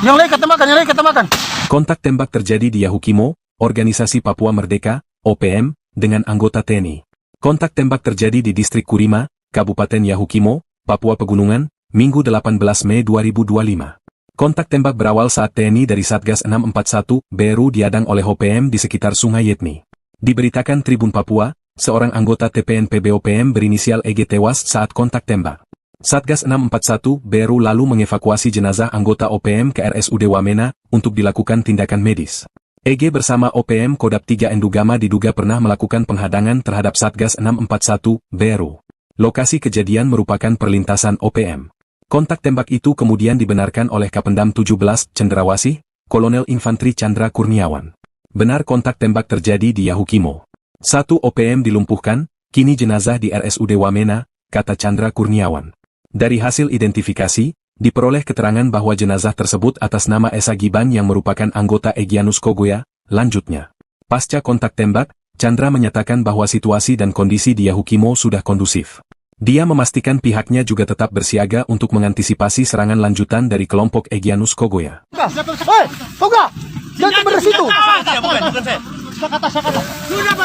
Speaker 1: Yang lain ketembakkan, yang lain ketembakkan.
Speaker 2: Kontak tembak terjadi di Yahukimo, Organisasi Papua Merdeka, OPM, dengan anggota TNI. Kontak tembak terjadi di Distrik Kurima, Kabupaten Yahukimo, Papua Pegunungan, Minggu 18 Mei 2025. Kontak tembak berawal saat TNI dari Satgas 641 BRU diadang oleh OPM di sekitar Sungai Yetni. Diberitakan Tribun Papua, seorang anggota TPNPB OPM berinisial EG tewas saat kontak tembak. Satgas 641 BRU lalu mengevakuasi jenazah anggota OPM ke RSUD Wamena untuk dilakukan tindakan medis. EG bersama OPM Kodap 3 Endugama diduga pernah melakukan penghadangan terhadap Satgas 641 BRU. Lokasi kejadian merupakan perlintasan OPM. Kontak tembak itu kemudian dibenarkan oleh Kapendam 17 Cendrawasih, Kolonel Infantri Chandra Kurniawan. Benar kontak tembak terjadi di Yahukimo. 1 OPM dilumpuhkan, kini jenazah di RSUD Wamena, kata Chandra Kurniawan. Dari hasil identifikasi, diperoleh keterangan bahwa jenazah tersebut atas nama Esa Giban yang merupakan anggota Egyanus Kogoya. Lanjutnya, pasca kontak tembak, Chandra menyatakan bahwa situasi dan kondisi di Yahukimo sudah kondusif. Dia memastikan pihaknya juga tetap bersiaga untuk mengantisipasi serangan lanjutan dari kelompok Egyanus Kogoya.
Speaker 1: Hei, Toga! Jangan tembak dari situ!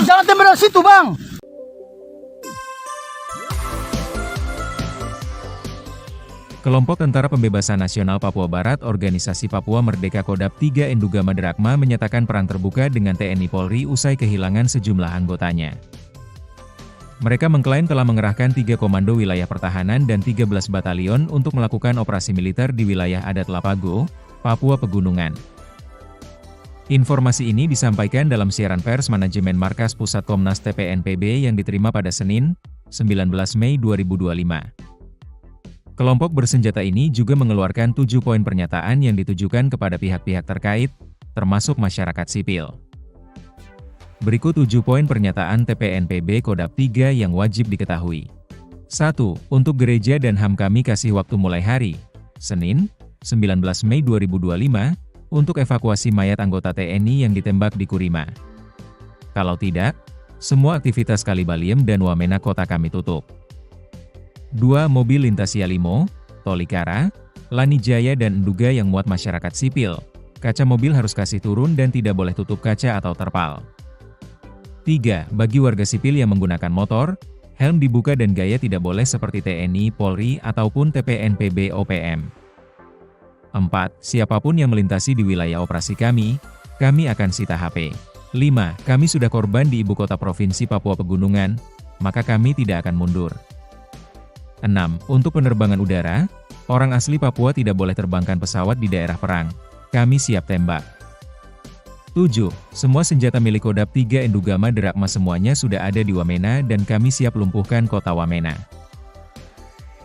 Speaker 1: Jangan tembak dari situ, Bang!
Speaker 3: Kelompok Tentara Pembebasan Nasional Papua Barat Organisasi Papua Merdeka Kodap 3 Endugama Drakma menyatakan perang terbuka dengan TNI Polri usai kehilangan sejumlah anggotanya. Mereka mengklaim telah mengerahkan 3 komando wilayah pertahanan dan 13 batalion untuk melakukan operasi militer di wilayah adat Lapago, Papua Pegunungan. Informasi ini disampaikan dalam siaran pers manajemen Markas Pusat Komnas TPNPB yang diterima pada Senin, 19 Mei 2025. Kelompok bersenjata ini juga mengeluarkan 7 poin pernyataan yang ditujukan kepada pihak-pihak terkait, termasuk masyarakat sipil. Berikut 7 poin pernyataan TPNPB Kodap 3 yang wajib diketahui. 1. Untuk gereja dan HAM kami kasih waktu mulai hari Senin, 19 Mei 2025, untuk evakuasi mayat anggota TNI yang ditembak di Kurima. Kalau tidak, semua aktivitas Kalibaliem dan Wamena kota kami tutup. 2. Mobil lintas Yalimo, Tolikara, Lanijaya dan Nduga yang muat masyarakat sipil. Kaca mobil harus kasih turun dan tidak boleh tutup kaca atau terpal. 3. Bagi warga sipil yang menggunakan motor, helm dibuka dan gaya tidak boleh seperti TNI, Polri, ataupun TPNPB OPM. 4. Siapapun yang melintasi di wilayah operasi kami akan sita HP. 5. Kami sudah korban di ibu kota provinsi Papua Pegunungan, maka kami tidak akan mundur. 6. Untuk penerbangan udara, orang asli Papua tidak boleh terbangkan pesawat di daerah perang. Kami siap tembak. 7. Semua senjata milik Kodap 3 Endugama Derakma semuanya sudah ada di Wamena dan kami siap lumpuhkan kota Wamena.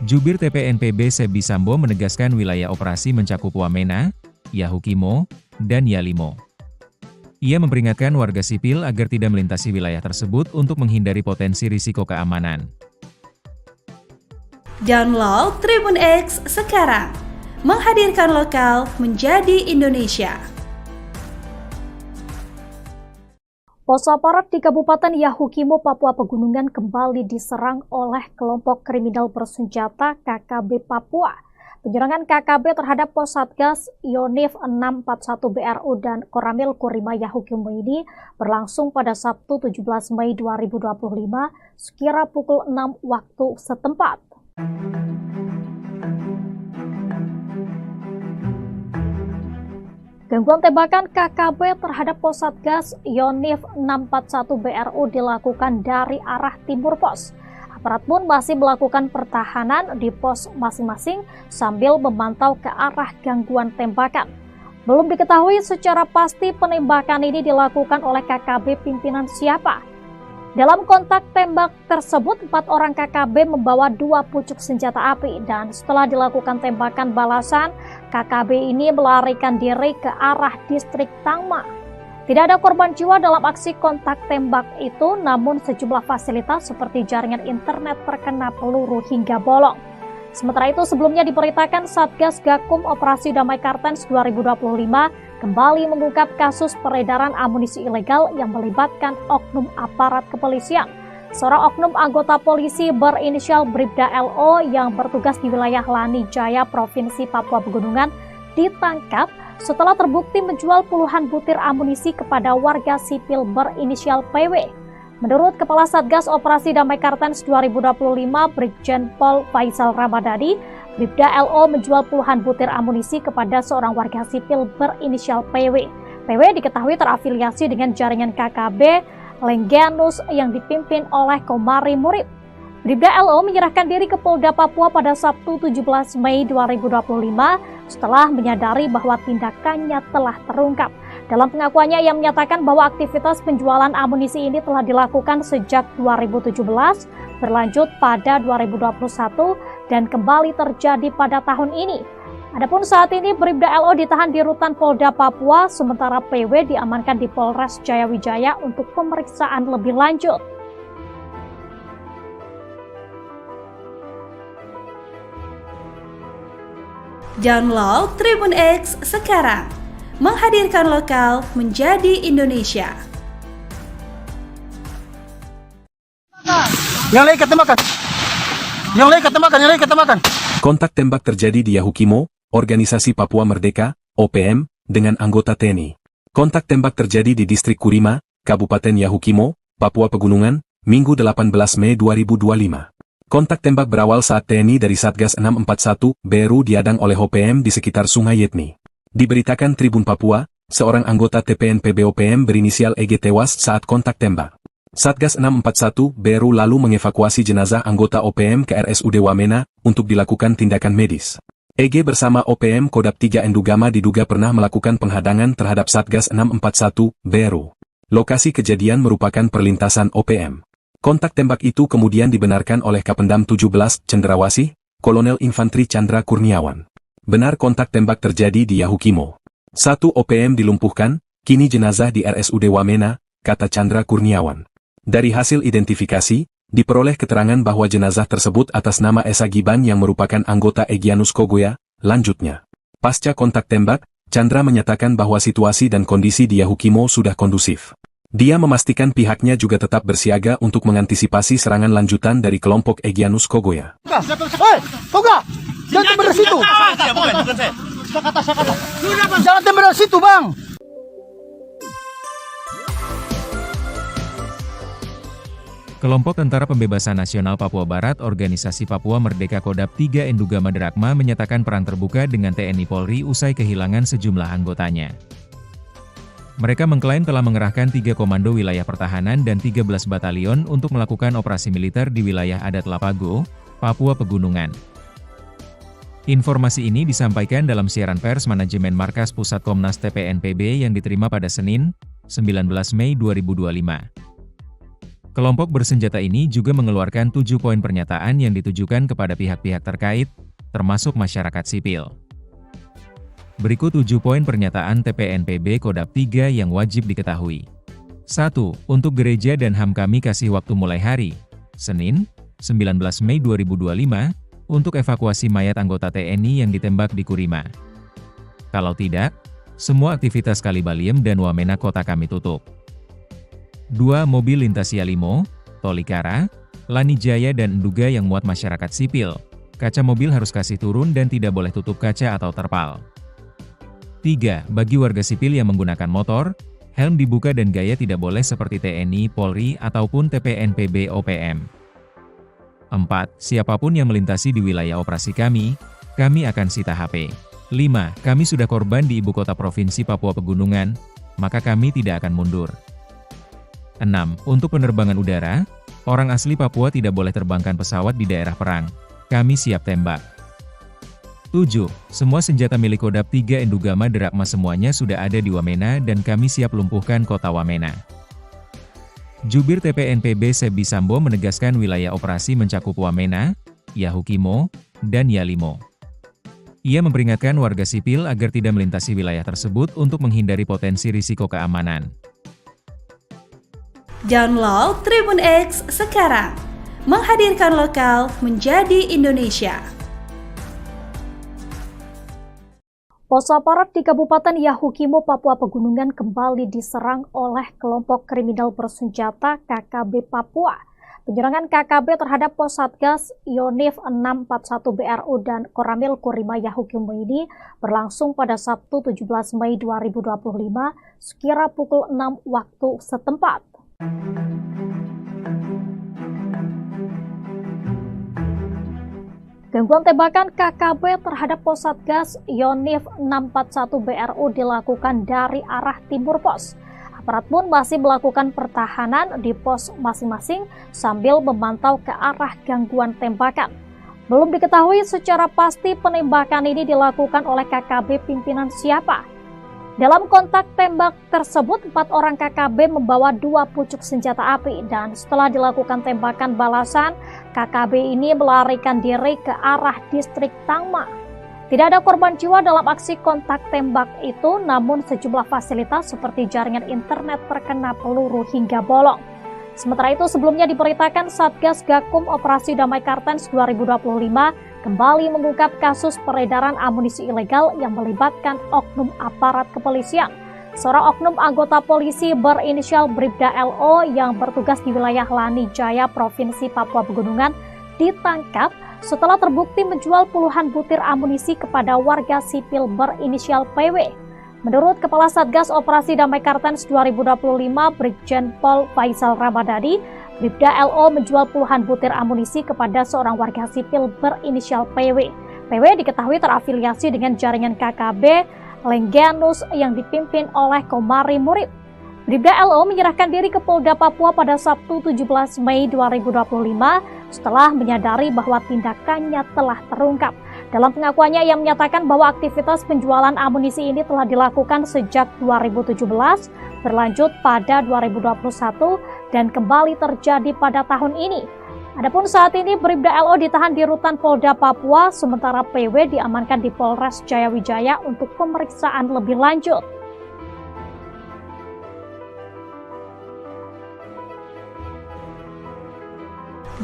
Speaker 3: Jubir TPNPB Sebi Sambo menegaskan wilayah operasi mencakup Wamena, Yahukimo, dan Yalimo. Ia memperingatkan warga sipil agar tidak melintasi wilayah tersebut untuk menghindari potensi risiko keamanan.
Speaker 4: Download Tribun X sekarang, menghadirkan lokal menjadi Indonesia.
Speaker 5: Pos aparat di Kabupaten Yahukimo, Papua Pegunungan kembali diserang oleh kelompok kriminal bersenjata KKB Papua. Penyerangan KKB terhadap pos Satgas Yonif 641 BRU dan Koramil Kurima Yahukimo ini berlangsung pada Sabtu 17 Mei 2025 sekira pukul 6 waktu setempat. Gangguan tembakan KKB terhadap pos Satgas Yonif 641 BRU dilakukan dari arah timur pos. Aparat pun masih melakukan pertahanan di pos masing-masing sambil memantau ke arah gangguan tembakan. Belum diketahui secara pasti penembakan ini dilakukan oleh KKB pimpinan siapa. Dalam kontak tembak tersebut, 4 orang KKB membawa 2 pucuk senjata api dan setelah dilakukan tembakan balasan, KKB ini melarikan diri ke arah distrik Tangma. Tidak ada korban jiwa dalam aksi kontak tembak itu, namun sejumlah fasilitas seperti jaringan internet terkena peluru hingga bolong. Sementara itu, sebelumnya diberitakan Satgas Gakum Operasi Damai Kartens 2025 kembali mengungkap kasus peredaran amunisi ilegal yang melibatkan oknum aparat kepolisian. Seorang oknum anggota polisi berinisial Bribda LO yang bertugas di wilayah Lanijaya, Provinsi Papua Pegunungan, ditangkap setelah terbukti menjual puluhan butir amunisi kepada warga sipil berinisial PW. Menurut Kepala Satgas Operasi Damai Kartens 2025, Brigjen Pol Faisal Ramadhani, Bribda LO menjual puluhan butir amunisi kepada seorang warga sipil berinisial PW. PW diketahui terafiliasi dengan jaringan KKB Lengganus yang dipimpin oleh Komari Murib. Bribda LO menyerahkan diri ke Polda Papua pada Sabtu 17 Mei 2025 setelah menyadari bahwa tindakannya telah terungkap. Dalam pengakuannya, ia menyatakan bahwa aktivitas penjualan amunisi ini telah dilakukan sejak 2017, berlanjut pada 2021, dan kembali terjadi pada tahun ini. Adapun saat ini Bribda LO ditahan di rutan Polda Papua, sementara PW diamankan di Polres Jayawijaya untuk pemeriksaan lebih lanjut.
Speaker 4: Download Tribun X sekarang, menghadirkan lokal menjadi Indonesia.
Speaker 1: Yang lain ketemakan. Yang lain ketemakan, yang lain ketemakan.
Speaker 2: Kontak tembak terjadi di Yahukimo, Organisasi Papua Merdeka, OPM, dengan anggota TNI. Kontak tembak terjadi di Distrik Kurima, Kabupaten Yahukimo, Papua Pegunungan, Minggu 18 Mei 2025. Kontak tembak berawal saat TNI dari Satgas 641 BRU diadang oleh OPM di sekitar Sungai Yetni. Diberitakan Tribun Papua, seorang anggota TPNPB OPM berinisial EG tewas saat kontak tembak. Satgas 641 BRU lalu mengevakuasi jenazah anggota OPM ke RSUD Wamena untuk dilakukan tindakan medis. EG bersama OPM Kodap 3 Endugama diduga pernah melakukan penghadangan terhadap Satgas 641 BRU. Lokasi kejadian merupakan perlintasan OPM. Kontak tembak itu kemudian dibenarkan oleh Kapendam 17 Cendrawasih, Kolonel Infantri Chandra Kurniawan. Benar kontak tembak terjadi di Yahukimo. 1 OPM dilumpuhkan, kini jenazah di RSUD Wamena, kata Chandra Kurniawan. Dari hasil identifikasi, diperoleh keterangan bahwa jenazah tersebut atas nama Esa Giban yang merupakan anggota Egyanus Kogoya. Lanjutnya, pasca kontak tembak, Chandra menyatakan bahwa situasi dan kondisi di Yahukimo sudah kondusif. Dia memastikan pihaknya juga tetap bersiaga untuk mengantisipasi serangan lanjutan dari kelompok Egyanus Kogoya.
Speaker 1: Hei, Koga! Jangan tembak dari situ!
Speaker 6: Bukan saya.
Speaker 1: Jangan tembak dari situ, Bang!
Speaker 3: Kelompok Tentara Pembebasan Nasional Papua Barat Organisasi Papua Merdeka Kodap 3 Enduga Maderakma menyatakan perang terbuka dengan TNI Polri usai kehilangan sejumlah anggotanya. Mereka mengklaim telah mengerahkan 3 komando wilayah pertahanan dan 13 batalion untuk melakukan operasi militer di wilayah adat Lapago, Papua Pegunungan. Informasi ini disampaikan dalam siaran pers manajemen Markas Pusat Komnas TPNPB yang diterima pada Senin, 19 Mei 2025. Kelompok bersenjata ini juga mengeluarkan 7 poin pernyataan yang ditujukan kepada pihak-pihak terkait, termasuk masyarakat sipil. Berikut 7 poin pernyataan TPNPB Kodap 3 yang wajib diketahui. 1. Untuk gereja dan HAM kami kasih waktu mulai hari, Senin, 19 Mei 2025, untuk evakuasi mayat anggota TNI yang ditembak di Kurima. Kalau tidak, semua aktivitas Kalibaliem dan Wamena kota kami tutup. 2. Mobil lintas Yalimo, Tolikara, Lanijaya dan Enduga yang muat masyarakat sipil. Kaca mobil harus kasih turun dan tidak boleh tutup kaca atau terpal. 3. Bagi warga sipil yang menggunakan motor, helm dibuka dan gaya tidak boleh seperti TNI, Polri, ataupun TPNPB OPM. 4. Siapapun yang melintasi di wilayah operasi kami akan sita HP. 5. Kami sudah korban di ibu kota provinsi Papua Pegunungan, maka kami tidak akan mundur. 6. Untuk penerbangan udara, orang asli Papua tidak boleh terbangkan pesawat di daerah perang. Kami siap tembak. 7. Semua senjata milik Kodap 3 Enduga Maderakma semuanya sudah ada di Wamena dan kami siap lumpuhkan kota Wamena. Jubir TPNPB Sebi Sambo menegaskan wilayah operasi mencakup Wamena, Yahukimo, dan Yalimo. Ia memperingatkan warga sipil agar tidak melintasi wilayah tersebut untuk menghindari potensi risiko keamanan.
Speaker 4: Download Tribun X sekarang, menghadirkan lokal menjadi Indonesia.
Speaker 5: Pos aparat di Kabupaten Yahukimo, Papua Pegunungan kembali diserang oleh kelompok kriminal bersenjata KKB Papua. Penyerangan KKB terhadap pos Satgas Yonif 641 BRU dan Koramil Kurima Yahukimo ini berlangsung pada Sabtu 17 Mei 2025 sekira pukul 6 waktu setempat. Gangguan tembakan KKB terhadap pos Satgas Yonif 641 BRU dilakukan dari arah timur pos. Aparat pun masih melakukan pertahanan di pos masing-masing sambil memantau ke arah gangguan tembakan. Belum diketahui secara pasti penembakan ini dilakukan oleh KKB pimpinan siapa. Dalam kontak tembak tersebut, 4 orang KKB membawa 2 pucuk senjata api dan setelah dilakukan tembakan balasan, KKB ini melarikan diri ke arah distrik Tangma. Tidak ada korban jiwa dalam aksi kontak tembak itu, namun sejumlah fasilitas seperti jaringan internet terkena peluru hingga bolong. Sementara itu, sebelumnya diberitakan Satgas Gakum Operasi Damai Kartens 2025 kembali mengungkap kasus peredaran amunisi ilegal yang melibatkan oknum aparat kepolisian. Seorang oknum anggota polisi berinisial Bribda LO yang bertugas di wilayah Lanijaya, Provinsi Papua Pegunungan, ditangkap setelah terbukti menjual puluhan butir amunisi kepada warga sipil berinisial PW. Menurut Kepala Satgas Operasi Damai Kartens 2025, Brigjen Pol Faisal Ramadhani, Bribda LO menjual puluhan butir amunisi kepada seorang warga sipil berinisial PW. PW diketahui terafiliasi dengan jaringan KKB Lengganus yang dipimpin oleh Komari Murib. Bribda LO menyerahkan diri ke Polda Papua pada Sabtu 17 Mei 2025 setelah menyadari bahwa tindakannya telah terungkap. Dalam pengakuannya, ia menyatakan bahwa aktivitas penjualan amunisi ini telah dilakukan sejak 2017, berlanjut pada 2021, dan kembali terjadi pada tahun ini. Adapun saat ini Bribda LO ditahan di Rutan Polda Papua, sementara PW diamankan di Polres Jayawijaya untuk pemeriksaan lebih lanjut.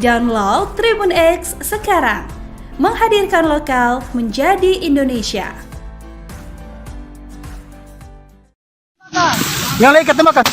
Speaker 4: Download Tribun X sekarang, menghadirkan lokal menjadi Indonesia.
Speaker 1: Yang lain ketemakan.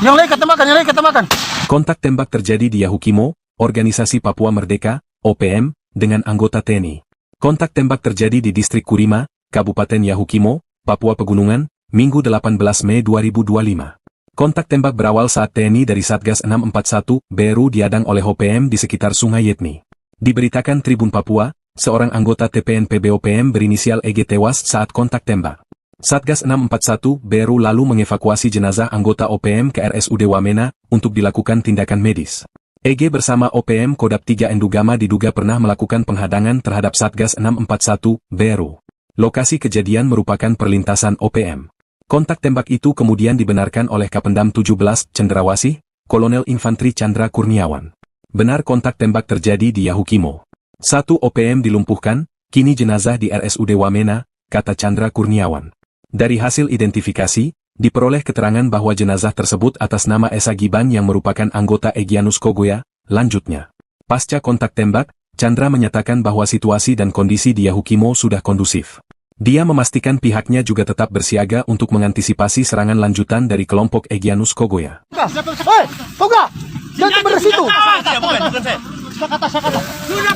Speaker 1: Yang lain ketemakan, yang lain ketemakan.
Speaker 2: Kontak tembak terjadi di Yahukimo, Organisasi Papua Merdeka, OPM, dengan anggota TNI. Kontak tembak terjadi di Distrik Kurima, Kabupaten Yahukimo, Papua Pegunungan, Minggu 18 Mei 2025. Kontak tembak berawal saat TNI dari Satgas 641 BRU diadang oleh OPM di sekitar Sungai Yetni. Diberitakan Tribun Papua, seorang anggota TPNPB OPM berinisial EG tewas saat kontak tembak. Satgas 641 BRU lalu mengevakuasi jenazah anggota OPM ke RSUD Wamena untuk dilakukan tindakan medis. EG bersama OPM Kodam 3 Endugama diduga pernah melakukan penghadangan terhadap Satgas 641 BRU. Lokasi kejadian merupakan perlintasan OPM. Kontak tembak itu kemudian dibenarkan oleh Kapendam 17 Cendrawasih, Kolonel Infantri Chandra Kurniawan. Benar kontak tembak terjadi di Yahukimo. 1 OPM dilumpuhkan, kini jenazah di RSUD Wamena, kata Chandra Kurniawan. Dari hasil identifikasi, diperoleh keterangan bahwa jenazah tersebut atas nama Esa Giban yang merupakan anggota Egyanus Kogoya. Lanjutnya, pasca kontak tembak, Chandra menyatakan bahwa situasi dan kondisi di Yahukimo sudah kondusif. Dia memastikan pihaknya juga tetap bersiaga untuk mengantisipasi serangan lanjutan dari kelompok Egyanus Kogoya.
Speaker 1: Hei, Toga! Jangan tembak dari situ!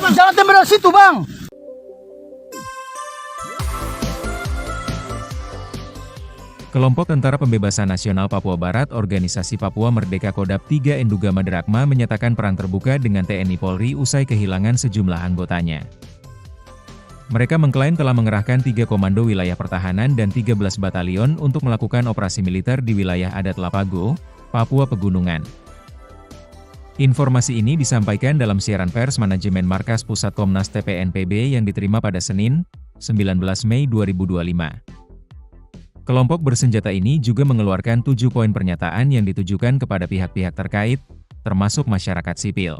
Speaker 1: Jangan tembak dari situ, Bang!
Speaker 3: Kelompok Tentara Pembebasan Nasional Papua Barat Organisasi Papua Merdeka Kodam 3 Endugama Derakma menyatakan perang terbuka dengan TNI Polri usai kehilangan sejumlah anggotanya. Mereka mengklaim telah mengerahkan 3 komando wilayah pertahanan dan 13 batalion untuk melakukan operasi militer di wilayah adat Lapago, Papua Pegunungan. Informasi ini disampaikan dalam siaran pers manajemen Markas Pusat Komnas TPNPB yang diterima pada Senin, 19 Mei 2025. Kelompok bersenjata ini juga mengeluarkan 7 poin pernyataan yang ditujukan kepada pihak-pihak terkait, termasuk masyarakat sipil.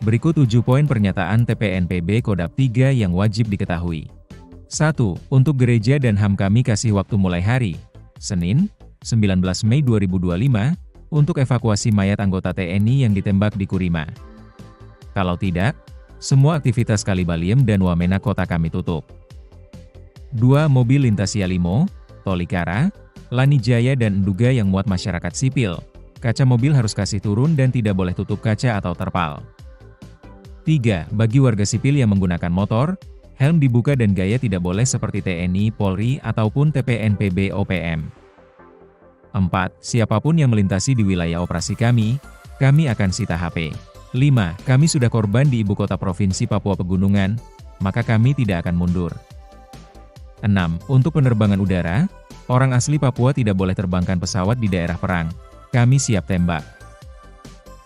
Speaker 3: Berikut 7 poin pernyataan TPNPB Kodam 3 yang wajib diketahui. 1. Untuk gereja dan HAM kami kasih waktu mulai hari, Senin, 19 Mei 2025, untuk evakuasi mayat anggota TNI yang ditembak di Kurima. Kalau tidak, semua aktivitas Kalibaliem dan Wamena kota kami tutup. 2. Mobil lintas Yalimo, Tolikara, Lanijaya dan Nduga yang muat masyarakat sipil, kaca mobil harus kasih turun dan tidak boleh tutup kaca atau terpal. 3. Bagi warga sipil yang menggunakan motor, helm dibuka dan gaya tidak boleh seperti TNI, Polri, ataupun TPNPB OPM. 4. Siapapun yang melintasi di wilayah operasi kami akan sita HP. 5. Kami sudah korban di ibu kota provinsi Papua Pegunungan, maka kami tidak akan mundur. 6. Untuk penerbangan udara, orang asli Papua tidak boleh terbangkan pesawat di daerah perang. Kami siap tembak.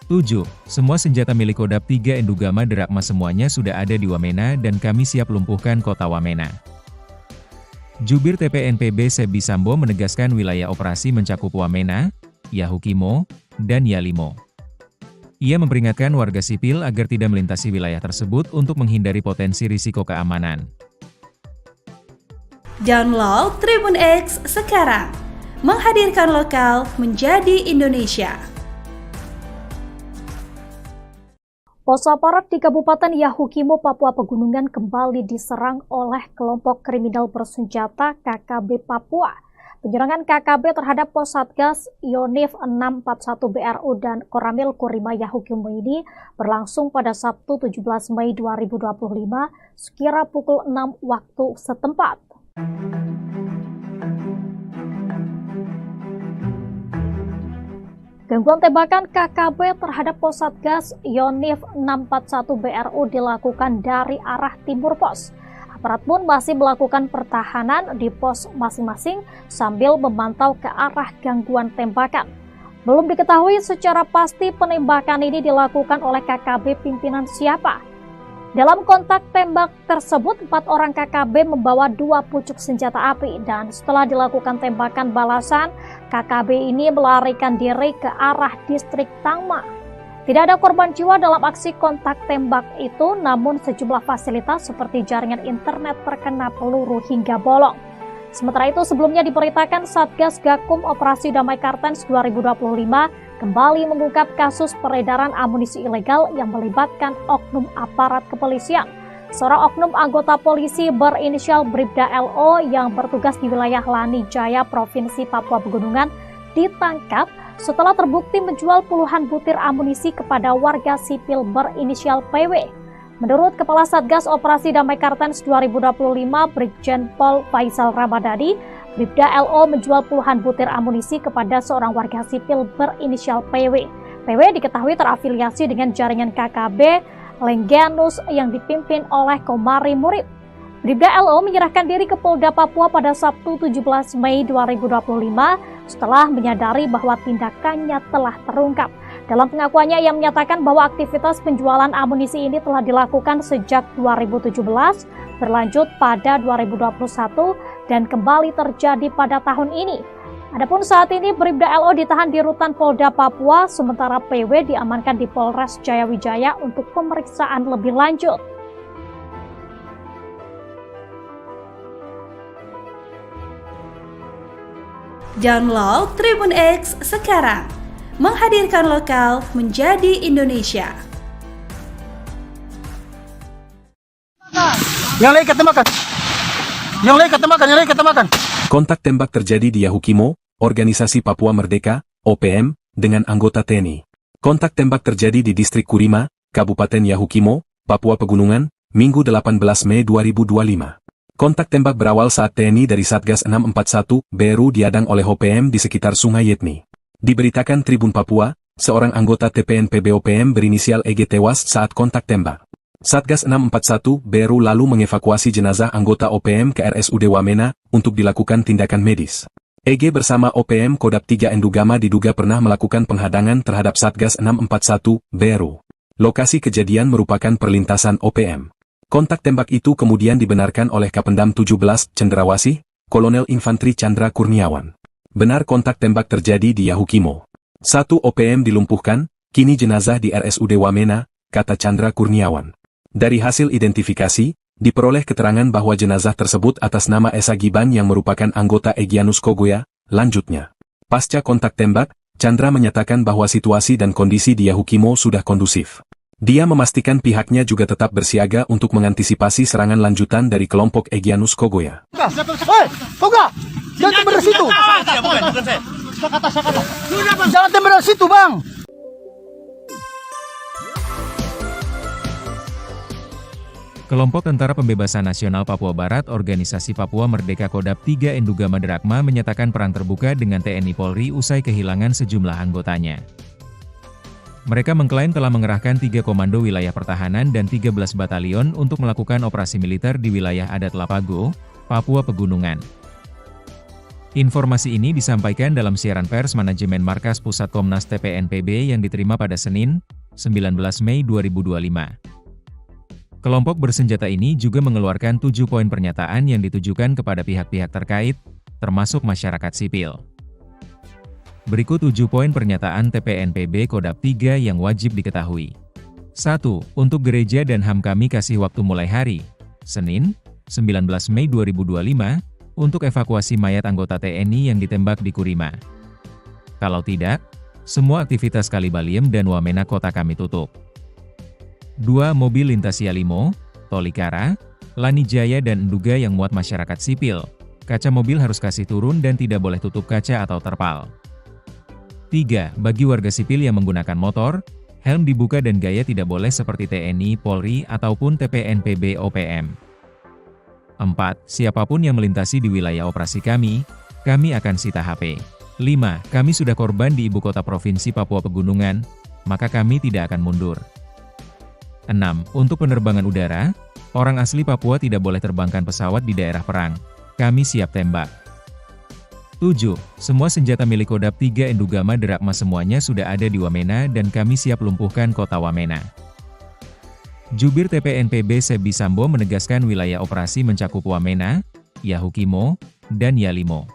Speaker 3: 7. Semua senjata milik Kodam 3 Endugama Derakma semuanya sudah ada di Wamena dan kami siap lumpuhkan kota Wamena. Jubir TPNPB Sebi Sambo menegaskan wilayah operasi mencakup Wamena, Yahukimo, dan Yalimo. Ia memperingatkan warga sipil agar tidak melintasi wilayah tersebut untuk menghindari potensi risiko keamanan.
Speaker 4: Download Tribun X sekarang, menghadirkan lokal menjadi Indonesia.
Speaker 5: Pos aparat di Kabupaten Yahukimo, Papua Pegunungan kembali diserang oleh kelompok kriminal bersenjata KKB Papua. Penyerangan KKB terhadap pos Satgas Yonif 641 BRU dan Koramil Kurima Yahukimo ini berlangsung pada Sabtu 17 Mei 2025 sekira pukul 6 waktu setempat. Gangguan tembakan KKB terhadap pos Satgas Yonif 641 BRU dilakukan dari arah timur pos. Aparat pun masih melakukan pertahanan di pos masing-masing sambil memantau ke arah gangguan tembakan. Belum diketahui secara pasti penembakan ini dilakukan oleh KKB pimpinan siapa. Dalam kontak tembak tersebut, 4 orang KKB membawa 2 pucuk senjata api dan setelah dilakukan tembakan balasan, KKB ini melarikan diri ke arah distrik Tangma. Tidak ada korban jiwa dalam aksi kontak tembak itu, namun sejumlah fasilitas seperti jaringan internet terkena peluru hingga bolong. Sementara itu, sebelumnya diberitakan Satgas Gakum Operasi Damai Kartens 2025 kembali mengungkap kasus peredaran amunisi ilegal yang melibatkan oknum aparat kepolisian. Seorang oknum anggota polisi berinisial Bribda LO yang bertugas di wilayah Lani Jaya, Provinsi Papua Pegunungan, ditangkap setelah terbukti menjual puluhan butir amunisi kepada warga sipil berinisial PW. Menurut Kepala Satgas Operasi Damai Kartens 2025 Brigjen Pol Faisal Ramadhani, Bribda LO menjual puluhan butir amunisi kepada seorang warga sipil berinisial PW. PW diketahui terafiliasi dengan jaringan KKB Lengganus yang dipimpin oleh Komari Murib. Bribda LO menyerahkan diri ke Polda Papua pada Sabtu 17 Mei 2025 setelah menyadari bahwa tindakannya telah terungkap. Dalam pengakuannya, ia menyatakan bahwa aktivitas penjualan amunisi ini telah dilakukan sejak 2017, berlanjut pada 2021, dan kembali terjadi pada tahun ini. Adapun saat ini Bribda LO ditahan di Rutan Polda Papua, sementara PW diamankan di Polres Jayawijaya untuk pemeriksaan lebih lanjut.
Speaker 4: Download Tribun X sekarang, menghadirkan lokal menjadi Indonesia.
Speaker 1: Yang lain ketembakkan. Yang lain ketembakkan, yang lain ketembakkan.
Speaker 2: Kontak tembak terjadi di Yahukimo, Organisasi Papua Merdeka, OPM, dengan anggota TNI. Kontak tembak terjadi di Distrik Kurima, Kabupaten Yahukimo, Papua Pegunungan, Minggu 18 Mei 2025. Kontak tembak berawal saat TNI dari Satgas 641 BRU diadang oleh OPM di sekitar Sungai Yetni. Diberitakan Tribun Papua, seorang anggota TPNPB OPM berinisial EG tewas saat kontak tembak. Satgas 641 BRU lalu mengevakuasi jenazah anggota OPM ke RSUD Wamena untuk dilakukan tindakan medis. EG bersama OPM Kodam 3 Endugama diduga pernah melakukan penghadangan terhadap Satgas 641 BRU. Lokasi kejadian merupakan perlintasan OPM. Kontak tembak itu kemudian dibenarkan oleh Kapendam 17 Cendrawasih, Kolonel Infantri Chandra Kurniawan. Benar kontak tembak terjadi di Yahukimo. 1 OPM dilumpuhkan, kini jenazah di RSUD Wamena, kata Chandra Kurniawan. Dari hasil identifikasi, diperoleh keterangan bahwa jenazah tersebut atas nama Esa Giban yang merupakan anggota Egyanus Kogoya. Lanjutnya, pasca kontak tembak, Chandra menyatakan bahwa situasi dan kondisi di Yahukimo sudah kondusif. Dia memastikan pihaknya juga tetap bersiaga untuk mengantisipasi serangan lanjutan dari kelompok Egyanus Kogoya.
Speaker 1: Hei, Koga! Jangan tembak dari situ! Jangan tembak dari situ, Bang!
Speaker 3: Kelompok Tentara Pembebasan Nasional Papua Barat Organisasi Papua Merdeka Kodam 3 Endugama Derakma menyatakan perang terbuka dengan TNI Polri usai kehilangan sejumlah anggotanya. Mereka mengklaim telah mengerahkan 3 komando wilayah pertahanan dan 13 batalion untuk melakukan operasi militer di wilayah adat Lapago, Papua Pegunungan. Informasi ini disampaikan dalam siaran pers manajemen Markas Pusat Komnas TPNPB yang diterima pada Senin, 19 Mei 2025. Kelompok bersenjata ini juga mengeluarkan 7 poin pernyataan yang ditujukan kepada pihak-pihak terkait, termasuk masyarakat sipil. Berikut 7 poin pernyataan TPNPB Kodam 3 yang wajib diketahui. 1. Untuk gereja dan HAM kami kasih waktu mulai hari, Senin, 19 Mei 2025, untuk evakuasi mayat anggota TNI yang ditembak di Kurima. Kalau tidak, semua aktivitas Kalibaliem dan Wamena kota kami tutup. 2. Mobil lintas Yalimo, Tolikara, Lani Jaya dan Enduga yang muat masyarakat sipil. Kaca mobil harus kasih turun dan tidak boleh tutup kaca atau terpal. 3. Bagi warga sipil yang menggunakan motor, helm dibuka dan gaya tidak boleh seperti TNI, Polri, ataupun TPNPB OPM. 4. Siapapun yang melintasi di wilayah operasi kami akan sita HP. 5. Kami sudah korban di ibu kota Provinsi Papua Pegunungan, maka kami tidak akan mundur. 6. Untuk penerbangan udara, orang asli Papua tidak boleh terbangkan pesawat di daerah perang. Kami siap tembak. 7. Semua senjata milik Kodam 3 Endugama Derakma semuanya sudah ada di Wamena dan kami siap lumpuhkan kota Wamena. Jubir TPNPB Sebi Sambo menegaskan wilayah operasi mencakup Wamena, Yahukimo, dan Yalimo.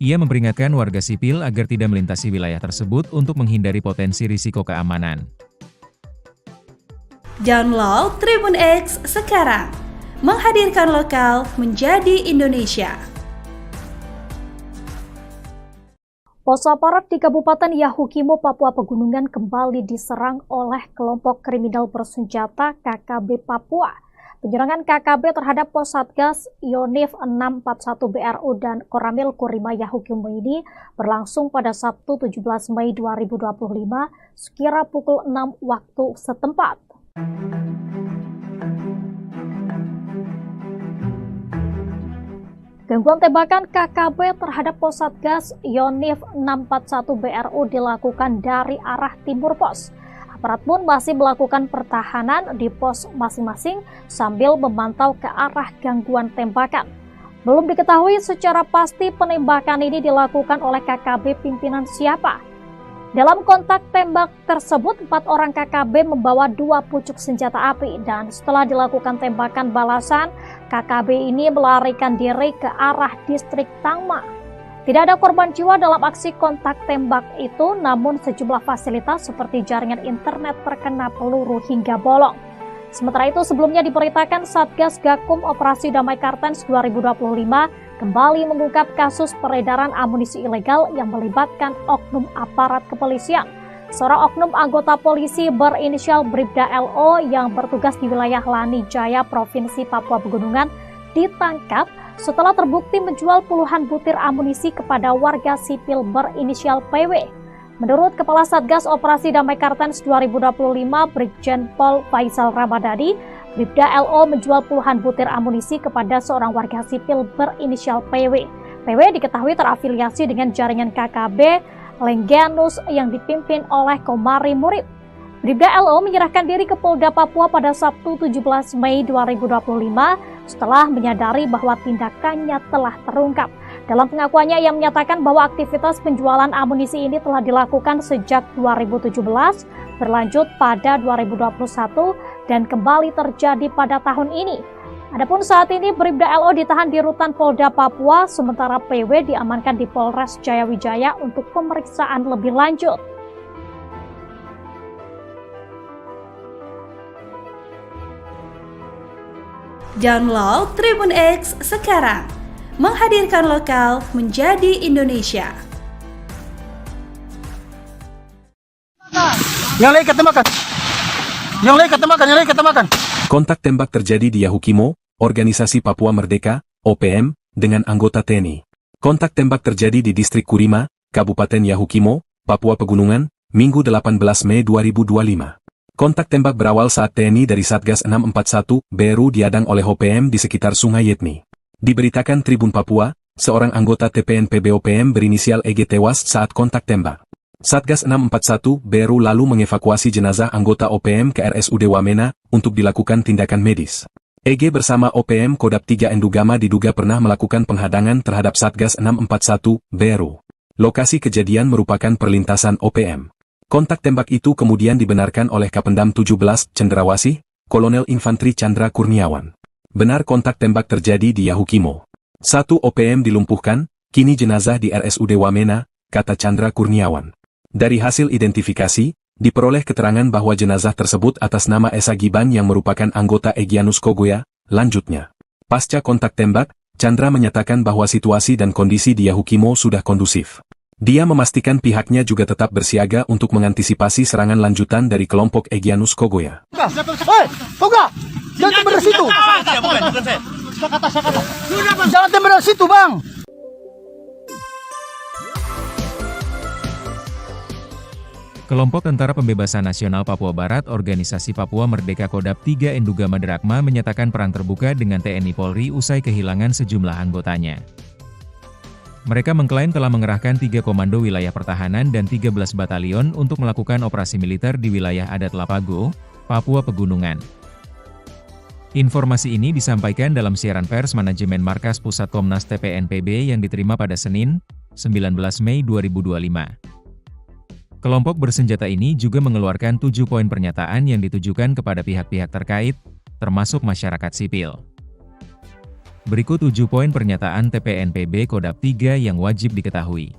Speaker 3: Ia memperingatkan warga sipil agar tidak melintasi wilayah tersebut untuk menghindari potensi risiko keamanan.
Speaker 4: Download Tribun X sekarang, menghadirkan lokal menjadi Indonesia.
Speaker 5: Pos aparat di Kabupaten Yahukimo, Papua Pegunungan kembali diserang oleh kelompok kriminal bersenjata KKB Papua. Penyerangan KKB terhadap pos Satgas Yonif 641 BRU dan Koramil Kurima Yahukimo ini berlangsung pada Sabtu 17 Mei 2025 sekira pukul 6 waktu setempat. Gangguan tembakan KKB terhadap pos Satgas Yonif 641 BRU dilakukan dari arah timur pos. Aparat pun masih melakukan pertahanan di pos masing-masing sambil memantau ke arah gangguan tembakan. Belum diketahui secara pasti penembakan ini dilakukan oleh KKB pimpinan siapa. Dalam kontak tembak tersebut, 4 orang KKB membawa 2 pucuk senjata api dan setelah dilakukan tembakan balasan, KKB ini melarikan diri ke arah distrik Tangma. Tidak ada korban jiwa dalam aksi kontak tembak itu, namun sejumlah fasilitas seperti jaringan internet terkena peluru hingga bolong. Sementara itu, sebelumnya diberitakan Satgas Gakum Operasi Damai Kartens 2025 kembali mengungkap kasus peredaran amunisi ilegal yang melibatkan oknum aparat kepolisian. Seorang oknum anggota polisi berinisial Bribda LO yang bertugas di wilayah Lani Jaya, Provinsi Papua Pegunungan, ditangkap setelah terbukti menjual puluhan butir amunisi kepada warga sipil berinisial PW. Menurut Kepala Satgas Operasi Damai Kartens 2025, Brigjen Pol Faisal Ramadhani, Bribda LO menjual puluhan butir amunisi kepada seorang warga sipil berinisial PW. PW diketahui terafiliasi dengan jaringan KKB Lengganus yang dipimpin oleh Komari Murib. Bribda LO menyerahkan diri ke Polda Papua pada Sabtu 17 Mei 2025 setelah menyadari bahwa tindakannya telah terungkap. Dalam pengakuannya, ia menyatakan bahwa aktivitas penjualan amunisi ini telah dilakukan sejak 2017, berlanjut pada 2021, dan kembali terjadi pada tahun ini. Adapun saat ini Bribda LO ditahan di rutan Polda Papua, sementara PW diamankan di Polres Jayawijaya untuk pemeriksaan lebih lanjut.
Speaker 4: Download Tribun X sekarang, menghadirkan lokal menjadi Indonesia.
Speaker 1: Yang lain ketemakan. Yang lain ketemakan, yang lain ketemakan.
Speaker 2: Kontak tembak terjadi di Yahukimo, Organisasi Papua Merdeka, OPM, dengan anggota TNI. Kontak tembak terjadi di Distrik Kurima, Kabupaten Yahukimo, Papua Pegunungan, Minggu 18 Mei 2025. Kontak tembak berawal saat TNI dari Satgas 641 BRU diadang oleh OPM di sekitar Sungai Yetmi. Diberitakan Tribun Papua, seorang anggota TPNPB OPM berinisial EG tewas saat kontak tembak. Satgas 641 BRU lalu mengevakuasi jenazah anggota OPM ke RSUD Wamena untuk dilakukan tindakan medis. EG bersama OPM Kodap 3 Endugama diduga pernah melakukan penghadangan terhadap Satgas 641 BRU. Lokasi kejadian merupakan perlintasan OPM. Kontak tembak itu kemudian dibenarkan oleh Kapendam 17 Cendrawasih, Kolonel Infantri Chandra Kurniawan. Benar kontak tembak terjadi di Yahukimo. 1 OPM dilumpuhkan, kini jenazah di RSUD Wamena, kata Chandra Kurniawan. Dari hasil identifikasi, diperoleh keterangan bahwa jenazah tersebut atas nama Esa Giban yang merupakan anggota Egyanus Kogoya. Lanjutnya, pasca kontak tembak, Chandra menyatakan bahwa situasi dan kondisi di Yahukimo sudah kondusif. Dia memastikan pihaknya juga tetap bersiaga untuk mengantisipasi serangan lanjutan dari kelompok Egyanus Kogoya.
Speaker 1: Hei, Toga! Jangan tembak dari situ! Jangan tembak dari situ, Bang!
Speaker 3: Kelompok Tentara Pembebasan Nasional Papua Barat Organisasi Papua Merdeka Kodap 3 Endugama Drakma menyatakan perang terbuka dengan TNI Polri usai kehilangan sejumlah anggotanya. Mereka mengklaim telah mengerahkan 3 komando wilayah pertahanan dan 13 batalion untuk melakukan operasi militer di wilayah adat Lapago, Papua Pegunungan. Informasi ini disampaikan dalam siaran pers manajemen Markas Pusat Komnas TPNPB yang diterima pada Senin, 19 Mei 2025. Kelompok bersenjata ini juga mengeluarkan 7 poin pernyataan yang ditujukan kepada pihak-pihak terkait, termasuk masyarakat sipil. Berikut 7 poin pernyataan TPNPB Kodap 3 yang wajib diketahui.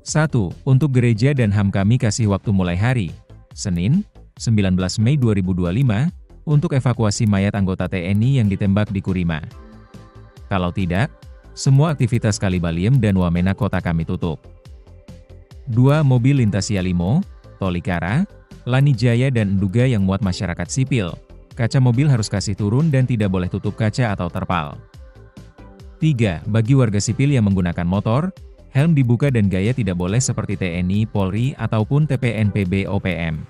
Speaker 3: 1. Untuk gereja dan HAM kami kasih waktu mulai hari Senin, 19 Mei 2025, untuk evakuasi mayat anggota TNI yang ditembak di Kurima. Kalau tidak, semua aktivitas Kalibaliem dan Wamena kota kami tutup. 2. Mobil lintas Yalimo, Tolikara, Lanijaya dan Nduga yang muat masyarakat sipil. Kaca mobil harus kasih turun dan tidak boleh tutup kaca atau terpal. 3. Bagi warga sipil yang menggunakan motor, helm dibuka dan gaya tidak boleh seperti TNI, Polri, ataupun TPNPB OPM.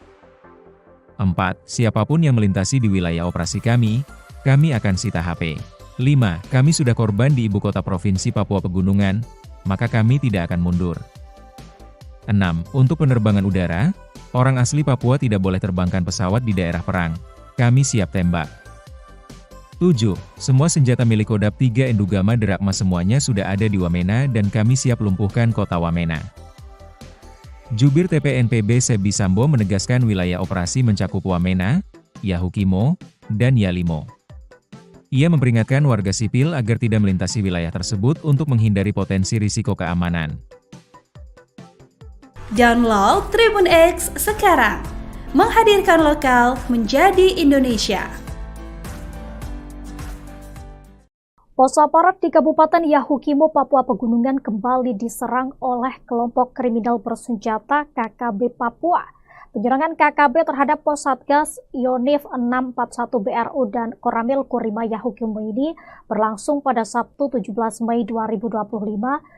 Speaker 3: 4. Siapapun yang melintasi di wilayah operasi kami akan sita HP. 5. Kami sudah korban di ibu kota provinsi Papua Pegunungan, maka kami tidak akan mundur. 6. Untuk penerbangan udara, orang asli Papua tidak boleh terbangkan pesawat di daerah perang. Kami siap tembak. 7. Semua senjata milik Kodap 3 Endugama Derakma semuanya sudah ada di Wamena dan kami siap lumpuhkan kota Wamena. Jubir TPNPB Sebi Sambo menegaskan wilayah operasi mencakup Wamena, Yahukimo, dan Yalimo. Ia memperingatkan warga sipil agar tidak melintasi wilayah tersebut untuk menghindari potensi risiko keamanan.
Speaker 4: Download Tribun X sekarang, menghadirkan lokal menjadi Indonesia.
Speaker 5: Pos aparat di Kabupaten Yahukimo, Papua Pegunungan kembali diserang oleh kelompok kriminal bersenjata KKB Papua. Penyerangan KKB terhadap pos Satgas Yonif 641 BRU dan Koramil Kurima Yahukimo ini berlangsung pada Sabtu 17 Mei 2025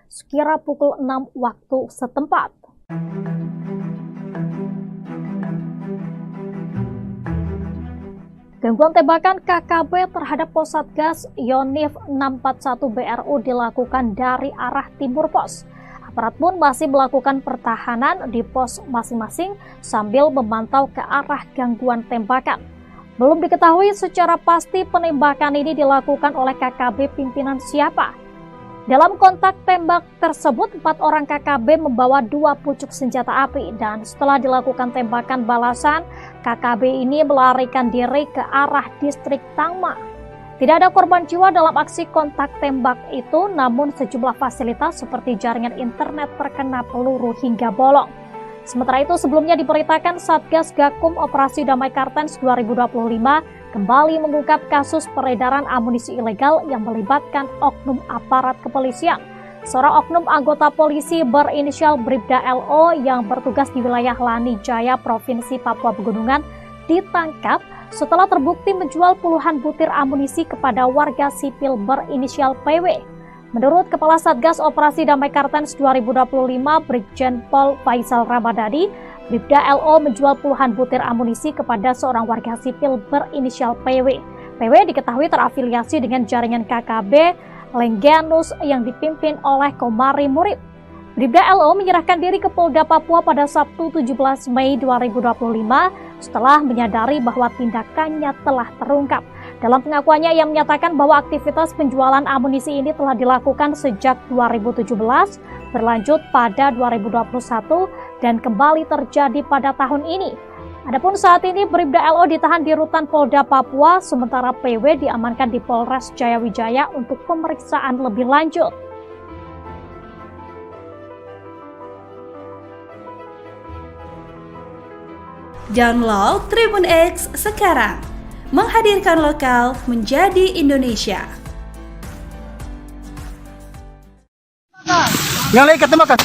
Speaker 5: sekira pukul 6 waktu setempat. Gangguan tembakan KKB terhadap pos Satgas Yonif 641 BRU dilakukan dari arah timur pos. Aparat pun masih melakukan pertahanan di pos masing-masing sambil memantau ke arah gangguan tembakan. Belum diketahui secara pasti penembakan ini dilakukan oleh KKB pimpinan siapa. Dalam kontak tembak tersebut, 4 orang KKB membawa 2 pucuk senjata api dan setelah dilakukan tembakan balasan, KKB ini melarikan diri ke arah distrik Tangma. Tidak ada korban jiwa dalam aksi kontak tembak itu, namun sejumlah fasilitas seperti jaringan internet terkena peluru hingga bolong. Sementara itu, sebelumnya diberitakan Satgas Gakum Operasi Damai Kartens 2025 kembali mengungkap kasus peredaran amunisi ilegal yang melibatkan oknum aparat kepolisian. Seorang oknum anggota polisi berinisial Bribda LO yang bertugas di wilayah Lanijaya, Provinsi Papua Pegunungan, ditangkap setelah terbukti menjual puluhan butir amunisi kepada warga sipil berinisial PW. Menurut Kepala Satgas Operasi Damai Kartens 2025, Brigjen Pol Faisal Ramadhani, Bribda LO menjual puluhan butir amunisi kepada seorang warga sipil berinisial PW. PW diketahui terafiliasi dengan jaringan KKB Lengganus yang dipimpin oleh Komari Murib. Bribda LO menyerahkan diri ke Polda Papua pada Sabtu 17 Mei 2025 setelah menyadari bahwa tindakannya telah terungkap. Dalam pengakuannya, ia menyatakan bahwa aktivitas penjualan amunisi ini telah dilakukan sejak 2017, berlanjut pada 2021, dan kembali terjadi pada tahun ini. Adapun saat ini Bribda LO ditahan di Rutan Polda Papua, sementara PW diamankan di Polres Jayawijaya untuk pemeriksaan lebih lanjut.
Speaker 4: Download Tribun X sekarang, menghadirkan lokal menjadi Indonesia.
Speaker 1: Yang lain ketemakan.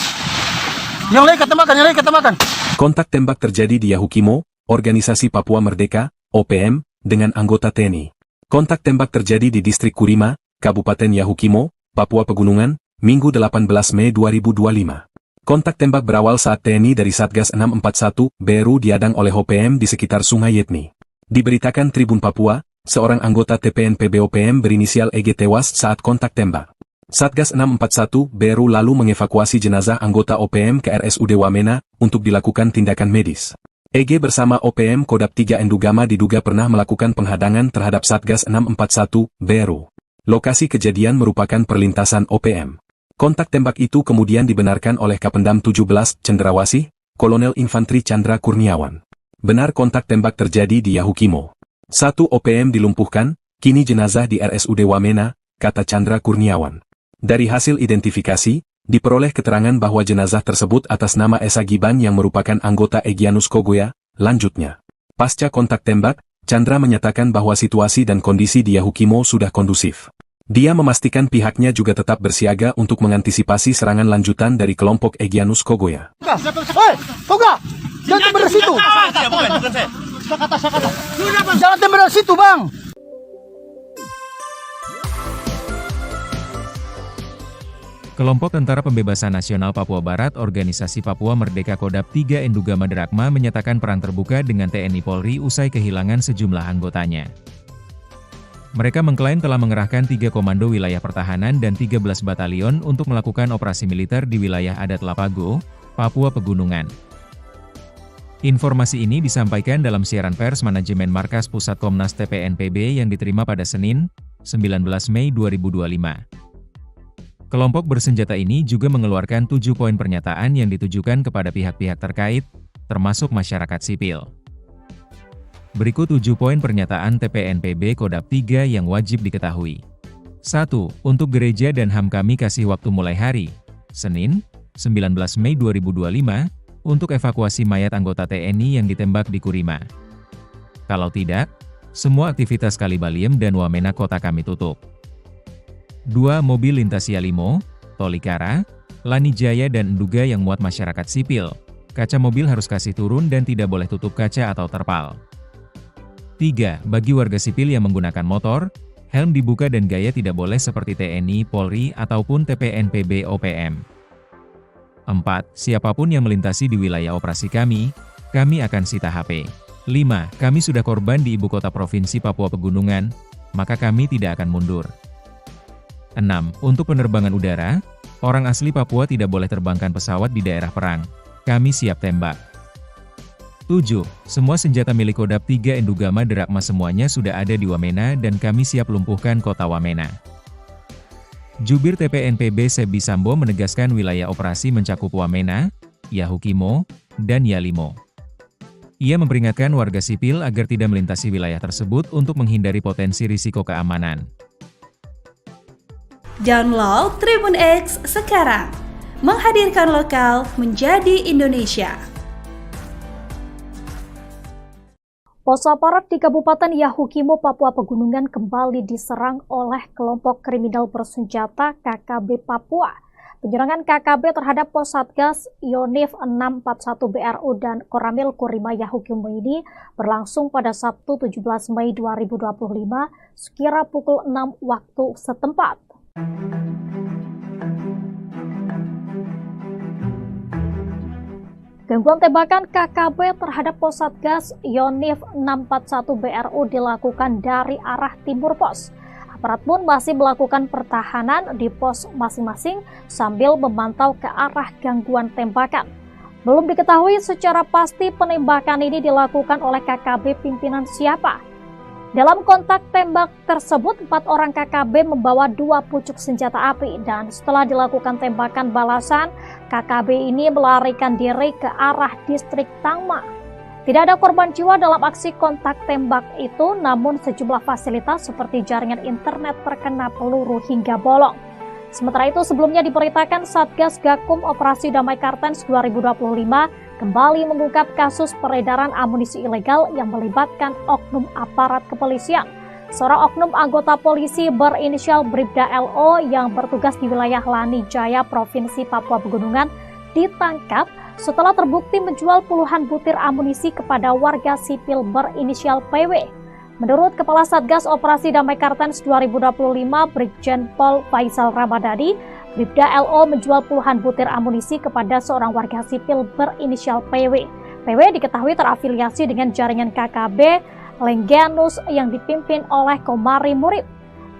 Speaker 1: Yang lain ketemakan, yang lain ketemakan.
Speaker 2: Kontak tembak terjadi di Yahukimo, Organisasi Papua Merdeka, OPM, dengan anggota TNI. Kontak tembak terjadi di Distrik Kurima, Kabupaten Yahukimo, Papua Pegunungan, Minggu 18 Mei 2025. Kontak tembak berawal saat TNI dari Satgas 641 BRU diadang oleh OPM di sekitar Sungai Yetni. Diberitakan Tribun Papua, seorang anggota TPNPB OPM berinisial EG tewas saat kontak tembak. Satgas 641 BRU lalu mengevakuasi jenazah anggota OPM ke RSUD Wamena untuk dilakukan tindakan medis. EG bersama OPM Kodap 3 Endugama diduga pernah melakukan penghadangan terhadap Satgas 641 BRU. Lokasi kejadian merupakan perlintasan OPM. Kontak tembak itu kemudian dibenarkan oleh Kapendam 17 Cendrawasih, Kolonel Infantri Chandra Kurniawan. Benar kontak tembak terjadi di Yahukimo. 1 OPM dilumpuhkan, kini jenazah di RSUD Wamena, kata Chandra Kurniawan. Dari hasil identifikasi, diperoleh keterangan bahwa jenazah tersebut atas nama Esa Giban yang merupakan anggota Egyanus Kogoya. Lanjutnya, pasca kontak tembak, Chandra menyatakan bahwa situasi dan kondisi di Yahukimo sudah kondusif. Dia memastikan pihaknya juga tetap bersiaga untuk mengantisipasi serangan lanjutan dari kelompok Egyanus Kogoya.
Speaker 1: Hei, Koga! Jangan tembak dari situ! Jangan tembak dari situ, Bang!
Speaker 3: Kelompok Tentara Pembebasan Nasional Papua Barat Organisasi Papua Merdeka Kodap 3 Enduga Maderakma menyatakan perang terbuka dengan TNI Polri usai kehilangan sejumlah anggotanya. Mereka mengklaim telah mengerahkan 3 komando wilayah pertahanan dan 13 batalion untuk melakukan operasi militer di wilayah adat Lapago, Papua Pegunungan. Informasi ini disampaikan dalam siaran pers manajemen Markas Pusat Komnas TPNPB yang diterima pada Senin, 19 Mei 2025. Kelompok bersenjata ini juga mengeluarkan 7 poin pernyataan yang ditujukan kepada pihak-pihak terkait, termasuk masyarakat sipil. Berikut 7 poin pernyataan TPNPB Kodap 3 yang wajib diketahui. 1. Untuk gereja dan HAM kami kasih waktu mulai hari, Senin, 19 Mei 2025, untuk evakuasi mayat anggota TNI yang ditembak di Kurima. Kalau tidak, semua aktivitas Kalibaliem dan Wamena kota kami tutup. 2. Mobil lintas Yalimo, Tolikara, Lanijaya dan Enduga yang muat masyarakat sipil. Kaca mobil harus kasih turun dan tidak boleh tutup kaca atau terpal. 3. Bagi warga sipil yang menggunakan motor, helm dibuka dan gaya tidak boleh seperti TNI, Polri, ataupun TPNPB OPM. 4. Siapapun yang melintasi di wilayah operasi kami akan sita HP. 5. Kami sudah korban di ibu kota provinsi Papua Pegunungan, maka kami tidak akan mundur. 6. Untuk penerbangan udara, orang asli Papua tidak boleh terbangkan pesawat di daerah perang. Kami siap tembak. 7. Semua senjata milik Kodap 3 Enduga Maderakma semuanya sudah ada di Wamena dan kami siap lumpuhkan kota Wamena. Jubir TPNPB Sebi Sambo menegaskan wilayah operasi mencakup Wamena, Yahukimo, dan Yalimo. Ia memperingatkan warga sipil agar tidak melintasi wilayah tersebut untuk menghindari potensi risiko keamanan.
Speaker 4: Download Tribun X sekarang, menghadirkan lokal menjadi Indonesia.
Speaker 5: Pos aparat di Kabupaten Yahukimo, Papua Pegunungan kembali diserang oleh kelompok kriminal bersenjata KKB Papua. Penyerangan KKB terhadap pos Satgas Yonif 641 BRU dan Koramil Kurima Yahukimo ini berlangsung pada Sabtu 17 Mei 2025 sekira pukul 6 waktu setempat. Gangguan tembakan KKB terhadap pos Satgas Yonif 641 BRU dilakukan dari arah timur pos. Aparat pun masih melakukan pertahanan di pos masing-masing sambil memantau ke arah gangguan tembakan. Belum diketahui secara pasti penembakan ini dilakukan oleh KKB pimpinan siapa. Dalam kontak tembak tersebut, 4 orang KKB membawa 2 pucuk senjata api dan setelah dilakukan tembakan balasan, KKB ini melarikan diri ke arah distrik Tangma. Tidak ada korban jiwa dalam aksi kontak tembak itu, namun sejumlah fasilitas seperti jaringan internet terkena peluru hingga bolong. Sementara itu, sebelumnya diberitakan Satgas Gakum Operasi Damai Kartens 2025 kembali mengungkap kasus peredaran amunisi ilegal yang melibatkan oknum aparat kepolisian. Seorang oknum anggota polisi berinisial Bribda LO yang bertugas di wilayah Lanijaya, Provinsi Papua Pegunungan, ditangkap setelah terbukti menjual puluhan butir amunisi kepada warga sipil berinisial PW. Menurut Kepala Satgas Operasi Damai Kartens 2025 Brigjen Pol Faisal Ramadhani, Bribda LO menjual puluhan butir amunisi kepada seorang warga sipil berinisial PW. PW diketahui terafiliasi dengan jaringan KKB Lengganus yang dipimpin oleh Komari Murib.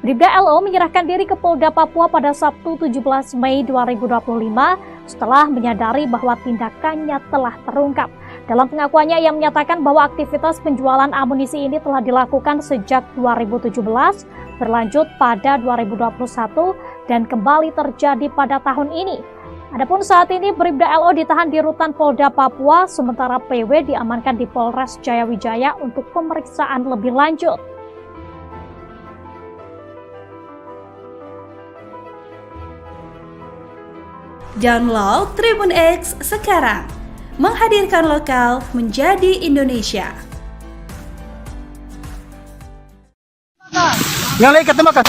Speaker 5: Bribda LO menyerahkan diri ke Polda Papua pada Sabtu 17 Mei 2025 setelah menyadari bahwa tindakannya telah terungkap. Dalam pengakuannya, ia menyatakan bahwa aktivitas penjualan amunisi ini telah dilakukan sejak 2017, berlanjut pada 2021, dan kembali terjadi pada tahun ini. Adapun saat ini Bribda LO ditahan di Rutan Polda Papua, sementara PW diamankan di Polres Jayawijaya untuk pemeriksaan lebih lanjut.
Speaker 4: Download Tribun X sekarang. Menghadirkan lokal menjadi Indonesia.
Speaker 1: Yang lain ketembakkan.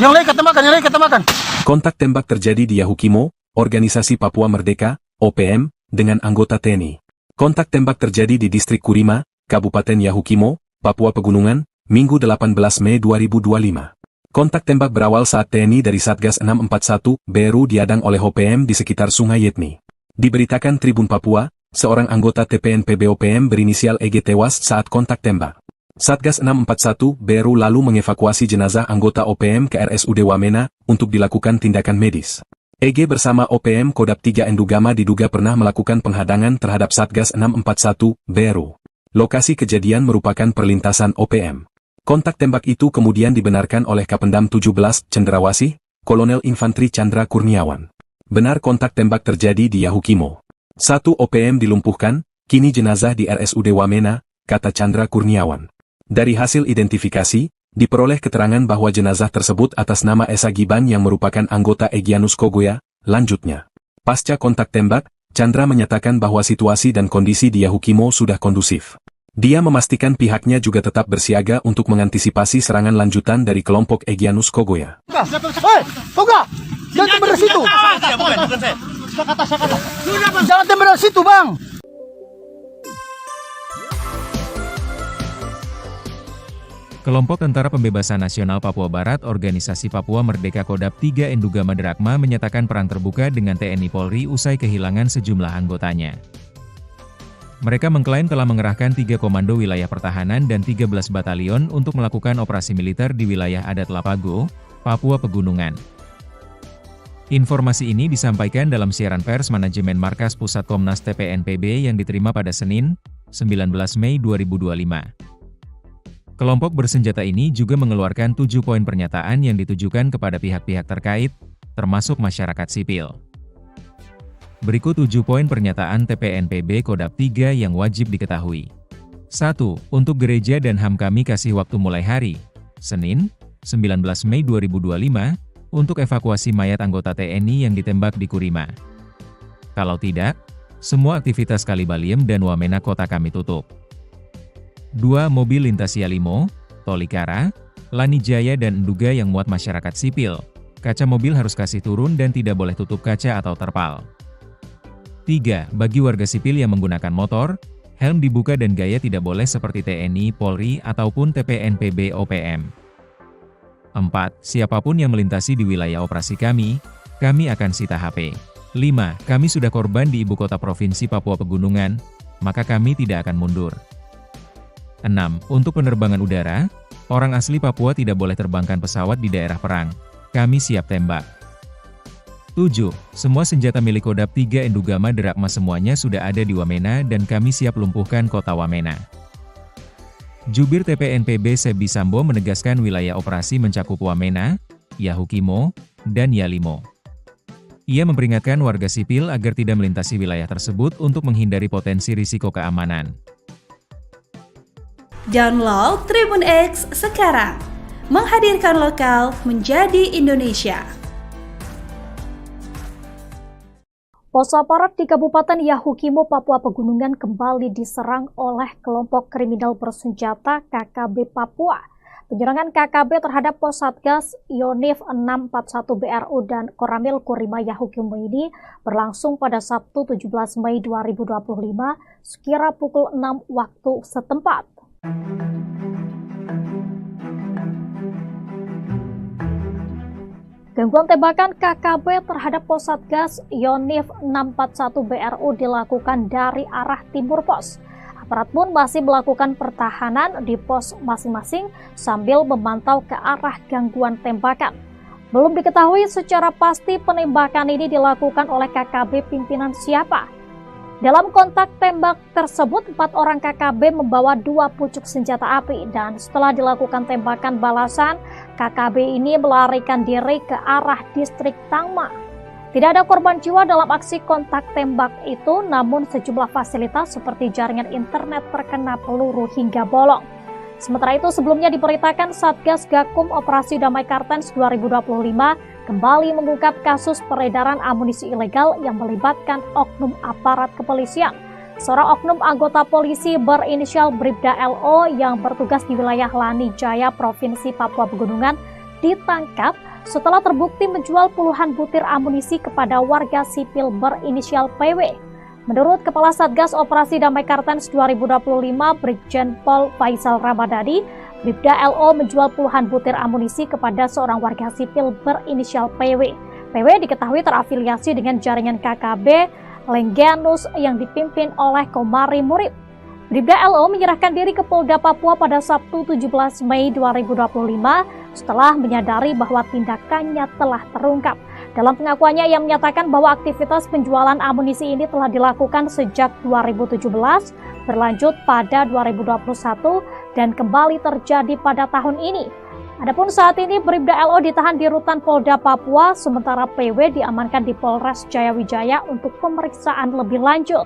Speaker 1: Yang lain ketembakkan, yang lain ketembakkan.
Speaker 2: Kontak tembak terjadi di Yahukimo, Organisasi Papua Merdeka, OPM, dengan anggota TNI. Kontak tembak terjadi di Distrik Kurima, Kabupaten Yahukimo, Papua Pegunungan, Minggu 18 Mei 2025. Kontak tembak berawal saat TNI dari Satgas 641 BRU diadang oleh OPM di sekitar Sungai Yetni. Diberitakan Tribun Papua, seorang anggota TPNPB OPM berinisial EG tewas saat kontak tembak. Satgas 641 BRU lalu mengevakuasi jenazah anggota OPM ke RSUD Wamena untuk dilakukan tindakan medis. EG bersama OPM Kodap 3 Endugama diduga pernah melakukan penghadangan terhadap Satgas 641 BRU. Lokasi kejadian merupakan perlintasan OPM. Kontak tembak itu kemudian dibenarkan oleh Kapendam 17 Cendrawasih, Kolonel Infantri Chandra Kurniawan. Benar kontak tembak terjadi di Yahukimo. 1 OPM dilumpuhkan, kini jenazah di RSUD Wamena, kata Chandra Kurniawan. Dari hasil identifikasi, diperoleh keterangan bahwa jenazah tersebut atas nama Esa Giban yang merupakan anggota Egyanus Kogoya. Lanjutnya, pasca kontak tembak, Chandra menyatakan bahwa situasi dan kondisi di Yahukimo sudah kondusif. Dia memastikan pihaknya juga tetap bersiaga untuk mengantisipasi serangan lanjutan dari kelompok Egyanus Kogoya.
Speaker 1: Hei, Toga! Jangan tembak dari situ! Jangan tembak dari situ, Bang!
Speaker 3: Kelompok Tentara Pembebasan Nasional Papua Barat Organisasi Papua Merdeka Kodap 3 Endugama Derakma menyatakan perang terbuka dengan TNI Polri usai kehilangan sejumlah anggotanya. Mereka mengklaim telah mengerahkan 3 komando wilayah pertahanan dan 13 batalion untuk melakukan operasi militer di wilayah adat Lapago, Papua Pegunungan. Informasi ini disampaikan dalam siaran pers manajemen Markas Pusat Komnas TPNPB yang diterima pada Senin, 19 Mei 2025. Kelompok bersenjata ini juga mengeluarkan 7 poin pernyataan yang ditujukan kepada pihak-pihak terkait, termasuk masyarakat sipil. Berikut 7 poin pernyataan TPNPB Kodap 3 yang wajib diketahui. 1. Untuk gereja dan HAM kami kasih waktu mulai hari, Senin, 19 Mei 2025, untuk evakuasi mayat anggota TNI yang ditembak di Kurima. Kalau tidak, semua aktivitas Kalibaliem dan Wamena kota kami tutup. 2. Mobil lintas Yalimo, Tolikara, Lanijaya dan Enduga yang muat masyarakat sipil, kaca mobil harus kasih turun dan tidak boleh tutup kaca atau terpal. 3. Bagi warga sipil yang menggunakan motor, helm dibuka dan gaya tidak boleh seperti TNI, Polri, ataupun TPNPB OPM. 4. Siapapun yang melintasi di wilayah operasi kami akan sita HP. 5. Kami sudah korban di ibu kota provinsi Papua Pegunungan, maka kami tidak akan mundur. 6. Untuk penerbangan udara, orang asli Papua tidak boleh terbangkan pesawat di daerah perang. Kami siap tembak. 7. Semua senjata milik Kodap 3 Endugama Derakma semuanya sudah ada di Wamena dan kami siap lumpuhkan kota Wamena. Jubir TPNPB Sebi Sambo menegaskan wilayah operasi mencakup Wamena, Yahukimo, dan Yalimo. Ia memperingatkan warga sipil agar tidak melintasi wilayah tersebut untuk menghindari potensi risiko keamanan.
Speaker 4: Download Tribun X sekarang. Menghadirkan lokal menjadi Indonesia.
Speaker 5: Pos aparat di Kabupaten Yahukimo, Papua Pegunungan kembali diserang oleh kelompok kriminal bersenjata KKB Papua. Penyerangan KKB terhadap pos Satgas Yonif 641 BRU dan Koramil Kurima Yahukimo ini berlangsung pada Sabtu 17 Mei 2025 sekira pukul 6 waktu setempat. Gangguan tembakan KKB terhadap pos Satgas Yonif 641 BRU dilakukan dari arah timur pos. Aparat pun masih melakukan pertahanan di pos masing-masing sambil memantau ke arah gangguan tembakan. Belum diketahui secara pasti penembakan ini dilakukan oleh KKB pimpinan siapa. Dalam kontak tembak tersebut, 4 orang KKB membawa 2 pucuk senjata api dan setelah dilakukan tembakan balasan, KKB ini melarikan diri ke arah distrik Tangma. Tidak ada korban jiwa dalam aksi kontak tembak itu, namun sejumlah fasilitas seperti jaringan internet terkena peluru hingga bolong. Sementara itu sebelumnya diberitakan Satgas Gakum Operasi Damai Kartens 2025 kembali mengungkap kasus peredaran amunisi ilegal yang melibatkan oknum aparat kepolisian. Seorang oknum anggota polisi berinisial Bribda LO yang bertugas di wilayah Lani Jaya, Provinsi Papua Pegunungan, ditangkap setelah terbukti menjual puluhan butir amunisi kepada warga sipil berinisial PW. Menurut Kepala Satgas Operasi Damai Kartens 2025 Brigjen Pol Faisal Ramadhani, Bribda LO menjual puluhan butir amunisi kepada seorang warga sipil berinisial PW. PW diketahui terafiliasi dengan jaringan KKB Lengganus yang dipimpin oleh Komari Murib. Bribda LO menyerahkan diri ke Polda Papua pada Sabtu 17 Mei 2025 setelah menyadari bahwa tindakannya telah terungkap. Dalam pengakuannya, ia menyatakan bahwa aktivitas penjualan amunisi ini telah dilakukan sejak 2017, berlanjut pada 2021, dan kembali terjadi pada tahun ini. Adapun saat ini Bribda LO ditahan di rutan Polda Papua, sementara PW diamankan di Polres Jayawijaya untuk pemeriksaan lebih lanjut.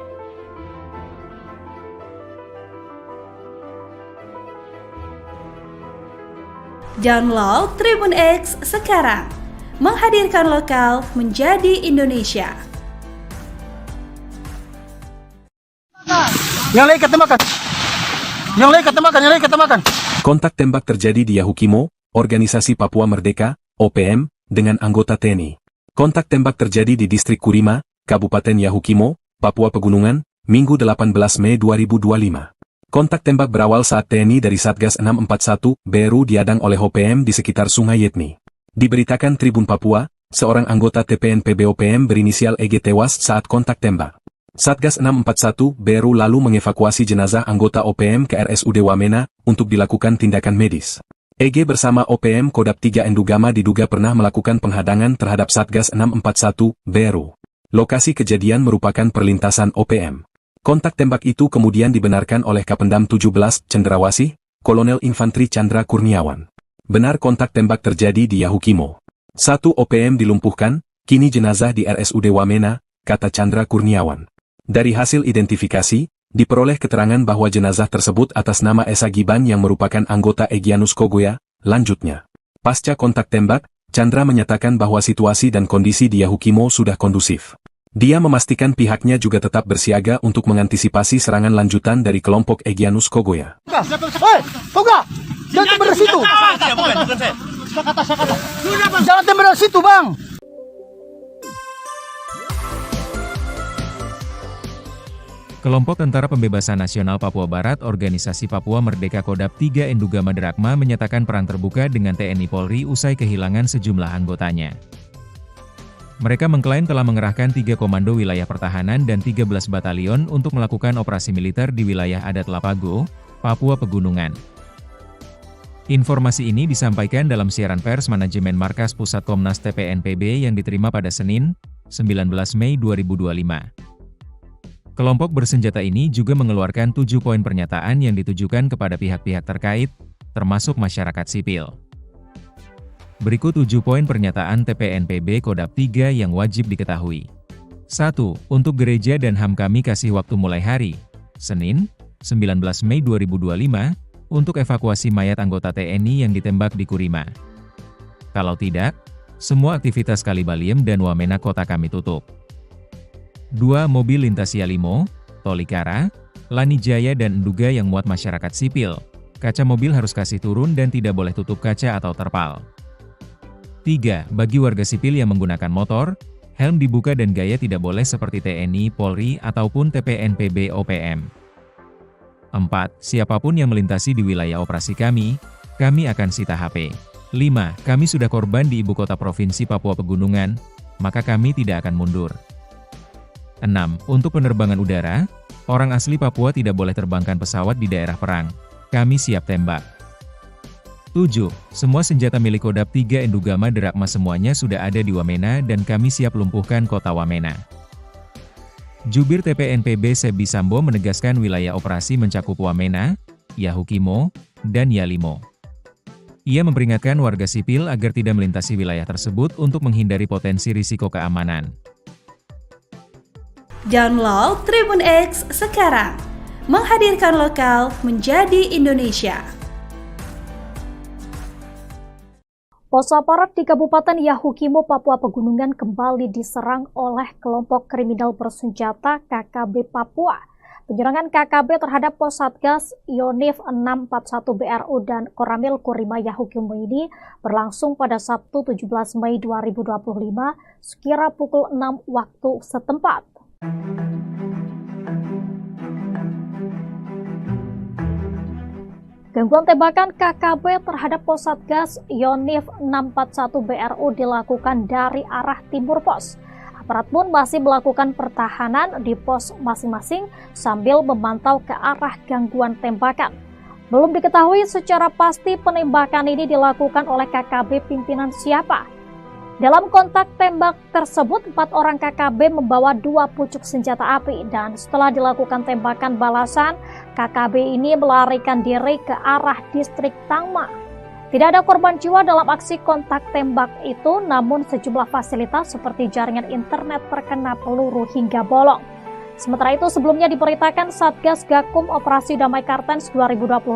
Speaker 4: Download Tribun X sekarang. Menghadirkan lokal menjadi Indonesia.
Speaker 1: Yang lain ketemakan. Yang lain ketemakan, yang lain ketemakan.
Speaker 2: Kontak tembak terjadi di Yahukimo, Organisasi Papua Merdeka, OPM, dengan anggota TNI. Kontak tembak terjadi di Distrik Kurima, Kabupaten Yahukimo, Papua Pegunungan, Minggu 18 Mei 2025. Kontak tembak berawal saat TNI dari Satgas 641, BRU diadang oleh OPM di sekitar Sungai Yetni. Diberitakan Tribun Papua, seorang anggota TPNPB OPM berinisial EG tewas saat kontak tembak. Satgas 641 BRU lalu mengevakuasi jenazah anggota OPM ke RSUD Wamena untuk dilakukan tindakan medis. EG bersama OPM Kodam 3 Endugama diduga pernah melakukan penghadangan terhadap Satgas 641 BRU. Lokasi kejadian merupakan perlintasan OPM. Kontak tembak itu kemudian dibenarkan oleh Kapendam 17 Cendrawasih, Kolonel Infantri Chandra Kurniawan. Benar kontak tembak terjadi di Yahukimo. 1 OPM dilumpuhkan, kini jenazah di RSUD Wamena, kata Chandra Kurniawan. Dari hasil identifikasi, diperoleh keterangan bahwa jenazah tersebut atas nama Esa Giban yang merupakan anggota Egyanus Kogoya. Lanjutnya, pasca kontak tembak, Chandra menyatakan bahwa situasi dan kondisi di Yahukimo sudah kondusif. Dia memastikan pihaknya juga tetap bersiaga untuk mengantisipasi serangan lanjutan dari kelompok Egyanus Kogoya.
Speaker 1: Hei, Koga! Jangan tembak dari situ! Jangan tembak dari situ, Bang!
Speaker 3: Kelompok Tentara Pembebasan Nasional Papua Barat Organisasi Papua Merdeka Kodam 3 Endugama Derakma menyatakan perang terbuka dengan TNI Polri usai kehilangan sejumlah anggotanya. Mereka mengklaim telah mengerahkan 3 komando wilayah pertahanan dan 13 batalion untuk melakukan operasi militer di wilayah adat Lapago, Papua Pegunungan. Informasi ini disampaikan dalam siaran pers manajemen Markas Pusat Komnas TPNPB yang diterima pada Senin, 19 Mei 2025. Kelompok bersenjata ini juga mengeluarkan 7 poin pernyataan yang ditujukan kepada pihak-pihak terkait, termasuk masyarakat sipil. Berikut 7 poin pernyataan TPNPB Kodam 3 yang wajib diketahui. 1. Untuk gereja dan HAM kami kasih waktu mulai hari, Senin, 19 Mei 2025, untuk evakuasi mayat anggota TNI yang ditembak di Kurima. Kalau tidak, semua aktivitas Kalibaliem dan Wamena kota kami tutup. 2. Mobil lintas Yalimo, Tolikara, Lani Jaya dan Enduga yang muat masyarakat sipil. Kaca mobil harus kasih turun dan tidak boleh tutup kaca atau terpal. 3. Bagi warga sipil yang menggunakan motor, helm dibuka dan gaya tidak boleh seperti TNI, Polri, ataupun TPNPB OPM. 4. Siapapun yang melintasi di wilayah operasi kami akan sita HP. 5. Kami sudah korban di ibu kota Provinsi Papua Pegunungan, maka kami tidak akan mundur. 6. Untuk penerbangan udara, orang asli Papua tidak boleh terbangkan pesawat di daerah perang. Kami siap tembak. 7. Semua senjata milik Kodam 3 Endugama Derakma semuanya sudah ada di Wamena dan kami siap lumpuhkan kota Wamena. Jubir TPNPB Sebi Sambo menegaskan wilayah operasi mencakup Wamena, Yahukimo, dan Yalimo. Ia memperingatkan warga sipil agar tidak melintasi wilayah tersebut untuk menghindari potensi risiko keamanan.
Speaker 4: Download Tribun X sekarang. Menghadirkan lokal menjadi Indonesia.
Speaker 5: Pos aparat di Kabupaten Yahukimo, Papua Pegunungan kembali diserang oleh kelompok kriminal bersenjata KKB Papua. Penyerangan KKB terhadap pos Satgas Yonif 641 BRU dan Koramil Kurima Yahukimo ini berlangsung pada Sabtu 17 Mei 2025 sekira pukul 6 waktu setempat. Gangguan tembakan KKB terhadap pos Satgas Yonif 641 BRU dilakukan dari arah timur pos. Aparat pun masih melakukan pertahanan di pos masing-masing sambil memantau ke arah gangguan tembakan. Belum diketahui secara pasti penembakan ini dilakukan oleh KKB pimpinan siapa. Dalam kontak tembak tersebut, 4 orang KKB membawa 2 pucuk senjata api dan setelah dilakukan tembakan balasan, KKB ini melarikan diri ke arah distrik Tangma. Tidak ada korban jiwa dalam aksi kontak tembak itu, namun sejumlah fasilitas seperti jaringan internet terkena peluru hingga bolong. Sementara itu, sebelumnya diberitakan Satgas Gakum Operasi Damai Kartens 2025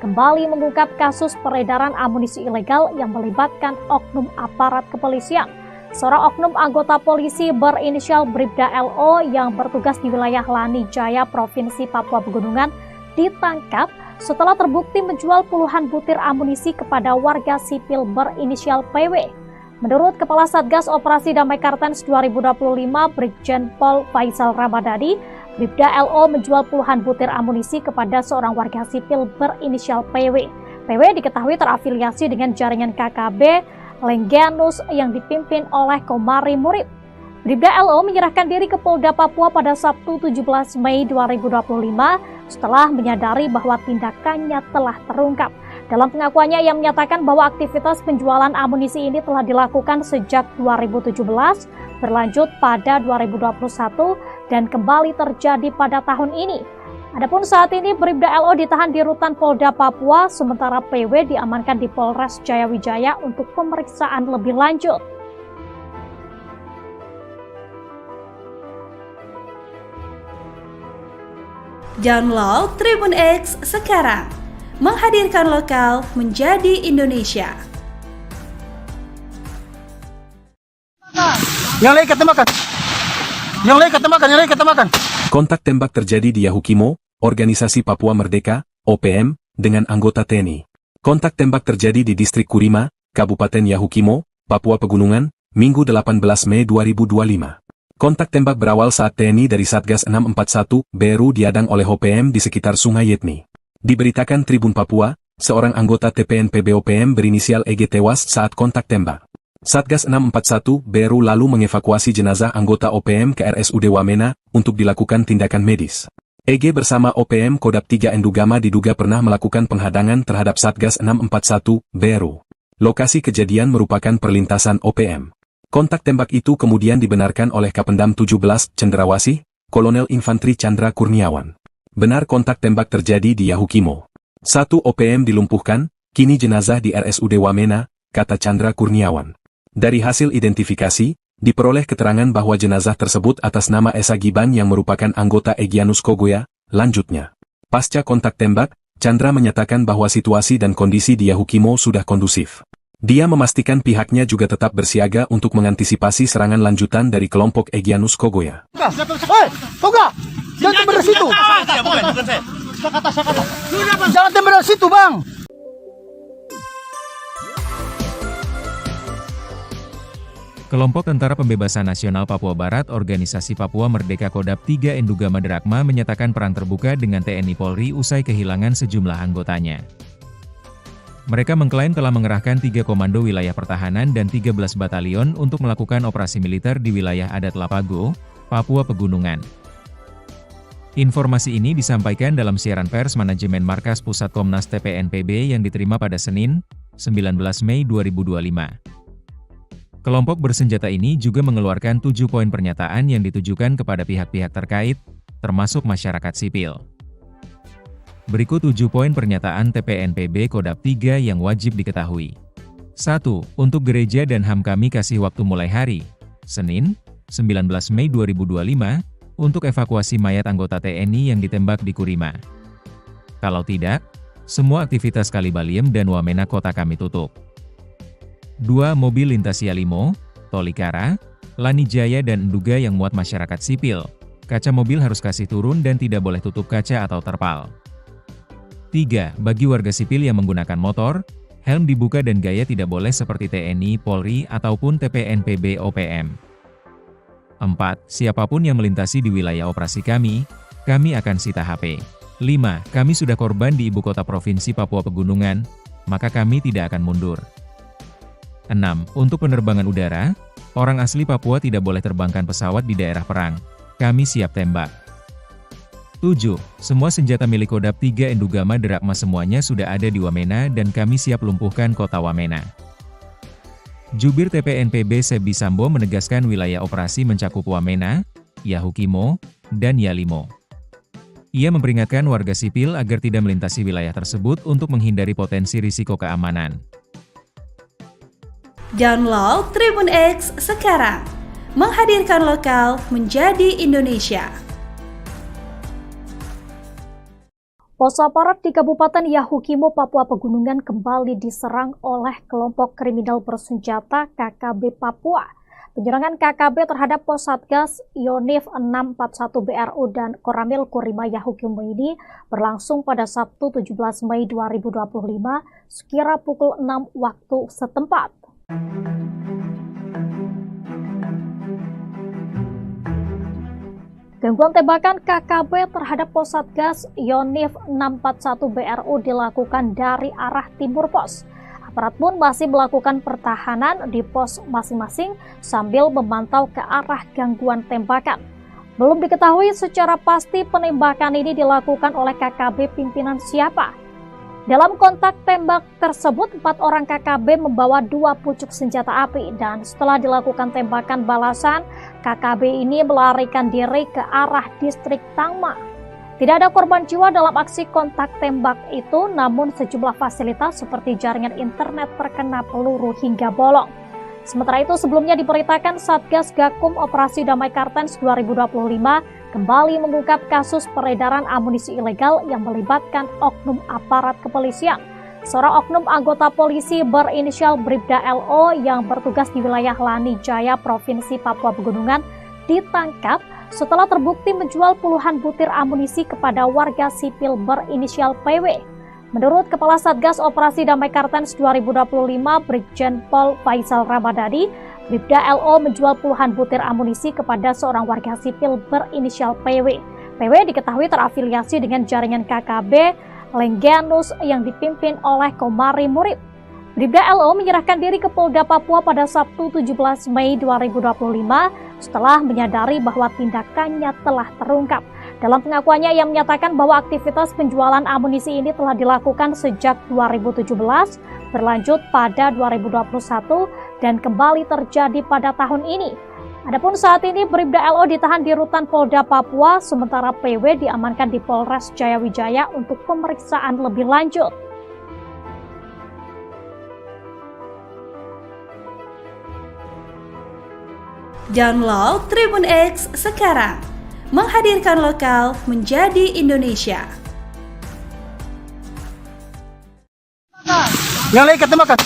Speaker 5: kembali mengungkap kasus peredaran amunisi ilegal yang melibatkan oknum aparat kepolisian. Seorang oknum anggota polisi berinisial Bribda LO yang bertugas di wilayah Lani Jaya, Provinsi Papua Pegunungan, ditangkap setelah terbukti menjual puluhan butir amunisi kepada warga sipil berinisial PW. Menurut Kepala Satgas Operasi Damai Kartens 2025, Brigjen Pol Faisal Ramadhani, Bribda LO menjual puluhan butir amunisi kepada seorang warga sipil berinisial PW. PW diketahui terafiliasi dengan jaringan KKB Lengganus yang dipimpin oleh Komari Murib. Bribda LO menyerahkan diri ke Polda Papua pada Sabtu 17 Mei 2025 setelah menyadari bahwa tindakannya telah terungkap. Dalam pengakuannya, ia menyatakan bahwa aktivitas penjualan amunisi ini telah dilakukan sejak 2017, berlanjut pada 2021, dan kembali terjadi pada tahun ini. Adapun saat ini Bribda LO ditahan di rutan Polda Papua, sementara PW diamankan di Polres Jayawijaya untuk pemeriksaan lebih lanjut.
Speaker 4: Download Tribun X sekarang, menghadirkan lokal menjadi Indonesia.
Speaker 1: Yang lain ketembakkan. Yang lain ketembakkan, yang lain ketembakkan.
Speaker 2: Kontak tembak terjadi di Yahukimo, Organisasi Papua Merdeka, OPM, dengan anggota TNI. Kontak tembak terjadi di Distrik Kurima, Kabupaten Yahukimo, Papua Pegunungan, Minggu 18 Mei 2025. Kontak tembak berawal saat TNI dari Satgas 641 BRU diadang oleh OPM di sekitar Sungai Yetni. Diberitakan Tribun Papua, seorang anggota TPNPB OPM berinisial EG tewas saat kontak tembak. Satgas 641 BRU lalu mengevakuasi jenazah anggota OPM ke RSUD Wamena untuk dilakukan tindakan medis. EG bersama OPM Kodam 3 Endugama diduga pernah melakukan penghadangan terhadap Satgas 641 BRU. Lokasi kejadian merupakan perlintasan OPM. Kontak tembak itu kemudian dibenarkan oleh Kapendam 17 Cendrawasih, Kolonel Infantri Chandra Kurniawan. Benar kontak tembak terjadi di Yahukimo. 1 OPM dilumpuhkan, kini jenazah di RSUD Wamena, kata Chandra Kurniawan. Dari hasil identifikasi, diperoleh keterangan bahwa jenazah tersebut atas nama Esa Giban yang merupakan anggota Egyanus Kogoya. Lanjutnya, pasca kontak tembak, Chandra menyatakan bahwa situasi dan kondisi di Yahukimo sudah kondusif. Dia memastikan pihaknya juga tetap bersiaga untuk mengantisipasi serangan lanjutan dari kelompok Egyanus Kogoya.
Speaker 1: Hei, Toga! Jangan tembak dari situ! Jangan tembak dari situ, Bang!
Speaker 3: Kelompok Tentara Pembebasan Nasional Papua Barat Organisasi Papua Merdeka Kodam 3 Endugama Drakma menyatakan perang terbuka dengan TNI Polri usai kehilangan sejumlah anggotanya. Mereka mengklaim telah mengerahkan 3 komando wilayah pertahanan dan 13 batalion untuk melakukan operasi militer di wilayah adat Lapago, Papua Pegunungan. Informasi ini disampaikan dalam siaran pers manajemen Markas Pusat Komnas TPNPB yang diterima pada Senin, 19 Mei 2025. Kelompok bersenjata ini juga mengeluarkan 7 poin pernyataan yang ditujukan kepada pihak-pihak terkait, termasuk masyarakat sipil. Berikut 7 poin pernyataan TPNPB Kodam 3 yang wajib diketahui. 1. Untuk gereja dan HAM kami kasih waktu mulai hari, Senin, 19 Mei 2025, untuk evakuasi mayat anggota TNI yang ditembak di Kurima. Kalau tidak, semua aktivitas Kalibaliem dan Wamena kota kami tutup. 2 mobil lintas Yalimo, Tolikara, Lanijaya dan Nduga yang muat masyarakat sipil. Kaca mobil harus kasih turun dan tidak boleh tutup kaca atau terpal. 3. Bagi warga sipil yang menggunakan motor, helm dibuka dan gaya tidak boleh seperti TNI, Polri, ataupun TPNPB OPM. 4. Siapapun yang melintasi di wilayah operasi kami akan sita HP. 5. Kami sudah korban di ibu kota Provinsi Papua Pegunungan, maka kami tidak akan mundur. 6. Untuk penerbangan udara, orang asli Papua tidak boleh terbangkan pesawat di daerah perang. Kami siap tembak. 7. Semua senjata milik Kodam 3 Endugama Derakma semuanya sudah ada di Wamena dan kami siap lumpuhkan kota Wamena. Jubir TPNPB Sebi Sambo menegaskan wilayah operasi mencakup Wamena, Yahukimo, dan Yalimo. Ia memperingatkan warga sipil agar tidak melintasi wilayah tersebut untuk menghindari potensi risiko keamanan.
Speaker 4: Download Tribun X sekarang, menghadirkan lokal menjadi Indonesia.
Speaker 5: Pos aparat di Kabupaten Yahukimo, Papua Pegunungan kembali diserang oleh kelompok kriminal bersenjata KKB Papua. Penyerangan KKB terhadap pos Satgas Yonif 641 BRU dan Koramil Kurima Yahukimo ini berlangsung pada Sabtu 17 Mei 2025 sekira pukul 6 waktu setempat. Gangguan tembakan KKB terhadap pos Satgas Yonif 641 BRU dilakukan dari arah timur pos. Aparat pun masih melakukan pertahanan di pos masing-masing sambil memantau ke arah gangguan tembakan. Belum diketahui secara pasti penembakan ini dilakukan oleh KKB pimpinan siapa. Dalam kontak tembak tersebut, 4 orang KKB membawa 2 pucuk senjata api dan setelah dilakukan tembakan balasan, KKB ini melarikan diri ke arah distrik Tangma. Tidak ada korban jiwa dalam aksi kontak tembak itu, namun sejumlah fasilitas seperti jaringan internet terkena peluru hingga bolong. Sementara itu, sebelumnya diberitakan Satgas Gakum Operasi Damai Kartens 2025 kembali mengungkap kasus peredaran amunisi ilegal yang melibatkan oknum aparat kepolisian. Seorang oknum anggota polisi berinisial Bribda LO yang bertugas di wilayah Lanijaya, Provinsi Papua Pegunungan, ditangkap setelah terbukti menjual puluhan butir amunisi kepada warga sipil berinisial PW. Menurut Kepala Satgas Operasi Damai Kartens 2025, Brigjen Pol Faisal Ramadhani, Bribda LO menjual puluhan butir amunisi kepada seorang warga sipil berinisial PW. PW diketahui terafiliasi dengan jaringan KKB Lengganus yang dipimpin oleh Komari Murib. Bribda LO menyerahkan diri ke Polda Papua pada Sabtu 17 Mei 2025 setelah menyadari bahwa tindakannya telah terungkap. Dalam pengakuannya, ia menyatakan bahwa aktivitas penjualan amunisi ini telah dilakukan sejak 2017, berlanjut pada 2021, dan kembali terjadi pada tahun ini. Adapun saat ini Bribda LO ditahan di rutan Polda Papua, sementara PW diamankan di Polres Jayawijaya untuk pemeriksaan lebih lanjut.
Speaker 4: Download Tribun X sekarang, menghadirkan lokal menjadi Indonesia.
Speaker 1: Yang lain ketemakan.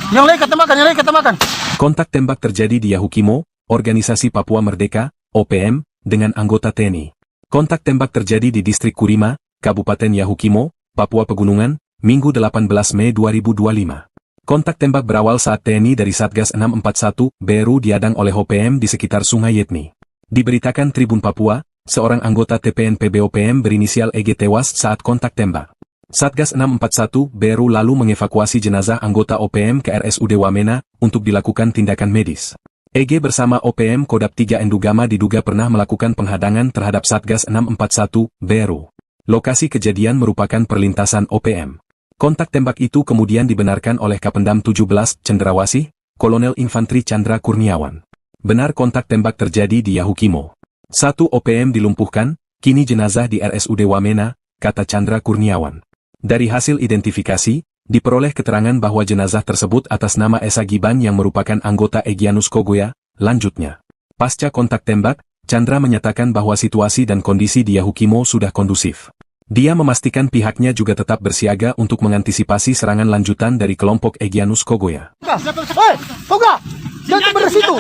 Speaker 1: Yang lain ketemakan, yang lain ketemakan.
Speaker 2: Kontak tembak terjadi di Yahukimo, Organisasi Papua Merdeka, OPM, dengan anggota TNI. Kontak tembak terjadi di Distrik Kurima, Kabupaten Yahukimo, Papua Pegunungan, Minggu 18 Mei 2025. Kontak tembak berawal saat TNI dari Satgas 641 BRU diadang oleh OPM di sekitar Sungai Yetni. Diberitakan Tribun Papua, seorang anggota TPNPB OPM berinisial EG tewas saat kontak tembak. Satgas 641 BRU lalu mengevakuasi jenazah anggota OPM ke RSUD Wamena untuk dilakukan tindakan medis. EG bersama OPM Kodam 3 Endugama diduga pernah melakukan penghadangan terhadap Satgas 641 BRU. Lokasi kejadian merupakan perlintasan OPM. Kontak tembak itu kemudian dibenarkan oleh Kapendam 17 Cendrawasih, Kolonel Infantri Chandra Kurniawan. Benar kontak tembak terjadi di Yahukimo. 1 OPM dilumpuhkan, kini jenazah di RSUD Wamena, kata Chandra Kurniawan. Dari hasil identifikasi, diperoleh keterangan bahwa jenazah tersebut atas nama Esa Giban yang merupakan anggota Egyanus Kogoya. Lanjutnya, pasca kontak tembak, Chandra menyatakan bahwa situasi dan kondisi di Yahukimo sudah kondusif. Dia memastikan pihaknya juga tetap bersiaga untuk mengantisipasi serangan lanjutan dari kelompok Egyanus Kogoya.
Speaker 1: Hei, Toga! Jangan tembak dari situ!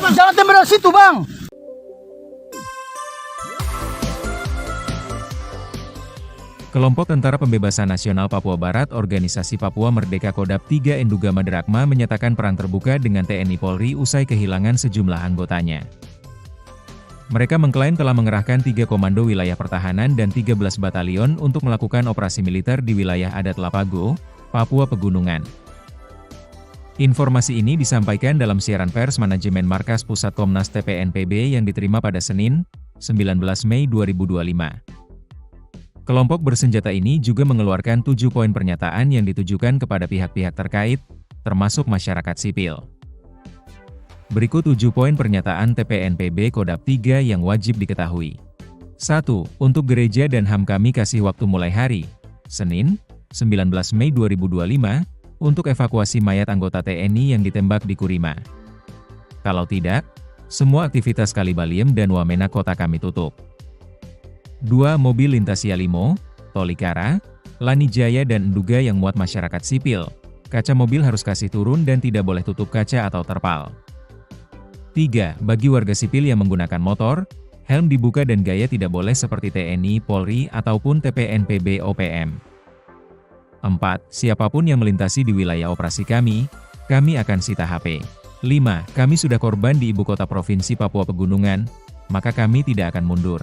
Speaker 1: Jangan tembak dari situ, Bang!
Speaker 3: Kelompok Tentara Pembebasan Nasional Papua Barat Organisasi Papua Merdeka Kodap 3 Enduga Maderakma menyatakan perang terbuka dengan TNI Polri usai kehilangan sejumlah anggotanya. Mereka mengklaim telah mengerahkan 3 komando wilayah pertahanan dan 13 batalion untuk melakukan operasi militer di wilayah adat Lapago, Papua Pegunungan. Informasi ini disampaikan dalam siaran pers manajemen Markas Pusat Komnas TPNPB yang diterima pada Senin, 19 Mei 2025. Kelompok bersenjata ini juga mengeluarkan 7 poin pernyataan yang ditujukan kepada pihak-pihak terkait, termasuk masyarakat sipil. Berikut 7 poin pernyataan TPNPB Kodap 3 yang wajib diketahui. 1. Untuk gereja dan HAM kami kasih waktu mulai hari, Senin, 19 Mei 2025, untuk evakuasi mayat anggota TNI yang ditembak di Kurima. Kalau tidak, semua aktivitas Kalibaliem dan Wamena kota kami tutup. 2. Mobil lintas Yalimo, Tolikara, Lanijaya dan Enduga yang muat masyarakat sipil. Kaca mobil harus kasih turun dan tidak boleh tutup kaca atau terpal. 3. Bagi warga sipil yang menggunakan motor, helm dibuka dan gaya tidak boleh seperti TNI, Polri, ataupun TPNPB OPM. 4. Siapapun yang melintasi di wilayah operasi kami akan sita HP. 5. Kami sudah korban di ibu kota provinsi Papua Pegunungan, maka kami tidak akan mundur.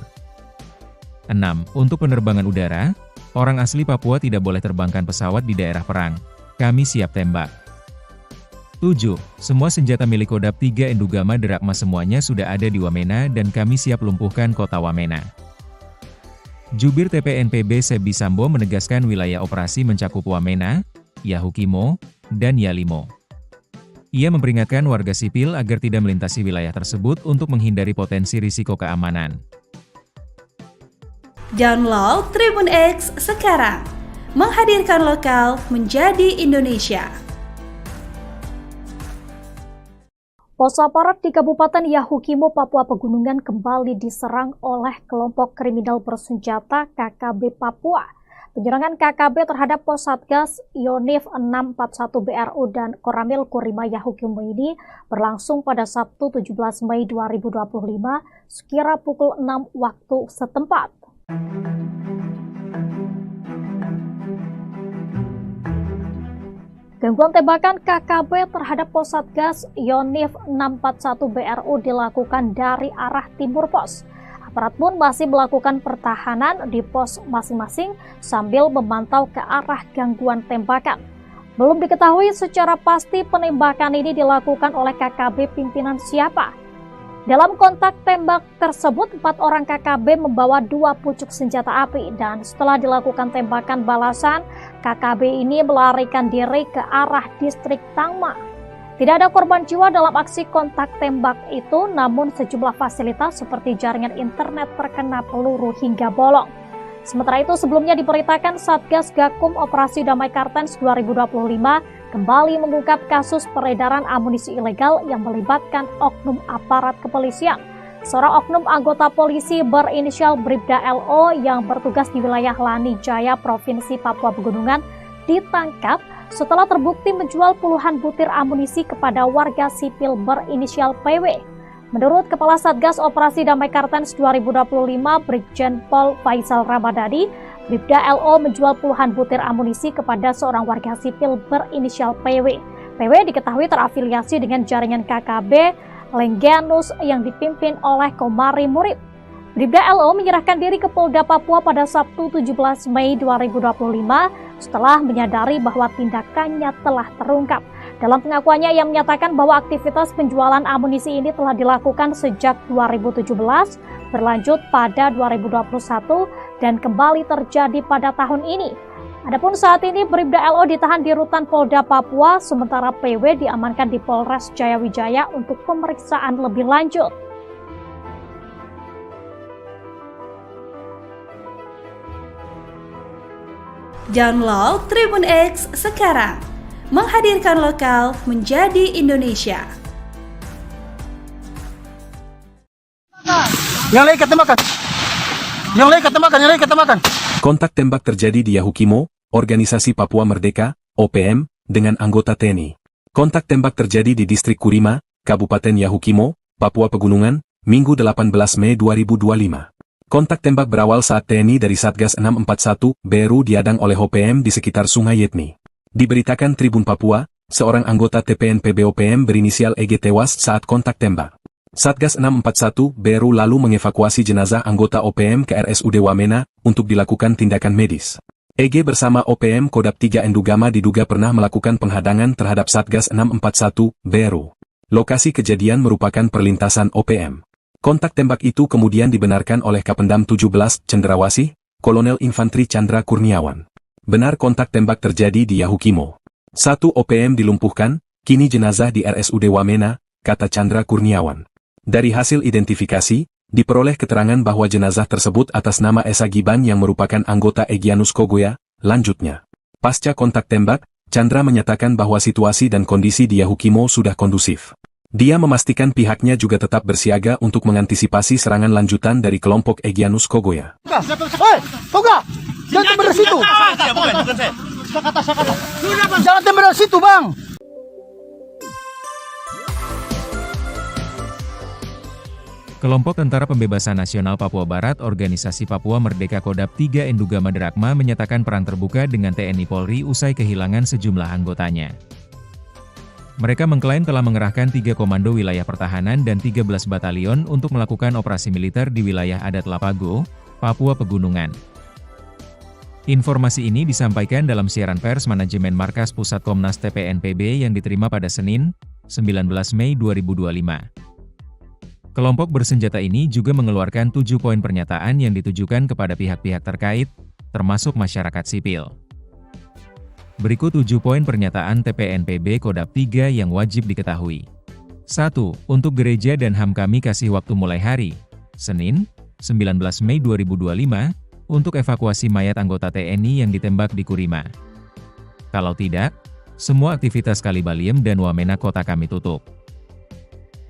Speaker 3: 6. Untuk penerbangan udara, orang asli Papua tidak boleh terbangkan pesawat di daerah perang. Kami siap tembak. 7. Semua senjata milik Kodap 3 Enduga Maderakma semuanya sudah ada di Wamena dan kami siap lumpuhkan kota Wamena. Jubir TPNPB Sebi Sambo menegaskan wilayah operasi mencakup Wamena, Yahukimo, dan Yalimo. Ia memperingatkan warga sipil agar tidak melintasi wilayah tersebut untuk menghindari potensi risiko keamanan.
Speaker 4: Download Tribun X sekarang, menghadirkan lokal menjadi Indonesia.
Speaker 5: Pos aparat di Kabupaten Yahukimo, Papua Pegunungan kembali diserang oleh kelompok kriminal bersenjata KKB Papua. Penyerangan KKB terhadap pos Satgas Yonif 641 BRU dan Koramil Kurima Yahukimo ini berlangsung pada Sabtu 17 Mei 2025 sekira pukul 6 waktu setempat. Gangguan tembakan KKB terhadap pos Satgas Yonif 641 BRU dilakukan dari arah timur pos. Aparat pun masih melakukan pertahanan di pos masing-masing sambil memantau ke arah gangguan tembakan. Belum diketahui secara pasti penembakan ini dilakukan oleh KKB pimpinan siapa. Dalam kontak tembak tersebut, 4 orang KKB membawa 2 pucuk senjata api dan setelah dilakukan tembakan balasan, KKB ini melarikan diri ke arah distrik Tangma. Tidak ada korban jiwa dalam aksi kontak tembak itu, namun sejumlah fasilitas seperti jaringan internet terkena peluru hingga bolong. Sementara itu, sebelumnya diberitakan Satgas Gakum Operasi Damai Kartens 2025 kembali mengungkap kasus peredaran amunisi ilegal yang melibatkan oknum aparat kepolisian. Seorang oknum anggota polisi berinisial Bribda LO yang bertugas di wilayah Lanijaya, Provinsi Papua Pegunungan, ditangkap setelah terbukti menjual puluhan butir amunisi kepada warga sipil berinisial PW. Menurut Kepala Satgas Operasi Damai Kartens 2025, Brigjen Pol Faisal Ramadhani, Bribda LO menjual puluhan butir amunisi kepada seorang warga sipil berinisial PW. PW diketahui terafiliasi dengan jaringan KKB Lengganus yang dipimpin oleh Komari Murib. Bribda LO menyerahkan diri ke Polda Papua pada Sabtu 17 Mei 2025 setelah menyadari bahwa tindakannya telah terungkap. Dalam pengakuannya, ia menyatakan bahwa aktivitas penjualan amunisi ini telah dilakukan sejak 2017, berlanjut pada 2021, dan kembali terjadi pada tahun ini. Adapun saat ini Bribda LO ditahan di rutan Polda Papua, sementara PW diamankan di Polres Jayawijaya untuk pemeriksaan lebih lanjut.
Speaker 4: Download Tribun X sekarang, menghadirkan lokal menjadi Indonesia.
Speaker 1: Yang lain kata makan. Yang lain kata makan, yang lain kata makan.
Speaker 2: Kontak tembak terjadi di Yahukimo, Organisasi Papua Merdeka, OPM, dengan anggota TNI. Kontak tembak terjadi di Distrik Kurima, Kabupaten Yahukimo, Papua Pegunungan, Minggu 18 Mei 2025. Kontak tembak berawal saat TNI dari Satgas 641 BRU diadang oleh OPM di sekitar Sungai Yetni. Diberitakan Tribun Papua, seorang anggota TPNPB OPM berinisial EG tewas saat kontak tembak. Satgas 641 BRU lalu mengevakuasi jenazah anggota OPM ke RSUD Wamena untuk dilakukan tindakan medis. EG bersama OPM Kodap 3 Endugama diduga pernah melakukan penghadangan terhadap Satgas 641 BRU. Lokasi kejadian merupakan perlintasan OPM. Kontak tembak itu kemudian dibenarkan oleh Kapendam 17 Cendrawasih, Kolonel Infantri Chandra Kurniawan. Benar kontak tembak terjadi di Yahukimo. 1 OPM dilumpuhkan, kini jenazah di RSUD Wamena, kata Chandra Kurniawan. Dari hasil identifikasi, diperoleh keterangan bahwa jenazah tersebut atas nama Esa Giban yang merupakan anggota Egyanus Kogoya. Lanjutnya, pasca kontak tembak, Chandra menyatakan bahwa situasi dan kondisi di Yahukimo sudah kondusif. Dia memastikan pihaknya juga tetap bersiaga untuk mengantisipasi serangan lanjutan dari kelompok Egyanus Kogoya.
Speaker 1: Hei, Toga! Jangan tembak dari situ! Jangan tembak dari situ, Bang!
Speaker 3: Kelompok Tentara Pembebasan Nasional Papua Barat Organisasi Papua Merdeka Kodap 3 Endugama Drakma menyatakan perang terbuka dengan TNI Polri usai kehilangan sejumlah anggotanya. Mereka mengklaim telah mengerahkan 3 komando wilayah pertahanan dan 13 batalion untuk melakukan operasi militer di wilayah adat Lapago, Papua Pegunungan. Informasi ini disampaikan dalam siaran pers manajemen Markas Pusat Komnas TPNPB yang diterima pada Senin, 19 Mei 2025. Kelompok bersenjata ini juga mengeluarkan 7 poin pernyataan yang ditujukan kepada pihak-pihak terkait, termasuk masyarakat sipil. Berikut 7 poin pernyataan TPNPB Kodap 3 yang wajib diketahui. 1. Untuk gereja dan HAM kami kasih waktu mulai hari, Senin, 19 Mei 2025, untuk evakuasi mayat anggota TNI yang ditembak di Kurima. Kalau tidak, semua aktivitas Kalibaliem dan Wamena kota kami tutup.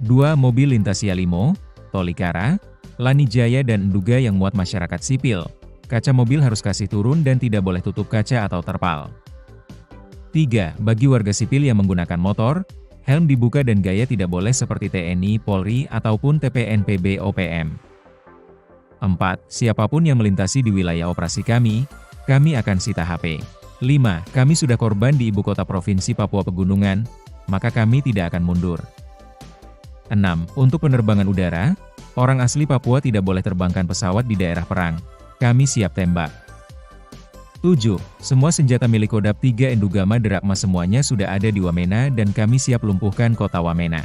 Speaker 3: 2. Mobil lintas Yalimo, Tolikara, Lanijaya dan Enduga yang muat masyarakat sipil. Kaca mobil harus kasih turun dan tidak boleh tutup kaca atau terpal. 3. Bagi warga sipil yang menggunakan motor, helm dibuka dan gaya tidak boleh seperti TNI, Polri, ataupun TPNPB OPM. 4. Siapapun yang melintasi di wilayah operasi kami akan sita HP. 5. Kami sudah korban di ibu kota provinsi Papua Pegunungan, maka kami tidak akan mundur. 6. Untuk penerbangan udara, orang asli Papua tidak boleh terbangkan pesawat di daerah perang. Kami siap tembak. 7. Semua senjata milik Kodap 3 Endugama Drakma semuanya sudah ada di Wamena dan kami siap lumpuhkan kota Wamena.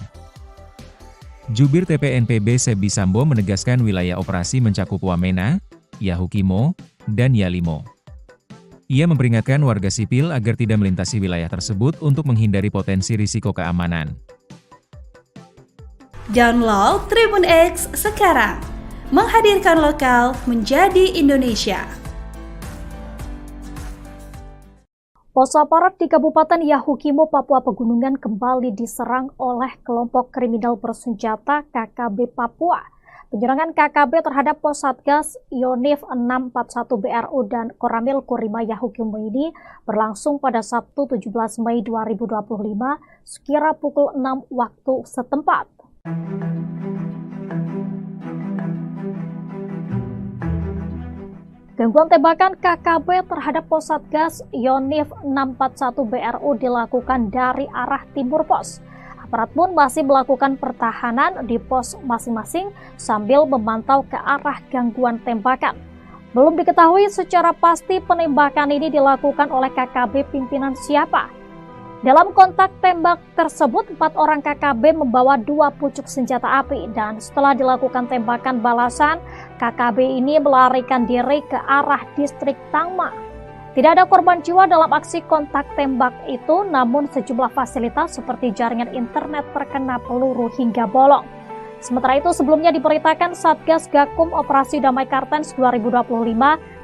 Speaker 3: Jubir TPNPB Sebi Sambo menegaskan wilayah operasi mencakup Wamena, Yahukimo, dan Yalimo. Ia memperingatkan warga sipil agar tidak melintasi wilayah tersebut untuk menghindari potensi risiko keamanan.
Speaker 4: Download Tribun X sekarang, menghadirkan lokal menjadi Indonesia.
Speaker 5: Pos aparat di Kabupaten Yahukimo, Papua Pegunungan kembali diserang oleh kelompok kriminal bersenjata KKB Papua. Penyerangan KKB terhadap pos Satgas Yonif 641 BRU dan Koramil Kurima Yahukimo ini berlangsung pada Sabtu 17 Mei 2025 sekira pukul 6 waktu setempat. Gangguan tembakan KKB terhadap pos Satgas Yonif 641 BRU dilakukan dari arah timur pos. Aparat pun masih melakukan pertahanan di pos masing-masing sambil memantau ke arah gangguan tembakan. Belum diketahui secara pasti penembakan ini dilakukan oleh KKB pimpinan siapa. Dalam kontak tembak tersebut, 4 orang KKB membawa 2 pucuk senjata api dan setelah dilakukan tembakan balasan, KKB ini melarikan diri ke arah distrik Tangma. Tidak ada korban jiwa dalam aksi kontak tembak itu, namun sejumlah fasilitas seperti jaringan internet terkena peluru hingga bolong. Sementara itu, sebelumnya diberitakan Satgas Gakum Operasi Damai Kartens 2025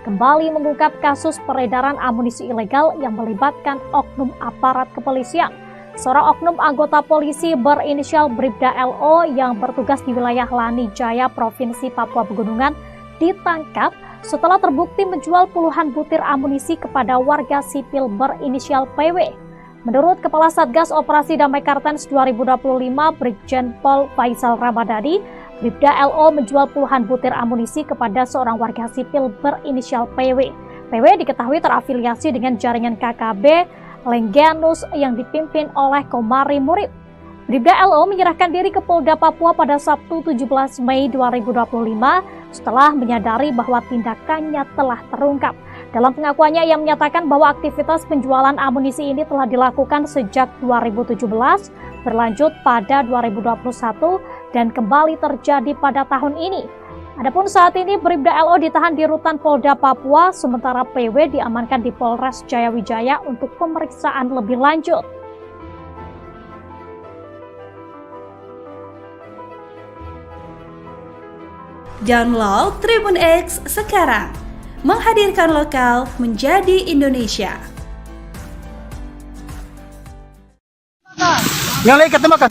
Speaker 5: kembali mengungkap kasus peredaran amunisi ilegal yang melibatkan oknum aparat kepolisian. Seorang oknum anggota polisi berinisial Bribda LO yang bertugas di wilayah Lani Jaya, Provinsi Papua Pegunungan, ditangkap setelah terbukti menjual puluhan butir amunisi kepada warga sipil berinisial PW. Menurut Kepala Satgas Operasi Damai Kartens 2025 Brigjen Pol Faisal Ramadhani, Bribda LO menjual puluhan butir amunisi kepada seorang warga sipil berinisial PW. PW diketahui terafiliasi dengan jaringan KKB Lengganus yang dipimpin oleh Komari Murib. Bribda LO menyerahkan diri ke Polda Papua pada Sabtu 17 Mei 2025 setelah menyadari bahwa tindakannya telah terungkap. Dalam pengakuannya, ia menyatakan bahwa aktivitas penjualan amunisi ini telah dilakukan sejak 2017, berlanjut pada 2021, dan kembali terjadi pada tahun ini. Adapun saat ini Bribda LO ditahan di rutan Polda Papua, sementara PW diamankan di Polres Jayawijaya untuk pemeriksaan lebih lanjut.
Speaker 4: Download Tribun X sekarang, menghadirkan lokal menjadi Indonesia.
Speaker 1: Yang lain kata makan.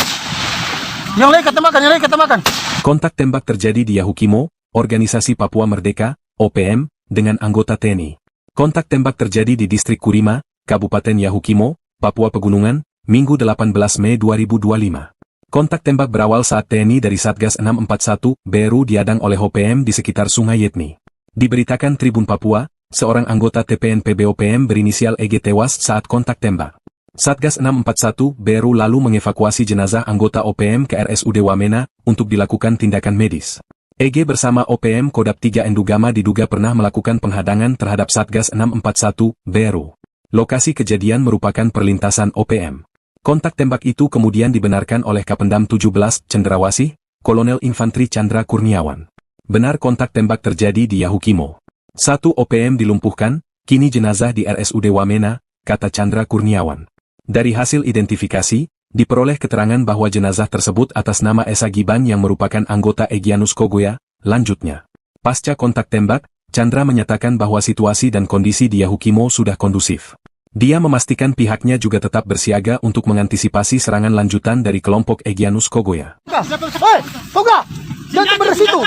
Speaker 1: Yang lain kata makan, yang lain kata makan.
Speaker 2: Kontak tembak terjadi di Yahukimo, Organisasi Papua Merdeka, OPM, dengan anggota TNI. Kontak tembak terjadi di Distrik Kurima, Kabupaten Yahukimo, Papua Pegunungan, Minggu 18 Mei 2025. Kontak tembak berawal saat TNI dari Satgas 641 Beru diadang oleh OPM di sekitar Sungai Yetni. Diberitakan Tribun Papua, seorang anggota TPNPB OPM berinisial EG tewas saat kontak tembak. Satgas 641 Beru lalu mengevakuasi jenazah anggota OPM ke RSUD Wamena untuk dilakukan tindakan medis. EG bersama OPM Kodap 3 Endugama diduga pernah melakukan penghadangan terhadap Satgas 641 Beru. Lokasi kejadian merupakan perlintasan OPM. Kontak tembak itu kemudian dibenarkan oleh Kapendam 17 Cendrawasih, Kolonel Infantri Chandra Kurniawan. Benar kontak tembak terjadi di Yahukimo. 1 OPM dilumpuhkan, kini jenazah di RSUD Wamena, kata Chandra Kurniawan. Dari hasil identifikasi, diperoleh keterangan bahwa jenazah tersebut atas nama Esa Giban yang merupakan anggota Egyanus Kogoya. Lanjutnya, pasca kontak tembak, Chandra menyatakan bahwa situasi dan kondisi di Yahukimo sudah kondusif. Dia memastikan pihaknya juga tetap bersiaga untuk mengantisipasi serangan lanjutan dari kelompok Egyanus Kogoya.
Speaker 1: Hei, Toga! Jangan tembak dari situ!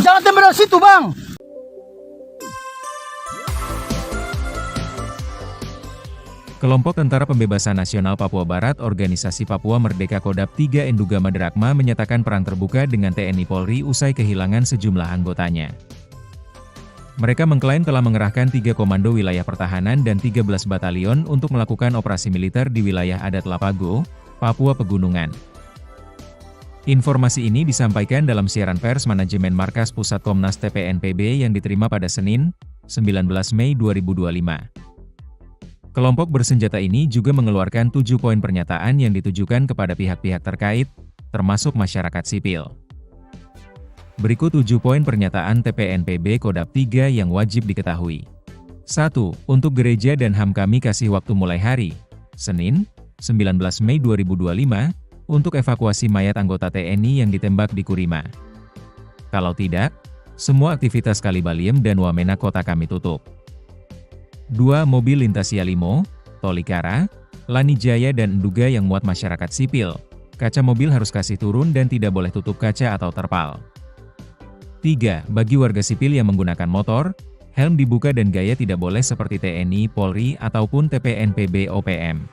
Speaker 1: Jangan tembak dari situ, Bang!
Speaker 3: Kelompok Tentara Pembebasan Nasional Papua Barat Organisasi Papua Merdeka Kodap 3 Endugama Drakma menyatakan perang terbuka dengan TNI Polri usai kehilangan sejumlah anggotanya. Mereka mengklaim telah mengerahkan 3 komando wilayah pertahanan dan 13 batalion untuk melakukan operasi militer di wilayah adat Lapago, Papua Pegunungan. Informasi ini disampaikan dalam siaran pers manajemen Markas Pusat Komnas TPNPB yang diterima pada Senin, 19 Mei 2025. Kelompok bersenjata ini juga mengeluarkan 7 poin pernyataan yang ditujukan kepada pihak-pihak terkait, termasuk masyarakat sipil. Berikut 7 poin pernyataan TPNPB Kodap 3 yang wajib diketahui. 1. Untuk gereja dan HAM kami kasih waktu mulai hari, Senin, 19 Mei 2025, untuk evakuasi mayat anggota TNI yang ditembak di Kurima. Kalau tidak, semua aktivitas Kalibaliem dan Wamena kota kami tutup. 2. Mobil lintas Yalimo, Tolikara, Lanijaya dan Enduga yang muat masyarakat sipil. Kaca mobil harus kasih turun dan tidak boleh tutup kaca atau terpal. 3. Bagi warga sipil yang menggunakan motor, helm dibuka dan gaya tidak boleh seperti TNI, Polri, ataupun TPNPB OPM.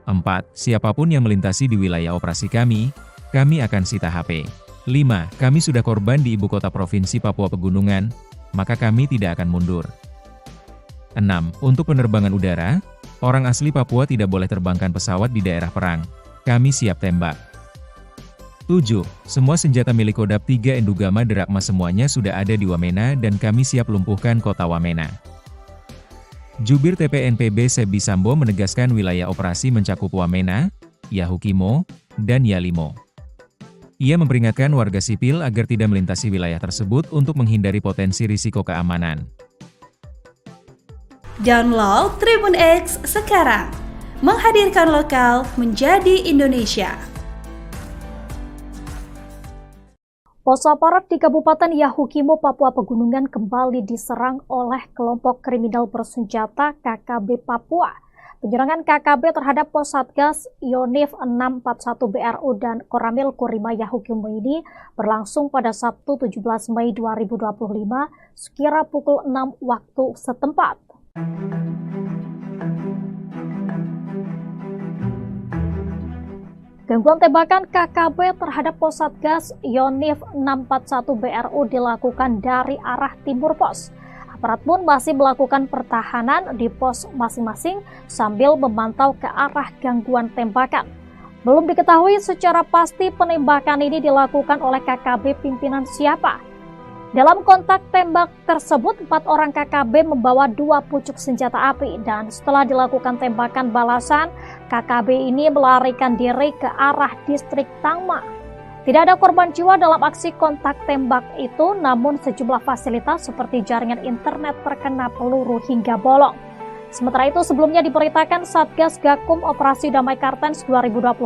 Speaker 3: 4. Siapapun yang melintasi di wilayah operasi kami akan sita HP. 5. Kami sudah korban di ibu kota provinsi Papua Pegunungan, maka kami tidak akan mundur. 6. Untuk penerbangan udara, orang asli Papua tidak boleh terbangkan pesawat di daerah perang. Kami siap tembak. 7. Semua senjata milik Kodap 3 Endugama Drakma semuanya sudah ada di Wamena dan kami siap lumpuhkan kota Wamena. Jubir TPNPB Sebi Sambo menegaskan wilayah operasi mencakup Wamena, Yahukimo, dan Yalimo. Ia memperingatkan warga sipil agar tidak melintasi wilayah tersebut untuk menghindari potensi risiko keamanan.
Speaker 4: Download Tribun X sekarang, menghadirkan lokal menjadi Indonesia.
Speaker 5: Pos aparat di Kabupaten Yahukimo, Papua Pegunungan kembali diserang oleh kelompok kriminal bersenjata KKB Papua. Penyerangan KKB terhadap pos Satgas Yonif 641 BRU dan Koramil Kurima Yahukimo ini berlangsung pada Sabtu 17 Mei 2025 sekira pukul 6 waktu setempat. Gangguan tembakan KKB terhadap pos Satgas Yonif 641 BRU dilakukan dari arah timur pos. Aparat pun masih melakukan pertahanan di pos masing-masing sambil memantau ke arah gangguan tembakan. Belum diketahui secara pasti penembakan ini dilakukan oleh KKB pimpinan siapa. Dalam kontak tembak tersebut, 4 orang KKB membawa 2 pucuk senjata api dan setelah dilakukan tembakan balasan, KKB ini melarikan diri ke arah distrik Tangma. Tidak ada korban jiwa dalam aksi kontak tembak itu, namun sejumlah fasilitas seperti jaringan internet terkena peluru hingga bolong. Sementara itu, sebelumnya diberitakan Satgas Gakum Operasi Damai Kartens 2025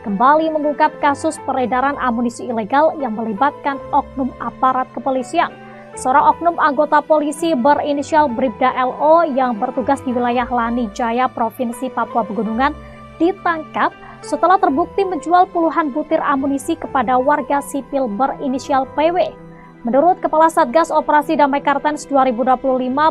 Speaker 5: kembali mengungkap kasus peredaran amunisi ilegal yang melibatkan oknum aparat kepolisian. Seorang oknum anggota polisi berinisial Bribda LO yang bertugas di wilayah Lani Jaya, Provinsi Papua Pegunungan, ditangkap setelah terbukti menjual puluhan butir amunisi kepada warga sipil berinisial PW. Menurut Kepala Satgas Operasi Damai Kartens 2025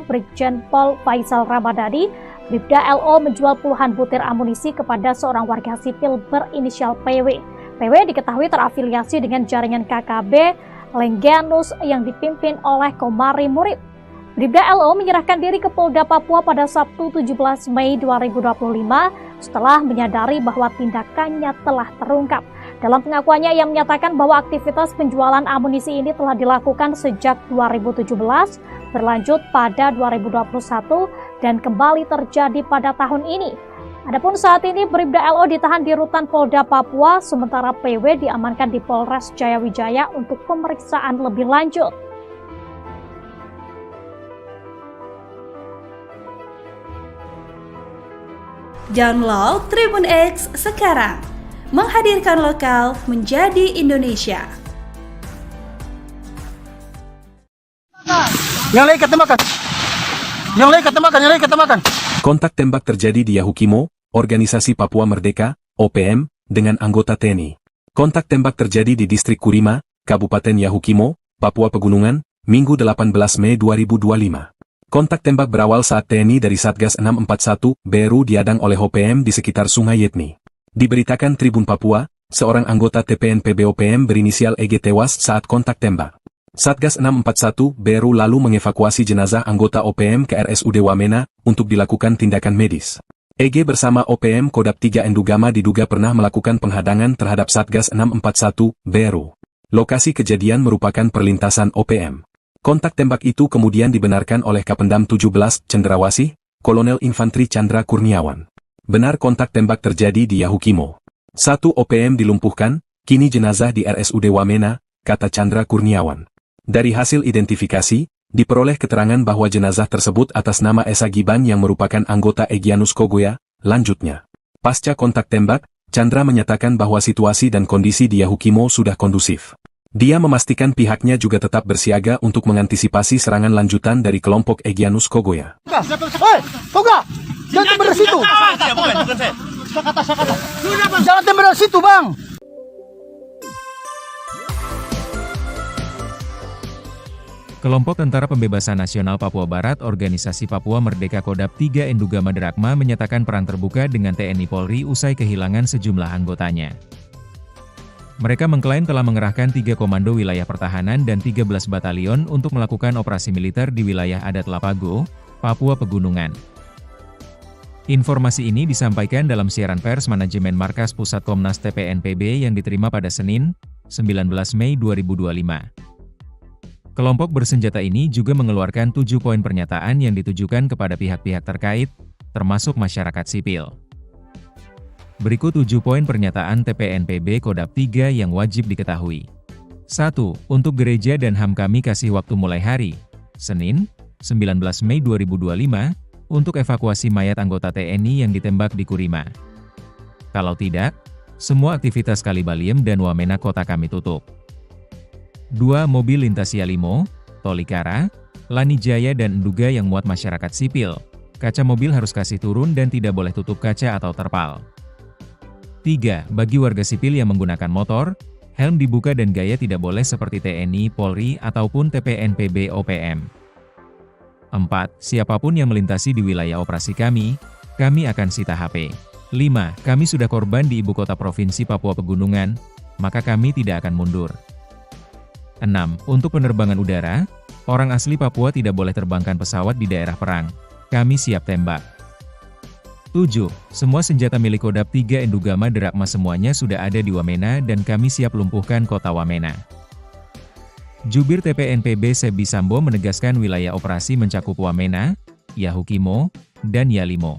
Speaker 5: Brigjen Pol Faisal Ramadhani, Bribda LO menjual puluhan butir amunisi kepada seorang warga sipil berinisial PW. PW diketahui terafiliasi dengan jaringan KKB Lengganus yang dipimpin oleh Komari Murib. Bribda LO menyerahkan diri ke Polda Papua pada Sabtu 17 Mei 2025 setelah menyadari bahwa tindakannya telah terungkap. Dalam pengakuannya, ia menyatakan bahwa aktivitas penjualan amunisi ini telah dilakukan sejak 2017, berlanjut pada 2021, dan kembali terjadi pada tahun ini. Adapun saat ini Bribda LO ditahan di Rutan Polda Papua, sementara PW diamankan di Polres Jayawijaya untuk pemeriksaan lebih lanjut.
Speaker 4: Download Tribun X sekarang, menghadirkan lokal menjadi Indonesia.
Speaker 1: Yang lain ketembakkan. Yang lain ketembakkan, yang lain ketembakkan.
Speaker 2: Kontak tembak terjadi di Yahukimo, Organisasi Papua Merdeka, OPM, dengan anggota TNI. Kontak tembak terjadi di Distrik Kurima, Kabupaten Yahukimo, Papua Pegunungan, Minggu 18 Mei 2025. Kontak tembak berawal saat TNI dari Satgas 641 BRU diadang oleh OPM di sekitar Sungai Yetni. Diberitakan Tribun Papua, seorang anggota TPNPB OPM berinisial EG tewas saat kontak tembak. Satgas 641 BRU lalu mengevakuasi jenazah anggota OPM ke RSUD Wamena untuk dilakukan tindakan medis. EG bersama OPM Kodap 3 Endugama diduga pernah melakukan penghadangan terhadap Satgas 641 BRU. Lokasi kejadian merupakan perlintasan OPM. Kontak tembak itu kemudian dibenarkan oleh Kapendam 17 Cendrawasih, Kolonel Infantri Chandra Kurniawan. Benar kontak tembak terjadi di Yahukimo. 1 OPM dilumpuhkan, kini jenazah di RSUD Wamena, kata Chandra Kurniawan. Dari hasil identifikasi, diperoleh keterangan bahwa jenazah tersebut atas nama Esa Giban yang merupakan anggota Egyanus Kogoya. Lanjutnya, pasca kontak tembak, Chandra menyatakan bahwa situasi dan kondisi di Yahukimo sudah kondusif. Dia memastikan pihaknya juga tetap bersiaga untuk mengantisipasi serangan lanjutan dari kelompok Egyanus Kogoya.
Speaker 1: Hei, Toga! Jangan tembak dari situ!
Speaker 6: Bukan saya.
Speaker 1: Jangan tembak dari situ, Bang!
Speaker 3: Kelompok Tentara Pembebasan Nasional Papua Barat Organisasi Papua Merdeka Kodap 3 Endugama Derakma menyatakan perang terbuka dengan TNI Polri usai kehilangan sejumlah anggotanya. Mereka mengklaim telah mengerahkan 3 komando wilayah pertahanan dan 13 batalion untuk melakukan operasi militer di wilayah adat Lapago, Papua Pegunungan. Informasi ini disampaikan dalam siaran pers manajemen Markas Pusat Komnas TPNPB yang diterima pada Senin, 19 Mei 2025. Kelompok bersenjata ini juga mengeluarkan 7 poin pernyataan yang ditujukan kepada pihak-pihak terkait, termasuk masyarakat sipil. Berikut 7 poin pernyataan TPNPB Kodap 3 yang wajib diketahui. 1. Untuk gereja dan HAM kami kasih waktu mulai hari, Senin, 19 Mei 2025, untuk evakuasi mayat anggota TNI yang ditembak di Kurima. Kalau tidak, semua aktivitas Kalibaliem dan Wamena kota kami tutup. 2. Mobil lintas Yalimo, Tolikara, Lani Jaya dan Enduga yang muat masyarakat sipil, Kaca mobil harus kasih turun dan tidak boleh tutup kaca atau terpal. 3. Bagi warga sipil yang menggunakan motor, helm dibuka dan gaya tidak boleh seperti TNI, Polri, ataupun TPNPB OPM. 4. Siapapun yang melintasi di wilayah operasi kami akan sita HP. 5. Kami sudah korban di ibu kota provinsi Papua Pegunungan, maka kami tidak akan mundur. 6. Untuk penerbangan udara, orang asli Papua tidak boleh terbangkan pesawat di daerah perang. Kami siap tembak. 7. Semua senjata milik Kodam 3 Endugama Derakma semuanya sudah ada di Wamena dan kami siap lumpuhkan kota Wamena. Jubir TPNPB Sebi Sambo menegaskan wilayah operasi mencakup Wamena, Yahukimo, dan Yalimo.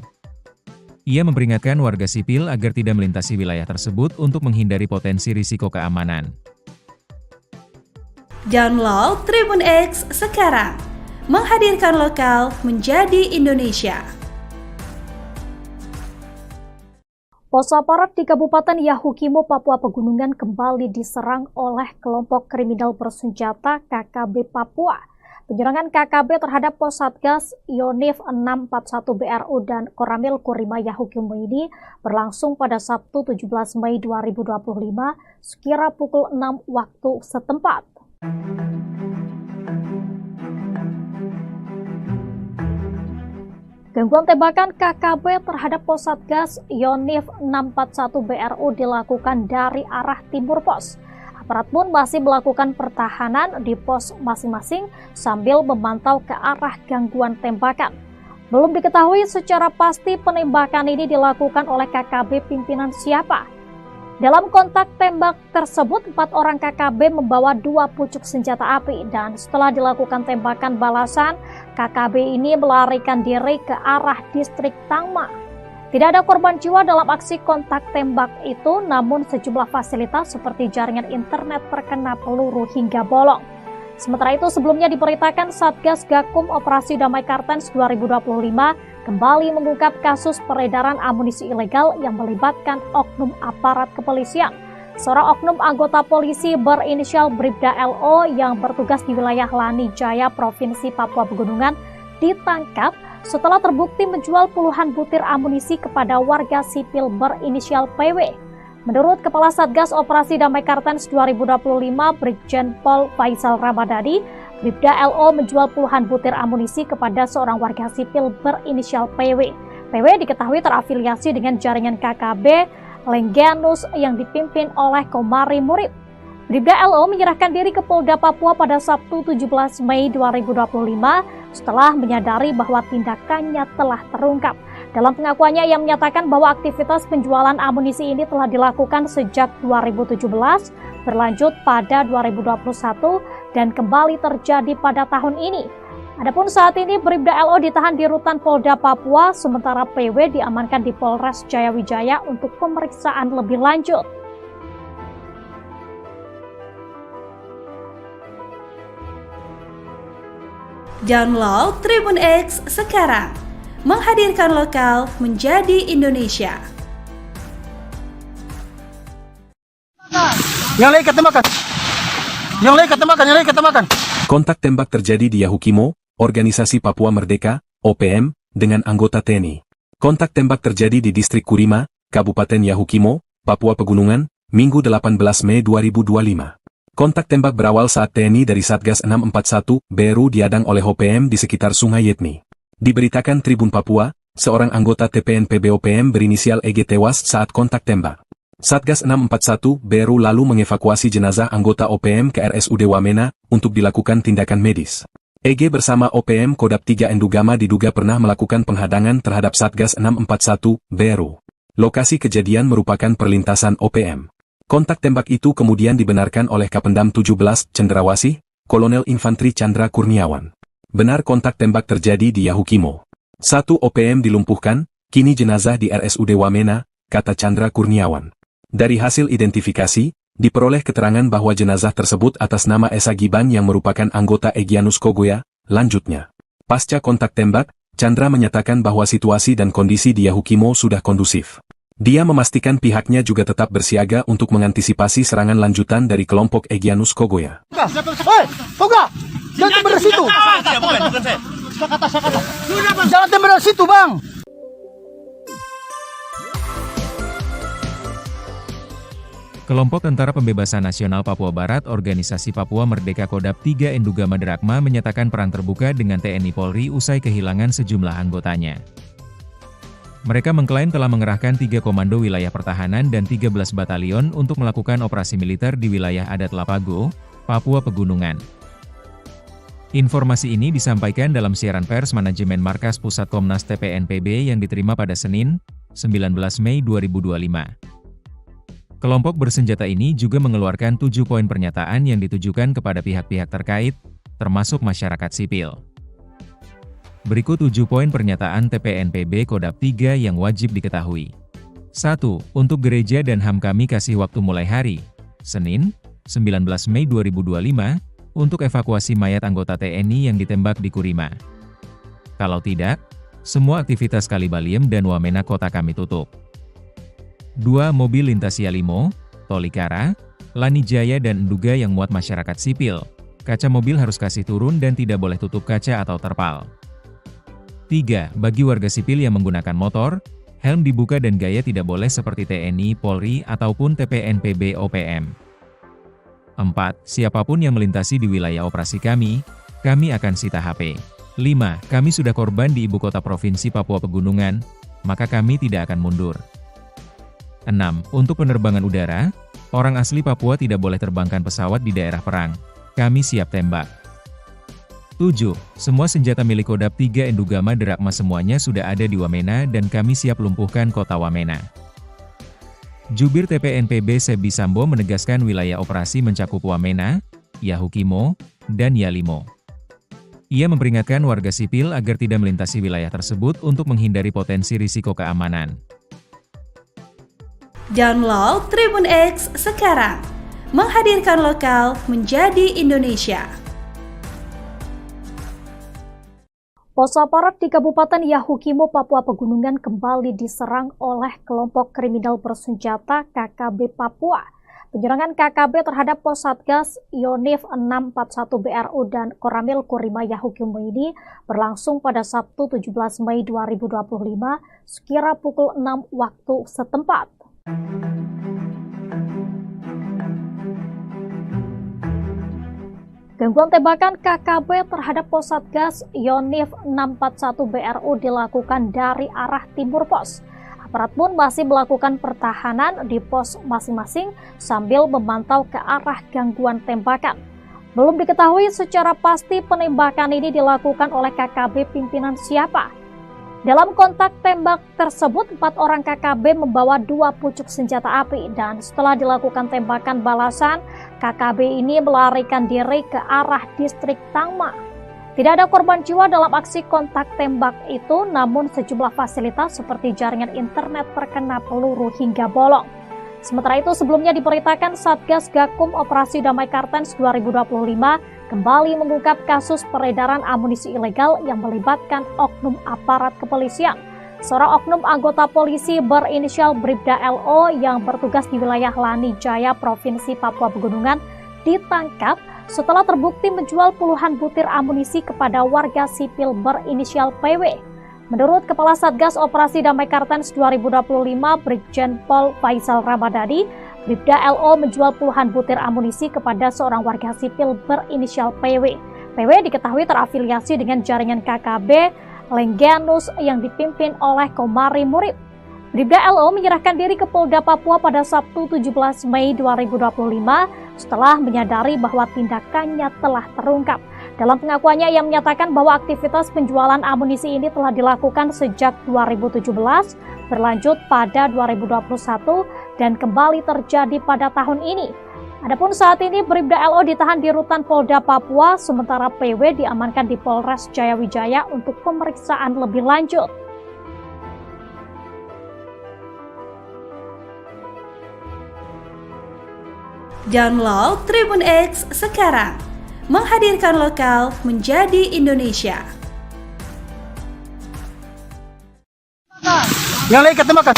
Speaker 3: Ia memperingatkan warga sipil agar tidak melintasi wilayah tersebut untuk menghindari potensi risiko keamanan.
Speaker 4: Download Tribun X sekarang, menghadirkan lokal menjadi Indonesia.
Speaker 5: Pos aparat di Kabupaten Yahukimo, Papua Pegunungan kembali diserang oleh kelompok kriminal bersenjata KKB Papua. Penyerangan KKB terhadap pos Satgas Yonif 641 BRU dan Koramil Kurima Yahukimo ini berlangsung pada Sabtu 17 Mei 2025 sekira pukul 6 waktu setempat. Gangguan tembakan KKB terhadap pos Satgas Yonif 641 BRU dilakukan dari arah timur pos. Aparat pun masih melakukan pertahanan di pos masing-masing sambil memantau ke arah gangguan tembakan. Belum diketahui secara pasti penembakan ini dilakukan oleh KKB pimpinan siapa. Dalam kontak tembak tersebut, 4 orang KKB membawa 2 pucuk senjata api dan setelah dilakukan tembakan balasan, KKB ini melarikan diri ke arah distrik Tangma. Tidak ada korban jiwa dalam aksi kontak tembak itu, namun sejumlah fasilitas seperti jaringan internet terkena peluru hingga bolong. Sementara itu, sebelumnya diberitakan Satgas Gakum Operasi Damai Kartens 2025 kembali mengungkap kasus peredaran amunisi ilegal yang melibatkan oknum aparat kepolisian. Seorang oknum anggota polisi berinisial Bribda LO yang bertugas di wilayah Lani Jaya, Provinsi Papua Pegunungan, ditangkap setelah terbukti menjual puluhan butir amunisi kepada warga sipil berinisial PW. Menurut Kepala Satgas Operasi Damai Kartens 2025 Brigjen Pol Faisal Ramadhani, Bribda LO menjual puluhan butir amunisi kepada seorang warga sipil berinisial PW. PW diketahui terafiliasi dengan jaringan KKB Lengganus yang dipimpin oleh Komari Murid. Bribda LO menyerahkan diri ke Polda Papua pada Sabtu 17 Mei 2025 setelah menyadari bahwa tindakannya telah terungkap. Dalam pengakuannya, ia menyatakan bahwa aktivitas penjualan amunisi ini telah dilakukan sejak 2017, berlanjut pada 2021, dan kembali terjadi pada tahun ini. Adapun saat ini Bribda LO ditahan di Rutan Polda Papua, sementara PW diamankan di Polres Jayawijaya untuk pemeriksaan lebih lanjut.
Speaker 4: Download Tribun X sekarang, menghadirkan lokal menjadi Indonesia.
Speaker 1: Yang lain ketembakkan. Yang lain ketembakkan, yang lain ketembakkan.
Speaker 2: Kontak tembak terjadi di Yahukimo, Organisasi Papua Merdeka, OPM, dengan anggota TNI. Kontak tembak terjadi di Distrik Kurima, Kabupaten Yahukimo, Papua Pegunungan, Minggu 18 Mei 2025. Kontak tembak berawal saat TNI dari Satgas 641 BRU diadang oleh OPM di sekitar Sungai Yetni. Diberitakan Tribun Papua, seorang anggota TPNPB OPM berinisial EG tewas saat kontak tembak. Satgas 641 BRU lalu mengevakuasi jenazah anggota OPM ke RSUD Wamena untuk dilakukan tindakan medis. EG bersama OPM Kodam 3 Endugama diduga pernah melakukan penghadangan terhadap Satgas 641 BRU. Lokasi kejadian merupakan perlintasan OPM. Kontak tembak itu kemudian dibenarkan oleh Kapendam 17 Cendrawasih, Kolonel Infantri Chandra Kurniawan. Benar kontak tembak terjadi di Yahukimo. 1 OPM dilumpuhkan, kini jenazah di RSUD Wamena, kata Chandra Kurniawan. Dari hasil identifikasi, diperoleh keterangan bahwa jenazah tersebut atas nama Esa Giban yang merupakan anggota Egyanus Kogoya. Lanjutnya, pasca kontak tembak, Chandra menyatakan bahwa situasi dan kondisi di Yahukimo sudah kondusif. Dia memastikan pihaknya juga tetap bersiaga untuk mengantisipasi serangan lanjutan dari kelompok Egyanus Kogoya.
Speaker 1: Hei, Toga! Jangan beres itu!
Speaker 6: Bukan saya.
Speaker 1: Saya kata. Jangan tembak dari situ, Bang.
Speaker 3: Kelompok Tentara Pembebasan Nasional Papua Barat Organisasi Papua Merdeka Kodam 3 Enduga Maderakma menyatakan perang terbuka dengan TNI Polri usai kehilangan sejumlah anggotanya. Mereka mengklaim telah mengerahkan 3 komando wilayah pertahanan dan 13 batalion untuk melakukan operasi militer di wilayah adat Lapago, Papua Pegunungan. Informasi ini disampaikan dalam siaran pers manajemen Markas Pusat Komnas TPNPB yang diterima pada Senin, 19 Mei 2025. Kelompok bersenjata ini juga mengeluarkan 7 poin pernyataan yang ditujukan kepada pihak-pihak terkait, termasuk masyarakat sipil. Berikut 7 poin pernyataan TPNPB Kodam 3 yang wajib diketahui. 1. Untuk gereja dan HAM kami kasih waktu mulai hari, Senin, 19 Mei 2025, untuk evakuasi mayat anggota TNI yang ditembak di Kurima. Kalau tidak, semua aktivitas Kalibaliem dan Wamena kota kami tutup. 2. Mobil lintas Yalimo, Tolikara, Lanijaya dan Enduga yang muat masyarakat sipil. Kaca mobil harus kasih turun dan tidak boleh tutup kaca atau terpal. 3. Bagi warga sipil yang menggunakan motor, helm dibuka dan gaya tidak boleh seperti TNI, Polri, ataupun TPNPB OPM. 4. Siapapun yang melintasi di wilayah operasi kami akan sita HP. 5. Kami sudah korban di ibu kota provinsi Papua Pegunungan, maka kami tidak akan mundur. 6. Untuk penerbangan udara, orang asli Papua tidak boleh terbangkan pesawat di daerah perang. Kami siap tembak. 7. Semua senjata milik Kodam 3 Enduga Maderakma semuanya sudah ada di Wamena dan kami siap lumpuhkan kota Wamena. Jubir TPNPB Sebi Sambo menegaskan wilayah operasi mencakup Wamena, Yahukimo, dan Yalimo. Ia memperingatkan warga sipil agar tidak melintasi wilayah tersebut untuk menghindari potensi risiko keamanan.
Speaker 4: Download Tribun X sekarang, menghadirkan lokal menjadi Indonesia.
Speaker 5: Pos aparat di Kabupaten Yahukimo, Papua Pegunungan kembali diserang oleh kelompok kriminal bersenjata KKB Papua. Penyerangan KKB terhadap pos Satgas Yonif 641 BRU dan Koramil Kurima Yahukimo ini berlangsung pada Sabtu 17 Mei 2025 sekira pukul 6 waktu setempat. Gangguan tembakan KKB terhadap pos Satgas Yonif 641 BRU dilakukan dari arah timur pos. Aparat pun masih melakukan pertahanan di pos masing-masing sambil memantau ke arah gangguan tembakan. Belum diketahui secara pasti penembakan ini dilakukan oleh KKB pimpinan siapa. Dalam kontak tembak tersebut, 4 orang KKB membawa 2 pucuk senjata api dan setelah dilakukan tembakan balasan, KKB ini melarikan diri ke arah distrik Tangma. Tidak ada korban jiwa dalam aksi kontak tembak itu, namun sejumlah fasilitas seperti jaringan internet terkena peluru hingga bolong. Sementara itu, sebelumnya diberitakan Satgas Gakum Operasi Damai Kartens 2025 kembali mengungkap kasus peredaran amunisi ilegal yang melibatkan oknum aparat kepolisian. Seorang oknum anggota polisi berinisial Bribda LO yang bertugas di wilayah Lanijaya, Provinsi Papua Pegunungan, ditangkap setelah terbukti menjual puluhan butir amunisi kepada warga sipil berinisial PW. Menurut Kepala Satgas Operasi Damai Kartens 2025, Brigjen Pol Faisal Ramadhani, Bribda LO menjual puluhan butir amunisi kepada seorang warga sipil berinisial PW. PW diketahui terafiliasi dengan jaringan KKB Lengganus yang dipimpin oleh Komari Murib. Bribda LO menyerahkan diri ke Polda Papua pada Sabtu 17 Mei 2025 setelah menyadari bahwa tindakannya telah terungkap. Dalam pengakuannya, ia menyatakan bahwa aktivitas penjualan amunisi ini telah dilakukan sejak 2017, berlanjut pada 2021, dan kembali terjadi pada tahun ini. Adapun saat ini Bribda LO ditahan di rutan Polda Papua, sementara PW diamankan di Polres Jayawijaya untuk pemeriksaan lebih lanjut.
Speaker 4: Download Tribun X sekarang, menghadirkan lokal menjadi Indonesia.
Speaker 1: Yang lain ketemakan.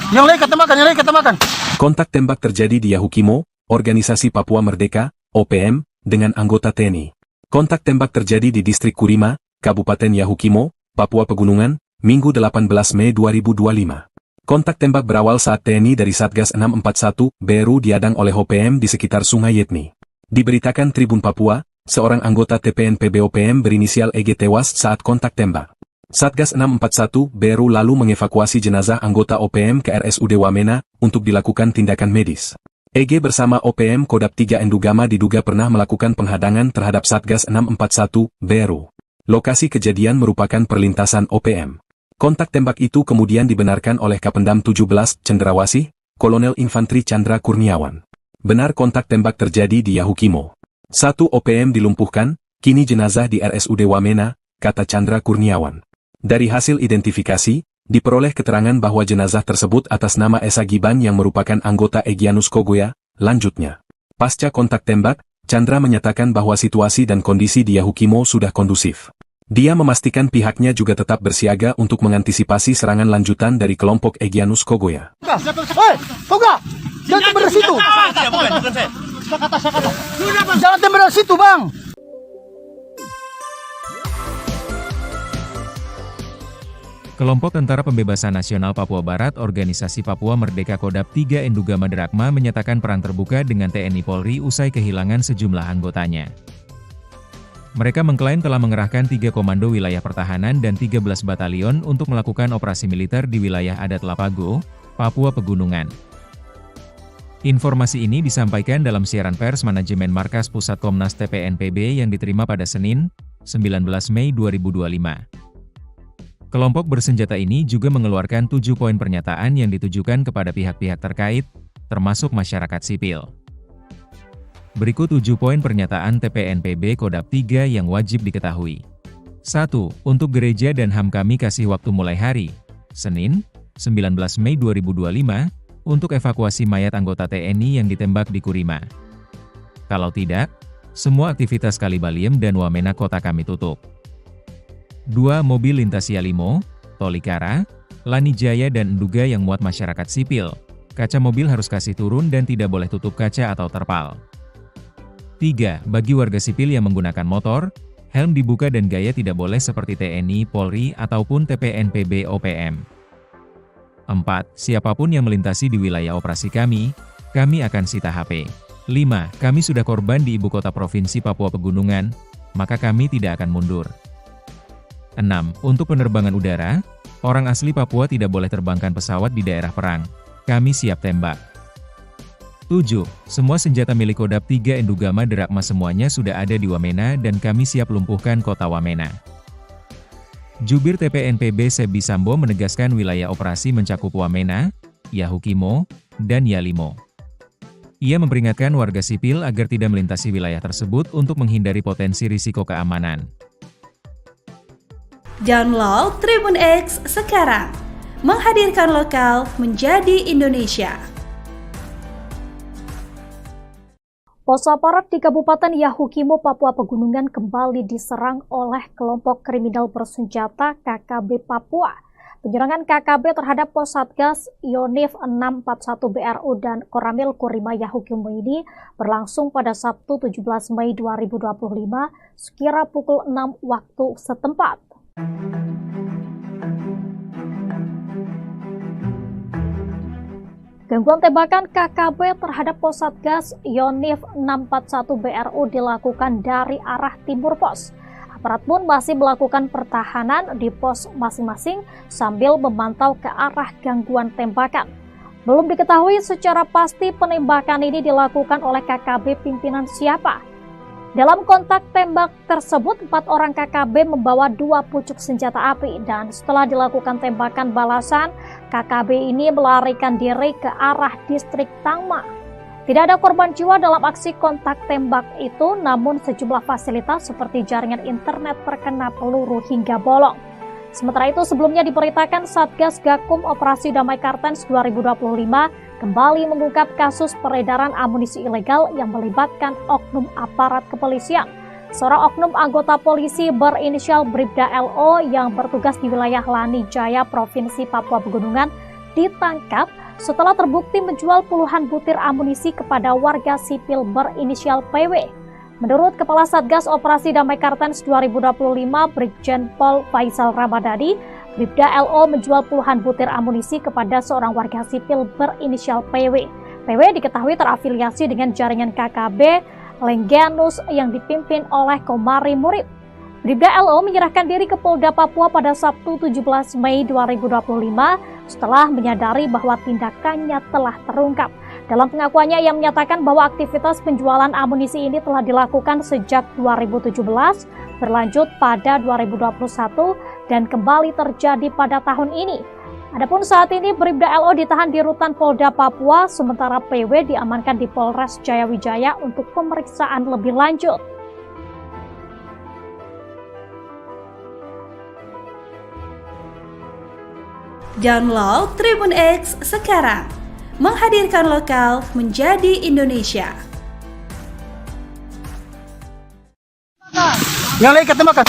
Speaker 1: Yang lain ketemakan, yang lain ketemakan.
Speaker 2: Kontak tembak terjadi di Yahukimo, Organisasi Papua Merdeka, OPM, dengan anggota TNI. Kontak tembak terjadi di distrik Kurima, Kabupaten Yahukimo, Papua Pegunungan, Minggu 18 Mei 2025. Kontak tembak berawal saat TNI dari Satgas 641 BRU diadang oleh OPM di sekitar Sungai Yetni. Diberitakan Tribun Papua, seorang anggota TPNPB OPM berinisial EG tewas saat kontak tembak. Satgas 641 BRU lalu mengevakuasi jenazah anggota OPM ke RSUD Wamena untuk dilakukan tindakan medis. EG bersama OPM Kodap 3 Endugama diduga pernah melakukan penghadangan terhadap Satgas 641 BRU. Lokasi kejadian merupakan perlintasan OPM. Kontak tembak itu kemudian dibenarkan oleh Kapendam 17 Cendrawasih, Kolonel Infantri Chandra Kurniawan. Benar kontak tembak terjadi di Yahukimo. 1 OPM dilumpuhkan, kini jenazah di RSUD Wamena, kata Chandra Kurniawan. Dari hasil identifikasi, diperoleh keterangan bahwa jenazah tersebut atas nama Esa Giban yang merupakan anggota Egyanus Kogoya. Lanjutnya, pasca kontak tembak, Chandra menyatakan bahwa situasi dan kondisi di Yahukimo sudah kondusif. Dia memastikan pihaknya juga tetap bersiaga untuk mengantisipasi serangan lanjutan dari kelompok Egyanus Kogoya.
Speaker 1: Hei, Toga! Jangan tembak dari situ! Jangan tembak dari situ, Bang!
Speaker 3: Kelompok Tentara Pembebasan Nasional Papua Barat Organisasi Papua Merdeka Kodap 3 Endugama Drakma menyatakan perang terbuka dengan TNI Polri usai kehilangan sejumlah anggotanya. Mereka mengklaim telah mengerahkan 3 komando wilayah pertahanan dan 13 batalion untuk melakukan operasi militer di wilayah adat Lapago, Papua Pegunungan. Informasi ini disampaikan dalam siaran pers manajemen Markas Pusat Komnas TPNPB yang diterima pada Senin, 19 Mei 2025. Kelompok bersenjata ini juga mengeluarkan 7 poin pernyataan yang ditujukan kepada pihak-pihak terkait, termasuk masyarakat sipil. Berikut 7 poin pernyataan TPNPB Kodap 3 yang wajib diketahui. 1. Untuk gereja dan HAM kami kasih waktu mulai hari, Senin, 19 Mei 2025, untuk evakuasi mayat anggota TNI yang ditembak di Kurima. Kalau tidak, semua aktivitas Kalibaliem dan Wamena kota kami tutup. 2. Mobil lintas Yalimo, Tolikara, Lanijaya dan Enduga yang muat masyarakat sipil. Kaca mobil harus kasih turun dan tidak boleh tutup kaca atau terpal. 3. Bagi warga sipil yang menggunakan motor, helm dibuka dan gaya tidak boleh seperti TNI, Polri, ataupun TPNPB OPM. 4. Siapapun yang melintasi di wilayah operasi kami akan sita HP. 5. Kami sudah korban di ibu kota provinsi Papua Pegunungan, maka kami tidak akan mundur. 6. Untuk penerbangan udara, orang asli Papua tidak boleh terbangkan pesawat di daerah perang. Kami siap tembak. 7. Semua senjata milik Kodap 3 Endugama Drakma semuanya sudah ada di Wamena dan kami siap lumpuhkan kota Wamena. Jubir TPNPB Sebi Sambo menegaskan wilayah operasi mencakup Wamena, Yahukimo, dan Yalimo. Ia memperingatkan warga sipil agar tidak melintasi wilayah tersebut untuk menghindari potensi risiko keamanan.
Speaker 4: Download Tribun X sekarang, menghadirkan lokal menjadi Indonesia.
Speaker 5: Pos aparat di Kabupaten Yahukimo, Papua Pegunungan kembali diserang oleh kelompok kriminal bersenjata KKB Papua. Penyerangan KKB terhadap pos Satgas Yonif 641 BRU dan Koramil Kurima Yahukimo ini berlangsung pada Sabtu 17 Mei 2025 sekira pukul 6 waktu setempat. Gangguan tembakan KKB terhadap pos Satgas Yonif 641 BRU dilakukan dari arah timur pos. Aparat pun masih melakukan pertahanan di pos masing-masing sambil memantau ke arah gangguan tembakan. Belum diketahui secara pasti penembakan ini dilakukan oleh KKB pimpinan siapa. Dalam kontak tembak tersebut, 4 orang KKB membawa 2 pucuk senjata api dan setelah dilakukan tembakan balasan, KKB ini melarikan diri ke arah distrik Tangma. Tidak ada korban jiwa dalam aksi kontak tembak itu, namun sejumlah fasilitas seperti jaringan internet terkena peluru hingga bolong. Sementara itu, sebelumnya diberitakan Satgas Gakum Operasi Damai Kartens 2025 kembali mengungkap kasus peredaran amunisi ilegal yang melibatkan oknum aparat kepolisian. Seorang oknum anggota polisi berinisial Bribda LO yang bertugas di wilayah Lanijaya, Provinsi Papua Pegunungan, ditangkap setelah terbukti menjual puluhan butir amunisi kepada warga sipil berinisial PW. Menurut Kepala Satgas Operasi Damai Kartens 2025 Brigjen Pol Faisal Ramadhani, Bribda LO menjual puluhan butir amunisi kepada seorang warga sipil berinisial PW. PW diketahui terafiliasi dengan jaringan KKB Lengganus yang dipimpin oleh Komari Murid. Bribda LO menyerahkan diri ke Polda Papua pada Sabtu 17 Mei 2025 setelah menyadari bahwa tindakannya telah terungkap. Dalam pengakuannya, ia menyatakan bahwa aktivitas penjualan amunisi ini telah dilakukan sejak 2017, berlanjut pada 2021, dan kembali terjadi pada tahun ini. Adapun saat ini Bribda LO ditahan di Rutan Polda Papua, sementara PW diamankan di Polres Jayawijaya untuk pemeriksaan lebih lanjut.
Speaker 4: Download Tribun X sekarang, menghadirkan lokal menjadi Indonesia.
Speaker 1: Yang lain kata makan.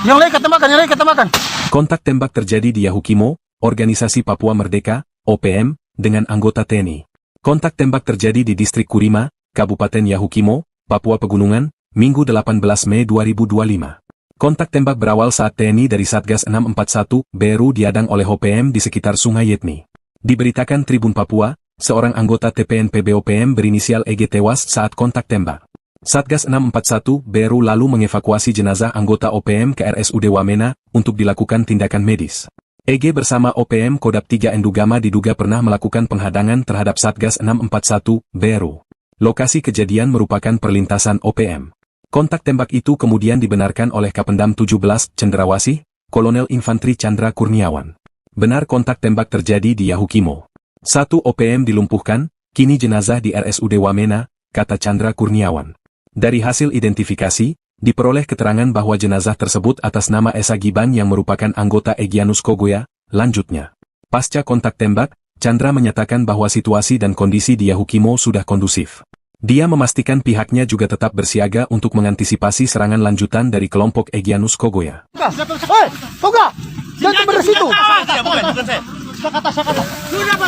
Speaker 1: Yang lain kata makan, yang lain kata makan.
Speaker 2: Kontak tembak terjadi di Yahukimo, Organisasi Papua Merdeka, OPM, dengan anggota TNI. Kontak tembak terjadi di Distrik Kurima, Kabupaten Yahukimo, Papua Pegunungan, Minggu 18 Mei 2025. Kontak tembak berawal saat TNI dari Satgas 641 Beru diadang oleh OPM di sekitar Sungai Yetni. Diberitakan Tribun Papua, seorang anggota TPNPB OPM berinisial EG tewas saat kontak tembak. Satgas 641 Beru lalu mengevakuasi jenazah anggota OPM ke RSUD Wamena untuk dilakukan tindakan medis. EG bersama OPM Kodap 3 Endugama diduga pernah melakukan penghadangan terhadap Satgas 641 Beru. Lokasi kejadian merupakan perlintasan OPM. Kontak tembak itu kemudian dibenarkan oleh Kapendam 17 Cendrawasih, Kolonel Infantri Chandra Kurniawan. Benar kontak tembak terjadi di Yahukimo. 1 OPM dilumpuhkan, kini jenazah di RSUD Wamena, kata Chandra Kurniawan. Dari hasil identifikasi, diperoleh keterangan bahwa jenazah tersebut atas nama Esa Giban yang merupakan anggota Egyanus Kogoya. Lanjutnya, pasca kontak tembak, Chandra menyatakan bahwa situasi dan kondisi di Yahukimo sudah kondusif. Dia memastikan pihaknya juga tetap bersiaga untuk mengantisipasi serangan lanjutan dari kelompok Egyanus Kogoya.
Speaker 1: Hei, Toga! Jangan tembak dari situ!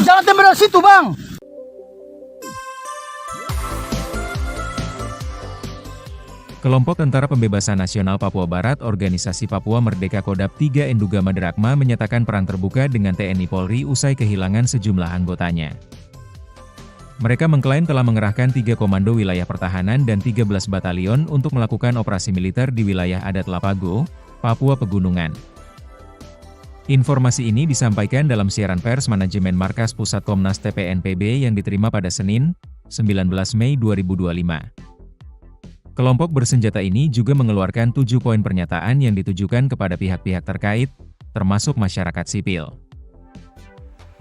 Speaker 1: Jangan tembak dari situ, Bang!
Speaker 3: Kelompok Tentara Pembebasan Nasional Papua Barat Organisasi Papua Merdeka Kodap 3 Endugama Drakma menyatakan perang terbuka dengan TNI Polri usai kehilangan sejumlah anggotanya. Mereka mengklaim telah mengerahkan 3 komando wilayah pertahanan dan 13 batalion untuk melakukan operasi militer di wilayah adat Lapago, Papua Pegunungan. Informasi ini disampaikan dalam siaran pers manajemen Markas Pusat Komnas TPNPB yang diterima pada Senin, 19 Mei 2025. Kelompok bersenjata ini juga mengeluarkan 7 poin pernyataan yang ditujukan kepada pihak-pihak terkait, termasuk masyarakat sipil.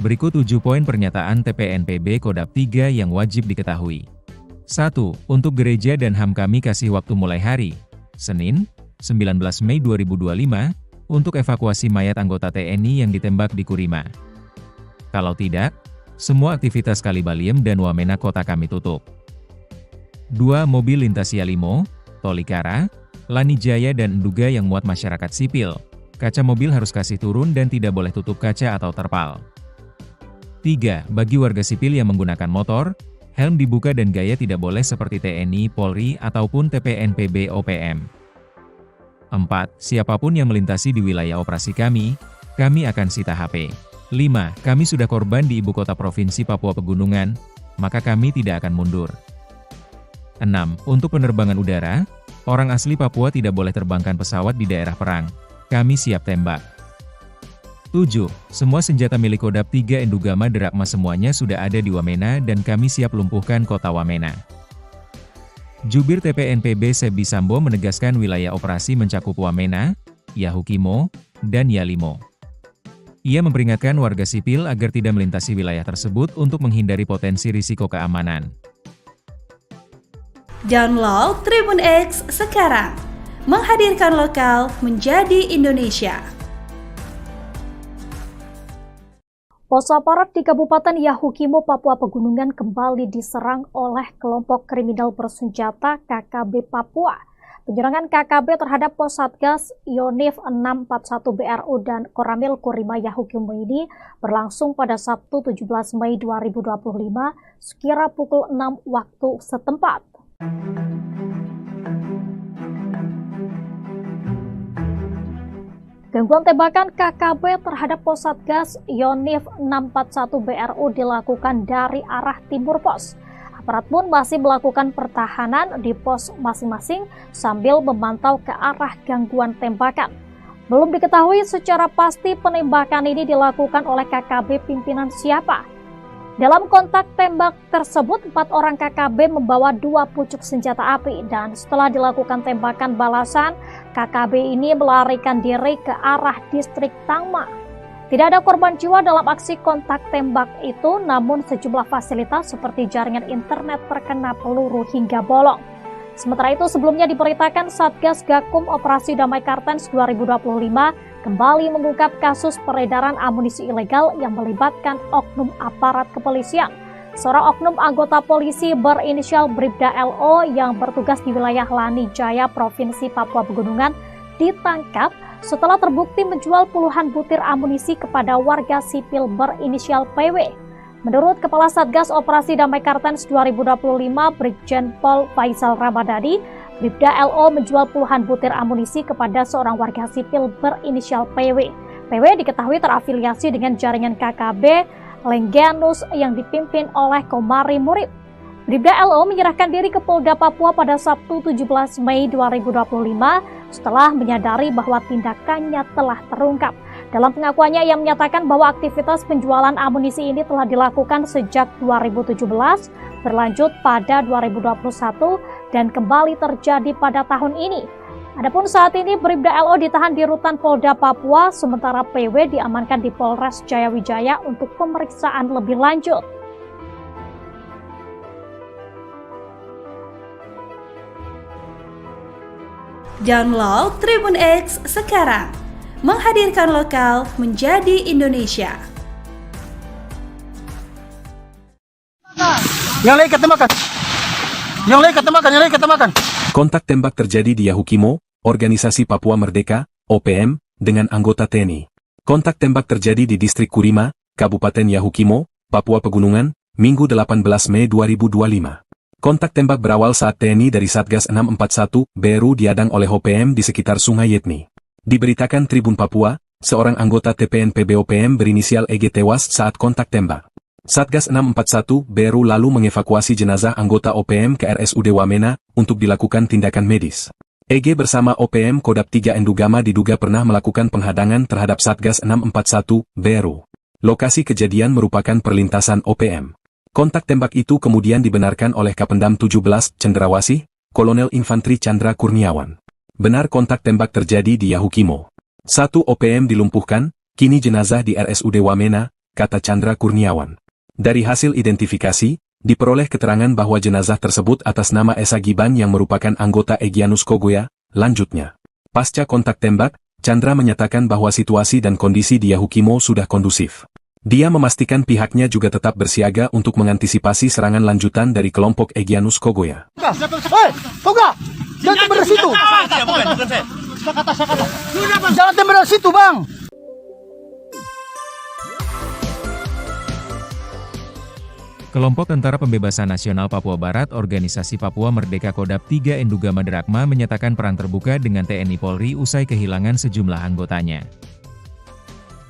Speaker 3: Berikut 7 poin pernyataan TPNPB Kodap 3 yang wajib diketahui. 1. Untuk gereja dan HAM kami kasih waktu mulai hari, Senin, 19 Mei 2025, untuk evakuasi mayat anggota TNI yang ditembak di Kurima. Kalau tidak, semua aktivitas Kalibaliem dan Wamena kota kami tutup. 2. Mobil lintas Yalimo, Tolikara, Lanijaya dan Enduga yang muat masyarakat sipil. Kaca mobil harus kasih turun dan tidak boleh tutup kaca atau terpal. 3. Bagi warga sipil yang menggunakan motor, helm dibuka dan gaya tidak boleh seperti TNI, Polri, ataupun TPNPB OPM. 4. Siapapun yang melintasi di wilayah operasi kami akan sita HP. 5. Kami sudah korban di ibu kota provinsi Papua Pegunungan, maka kami tidak akan mundur. 6. Untuk penerbangan udara, orang asli Papua tidak boleh terbangkan pesawat di daerah perang. Kami siap tembak. 7. Semua senjata milik Kodap 3 Endugama Drakma semuanya sudah ada di Wamena dan kami siap lumpuhkan kota Wamena. Jubir TPNPB Sebi Sambo menegaskan wilayah operasi mencakup Wamena, Yahukimo, dan Yalimo. Ia memperingatkan warga sipil agar tidak melintasi wilayah tersebut untuk menghindari potensi risiko keamanan.
Speaker 4: Download Tribun X sekarang, menghadirkan lokal menjadi Indonesia.
Speaker 5: Pos aparat di Kabupaten Yahukimo, Papua Pegunungan kembali diserang oleh kelompok kriminal bersenjata KKB Papua. Penyerangan KKB terhadap pos Satgas Yonif 641 BRU dan Koramil Kurima Yahukimo ini berlangsung pada Sabtu 17 Mei 2025 sekira pukul 6 waktu setempat. Gangguan tembakan KKB terhadap pos Satgas Yonif 641 BRU dilakukan dari arah timur pos. Aparat pun masih melakukan pertahanan di pos masing-masing sambil memantau ke arah gangguan tembakan. Belum diketahui secara pasti penembakan ini dilakukan oleh KKB pimpinan siapa. Dalam kontak tembak tersebut, 4 orang KKB membawa 2 pucuk senjata api dan setelah dilakukan tembakan balasan, KKB ini melarikan diri ke arah distrik Tangma. Tidak ada korban jiwa dalam aksi kontak tembak itu, namun sejumlah fasilitas seperti jaringan internet terkena peluru hingga bolong. Sementara itu, sebelumnya diberitakan Satgas Gakum Operasi Damai Kartens 2025 kembali mengungkap kasus peredaran amunisi ilegal yang melibatkan oknum aparat kepolisian. Seorang oknum anggota polisi berinisial Bribda LO yang bertugas di wilayah Lani Jaya, Provinsi Papua Pegunungan, ditangkap setelah terbukti menjual puluhan butir amunisi kepada warga sipil berinisial PW. Menurut Kepala Satgas Operasi Damai Kartens 2025, Brigjen Pol Faisal Ramadhani, Bribda LO menjual puluhan butir amunisi kepada seorang warga sipil berinisial PW. PW diketahui terafiliasi dengan jaringan KKB Lengganus yang dipimpin oleh Komari Murib. Bribda LO menyerahkan diri ke Polda Papua pada Sabtu 17 Mei 2025 setelah menyadari bahwa tindakannya telah terungkap. Dalam pengakuannya, ia menyatakan bahwa aktivitas penjualan amunisi ini telah dilakukan sejak 2017, berlanjut pada 2021, dan kembali terjadi pada tahun ini. Adapun saat ini Bribda LO ditahan di rutan Polda Papua, sementara PW diamankan di Polres Jayawijaya untuk pemeriksaan lebih lanjut.
Speaker 4: Download Tribun X sekarang. Menghadirkan lokal menjadi Indonesia.
Speaker 1: Yang lain ketembakkan. Yang lain ketembakkan, yang lain ketembakkan.
Speaker 2: Kontak tembak terjadi di Yahukimo, Organisasi Papua Merdeka, OPM, dengan anggota TNI. Kontak tembak terjadi di Distrik Kurima, Kabupaten Yahukimo, Papua Pegunungan, Minggu 18 Mei 2025. Kontak tembak berawal saat TNI dari Satgas 641 BRU diadang oleh OPM di sekitar Sungai Yetni. Diberitakan Tribun Papua, seorang anggota TPNPB OPM berinisial EG tewas saat kontak tembak. Satgas 641 BRU lalu mengevakuasi jenazah anggota OPM ke RSUD Wamena untuk dilakukan tindakan medis. EG bersama OPM Kodap 3 Endugama diduga pernah melakukan penghadangan terhadap Satgas 641 BRU. Lokasi kejadian merupakan perlintasan OPM. Kontak tembak itu kemudian dibenarkan oleh Kapendam 17 Cendrawasih, Kolonel Infantri Chandra Kurniawan. Benar kontak tembak terjadi di Yahukimo. 1 OPM dilumpuhkan, kini jenazah di RSUD Wamena, kata Chandra Kurniawan. Dari hasil identifikasi, diperoleh keterangan bahwa jenazah tersebut atas nama Esa Giban yang merupakan anggota Egyanus Kogoya. Lanjutnya, pasca kontak tembak, Chandra menyatakan bahwa situasi dan kondisi di Yahukimo sudah kondusif. Dia memastikan pihaknya juga tetap bersiaga untuk mengantisipasi serangan lanjutan dari kelompok Egyanus Kogoya.
Speaker 1: Hei, Toga! Jangan tembak dari situ.
Speaker 6: Bukan saya.
Speaker 1: Jangan tembak dari situ, Bang.
Speaker 3: Kelompok Tentara Pembebasan Nasional Papua Barat Organisasi Papua Merdeka Kodap 3 Endugama Drakma menyatakan perang terbuka dengan TNI Polri usai kehilangan sejumlah anggotanya.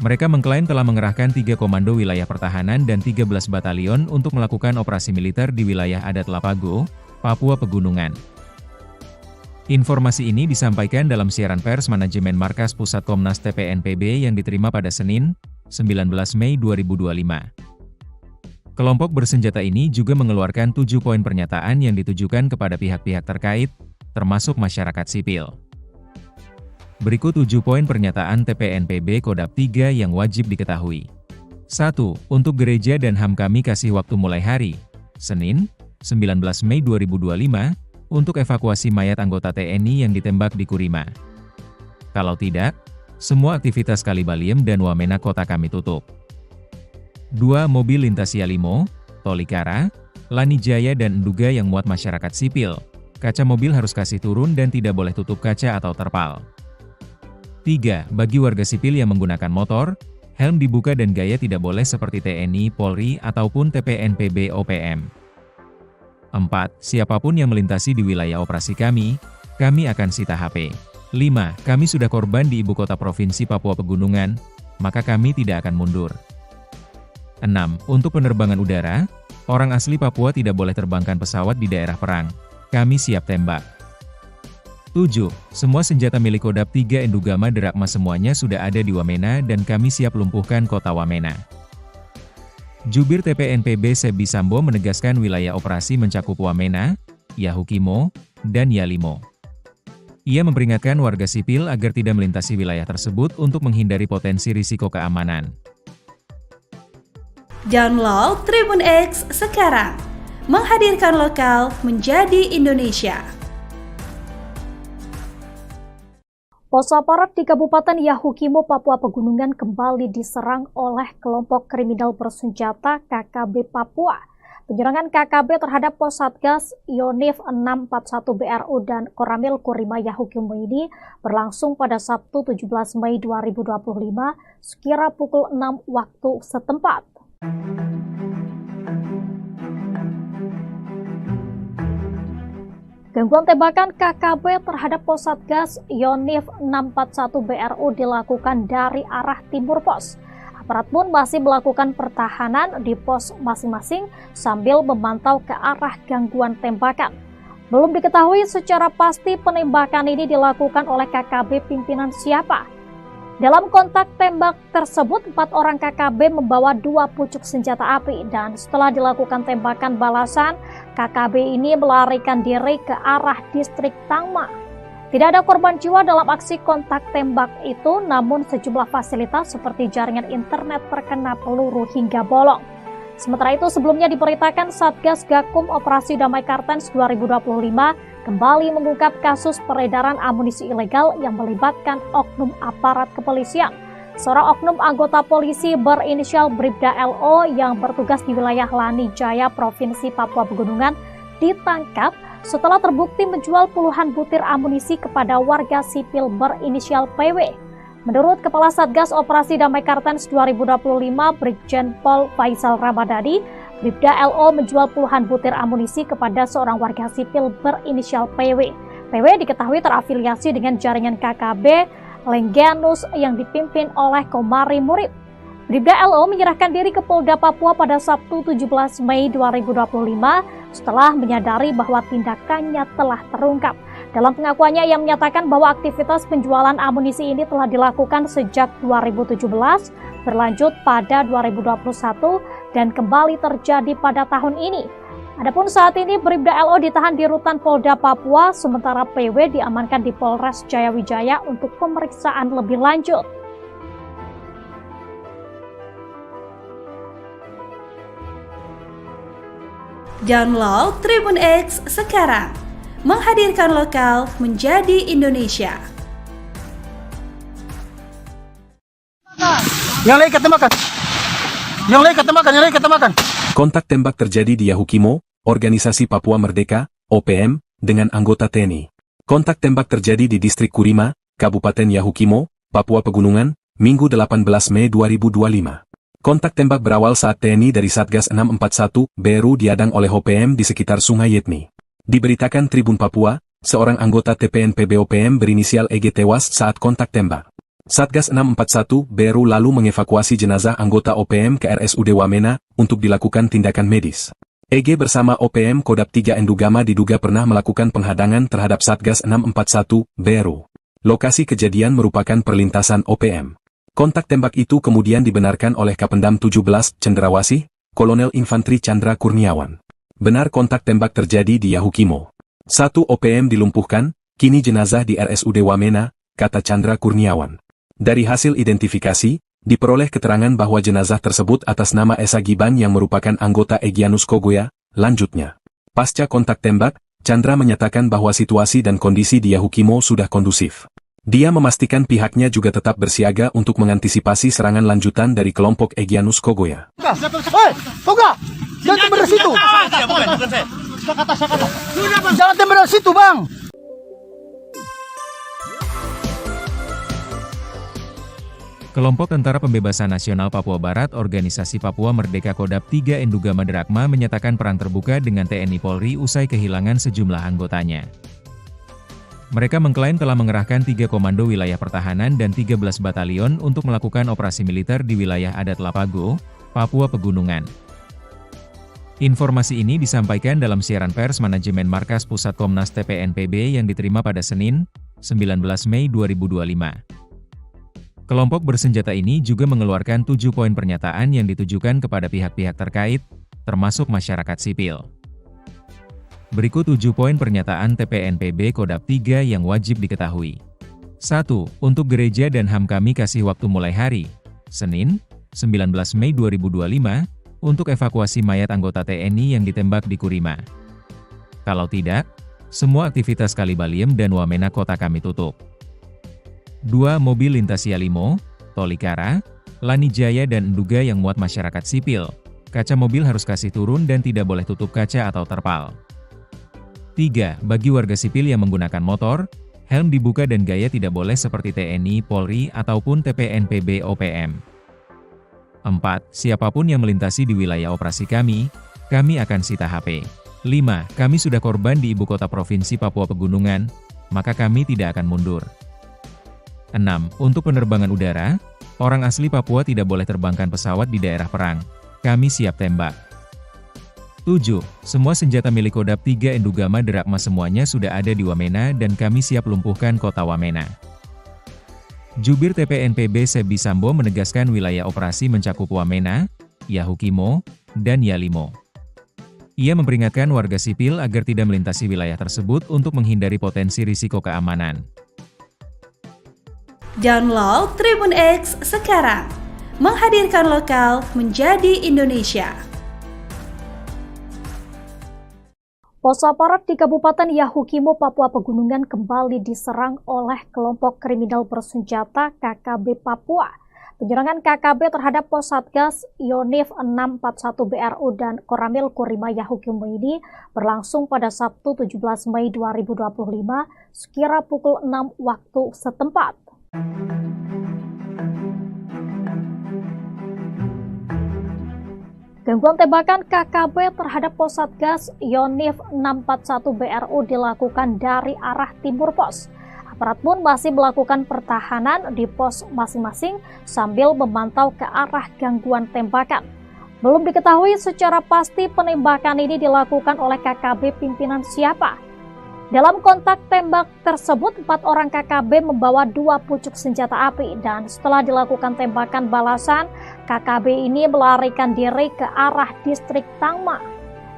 Speaker 3: Mereka mengklaim telah mengerahkan 3 komando wilayah pertahanan dan 13 batalion untuk melakukan operasi militer di wilayah adat Lapago, Papua Pegunungan. Informasi ini disampaikan dalam siaran pers manajemen Markas Pusat Komnas TPNPB yang diterima pada Senin, 19 Mei 2025. Kelompok bersenjata ini juga mengeluarkan 7 poin pernyataan yang ditujukan kepada pihak-pihak terkait, termasuk masyarakat sipil. Berikut 7 poin pernyataan TPNPB Kodap 3 yang wajib diketahui. 1. Untuk gereja dan HAM kami kasih waktu mulai hari, Senin, 19 Mei 2025, untuk evakuasi mayat anggota TNI yang ditembak di Kurima. Kalau tidak, semua aktivitas Kalibaliem dan Wamena kota kami tutup. 2. Mobil lintas Yalimo, Tolikara, Lani Jaya dan Enduga yang muat masyarakat sipil. Kaca mobil harus kasih turun dan tidak boleh tutup kaca atau terpal. 3. Bagi warga sipil yang menggunakan motor, helm dibuka dan gaya tidak boleh seperti TNI, Polri, ataupun TPNPB OPM. 4. Siapapun yang melintasi di wilayah operasi kami akan sita HP. 5. Kami sudah korban di ibu kota provinsi Papua Pegunungan, maka kami tidak akan mundur. 6. Untuk penerbangan udara, orang asli Papua tidak boleh terbangkan pesawat di daerah perang. Kami siap tembak. 7. Semua senjata milik Kodam 3 Endugama Derakma semuanya sudah ada di Wamena dan kami siap lumpuhkan kota Wamena. Jubir TPNPB Sebi Sambo menegaskan wilayah operasi mencakup Wamena, Yahukimo, dan Yalimo. Ia memperingatkan warga sipil agar tidak melintasi wilayah tersebut untuk menghindari potensi risiko keamanan.
Speaker 4: Download Tribun X sekarang, menghadirkan lokal menjadi Indonesia.
Speaker 5: Pos aparat di Kabupaten Yahukimo, Papua Pegunungan kembali diserang oleh kelompok kriminal bersenjata KKB Papua. Penyerangan KKB terhadap pos Satgas Yonif 641 BRU dan Koramil Kurima Yahukimo ini berlangsung pada Sabtu 17 Mei 2025 sekira pukul 6 waktu setempat. Gangguan tembakan KKB terhadap pos Satgas Yonif 641 BRU dilakukan dari arah timur pos. Aparat pun masih melakukan pertahanan di pos masing-masing sambil memantau ke arah gangguan tembakan. Belum diketahui secara pasti penembakan ini dilakukan oleh KKB pimpinan siapa. Dalam kontak tembak tersebut, 4 orang KKB membawa 2 pucuk senjata api dan setelah dilakukan tembakan balasan, KKB ini melarikan diri ke arah distrik Tangma. Tidak ada korban jiwa dalam aksi kontak tembak itu, namun sejumlah fasilitas seperti jaringan internet terkena peluru hingga bolong. Sementara itu, sebelumnya diberitakan Satgas Gakum Operasi Damai Kartens 2025 kembali mengungkap kasus peredaran amunisi ilegal yang melibatkan oknum aparat kepolisian. Seorang oknum anggota polisi berinisial Bribda LO yang bertugas di wilayah Lani Jaya, Provinsi Papua Pegunungan, ditangkap setelah terbukti menjual puluhan butir amunisi kepada warga sipil berinisial PW. Menurut Kepala Satgas Operasi Damai Kartens 2025 Brigjen Pol Faisal Ramadhani, Bribda LO menjual puluhan butir amunisi kepada seorang warga sipil berinisial PW. PW diketahui terafiliasi dengan jaringan KKB Lengganus yang dipimpin oleh Komari Murid. Bribda LO menyerahkan diri ke Polda Papua pada Sabtu 17 Mei 2025 setelah menyadari bahwa tindakannya telah terungkap. Dalam pengakuannya, ia menyatakan bahwa aktivitas penjualan amunisi ini telah dilakukan sejak 2017, berlanjut pada 2021, dan kembali terjadi pada tahun ini. Adapun saat ini Bribda LO ditahan di Rutan Polda Papua, sementara PW diamankan di Polres Jayawijaya untuk pemeriksaan lebih lanjut.
Speaker 4: Download Tribun X sekarang, menghadirkan lokal menjadi Indonesia.
Speaker 1: Yang lain ketembakkan. Yang lain ketembakkan, yang lain ketembakkan.
Speaker 2: Kontak tembak terjadi di Yahukimo, Organisasi Papua Merdeka, OPM, dengan anggota TNI. Kontak tembak terjadi di Distrik Kurima, Kabupaten Yahukimo, Papua Pegunungan, Minggu 18 Mei 2025. Kontak tembak berawal saat TNI dari Satgas 641 BRU diadang oleh OPM di sekitar Sungai Yetni. Diberitakan Tribun Papua, seorang anggota TPNPB OPM berinisial EG tewas saat kontak tembak. Satgas 641 BRU lalu mengevakuasi jenazah anggota OPM ke RSUD Wamena untuk dilakukan tindakan medis. EG bersama OPM Kodam 3 Endugama diduga pernah melakukan penghadangan terhadap Satgas 641 BRU. Lokasi kejadian merupakan perlintasan OPM. Kontak tembak itu kemudian dibenarkan oleh Kapendam 17 Cendrawasih, Kolonel Infantri Chandra Kurniawan. Benar kontak tembak terjadi di Yahukimo. 1 OPM dilumpuhkan, kini jenazah di RSUD Wamena, kata Chandra Kurniawan. Dari hasil identifikasi, diperoleh keterangan bahwa jenazah tersebut atas nama Esa Giban yang merupakan anggota Egyanus Kogoya. Lanjutnya, pasca kontak tembak, Chandra menyatakan bahwa situasi dan kondisi di Yahukimo sudah kondusif. Dia memastikan pihaknya juga tetap bersiaga untuk mengantisipasi serangan lanjutan dari kelompok Egyanus Kogoya.
Speaker 1: Hei, Toga! Jangan tembak dari situ!
Speaker 6: Bukan saya.
Speaker 1: Jangan tembak dari situ, Bang!
Speaker 3: Kelompok Tentara Pembebasan Nasional Papua Barat Organisasi Papua Merdeka Kodap 3 Enduga Maderakma menyatakan perang terbuka dengan TNI Polri usai kehilangan sejumlah anggotanya. Mereka mengklaim telah mengerahkan 3 komando wilayah pertahanan dan 13 batalion untuk melakukan operasi militer di wilayah adat Lapago, Papua Pegunungan. Informasi ini disampaikan dalam siaran pers manajemen Markas Pusat Komnas TPNPB yang diterima pada Senin, 19 Mei 2025. Kelompok bersenjata ini juga mengeluarkan 7 poin pernyataan yang ditujukan kepada pihak-pihak terkait, termasuk masyarakat sipil. Berikut 7 poin pernyataan TPNPB Kodap 3 yang wajib diketahui. 1. Untuk gereja dan HAM kami kasih waktu mulai hari, Senin, 19 Mei 2025, untuk evakuasi mayat anggota TNI yang ditembak di Kurima. Kalau tidak, semua aktivitas Kalibaliem dan Wamena kota kami tutup. 2. Mobil lintas Yalimo, Tolikara, Lanijaya dan Enduga yang muat masyarakat sipil. Kaca mobil harus kasih turun dan tidak boleh tutup kaca atau terpal. 3. Bagi warga sipil yang menggunakan motor, helm dibuka dan gaya tidak boleh seperti TNI, Polri, ataupun TPNPB OPM. 4. Siapapun yang melintasi di wilayah operasi kami akan sita HP. 5. Kami sudah korban di ibu kota provinsi Papua Pegunungan, maka kami tidak akan mundur. 6. Untuk penerbangan udara, orang asli Papua tidak boleh terbangkan pesawat di daerah perang. Kami siap tembak. 7. Semua senjata milik Kodap 3 Enduga Maderakma semuanya sudah ada di Wamena dan kami siap lumpuhkan kota Wamena. Jubir TPNPB Sebi Sambo menegaskan wilayah operasi mencakup Wamena, Yahukimo, dan Yalimo. Ia memperingatkan warga sipil agar tidak melintasi wilayah tersebut untuk menghindari potensi risiko keamanan.
Speaker 4: Download Tribun X sekarang, menghadirkan lokal menjadi Indonesia.
Speaker 5: Pos aparat di Kabupaten Yahukimo, Papua Pegunungan kembali diserang oleh kelompok kriminal bersenjata KKB Papua. Penyerangan KKB terhadap pos Satgas Yonif 641 BRU dan Koramil Kurima Yahukimo ini berlangsung pada Sabtu 17 Mei 2025 sekira pukul 6 waktu setempat. Gangguan tembakan KKB terhadap pos Satgas Yonif 641 BRU dilakukan dari arah timur pos. Aparat pun masih melakukan pertahanan di pos masing-masing sambil memantau ke arah gangguan tembakan. Belum diketahui secara pasti penembakan ini dilakukan oleh KKB pimpinan siapa. Dalam kontak tembak tersebut, 4 orang KKB membawa 2 pucuk senjata api dan setelah dilakukan tembakan balasan, KKB ini melarikan diri ke arah distrik Tangma.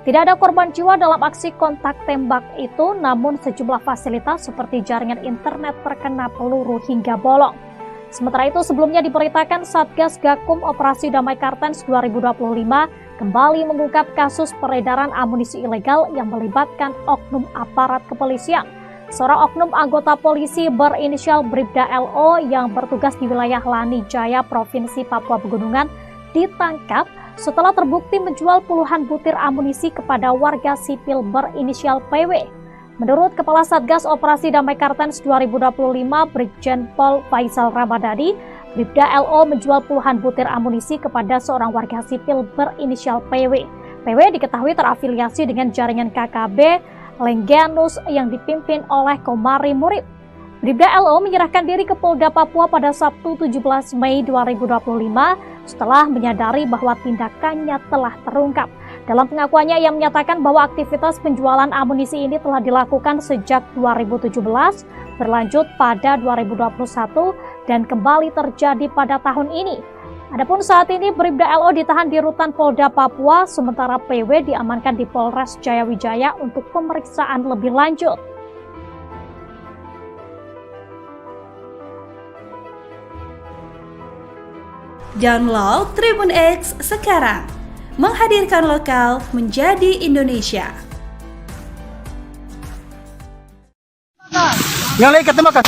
Speaker 5: Tidak ada korban jiwa dalam aksi kontak tembak itu, namun sejumlah fasilitas seperti jaringan internet terkena peluru hingga bolong. Sementara itu, sebelumnya diberitakan Satgas Gakum Operasi Damai Kartens 2025 kembali mengungkap kasus peredaran amunisi ilegal yang melibatkan oknum aparat kepolisian. Seorang oknum anggota polisi berinisial Bribda LO yang bertugas di wilayah Lanijaya, Provinsi Papua Pegunungan, ditangkap setelah terbukti menjual puluhan butir amunisi kepada warga sipil berinisial PW. Menurut Kepala Satgas Operasi Damai Kartens 2025, Brigjen Pol Faisal Ramadhani, Bribda LO menjual puluhan butir amunisi kepada seorang warga sipil berinisial PW. PW diketahui terafiliasi dengan jaringan KKB Lengganus yang dipimpin oleh Komari Murib. Bribda LO menyerahkan diri ke Polda Papua pada Sabtu 17 Mei 2025 setelah menyadari bahwa tindakannya telah terungkap. Dalam pengakuannya, ia menyatakan bahwa aktivitas penjualan amunisi ini telah dilakukan sejak 2017, berlanjut pada 2021, dan kembali terjadi pada tahun ini. Adapun saat ini Bribda LO ditahan di Rutan Polda Papua, sementara PW diamankan di Polres Jayawijaya untuk pemeriksaan lebih lanjut.
Speaker 4: Download Tribun X sekarang, menghadirkan lokal menjadi Indonesia.
Speaker 1: Yang lain ketemakan.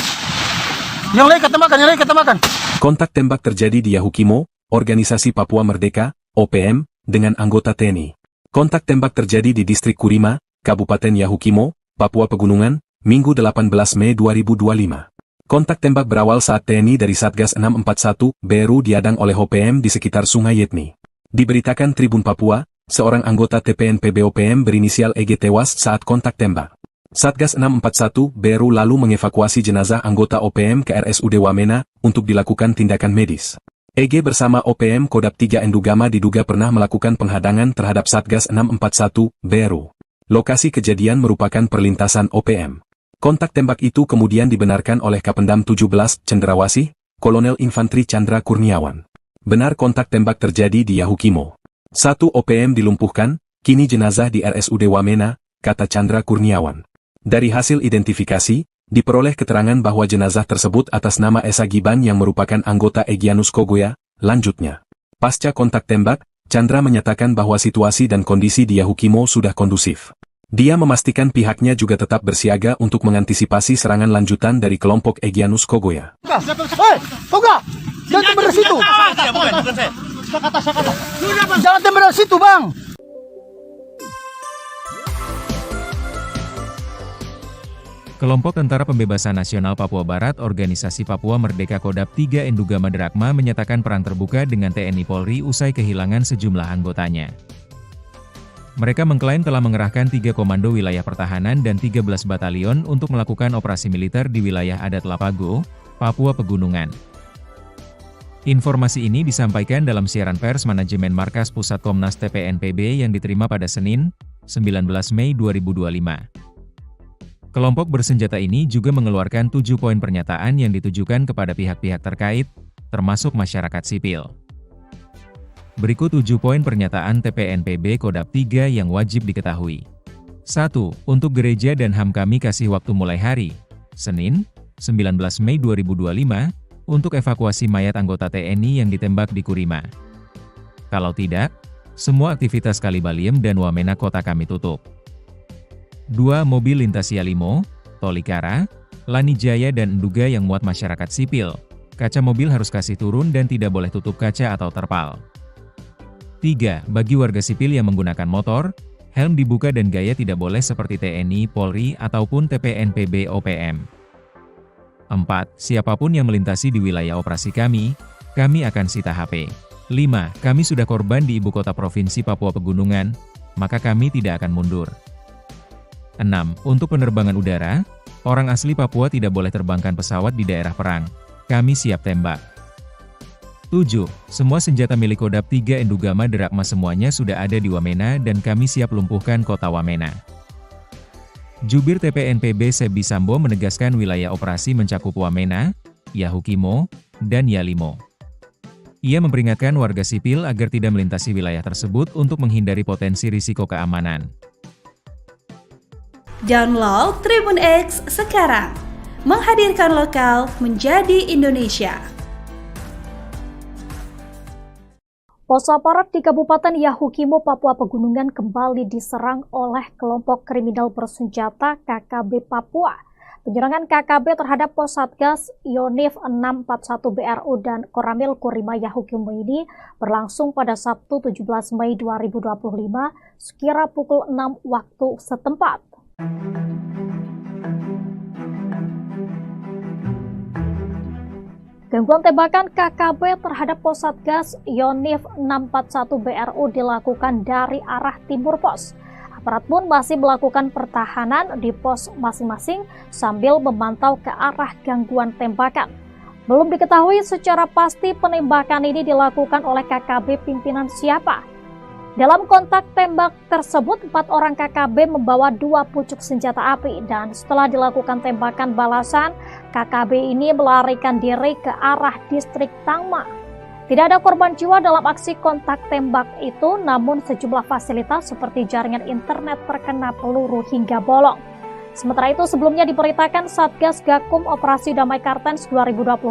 Speaker 1: Yang lain ketemakan, yang lain ketemakan.
Speaker 2: Kontak tembak terjadi di Yahukimo, Organisasi Papua Merdeka, OPM, dengan anggota TNI. Kontak tembak terjadi di Distrik Kurima, Kabupaten Yahukimo, Papua Pegunungan, Minggu 18 Mei 2025. Kontak tembak berawal saat TNI dari Satgas 641 BRU diadang oleh OPM di sekitar Sungai Yetni. Diberitakan Tribun Papua, seorang anggota TPNPB OPM berinisial EG tewas saat kontak tembak. Satgas 641 BRU lalu mengevakuasi jenazah anggota OPM ke RSUD Wamena untuk dilakukan tindakan medis. EG bersama OPM Kodap 3 Endugama diduga pernah melakukan penghadangan terhadap Satgas 641 BRU. Lokasi kejadian merupakan perlintasan OPM. Kontak tembak itu kemudian dibenarkan oleh Kapendam 17 Cendrawasih, Kolonel Infantri Chandra Kurniawan. Benar kontak tembak terjadi di Yahukimo. 1 OPM dilumpuhkan, kini jenazah di RSUD Wamena, kata Chandra Kurniawan. Dari hasil identifikasi, diperoleh keterangan bahwa jenazah tersebut atas nama Esa Giban yang merupakan anggota Egyanus Kogoya. Lanjutnya, pasca kontak tembak, Chandra menyatakan bahwa situasi dan kondisi di Yahukimo sudah kondusif. Dia memastikan pihaknya juga tetap bersiaga untuk mengantisipasi serangan lanjutan dari kelompok Egyanus Kogoya.
Speaker 1: Hei, Toga! Jangan tembak dari situ! Jangan tembak dari situ, Bang!
Speaker 3: Kelompok Tentara Pembebasan Nasional Papua Barat Organisasi Papua Merdeka Kodap 3 Endugama Derakma menyatakan perang terbuka dengan TNI Polri usai kehilangan sejumlah anggotanya. Mereka mengklaim telah mengerahkan 3 komando wilayah pertahanan dan 13 batalion untuk melakukan operasi militer di wilayah adat Lapago, Papua Pegunungan. Informasi ini disampaikan dalam siaran pers manajemen Markas Pusat Komnas TPNPB yang diterima pada Senin, 19 Mei 2025. Kelompok bersenjata ini juga mengeluarkan 7 poin pernyataan yang ditujukan kepada pihak-pihak terkait, termasuk masyarakat sipil. Berikut 7 poin pernyataan TPNPB Kodap 3 yang wajib diketahui. 1. Untuk gereja dan HAM kami kasih waktu mulai hari, Senin, 19 Mei 2025, untuk evakuasi mayat anggota TNI yang ditembak di Kurima. Kalau tidak, semua aktivitas Kalibaliem dan Wamena kota kami tutup. 2. Mobil lintas Yalimo, Tolikara, Lanijaya dan Enduga yang muat masyarakat sipil, kaca mobil harus kasih turun dan tidak boleh tutup kaca atau terpal. 3. Bagi warga sipil yang menggunakan motor, helm dibuka dan gaya tidak boleh seperti TNI, Polri, ataupun TPNPB OPM. 4. Siapapun yang melintasi di wilayah operasi kami akan sita HP. 5. Kami sudah korban di ibu kota provinsi Papua Pegunungan, maka kami tidak akan mundur. 6. Untuk penerbangan udara, orang asli Papua tidak boleh terbangkan pesawat di daerah perang. Kami siap tembak. 7. Semua senjata milik Kodap 3 Endugama Derakma semuanya sudah ada di Wamena dan kami siap lumpuhkan kota Wamena. Jubir TPNPB Sebi Sambo menegaskan wilayah operasi mencakup Wamena, Yahukimo, dan Yalimo. Ia memperingatkan warga sipil agar tidak melintasi wilayah tersebut untuk menghindari potensi risiko keamanan.
Speaker 4: Download Tribun X sekarang, menghadirkan lokal menjadi Indonesia.
Speaker 5: Pos aparat di Kabupaten Yahukimo, Papua Pegunungan kembali diserang oleh kelompok kriminal bersenjata KKB Papua. Penyerangan KKB terhadap pos Satgas Yonif 641 BRU dan Koramil Kurima Yahukimo ini berlangsung pada Sabtu 17 Mei 2025 sekira pukul 6 waktu setempat. Gangguan tembakan KKB terhadap pos Satgas Yonif 641 BRU dilakukan dari arah timur pos. Aparat pun masih melakukan pertahanan di pos masing-masing sambil memantau ke arah gangguan tembakan. Belum diketahui secara pasti penembakan ini dilakukan oleh KKB pimpinan siapa. Dalam kontak tembak tersebut, 4 orang KKB membawa 2 pucuk senjata api dan setelah dilakukan tembakan balasan, KKB ini melarikan diri ke arah distrik Tangma. Tidak ada korban jiwa dalam aksi kontak tembak itu, namun sejumlah fasilitas seperti jaringan internet terkena peluru hingga bolong. Sementara itu, sebelumnya diberitakan Satgas Gakum Operasi Damai Kartens 2025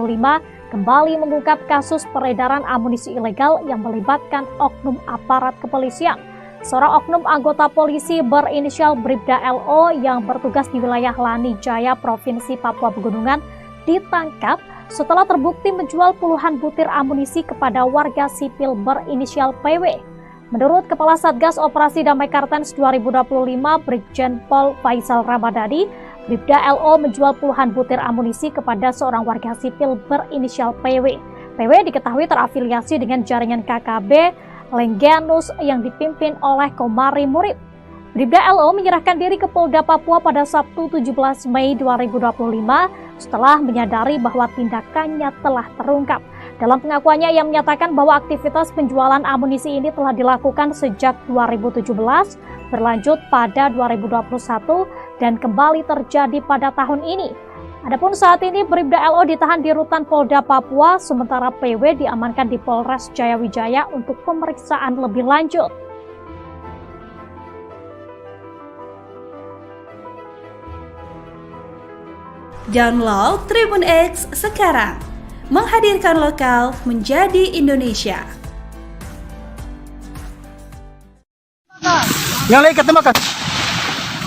Speaker 5: kembali mengungkap kasus peredaran amunisi ilegal yang melibatkan oknum aparat kepolisian. Seorang oknum anggota polisi berinisial Bribda LO yang bertugas di wilayah Lanijaya, Provinsi Papua Pegunungan, ditangkap setelah terbukti menjual puluhan butir amunisi kepada warga sipil berinisial PW. Menurut Kepala Satgas Operasi Damai Kartens 2025, Brigjen Pol Faisal Ramadhani, Bribda LO menjual puluhan butir amunisi kepada seorang warga sipil berinisial PW. PW diketahui terafiliasi dengan jaringan KKB Lengganus yang dipimpin oleh Komari Murib. Bribda LO menyerahkan diri ke Polda Papua pada Sabtu 17 Mei 2025 setelah menyadari bahwa tindakannya telah terungkap. Dalam pengakuannya, ia menyatakan bahwa aktivitas penjualan amunisi ini telah dilakukan sejak 2017, berlanjut pada 2021, dan kembali terjadi pada tahun ini. Adapun saat ini Bribda LO ditahan di rutan Polda Papua, sementara PW diamankan di Polres Jayawijaya untuk pemeriksaan lebih lanjut.
Speaker 4: Download Tribun X sekarang, menghadirkan lokal menjadi Indonesia.
Speaker 1: Yang lain ketemakan.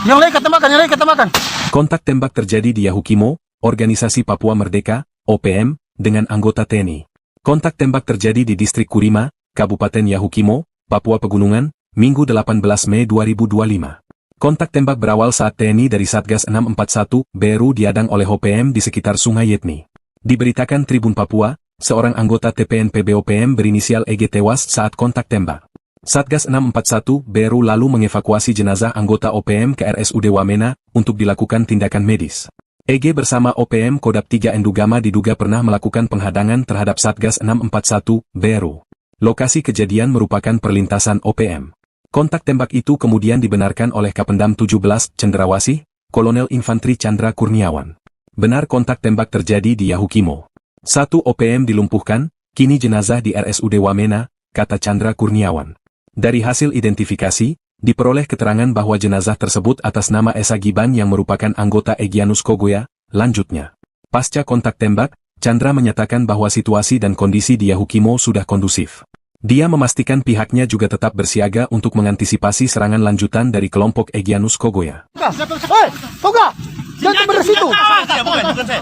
Speaker 1: Yang lain ketemakan, yang lain ketemakan.
Speaker 2: Kontak tembak terjadi di Yahukimo, Organisasi Papua Merdeka, OPM, dengan anggota TNI. Kontak tembak terjadi di Distrik Kurima, Kabupaten Yahukimo, Papua Pegunungan, Minggu 18 Mei 2025. Kontak tembak berawal saat TNI dari Satgas 641, Beru diadang oleh OPM di sekitar Sungai Yetni. Diberitakan Tribun Papua, seorang anggota TPNPB OPM berinisial EG tewas saat kontak tembak. Satgas 641, Beru lalu mengevakuasi jenazah anggota OPM ke RSUD Wamena untuk dilakukan tindakan medis. EG bersama OPM Kodap 3 Endugama diduga pernah melakukan penghadangan terhadap Satgas 641, Beru. Lokasi kejadian merupakan perlintasan OPM. Kontak tembak itu kemudian dibenarkan oleh Kapendam 17 Cendrawasih, Kolonel Infantri Chandra Kurniawan. Benar kontak tembak terjadi di Yahukimo. 1 OPM dilumpuhkan, kini jenazah di RSUD Wamena, kata Chandra Kurniawan. Dari hasil identifikasi, diperoleh keterangan bahwa jenazah tersebut atas nama Esa Giban yang merupakan anggota Egyanus Kogoya. Lanjutnya, pasca kontak tembak, Chandra menyatakan bahwa situasi dan kondisi di Yahukimo sudah kondusif. Dia memastikan pihaknya juga tetap bersiaga untuk mengantisipasi serangan lanjutan dari kelompok Egyanus Kogoya.
Speaker 1: Hei, Toga! Jangan tembak dari situ!
Speaker 6: Bukan saya.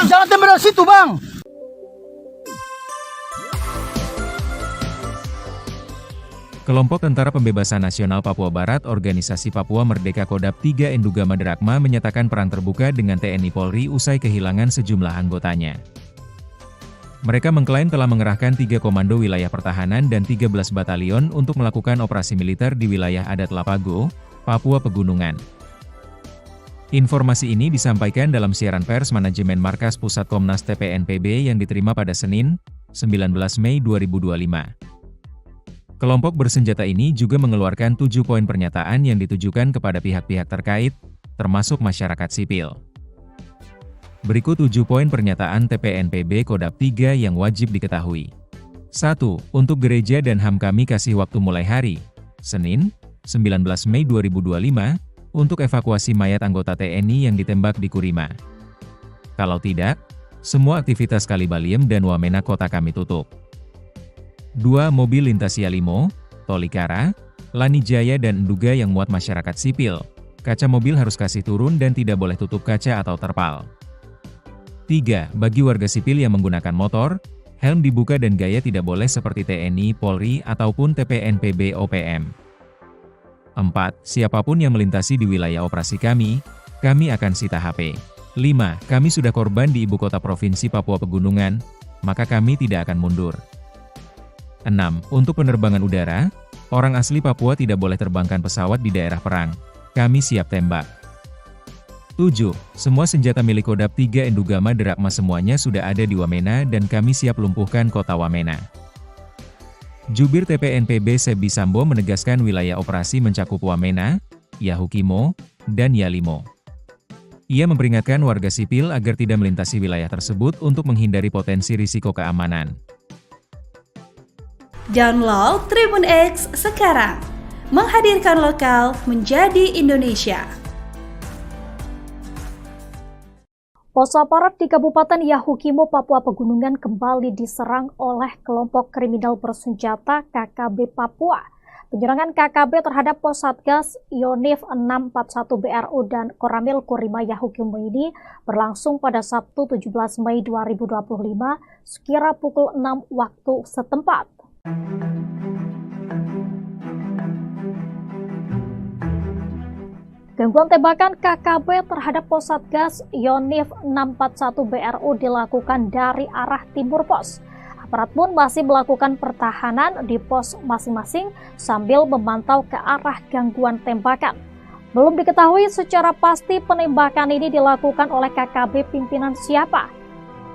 Speaker 1: Jangan tembak dari situ, Bang!
Speaker 3: Kelompok Tentara Pembebasan Nasional Papua Barat Organisasi Papua Merdeka Kodap 3 Endugama Derakma menyatakan perang terbuka dengan TNI Polri usai kehilangan sejumlah anggotanya. Mereka mengklaim telah mengerahkan 3 komando wilayah pertahanan dan 13 batalion untuk melakukan operasi militer di wilayah adat Lapago, Papua Pegunungan. Informasi ini disampaikan dalam siaran pers manajemen Markas Pusat Komnas TPNPB yang diterima pada Senin, 19 Mei 2025. Kelompok bersenjata ini juga mengeluarkan 7 poin pernyataan yang ditujukan kepada pihak-pihak terkait, termasuk masyarakat sipil. Berikut 7 poin pernyataan TPNPB Kodap 3 yang wajib diketahui. 1. Untuk gereja dan HAM kami kasih waktu mulai hari, Senin, 19 Mei 2025, untuk evakuasi mayat anggota TNI yang ditembak di Kurima. Kalau tidak, semua aktivitas Kalibaliem dan Wamena kota kami tutup. 2. Mobil lintas Yalimo, Tolikara, Lanijaya dan Enduga yang muat masyarakat sipil, kaca mobil harus kasih turun dan tidak boleh tutup kaca atau terpal. 3. Bagi warga sipil yang menggunakan motor, helm dibuka dan gaya tidak boleh seperti TNI, Polri, ataupun TPNPB OPM. 4. Siapapun yang melintasi di wilayah operasi kami akan sita HP. 5. Kami sudah korban di ibu kota provinsi Papua Pegunungan, maka kami tidak akan mundur. 6. Untuk penerbangan udara, orang asli Papua tidak boleh terbangkan pesawat di daerah perang. Kami siap tembak. 7. Semua senjata milik Kodap 3 Endugama Derakma semuanya sudah ada di Wamena dan kami siap lumpuhkan kota Wamena. Jubir TPNPB Sebi Sambo menegaskan wilayah operasi mencakup Wamena, Yahukimo, dan Yalimo. Ia memperingatkan warga sipil agar tidak melintasi wilayah tersebut untuk menghindari potensi risiko keamanan.
Speaker 4: Download Tribun X sekarang, menghadirkan lokal menjadi Indonesia.
Speaker 5: Pos aparat di Kabupaten Yahukimo, Papua Pegunungan kembali diserang oleh kelompok kriminal bersenjata KKB Papua. Penyerangan KKB terhadap pos Satgas Yonif 641 BRU dan Koramil Kurima Yahukimo ini berlangsung pada Sabtu 17 Mei 2025 sekira pukul 6 waktu setempat. Gangguan tembakan KKB terhadap Posatgas Yonif 641 BRU dilakukan dari arah timur pos. Aparat pun masih melakukan pertahanan di pos masing-masing sambil memantau ke arah gangguan tembakan. Belum diketahui secara pasti penembakan ini dilakukan oleh KKB pimpinan siapa.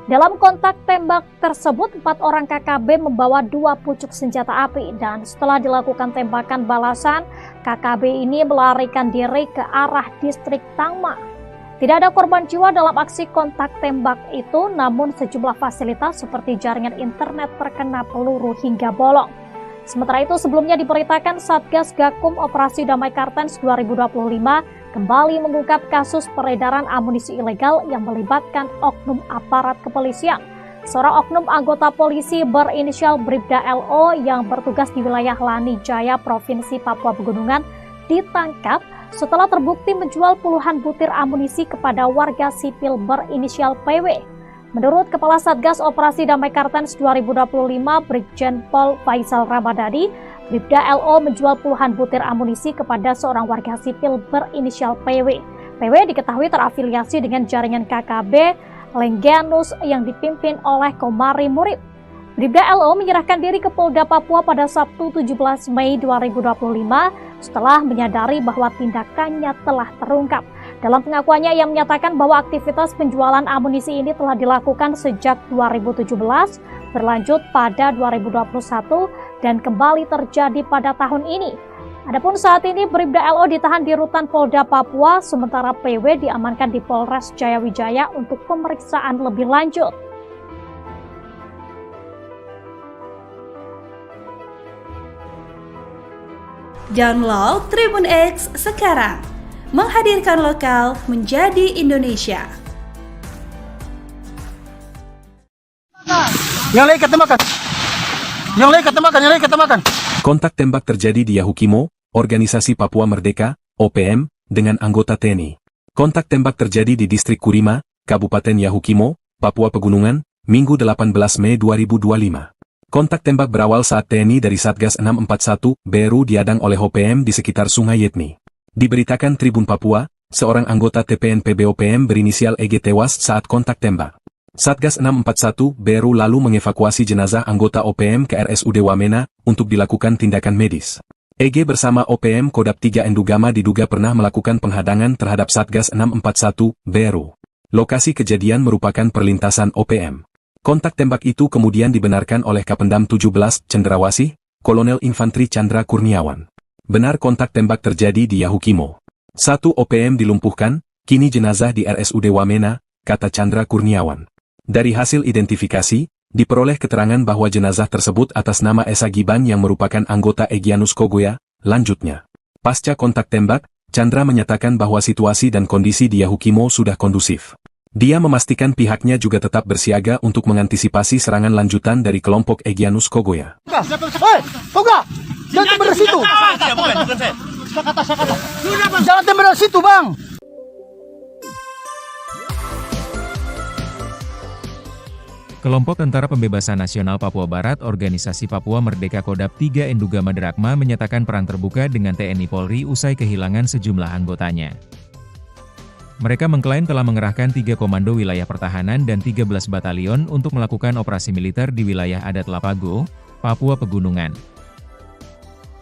Speaker 5: Dalam kontak tembak tersebut, 4 orang KKB membawa 2 pucuk senjata api dan setelah dilakukan tembakan balasan, KKB ini melarikan diri ke arah distrik Tangma. Tidak ada korban jiwa dalam aksi kontak tembak itu, namun sejumlah fasilitas seperti jaringan internet terkena peluru hingga bolong. Sementara itu, sebelumnya diberitakan Satgas Gakum Operasi Damai Kartens 2025 kembali mengungkap kasus peredaran amunisi ilegal yang melibatkan oknum aparat kepolisian. Seorang oknum anggota polisi berinisial Bribda LO yang bertugas di wilayah Lani Jaya, Provinsi Papua Pegunungan, ditangkap setelah terbukti menjual puluhan butir amunisi kepada warga sipil berinisial PW. Menurut Kepala Satgas Operasi Damai Kartens 2025, Brigjen Pol Faisal Ramadhani, Bribda LO menjual puluhan butir amunisi kepada seorang warga sipil berinisial PW. PW diketahui terafiliasi dengan jaringan KKB Lengganus yang dipimpin oleh Komari Murib. Bribda LO menyerahkan diri ke Polda Papua pada Sabtu 17 Mei 2025 setelah menyadari bahwa tindakannya telah terungkap. Dalam pengakuannya, ia menyatakan bahwa aktivitas penjualan amunisi ini telah dilakukan sejak 2017, berlanjut pada 2021, dan kembali terjadi pada tahun ini. Adapun saat ini Bribda LO ditahan di Rutan Polda Papua, sementara PW diamankan di Polres Jayawijaya untuk pemeriksaan lebih lanjut.
Speaker 4: Download Tribun X sekarang, menghadirkan lokal menjadi Indonesia.
Speaker 1: Yang lain ketembakkan. Yang lain ketembakkan, yang lain ketembakkan.
Speaker 2: Kontak tembak terjadi di Yahukimo, Organisasi Papua Merdeka, OPM, dengan anggota TNI. Kontak tembak terjadi di Distrik Kurima, Kabupaten Yahukimo, Papua Pegunungan, Minggu 18 Mei 2025. Kontak tembak berawal saat TNI dari Satgas 641 BRU diadang oleh OPM di sekitar Sungai Yetni. Diberitakan Tribun Papua, seorang anggota TPNPB OPM berinisial EG tewas saat kontak tembak. Satgas 641 BRU lalu mengevakuasi jenazah anggota OPM ke RSUD Wamena untuk dilakukan tindakan medis. EG bersama OPM Kodap 3 Endugama diduga pernah melakukan penghadangan terhadap Satgas 641 BRU. Lokasi kejadian merupakan perlintasan OPM. Kontak tembak itu kemudian dibenarkan oleh Kapendam 17 Cendrawasih, Kolonel Infantri Chandra Kurniawan. Benar kontak tembak terjadi di Yahukimo. 1 OPM dilumpuhkan, kini jenazah di RSUD Wamena, kata Chandra Kurniawan. Dari hasil identifikasi, diperoleh keterangan bahwa jenazah tersebut atas nama Esa Giban yang merupakan anggota Egyanus Kogoya. Lanjutnya, pasca kontak tembak, Chandra menyatakan bahwa situasi dan kondisi di Yahukimo sudah kondusif. Dia memastikan pihaknya juga tetap bersiaga untuk mengantisipasi serangan lanjutan dari kelompok Egyanus Kogoya.
Speaker 1: Hei, Toga! Jangan tembak dari situ! Jangan tembak dari situ, Bang!
Speaker 3: Kelompok Tentara Pembebasan Nasional Papua Barat Organisasi Papua Merdeka Kodap 3 Endugama Derakma menyatakan perang terbuka dengan TNI Polri usai kehilangan sejumlah anggotanya. Mereka mengklaim telah mengerahkan 3 komando wilayah pertahanan dan 13 batalion untuk melakukan operasi militer di wilayah adat Lapago, Papua Pegunungan.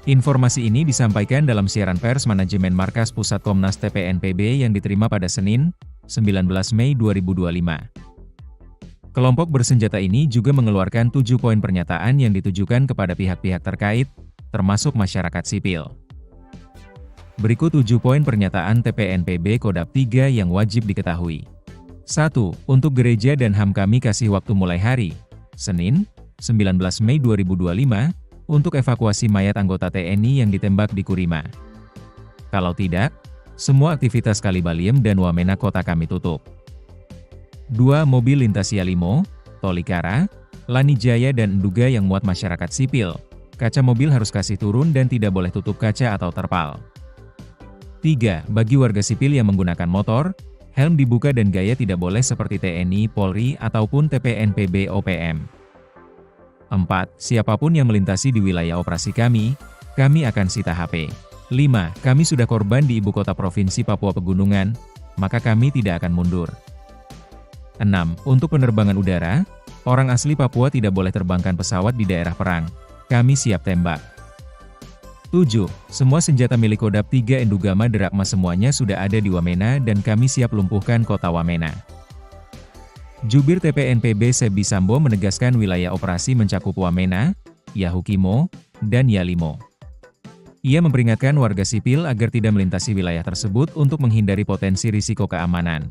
Speaker 3: Informasi ini disampaikan dalam siaran pers manajemen Markas Pusat Komnas TPNPB yang diterima pada Senin, 19 Mei 2025. Kelompok bersenjata ini juga mengeluarkan 7 poin pernyataan yang ditujukan kepada pihak-pihak terkait, termasuk masyarakat sipil. Berikut 7 poin pernyataan TPNPB Kodap 3 yang wajib diketahui. 1. Untuk gereja dan HAM kami kasih waktu mulai hari, Senin, 19 Mei 2025, untuk evakuasi mayat anggota TNI yang ditembak di Kurima. Kalau tidak, semua aktivitas Kalibaliem dan Wamena kota kami tutup. 2. Mobil lintas Yalimo, Tolikara, Lani Jaya dan Enduga yang muat masyarakat sipil. Kaca mobil harus kasih turun dan tidak boleh tutup kaca atau terpal. 3. Bagi warga sipil yang menggunakan motor, helm dibuka dan gaya tidak boleh seperti TNI, Polri, ataupun TPNPB OPM. 4. Siapapun yang melintasi di wilayah operasi kami akan sita HP. 5. Kami sudah korban di ibu kota provinsi Papua Pegunungan, maka kami tidak akan mundur. 6. Untuk penerbangan udara, orang asli Papua tidak boleh terbangkan pesawat di daerah perang. Kami siap tembak. 7. Semua senjata milik Kodam 3 Endugama Derakma semuanya sudah ada di Wamena dan kami siap lumpuhkan kota Wamena. Jubir TPNPB Sebi Sambo menegaskan wilayah operasi mencakup Wamena, Yahukimo, dan Yalimo. Ia memperingatkan warga sipil agar tidak melintasi wilayah tersebut untuk menghindari potensi risiko keamanan.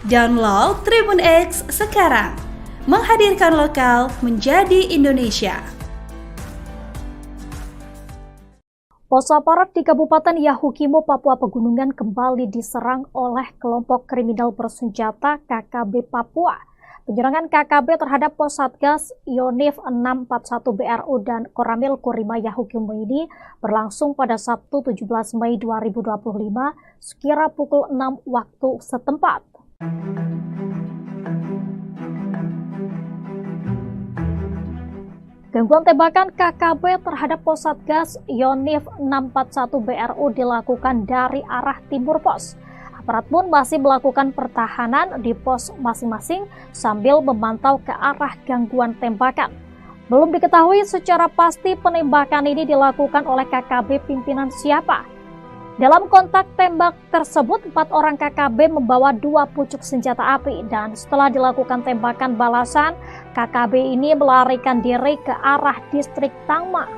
Speaker 4: Download Tribun X sekarang, menghadirkan lokal menjadi Indonesia.
Speaker 5: Pos aparat di Kabupaten Yahukimo, Papua Pegunungan kembali diserang oleh kelompok kriminal bersenjata KKB Papua. Penyerangan KKB terhadap pos Satgas Yonif 641 BRU dan Koramil Kurima Yahukimo ini berlangsung pada Sabtu 17 Mei 2025 sekira pukul 6 waktu setempat. Gangguan tembakan KKB terhadap pos Satgas Yonif 641 BRU dilakukan dari arah timur pos. Aparat pun masih melakukan pertahanan di pos masing-masing sambil memantau ke arah gangguan tembakan. Belum diketahui secara pasti penembakan ini dilakukan oleh KKB pimpinan siapa. Dalam kontak tembak tersebut, 4 orang KKB membawa 2 pucuk senjata api dan setelah dilakukan tembakan balasan, KKB ini melarikan diri ke arah distrik Tangma.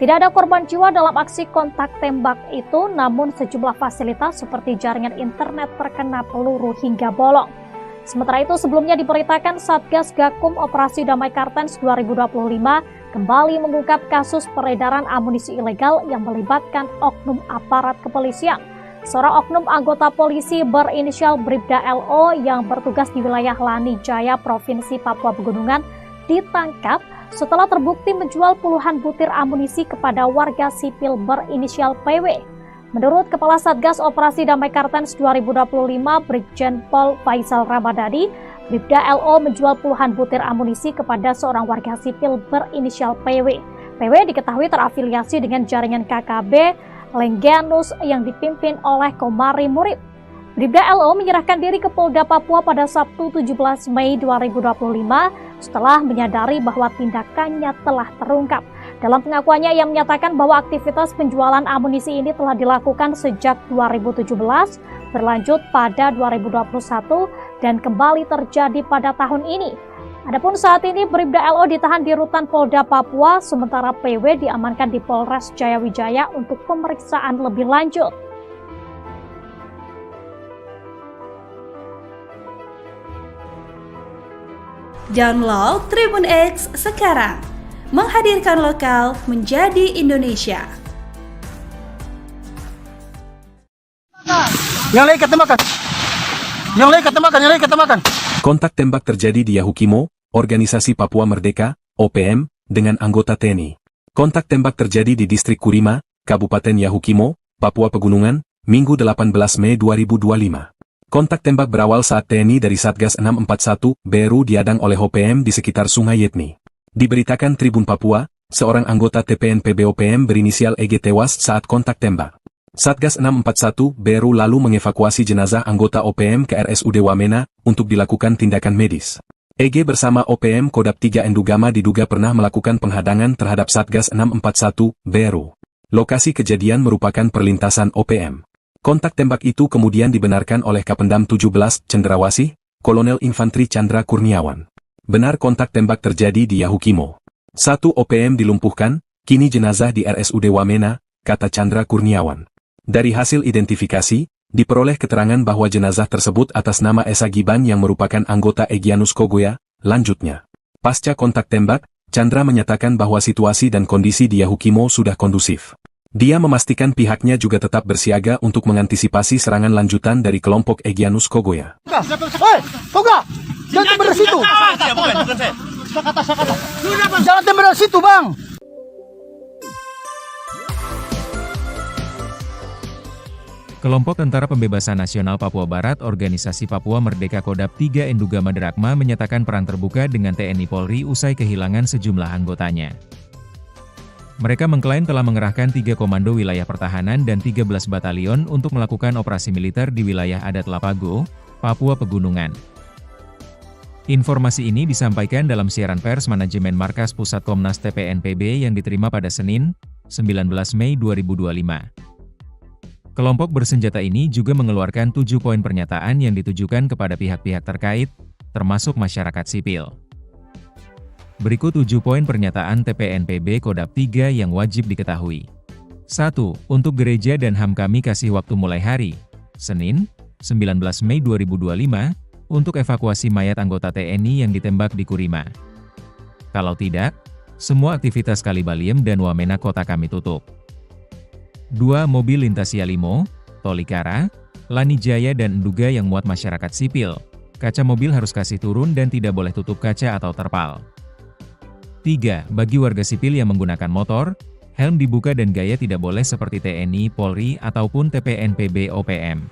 Speaker 5: Tidak ada korban jiwa dalam aksi kontak tembak itu, namun sejumlah fasilitas seperti jaringan internet terkena peluru hingga bolong. Sementara itu, sebelumnya diberitakan Satgas Gakum Operasi Damai Kartens 2025 kembali mengungkap kasus peredaran amunisi ilegal yang melibatkan oknum aparat kepolisian. Seorang oknum anggota polisi berinisial Bribda LO yang bertugas di wilayah Lani Jaya, Provinsi Papua Pegunungan, ditangkap setelah terbukti menjual puluhan butir amunisi kepada warga sipil berinisial PW. Menurut Kepala Satgas Operasi Damai Kartens 2025, Brigjen Pol Faisal Ramadhani, Bribda LO menjual puluhan butir amunisi kepada seorang warga sipil berinisial PW. PW diketahui terafiliasi dengan jaringan KKB Lengganus yang dipimpin oleh Komari Murib. Bribda LO menyerahkan diri ke Polda Papua pada Sabtu 17 Mei 2025 setelah menyadari bahwa tindakannya telah terungkap. Dalam pengakuannya, ia menyatakan bahwa aktivitas penjualan amunisi ini telah dilakukan sejak 2017, berlanjut pada 2021, dan kembali terjadi pada tahun ini. Adapun saat ini Bribda LO ditahan di rutan Polda Papua, sementara PW diamankan di Polres Jayawijaya untuk pemeriksaan lebih lanjut.
Speaker 4: Download Tribun X sekarang, menghadirkan lokal menjadi Indonesia.
Speaker 1: Yang lain ketembakkan. Yang lain ketembakkan, yang lain ketembakkan.
Speaker 2: Kontak tembak terjadi di Yahukimo, Organisasi Papua Merdeka, OPM, dengan anggota TNI. Kontak tembak terjadi di Distrik Kurima, Kabupaten Yahukimo, Papua Pegunungan, Minggu 18 Mei 2025. Kontak tembak berawal saat TNI dari Satgas 641 BRU diadang oleh OPM di sekitar Sungai Yetni. Diberitakan Tribun Papua, seorang anggota TPNPB OPM berinisial EG tewas saat kontak tembak. Satgas 641 BRU lalu mengevakuasi jenazah anggota OPM ke RSUD Wamena untuk dilakukan tindakan medis. EG bersama OPM Kodam 3 Endugama diduga pernah melakukan penghadangan terhadap Satgas 641 BRU. Lokasi kejadian merupakan perlintasan OPM. Kontak tembak itu kemudian dibenarkan oleh Kapendam 17 Cendrawasih, Kolonel Infantri Chandra Kurniawan. Benar kontak tembak terjadi di Yahukimo. 1 OPM dilumpuhkan, kini jenazah di RSUD Wamena, kata Chandra Kurniawan. Dari hasil identifikasi, diperoleh keterangan bahwa jenazah tersebut atas nama Esa Giban yang merupakan anggota Egyanus Kogoya. Lanjutnya, pasca kontak tembak, Chandra menyatakan bahwa situasi dan kondisi di Yahukimo sudah kondusif. Dia memastikan pihaknya juga tetap bersiaga untuk mengantisipasi serangan lanjutan dari kelompok Egyanus Kogoya.
Speaker 1: Hei, Toga! Jangan tembak dari situ! Jangan tembak dari situ, Bang!
Speaker 3: Kelompok Tentara Pembebasan Nasional Papua Barat Organisasi Papua Merdeka Kodam 3 Endugama Derakma menyatakan perang terbuka dengan TNI Polri usai kehilangan sejumlah anggotanya. Mereka mengklaim telah mengerahkan 3 komando wilayah pertahanan dan 13 batalion untuk melakukan operasi militer di wilayah adat Lapago, Papua Pegunungan. Informasi ini disampaikan dalam siaran pers manajemen Markas Pusat Komnas TPNPB yang diterima pada Senin, 19 Mei 2025. Kelompok bersenjata ini juga mengeluarkan 7 poin pernyataan yang ditujukan kepada pihak-pihak terkait, termasuk masyarakat sipil. Berikut 7 poin pernyataan TPNPB Kodap 3 yang wajib diketahui. 1. Untuk gereja dan HAM kami kasih waktu mulai hari, Senin, 19 Mei 2025, untuk evakuasi mayat anggota TNI yang ditembak di Kurima. Kalau tidak, semua aktivitas Kalibaliem dan Wamena kota kami tutup. 2. Mobil lintas Yalimo, Tolikara, Lanijaya dan Nduga yang muat masyarakat sipil, kaca mobil harus kasih turun dan tidak boleh tutup kaca atau terpal. 3. Bagi warga sipil yang menggunakan motor, helm dibuka dan gaya tidak boleh seperti TNI, Polri, ataupun TPNPB OPM.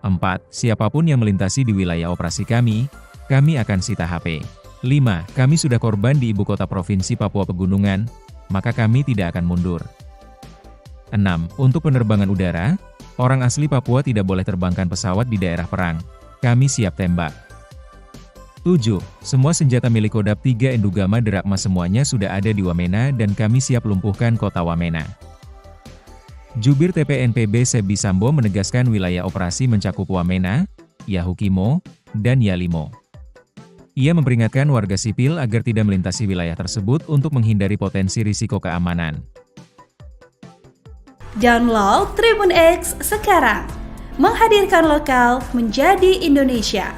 Speaker 3: 4. Siapapun yang melintasi di wilayah operasi kami akan sita HP. 5. Kami sudah korban di ibu kota provinsi Papua Pegunungan, maka kami tidak akan mundur. 6. Untuk penerbangan udara, orang asli Papua tidak boleh terbangkan pesawat di daerah perang. Kami siap tembak. 7. Semua senjata milik Kodap 3 Endugama Derakma semuanya sudah ada di Wamena dan kami siap lumpuhkan kota Wamena. Jubir TPNPB Sebi Sambo menegaskan wilayah operasi mencakup Wamena, Yahukimo, dan Yalimo. Ia memperingatkan warga sipil agar tidak melintasi wilayah tersebut untuk menghindari potensi risiko keamanan.
Speaker 4: Download Tribun X sekarang, menghadirkan lokal menjadi Indonesia.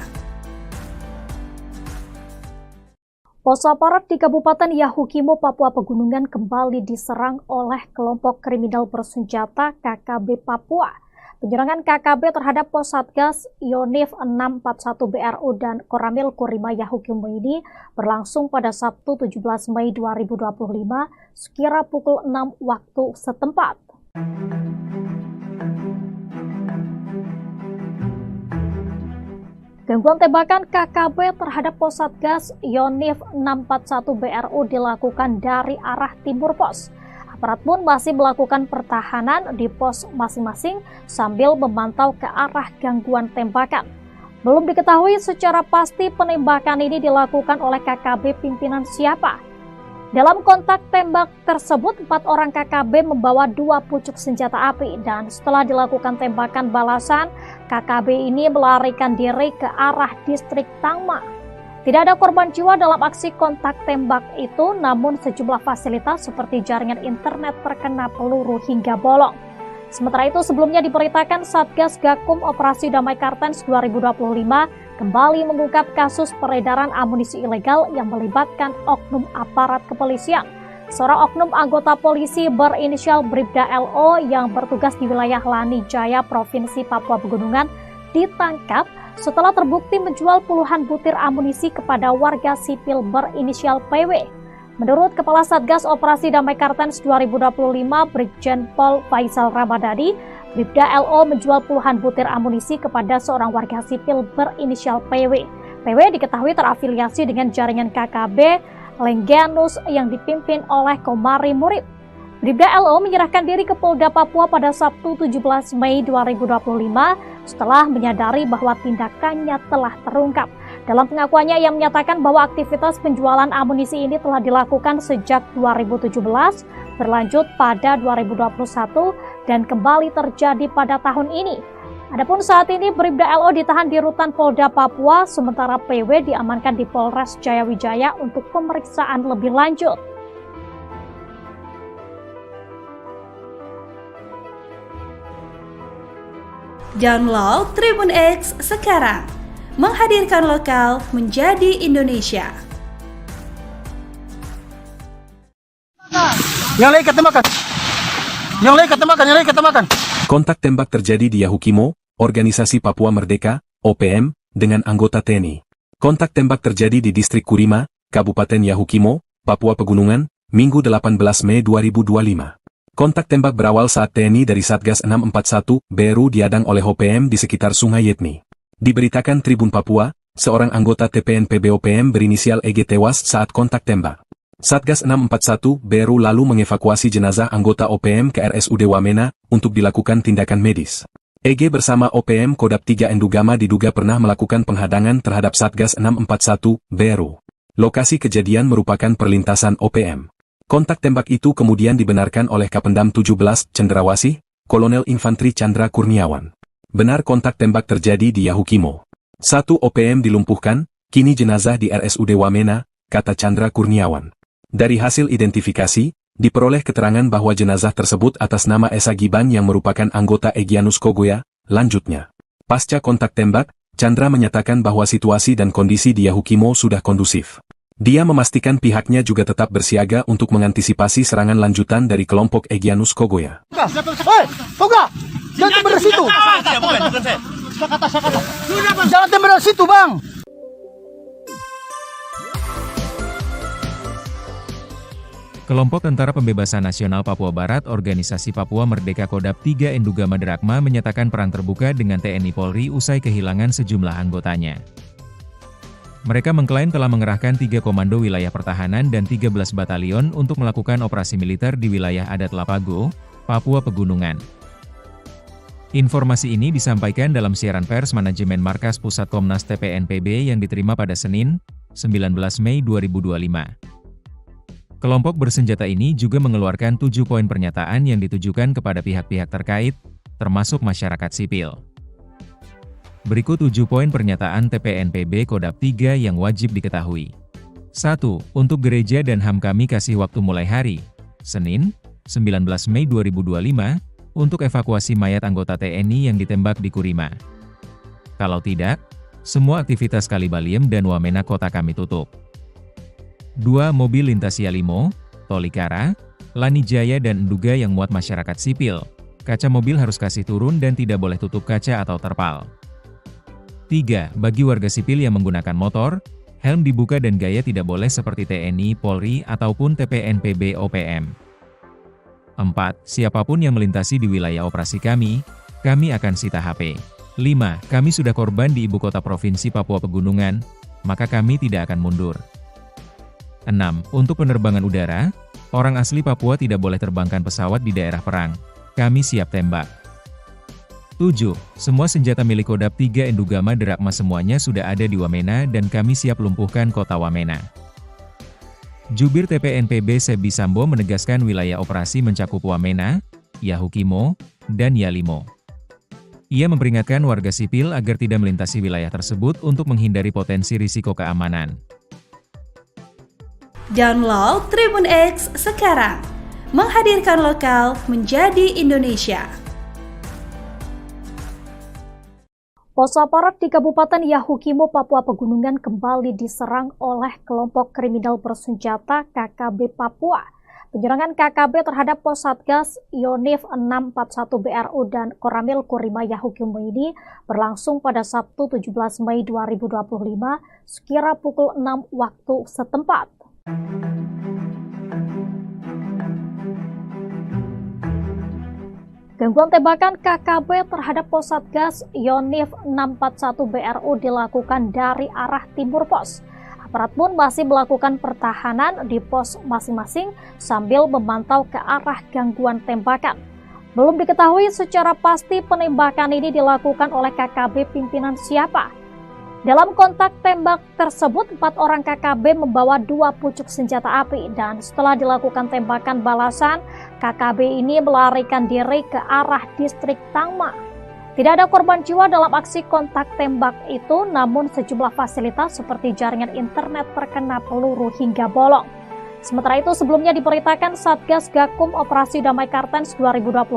Speaker 5: Pos aparat di Kabupaten Yahukimo, Papua Pegunungan kembali diserang oleh kelompok kriminal bersenjata KKB Papua. Penyerangan KKB terhadap pos Satgas Yonif 641 BRU dan Koramil Kurima Yahukimo ini berlangsung pada Sabtu 17 Mei 2025 sekira pukul 6 waktu setempat. Gangguan tembakan KKB terhadap pos Satgas Yonif 641 BRU dilakukan dari arah timur pos. Aparat pun masih melakukan pertahanan di pos masing-masing sambil memantau ke arah gangguan tembakan. Belum diketahui secara pasti penembakan ini dilakukan oleh KKB pimpinan siapa. Dalam kontak tembak tersebut, 4 orang KKB membawa 2 pucuk senjata api dan setelah dilakukan tembakan balasan, KKB ini melarikan diri ke arah distrik Tangma. Tidak ada korban jiwa dalam aksi kontak tembak itu, namun sejumlah fasilitas seperti jaringan internet terkena peluru hingga bolong. Sementara itu, sebelumnya diberitakan Satgas Gakum Operasi Damai Kartens 2025 kembali mengungkap kasus peredaran amunisi ilegal yang melibatkan oknum aparat kepolisian. Seorang oknum anggota polisi berinisial Bribda LO yang bertugas di wilayah Lanijaya, Provinsi Papua Pegunungan, ditangkap setelah terbukti menjual puluhan butir amunisi kepada warga sipil berinisial PW. Menurut Kepala Satgas Operasi Damai Kartens 2025, Brigjen Pol Faisal Ramadhani, Bribda LO menjual puluhan butir amunisi kepada seorang warga sipil berinisial PW. PW diketahui terafiliasi dengan jaringan KKB Lengganus yang dipimpin oleh Komari Murib. Bribda LO menyerahkan diri ke Polda Papua pada Sabtu 17 Mei 2025 setelah menyadari bahwa tindakannya telah terungkap. Dalam pengakuannya, ia menyatakan bahwa aktivitas penjualan amunisi ini telah dilakukan sejak 2017, berlanjut pada 2021, dan kembali terjadi pada tahun ini. Adapun saat ini Bribda LO ditahan di rutan Polda Papua, sementara PW diamankan di Polres Jayawijaya untuk pemeriksaan lebih lanjut.
Speaker 4: Download Tribun X sekarang, menghadirkan lokal menjadi Indonesia.
Speaker 1: Yang lain ketemakan. Yang lain ketemakan, yang lain ketemakan.
Speaker 2: Kontak tembak terjadi di Yahukimo, Organisasi Papua Merdeka, OPM, dengan anggota TNI. Kontak tembak terjadi di Distrik Kurima, Kabupaten Yahukimo, Papua Pegunungan, Minggu 18 Mei 2025. Kontak tembak berawal saat TNI dari Satgas 641 BRU diadang oleh OPM di sekitar Sungai Yetmi. Diberitakan Tribun Papua, seorang anggota TPNPB OPM berinisial EG tewas saat kontak tembak. Satgas 641 BRU lalu mengevakuasi jenazah anggota OPM ke RSUD Wamena untuk dilakukan tindakan medis. EG bersama OPM Kodam 3 Endugama diduga pernah melakukan penghadangan terhadap Satgas 641 BRU. Lokasi kejadian merupakan perlintasan OPM. Kontak tembak itu kemudian dibenarkan oleh Kapendam 17 Cendrawasih, Kolonel Infantri Chandra Kurniawan. Benar kontak tembak terjadi di Yahukimo. 1 OPM dilumpuhkan, kini jenazah di RSUD Wamena, kata Chandra Kurniawan. Dari hasil identifikasi, diperoleh keterangan bahwa jenazah tersebut atas nama Esa Giban yang merupakan anggota Egyanus Kogoya. Lanjutnya, pasca kontak tembak, Chandra menyatakan bahwa situasi dan kondisi di Yahukimo sudah kondusif. Dia memastikan pihaknya juga tetap bersiaga untuk mengantisipasi serangan lanjutan dari kelompok Egyanus Kogoya.
Speaker 1: Hei, Toga! Jangan tembak dari situ! Jangan tembak dari situ, Bang!
Speaker 3: Kelompok Tentara Pembebasan Nasional Papua Barat Organisasi Papua Merdeka Kodam 3 Endugama Drakma menyatakan perang terbuka dengan TNI Polri usai kehilangan sejumlah anggotanya. Mereka mengklaim telah mengerahkan 3 komando wilayah pertahanan dan 13 batalion untuk melakukan operasi militer di wilayah adat Lapago, Papua Pegunungan. Informasi ini disampaikan dalam siaran pers manajemen Markas Pusat Komnas TPNPB yang diterima pada Senin, 19 Mei 2025. Kelompok bersenjata ini juga mengeluarkan 7 poin pernyataan yang ditujukan kepada pihak-pihak terkait, termasuk masyarakat sipil. Berikut 7 poin pernyataan TPNPB Kodam 3 yang wajib diketahui. 1. Untuk gereja dan HAM kami kasih waktu mulai hari, Senin, 19 Mei 2025, untuk evakuasi mayat anggota TNI yang ditembak di Kurima. Kalau tidak, semua aktivitas Kalibaliem dan Wamena kota kami tutup. 2. Mobil lintas Yalimo, Tolikara, Lanijaya dan Enduga yang muat masyarakat sipil. Kaca mobil harus kasih turun dan tidak boleh tutup kaca atau terpal. 3. Bagi warga sipil yang menggunakan motor, helm dibuka dan gaya tidak boleh seperti TNI, Polri, ataupun TPNPB OPM. 4. Siapapun yang melintasi di wilayah operasi kami akan sita HP. 5. Kami sudah korban di ibu kota provinsi Papua Pegunungan, maka kami tidak akan mundur. 6. Untuk penerbangan udara, orang asli Papua tidak boleh terbangkan pesawat di daerah perang. Kami siap tembak. 7. Semua senjata milik Kodam 3 Endugama Drakma semuanya sudah ada di Wamena dan kami siap lumpuhkan kota Wamena. Jubir TPNPB Sebi Sambo menegaskan wilayah operasi mencakup Wamena, Yahukimo, dan Yalimo. Ia memperingatkan warga sipil agar tidak melintasi wilayah tersebut untuk menghindari potensi risiko keamanan.
Speaker 4: Download Tribun X sekarang, menghadirkan lokal menjadi Indonesia.
Speaker 5: Pos aparat di Kabupaten Yahukimo, Papua Pegunungan kembali diserang oleh kelompok kriminal bersenjata KKB Papua. Penyerangan KKB terhadap pos Satgas Yonif 641 BRU dan Koramil Kurima Yahukimo ini berlangsung pada Sabtu 17 Mei 2025 sekira pukul 6 waktu setempat. Gangguan tembakan KKB terhadap pos Satgas Yonif 641 BRU dilakukan dari arah timur pos. Aparat pun masih melakukan pertahanan di pos masing-masing sambil memantau ke arah gangguan tembakan. Belum diketahui secara pasti penembakan ini dilakukan oleh KKB pimpinan siapa. Dalam kontak tembak tersebut, 4 orang KKB membawa 2 pucuk senjata api dan setelah dilakukan tembakan balasan, KKB ini melarikan diri ke arah distrik Tangma. Tidak ada korban jiwa dalam aksi kontak tembak itu, namun sejumlah fasilitas seperti jaringan internet terkena peluru hingga bolong. Sementara itu, sebelumnya diberitakan Satgas Gakum Operasi Damai Kartens 2025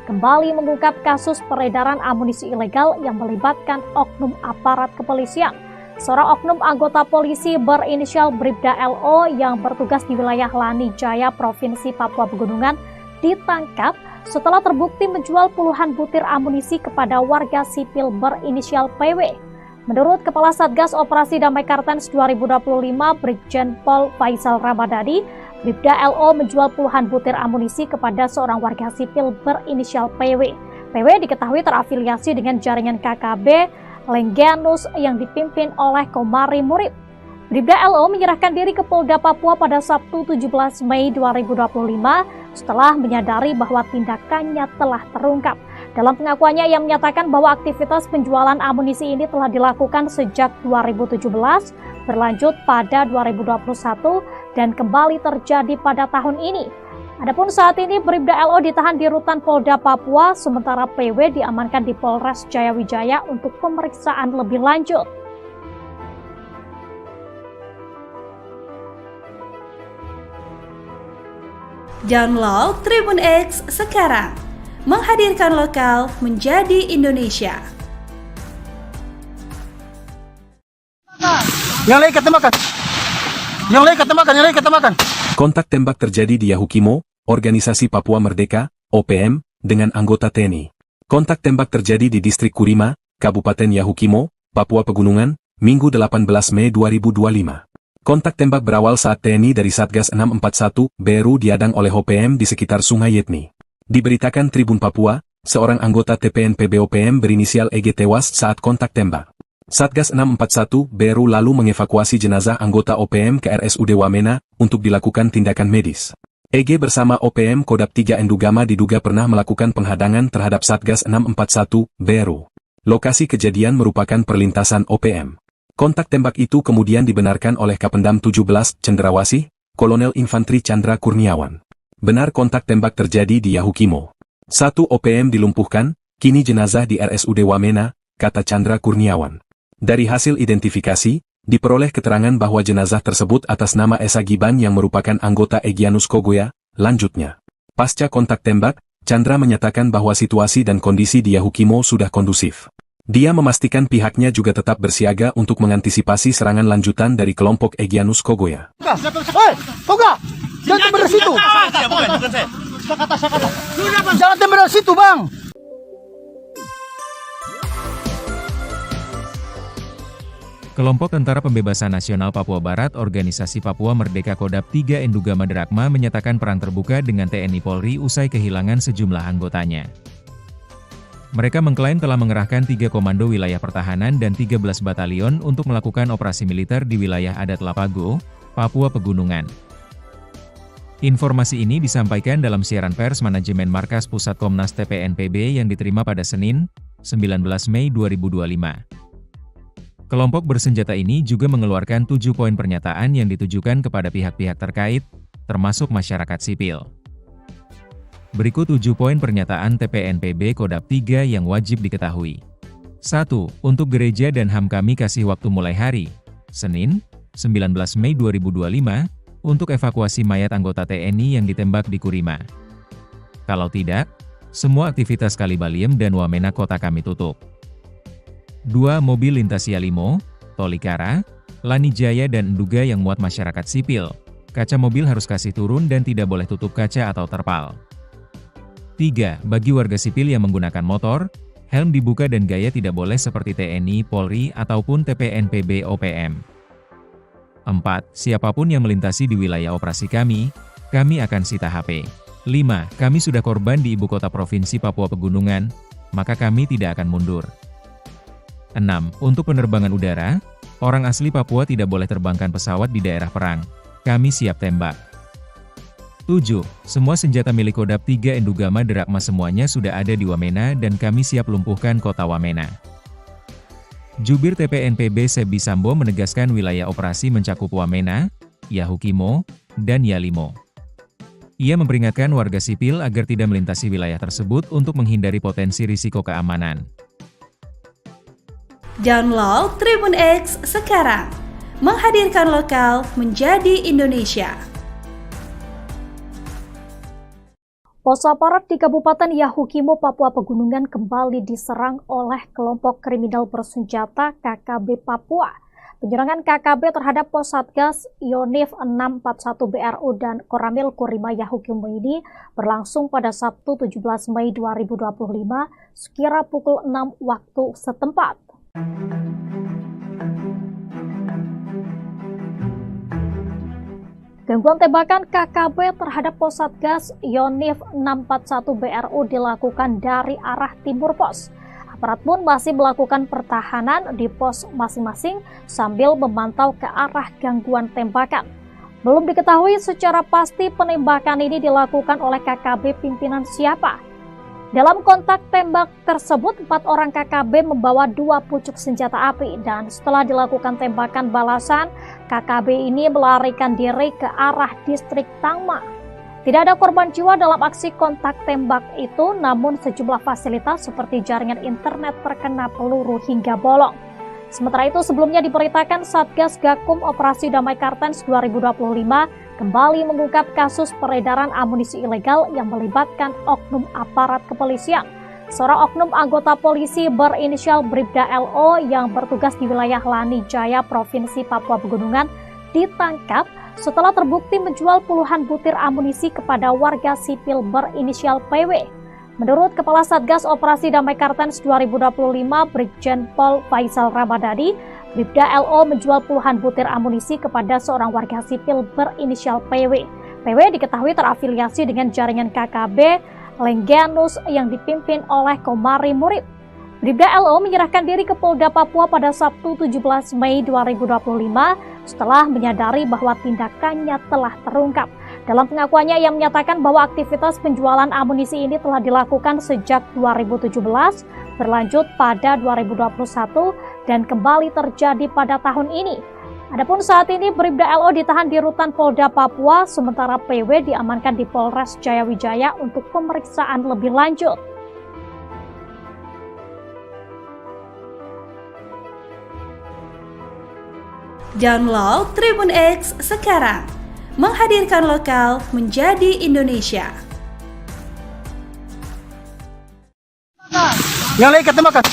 Speaker 5: kembali mengungkap kasus peredaran amunisi ilegal yang melibatkan oknum aparat kepolisian. Seorang oknum anggota polisi berinisial Bribda LO yang bertugas di wilayah Lanijaya, Provinsi Papua Pegunungan, ditangkap setelah terbukti menjual puluhan butir amunisi kepada warga sipil berinisial PW. Menurut Kepala Satgas Operasi Damai Kartens 2025, Brigjen Pol Faisal Ramadhani, Bribda LO menjual puluhan butir amunisi kepada seorang warga sipil berinisial PW. PW diketahui terafiliasi dengan jaringan KKB Lengganus yang dipimpin oleh Komari Murib. Bribda LO menyerahkan diri ke Polda Papua pada Sabtu 17 Mei 2025 setelah menyadari bahwa tindakannya telah terungkap. Dalam pengakuannya, ia menyatakan bahwa aktivitas penjualan amunisi ini telah dilakukan sejak 2017, berlanjut pada 2021, dan kembali terjadi pada tahun ini. Adapun saat ini Bribda LO ditahan di Rutan Polda Papua, sementara PW diamankan di Polres Jayawijaya untuk pemeriksaan lebih lanjut.
Speaker 4: Download Tribun X sekarang, menghadirkan lokal menjadi Indonesia.
Speaker 1: Yang lain kata makan. Yang lain kata makan, yang lain kata makan.
Speaker 2: Kontak tembak terjadi di Yahukimo, Organisasi Papua Merdeka, OPM, dengan anggota TNI. Kontak tembak terjadi di Distrik Kurima, Kabupaten Yahukimo, Papua Pegunungan, Minggu 18 Mei 2025. Kontak tembak berawal saat TNI dari Satgas 641 BRU diadang oleh OPM di sekitar Sungai Yetni. Diberitakan Tribun Papua, seorang anggota TPNPB OPM berinisial EG tewas saat kontak tembak. Satgas 641 BRU lalu mengevakuasi jenazah anggota OPM ke RSUD Wamena untuk dilakukan tindakan medis. EG bersama OPM Kodap 3 Endugama diduga pernah melakukan penghadangan terhadap Satgas 641 BRU. Lokasi kejadian merupakan perlintasan OPM. Kontak tembak itu kemudian dibenarkan oleh Kapendam 17 Cendrawasih, Kolonel Infantri Chandra Kurniawan. Benar kontak tembak terjadi di Yahukimo. 1 OPM dilumpuhkan, kini jenazah di RSUD Wamena, kata Chandra Kurniawan. Dari hasil identifikasi, diperoleh keterangan bahwa jenazah tersebut atas nama Esa Giban yang merupakan anggota Egyanus Kogoya. Lanjutnya, pasca kontak tembak, Chandra menyatakan bahwa situasi dan kondisi di Yahukimo sudah kondusif. Dia memastikan pihaknya juga tetap bersiaga untuk mengantisipasi serangan lanjutan dari kelompok Egyanus Kogoya.
Speaker 1: Hei, Toga! Jangan tembak dari situ! Jangan tembak dari situ, Bang!
Speaker 3: Kelompok Tentara Pembebasan Nasional Papua Barat Organisasi Papua Merdeka Kodap 3 Endugama Drakma menyatakan perang terbuka dengan TNI Polri usai kehilangan sejumlah anggotanya. Mereka mengklaim telah mengerahkan 3 komando wilayah pertahanan dan 13 batalion untuk melakukan operasi militer di wilayah adat Lapago, Papua Pegunungan. Informasi ini disampaikan dalam siaran pers manajemen Markas Pusat Komnas TPNPB yang diterima pada Senin, 19 Mei 2025. Kelompok bersenjata ini juga mengeluarkan 7 poin pernyataan yang ditujukan kepada pihak-pihak terkait, termasuk masyarakat sipil. Berikut 7 poin pernyataan TPNPB Kodap 3 yang wajib diketahui. 1. Untuk gereja dan HAM kami kasih waktu mulai hari, Senin, 19 Mei 2025, untuk evakuasi mayat anggota TNI yang ditembak di Kurima. Kalau tidak, semua aktivitas Kalibaliem dan Wamena kota kami tutup. 2. Mobil lintas Yalimo, Tolikara, Lanijaya dan Enduga yang muat masyarakat sipil. Kaca mobil harus kasih turun dan tidak boleh tutup kaca atau terpal. 3. Bagi warga sipil yang menggunakan motor, helm dibuka dan gaya tidak boleh seperti TNI, Polri, ataupun TPNPB OPM. 4. Siapapun yang melintasi di wilayah operasi kami akan sita HP. 5. Kami sudah korban di ibu kota provinsi Papua Pegunungan, maka kami tidak akan mundur. 6. Untuk penerbangan udara, orang asli Papua tidak boleh terbangkan pesawat di daerah perang. Kami siap tembak. 7. Semua senjata milik Kodap 3 Endugama Drakma semuanya sudah ada di Wamena dan kami siap lumpuhkan kota Wamena. Jubir TPNPB Sebi Sambo menegaskan wilayah operasi mencakup Wamena, Yahukimo, dan Yalimo. Ia memperingatkan warga sipil agar tidak melintasi wilayah tersebut untuk menghindari potensi risiko keamanan.
Speaker 4: Download Tribun X sekarang, menghadirkan lokal menjadi Indonesia.
Speaker 5: Pos aparat di Kabupaten Yahukimo, Papua Pegunungan kembali diserang oleh kelompok kriminal bersenjata KKB Papua. Penyerangan KKB terhadap pos Satgas Yonif 641 BRU dan Koramil Kurima Yahukimo ini berlangsung pada Sabtu 17 Mei 2025 sekira pukul 6 waktu setempat. Gangguan tembakan KKB terhadap pos Satgas Yonif 641 BRU dilakukan dari arah timur pos. Aparat pun masih melakukan pertahanan di pos masing-masing sambil memantau ke arah gangguan tembakan. Belum diketahui secara pasti penembakan ini dilakukan oleh KKB pimpinan siapa. Dalam kontak tembak tersebut, 4 orang KKB membawa 2 pucuk senjata api dan setelah dilakukan tembakan balasan, KKB ini melarikan diri ke arah distrik Tangma. Tidak ada korban jiwa dalam aksi kontak tembak itu, namun sejumlah fasilitas seperti jaringan internet terkena peluru hingga bolong. Sementara itu, sebelumnya diberitakan Satgas Gakum Operasi Damai Kartens 2025 kembali mengungkap kasus peredaran amunisi ilegal yang melibatkan oknum aparat kepolisian. Seorang oknum anggota polisi berinisial Bribda LO yang bertugas di wilayah Lani Jaya, Provinsi Papua Pegunungan, ditangkap setelah terbukti menjual puluhan butir amunisi kepada warga sipil berinisial PW. Menurut Kepala Satgas Operasi Damai Kartens 2025 Brigjen Pol Faisal Ramadhani, Bribda LO menjual puluhan butir amunisi kepada seorang warga sipil berinisial PW. PW diketahui terafiliasi dengan jaringan KKB Lengganus yang dipimpin oleh Komari Murib. Bribda LO menyerahkan diri ke Polda Papua pada Sabtu 17 Mei 2025 setelah menyadari bahwa tindakannya telah terungkap. Dalam pengakuannya, ia menyatakan bahwa aktivitas penjualan amunisi ini telah dilakukan sejak 2017, berlanjut pada 2021, dan kembali terjadi pada tahun ini. Adapun saat ini Bribda LO ditahan di rutan Polda Papua, sementara PW diamankan di Polres Jayawijaya untuk pemeriksaan lebih lanjut.
Speaker 4: Download Tribun X sekarang, menghadirkan lokal menjadi Indonesia.
Speaker 1: Yang lain ketembakkan.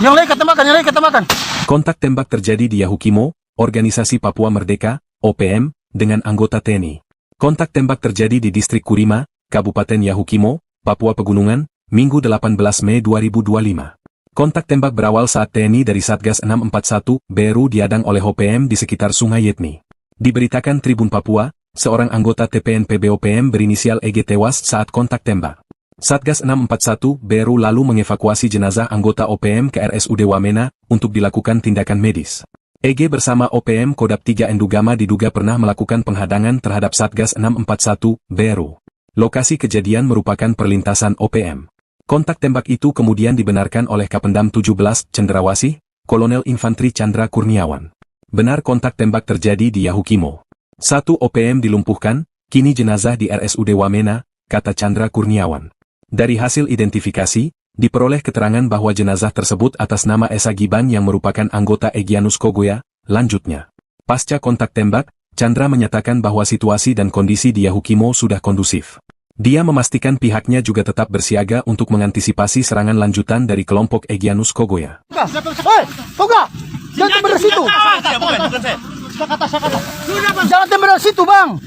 Speaker 1: Yang lain ketembakkan, yang lain ketembakkan.
Speaker 2: Kontak tembak terjadi di Yahukimo, Organisasi Papua Merdeka, OPM, dengan anggota TNI. Kontak tembak terjadi di Distrik Kurima, Kabupaten Yahukimo, Papua Pegunungan, Minggu 18 Mei 2025. Kontak tembak berawal saat TNI dari Satgas 641 Beru diadang oleh OPM di sekitar Sungai Yetni. Diberitakan Tribun Papua, seorang anggota TPNPB OPM berinisial EG tewas saat kontak tembak. Satgas 641 Beru lalu mengevakuasi jenazah anggota OPM ke RSUD Wamena untuk dilakukan tindakan medis. EG bersama OPM Kodap 3 Endugama diduga pernah melakukan penghadangan terhadap Satgas 641 Beru. Lokasi kejadian merupakan perlintasan OPM. Kontak tembak itu kemudian dibenarkan oleh Kapendam 17 Cendrawasih, Kolonel Infantri Chandra Kurniawan. Benar kontak tembak terjadi di Yahukimo. 1 OPM dilumpuhkan, kini jenazah di RSUD Wamena, kata Chandra Kurniawan. Dari hasil identifikasi, diperoleh keterangan bahwa jenazah tersebut atas nama Esa Giban yang merupakan anggota Egyanus Kogoya. Lanjutnya, pasca kontak tembak, Chandra menyatakan bahwa situasi dan kondisi di Yahukimo sudah kondusif. Dia memastikan pihaknya juga tetap bersiaga untuk mengantisipasi serangan lanjutan dari kelompok Egyanus Kogoya.
Speaker 1: Hei, Toga! Jangan tembak dari situ! Jangan tembak dari situ, Bang!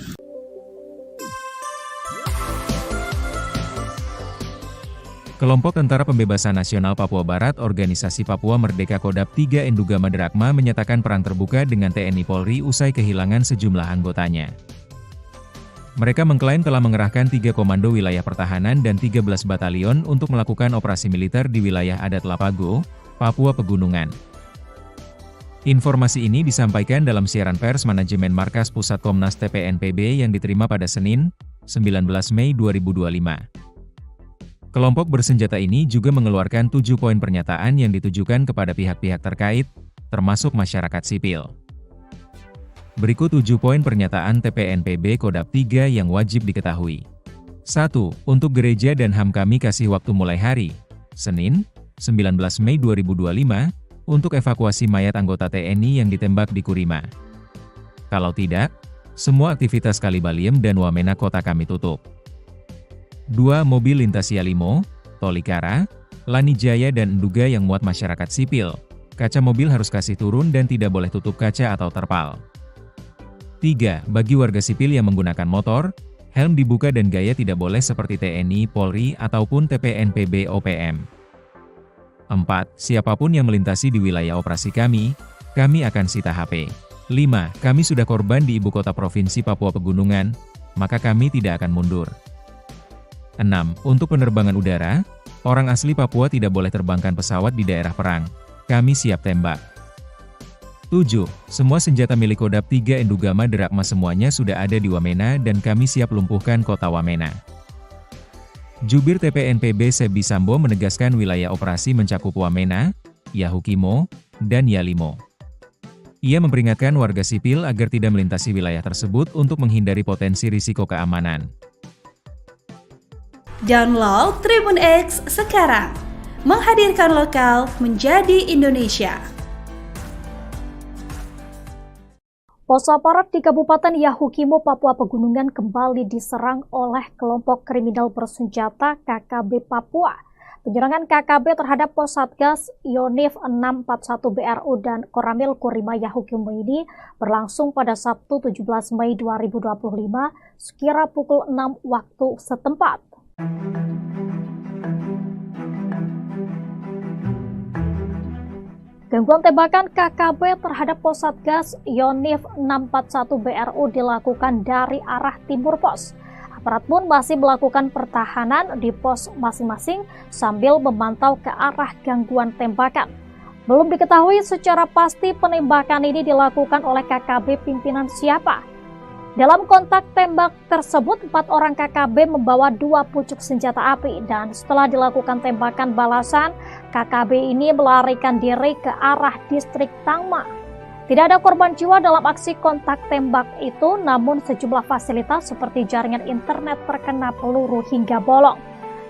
Speaker 3: Kelompok Tentara Pembebasan Nasional Papua Barat Organisasi Papua Merdeka Kodap 3 Endugama Derakma menyatakan perang terbuka dengan TNI Polri usai kehilangan sejumlah anggotanya. Mereka mengklaim telah mengerahkan 3 komando wilayah pertahanan dan 13 batalion untuk melakukan operasi militer di wilayah adat Lapago, Papua Pegunungan. Informasi ini disampaikan dalam siaran pers manajemen Markas Pusat Komnas TPNPB yang diterima pada Senin, 19 Mei 2025. Kelompok bersenjata ini juga mengeluarkan 7 poin pernyataan yang ditujukan kepada pihak-pihak terkait, termasuk masyarakat sipil. Berikut 7 poin pernyataan TPNPB Kodap 3 yang wajib diketahui. 1. Untuk gereja dan HAM kami kasih waktu mulai hari, Senin, 19 Mei 2025, untuk evakuasi mayat anggota TNI yang ditembak di Kurima. Kalau tidak, semua aktivitas Kalibaliem dan Wamena kota kami tutup. 2. Mobil lintas Yalimo, Tolikara, Lani Jaya dan Enduga yang muat masyarakat sipil, kaca mobil harus kasih turun dan tidak boleh tutup kaca atau terpal. 3. Bagi warga sipil yang menggunakan motor, helm dibuka dan gaya tidak boleh seperti TNI, Polri, ataupun TPNPB OPM. 4. Siapapun yang melintasi di wilayah operasi kami akan sita HP. 5. Kami sudah korban di ibu kota provinsi Papua Pegunungan, maka kami tidak akan mundur. 6. Untuk penerbangan udara, orang asli Papua tidak boleh terbangkan pesawat di daerah perang. Kami siap tembak. 7. Semua senjata milik Kodam 3 Endugama Drakma semuanya sudah ada di Wamena dan kami siap lumpuhkan kota Wamena. Jubir TPNPB Sebi Sambo menegaskan wilayah operasi mencakup Wamena, Yahukimo, dan Yalimo. Ia memperingatkan warga sipil agar tidak melintasi wilayah tersebut untuk menghindari potensi risiko keamanan.
Speaker 4: Download Tribun X sekarang, menghadirkan lokal menjadi Indonesia.
Speaker 5: Pos aparat di Kabupaten Yahukimo, Papua Pegunungan kembali diserang oleh kelompok kriminal bersenjata KKB Papua. Penyerangan KKB terhadap pos Satgas Yonif 641 BRU dan Koramil Kurima Yahukimo ini berlangsung pada Sabtu 17 Mei 2025 sekira pukul 6 waktu setempat. Gangguan tembakan KKB terhadap pos Satgas Yonif 641 BRU dilakukan dari arah timur pos. Aparat pun masih melakukan pertahanan di pos masing-masing sambil memantau ke arah gangguan tembakan. Belum diketahui secara pasti penembakan ini dilakukan oleh KKB pimpinan siapa. Dalam kontak tembak tersebut, 4 orang KKB membawa 2 pucuk senjata api dan setelah dilakukan tembakan balasan, KKB ini melarikan diri ke arah distrik Tangma. Tidak ada korban jiwa dalam aksi kontak tembak itu, namun sejumlah fasilitas seperti jaringan internet terkena peluru hingga bolong.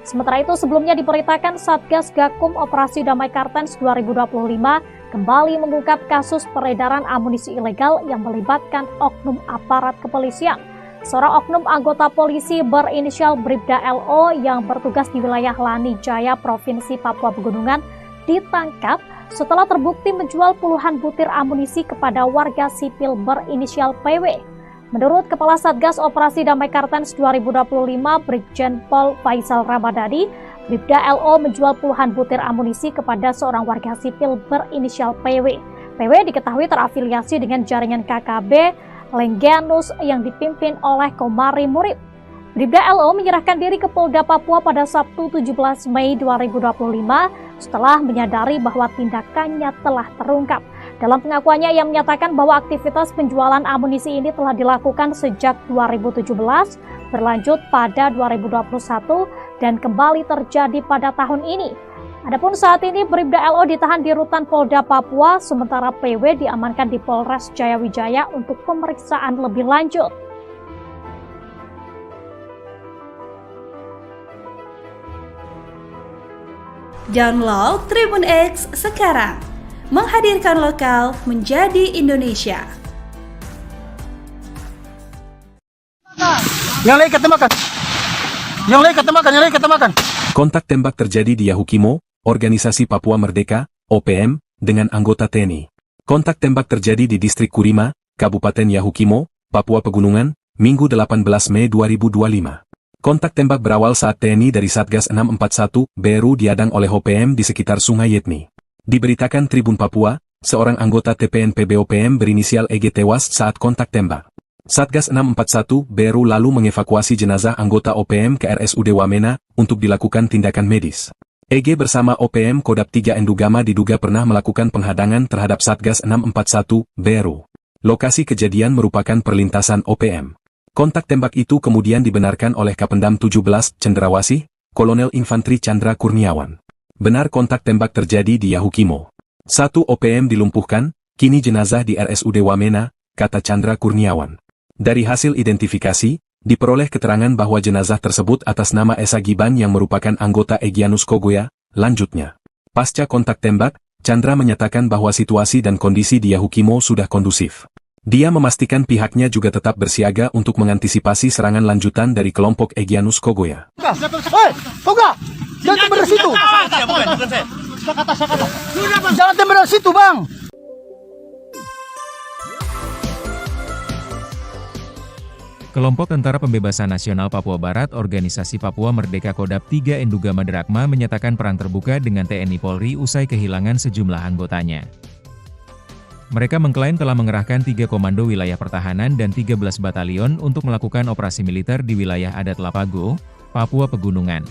Speaker 5: Sementara itu, sebelumnya diberitakan Satgas Gakum Operasi Damai Kartens 2025 kembali mengungkap kasus peredaran amunisi ilegal yang melibatkan oknum aparat kepolisian. Seorang oknum anggota polisi berinisial Bribda LO yang bertugas di wilayah Lani Jaya, Provinsi Papua Pegunungan, ditangkap setelah terbukti menjual puluhan butir amunisi kepada warga sipil berinisial PW. Menurut Kepala Satgas Operasi Damai Kartens 2025, Brigjen Pol Faisal Ramadhani, Bribda LO menjual puluhan butir amunisi kepada seorang warga sipil berinisial PW. PW diketahui terafiliasi dengan jaringan KKB Lengganus yang dipimpin oleh Komari Murib. Bribda LO menyerahkan diri ke Polda Papua pada Sabtu 17 Mei 2025 setelah menyadari bahwa tindakannya telah terungkap. Dalam pengakuannya, ia menyatakan bahwa aktivitas penjualan amunisi ini telah dilakukan sejak 2017, berlanjut pada 2021, dan kembali terjadi pada tahun ini. Adapun saat ini Bribda LO ditahan di rutan Polda Papua, sementara PW diamankan di Polres Jayawijaya untuk pemeriksaan lebih lanjut.
Speaker 4: Download Tribun X sekarang, menghadirkan lokal menjadi Indonesia.
Speaker 1: Yang lain ketemakan. Yang lain ketemakan, yang lain ketemakan.
Speaker 2: Kontak tembak terjadi di Yahukimo, Organisasi Papua Merdeka, OPM, dengan anggota TNI. Kontak tembak terjadi di Distrik Kurima, Kabupaten Yahukimo, Papua Pegunungan, Minggu 18 Mei 2025. Kontak tembak berawal saat TNI dari Satgas 641 BRU diadang oleh OPM di sekitar Sungai Yetni. Diberitakan Tribun Papua, seorang anggota TPNPB OPM berinisial EG tewas saat kontak tembak. Satgas 641 BRU lalu mengevakuasi jenazah anggota OPM ke RSUD Wamena untuk dilakukan tindakan medis. EG bersama OPM Kodam 3 Endugama diduga pernah melakukan penghadangan terhadap Satgas 641 BRU. Lokasi kejadian merupakan perlintasan OPM. Kontak tembak itu kemudian dibenarkan oleh Kapendam 17 Cendrawasih, Kolonel Infantri Chandra Kurniawan. Benar kontak tembak terjadi di Yahukimo. 1 OPM dilumpuhkan, kini jenazah di RSUD Wamena, kata Chandra Kurniawan. Dari hasil identifikasi, diperoleh keterangan bahwa jenazah tersebut atas nama Esa Giban yang merupakan anggota Egyanus Kogoya. Lanjutnya, pasca kontak tembak, Chandra menyatakan bahwa situasi dan kondisi di Yahukimo sudah kondusif. Dia memastikan pihaknya juga tetap bersiaga untuk mengantisipasi serangan lanjutan dari kelompok Egyanus Kogoya.
Speaker 1: Hei, Koga! Jangan tembak dari situ! Jangan tembak dari situ, Bang!
Speaker 3: Kelompok Tentara Pembebasan Nasional Papua Barat Organisasi Papua Merdeka Kodam 3 Endugama Drakma menyatakan perang terbuka dengan TNI Polri usai kehilangan sejumlah anggotanya. Mereka mengklaim telah mengerahkan 3 komando wilayah pertahanan dan 13 batalion untuk melakukan operasi militer di wilayah adat Lapago, Papua Pegunungan.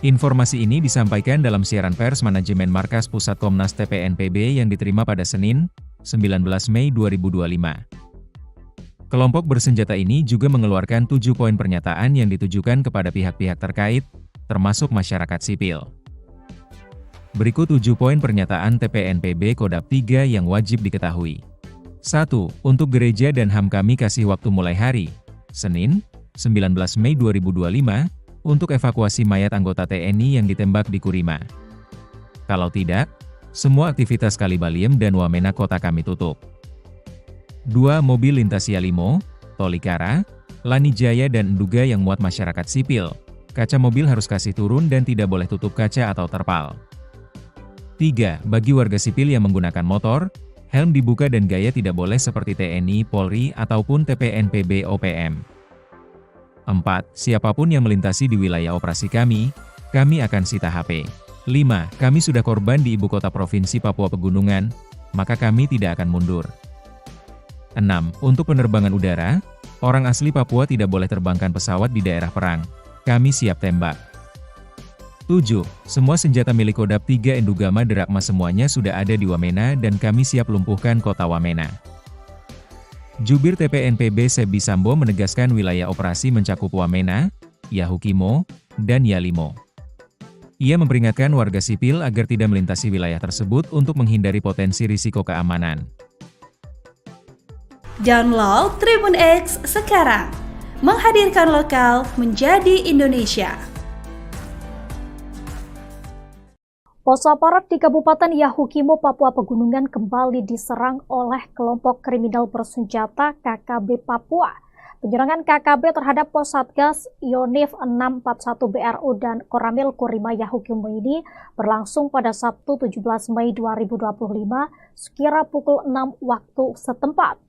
Speaker 3: Informasi ini disampaikan dalam siaran pers Manajemen Markas Pusat Komnas TPNPB yang diterima pada Senin, 19 Mei 2025. Kelompok bersenjata ini juga mengeluarkan 7 poin pernyataan yang ditujukan kepada pihak-pihak terkait, termasuk masyarakat sipil. Berikut 7 poin pernyataan TPNPB Kodap 3 yang wajib diketahui. 1. Untuk gereja dan HAM kami kasih waktu mulai hari, Senin, 19 Mei 2025, untuk evakuasi mayat anggota TNI yang ditembak di Kurima. Kalau tidak, semua aktivitas Kalibaliem dan Wamena kota kami tutup. 2. Mobil lintas Yalimo, Tolikara, Lanijaya dan Nduga yang muat masyarakat sipil. Kaca mobil harus kasih turun dan tidak boleh tutup kaca atau terpal. 3. Bagi warga sipil yang menggunakan motor, helm dibuka dan gaya tidak boleh seperti TNI, Polri, ataupun TPNPB OPM. 4. Siapapun yang melintasi di wilayah operasi kami akan sita HP. 5. Kami sudah korban di ibu kota provinsi Papua Pegunungan, maka kami tidak akan mundur. 6. Untuk penerbangan udara, orang asli Papua tidak boleh terbangkan pesawat di daerah perang. Kami siap tembak. 7. Semua senjata milik Kodap 3 Endugama Derakma semuanya sudah ada di Wamena dan kami siap lumpuhkan kota Wamena. Jubir TPNPB Sebi Sambo menegaskan wilayah operasi mencakup Wamena, Yahukimo, dan Yalimo. Ia memperingatkan warga sipil agar tidak melintasi wilayah tersebut untuk menghindari potensi risiko keamanan.
Speaker 4: Download Tribun X sekarang, menghadirkan lokal menjadi Indonesia.
Speaker 5: Pos aparat di Kabupaten Yahukimo, Papua Pegunungan kembali diserang oleh kelompok kriminal bersenjata KKB Papua. Penyerangan KKB terhadap pos Satgas Yonif 641 BRU dan Koramil Kurima Yahukimo ini berlangsung pada Sabtu 17 Mei 2025 sekira pukul 6 waktu setempat.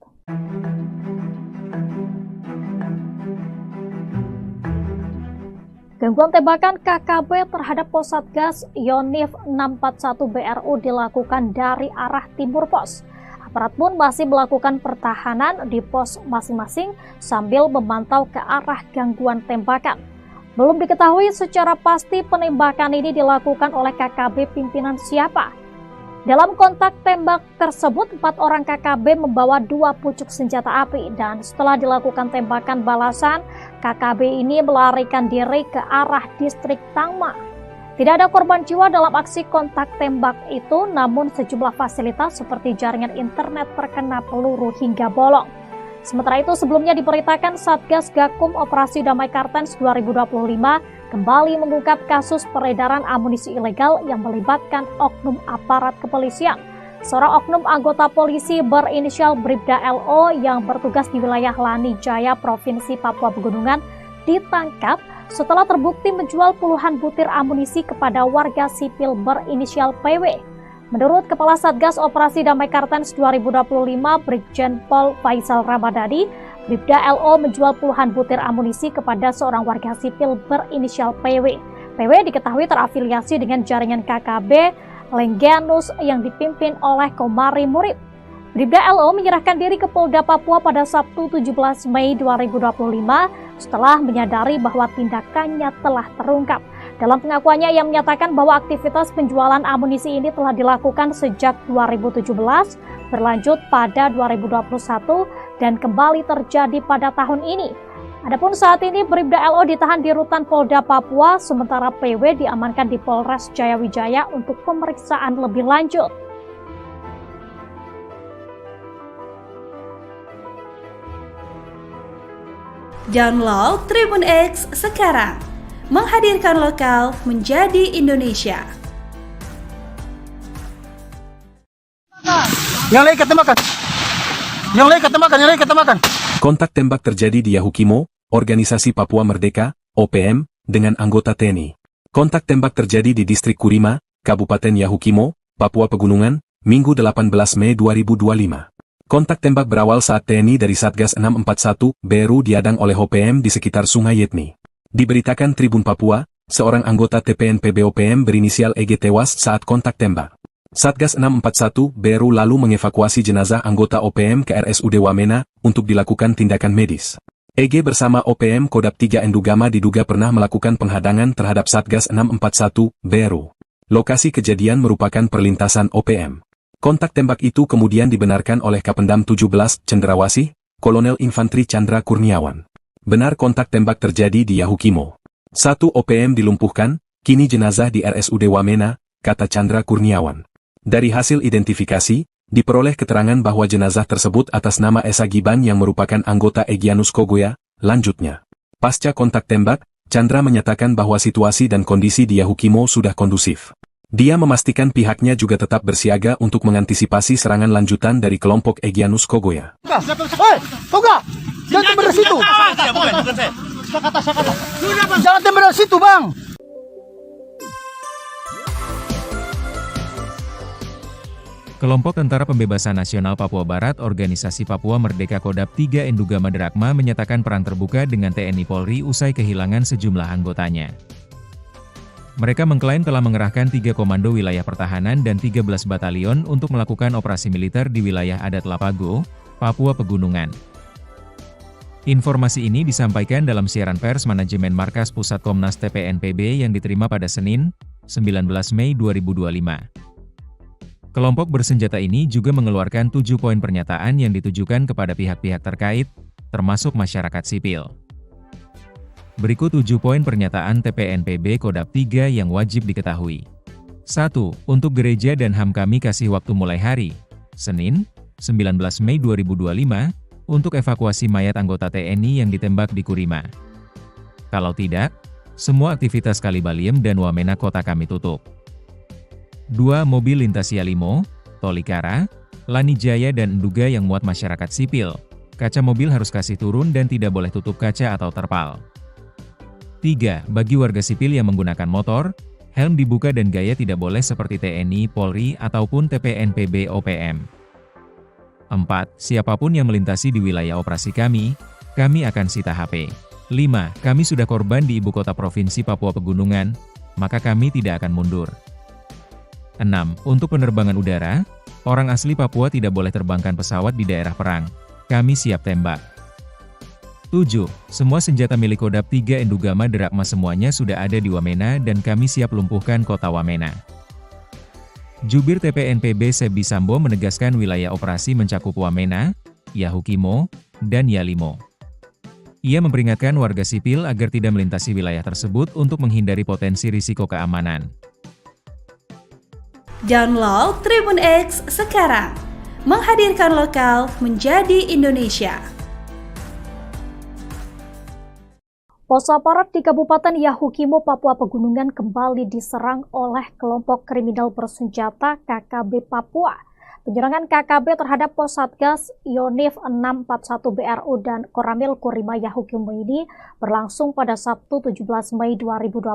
Speaker 5: Gangguan tembakan KKB terhadap pos Satgas Yonif 641 BRU dilakukan dari arah timur pos. Aparat pun masih melakukan pertahanan di pos masing-masing sambil memantau ke arah gangguan tembakan. Belum diketahui secara pasti penembakan ini dilakukan oleh KKB pimpinan siapa. Dalam kontak tembak tersebut, 4 orang KKB membawa 2 pucuk senjata api dan setelah dilakukan tembakan balasan, KKB ini melarikan diri ke arah distrik Tangma. Tidak ada korban jiwa dalam aksi kontak tembak itu, namun sejumlah fasilitas seperti jaringan internet terkena peluru hingga bolong. Sementara itu, sebelumnya diberitakan Satgas Gakum Operasi Damai Kartens 2025 kembali mengungkap kasus peredaran amunisi ilegal yang melibatkan oknum aparat kepolisian. Seorang oknum anggota polisi berinisial Bribda LO yang bertugas di wilayah Lanijaya, Provinsi Papua Pegunungan, ditangkap setelah terbukti menjual puluhan butir amunisi kepada warga sipil berinisial PW. Menurut Kepala Satgas Operasi Damai Kartens 2025, Brigjen Pol Faisal Ramadhani, Bribda LO menjual puluhan butir amunisi kepada seorang warga sipil berinisial PW. PW diketahui terafiliasi dengan jaringan KKB Lengganus yang dipimpin oleh Komari Murib. Bribda LO menyerahkan diri ke Polda Papua pada Sabtu 17 Mei 2025 setelah menyadari bahwa tindakannya telah terungkap. Dalam pengakuannya, ia menyatakan bahwa aktivitas penjualan amunisi ini telah dilakukan sejak 2017, berlanjut pada 2021, dan kembali terjadi pada tahun ini. Adapun saat ini Bribda LO ditahan di Rutan Polda Papua, sementara PW diamankan di Polres Jayawijaya untuk pemeriksaan lebih lanjut.
Speaker 4: Download Tribun X sekarang, menghadirkan lokal menjadi Indonesia.
Speaker 1: Yang lain ketembakkan. Yang lain ketembakkan, yang lain ketembakkan.
Speaker 2: Kontak tembak terjadi di Yahukimo, Organisasi Papua Merdeka, OPM, dengan anggota TNI. Kontak tembak terjadi di Distrik Kurima, Kabupaten Yahukimo, Papua Pegunungan, Minggu 18 Mei 2025. Kontak tembak berawal saat TNI dari Satgas 641 BRU diadang oleh OPM di sekitar Sungai Yetni. Diberitakan Tribun Papua, seorang anggota TPNPB OPM berinisial EG tewas saat kontak tembak. Satgas 641 BRU lalu mengevakuasi jenazah anggota OPM ke RSUD Wamena untuk dilakukan tindakan medis. EG bersama OPM Kodap 3 Endugama diduga pernah melakukan penghadangan terhadap Satgas 641 BRU. Lokasi kejadian merupakan perlintasan OPM. Kontak tembak itu kemudian dibenarkan oleh Kapendam 17 Cendrawasih, Kolonel Infantri Chandra Kurniawan. Benar kontak tembak terjadi di Yahukimo. 1 OPM dilumpuhkan, kini jenazah di RSUD Wamena, kata Chandra Kurniawan. Dari hasil identifikasi, diperoleh keterangan bahwa jenazah tersebut atas nama Esa Giban yang merupakan anggota Egyanus Kogoya. Lanjutnya, pasca kontak tembak, Chandra menyatakan bahwa situasi dan kondisi di Yahukimo sudah kondusif. Dia memastikan pihaknya juga tetap bersiaga untuk mengantisipasi serangan lanjutan dari kelompok Egyanus Kogoya.
Speaker 1: Hei, Toga! Jangan tembak dari situ! Jangan tembak dari situ, Bang!
Speaker 3: Kelompok Tentara Pembebasan Nasional Papua Barat Organisasi Papua Merdeka Kodap 3 Endugama Drakma menyatakan perang terbuka dengan TNI Polri usai kehilangan sejumlah anggotanya. Mereka mengklaim telah mengerahkan 3 komando wilayah pertahanan dan 13 batalion untuk melakukan operasi militer di wilayah adat Lapago, Papua Pegunungan. Informasi ini disampaikan dalam siaran pers manajemen Markas Pusat Komnas TPNPB yang diterima pada Senin, 19 Mei 2025. Kelompok bersenjata ini juga mengeluarkan 7 poin pernyataan yang ditujukan kepada pihak-pihak terkait, termasuk masyarakat sipil. Berikut 7 poin pernyataan TPNPB Kodap 3 yang wajib diketahui. 1. Untuk gereja dan HAM kami kasih waktu mulai hari, Senin, 19 Mei 2025, untuk evakuasi mayat anggota TNI yang ditembak di Kurima. Kalau tidak, semua aktivitas Kalibaliem dan Wamena kota kami tutup. 2. Mobil lintas Yalimo, Tolikara, Lanijaya dan Nduga yang muat masyarakat sipil. Kaca mobil harus kasih turun dan tidak boleh tutup kaca atau terpal. 3. Bagi warga sipil yang menggunakan motor, helm dibuka dan gaya tidak boleh seperti TNI, Polri, ataupun TPNPB OPM. 4. Siapapun yang melintasi di wilayah operasi kami akan sita HP. 5. Kami sudah korban di ibu kota provinsi Papua Pegunungan, maka kami tidak akan mundur. 6. Untuk penerbangan udara, orang asli Papua tidak boleh terbangkan pesawat di daerah perang. Kami siap tembak. 7. Semua senjata milik Kodap 3 Endugama Drakma semuanya sudah ada di Wamena dan kami siap lumpuhkan kota Wamena. Jubir TPNPB Sebi Sambo menegaskan wilayah operasi mencakup Wamena, Yahukimo, dan Yalimo. Ia memperingatkan warga sipil agar tidak melintasi wilayah tersebut untuk menghindari potensi risiko keamanan.
Speaker 4: Download Tribun X sekarang, menghadirkan lokal menjadi Indonesia.
Speaker 5: Pos aparat di Kabupaten Yahukimo, Papua Pegunungan kembali diserang oleh kelompok kriminal bersenjata KKB Papua. Penyerangan KKB terhadap pos Satgas Yonif 641 BRU dan Koramil Kurima Yahukimo ini berlangsung pada Sabtu 17 Mei 2025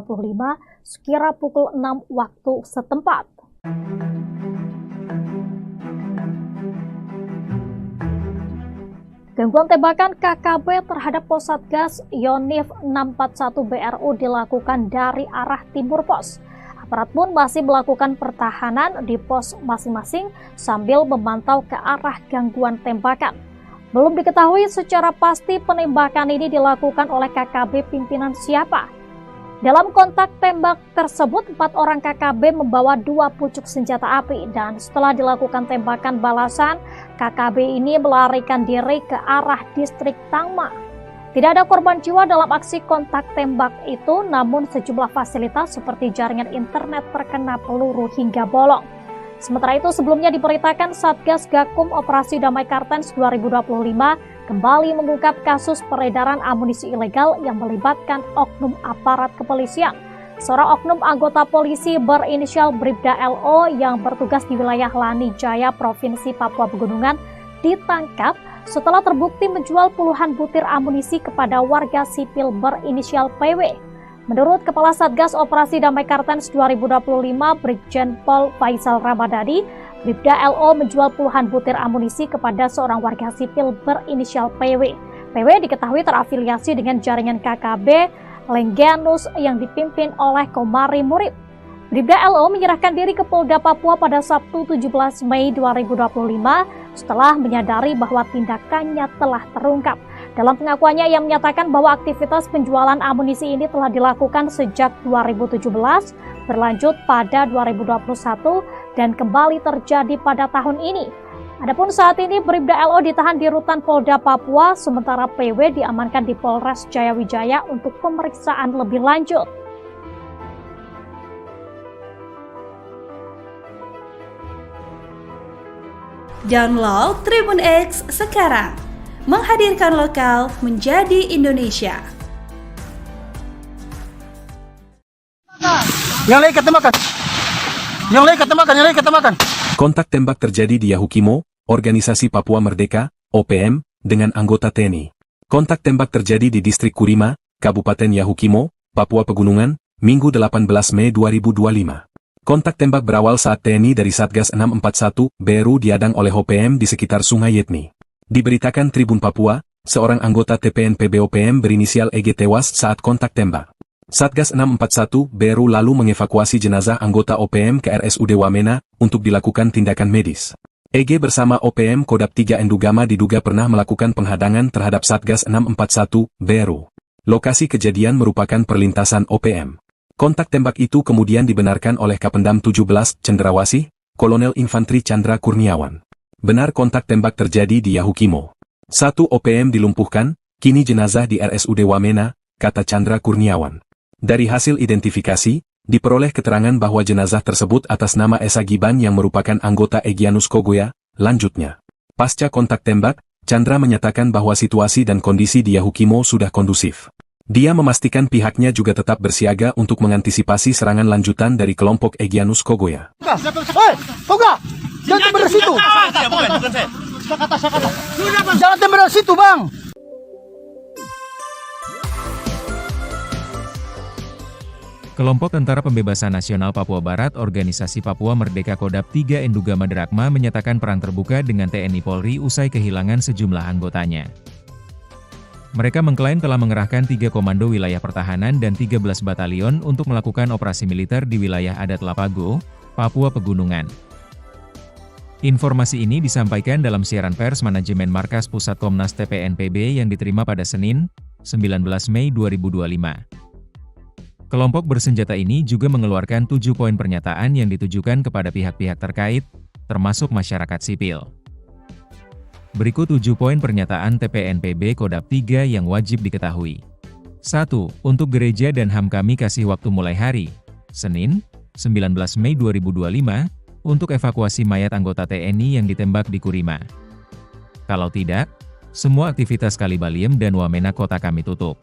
Speaker 5: sekira pukul 6 waktu setempat. Gangguan tembakan KKB terhadap pos Satgas Yonif 641 BRU dilakukan dari arah timur pos. Aparat pun masih melakukan pertahanan di pos masing-masing sambil memantau ke arah gangguan tembakan. Belum diketahui secara pasti penembakan ini dilakukan oleh KKB pimpinan siapa. Dalam kontak tembak tersebut, 4 orang KKB membawa 2 pucuk senjata api dan setelah dilakukan tembakan balasan, KKB ini melarikan diri ke arah distrik Tangma. Tidak ada korban jiwa dalam aksi kontak tembak itu, namun sejumlah fasilitas seperti jaringan internet terkena peluru hingga bolong. Sementara itu, sebelumnya diberitakan Satgas Gakum Operasi Damai Kartens 2025 kembali mengungkap kasus peredaran amunisi ilegal yang melibatkan oknum aparat kepolisian. Seorang oknum anggota polisi berinisial Bribda LO yang bertugas di wilayah Lanijaya, Provinsi Papua Pegunungan, ditangkap setelah terbukti menjual puluhan butir amunisi kepada warga sipil berinisial PW. Menurut Kepala Satgas Operasi Damai Kartens 2025, Brigjen Pol Faisal Ramadhani, Bribda LO menjual puluhan butir amunisi kepada seorang warga sipil berinisial PW. PW diketahui terafiliasi dengan jaringan KKB Lengganus yang dipimpin oleh Komari Murib. Bribda LO menyerahkan diri ke Polda Papua pada Sabtu 17 Mei 2025 setelah menyadari bahwa tindakannya telah terungkap. Dalam pengakuannya, ia menyatakan bahwa aktivitas penjualan amunisi ini telah dilakukan sejak 2017, berlanjut pada 2021, dan kembali terjadi pada tahun ini. Adapun saat ini Bribda LO ditahan di Rutan Polda Papua, sementara PW diamankan di Polres Jayawijaya untuk pemeriksaan lebih lanjut.
Speaker 4: Download Tribun X sekarang, menghadirkan lokal menjadi Indonesia.
Speaker 1: Yang lain kata makan. Yang lain kata makan. Yang lain kata makan.
Speaker 2: Kontak tembak terjadi di Yahukimo, Organisasi Papua Merdeka, OPM, dengan anggota TNI. Kontak tembak terjadi di Distrik Kurima, Kabupaten Yahukimo, Papua Pegunungan, Minggu 18 Mei 2025. Kontak tembak berawal saat TNI dari Satgas 641, BRU diadang oleh OPM di sekitar Sungai Yetni. Diberitakan Tribun Papua, seorang anggota TPNPB OPM berinisial EG tewas saat kontak tembak. Satgas 641, BRU lalu mengevakuasi jenazah anggota OPM ke RSUD Wamena untuk dilakukan tindakan medis. EG bersama OPM Kodam 3 Endugama diduga pernah melakukan penghadangan terhadap Satgas 641, BRU. Lokasi kejadian merupakan perlintasan OPM. Kontak tembak itu kemudian dibenarkan oleh Kapendam 17, Cendrawasih, Kolonel Infantri Chandra Kurniawan. Benar kontak tembak terjadi di Yahukimo. 1 OPM dilumpuhkan, kini jenazah di RSUD Wamena, kata Chandra Kurniawan. Dari hasil identifikasi, diperoleh keterangan bahwa jenazah tersebut atas nama Esa Giban yang merupakan anggota Egyanus Kogoya. Lanjutnya, pasca kontak tembak, Chandra menyatakan bahwa situasi dan kondisi di Yahukimo sudah kondusif. Dia memastikan pihaknya juga tetap bersiaga untuk mengantisipasi serangan lanjutan dari kelompok Egyanus Kogoya.
Speaker 1: Hei, Toga! Jangan tembak dari situ! Jangan tembak dari situ, Bang!
Speaker 3: Kelompok Tentara Pembebasan Nasional Papua Barat Organisasi Papua Merdeka Kodam 3 Endugama Drakma menyatakan perang terbuka dengan TNI Polri usai kehilangan sejumlah anggotanya. Mereka mengklaim telah mengerahkan 3 komando wilayah pertahanan dan 13 batalion untuk melakukan operasi militer di wilayah adat Lapago, Papua Pegunungan. Informasi ini disampaikan dalam siaran pers manajemen Markas Pusat Komnas TPNPB yang diterima pada Senin, 19 Mei 2025. Kelompok bersenjata ini juga mengeluarkan 7 poin pernyataan yang ditujukan kepada pihak-pihak terkait, termasuk masyarakat sipil. Berikut 7 poin pernyataan TPNPB Kodam 3 yang wajib diketahui. 1. Untuk gereja dan HAM kami kasih waktu mulai hari, Senin, 19 Mei 2025, untuk evakuasi mayat anggota TNI yang ditembak di Kurima. Kalau tidak, semua aktivitas Kalibaliem dan Wamena kota kami tutup.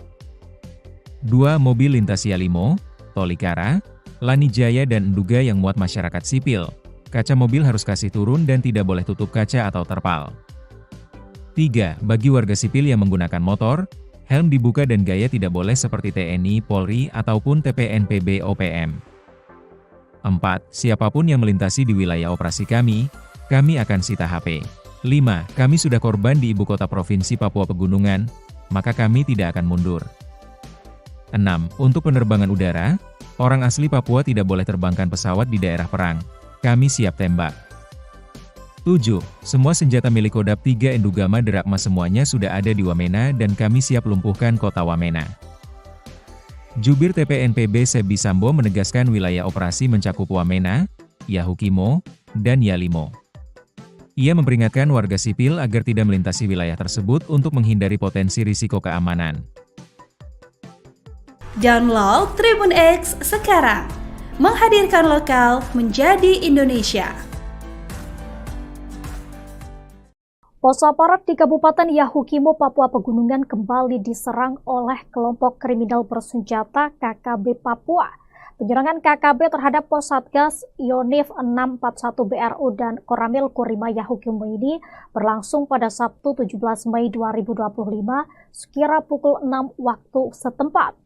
Speaker 3: 2. Mobil lintas Yalimo, Tolikara, Lanijaya dan Enduga yang muat masyarakat sipil. Kaca mobil harus kasih turun dan tidak boleh tutup kaca atau terpal. 3. Bagi warga sipil yang menggunakan motor, helm dibuka dan gaya tidak boleh seperti TNI, Polri, ataupun TPNPB OPM. 4. Siapapun yang melintasi di wilayah operasi kami akan sita HP. 5. Kami sudah korban di ibu kota provinsi Papua Pegunungan, maka kami tidak akan mundur. 6. Untuk penerbangan udara, orang asli Papua tidak boleh terbangkan pesawat di daerah perang. Kami siap tembak. 7. Semua senjata milik Kodam 3 Endugama Drakma semuanya sudah ada di Wamena dan kami siap lumpuhkan kota Wamena. Jubir TPNPB Sebi Sambo menegaskan wilayah operasi mencakup Wamena, Yahukimo, dan Yalimo. Ia memperingatkan warga sipil agar tidak melintasi wilayah tersebut untuk menghindari potensi risiko keamanan.
Speaker 4: Download Tribun X sekarang, menghadirkan lokal menjadi Indonesia.
Speaker 5: Pos aparat di Kabupaten Yahukimo, Papua Pegunungan kembali diserang oleh kelompok kriminal bersenjata KKB Papua. Penyerangan KKB terhadap pos Satgas Yonif 641 BRU dan Koramil Kurima Yahukimo ini berlangsung pada Sabtu 17 Mei 2025 sekira pukul 6 waktu setempat.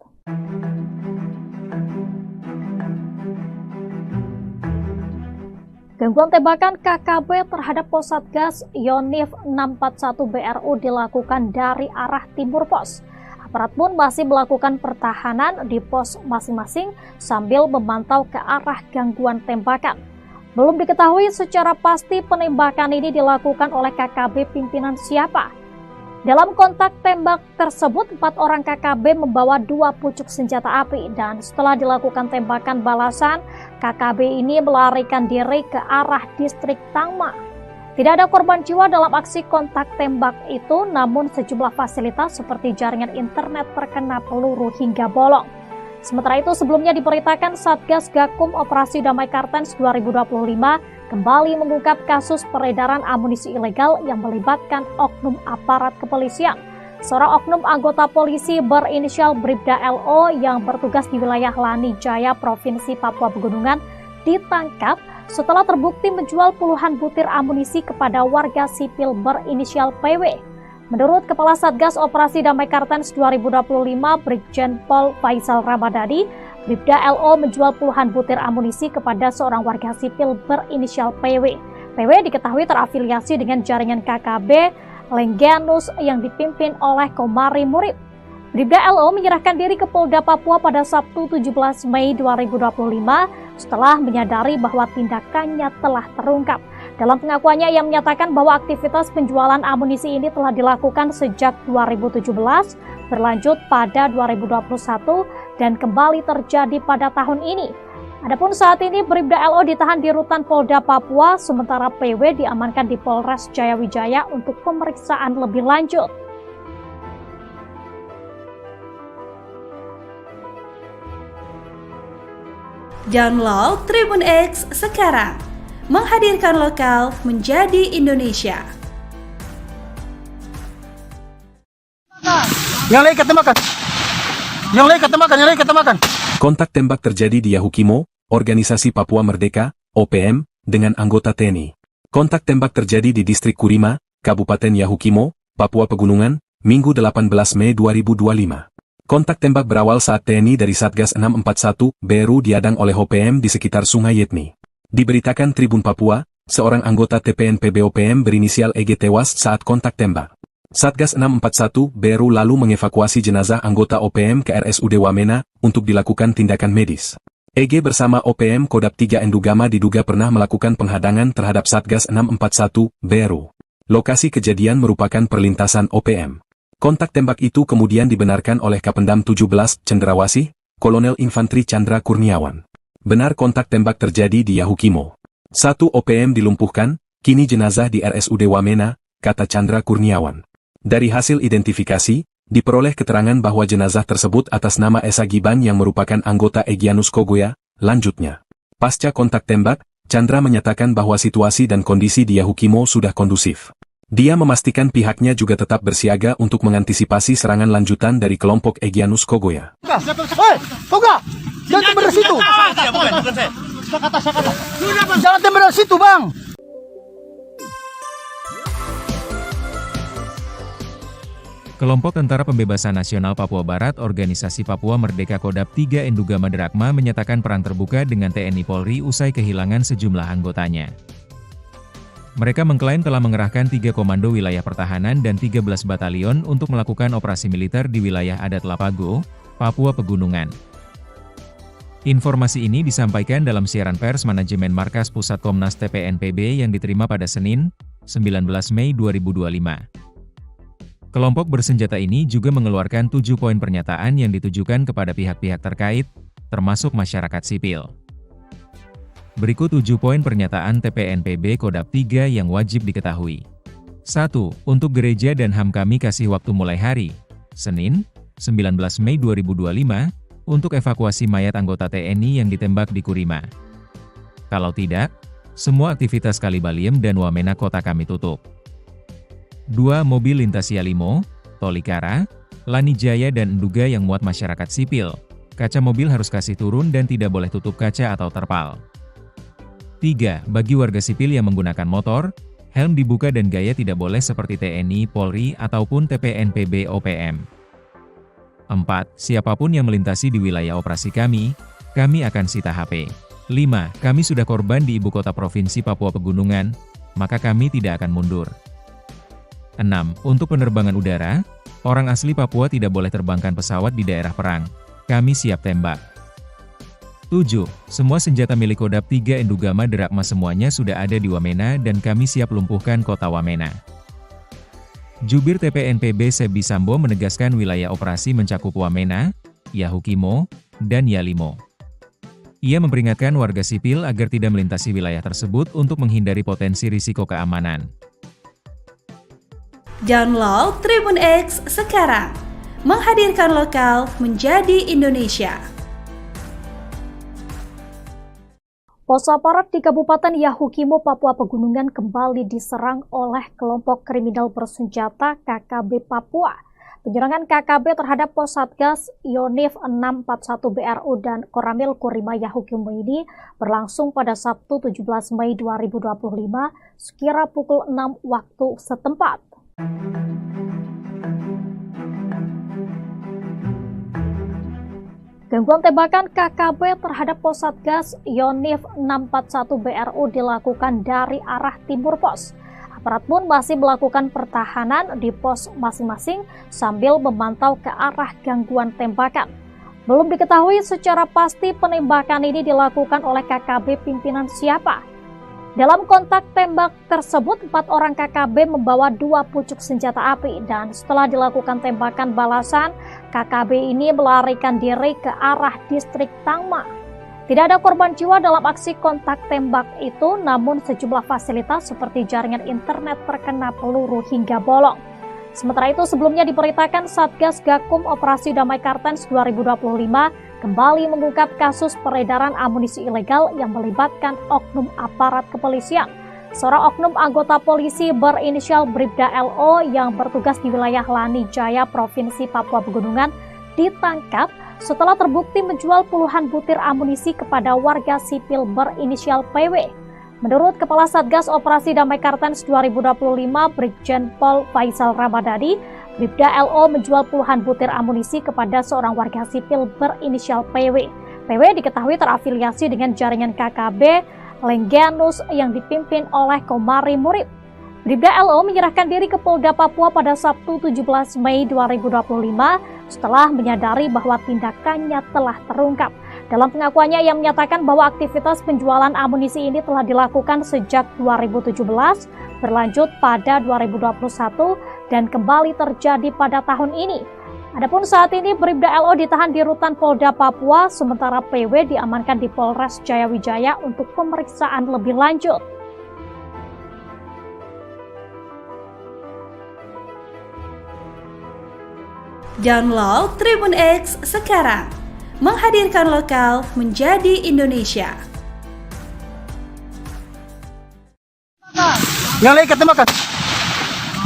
Speaker 5: Gangguan tembakan KKB terhadap pos Satgas Yonif 641 BRU dilakukan dari arah timur pos. Aparat pun masih melakukan pertahanan di pos masing-masing sambil memantau ke arah gangguan tembakan. Belum diketahui secara pasti penembakan ini dilakukan oleh KKB pimpinan siapa. Dalam kontak tembak tersebut, 4 orang KKB membawa 2 pucuk senjata api dan setelah dilakukan tembakan balasan, KKB ini melarikan diri ke arah distrik Tangma. Tidak ada korban jiwa dalam aksi kontak tembak itu, namun sejumlah fasilitas seperti jaringan internet terkena peluru hingga bolong. Sementara itu, sebelumnya diberitakan Satgas Gakum Operasi Damai Kartens 2025 kembali mengungkap kasus peredaran amunisi ilegal yang melibatkan oknum aparat kepolisian. Seorang oknum anggota polisi berinisial Bribda LO yang bertugas di wilayah Lani Jaya, Provinsi Papua Pegunungan, ditangkap setelah terbukti menjual puluhan butir amunisi kepada warga sipil berinisial PW. Menurut Kepala Satgas Operasi Damai Kartens 2025, Brigjen Pol Faisal Ramadhani, Bribda LO menjual puluhan butir amunisi kepada seorang warga sipil berinisial PW. PW diketahui terafiliasi dengan jaringan KKB Lengganus yang dipimpin oleh Komari Murib. Bribda LO menyerahkan diri ke Polda Papua pada Sabtu 17 Mei 2025 setelah menyadari bahwa tindakannya telah terungkap. Dalam pengakuannya, ia menyatakan bahwa aktivitas penjualan amunisi ini telah dilakukan sejak 2017, berlanjut pada 2021, dan kembali terjadi pada tahun ini. Adapun saat ini Bribda LO ditahan di Rutan Polda Papua, sementara PW diamankan di Polres Jayawijaya untuk pemeriksaan lebih lanjut.
Speaker 4: Download Tribun X sekarang, menghadirkan lokal menjadi Indonesia.
Speaker 1: Yang lain ketemakan. Yang lain ketemakan, yang lain ketemakan.
Speaker 2: Kontak tembak terjadi di Yahukimo, Organisasi Papua Merdeka, OPM, dengan anggota TNI. Kontak tembak terjadi di Distrik Kurima, Kabupaten Yahukimo, Papua Pegunungan, Minggu 18 Mei 2025. Kontak tembak berawal saat TNI dari Satgas 641 BRU diadang oleh OPM di sekitar Sungai Yetni. Diberitakan Tribun Papua, seorang anggota TPNPB OPM berinisial EG tewas saat kontak tembak. Satgas 641 BRU lalu mengevakuasi jenazah anggota OPM ke RSUD Wamena untuk dilakukan tindakan medis. EG bersama OPM Kodap 3 Endugama diduga pernah melakukan penghadangan terhadap Satgas 641 BRU. Lokasi kejadian merupakan perlintasan OPM. Kontak tembak itu kemudian dibenarkan oleh Kapendam 17 Cendrawasih, Kolonel Infantri Chandra Kurniawan. Benar kontak tembak terjadi di Yahukimo. 1 OPM dilumpuhkan, kini jenazah di RSUD Wamena, kata Chandra Kurniawan. Dari hasil identifikasi, diperoleh keterangan bahwa jenazah tersebut atas nama Esa Giban yang merupakan anggota Egyanus Kogoya. Lanjutnya, pasca kontak tembak, Chandra menyatakan bahwa situasi dan kondisi di Yahukimo sudah kondusif. Dia memastikan pihaknya juga tetap bersiaga untuk mengantisipasi serangan lanjutan dari kelompok Egyanus Kogoya.
Speaker 1: Hei, Koga! Jangan tembak dari situ! Jangan tembak dari situ, Bang!
Speaker 3: Kelompok Tentara Pembebasan Nasional Papua Barat Organisasi Papua Merdeka Kodap 3 Endugama Drakma menyatakan perang terbuka dengan TNI Polri usai kehilangan sejumlah anggotanya. Mereka mengklaim telah mengerahkan 3 komando wilayah pertahanan dan 13 batalion untuk melakukan operasi militer di wilayah adat Lapago, Papua Pegunungan. Informasi ini disampaikan dalam siaran pers manajemen Markas Pusat Komnas TPNPB yang diterima pada Senin, 19 Mei 2025. Kelompok bersenjata ini juga mengeluarkan 7 poin pernyataan yang ditujukan kepada pihak-pihak terkait, termasuk masyarakat sipil. Berikut 7 poin pernyataan TPNPB Kodap 3 yang wajib diketahui. 1. Untuk gereja dan HAM kami kasih waktu mulai hari, Senin, 19 Mei 2025, untuk evakuasi mayat anggota TNI yang ditembak di Kurima. Kalau tidak, semua aktivitas Kalibaliem dan Wamena kota kami tutup. 2. Mobil lintas Yalimo, Tolikara, Lani Jaya dan Enduga yang muat masyarakat sipil. Kaca mobil harus kasih turun dan tidak boleh tutup kaca atau terpal. 3. Bagi warga sipil yang menggunakan motor, helm dibuka dan gaya tidak boleh seperti TNI, Polri, ataupun TPNPB OPM. 4. Siapapun yang melintasi di wilayah operasi kami akan sita HP. 5. Kami sudah korban di ibu kota provinsi Papua Pegunungan, maka kami tidak akan mundur. 6. Untuk penerbangan udara, orang asli Papua tidak boleh terbangkan pesawat di daerah perang. Kami siap tembak. 7. Semua senjata milik Kodap 3 Endugama Drakma semuanya sudah ada di Wamena dan kami siap lumpuhkan kota Wamena. Jubir TPNPB Sebi Sambo menegaskan wilayah operasi mencakup Wamena, Yahukimo, dan Yalimo. Ia memperingatkan warga sipil agar tidak melintasi wilayah tersebut untuk menghindari potensi risiko keamanan.
Speaker 4: Download Tribun X sekarang, menghadirkan lokal menjadi Indonesia.
Speaker 5: Pos aparat di Kabupaten Yahukimo, Papua Pegunungan kembali diserang oleh kelompok kriminal bersenjata KKB Papua. Penyerangan KKB terhadap pos Satgas Yonif 641 BRU dan Koramil Kurima Yahukimo ini berlangsung pada Sabtu 17 Mei 2025 sekira pukul 6 waktu setempat. Gangguan tembakan KKB terhadap pos Satgas Yonif 641 BRU dilakukan dari arah timur pos. Aparat pun masih melakukan pertahanan di pos masing-masing sambil memantau ke arah gangguan tembakan. Belum diketahui secara pasti penembakan ini dilakukan oleh KKB pimpinan siapa. Dalam kontak tembak tersebut, 4 orang KKB membawa 2 pucuk senjata api dan setelah dilakukan tembakan balasan, KKB ini melarikan diri ke arah distrik Tangma. Tidak ada korban jiwa dalam aksi kontak tembak itu, namun sejumlah fasilitas seperti jaringan internet terkena peluru hingga bolong. Sementara itu, sebelumnya diberitakan Satgas Gakum Operasi Damai Kartens 2025 kembali mengungkap kasus peredaran amunisi ilegal yang melibatkan oknum aparat kepolisian. Seorang oknum anggota polisi berinisial Bribda LO yang bertugas di wilayah Lani Jaya, Provinsi Papua Pegunungan, ditangkap setelah terbukti menjual puluhan butir amunisi kepada warga sipil berinisial PW. Menurut Kepala Satgas Operasi Damai Kartens 2025, Brigjen Pol Faisal Ramadhani, Bribda LO menjual puluhan butir amunisi kepada seorang warga sipil berinisial PW. PW diketahui terafiliasi dengan jaringan KKB Lengganus yang dipimpin oleh Komari Murib. Bribda LO menyerahkan diri ke Polda Papua pada Sabtu 17 Mei 2025 setelah menyadari bahwa tindakannya telah terungkap. Dalam pengakuannya, ia menyatakan bahwa aktivitas penjualan amunisi ini telah dilakukan sejak 2017, berlanjut pada 2021, dan kembali terjadi pada tahun ini. Adapun saat ini Bribda LO ditahan di rutan Polda Papua, sementara PW diamankan di Polres Jayawijaya untuk pemeriksaan lebih lanjut.
Speaker 4: Download Tribun X sekarang, menghadirkan lokal menjadi Indonesia.
Speaker 1: Yang lain ketembakkan.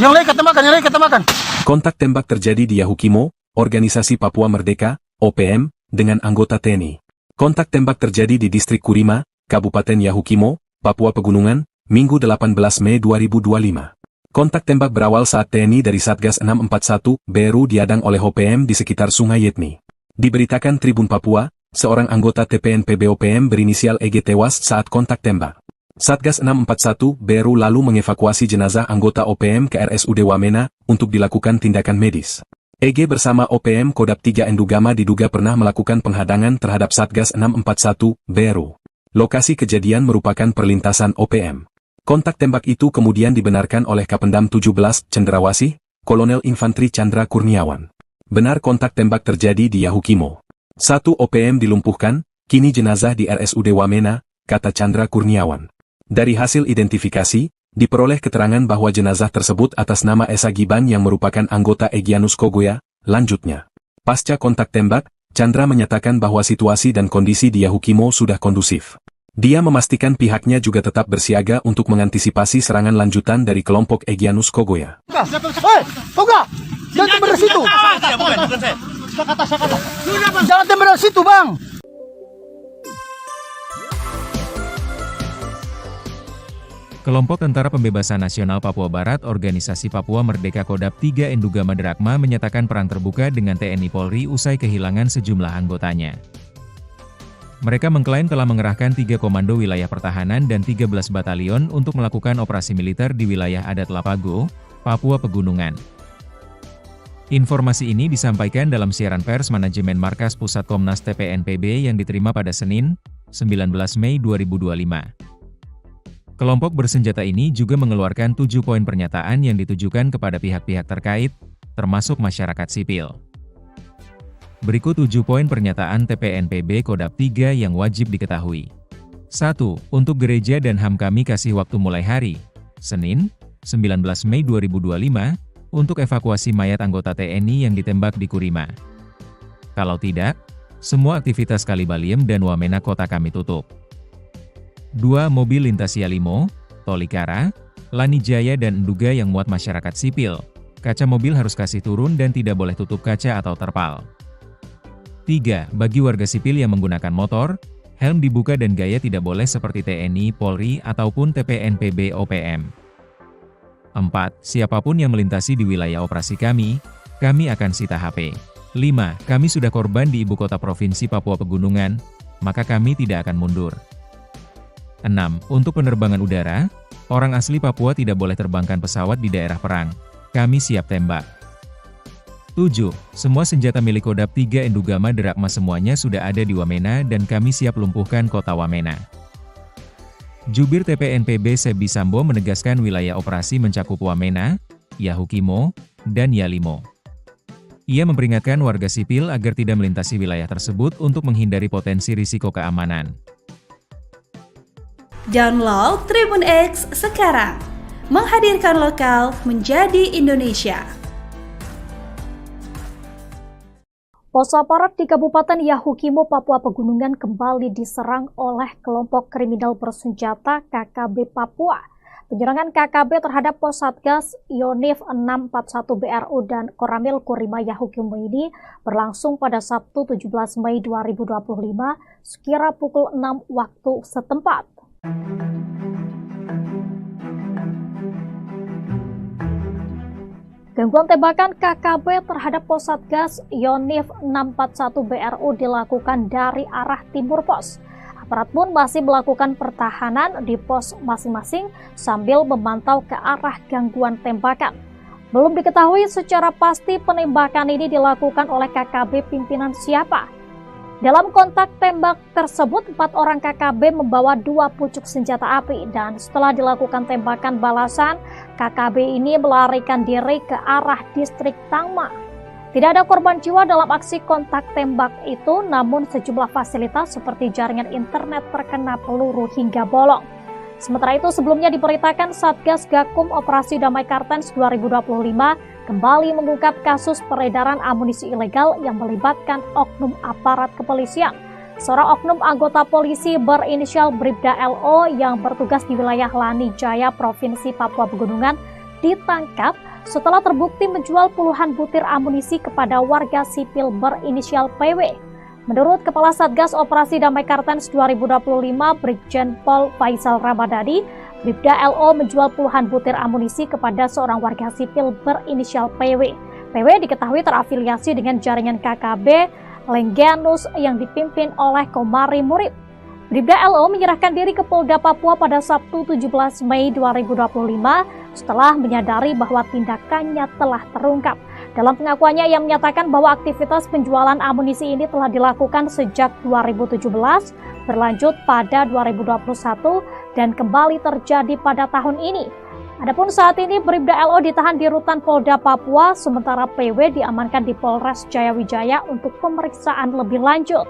Speaker 1: Yang lain ketembakkan, yang lain ketembakkan.
Speaker 2: Kontak tembak terjadi di Yahukimo, Organisasi Papua Merdeka, OPM, dengan anggota TNI. Kontak tembak terjadi di Distrik Kurima, Kabupaten Yahukimo, Papua Pegunungan, Minggu 18 Mei 2025. Kontak tembak berawal saat TNI dari Satgas 641 BRU diadang oleh OPM di sekitar Sungai Yetni. Diberitakan Tribun Papua, seorang anggota TPNPB OPM berinisial EG tewas saat kontak tembak. Satgas 641 BRU lalu mengevakuasi jenazah anggota OPM ke RSUD Wamena untuk dilakukan tindakan medis. EG bersama OPM Kodap 3 Endugama diduga pernah melakukan penghadangan terhadap Satgas 641 BRU. Lokasi kejadian merupakan perlintasan OPM. Kontak tembak itu kemudian dibenarkan oleh Kapendam 17 Cendrawasih, Kolonel Infantri Chandra Kurniawan. Benar kontak tembak terjadi di Yahukimo. 1 OPM dilumpuhkan, kini jenazah di RSUD Wamena, kata Chandra Kurniawan. Dari hasil identifikasi, diperoleh keterangan bahwa jenazah tersebut atas nama Esa Giban yang merupakan anggota Egyanus Kogoya. Lanjutnya, pasca kontak tembak, Chandra menyatakan bahwa situasi dan kondisi di Yahukimo sudah kondusif. Dia memastikan pihaknya juga tetap bersiaga untuk mengantisipasi serangan lanjutan dari kelompok Egyanus Kogoya.
Speaker 1: Hei, Toga! Jangan tembak dari situ! Jangan tembak dari situ, Bang!
Speaker 3: Kelompok Tentara Pembebasan Nasional Papua Barat Organisasi Papua Merdeka Kodap 3 Endugama Drakma menyatakan perang terbuka dengan TNI Polri usai kehilangan sejumlah anggotanya. Mereka mengklaim telah mengerahkan 3 komando wilayah pertahanan dan 13 batalion untuk melakukan operasi militer di wilayah adat Lapago, Papua Pegunungan. Informasi ini disampaikan dalam siaran pers manajemen Markas Pusat Komnas TPNPB yang diterima pada Senin, 19 Mei 2025. Kelompok bersenjata ini juga mengeluarkan 7 poin pernyataan yang ditujukan kepada pihak-pihak terkait, termasuk masyarakat sipil. Berikut 7 poin pernyataan TPNPB Kodap 3 yang wajib diketahui. 1. Untuk gereja dan HAM kami kasih waktu mulai hari Senin, 19 Mei 2025, untuk evakuasi mayat anggota TNI yang ditembak di Kurima. Kalau tidak, semua aktivitas Kalibaliem dan Wamena kota kami tutup. 2. Mobil lintas Yalimo, Tolikara, Lanijaya dan Nduga yang muat masyarakat sipil. Kaca mobil harus kasih turun dan tidak boleh tutup kaca atau terpal. 3. Bagi warga sipil yang menggunakan motor, helm dibuka dan gaya tidak boleh seperti TNI, Polri, ataupun TPNPB OPM. 4. Siapapun yang melintasi di wilayah operasi kami akan sita HP. 5. Kami sudah korban di ibu kota provinsi Papua Pegunungan, maka kami tidak akan mundur. 6. Untuk penerbangan udara, orang asli Papua tidak boleh terbangkan pesawat di daerah perang. Kami siap tembak. 7. Semua senjata milik Kodap 3 Endugama Derakma semuanya sudah ada di Wamena dan kami siap lumpuhkan kota Wamena. Jubir TPNPB Sebi Sambo menegaskan wilayah operasi mencakup Wamena, Yahukimo, dan Yalimo. Ia memperingatkan warga sipil agar tidak melintasi wilayah tersebut untuk menghindari potensi risiko keamanan.
Speaker 4: Download Tribun X sekarang, menghadirkan lokal menjadi Indonesia.
Speaker 5: Pos aparat di Kabupaten Yahukimo, Papua Pegunungan kembali diserang oleh kelompok kriminal bersenjata KKB Papua. Penyerangan KKB terhadap pos Satgas Yonif 641 BRU dan Koramil Kurima Yahukimo ini berlangsung pada Sabtu 17 Mei 2025 sekira pukul 6 waktu setempat. Gangguan tembakan KKB terhadap pos Satgas Yonif 641 BRU dilakukan dari arah timur pos. Aparat pun masih melakukan pertahanan di pos masing-masing sambil memantau ke arah gangguan tembakan. Belum diketahui secara pasti penembakan ini dilakukan oleh KKB pimpinan siapa. Dalam kontak tembak tersebut, 4 orang KKB membawa 2 pucuk senjata api dan setelah dilakukan tembakan balasan, KKB ini melarikan diri ke arah distrik Tangma. Tidak ada korban jiwa dalam aksi kontak tembak itu, namun sejumlah fasilitas seperti jaringan internet terkena peluru hingga bolong. Sementara itu, sebelumnya diberitakan Satgas Gakum Operasi Damai Kartens 2025 kembali mengungkap kasus peredaran amunisi ilegal yang melibatkan oknum aparat kepolisian. Seorang oknum anggota polisi berinisial Bribda LO yang bertugas di wilayah Lanijaya, Provinsi Papua Pegunungan, ditangkap setelah terbukti menjual puluhan butir amunisi kepada warga sipil berinisial PW. Menurut Kepala Satgas Operasi Damai Kartens 2025, Brigjen Pol Faisal Ramadhani, Bribda LO menjual puluhan butir amunisi kepada seorang warga sipil berinisial PW. PW diketahui terafiliasi dengan jaringan KKB Lengganus yang dipimpin oleh Komari Murib. Bribda LO menyerahkan diri ke Polda Papua pada Sabtu 17 Mei 2025 setelah menyadari bahwa tindakannya telah terungkap. Dalam pengakuannya, ia menyatakan bahwa aktivitas penjualan amunisi ini telah dilakukan sejak 2017, berlanjut pada 2021, dan kembali terjadi pada tahun ini. Adapun saat ini Bribda LO ditahan di rutan Polda Papua, sementara PW diamankan di Polres Jayawijaya untuk pemeriksaan lebih lanjut.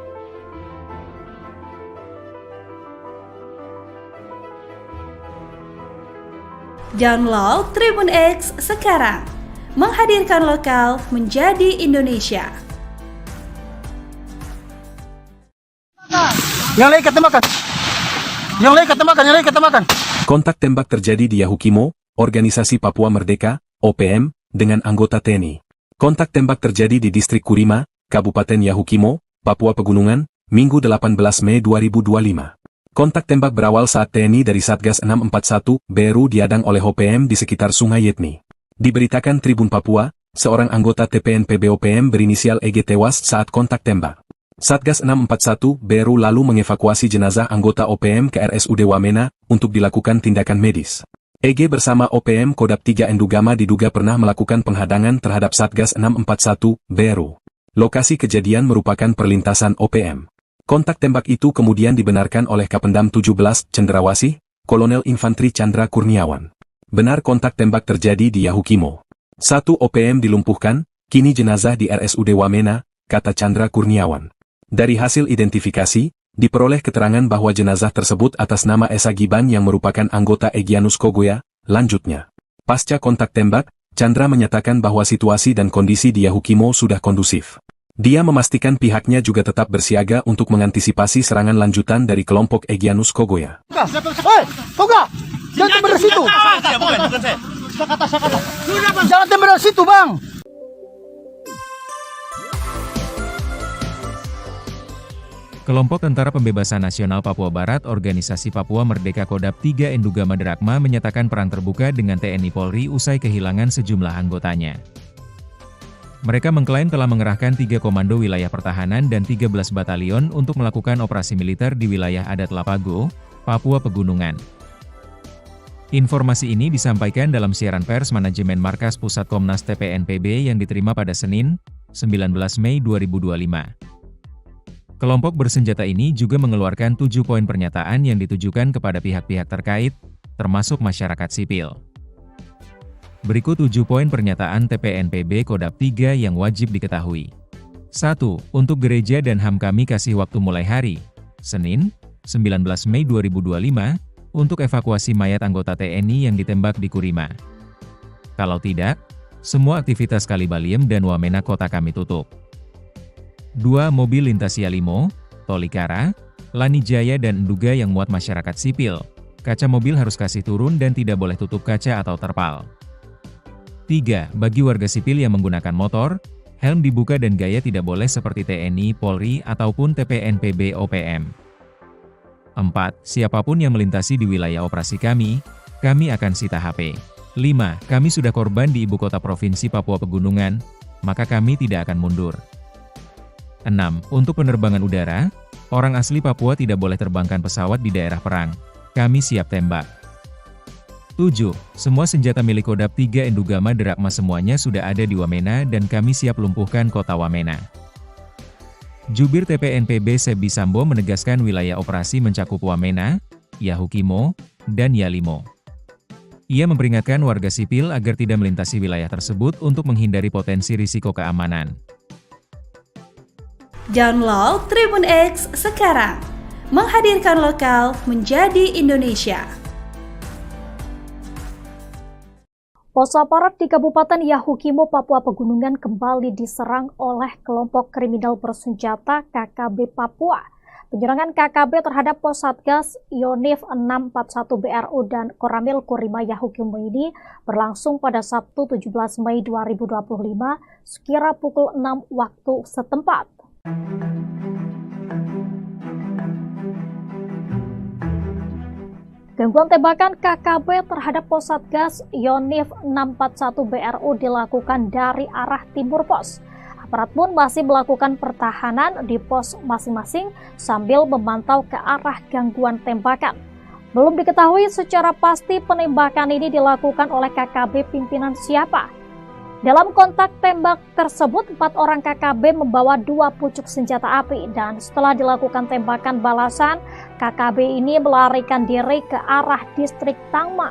Speaker 4: Download Tribun X sekarang, menghadirkan lokal menjadi Indonesia.
Speaker 1: Yang lain ketembakkan. Yang lain ketembakkan, yang lain ketembakkan.
Speaker 2: Kontak tembak terjadi di Yahukimo, Organisasi Papua Merdeka, OPM, dengan anggota TNI. Kontak tembak terjadi di Distrik Kurima, Kabupaten Yahukimo, Papua Pegunungan, Minggu 18 Mei 2025. Kontak tembak berawal saat TNI dari Satgas 641 BRU diadang oleh OPM di sekitar Sungai Yetni. Diberitakan Tribun Papua, seorang anggota TPNPB OPM berinisial EG tewas saat kontak tembak. Satgas 641 BRU lalu mengevakuasi jenazah anggota OPM ke RSUD Wamena untuk dilakukan tindakan medis. EG bersama OPM Kodap 3 Endugama diduga pernah melakukan penghadangan terhadap Satgas 641 BRU. Lokasi kejadian merupakan perlintasan OPM. Kontak tembak itu kemudian dibenarkan oleh Kapendam 17 Cendrawasih, Kolonel Infanteri Chandra Kurniawan. Benar kontak tembak terjadi di Yahukimo. 1 OPM dilumpuhkan, kini jenazah di RSUD Wamena, kata Chandra Kurniawan. Dari hasil identifikasi, diperoleh keterangan bahwa jenazah tersebut atas nama Esa Giban yang merupakan anggota Egyanus Kogoya. Lanjutnya, pasca kontak tembak, Chandra menyatakan bahwa situasi dan kondisi di Yahukimo sudah kondusif. Dia memastikan pihaknya juga tetap bersiaga untuk mengantisipasi serangan lanjutan dari kelompok Egyanus Kogoya.
Speaker 1: Hei, Koga! Jangan tembak dari situ!
Speaker 6: Bukan saya.
Speaker 1: Jangan tembak dari situ, Bang!
Speaker 3: Kelompok Tentara Pembebasan Nasional Papua Barat Organisasi Papua Merdeka Kodam 3 Enduga Maderakma menyatakan perang terbuka dengan TNI Polri usai kehilangan sejumlah anggotanya. Mereka mengklaim telah mengerahkan 3 komando wilayah pertahanan dan 13 batalion untuk melakukan operasi militer di wilayah adat Lapago, Papua Pegunungan. Informasi ini disampaikan dalam siaran pers manajemen Markas Pusat Komnas TPNPB yang diterima pada Senin, 19 Mei 2025. Kelompok bersenjata ini juga mengeluarkan 7 poin pernyataan yang ditujukan kepada pihak-pihak terkait, termasuk masyarakat sipil. Berikut 7 poin pernyataan TPNPB Kodam 3 yang wajib diketahui. 1. Untuk gereja dan HAM kami kasih waktu mulai hari, Senin, 19 Mei 2025, untuk evakuasi mayat anggota TNI yang ditembak di Kurima. Kalau tidak, semua aktivitas Kalibaliem dan Wamena kota kami tutup. 2. Mobil lintas Yalimo, Tolikara, Lanijaya dan Enduga yang muat masyarakat sipil. Kaca mobil harus kasih turun dan tidak boleh tutup kaca atau terpal. 3. Bagi warga sipil yang menggunakan motor, helm dibuka dan gaya tidak boleh seperti TNI, Polri, ataupun TPNPB OPM. 4. Siapapun yang melintasi di wilayah operasi kami akan sita HP. 5. Kami sudah korban di ibu kota provinsi Papua Pegunungan, maka kami tidak akan mundur. 6. Untuk penerbangan udara, orang asli Papua tidak boleh terbangkan pesawat di daerah perang. Kami siap tembak. 7. Semua senjata milik Kodam 3 Enduga Maderakma semuanya sudah ada di Wamena dan kami siap lumpuhkan kota Wamena. Jubir TPNPB Sebi Sambo menegaskan wilayah operasi mencakup Wamena, Yahukimo, dan Yalimo. Ia memperingatkan warga sipil agar tidak melintasi wilayah tersebut untuk menghindari potensi risiko keamanan.
Speaker 4: Download Tribun X sekarang, menghadirkan lokal menjadi Indonesia.
Speaker 5: Pos aparat di Kabupaten Yahukimo, Papua Pegunungan kembali diserang oleh kelompok kriminal bersenjata KKB Papua. Penyerangan KKB terhadap pos Satgas Yonif 641 BRU dan Koramil Kurima Yahukimo ini berlangsung pada Sabtu 17 Mei 2025 sekira pukul 6 waktu setempat. Gangguan tembakan KKB terhadap pos Satgas Yonif 641 BRU dilakukan dari arah timur pos. Aparat pun masih melakukan pertahanan di pos masing-masing sambil memantau ke arah gangguan tembakan. Belum diketahui secara pasti penembakan ini dilakukan oleh KKB pimpinan siapa. Dalam kontak tembak tersebut, 4 orang KKB membawa 2 pucuk senjata api dan setelah dilakukan tembakan balasan, KKB ini melarikan diri ke arah distrik Tangma.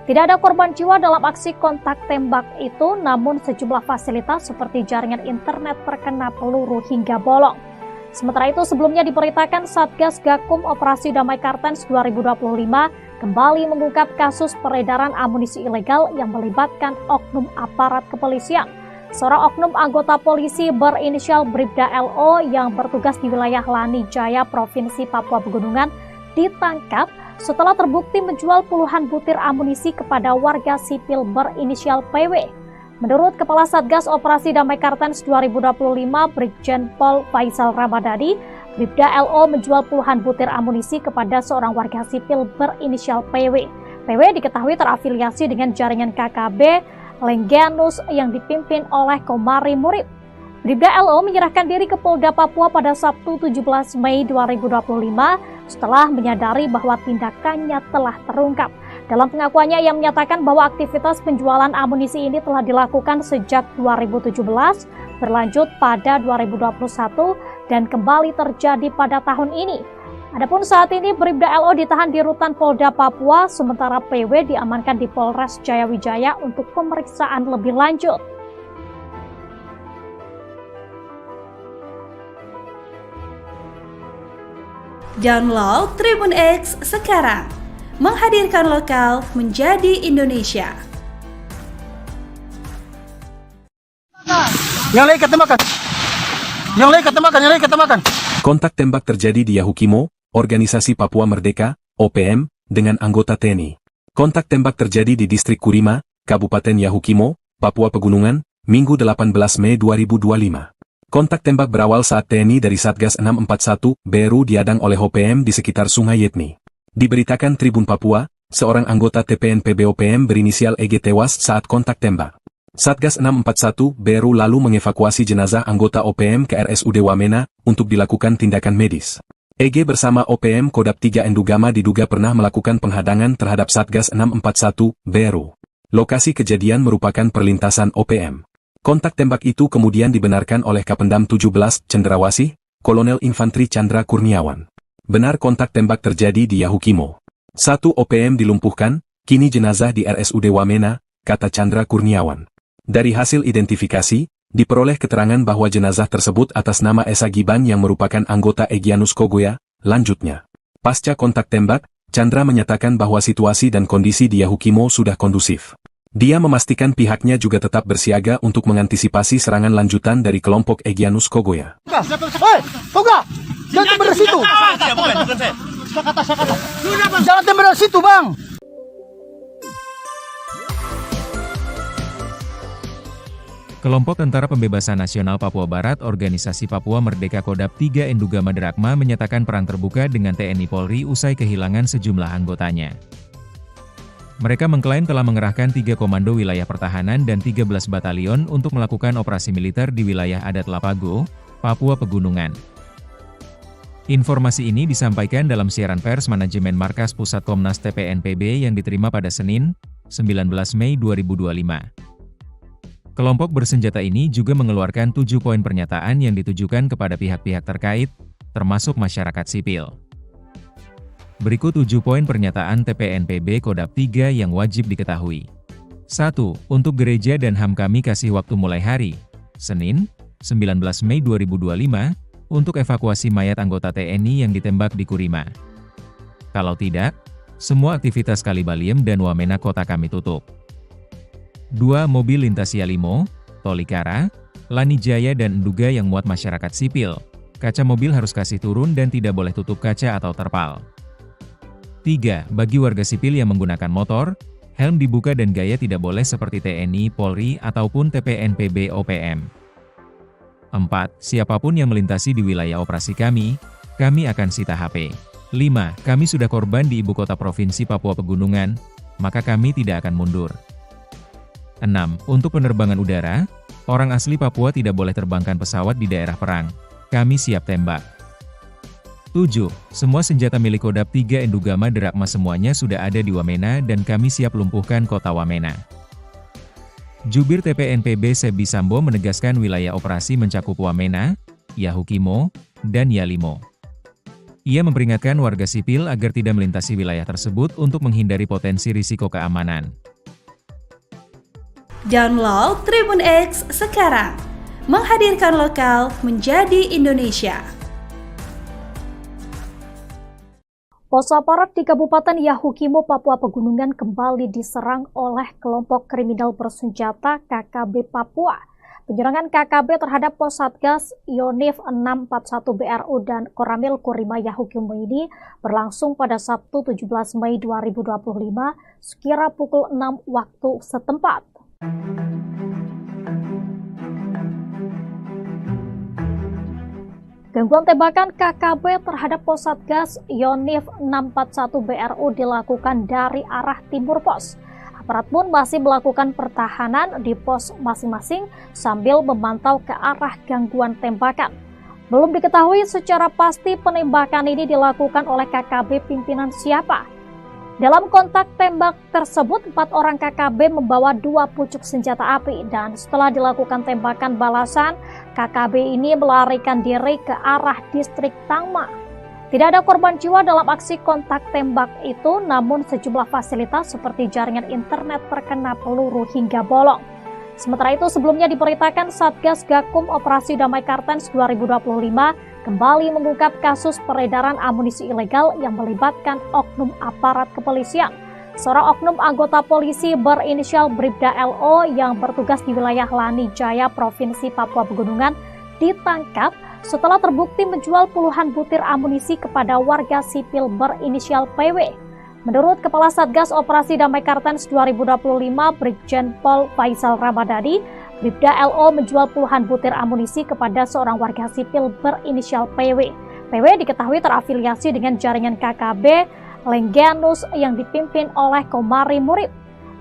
Speaker 5: Tidak ada korban jiwa dalam aksi kontak tembak itu, namun sejumlah fasilitas seperti jaringan internet terkena peluru hingga bolong. Sementara itu, sebelumnya diberitakan Satgas Gakum Operasi Damai Kartens 2025 kembali mengungkap kasus peredaran amunisi ilegal yang melibatkan oknum aparat kepolisian. Seorang oknum anggota polisi berinisial Bribda LO yang bertugas di wilayah Lanijaya, Provinsi Papua Pegunungan, ditangkap setelah terbukti menjual puluhan butir amunisi kepada warga sipil berinisial PW. Menurut Kepala Satgas Operasi Damai Kartens 2025, Brigjen Pol Faisal Ramadhani, Bribda LO menjual puluhan butir amunisi kepada seorang warga sipil berinisial PW. PW diketahui terafiliasi dengan jaringan KKB Lengganus yang dipimpin oleh Komari Murib. Bribda LO menyerahkan diri ke Polda Papua pada Sabtu 17 Mei 2025 setelah menyadari bahwa tindakannya telah terungkap. Dalam pengakuannya, ia menyatakan bahwa aktivitas penjualan amunisi ini telah dilakukan sejak 2017, berlanjut pada 2021, dan kembali terjadi pada tahun ini. Adapun saat ini Bribda LO ditahan di Rutan Polda Papua, sementara PW diamankan di Polres Jayawijaya untuk pemeriksaan lebih lanjut.
Speaker 4: Download Tribun X sekarang, menghadirkan lokal menjadi Indonesia.
Speaker 1: Yang lain ketemakan. Yang lain ketemakan, yang lain ketemakan.
Speaker 2: Kontak tembak terjadi di Yahukimo, Organisasi Papua Merdeka, OPM, dengan anggota TNI. Kontak tembak terjadi di Distrik Kurima, Kabupaten Yahukimo, Papua Pegunungan, Minggu 18 Mei 2025. Kontak tembak berawal saat TNI dari Satgas 641, BRU diadang oleh OPM di sekitar Sungai Yetni. Diberitakan Tribun Papua, seorang anggota TPNPB OPM berinisial EG tewas saat kontak tembak. Satgas 641, BRU lalu mengevakuasi jenazah anggota OPM ke RSUD Wamena untuk dilakukan tindakan medis. EG bersama OPM Kodam 3 Endugama diduga pernah melakukan penghadangan terhadap Satgas 641, BRU. Lokasi kejadian merupakan perlintasan OPM. Kontak tembak itu kemudian dibenarkan oleh Kapendam 17 Cendrawasih, Kolonel Infantri Chandra Kurniawan. Benar kontak tembak terjadi di Yahukimo. 1 OPM dilumpuhkan, kini jenazah di RSUD Wamena, kata Chandra Kurniawan. Dari hasil identifikasi, diperoleh keterangan bahwa jenazah tersebut atas nama Esa Giban yang merupakan anggota Egyanus Kogoya. Lanjutnya, pasca kontak tembak, Chandra menyatakan bahwa situasi dan kondisi di Yahukimo sudah kondusif. Dia memastikan pihaknya juga tetap bersiaga untuk mengantisipasi serangan lanjutan dari kelompok Egyanus Kogoya.
Speaker 1: Hei, Toga! Jangan tembak dari situ! Jangan tembak dari situ, Bang!
Speaker 3: Kelompok Tentara Pembebasan Nasional Papua Barat Organisasi Papua Merdeka Kodam 3 Endugama Drakma menyatakan perang terbuka dengan TNI Polri usai kehilangan sejumlah anggotanya. Mereka mengklaim telah mengerahkan 3 komando wilayah pertahanan dan 13 batalion untuk melakukan operasi militer di wilayah adat Lapago, Papua Pegunungan. Informasi ini disampaikan dalam siaran pers manajemen Markas Pusat Komnas TPNPB yang diterima pada Senin, 19 Mei 2025. Kelompok bersenjata ini juga mengeluarkan 7 poin pernyataan yang ditujukan kepada pihak-pihak terkait, termasuk masyarakat sipil. Berikut 7 poin pernyataan TPNPB Kodam 3 yang wajib diketahui. 1. Untuk gereja dan HAM kami kasih waktu mulai hari, Senin, 19 Mei 2025, untuk evakuasi mayat anggota TNI yang ditembak di Kurima. Kalau tidak, semua aktivitas Kalibaliem dan Wamena kota kami tutup. 2. Mobil lintas Yalimo, Tolikara, Lanijaya dan Nduga yang muat masyarakat sipil, kaca mobil harus kasih turun dan tidak boleh tutup kaca atau terpal. 3. Bagi warga sipil yang menggunakan motor, helm dibuka dan gaya tidak boleh seperti TNI, Polri, ataupun TPNPB OPM. 4. Siapapun yang melintasi di wilayah operasi kami akan sita HP. 5. Kami sudah korban di ibu kota provinsi Papua Pegunungan, maka kami tidak akan mundur. 6. Untuk penerbangan udara, orang asli Papua tidak boleh terbangkan pesawat di daerah perang. Kami siap tembak. 7. Semua senjata milik Kodam 3 Endugama Drakma semuanya sudah ada di Wamena dan kami siap lumpuhkan kota Wamena. Jubir TPNPB Sebi Sambo menegaskan wilayah operasi mencakup Wamena, Yahukimo, dan Yalimo. Ia memperingatkan warga sipil agar tidak melintasi wilayah tersebut untuk menghindari potensi risiko keamanan.
Speaker 4: Download Tribun X sekarang, menghadirkan lokal menjadi Indonesia.
Speaker 5: Pos aparat di Kabupaten Yahukimo, Papua Pegunungan kembali diserang oleh kelompok kriminal bersenjata KKB Papua. Penyerangan KKB terhadap pos Satgas Yonif 641 BRU dan Koramil Kurima Yahukimo ini berlangsung pada Sabtu 17 Mei 2025 sekira pukul 6 waktu setempat. Gangguan tembakan KKB terhadap pos Satgas Yonif 641 BRU dilakukan dari arah timur pos. Aparat pun masih melakukan pertahanan di pos masing-masing sambil memantau ke arah gangguan tembakan. Belum diketahui secara pasti penembakan ini dilakukan oleh KKB pimpinan siapa. Dalam kontak tembak tersebut, 4 orang KKB membawa 2 pucuk senjata api dan setelah dilakukan tembakan balasan, KKB ini melarikan diri ke arah distrik Tangma. Tidak ada korban jiwa dalam aksi kontak tembak itu, namun sejumlah fasilitas seperti jaringan internet terkena peluru hingga bolong. Sementara itu, sebelumnya diberitakan Satgas Gakum Operasi Damai Kartens 2025 kembali mengungkap kasus peredaran amunisi ilegal yang melibatkan oknum aparat kepolisian. Seorang oknum anggota polisi berinisial Bribda LO yang bertugas di wilayah Lani Jaya, Provinsi Papua Pegunungan, ditangkap setelah terbukti menjual puluhan butir amunisi kepada warga sipil berinisial PW. Menurut Kepala Satgas Operasi Damai Kartens 2025 Brigjen Pol Faisal Ramadhani, Bribda LO menjual puluhan butir amunisi kepada seorang warga sipil berinisial PW. PW diketahui terafiliasi dengan jaringan KKB Lengganus yang dipimpin oleh Komari Murib.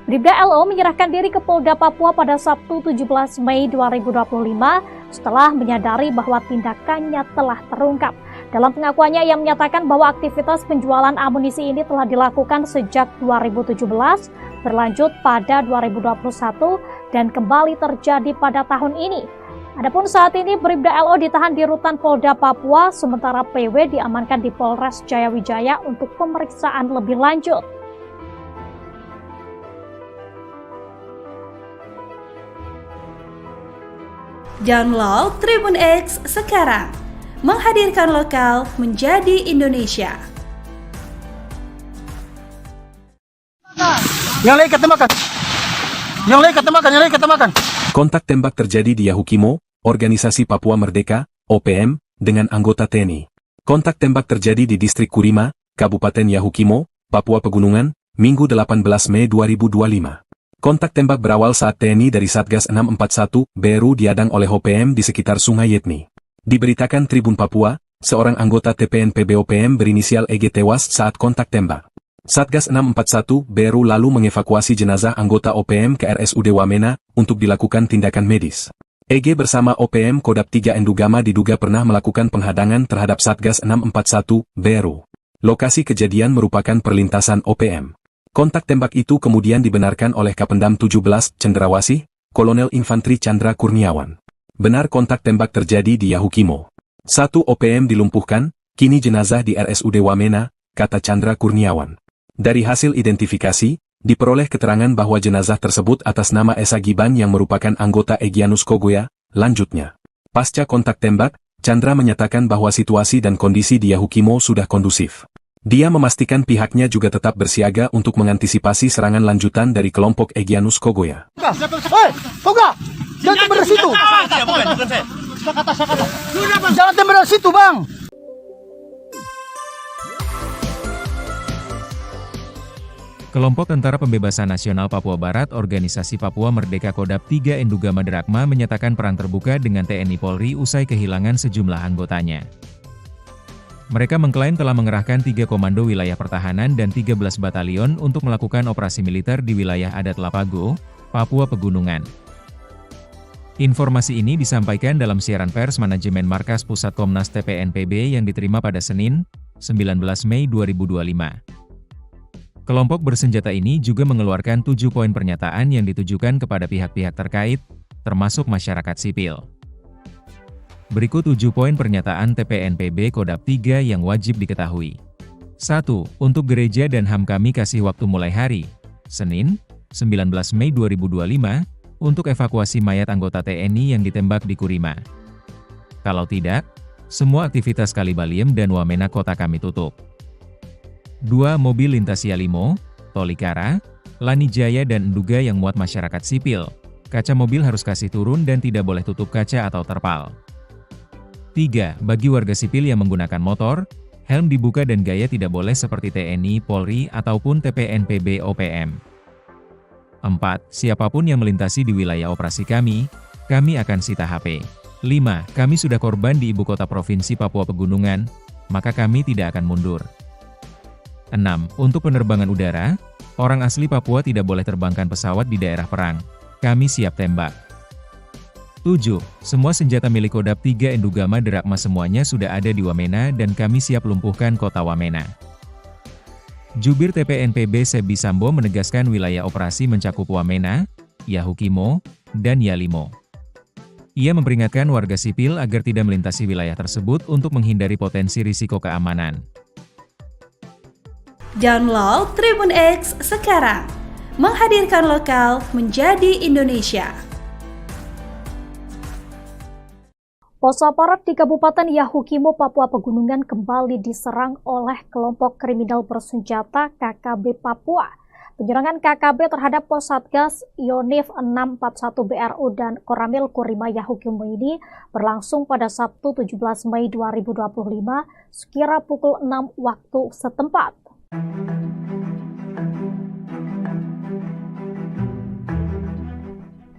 Speaker 5: Bribda LO menyerahkan diri ke Polda Papua pada Sabtu 17 Mei 2025 setelah menyadari bahwa tindakannya telah terungkap. Dalam pengakuannya, ia menyatakan bahwa aktivitas penjualan amunisi ini telah dilakukan sejak 2017, berlanjut pada 2021, dan kembali terjadi pada tahun ini. Adapun saat ini Bribda LO ditahan di rutan Polda Papua, sementara PW diamankan di Polres Jayawijaya untuk pemeriksaan lebih lanjut.
Speaker 4: Download Tribun X sekarang, menghadirkan lokal menjadi Indonesia.
Speaker 1: Yang lain kata makan. Yang lain kata makan, yang lain kata makan.
Speaker 2: Kontak tembak terjadi di Yahukimo, Organisasi Papua Merdeka, OPM, dengan anggota TNI. Kontak tembak terjadi di Distrik Kurima, Kabupaten Yahukimo, Papua Pegunungan, Minggu 18 Mei 2025. Kontak tembak berawal saat TNI dari Satgas 641 BRU diadang oleh OPM di sekitar Sungai Yetni. Diberitakan Tribun Papua, seorang anggota TPNPB OPM berinisial EG tewas saat kontak tembak. Satgas 641 BRU lalu mengevakuasi jenazah anggota OPM ke RSUD Wamena untuk dilakukan tindakan medis. EG bersama OPM Kodam 3 Endugama diduga pernah melakukan penghadangan terhadap Satgas 641 BRU. Lokasi kejadian merupakan perlintasan OPM. Kontak tembak itu kemudian dibenarkan oleh Kapendam 17 Cendrawasih, Kolonel Infantri Chandra Kurniawan. Benar kontak tembak terjadi di Yahukimo. 1 OPM dilumpuhkan, kini jenazah di RSUD Wamena, kata Chandra Kurniawan. Dari hasil identifikasi, diperoleh keterangan bahwa jenazah tersebut atas nama Esa Giban yang merupakan anggota Egyanus Kogoya. Lanjutnya, pasca kontak tembak, Chandra menyatakan bahwa situasi dan kondisi di Yahukimo sudah kondusif. Dia memastikan pihaknya juga tetap bersiaga untuk mengantisipasi serangan lanjutan dari kelompok Egyanus Kogoya.
Speaker 1: Hei, Toga! Jangan tembak dari situ! Jangan tembak dari situ, Bang!
Speaker 3: Kelompok Tentara Pembebasan Nasional Papua Barat Organisasi Papua Merdeka Kodam 3 Endugama Drakma menyatakan perang terbuka dengan TNI Polri usai kehilangan sejumlah anggotanya. Mereka mengklaim telah mengerahkan 3 komando wilayah pertahanan dan 13 batalion untuk melakukan operasi militer di wilayah adat Lapago, Papua Pegunungan. Informasi ini disampaikan dalam siaran pers manajemen Markas Pusat Komnas TPNPB yang diterima pada Senin, 19 Mei 2025. Kelompok bersenjata ini juga mengeluarkan 7 poin pernyataan yang ditujukan kepada pihak-pihak terkait, termasuk masyarakat sipil. Berikut 7 poin pernyataan TPNPB Kodam 3 yang wajib diketahui. 1. Untuk gereja dan HAM kami kasih waktu mulai hari, Senin, 19 Mei 2025, untuk evakuasi mayat anggota TNI yang ditembak di Kurima. Kalau tidak, semua aktivitas Kalibaliem dan Wamena kota kami tutup. 2. Mobil lintas Yalimo, Tolikara, Lani Jaya dan Enduga yang muat masyarakat sipil. Kaca mobil harus kasih turun dan tidak boleh tutup kaca atau terpal. 3. Bagi warga sipil yang menggunakan motor, helm dibuka dan gaya tidak boleh seperti TNI, Polri, ataupun TPNPB OPM. 4. Siapapun yang melintasi di wilayah operasi kami akan sita HP. 5. Kami sudah korban di ibu kota Provinsi Papua Pegunungan, maka kami tidak akan mundur. 6. Untuk penerbangan udara, orang asli Papua tidak boleh terbangkan pesawat di daerah perang. Kami siap tembak. 7. Semua senjata milik Kodam 3 Endugama Drakma semuanya sudah ada di Wamena dan kami siap lumpuhkan kota Wamena. Jubir TPNPB Sebi Sambo menegaskan wilayah operasi mencakup Wamena, Yahukimo, dan Yalimo. Ia memperingatkan warga sipil agar tidak melintasi wilayah tersebut untuk menghindari potensi risiko keamanan.
Speaker 4: Download Tribun X sekarang, menghadirkan lokal menjadi Indonesia.
Speaker 5: Pos aparat di Kabupaten Yahukimo, Papua Pegunungan kembali diserang oleh kelompok kriminal bersenjata KKB Papua. Penyerangan KKB terhadap pos Satgas Yonif 641 BRU dan Koramil Kurima Yahukimo ini berlangsung pada Sabtu 17 Mei 2025 sekira pukul 6 waktu setempat.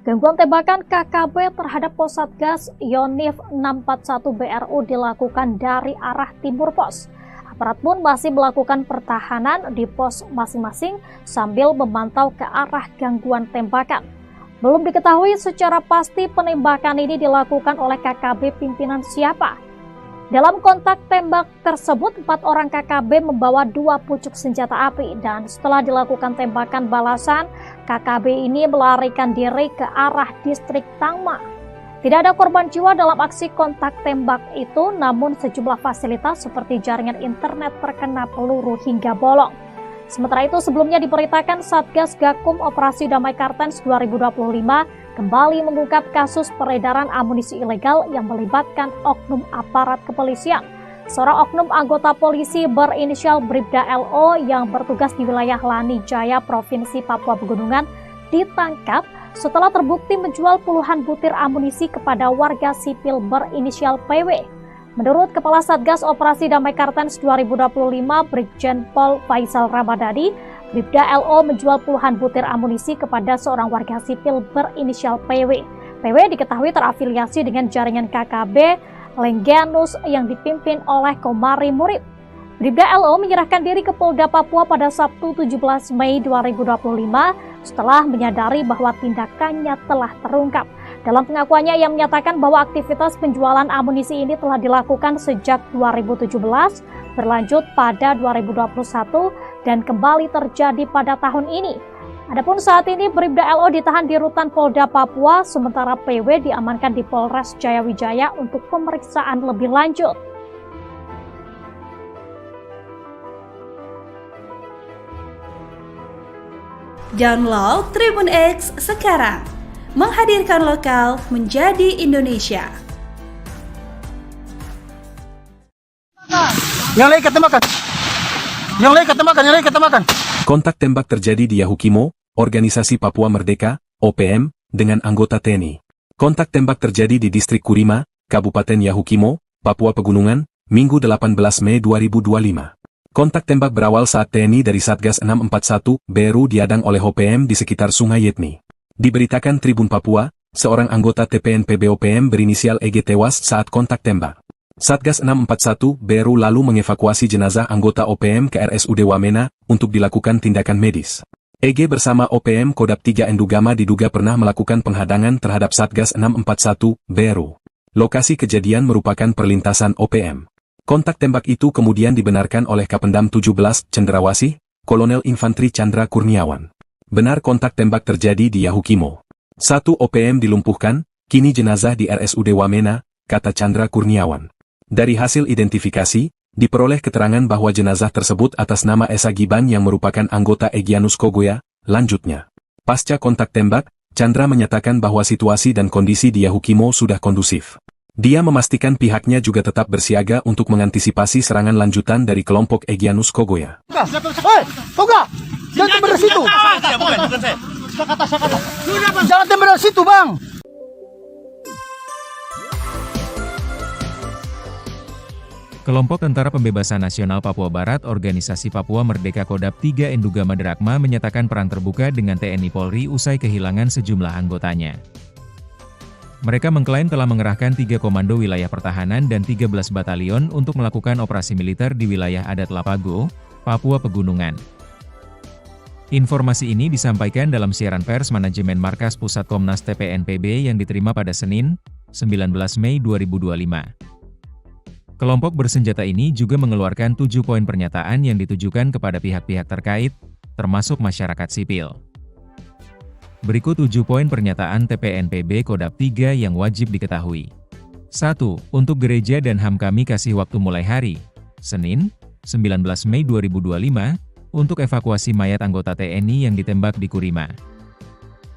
Speaker 5: Gangguan tembakan KKB terhadap pos Satgas Yonif 641 BRU dilakukan dari arah timur pos. Aparat pun masih melakukan pertahanan di pos masing-masing sambil memantau ke arah gangguan tembakan. Belum diketahui secara pasti penembakan ini dilakukan oleh KKB pimpinan siapa. Dalam kontak tembak tersebut, 4 orang KKB membawa 2 pucuk senjata api dan setelah dilakukan tembakan balasan, KKB ini melarikan diri ke arah distrik Tangma. Tidak ada korban jiwa dalam aksi kontak tembak itu, namun sejumlah fasilitas seperti jaringan internet terkena peluru hingga bolong. Sementara itu, sebelumnya diberitakan Satgas Gakum Operasi Damai Kartens 2025 kembali mengungkap kasus peredaran amunisi ilegal yang melibatkan oknum aparat kepolisian. Seorang oknum anggota polisi berinisial Bribda LO yang bertugas di wilayah Lani Jaya, Provinsi Papua Pegunungan, ditangkap setelah terbukti menjual puluhan butir amunisi kepada warga sipil berinisial PW. Menurut Kepala Satgas Operasi Damai Kartens 2025, Brigjen Pol Faisal Ramadhani, Bribda LO menjual puluhan butir amunisi kepada seorang warga sipil berinisial PW. PW diketahui terafiliasi dengan jaringan KKB Lengganus yang dipimpin oleh Komari Murib. Bribda LO menyerahkan diri ke Polda Papua pada Sabtu 17 Mei 2025 setelah menyadari bahwa tindakannya telah terungkap. Dalam pengakuannya, ia menyatakan bahwa aktivitas penjualan amunisi ini telah dilakukan sejak 2017, berlanjut pada 2021, dan kembali terjadi pada tahun ini. Adapun saat ini Bribda LO ditahan di Rutan Polda Papua, sementara PW diamankan di Polres Jayawijaya untuk pemeriksaan lebih lanjut.
Speaker 4: Download Tribun X sekarang, menghadirkan lokal menjadi Indonesia.
Speaker 1: Yang lain ketemakan. Yang lain ketemakan, yang lain ketemakan.
Speaker 2: Kontak tembak terjadi di Yahukimo, Organisasi Papua Merdeka, OPM, dengan anggota TNI. Kontak tembak terjadi di Distrik Kurima, Kabupaten Yahukimo, Papua Pegunungan, Minggu 18 Mei 2025. Kontak tembak berawal saat TNI dari Satgas 641 BRU diadang oleh OPM di sekitar Sungai Yetni. Diberitakan Tribun Papua, seorang anggota TPNPB OPM berinisial EG tewas saat kontak tembak. Satgas 641 BRU lalu mengevakuasi jenazah anggota OPM ke RSUD Wamena untuk dilakukan tindakan medis. EG bersama OPM Kodap 3 Endugama diduga pernah melakukan penghadangan terhadap Satgas 641 BRU. Lokasi kejadian merupakan perlintasan OPM. Kontak tembak itu kemudian dibenarkan oleh Kapendam 17 Cendrawasih, Kolonel Infantri Chandra Kurniawan. Benar kontak tembak terjadi di Yahukimo. 1 OPM dilumpuhkan, kini jenazah di RSUD Wamena, kata Chandra Kurniawan. Dari hasil identifikasi, diperoleh keterangan bahwa jenazah tersebut atas nama Esa Giban yang merupakan anggota Egyanus Kogoya. Lanjutnya, pasca kontak tembak, Chandra menyatakan bahwa situasi dan kondisi di Yahukimo sudah kondusif. Dia memastikan pihaknya juga tetap bersiaga untuk mengantisipasi serangan lanjutan dari kelompok Egyanus Kogoya.
Speaker 1: Hei, Toga! Jangan tembak dari situ! Jangan tembak dari situ, Bang!
Speaker 3: Kelompok Tentara Pembebasan Nasional Papua Barat Organisasi Papua Merdeka Kodap 3 Endugama Drakma menyatakan perang terbuka dengan TNI Polri usai kehilangan sejumlah anggotanya. Mereka mengklaim telah mengerahkan 3 komando wilayah pertahanan dan 13 batalion untuk melakukan operasi militer di wilayah adat Lapago, Papua Pegunungan. Informasi ini disampaikan dalam siaran pers manajemen Markas Pusat Komnas TPNPB yang diterima pada Senin, 19 Mei 2025. Kelompok bersenjata ini juga mengeluarkan 7 poin pernyataan yang ditujukan kepada pihak-pihak terkait, termasuk masyarakat sipil. Berikut 7 poin pernyataan TPNPB Kodap 3 yang wajib diketahui. 1. Untuk gereja dan HAM kami kasih waktu mulai hari Senin, 19 Mei 2025, untuk evakuasi mayat anggota TNI yang ditembak di Kurima.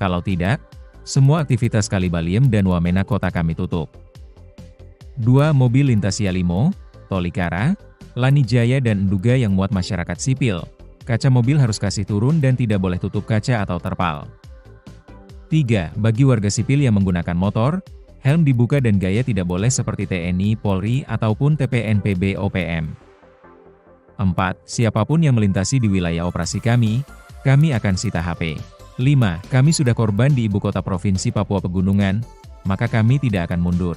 Speaker 3: Kalau tidak, semua aktivitas Kalibaliem dan Wamena kota kami tutup. 2. Mobil lintas Yalimo, Tolikara, Lanijaya dan Nduga yang muat masyarakat sipil. Kaca mobil harus kasih turun dan tidak boleh tutup kaca atau terpal. 3. Bagi warga sipil yang menggunakan motor, helm dibuka dan gaya tidak boleh seperti TNI, Polri, ataupun TPNPB OPM. 4. Siapapun yang melintasi di wilayah operasi kami akan sita HP. 5. Kami sudah korban di ibu kota provinsi Papua Pegunungan, maka kami tidak akan mundur.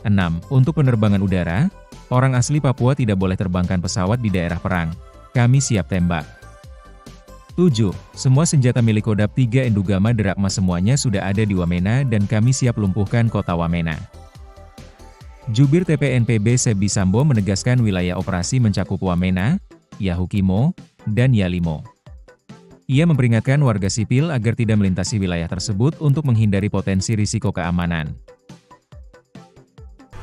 Speaker 3: 6. Untuk penerbangan udara, orang asli Papua tidak boleh terbangkan pesawat di daerah perang. Kami siap tembak. 7. Semua senjata milik Kodap 3 Endugama Derakma semuanya sudah ada di Wamena dan kami siap lumpuhkan kota Wamena. Jubir TPNPB Sebi Sambo menegaskan wilayah operasi mencakup Wamena, Yahukimo, dan Yalimo. Ia memperingatkan warga sipil agar tidak melintasi wilayah tersebut untuk menghindari potensi risiko keamanan.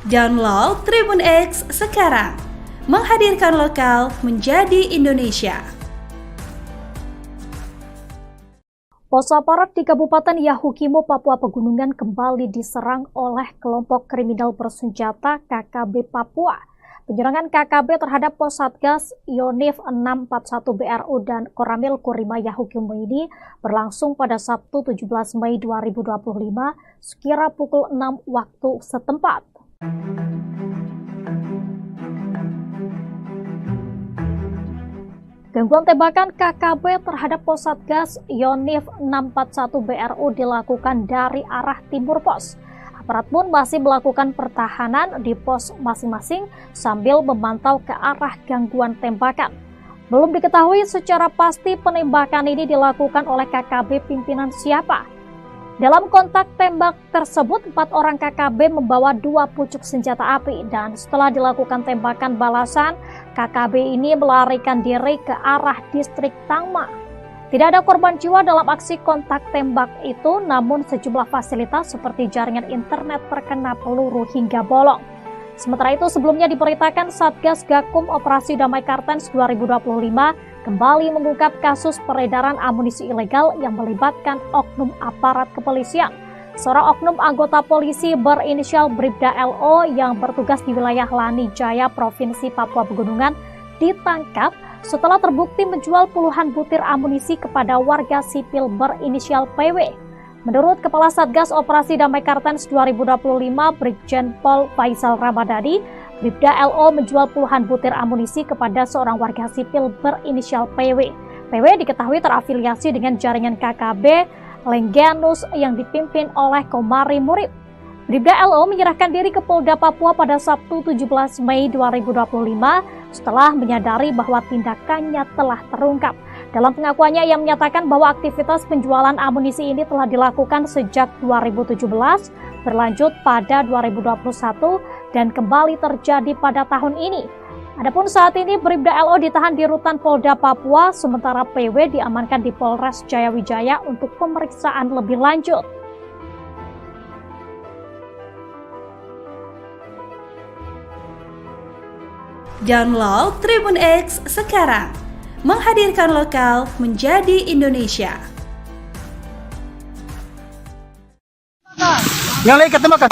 Speaker 4: Download Tribun X sekarang, menghadirkan lokal menjadi Indonesia.
Speaker 5: Pos aparat di Kabupaten Yahukimo, Papua Pegunungan kembali diserang oleh kelompok kriminal bersenjata KKB Papua. Penyerangan KKB terhadap pos Satgas Yonif 641 BRU dan Koramil Kurima Yahukimo ini berlangsung pada Sabtu 17 Mei 2025 sekira pukul 6 waktu setempat. Gangguan tembakan KKB terhadap pos Satgas Yonif 641 BRU dilakukan dari arah timur pos. Aparat pun masih melakukan pertahanan di pos masing-masing sambil memantau ke arah gangguan tembakan. Belum diketahui secara pasti penembakan ini dilakukan oleh KKB pimpinan siapa. Dalam kontak tembak tersebut, 4 orang KKB membawa 2 pucuk senjata api dan setelah dilakukan tembakan balasan, KKB ini melarikan diri ke arah distrik Tangma. Tidak ada korban jiwa dalam aksi kontak tembak itu, namun sejumlah fasilitas seperti jaringan internet terkena peluru hingga bolong. Sementara itu, sebelumnya diberitakan Satgas Gakum Operasi Damai Kartens 2025 kembali mengungkap kasus peredaran amunisi ilegal yang melibatkan oknum aparat kepolisian. Seorang oknum anggota polisi berinisial Bribda LO yang bertugas di wilayah Lanijaya, Provinsi Papua Pegunungan, ditangkap setelah terbukti menjual puluhan butir amunisi kepada warga sipil berinisial PW. Menurut Kepala Satgas Operasi Damai Kartens 2025, Brigjen Pol Faisal Ramadhani, Bribda LO menjual puluhan butir amunisi kepada seorang warga sipil berinisial PW. PW diketahui terafiliasi dengan jaringan KKB Lengganus yang dipimpin oleh Komari Murib. Bribda LO menyerahkan diri ke Polda Papua pada Sabtu 17 Mei 2025 setelah menyadari bahwa tindakannya telah terungkap. Dalam pengakuannya, ia menyatakan bahwa aktivitas penjualan amunisi ini telah dilakukan sejak 2017, berlanjut pada 2021, dan kembali terjadi pada tahun ini. Adapun saat ini Bribda LO ditahan di Rutan Polda Papua, sementara PW diamankan di Polres Jayawijaya untuk pemeriksaan lebih lanjut.
Speaker 4: Download Tribun X sekarang, menghadirkan lokal menjadi Indonesia.
Speaker 1: Yang lain ketembakkan.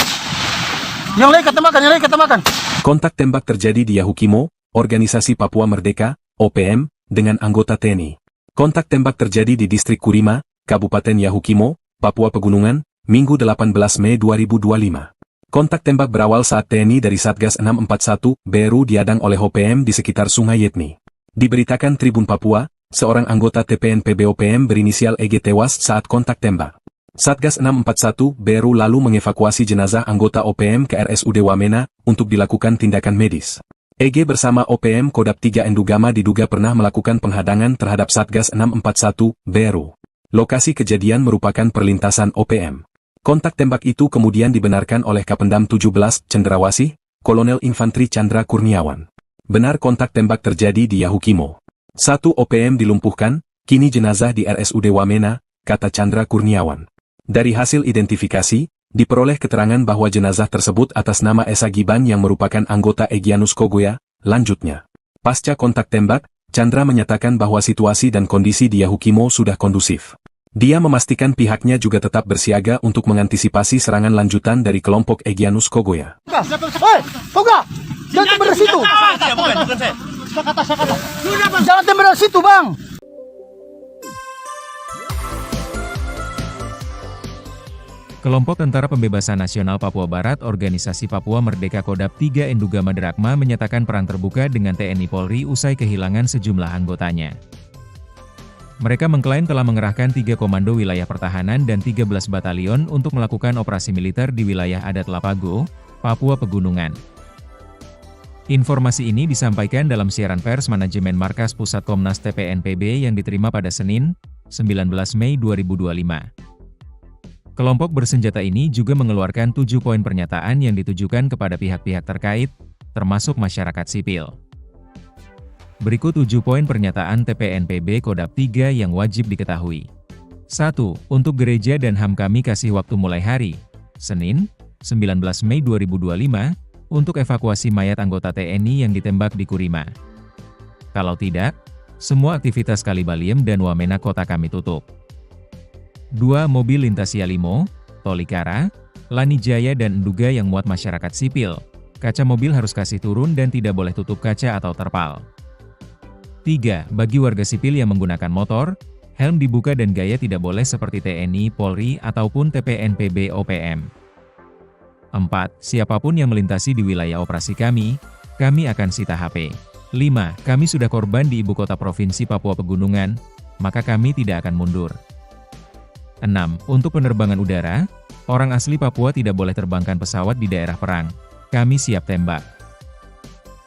Speaker 1: Yang lain ketembakkan, yang lain ketembakkan.
Speaker 2: Kontak tembak terjadi di Yahukimo, Organisasi Papua Merdeka, OPM, dengan anggota TNI. Kontak tembak terjadi di Distrik Kurima, Kabupaten Yahukimo, Papua Pegunungan, Minggu 18 Mei 2025. Kontak tembak berawal saat TNI dari Satgas 641 BRU diadang oleh OPM di sekitar Sungai Yetni. Diberitakan Tribun Papua, seorang anggota TPNPB OPM berinisial EG tewas saat kontak tembak. Satgas 641 BRU lalu mengevakuasi jenazah anggota OPM ke RSUD Wamena untuk dilakukan tindakan medis. EG bersama OPM Kodap 3 Endugama diduga pernah melakukan penghadangan terhadap Satgas 641 BRU. Lokasi kejadian merupakan perlintasan OPM. Kontak tembak itu kemudian dibenarkan oleh Kapendam 17 Cendrawasih, Kolonel Infantri Chandra Kurniawan. Benar kontak tembak terjadi di Yahukimo. 1 OPM dilumpuhkan, kini jenazah di RSUD Wamena, kata Chandra Kurniawan. Dari hasil identifikasi, diperoleh keterangan bahwa jenazah tersebut atas nama Esa Giban yang merupakan anggota Egyanus Kogoya. Lanjutnya, pasca kontak tembak, Chandra menyatakan bahwa situasi dan kondisi di Yahukimo sudah kondusif. Dia memastikan pihaknya juga tetap bersiaga untuk mengantisipasi serangan lanjutan dari kelompok Egyanus Kogoya.
Speaker 1: Hei, Koga! Jangan tembak dari situ!
Speaker 6: Bukan saya.
Speaker 1: Jangan tembak dari situ, Bang!
Speaker 3: Kelompok Tentara Pembebasan Nasional Papua Barat Organisasi Papua Merdeka Kodap 3 Enduga Maderakma menyatakan perang terbuka dengan TNI Polri usai kehilangan sejumlah anggotanya. Mereka mengklaim telah mengerahkan 3 komando wilayah pertahanan dan 13 batalion untuk melakukan operasi militer di wilayah adat Lapago, Papua Pegunungan. Informasi ini disampaikan dalam siaran pers manajemen Markas Pusat Komnas TPNPB yang diterima pada Senin, 19 Mei 2025. Kelompok bersenjata ini juga mengeluarkan 7 poin pernyataan yang ditujukan kepada pihak-pihak terkait, termasuk masyarakat sipil. Berikut 7 poin pernyataan TPNPB Kodap 3 yang wajib diketahui. 1. Untuk gereja dan HAM kami kasih waktu mulai hari, Senin, 19 Mei 2025, untuk evakuasi mayat anggota TNI yang ditembak di Kurima. Kalau tidak, semua aktivitas Kalibaliem dan Wamena kota kami tutup. 2. Mobil lintas Yalimo, Tolikara, Lanijaya dan Enduga yang muat masyarakat sipil. Kaca mobil harus kasih turun dan tidak boleh tutup kaca atau terpal. 3. Bagi warga sipil yang menggunakan motor, helm dibuka dan gaya tidak boleh seperti TNI, Polri, ataupun TPNPB OPM. 4. Siapapun yang melintasi di wilayah operasi kami akan sita HP. 5. Kami sudah korban di ibu kota provinsi Papua Pegunungan, maka kami tidak akan mundur. 6. Untuk penerbangan udara, orang asli Papua tidak boleh terbangkan pesawat di daerah perang. Kami siap tembak.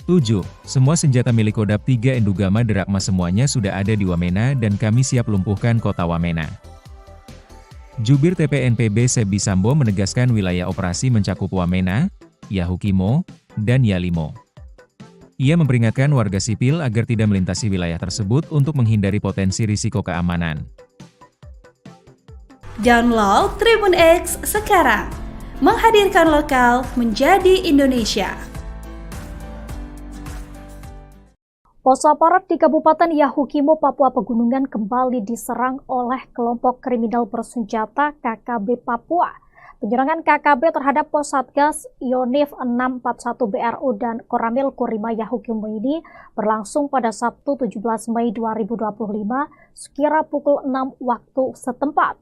Speaker 3: 7. Semua senjata milik Kodap 3 Enduga Maderakma semuanya sudah ada di Wamena dan kami siap lumpuhkan kota Wamena. Jubir TPNPB Sebi Sambo menegaskan wilayah operasi mencakup Wamena, Yahukimo, dan Yalimo. Ia memperingatkan warga sipil agar tidak melintasi wilayah tersebut untuk menghindari potensi risiko keamanan.
Speaker 4: Download Tribun X sekarang, menghadirkan lokal menjadi Indonesia.
Speaker 5: Pos aparat di Kabupaten Yahukimo, Papua Pegunungan kembali diserang oleh kelompok kriminal bersenjata KKB Papua. Penyerangan KKB terhadap pos Satgas Yonif 641 BRU dan Koramil Kurima Yahukimo ini berlangsung pada Sabtu 17 Mei 2025 sekira pukul 6 waktu setempat.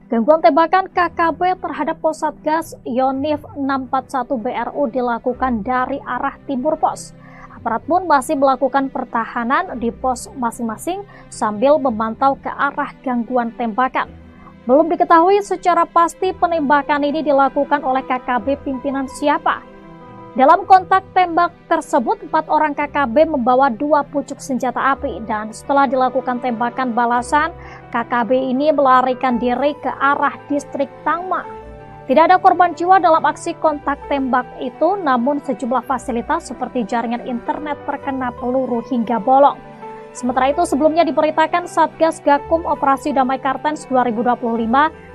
Speaker 5: Gangguan tembakan KKB terhadap pos Satgas Yonif 641 BRU dilakukan dari arah timur pos. Aparat pun masih melakukan pertahanan di pos masing-masing sambil memantau ke arah gangguan tembakan. Belum diketahui secara pasti penembakan ini dilakukan oleh KKB pimpinan siapa. Dalam kontak tembak tersebut, 4 orang KKB membawa 2 pucuk senjata api dan setelah dilakukan tembakan balasan, KKB ini melarikan diri ke arah distrik Tangma. Tidak ada korban jiwa dalam aksi kontak tembak itu, namun sejumlah fasilitas seperti jaringan internet terkena peluru hingga bolong. Sementara itu, sebelumnya diberitakan Satgas Gakum Operasi Damai Kartens 2025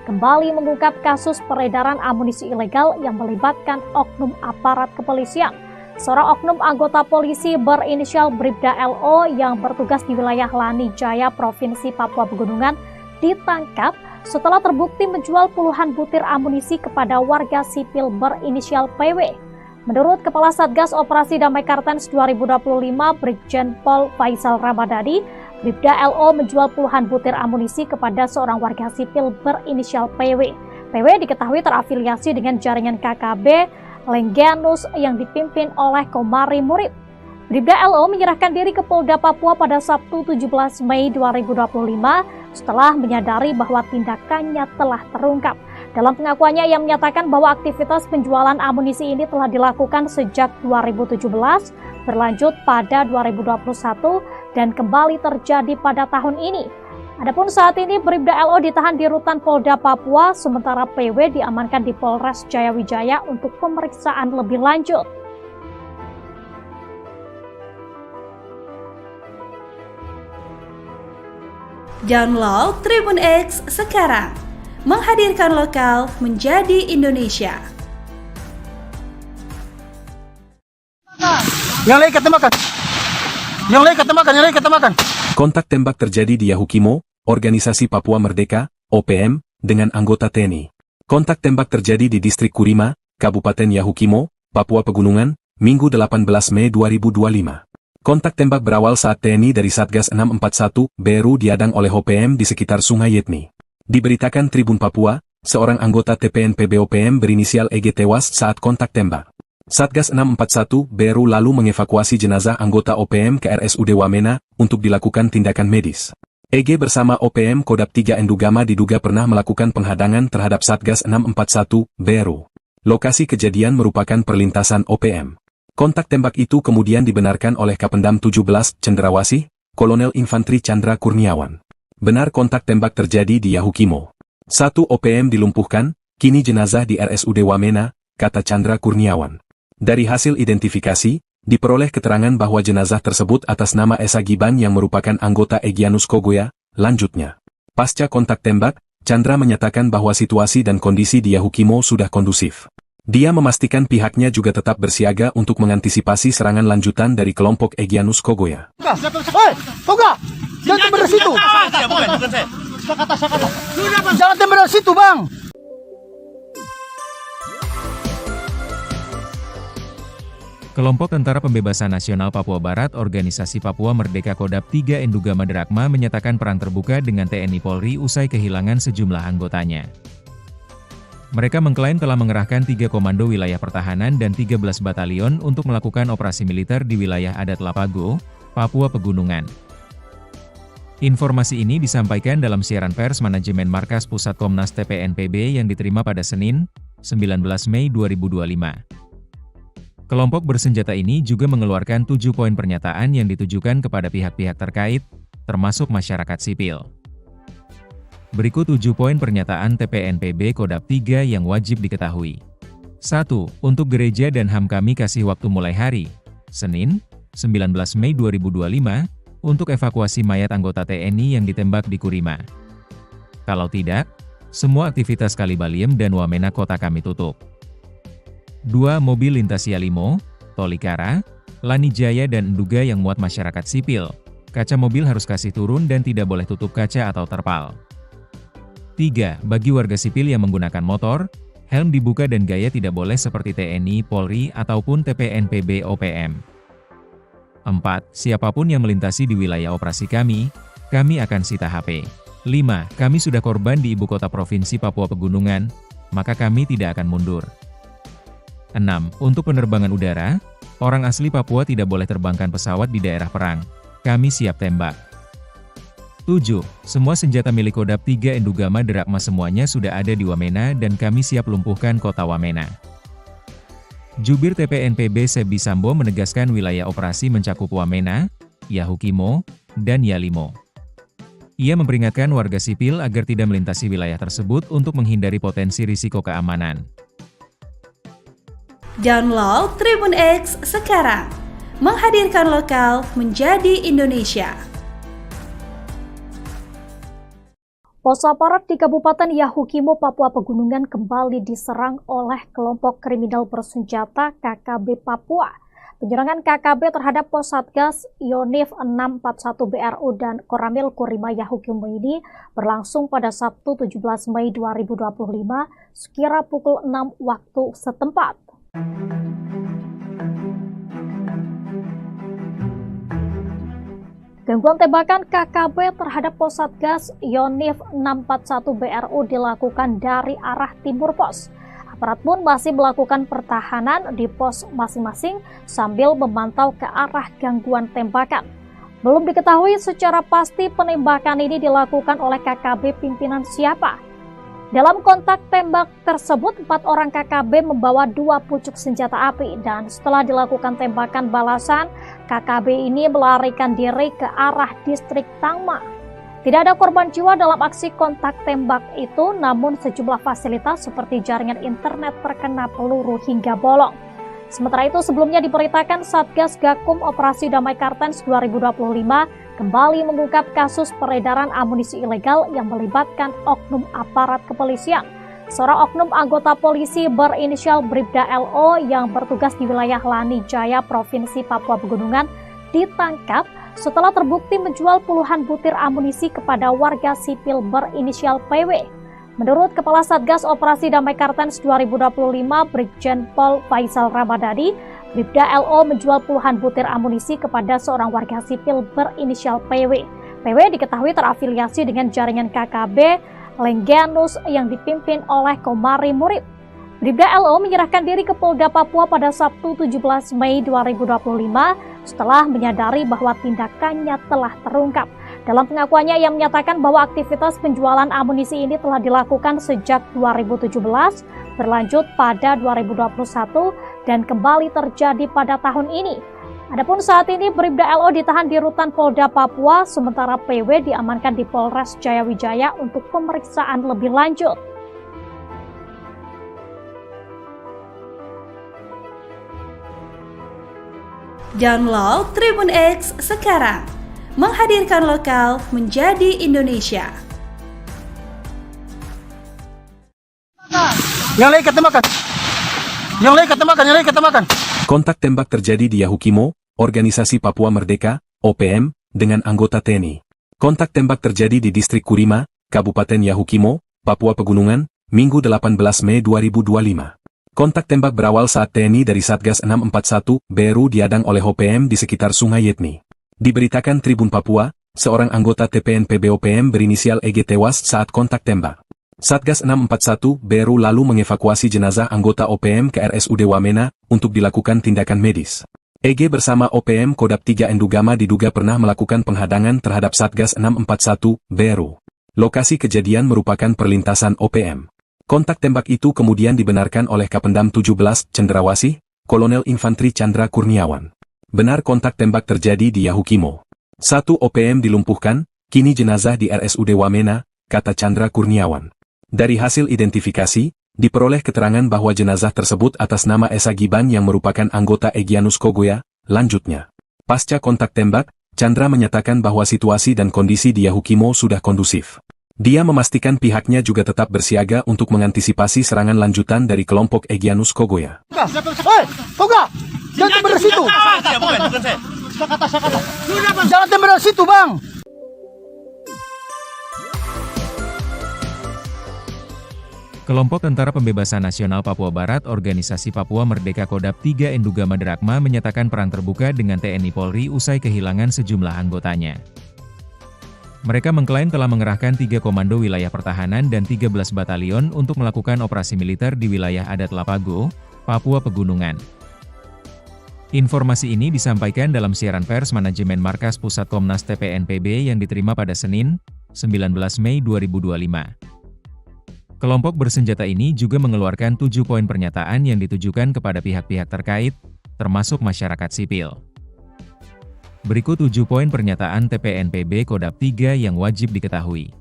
Speaker 5: kembali mengungkap kasus peredaran amunisi ilegal yang melibatkan oknum aparat kepolisian. Seorang oknum anggota polisi berinisial Bribda LO yang bertugas di wilayah Lanijaya, Provinsi Papua Pegunungan, ditangkap setelah terbukti menjual puluhan butir amunisi kepada warga sipil berinisial PW. Menurut Kepala Satgas Operasi Damai Kartens 2025, Brigjen Pol Faisal Ramadhani, Bribda LO menjual puluhan butir amunisi kepada seorang warga sipil berinisial PW. PW diketahui terafiliasi dengan jaringan KKB Lengganus yang dipimpin oleh Komari Murid. Bribda LO menyerahkan diri ke Polda Papua pada Sabtu 17 Mei 2025 setelah menyadari bahwa tindakannya telah terungkap. Dalam pengakuannya, ia menyatakan bahwa aktivitas penjualan amunisi ini telah dilakukan sejak 2017, berlanjut pada 2021, dan kembali terjadi pada tahun ini. Adapun saat ini Bribda LO ditahan di rutan Polda Papua, sementara PW diamankan di Polres Jayawijaya untuk pemeriksaan lebih lanjut.
Speaker 4: Download Tribun X sekarang. Menghadirkan lokal menjadi Indonesia.
Speaker 1: Yang lain ketembakkan. Yang lain ketembakkan, yang lain ketembakkan.
Speaker 2: Kontak tembak terjadi di Yahukimo, Organisasi Papua Merdeka, OPM, dengan anggota TNI. Kontak tembak terjadi di Distrik Kurima, Kabupaten Yahukimo, Papua Pegunungan, Minggu 18 Mei 2025. Kontak tembak berawal saat TNI dari Satgas 641, Beru diadang oleh OPM di sekitar Sungai Yetni. Diberitakan Tribun Papua, seorang anggota TPNPB OPM berinisial EG tewas saat kontak tembak. Satgas 641, Beru lalu mengevakuasi jenazah anggota OPM ke RSUD Wamena untuk dilakukan tindakan medis. EG bersama OPM Kodap 3 Endugama diduga pernah melakukan penghadangan terhadap Satgas 641, Beru. Lokasi kejadian merupakan perlintasan OPM. Kontak tembak itu kemudian dibenarkan oleh Kapendam 17, Cendrawasih, Kolonel Infantri Chandra Kurniawan. Benar kontak tembak terjadi di Yahukimo. 1 OPM dilumpuhkan, kini jenazah di RSUD Wamena, kata Chandra Kurniawan. Dari hasil identifikasi, diperoleh keterangan bahwa jenazah tersebut atas nama Esa Giban yang merupakan anggota Egyanus Kogoya. Lanjutnya, pasca kontak tembak, Chandra menyatakan bahwa situasi dan kondisi di Yahukimo sudah kondusif. Dia memastikan pihaknya juga tetap bersiaga untuk mengantisipasi serangan lanjutan dari kelompok Egyanus Kogoya.
Speaker 1: Hei, Toga! Jangan tembak dari situ!
Speaker 6: Bukan saya.
Speaker 1: Jangan tembak dari situ, Bang!
Speaker 3: Kelompok Tentara Pembebasan Nasional Papua Barat Organisasi Papua Merdeka Kodap 3 Endugama Derakma menyatakan perang terbuka dengan TNI Polri usai kehilangan sejumlah anggotanya. Mereka mengklaim telah mengerahkan 3 komando wilayah pertahanan dan 13 batalion untuk melakukan operasi militer di wilayah adat Lapago, Papua Pegunungan. Informasi ini disampaikan dalam siaran pers manajemen Markas Pusat Komnas TPNPB yang diterima pada Senin, 19 Mei 2025. Kelompok bersenjata ini juga mengeluarkan 7 poin pernyataan yang ditujukan kepada pihak-pihak terkait, termasuk masyarakat sipil. Berikut 7 poin pernyataan TPNPB Kodap 3 yang wajib diketahui. 1. Untuk gereja dan HAM kami kasih waktu mulai hari, Senin, 19 Mei 2025, untuk evakuasi mayat anggota TNI yang ditembak di Kurima. Kalau tidak, semua aktivitas Kalibaliem dan Wamena kota kami tutup. 2. Mobil lintas Yalimo, Tolikara, Lanijaya dan Enduga yang muat masyarakat sipil, kaca mobil harus kasih turun dan tidak boleh tutup kaca atau terpal. 3. Bagi warga sipil yang menggunakan motor, helm dibuka dan gaya tidak boleh seperti TNI, Polri, ataupun TPNPB OPM. 4. Siapapun yang melintasi di wilayah operasi kami akan sita HP. 5. Kami sudah korban di ibu kota provinsi Papua Pegunungan, maka kami tidak akan mundur. 6. Untuk penerbangan udara, orang asli Papua tidak boleh terbangkan pesawat di daerah perang. Kami siap tembak. 7. Semua senjata milik Kodap 3 Endugama Derakma semuanya sudah ada di Wamena dan kami siap lumpuhkan kota Wamena. Jubir TPNPB Sebi Sambo menegaskan wilayah operasi mencakup Wamena, Yahukimo, dan Yalimo. Ia memperingatkan warga sipil agar tidak melintasi wilayah tersebut untuk menghindari potensi risiko keamanan.
Speaker 4: Download Tribun X sekarang. Menghadirkan lokal menjadi Indonesia.
Speaker 5: Pos aparat di Kabupaten Yahukimo, Papua Pegunungan kembali diserang oleh kelompok kriminal bersenjata KKB Papua. Penyerangan KKB terhadap pos Satgas Yonif 641 BRU dan Koramil Kurima Yahukimo ini berlangsung pada Sabtu 17 Mei 2025 sekira pukul 6 waktu setempat. Gangguan tembakan KKB terhadap pos Satgas Yonif 641 BRU dilakukan dari arah timur pos. Aparat pun masih melakukan pertahanan di pos masing-masing sambil memantau ke arah gangguan tembakan. Belum diketahui secara pasti penembakan ini dilakukan oleh KKB pimpinan siapa. Dalam kontak tembak tersebut, 4 orang KKB membawa 2 pucuk senjata api dan setelah dilakukan tembakan balasan, KKB ini melarikan diri ke arah distrik Tangma. Tidak ada korban jiwa dalam aksi kontak tembak itu, namun sejumlah fasilitas seperti jaringan internet terkena peluru hingga bolong. Sementara itu sebelumnya diberitakan Satgas Gakum Operasi Damai Kartens 2025 kembali mengungkap kasus peredaran amunisi ilegal yang melibatkan oknum aparat kepolisian. Seorang oknum anggota polisi berinisial Bribda LO yang bertugas di wilayah Lani Jaya, Provinsi Papua Pegunungan, ditangkap setelah terbukti menjual puluhan butir amunisi kepada warga sipil berinisial PW. Menurut Kepala Satgas Operasi Damai Kartens 2025, Brigjen Pol Faisal Ramadhani, Bribda LO menjual puluhan butir amunisi kepada seorang warga sipil berinisial PW. PW diketahui terafiliasi dengan jaringan KKB Lengganus yang dipimpin oleh Komari Murib. Bribda LO menyerahkan diri ke Polda Papua pada Sabtu 17 Mei 2025 setelah menyadari bahwa tindakannya telah terungkap. Dalam pengakuannya, ia menyatakan bahwa aktivitas penjualan amunisi ini telah dilakukan sejak 2017, berlanjut pada 2021, dan kembali terjadi pada tahun ini. Adapun saat ini Bribda LO ditahan di Rutan Polda Papua, sementara PW diamankan di Polres Jayawijaya untuk pemeriksaan lebih lanjut.
Speaker 4: Download Tribun X sekarang, menghadirkan lokal menjadi Indonesia.
Speaker 1: Yang lain ketemakan. Yang lain ketemakan, yang lain ketemakan.
Speaker 2: Kontak tembak terjadi di Yahukimo, Organisasi Papua Merdeka, OPM, dengan anggota TNI. Kontak tembak terjadi di Distrik Kurima, Kabupaten Yahukimo, Papua Pegunungan, Minggu 18 Mei 2025. Kontak tembak berawal saat TNI dari Satgas 641 BRU diadang oleh OPM di sekitar Sungai Yetni. Diberitakan Tribun Papua, seorang anggota TPNPB OPM berinisial EG tewas saat kontak tembak. Satgas 641 BRU lalu mengevakuasi jenazah anggota OPM ke RSUD Wamena untuk dilakukan tindakan medis. EG bersama OPM Kodap 3 Endugama diduga pernah melakukan penghadangan terhadap Satgas 641 BRU. Lokasi kejadian merupakan perlintasan OPM. Kontak tembak itu kemudian dibenarkan oleh Kapendam 17 Cendrawasih, Kolonel Infantri Chandra Kurniawan. Benar kontak tembak terjadi di Yahukimo. 1 OPM dilumpuhkan, kini jenazah di RSUD Wamena, kata Chandra Kurniawan. Dari hasil identifikasi, diperoleh keterangan bahwa jenazah tersebut atas nama Esa Giban yang merupakan anggota Egyanus Kogoya. Lanjutnya, pasca kontak tembak, Chandra menyatakan bahwa situasi dan kondisi di Yahukimo sudah kondusif. Dia memastikan pihaknya juga tetap bersiaga untuk mengantisipasi serangan lanjutan dari kelompok Egyanus Kogoya.
Speaker 1: Hei, Toga! Jangan tembak dari situ! Jangan tembak dari situ, Bang!
Speaker 3: Kelompok Tentara Pembebasan Nasional Papua Barat Organisasi Papua Merdeka Kodap 3 Endugama Derakma menyatakan perang terbuka dengan TNI Polri usai kehilangan sejumlah anggotanya. Mereka mengklaim telah mengerahkan 3 komando wilayah pertahanan dan 13 batalion untuk melakukan operasi militer di wilayah adat Lapago, Papua Pegunungan. Informasi ini disampaikan dalam siaran pers manajemen Markas Pusat Komnas TPNPB yang diterima pada Senin, 19 Mei 2025. Kelompok bersenjata ini juga mengeluarkan 7 poin pernyataan yang ditujukan kepada pihak-pihak terkait, termasuk masyarakat sipil. Berikut 7 poin pernyataan TPNPB Kodap 3 yang wajib diketahui.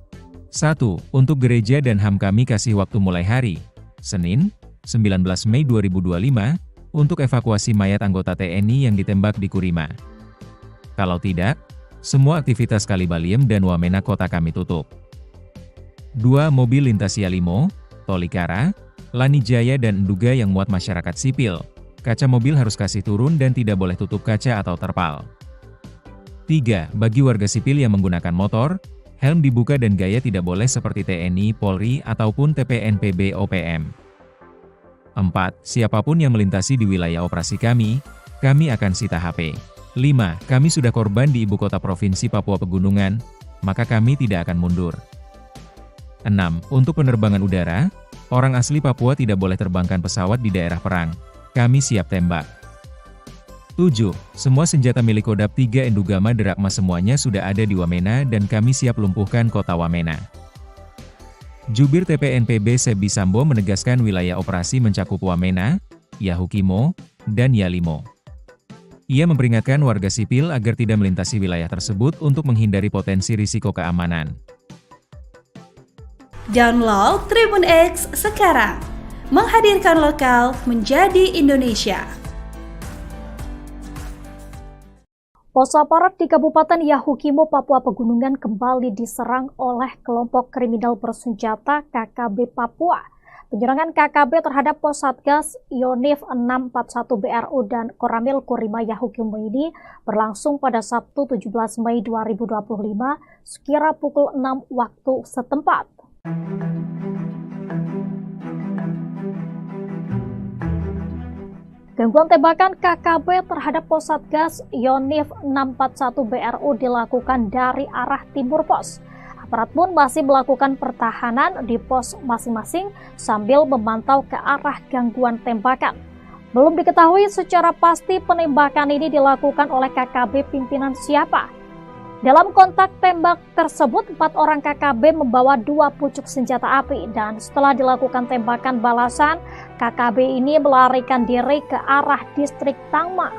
Speaker 3: 1. Untuk gereja dan HAM kami kasih waktu mulai hari, Senin, 19 Mei 2025, untuk evakuasi mayat anggota TNI yang ditembak di Kurima. Kalau tidak, semua aktivitas Kalibaliem dan Wamena kota kami tutup. 2. Mobil lintas Yalimo, Tolikara, Lani Jaya dan Enduga yang muat masyarakat sipil. Kaca mobil harus kasih turun dan tidak boleh tutup kaca atau terpal. 3. Bagi warga sipil yang menggunakan motor, helm dibuka dan gaya tidak boleh seperti TNI, Polri, ataupun TPNPB OPM. 4. Siapapun yang melintasi di wilayah operasi kami akan sita HP. 5. Kami sudah korban di ibu kota Provinsi Papua Pegunungan, maka kami tidak akan mundur. 6. Untuk penerbangan udara, orang asli Papua tidak boleh terbangkan pesawat di daerah perang. Kami siap tembak. 7. Semua senjata milik Kodap 3 Endugama Derakma semuanya sudah ada di Wamena dan kami siap lumpuhkan kota Wamena. Jubir TPNPB Sebi Sambo menegaskan wilayah operasi mencakup Wamena, Yahukimo, dan Yalimo. Ia memperingatkan warga sipil agar tidak melintasi wilayah tersebut untuk menghindari potensi risiko keamanan.
Speaker 4: Download Tribun X sekarang, menghadirkan lokal menjadi Indonesia.
Speaker 5: Pos aparat di Kabupaten Yahukimo, Papua Pegunungan kembali diserang oleh kelompok kriminal bersenjata KKB Papua. Penyerangan KKB terhadap pos Satgas Yonif 641 BRU dan Koramil Kurima Yahukimo ini berlangsung pada Sabtu 17 Mei 2025 sekira pukul 6 waktu setempat. Gangguan tembakan KKB terhadap pos Satgas Yonif 641 BRU dilakukan dari arah timur pos. Aparat pun masih melakukan pertahanan di pos masing-masing sambil memantau ke arah gangguan tembakan. Belum diketahui secara pasti penembakan ini dilakukan oleh KKB pimpinan siapa. Dalam kontak tembak tersebut, 4 orang KKB membawa 2 pucuk senjata api dan setelah dilakukan tembakan balasan, KKB ini melarikan diri ke arah distrik Tangma.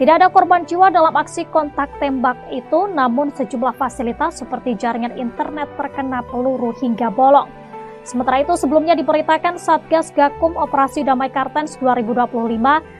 Speaker 5: Tidak ada korban jiwa dalam aksi kontak tembak itu, namun sejumlah fasilitas seperti jaringan internet terkena peluru hingga bolong. Sementara itu, sebelumnya diberitakan Satgas Gakum Operasi Damai Kartens 2025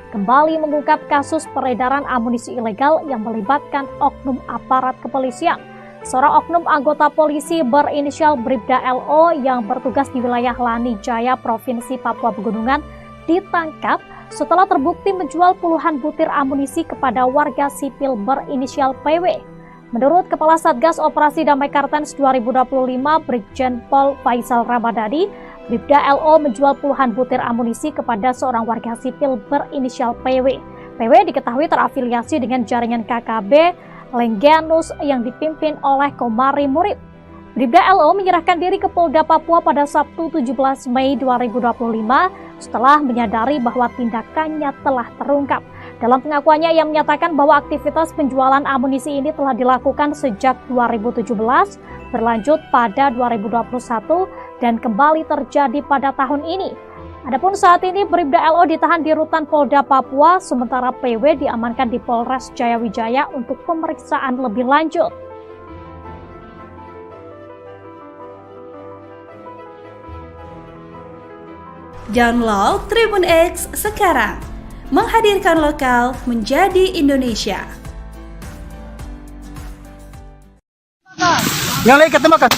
Speaker 5: kembali mengungkap kasus peredaran amunisi ilegal yang melibatkan oknum aparat kepolisian. Seorang oknum anggota polisi berinisial Bribda LO yang bertugas di wilayah Lani Jaya, Provinsi Papua Pegunungan, ditangkap setelah terbukti menjual puluhan butir amunisi kepada warga sipil berinisial PW. Menurut Kepala Satgas Operasi Damai Kartens 2025, Brigjen Pol Faisal Ramadhani, Bribda LO menjual puluhan butir amunisi kepada seorang warga sipil berinisial PW. PW diketahui terafiliasi dengan jaringan KKB Lengganus yang dipimpin oleh Komari Murid. Bribda LO menyerahkan diri ke Polda Papua pada Sabtu 17 Mei 2025 setelah menyadari bahwa tindakannya telah terungkap. Dalam pengakuannya, ia menyatakan bahwa aktivitas penjualan amunisi ini telah dilakukan sejak 2017, berlanjut pada 2021, dan kembali terjadi pada tahun ini. Adapun saat ini Bribda LO ditahan di rutan Polda Papua, sementara PW diamankan di Polres Jayawijaya untuk pemeriksaan lebih lanjut.
Speaker 4: Download Tribun X sekarang, menghadirkan lokal menjadi Indonesia.
Speaker 1: Yang lain ketemakan.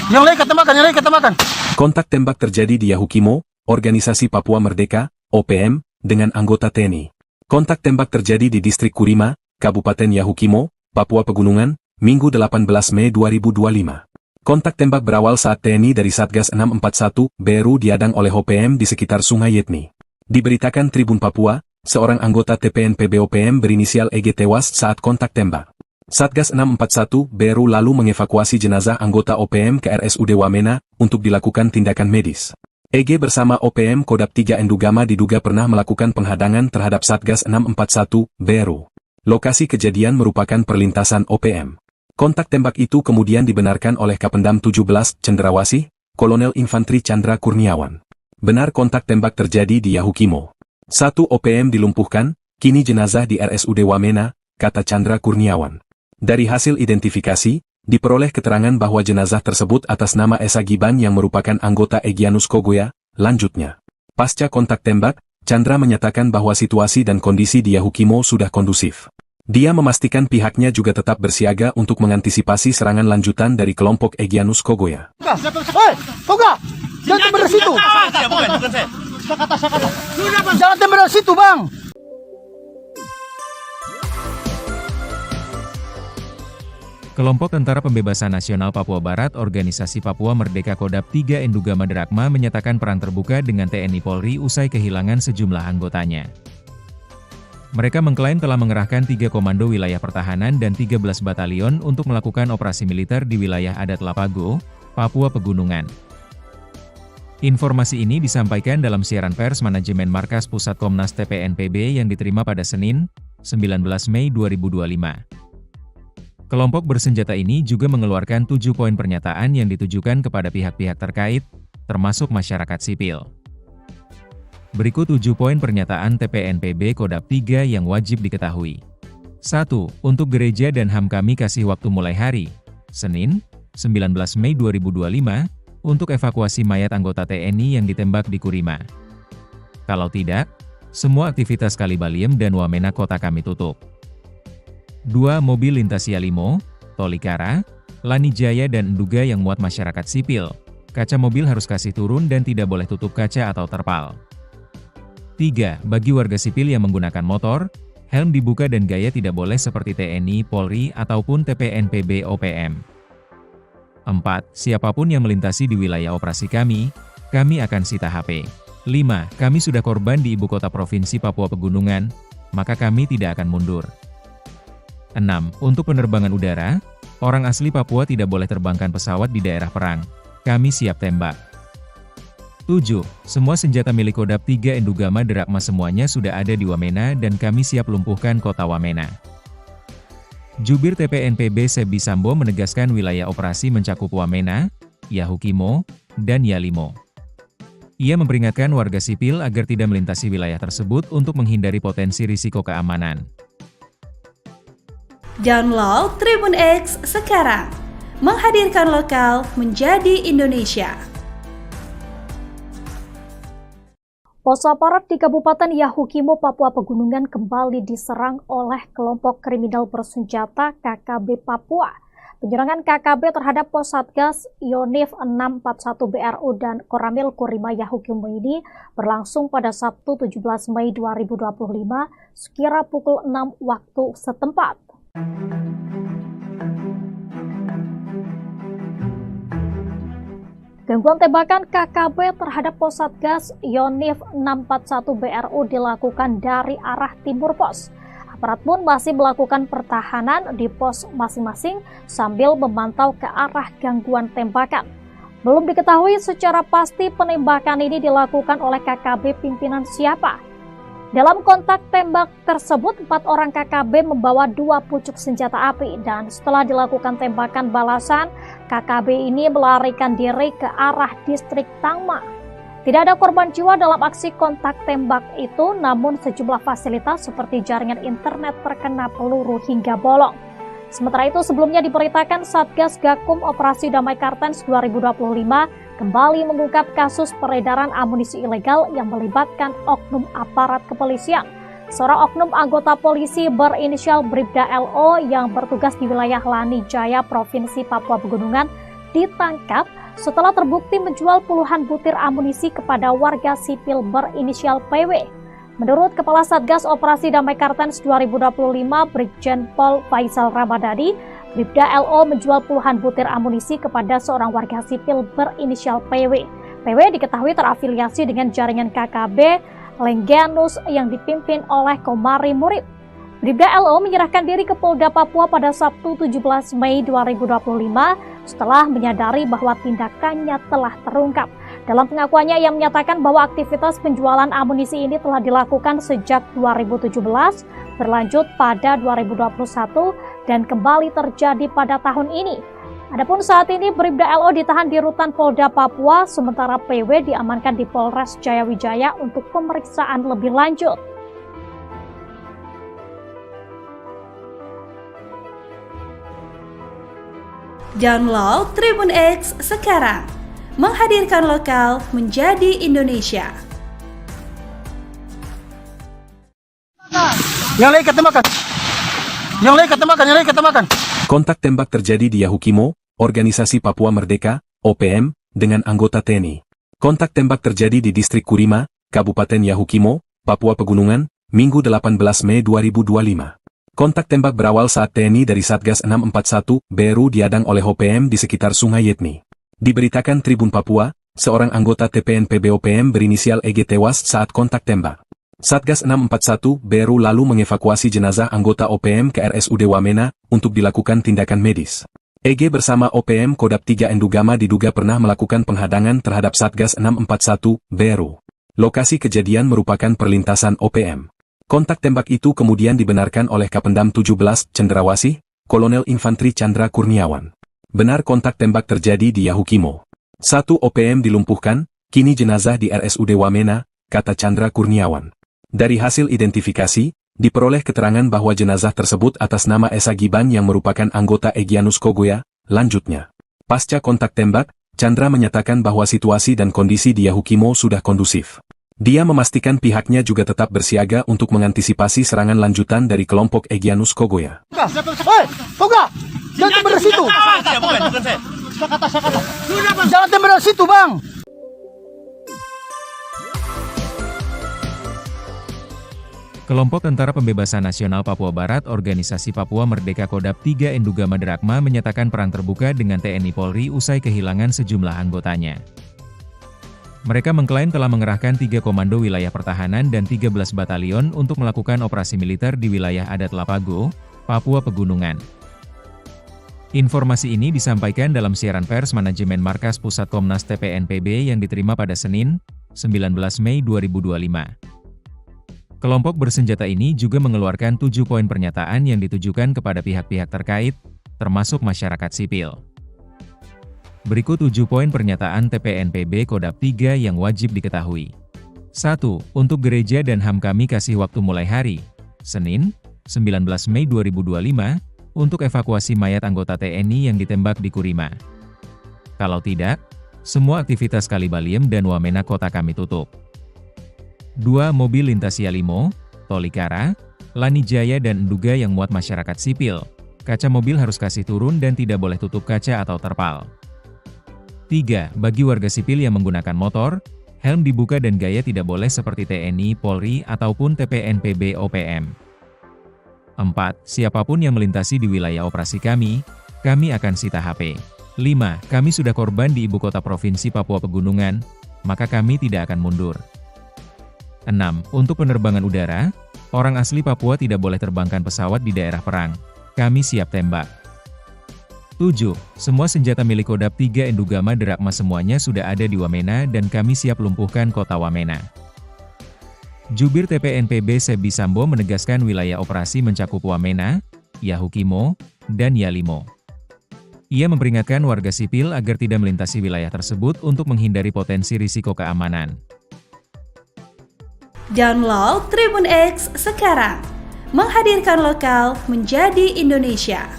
Speaker 1: Yang lain ketemakan, yang lain ketemakan.
Speaker 2: Kontak tembak terjadi di Yahukimo, Organisasi Papua Merdeka, OPM, dengan anggota TNI. Kontak tembak terjadi di Distrik Kurima, Kabupaten Yahukimo, Papua Pegunungan, Minggu 18 Mei 2025. Kontak tembak berawal saat TNI dari Satgas 641 BRU diadang oleh OPM di sekitar Sungai Yetni. Diberitakan Tribun Papua, seorang anggota TPNPB OPM berinisial EG tewas saat kontak tembak. Satgas 641 BRU lalu mengevakuasi jenazah anggota OPM ke RSUD Wamena untuk dilakukan tindakan medis. EG bersama OPM Kodam 3 Endugama diduga pernah melakukan penghadangan terhadap Satgas 641 BRU. Lokasi kejadian merupakan perlintasan OPM. Kontak tembak itu kemudian dibenarkan oleh Kapendam 17 Cendrawasih, Kolonel Infantri Chandra Kurniawan. Benar kontak tembak terjadi di Yahukimo. 1 OPM dilumpuhkan, kini jenazah di RSUD Wamena, kata Chandra Kurniawan. Dari hasil identifikasi, diperoleh keterangan bahwa jenazah tersebut atas nama Esa Giban yang merupakan anggota Egyanus Kogoya. Lanjutnya, pasca kontak tembak, Chandra menyatakan bahwa situasi dan kondisi di Yahukimo sudah kondusif. Dia memastikan pihaknya juga tetap bersiaga untuk mengantisipasi serangan lanjutan dari kelompok Egyanus Kogoya.
Speaker 1: Hei, Toga! Jangan tembak dari situ!
Speaker 6: Bukan saya.
Speaker 1: Jangan tembak dari situ, Bang!
Speaker 3: Kelompok Tentara Pembebasan Nasional Papua Barat Organisasi Papua Merdeka Kodam 3 Endugama Drakma menyatakan perang terbuka dengan TNI Polri usai kehilangan sejumlah anggotanya. Mereka mengklaim telah mengerahkan 3 komando wilayah pertahanan dan 13 batalion untuk melakukan operasi militer di wilayah adat Lapago, Papua Pegunungan. Informasi ini disampaikan dalam siaran pers manajemen Markas Pusat Komnas TPNPB yang diterima pada Senin, 19 Mei 2025. Kelompok bersenjata ini juga mengeluarkan 7 poin pernyataan yang ditujukan kepada pihak-pihak terkait, termasuk masyarakat sipil. Berikut 7 poin pernyataan TPNPB Kodam 3 yang wajib diketahui. 1. Untuk gereja dan HAM kami kasih waktu mulai hari, Senin, 19 Mei 2025, untuk evakuasi mayat anggota TNI yang ditembak di Kurima. Kalau tidak, semua aktivitas Kalibaliem dan Wamena kota kami tutup. 2 mobil lintas Yalimo, Tolikara, Lanijaya dan Nduga yang muat masyarakat sipil. Kaca mobil harus kasih turun dan tidak boleh tutup kaca atau terpal. 3. Bagi warga sipil yang menggunakan motor, helm dibuka dan gaya tidak boleh seperti TNI, Polri, ataupun TPNPB OPM. 4. Siapapun yang melintasi di wilayah operasi kami akan sita HP. 5. Kami sudah korban di ibu kota provinsi Papua Pegunungan, maka kami tidak akan mundur. 6. Untuk penerbangan udara, orang asli Papua tidak boleh terbangkan pesawat di daerah perang. Kami siap tembak. 7. Semua senjata milik Kodam 3 Endugama Derakma semuanya sudah ada di Wamena dan kami siap lumpuhkan kota Wamena. Jubir TPNPB Sebi Sambo menegaskan wilayah operasi mencakup Wamena, Yahukimo, dan Yalimo. Ia memperingatkan warga sipil agar tidak melintasi wilayah tersebut untuk menghindari potensi risiko keamanan.
Speaker 4: Download Tribun X sekarang, menghadirkan lokal menjadi Indonesia.
Speaker 5: Pos aparat di Kabupaten Yahukimo, Papua Pegunungan kembali diserang oleh kelompok kriminal bersenjata KKB Papua. Penyerangan KKB terhadap pos Satgas Yonif 641 BRU dan Koramil Kurima Yahukimo ini berlangsung pada Sabtu 17 Mei 2025 sekira pukul 6 waktu setempat. Gangguan tembakan KKB terhadap pos Satgas Yonif 641 BRU dilakukan dari arah timur pos. Aparat pun masih melakukan pertahanan di pos masing-masing sambil memantau ke arah gangguan tembakan. Belum diketahui secara pasti penembakan ini dilakukan oleh KKB pimpinan siapa. Dalam kontak tembak tersebut, 4 orang KKB membawa 2 pucuk senjata api dan setelah dilakukan tembakan balasan, KKB ini melarikan diri ke arah distrik Tangma. Tidak ada korban jiwa dalam aksi kontak tembak itu, namun sejumlah fasilitas seperti jaringan internet terkena peluru hingga bolong. Sementara itu, sebelumnya diberitakan Satgas Gakum Operasi Damai Kartens 2025 kembali mengungkap kasus peredaran amunisi ilegal yang melibatkan oknum aparat kepolisian. Seorang oknum anggota polisi berinisial Bribda LO yang bertugas di wilayah Lanijaya, Provinsi Papua Pegunungan, ditangkap setelah terbukti menjual puluhan butir amunisi kepada warga sipil berinisial PW. Menurut Kepala Satgas Operasi Damai Kartens 2025, Brigjen Pol Faisal Ramadhani, Bribda LO menjual puluhan butir amunisi kepada seorang warga sipil berinisial PW. PW diketahui terafiliasi dengan jaringan KKB Lengganus yang dipimpin oleh Komari Murib. Bribda LO menyerahkan diri ke Polda Papua pada Sabtu 17 Mei 2025 setelah menyadari bahwa tindakannya telah terungkap. Dalam pengakuannya, ia menyatakan bahwa aktivitas penjualan amunisi ini telah dilakukan sejak 2017, berlanjut pada 2021, dan kembali terjadi pada tahun ini. Adapun saat ini Bribda LO ditahan di rutan Polda Papua, sementara PW diamankan di Polres Jayawijaya untuk pemeriksaan lebih lanjut.
Speaker 4: Download Tribun X sekarang, menghadirkan lokal menjadi Indonesia.
Speaker 1: Yang lain ketemakan. Yang lain ketemakan, yang lain ketemakan.
Speaker 2: Kontak tembak terjadi di Yahukimo, Organisasi Papua Merdeka, OPM, dengan anggota TNI. Kontak tembak terjadi di Distrik Kurima, Kabupaten Yahukimo, Papua Pegunungan, Minggu 18 Mei 2025. Kontak tembak berawal saat TNI dari Satgas 641 BRU diadang oleh OPM di sekitar Sungai Yetni. Diberitakan Tribun Papua, seorang anggota TPNPB OPM berinisial EG tewas saat kontak tembak. Satgas 641 BRU lalu mengevakuasi jenazah anggota OPM ke RSUD Wamena untuk dilakukan tindakan medis. EG bersama OPM Kodam 3 Endugama diduga pernah melakukan penghadangan terhadap Satgas 641 BRU. Lokasi kejadian merupakan perlintasan OPM. Kontak tembak itu kemudian dibenarkan oleh Kapendam 17 Cendrawasih, Kolonel Infantri Chandra Kurniawan. Benar kontak tembak terjadi di Yahukimo. 1 OPM dilumpuhkan, kini jenazah di RSUD Wamena, kata Chandra Kurniawan. Dari hasil identifikasi, diperoleh keterangan bahwa jenazah tersebut atas nama Esa Giban yang merupakan anggota Egyanus Kogoya. Lanjutnya, pasca kontak tembak, Chandra menyatakan bahwa situasi dan kondisi di Yahukimo sudah kondusif. Dia memastikan pihaknya juga tetap bersiaga untuk mengantisipasi serangan lanjutan dari kelompok Egyanus Kogoya.
Speaker 1: Hei, Toga! Jangan tembak dari situ! Jangan tembak dari situ, Bang!
Speaker 3: Kelompok Tentara Pembebasan Nasional Papua Barat Organisasi Papua Merdeka Kodap 3 Enduga Maderakma menyatakan perang terbuka dengan TNI Polri usai kehilangan sejumlah anggotanya. Mereka mengklaim telah mengerahkan 3 komando wilayah pertahanan dan 13 batalion untuk melakukan operasi militer di wilayah adat Lapago, Papua Pegunungan. Informasi ini disampaikan dalam siaran pers manajemen Markas Pusat Komnas TPNPB yang diterima pada Senin, 19 Mei 2025. Kelompok bersenjata ini juga mengeluarkan 7 poin pernyataan yang ditujukan kepada pihak-pihak terkait, termasuk masyarakat sipil. Berikut 7 poin pernyataan TPNPB Kodap 3 yang wajib diketahui. 1. Untuk gereja dan HAM kami kasih waktu mulai hari, Senin, 19 Mei 2025, untuk evakuasi mayat anggota TNI yang ditembak di Kurima. Kalau tidak, semua aktivitas Kalibaliem dan Wamena kota kami tutup. 2. Mobil lintas Yalimo, Tolikara, Lanijaya dan Enduga yang muat masyarakat sipil. Kaca mobil harus kasih turun dan tidak boleh tutup kaca atau terpal. 3. Bagi warga sipil yang menggunakan motor, helm dibuka dan gaya tidak boleh seperti TNI, Polri, ataupun TPNPB OPM. 4. Siapapun yang melintasi di wilayah operasi kami akan sita HP. 5. Kami sudah korban di ibu kota provinsi Papua Pegunungan, maka kami tidak akan mundur. 6. Untuk penerbangan udara, orang asli Papua tidak boleh terbangkan pesawat di daerah perang. Kami siap tembak. 7. Semua senjata milik Kodap 3 Enduga Maderakma semuanya sudah ada di Wamena dan kami siap lumpuhkan kota Wamena. Jubir TPNPB Sebi Sambo menegaskan wilayah operasi mencakup Wamena, Yahukimo, dan Yalimo. Ia memperingatkan warga sipil agar tidak melintasi wilayah tersebut untuk menghindari potensi risiko keamanan.
Speaker 4: Download Tribun X sekarang, menghadirkan lokal menjadi Indonesia.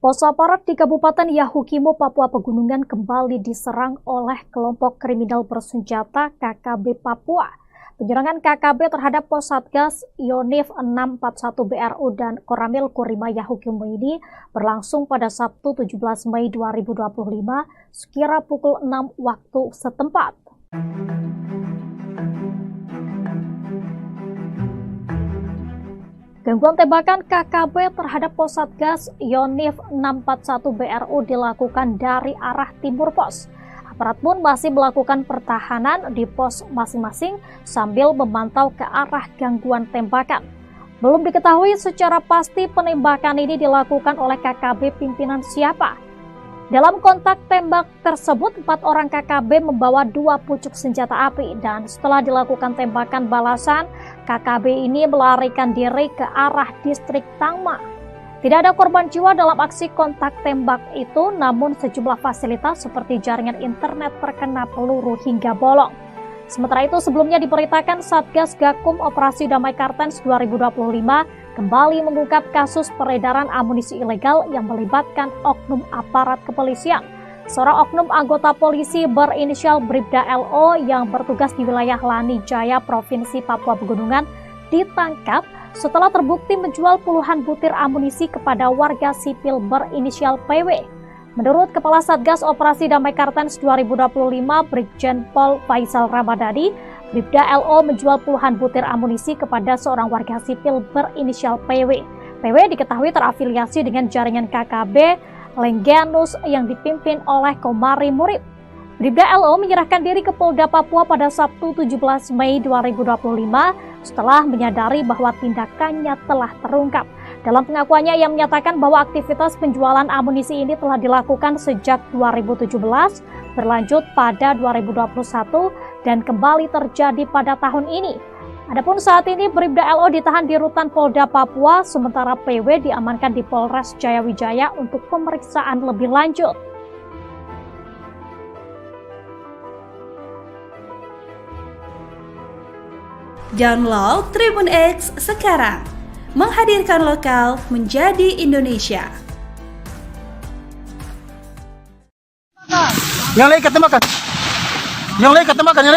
Speaker 5: Pos aparat di Kabupaten Yahukimo, Papua Pegunungan kembali diserang oleh kelompok kriminal bersenjata KKB Papua. Penyerangan KKB terhadap pos Satgas Yonif 641 BRU dan Koramil Kurima Yahukimo ini berlangsung pada Sabtu 17 Mei 2025 sekira pukul 6 waktu setempat. Gangguan tembakan KKB terhadap pos Satgas Yonif 641 BRU dilakukan dari arah timur pos. Aparat pun masih melakukan pertahanan di pos masing-masing sambil memantau ke arah gangguan tembakan. Belum diketahui secara pasti penembakan ini dilakukan oleh KKB pimpinan siapa. Dalam kontak tembak tersebut, 4 orang KKB membawa 2 pucuk senjata api dan setelah dilakukan tembakan balasan, KKB ini melarikan diri ke arah distrik Tangma. Tidak ada korban jiwa dalam aksi kontak tembak itu, namun sejumlah fasilitas seperti jaringan internet terkena peluru hingga bolong. Sementara itu, sebelumnya diberitakan Satgas Gakum Operasi Damai Kartens 2025 kembali mengungkap kasus peredaran amunisi ilegal yang melibatkan oknum aparat kepolisian. Seorang oknum anggota polisi berinisial Bribda LO yang bertugas di wilayah Lanijaya, Provinsi Papua Pegunungan, ditangkap setelah terbukti menjual puluhan butir amunisi kepada warga sipil berinisial PW. Menurut Kepala Satgas Operasi Damai Kartens 2025, Brigjen Pol Faisal Ramadhani, Bribda LO menjual puluhan butir amunisi kepada seorang warga sipil berinisial PW. PW diketahui terafiliasi dengan jaringan KKB Lengganus yang dipimpin oleh Komari Murib. Bribda LO menyerahkan diri ke Polda Papua pada Sabtu 17 Mei 2025 setelah menyadari bahwa tindakannya telah terungkap. Dalam pengakuannya, ia menyatakan bahwa aktivitas penjualan amunisi ini telah dilakukan sejak 2017, berlanjut pada 2021, dan kembali terjadi pada tahun ini. Adapun saat ini Bribda LO ditahan di Rutan Polda Papua, sementara PW diamankan di Polres Jayawijaya untuk pemeriksaan lebih lanjut.
Speaker 4: Download Tribun X sekarang, menghadirkan lokal menjadi Indonesia.
Speaker 1: Yang lain ikat tembakan. Yang lain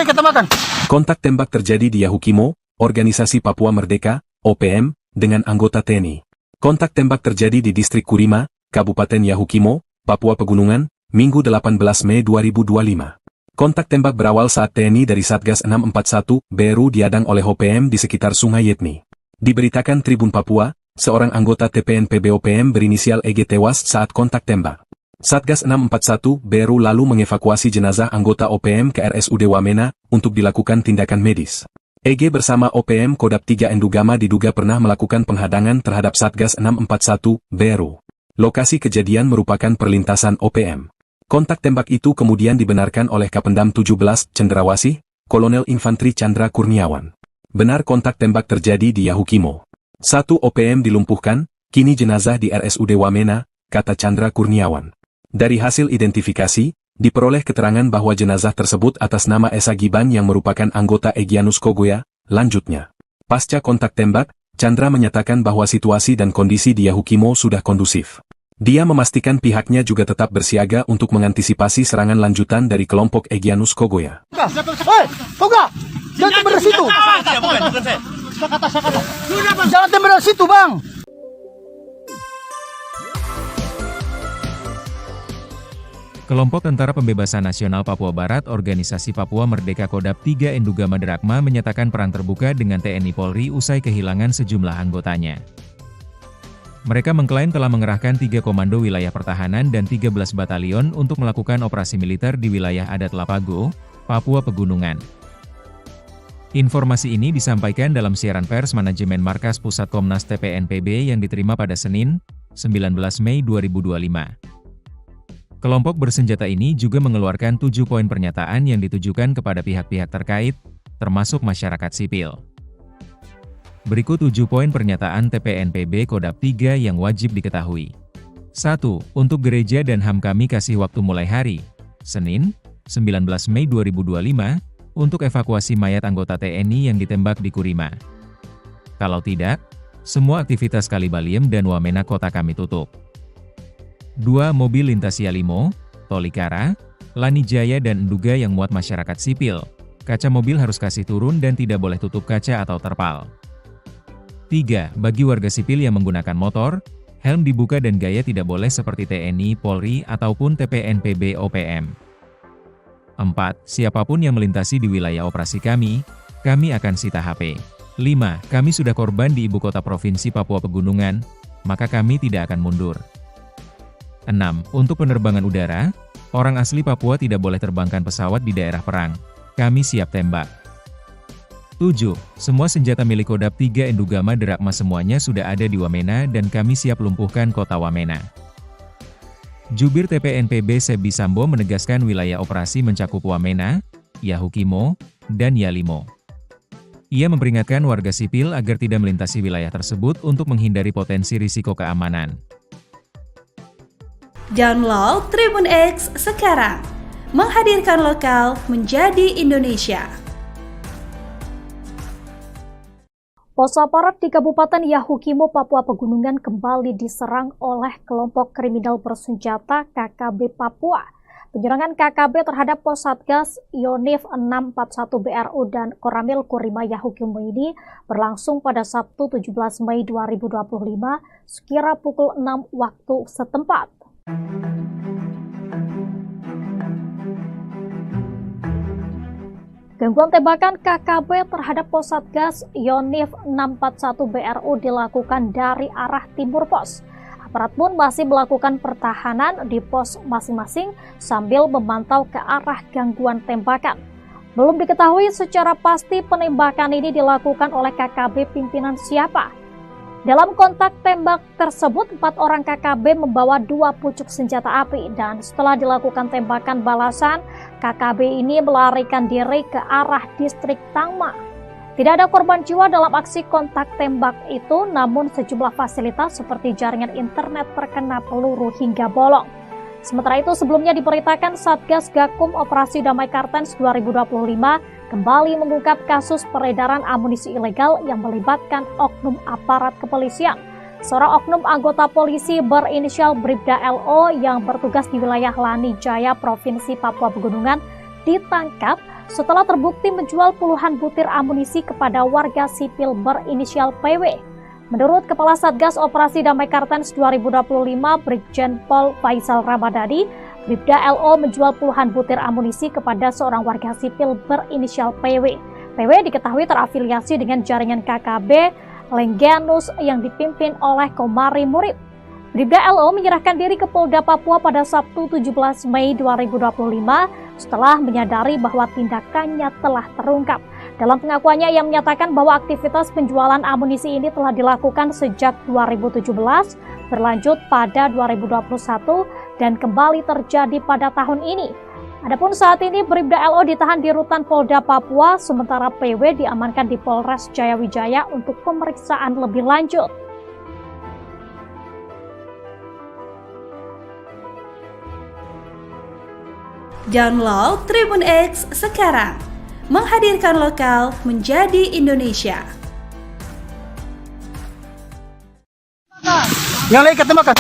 Speaker 1: ketemakan.
Speaker 2: Kontak tembak terjadi di Yahukimo, Organisasi Papua Merdeka, OPM, dengan anggota TNI. Kontak tembak terjadi di Distrik Kurima, Kabupaten Yahukimo, Papua Pegunungan, Minggu 18 Mei 2025. Kontak tembak berawal saat TNI dari Satgas 641 BRU diadang oleh OPM di sekitar Sungai Yetni. Diberitakan Tribun Papua, seorang anggota TPNPB OPM berinisial EG tewas saat kontak tembak. Satgas 641 BRU lalu mengevakuasi jenazah anggota OPM ke RSUD Wamena untuk dilakukan tindakan medis. EG bersama OPM Kodap 3 Endugama diduga pernah melakukan penghadangan terhadap Satgas 641 BRU. Lokasi kejadian merupakan perlintasan OPM. Kontak tembak itu kemudian dibenarkan oleh Kapendam 17 Cendrawasih, Kolonel Infantri Chandra Kurniawan. Benar kontak tembak terjadi di Yahukimo. 1 OPM dilumpuhkan, kini jenazah di RSUD Wamena, kata Chandra Kurniawan. Dari hasil identifikasi, diperoleh keterangan bahwa jenazah tersebut atas nama Esa Giban yang merupakan anggota Egyanus Kogoya. Lanjutnya, pasca kontak tembak, Chandra menyatakan bahwa situasi dan kondisi di Yahukimo sudah kondusif. Dia memastikan pihaknya juga tetap bersiaga untuk mengantisipasi serangan lanjutan dari kelompok Egyanus Kogoya.
Speaker 1: Hei, Koga! Jangan tembak dari situ! Jangan tembak dari situ, Bang!
Speaker 3: Kelompok Tentara Pembebasan Nasional Papua Barat Organisasi Papua Merdeka Kodap 3 Endugama Derakma menyatakan perang terbuka dengan TNI Polri usai kehilangan sejumlah anggotanya. Mereka mengklaim telah mengerahkan 3 komando wilayah pertahanan dan 13 batalion untuk melakukan operasi militer di wilayah adat Lapago, Papua Pegunungan. Informasi ini disampaikan dalam siaran pers manajemen Markas Pusat Komnas TPNPB yang diterima pada Senin, 19 Mei 2025. Kelompok bersenjata ini juga mengeluarkan 7 poin pernyataan yang ditujukan kepada pihak-pihak terkait, termasuk masyarakat sipil. Berikut 7 poin pernyataan TPNPB Kodap 3 yang wajib diketahui. 1. Untuk gereja dan HAM kami kasih waktu mulai hari, Senin, 19 Mei 2025, untuk evakuasi mayat anggota TNI yang ditembak di Kurima. Kalau tidak, semua aktivitas Kalibaliem dan Wamena kota kami tutup. 2. Mobil lintas Yalimo, Tolikara, Lanijaya dan Enduga yang muat masyarakat sipil, kaca mobil harus kasih turun dan tidak boleh tutup kaca atau terpal. 3. Bagi warga sipil yang menggunakan motor, helm dibuka dan gaya tidak boleh seperti TNI, Polri, ataupun TPNPB OPM. 4. Siapapun yang melintasi di wilayah operasi kami akan sita HP. 5. Kami sudah korban di ibu kota provinsi Papua Pegunungan, maka kami tidak akan mundur. 6. Untuk penerbangan udara, orang asli Papua tidak boleh terbangkan pesawat di daerah perang. Kami siap tembak. 7. Semua senjata milik Kodap 3 Endugama Derakma semuanya sudah ada di Wamena dan kami siap lumpuhkan kota Wamena. Jubir TPNPB Sebi Sambo menegaskan wilayah operasi mencakup Wamena, Yahukimo, dan Yalimo. Ia memperingatkan warga sipil agar tidak melintasi wilayah tersebut untuk menghindari potensi risiko keamanan.
Speaker 4: Download Tribun X sekarang, menghadirkan lokal menjadi Indonesia.
Speaker 5: Pos aparat di Kabupaten Yahukimo, Papua Pegunungan kembali diserang oleh kelompok kriminal bersenjata KKB Papua. Penyerangan KKB terhadap pos Satgas Yonif 641 BRU dan Koramil Kurima Yahukimo ini berlangsung pada Sabtu 17 Mei 2025 sekira pukul 6 waktu setempat. Gangguan tembakan KKB terhadap pos Satgas Yonif 641 BRU dilakukan dari arah timur pos. Aparat pun masih melakukan pertahanan di pos masing-masing sambil memantau ke arah gangguan tembakan. Belum diketahui secara pasti penembakan ini dilakukan oleh KKB pimpinan siapa. Dalam kontak tembak tersebut, 4 orang KKB membawa 2 pucuk senjata api dan setelah dilakukan tembakan balasan, KKB ini melarikan diri ke arah distrik Tangma. Tidak ada korban jiwa dalam aksi kontak tembak itu, namun sejumlah fasilitas seperti jaringan internet terkena peluru hingga bolong. Sementara itu, sebelumnya diberitakan Satgas Gakum Operasi Damai Kartens 2025 kembali mengungkap kasus peredaran amunisi ilegal yang melibatkan oknum aparat kepolisian. Seorang oknum anggota polisi berinisial Bribda LO yang bertugas di wilayah Lanijaya, Provinsi Papua Pegunungan, ditangkap setelah terbukti menjual puluhan butir amunisi kepada warga sipil berinisial PW. Menurut Kepala Satgas Operasi Damai Kartens 2025 Brigjen Pol Faisal Ramadhani, Bribda LO menjual puluhan butir amunisi kepada seorang warga sipil berinisial PW. PW diketahui terafiliasi dengan jaringan KKB Lengganus yang dipimpin oleh Komari Murib. Bribda LO menyerahkan diri ke Polda Papua pada Sabtu 17 Mei 2025 setelah menyadari bahwa tindakannya telah terungkap. Dalam pengakuannya, ia menyatakan bahwa aktivitas penjualan amunisi ini telah dilakukan sejak 2017, berlanjut pada 2021, dan kembali terjadi pada tahun ini. Adapun saat ini Bribda LO ditahan di rutan Polda Papua, sementara PW diamankan di Polres Jayawijaya untuk pemeriksaan lebih lanjut.
Speaker 4: Download Tribun X sekarang, menghadirkan lokal menjadi Indonesia.
Speaker 1: Yang lain ketemakan.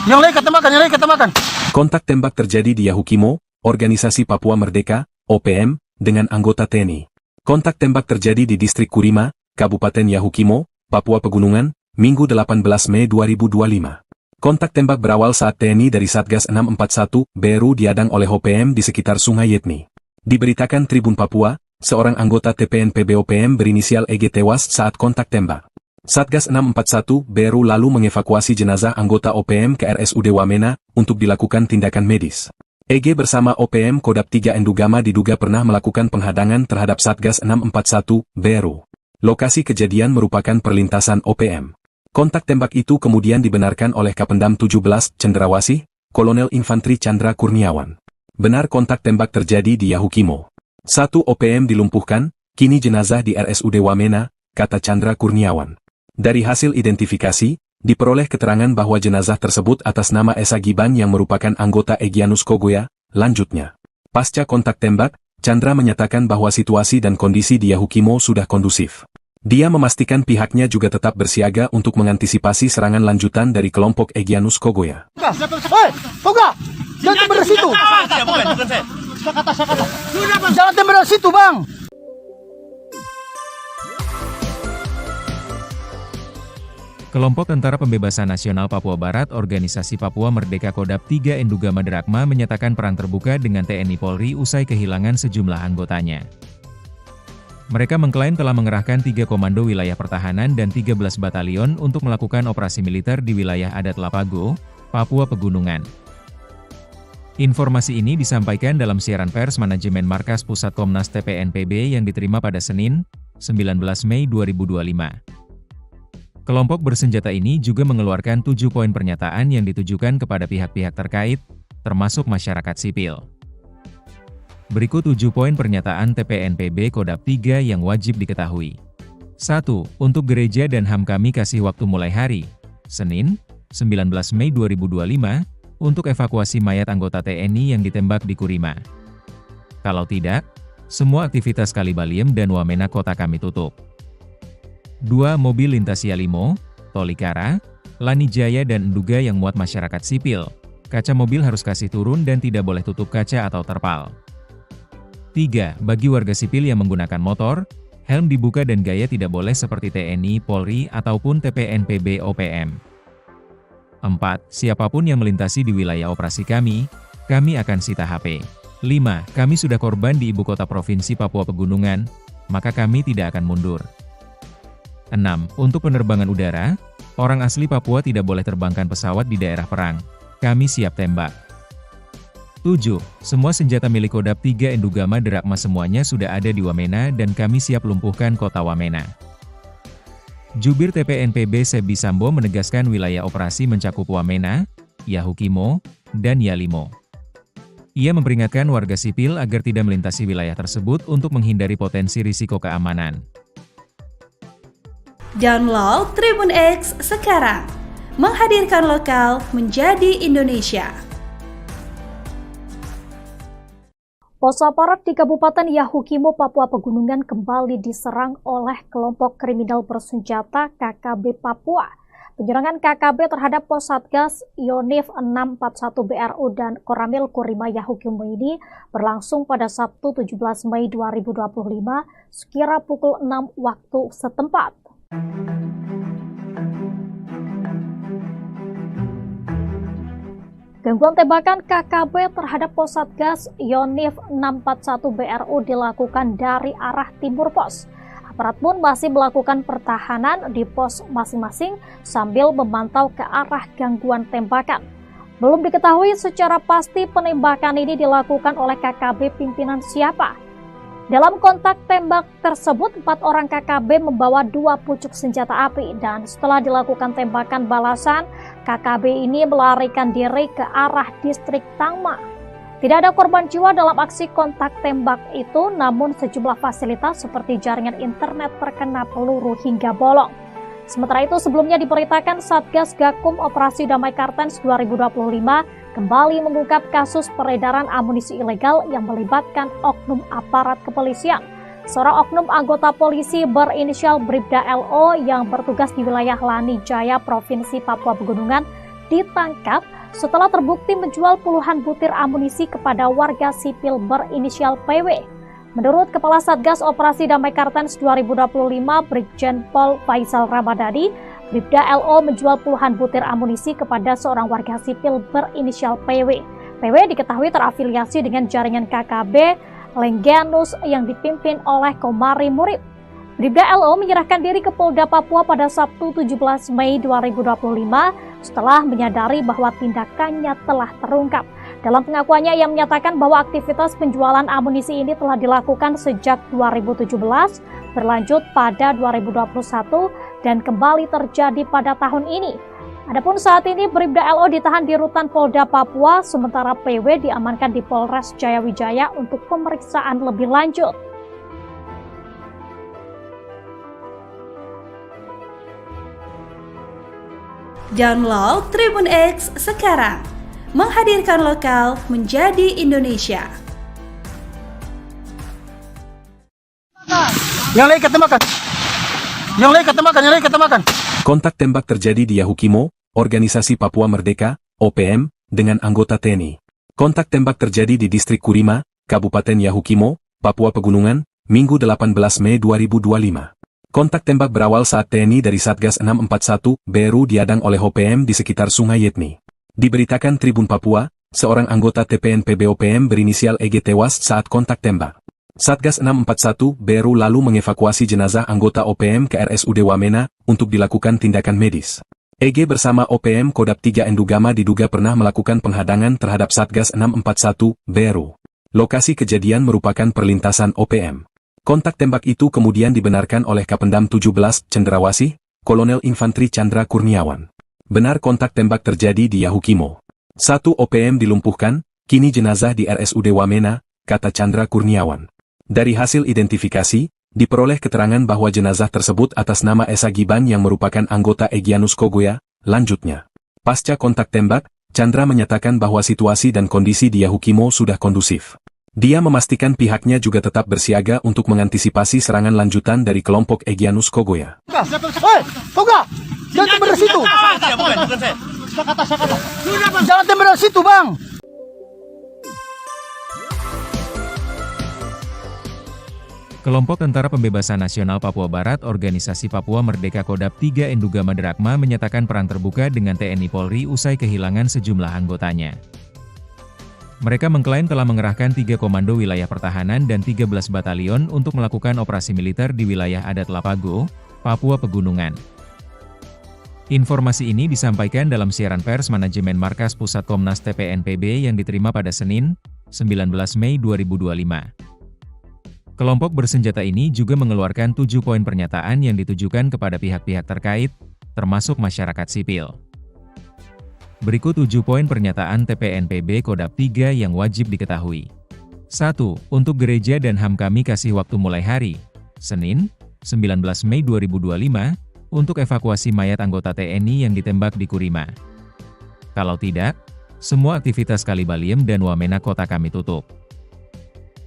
Speaker 1: Yang lain ketemakan, yang lain ketemakan.
Speaker 2: Kontak tembak terjadi di Yahukimo, Organisasi Papua Merdeka, OPM, dengan anggota TNI. Kontak tembak terjadi di Distrik Kurima, Kabupaten Yahukimo, Papua Pegunungan, Minggu 18 Mei 2025. Kontak tembak berawal saat TNI dari Satgas 641 Beru diadang oleh OPM di sekitar Sungai Yetni. Diberitakan Tribun Papua, seorang anggota TPNPB OPM berinisial EG tewas saat kontak tembak. Satgas 641 Beru lalu mengevakuasi jenazah anggota OPM ke RSUD Wamena untuk dilakukan tindakan medis. EG bersama OPM Kodam 3 Endugama diduga pernah melakukan penghadangan terhadap Satgas 641 Beru. Lokasi kejadian merupakan perlintasan OPM. Kontak tembak itu kemudian dibenarkan oleh Kapendam 17 Cendrawasih, Kolonel Infantri Chandra Kurniawan. Benar kontak tembak terjadi di Yahukimo. 1 OPM dilumpuhkan, kini jenazah di RSUD Wamena, kata Chandra Kurniawan. Dari hasil identifikasi, diperoleh keterangan bahwa jenazah tersebut atas nama Esa Giban yang merupakan anggota Egyanus Kogoya. Lanjutnya, pasca kontak tembak, Chandra menyatakan bahwa situasi dan kondisi di Yahukimo sudah kondusif. Dia memastikan pihaknya juga tetap bersiaga untuk mengantisipasi serangan lanjutan dari kelompok Egyanus Kogoya.
Speaker 1: Hei, Toga! Jangan tembak dari situ! Jangan tembak dari situ, Bang!
Speaker 3: Kelompok Tentara Pembebasan Nasional Papua Barat Organisasi Papua Merdeka Kodam 3 Endugama Derakma menyatakan perang terbuka dengan TNI Polri usai kehilangan sejumlah anggotanya. Mereka mengklaim telah mengerahkan 3 komando wilayah pertahanan dan 13 batalion untuk melakukan operasi militer di wilayah adat Lapago, Papua Pegunungan. Informasi ini disampaikan dalam siaran pers manajemen Markas Pusat Komnas TPNPB yang diterima pada Senin, 19 Mei 2025. Kelompok bersenjata ini juga mengeluarkan 7 poin pernyataan yang ditujukan kepada pihak-pihak terkait, termasuk masyarakat sipil. Berikut 7 poin pernyataan TPNPB Kodam 3 yang wajib diketahui. 1. Untuk gereja dan HAM kami kasih waktu mulai hari, Senin, 19 Mei 2025, untuk evakuasi mayat anggota TNI yang ditembak di Kurima. Kalau tidak, semua aktivitas Kalibaliem dan Wamena kota kami tutup. 2. Mobil lintas Yalimo, Tolikara, Lanijaya dan Enduga yang muat masyarakat sipil. Kaca mobil harus kasih turun dan tidak boleh tutup kaca atau terpal. 3. Bagi warga sipil yang menggunakan motor, helm dibuka dan gaya tidak boleh seperti TNI, Polri, ataupun TPNPB OPM. 4. Siapapun yang melintasi di wilayah operasi kami akan sita HP. 5. Kami sudah korban di ibu kota provinsi Papua Pegunungan, maka kami tidak akan mundur. 6. Untuk penerbangan udara, orang asli Papua tidak boleh terbangkan pesawat di daerah perang. Kami siap tembak. 7. Semua senjata milik Kodam 3 Endugama Derakma semuanya sudah ada di Wamena dan kami siap lumpuhkan kota Wamena. Jubir TPNPB Sebi Sambo menegaskan wilayah operasi mencakup Wamena, Yahukimo, dan Yalimo. Ia memperingatkan warga sipil agar tidak melintasi wilayah tersebut untuk menghindari potensi risiko keamanan.
Speaker 4: Download Tribun X sekarang, menghadirkan lokal menjadi Indonesia.
Speaker 5: Pos aparat di Kabupaten Yahukimo, Papua Pegunungan kembali diserang oleh kelompok kriminal bersenjata KKB Papua. Penyerangan KKB terhadap pos Satgas Yonif 641 BRU dan Koramil Kurima Yahukimo ini berlangsung pada Sabtu 17 Mei 2025 sekira pukul 6 waktu setempat. Gangguan tembakan KKB terhadap pos Satgas Yonif 641 BRU dilakukan dari arah timur pos. Aparat pun masih melakukan pertahanan di pos masing-masing sambil memantau ke arah gangguan tembakan. Belum diketahui secara pasti penembakan ini dilakukan oleh KKB pimpinan siapa. Dalam kontak tembak tersebut, 4 orang KKB membawa 2 pucuk senjata api dan setelah dilakukan tembakan balasan, KKB ini melarikan diri ke arah distrik Tangma. Tidak ada korban jiwa dalam aksi kontak tembak itu, namun sejumlah fasilitas seperti jaringan internet terkena peluru hingga bolong. Sementara itu, sebelumnya diberitakan Satgas Gakum Operasi Damai Kartens 2025 kembali mengungkap kasus peredaran amunisi ilegal yang melibatkan oknum aparat kepolisian. Seorang oknum anggota polisi berinisial Bribda LO yang bertugas di wilayah Lani Jaya, Provinsi Papua Pegunungan, ditangkap setelah terbukti menjual puluhan butir amunisi kepada warga sipil berinisial PW. Menurut Kepala Satgas Operasi Damai Kartens 2025 Brigjen Pol Faisal Ramadhani, Bribda LO menjual puluhan butir amunisi kepada seorang warga sipil berinisial PW. PW diketahui terafiliasi dengan jaringan KKB Lengganus yang dipimpin oleh Komari Murib. Bribda LO menyerahkan diri ke Polda Papua pada Sabtu 17 Mei 2025 setelah menyadari bahwa tindakannya telah terungkap. Dalam pengakuannya, ia menyatakan bahwa aktivitas penjualan amunisi ini telah dilakukan sejak 2017, berlanjut pada 2021, dan kembali terjadi pada tahun ini. Adapun saat ini Bribda LO ditahan di Rutan Polda Papua, sementara PW diamankan di Polres Jayawijaya untuk pemeriksaan lebih lanjut.
Speaker 4: Download Tribun X sekarang, menghadirkan lokal menjadi Indonesia.
Speaker 1: Yang lain ketembakkan. Yang lain ketembakkan, yang lain ketembakkan.
Speaker 2: Kontak tembak terjadi di Yahukimo, Organisasi Papua Merdeka, OPM, dengan anggota TNI. Kontak tembak terjadi di Distrik Kurima, Kabupaten Yahukimo, Papua Pegunungan, Minggu 18 Mei 2025. Kontak tembak berawal saat TNI dari Satgas 641 BRU diadang oleh OPM di sekitar Sungai Yetni. Diberitakan Tribun Papua, seorang anggota TPNPB OPM berinisial EG tewas saat kontak tembak. Satgas 641 BRU lalu mengevakuasi jenazah anggota OPM ke RSUD Wamena untuk dilakukan tindakan medis. EG bersama OPM Kodap 3 Endugama diduga pernah melakukan penghadangan terhadap Satgas 641 BRU. Lokasi kejadian merupakan perlintasan OPM. Kontak tembak itu kemudian dibenarkan oleh Kapendam 17 Cendrawasih, Kolonel Infantri Chandra Kurniawan. Benar kontak tembak terjadi di Yahukimo. 1 OPM dilumpuhkan, kini jenazah di RSUD Wamena, kata Chandra Kurniawan. Dari hasil identifikasi, diperoleh keterangan bahwa jenazah tersebut atas nama Esa Giban yang merupakan anggota Egyanus Kogoya. Lanjutnya, pasca kontak tembak, Chandra menyatakan bahwa situasi dan kondisi di Yahukimo sudah kondusif. Dia memastikan pihaknya juga tetap bersiaga untuk mengantisipasi serangan lanjutan dari kelompok Egyanus Kogoya.
Speaker 1: Hei, Toga! Jangan tembak dari situ! Jangan tembak dari situ, Bang!
Speaker 3: Kelompok Tentara Pembebasan Nasional Papua Barat Organisasi Papua Merdeka Kodap 3 Endugama Derakma menyatakan perang terbuka dengan TNI Polri usai kehilangan sejumlah anggotanya. Mereka mengklaim telah mengerahkan 3 komando wilayah pertahanan dan 13 batalion untuk melakukan operasi militer di wilayah adat Lapago, Papua Pegunungan. Informasi ini disampaikan dalam siaran pers manajemen Markas Pusat Komnas TPNPB yang diterima pada Senin, 19 Mei 2025. Kelompok bersenjata ini juga mengeluarkan 7 poin pernyataan yang ditujukan kepada pihak-pihak terkait, termasuk masyarakat sipil. Berikut 7 poin pernyataan TPNPB Kodap 3 yang wajib diketahui. 1. Untuk gereja dan HAM kami kasih waktu mulai hari, Senin, 19 Mei 2025, untuk evakuasi mayat anggota TNI yang ditembak di Kurima. Kalau tidak, semua aktivitas Kalibaliem dan Wamena kota kami tutup.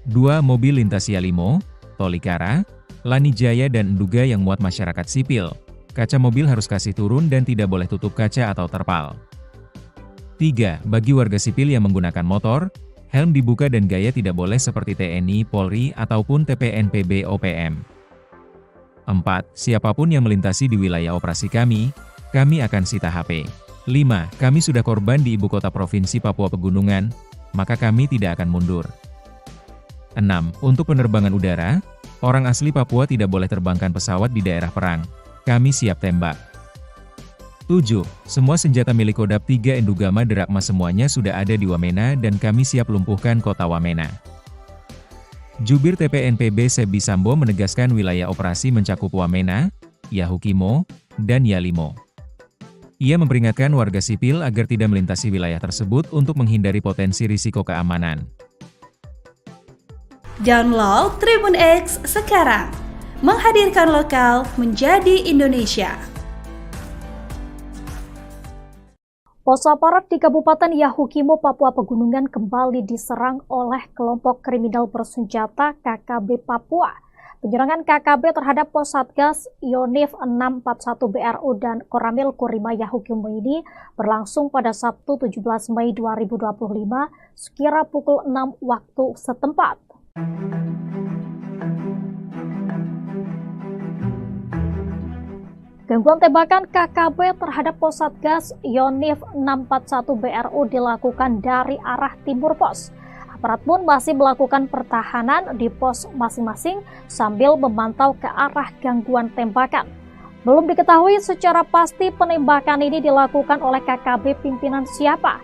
Speaker 3: 2. Mobil lintas Yalimo, Tolikara, Lani Jaya dan Nduga yang muat masyarakat sipil, kaca mobil harus kasih turun dan tidak boleh tutup kaca atau terpal. 3. Bagi warga sipil yang menggunakan motor, helm dibuka dan gaya tidak boleh seperti TNI, Polri, ataupun TPNPB OPM. 4. Siapapun yang melintasi di wilayah operasi kami akan sita HP. 5. Kami sudah korban di ibu kota provinsi Papua Pegunungan, maka kami tidak akan mundur. 6. Untuk penerbangan udara, orang asli Papua tidak boleh terbangkan pesawat di daerah perang. Kami siap tembak. 7. Semua senjata milik Kodam 3 Endugama Derakma semuanya sudah ada di Wamena dan kami siap lumpuhkan kota Wamena. Jubir TPNPB Sebi Sambo menegaskan wilayah operasi mencakup Wamena, Yahukimo, dan Yalimo. Ia memperingatkan warga sipil agar tidak melintasi wilayah tersebut untuk menghindari potensi risiko keamanan.
Speaker 4: Download Tribun X sekarang, menghadirkan lokal menjadi Indonesia.
Speaker 5: Pos aparat di Kabupaten Yahukimo, Papua Pegunungan kembali diserang oleh kelompok kriminal bersenjata KKB Papua. Penyerangan KKB terhadap pos Satgas Yonif 641 BRU dan Koramil Kurima Yahukimo ini berlangsung pada Sabtu 17 Mei 2025 sekira pukul 6 waktu setempat. Gangguan tembakan KKB terhadap pos Satgas Yonif 641 BRU dilakukan dari arah timur pos. Aparat pun masih melakukan pertahanan di pos masing-masing sambil memantau ke arah gangguan tembakan. Belum diketahui secara pasti penembakan ini dilakukan oleh KKB pimpinan siapa.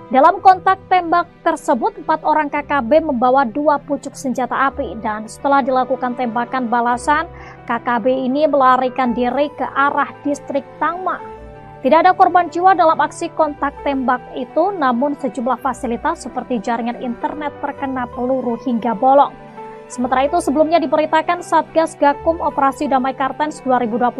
Speaker 5: Dalam kontak tembak tersebut, 4 orang KKB membawa 2 pucuk senjata api dan setelah dilakukan tembakan balasan, KKB ini melarikan diri ke arah distrik Tangma. Tidak ada korban jiwa dalam aksi kontak tembak itu, namun sejumlah fasilitas seperti jaringan internet terkena peluru hingga bolong. Sementara itu, sebelumnya diberitakan Satgas Gakum Operasi Damai Kartens 2025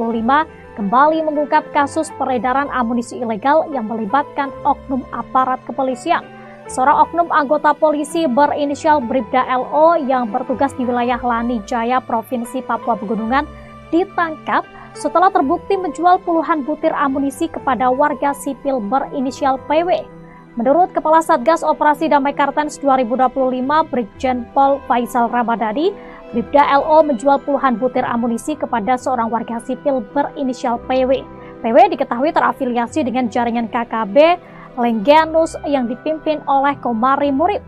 Speaker 5: kembali mengungkap kasus peredaran amunisi ilegal yang melibatkan oknum aparat kepolisian. Seorang oknum anggota polisi berinisial Bribda LO yang bertugas di wilayah Lani Jaya, Provinsi Papua Pegunungan, ditangkap setelah terbukti menjual puluhan butir amunisi kepada warga sipil berinisial PW. Menurut Kepala Satgas Operasi Damai Kartens 2025, Brigjen Pol Faisal Ramadhani, Bribda LO menjual puluhan butir amunisi kepada seorang warga sipil berinisial PW. PW diketahui terafiliasi dengan jaringan KKB Lengganus yang dipimpin oleh Komari Murib.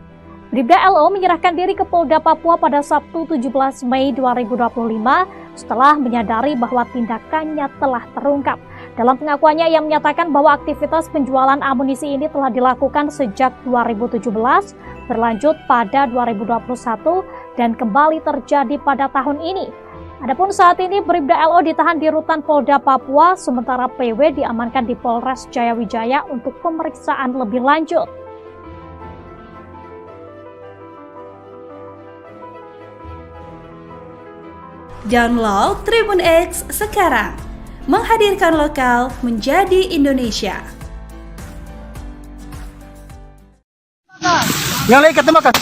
Speaker 5: Bribda LO menyerahkan diri ke Polda Papua pada Sabtu 17 Mei 2025 setelah menyadari bahwa tindakannya telah terungkap. Dalam pengakuannya, ia menyatakan bahwa aktivitas penjualan amunisi ini telah dilakukan sejak 2017, berlanjut pada 2021, dan kembali terjadi pada tahun ini. Adapun saat ini Bribda LO ditahan di rutan Polda Papua, sementara PW diamankan di Polres Jayawijaya untuk pemeriksaan lebih lanjut.
Speaker 4: Download Tribun X sekarang, menghadirkan lokal menjadi Indonesia.
Speaker 1: Yang lain ketembakkan.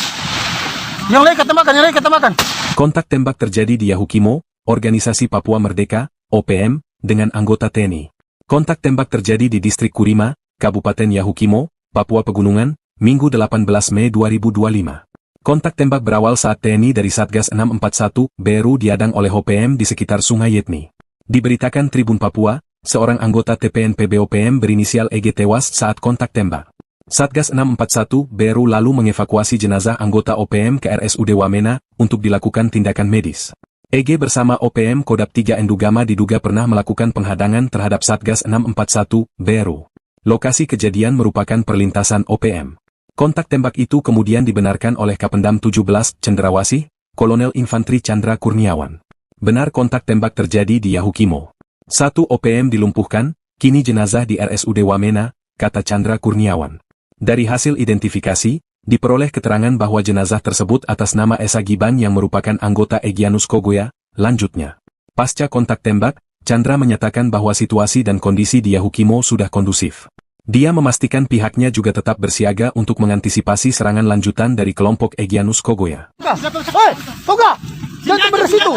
Speaker 1: Yang lain ketembakkan, yang lain ketembakkan.
Speaker 2: Kontak tembak terjadi di Yahukimo, Organisasi Papua Merdeka, OPM, dengan anggota TNI. Kontak tembak terjadi di Distrik Kurima, Kabupaten Yahukimo, Papua Pegunungan, Minggu 18 Mei 2025. Kontak tembak berawal saat TNI dari Satgas 641 BRU diadang oleh OPM di sekitar Sungai Yetni. Diberitakan Tribun Papua, seorang anggota TPNPB OPM berinisial EG tewas saat kontak tembak. Satgas 641 BRU lalu mengevakuasi jenazah anggota OPM ke RSUD Wamena untuk dilakukan tindakan medis. EG bersama OPM Kodam 3 Endugama diduga pernah melakukan penghadangan terhadap Satgas 641 BRU. Lokasi kejadian merupakan perlintasan OPM. Kontak tembak itu kemudian dibenarkan oleh Kapendam 17 Cendrawasih, Kolonel Infantri Chandra Kurniawan. Benar kontak tembak terjadi di Yahukimo. 1 OPM dilumpuhkan, kini jenazah di RSUD Wamena, kata Chandra Kurniawan. Dari hasil identifikasi, diperoleh keterangan bahwa jenazah tersebut atas nama Esa Giban yang merupakan anggota Egyanus Kogoya. Lanjutnya, pasca kontak tembak, Chandra menyatakan bahwa situasi dan kondisi di Yahukimo sudah kondusif. Dia memastikan pihaknya juga tetap bersiaga untuk mengantisipasi serangan lanjutan dari kelompok Egyanus Kogoya.
Speaker 1: Hei, Toga! Jangan beres itu!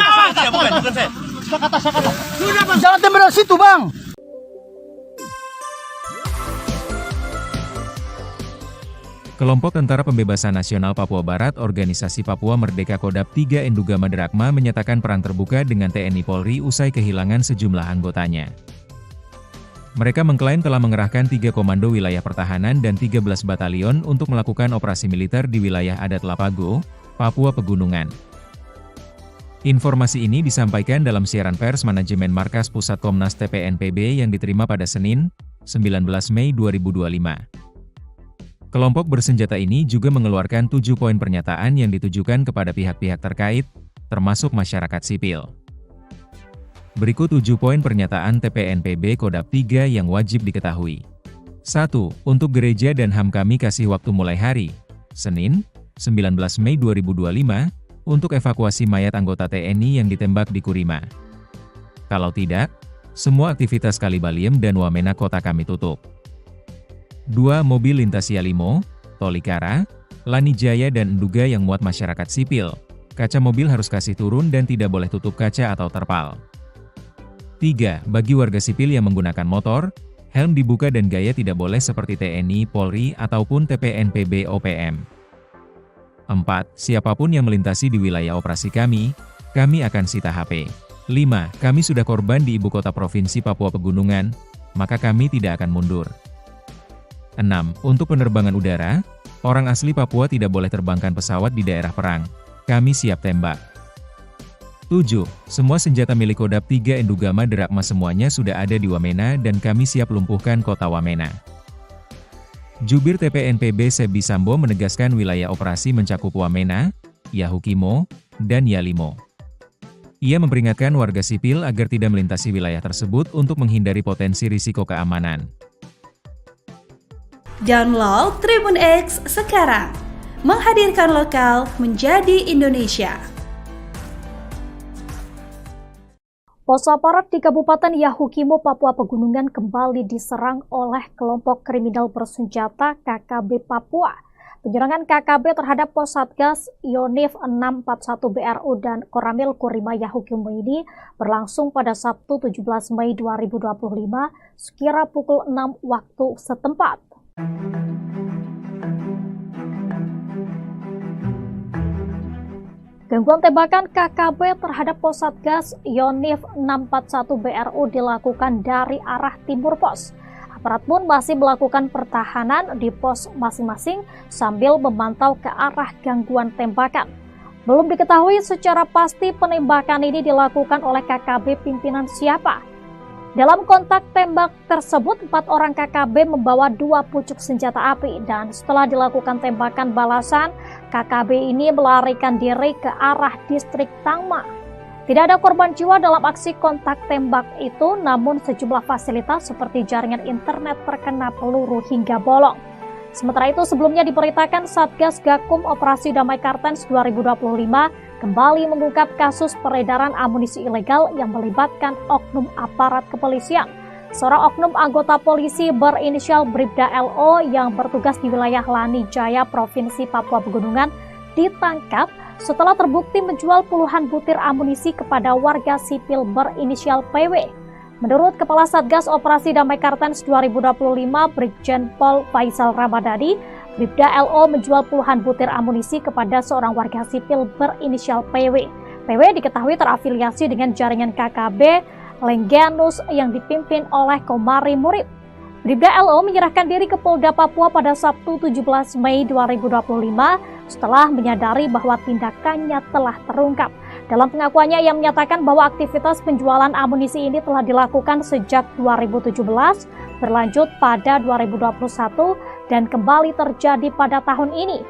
Speaker 1: Saya kata. Sudah bang. Jangan tembak dari situ bang.
Speaker 3: Kelompok Tentara Pembebasan Nasional Papua Barat Organisasi Papua Merdeka Kodap 3 Enduga Maderakma menyatakan perang terbuka dengan TNI Polri usai kehilangan sejumlah anggotanya. Mereka mengklaim telah mengerahkan 3 komando wilayah pertahanan dan 13 batalion untuk melakukan operasi militer di wilayah adat Lapago, Papua Pegunungan. Informasi ini disampaikan dalam siaran pers manajemen Markas Pusat Komnas TPNPB yang diterima pada Senin, 19 Mei 2025. Kelompok bersenjata ini juga mengeluarkan 7 poin pernyataan yang ditujukan kepada pihak-pihak terkait, termasuk masyarakat sipil. Berikut 7 poin pernyataan TPNPB Kodap 3 yang wajib diketahui. 1. Untuk gereja dan HAM kami kasih waktu mulai hari, Senin, 19 Mei 2025, untuk evakuasi mayat anggota TNI yang ditembak di Kurima. Kalau tidak, semua aktivitas Kalibaliem dan Wamena kota kami tutup. 2. Mobil lintas Yalimo, Tolikara, Lanijaya dan Enduga yang muat masyarakat sipil. Kaca mobil harus kasih turun dan tidak boleh tutup kaca atau terpal. 3. Bagi warga sipil yang menggunakan motor, helm dibuka dan gaya tidak boleh seperti TNI, Polri, ataupun TPNPB OPM. 4. Siapapun yang melintasi di wilayah operasi kami akan sita HP. 5. Kami sudah korban di ibu kota provinsi Papua Pegunungan, maka kami tidak akan mundur. 6. Untuk penerbangan udara, orang asli Papua tidak boleh terbangkan pesawat di daerah perang. Kami siap tembak. 7. Semua senjata milik Kodap 3 Enduga Maderakma semuanya sudah ada di Wamena dan kami siap lumpuhkan kota Wamena. Jubir TPNPB Sebi Sambo menegaskan wilayah operasi mencakup Wamena, Yahukimo, dan Yalimo. Ia memperingatkan warga sipil agar tidak melintasi wilayah tersebut untuk menghindari potensi risiko keamanan.
Speaker 4: Download Tribun X sekarang, menghadirkan lokal menjadi Indonesia.
Speaker 5: Pos aparat di Kabupaten Yahukimo, Papua Pegunungan kembali diserang oleh kelompok kriminal bersenjata KKB Papua. Penyerangan KKB terhadap pos Satgas Yonif 641 BRU dan Koramil Kurima Yahukimo ini berlangsung pada Sabtu 17 Mei 2025 sekira pukul 6 waktu setempat. Gangguan tembakan KKB terhadap pos Satgas Yonif 641 BRU dilakukan dari arah timur pos. Aparat pun masih melakukan pertahanan di pos masing-masing sambil memantau ke arah gangguan tembakan. Belum diketahui secara pasti penembakan ini dilakukan oleh KKB pimpinan siapa. Dalam kontak tembak tersebut, 4 orang KKB membawa 2 pucuk senjata api dan setelah dilakukan tembakan balasan, KKB ini melarikan diri ke arah distrik Tangma. Tidak ada korban jiwa dalam aksi kontak tembak itu, namun sejumlah fasilitas seperti jaringan internet terkena peluru hingga bolong. Sementara itu, sebelumnya diberitakan Satgas Gakum Operasi Damai Kartens 2025 kembali mengungkap kasus peredaran amunisi ilegal yang melibatkan oknum aparat kepolisian. Seorang oknum anggota polisi berinisial Bribda LO yang bertugas di wilayah Lanijaya, Provinsi Papua Pegunungan, ditangkap setelah terbukti menjual puluhan butir amunisi kepada warga sipil berinisial PW. Menurut Kepala Satgas Operasi Damai Kartens 2025, Brigjen Pol Faisal Ramadhani, Bribda LO menjual puluhan butir amunisi kepada seorang warga sipil berinisial PW. PW diketahui terafiliasi dengan jaringan KKB Lengganus yang dipimpin oleh Komari Murib. Bribda LO menyerahkan diri ke Polda Papua pada Sabtu 17 Mei 2025 setelah menyadari bahwa tindakannya telah terungkap. Dalam pengakuannya, ia menyatakan bahwa aktivitas penjualan amunisi ini telah dilakukan sejak 2017, berlanjut pada 2021, dan kembali terjadi pada tahun ini.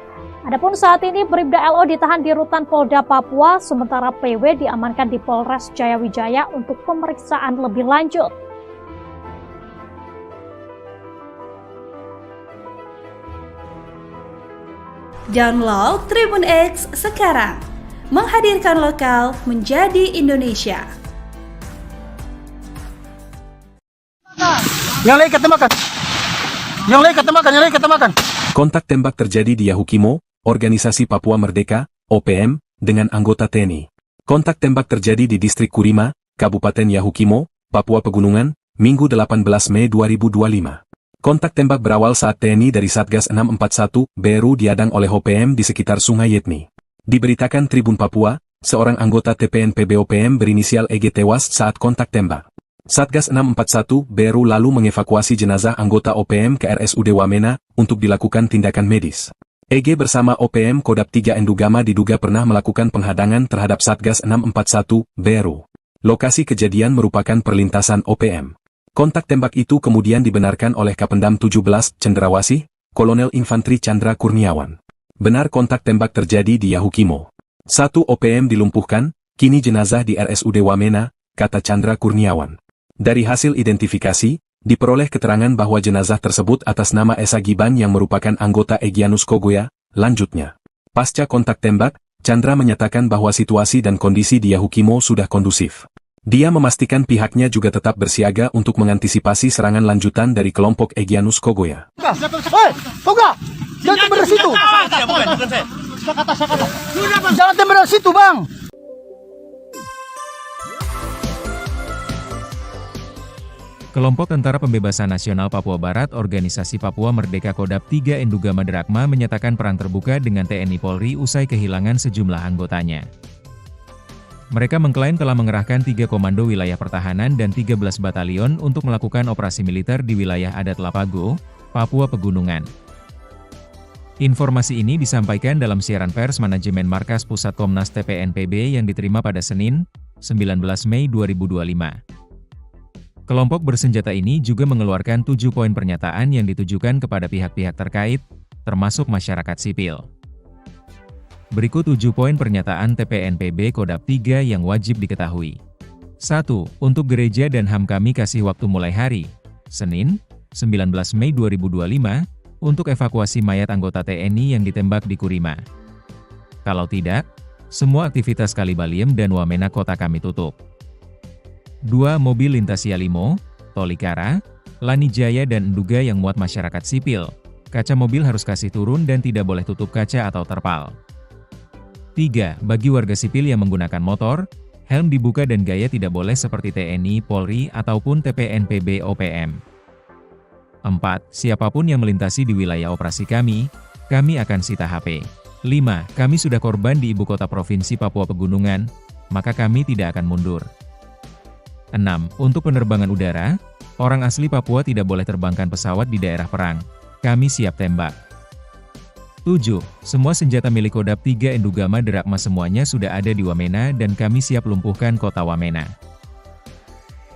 Speaker 5: Adapun saat ini Bribda LO ditahan di Rutan Polda Papua, sementara PW diamankan di Polres Jayawijaya untuk pemeriksaan lebih lanjut.
Speaker 4: Download Tribun X sekarang, menghadirkan lokal menjadi Indonesia.
Speaker 1: Yang lain ketembakkan. Yang lain ketembakkan, yang lain ketembakkan.
Speaker 2: Kontak tembak terjadi di Yahukimo, Organisasi Papua Merdeka, OPM, dengan anggota TNI. Kontak tembak terjadi di distrik Kurima, Kabupaten Yahukimo, Papua Pegunungan, Minggu 18 Mei 2025. Kontak tembak berawal saat TNI dari Satgas 641 BRU diadang oleh OPM di sekitar Sungai Yetni. Diberitakan Tribun Papua, seorang anggota TPNPB OPM berinisial EG tewas saat kontak tembak. Satgas 641 BRU lalu mengevakuasi jenazah anggota OPM ke RSUD Wamena untuk dilakukan tindakan medis. EG bersama OPM Kodap 3 Endugama diduga pernah melakukan penghadangan terhadap Satgas 641 BRU. Lokasi kejadian merupakan perlintasan OPM. Kontak tembak itu kemudian dibenarkan oleh Kapendam 17 Cendrawasih, Kolonel Infantri Chandra Kurniawan. Benar kontak tembak terjadi di Yahukimo. 1 OPM dilumpuhkan, kini jenazah di RSUD Wamena, kata Chandra Kurniawan. Dari hasil identifikasi, diperoleh keterangan bahwa jenazah tersebut atas nama Esa Giban yang merupakan anggota Egyanus Kogoya. Lanjutnya, pasca kontak tembak, Chandra menyatakan bahwa situasi dan kondisi di Yahukimo sudah kondusif. Dia memastikan pihaknya juga tetap bersiaga untuk mengantisipasi serangan lanjutan dari kelompok Egyanus Kogoya.
Speaker 1: Hei, Toga! Jangan tembak dari situ! Jangan tembak dari situ, Bang!
Speaker 3: Kelompok Tentara Pembebasan Nasional Papua Barat Organisasi Papua Merdeka Kodap 3 Endugama Drakma menyatakan perang terbuka dengan TNI Polri usai kehilangan sejumlah anggotanya. Mereka mengklaim telah mengerahkan 3 komando wilayah pertahanan dan 13 batalion untuk melakukan operasi militer di wilayah adat Lapago, Papua Pegunungan. Informasi ini disampaikan dalam siaran pers manajemen Markas Pusat Komnas TPNPB yang diterima pada Senin, 19 Mei 2025. Kelompok bersenjata ini juga mengeluarkan 7 poin pernyataan yang ditujukan kepada pihak-pihak terkait, termasuk masyarakat sipil. Berikut 7 poin pernyataan TPNPB Kodap 3 yang wajib diketahui. 1. Untuk gereja dan HAM kami kasih waktu mulai hari, Senin, 19 Mei 2025, untuk evakuasi mayat anggota TNI yang ditembak di Kurima. Kalau tidak, semua aktivitas Kalibaliem dan Wamena kota kami tutup. 2. Mobil lintas Yalimo, Tolikara, Lanijaya dan Enduga yang muat masyarakat sipil. Kaca mobil harus kasih turun dan tidak boleh tutup kaca atau terpal. 3. Bagi warga sipil yang menggunakan motor, helm dibuka dan gaya tidak boleh seperti TNI, Polri, ataupun TPNPB OPM. 4. Siapapun yang melintasi di wilayah operasi kami akan sita HP. 5. Kami sudah korban di ibu kota provinsi Papua Pegunungan, maka kami tidak akan mundur. 6. Untuk penerbangan udara, orang asli Papua tidak boleh terbangkan pesawat di daerah perang. Kami siap tembak. 7. Semua senjata milik Kodap 3 Endugama Drakma semuanya sudah ada di Wamena dan kami siap lumpuhkan kota Wamena.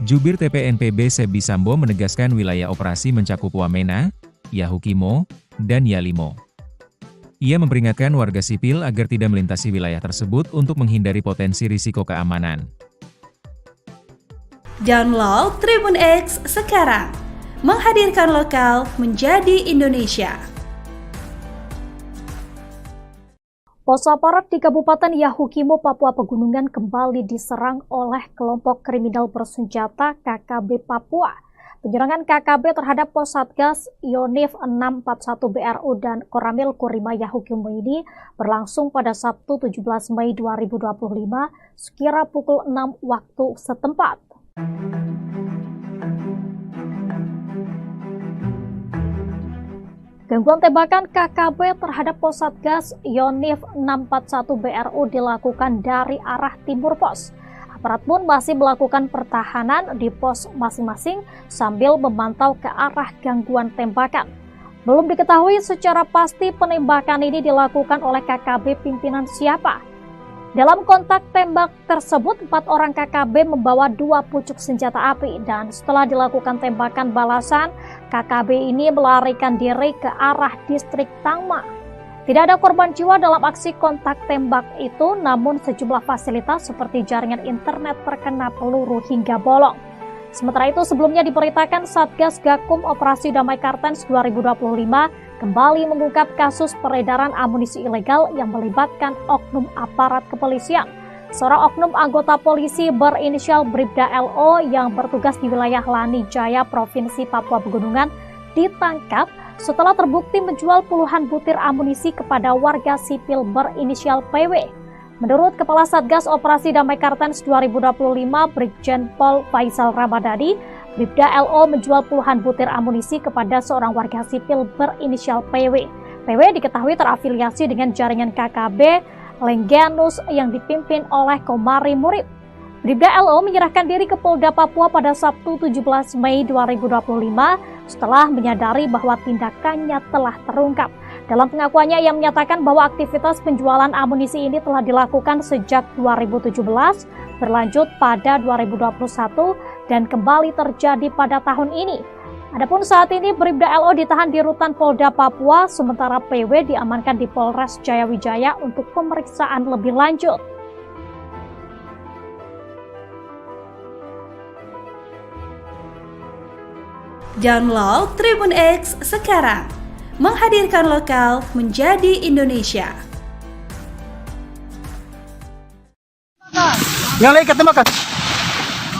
Speaker 3: Jubir TPNPB Sebi Sambo menegaskan wilayah operasi mencakup Wamena, Yahukimo, dan Yalimo. Ia memperingatkan warga sipil agar tidak melintasi wilayah tersebut untuk menghindari potensi risiko keamanan.
Speaker 4: Download Tribun X sekarang, menghadirkan lokal menjadi Indonesia.
Speaker 5: Pos aparat di Kabupaten Yahukimo, Papua Pegunungan kembali diserang oleh kelompok kriminal bersenjata KKB Papua. Penyerangan KKB terhadap pos Satgas Yonif 641 BRU dan Koramil Kurima Yahukimo ini berlangsung pada Sabtu 17 Mei 2025 sekira pukul 6 waktu setempat. Gangguan tembakan KKB terhadap pos Satgas Yonif 641 BRU dilakukan dari arah timur pos. Aparat pun masih melakukan pertahanan di pos masing-masing sambil memantau ke arah gangguan tembakan. Belum diketahui secara pasti penembakan ini dilakukan oleh KKB pimpinan siapa. Dalam kontak tembak tersebut, 4 orang KKB membawa 2 pucuk senjata api dan setelah dilakukan tembakan balasan, KKB ini melarikan diri ke arah distrik Tangma. Tidak ada korban jiwa dalam aksi kontak tembak itu, namun sejumlah fasilitas seperti jaringan internet terkena peluru hingga bolong. Sementara itu, sebelumnya diberitakan Satgas Gakum Operasi Damai Kartens 2025 kembali mengungkap kasus peredaran amunisi ilegal yang melibatkan oknum aparat kepolisian. Seorang oknum anggota polisi berinisial Bribda LO yang bertugas di wilayah Lanijaya, Provinsi Papua Pegunungan, ditangkap setelah terbukti menjual puluhan butir amunisi kepada warga sipil berinisial PW. Menurut Kepala Satgas Operasi Damai Kartens 2025, Brigjen Pol Faisal Ramadhani, Bribda LO menjual puluhan butir amunisi kepada seorang warga sipil berinisial PW. PW diketahui terafiliasi dengan jaringan KKB Lengganus yang dipimpin oleh Komari Murib. Bribda LO menyerahkan diri ke Polda Papua pada Sabtu 17 Mei 2025 setelah menyadari bahwa tindakannya telah terungkap. Dalam pengakuannya, ia menyatakan bahwa aktivitas penjualan amunisi ini telah dilakukan sejak 2017, berlanjut pada 2021, dan kembali terjadi pada tahun ini. Adapun saat ini Bribda LO ditahan di rutan Polda Papua, sementara PW diamankan di Polres Jayawijaya untuk pemeriksaan lebih lanjut.
Speaker 4: Download Tribun X sekarang, menghadirkan lokal menjadi Indonesia.
Speaker 1: Yang lain ketemakan.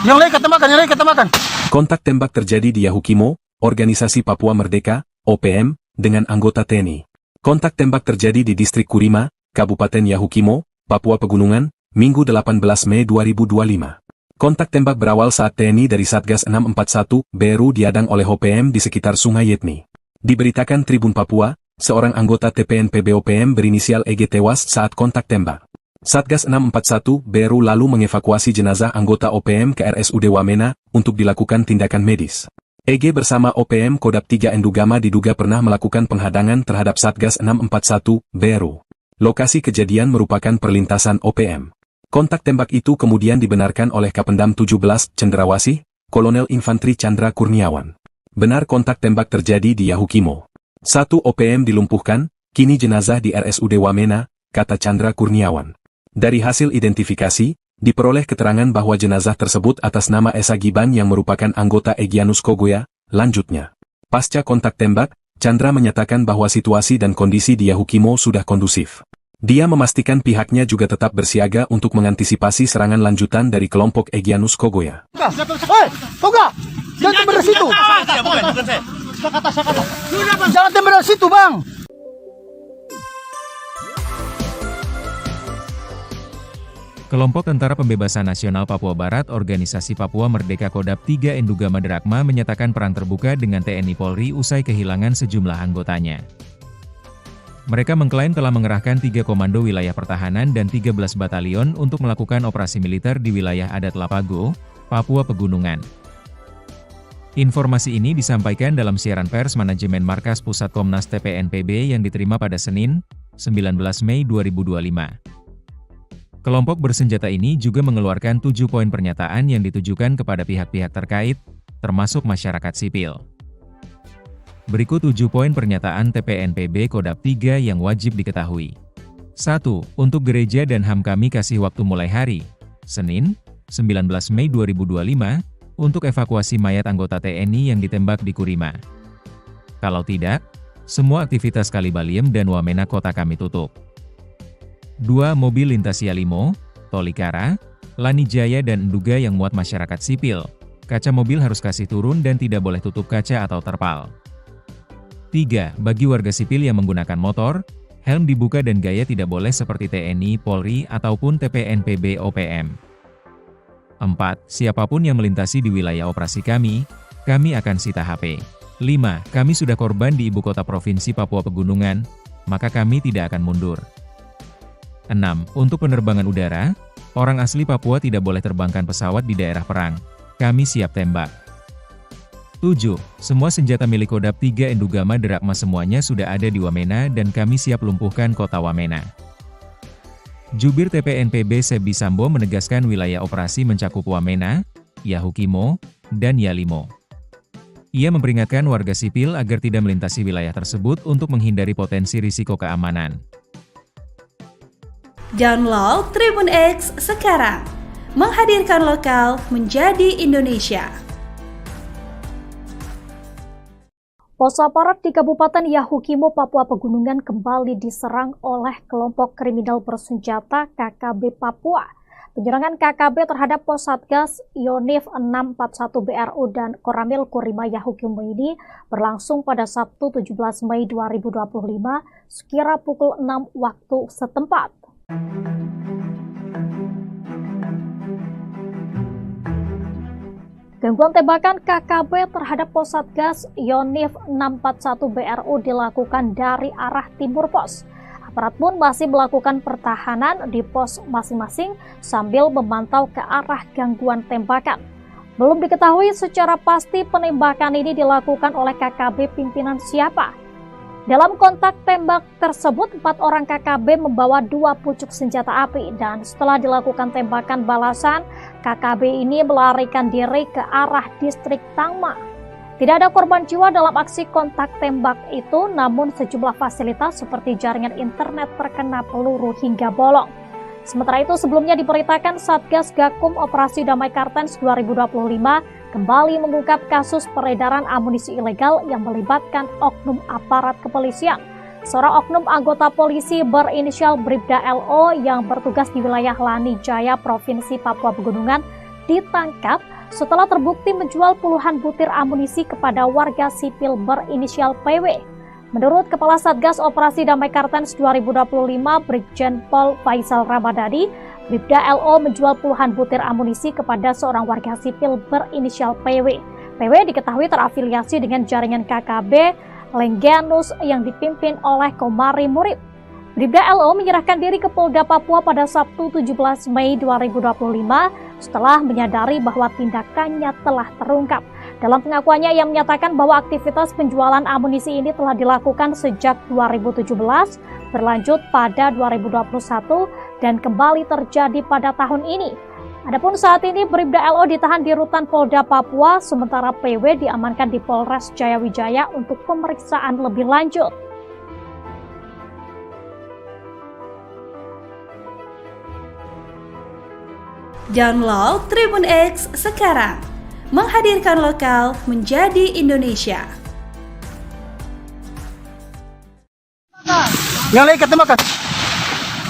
Speaker 1: Yang lain ketemakan, yang lain ketemakan.
Speaker 2: Kontak tembak terjadi di Yahukimo, Organisasi Papua Merdeka, OPM, dengan anggota TNI. Kontak tembak terjadi di Distrik Kurima, Kabupaten Yahukimo, Papua Pegunungan, Minggu 18 Mei 2025. Kontak tembak berawal saat TNI dari Satgas 641 BRU diadang oleh OPM di sekitar Sungai Yetni. Diberitakan Tribun Papua, seorang anggota TPNPB OPM berinisial EG tewas saat kontak tembak. Satgas 641 BRU lalu mengevakuasi jenazah anggota OPM ke RSUD Wamena untuk dilakukan tindakan medis. EG bersama OPM Kodap 3 Endugama diduga pernah melakukan penghadangan terhadap Satgas 641 BRU. Lokasi kejadian merupakan perlintasan OPM. Kontak tembak itu kemudian dibenarkan oleh Kapendam 17 Cendrawasih, Kolonel Infantri Chandra Kurniawan. Benar kontak tembak terjadi di Yahukimo. 1 OPM dilumpuhkan, kini jenazah di RSUD Wamena, kata Chandra Kurniawan. Dari hasil identifikasi, diperoleh keterangan bahwa jenazah tersebut atas nama Esa Giban yang merupakan anggota Egyanus Kogoya. Lanjutnya, pasca kontak tembak, Chandra menyatakan bahwa situasi dan kondisi di Yahukimo sudah kondusif. Dia memastikan pihaknya juga tetap bersiaga untuk mengantisipasi serangan lanjutan dari kelompok Egyanus Kogoya.
Speaker 1: Hei, Toga! Jangan tembak dari situ! Jangan tembak dari situ, Bang!
Speaker 3: Kelompok Tentara Pembebasan Nasional Papua Barat Organisasi Papua Merdeka Kodap 3 Endugama Derakma menyatakan perang terbuka dengan TNI Polri usai kehilangan sejumlah anggotanya. Mereka mengklaim telah mengerahkan 3 komando wilayah pertahanan dan 13 batalion untuk melakukan operasi militer di wilayah adat Lapago, Papua Pegunungan. Informasi ini disampaikan dalam siaran pers manajemen Markas Pusat Komnas TPNPB yang diterima pada Senin, 19 Mei 2025. Kelompok bersenjata ini juga mengeluarkan 7 poin pernyataan yang ditujukan kepada pihak-pihak terkait, termasuk masyarakat sipil. Berikut 7 poin pernyataan TPNPB Kodap 3 yang wajib diketahui. 1. Untuk gereja dan HAM kami kasih waktu mulai hari, Senin, 19 Mei 2025, untuk evakuasi mayat anggota TNI yang ditembak di Kurima. Kalau tidak, semua aktivitas Kalibaliem dan Wamena kota kami tutup. 2. Mobil lintas Yalimo, Tolikara, Lanijaya dan Nduga yang muat masyarakat sipil, kaca mobil harus kasih turun dan tidak boleh tutup kaca atau terpal. 3. Bagi warga sipil yang menggunakan motor, helm dibuka dan gaya tidak boleh seperti TNI, Polri, ataupun TPNPB OPM. 4. Siapapun yang melintasi di wilayah operasi kami akan sita HP. 5. Kami sudah korban di ibu kota provinsi Papua Pegunungan, maka kami tidak akan mundur. 6. Untuk penerbangan udara, orang asli Papua tidak boleh terbangkan pesawat di daerah perang. Kami siap tembak. 7. Semua senjata milik Kodap 3 Endugama Derakma semuanya sudah ada di Wamena dan kami siap lumpuhkan kota Wamena. Jubir TPNPB Sebi Sambo menegaskan wilayah operasi mencakup Wamena, Yahukimo, dan Yalimo. Ia memperingatkan warga sipil agar tidak melintasi wilayah tersebut untuk menghindari potensi risiko keamanan.
Speaker 4: Download Tribun X sekarang, menghadirkan lokal menjadi Indonesia.
Speaker 5: Pos aparat di Kabupaten Yahukimo, Papua Pegunungan kembali diserang oleh kelompok kriminal bersenjata KKB Papua. Penyerangan KKB terhadap pos Satgas Yonif 641 BRU dan Koramil Kurima Yahukimo ini berlangsung pada Sabtu 17 Mei 2025 sekira pukul 6 waktu setempat. Gangguan tembakan KKB terhadap pos Satgas Yonif 641 BRU dilakukan dari arah timur pos. Aparat pun masih melakukan pertahanan di pos masing-masing sambil memantau ke arah gangguan tembakan. Belum diketahui secara pasti penembakan ini dilakukan oleh KKB pimpinan siapa. Dalam kontak tembak tersebut, 4 orang KKB membawa 2 pucuk senjata api dan setelah dilakukan tembakan balasan, KKB ini melarikan diri ke arah distrik Tangma. Tidak ada korban jiwa dalam aksi kontak tembak itu, namun sejumlah fasilitas seperti jaringan internet terkena peluru hingga bolong. Sementara itu, sebelumnya diberitakan Satgas Gakum Operasi Damai Kartens 2025 kembali mengungkap kasus peredaran amunisi ilegal yang melibatkan oknum aparat kepolisian. Seorang oknum anggota polisi berinisial Bribda LO yang bertugas di wilayah Lani Jaya, Provinsi Papua Pegunungan, ditangkap setelah terbukti menjual puluhan butir amunisi kepada warga sipil berinisial PW. Menurut Kepala Satgas Operasi Damai Kartens 2025, Brigjen Pol Faisal Ramadhani, Bribda LO menjual puluhan butir amunisi kepada seorang warga sipil berinisial PW. PW diketahui terafiliasi dengan jaringan KKB Lengganus yang dipimpin oleh Komari Murib. Bribda LO menyerahkan diri ke Polda Papua pada Sabtu 17 Mei 2025 setelah menyadari bahwa tindakannya telah terungkap. Dalam pengakuannya, ia menyatakan bahwa aktivitas penjualan amunisi ini telah dilakukan sejak 2017, berlanjut pada 2021, dan kembali terjadi pada tahun ini. Adapun saat ini Bribda LO ditahan di rutan Polda Papua, sementara PW diamankan di Polres Jayawijaya untuk pemeriksaan lebih lanjut.
Speaker 4: Download Tribun X sekarang. Menghadirkan lokal menjadi Indonesia.
Speaker 1: Yang lain ketembakkan.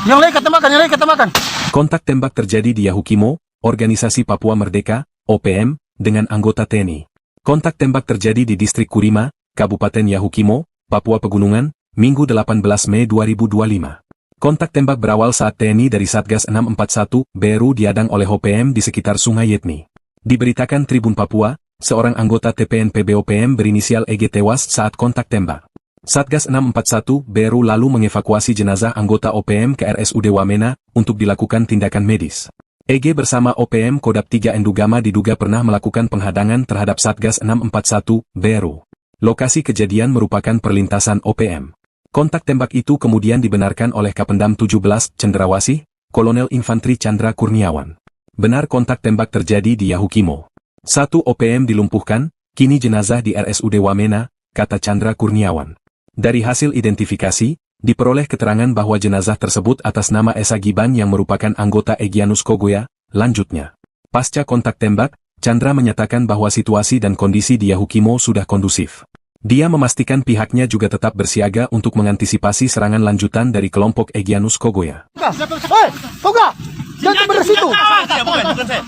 Speaker 1: Yang lain ketembakkan, yang lain ketembakkan.
Speaker 2: Kontak tembak terjadi di Yahukimo, Organisasi Papua Merdeka, OPM, dengan anggota TNI. Kontak tembak terjadi di Distrik Kurima, Kabupaten Yahukimo, Papua Pegunungan, Minggu 18 Mei 2025. Kontak tembak berawal saat TNI dari Satgas 641 BRU diadang oleh OPM di sekitar Sungai Yetni. Diberitakan Tribun Papua, seorang anggota TPNPB OPM berinisial EG tewas saat kontak tembak. Satgas 641 BRU lalu mengevakuasi jenazah anggota OPM ke RSUD Wamena untuk dilakukan tindakan medis. EG bersama OPM Kodam 3 Endugama diduga pernah melakukan penghadangan terhadap Satgas 641 BRU. Lokasi kejadian merupakan perlintasan OPM. Kontak tembak itu kemudian dibenarkan oleh Kapendam 17 Cendrawasih, Kolonel Infantri Chandra Kurniawan. Benar kontak tembak terjadi di Yahukimo. 1 OPM dilumpuhkan, kini jenazah di RSUD Wamena, kata Chandra Kurniawan. Dari hasil identifikasi, diperoleh keterangan bahwa jenazah tersebut atas nama Esa Giban yang merupakan anggota Egyanus Kogoya. Lanjutnya, pasca kontak tembak, Chandra menyatakan bahwa situasi dan kondisi di Yahukimo sudah kondusif. Dia memastikan pihaknya juga tetap bersiaga untuk mengantisipasi serangan lanjutan dari kelompok Egyanus Kogoya.
Speaker 1: Hei, Toga! Jangan tembak dari situ!
Speaker 6: Bukan saya.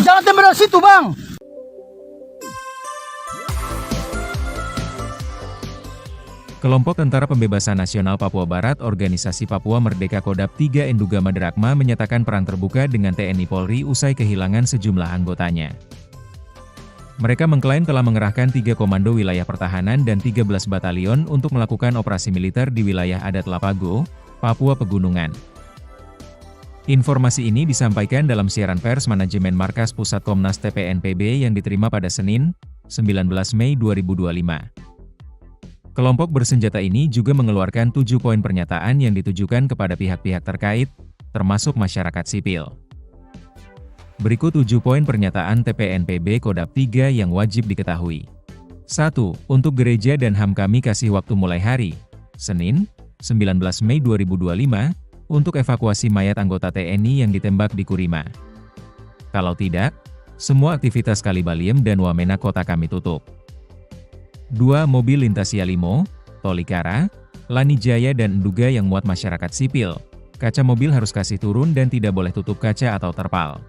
Speaker 1: Jangan tembak dari situ, Bang!
Speaker 3: Kelompok Tentara Pembebasan Nasional Papua Barat Organisasi Papua Merdeka Kodam 3 Endugama Derakma menyatakan perang terbuka dengan TNI Polri usai kehilangan sejumlah anggotanya. Mereka mengklaim telah mengerahkan 3 komando wilayah pertahanan dan 13 batalion untuk melakukan operasi militer di wilayah adat Lapago, Papua Pegunungan. Informasi ini disampaikan dalam siaran pers manajemen Markas Pusat Komnas TPNPB yang diterima pada Senin, 19 Mei 2025. Kelompok bersenjata ini juga mengeluarkan 7 poin pernyataan yang ditujukan kepada pihak-pihak terkait, termasuk masyarakat sipil. Berikut 7 poin pernyataan TPNPB Kodam 3 yang wajib diketahui. 1. Untuk gereja dan HAM kami kasih waktu mulai hari, Senin, 19 Mei 2025, untuk evakuasi mayat anggota TNI yang ditembak di Kurima. Kalau tidak, semua aktivitas Kalibaliem dan Wamena kota kami tutup. 2. Mobil lintas Yalimo, Tolikara, Lani Jaya dan Enduga yang muat masyarakat sipil. Kaca mobil harus kasih turun dan tidak boleh tutup kaca atau terpal.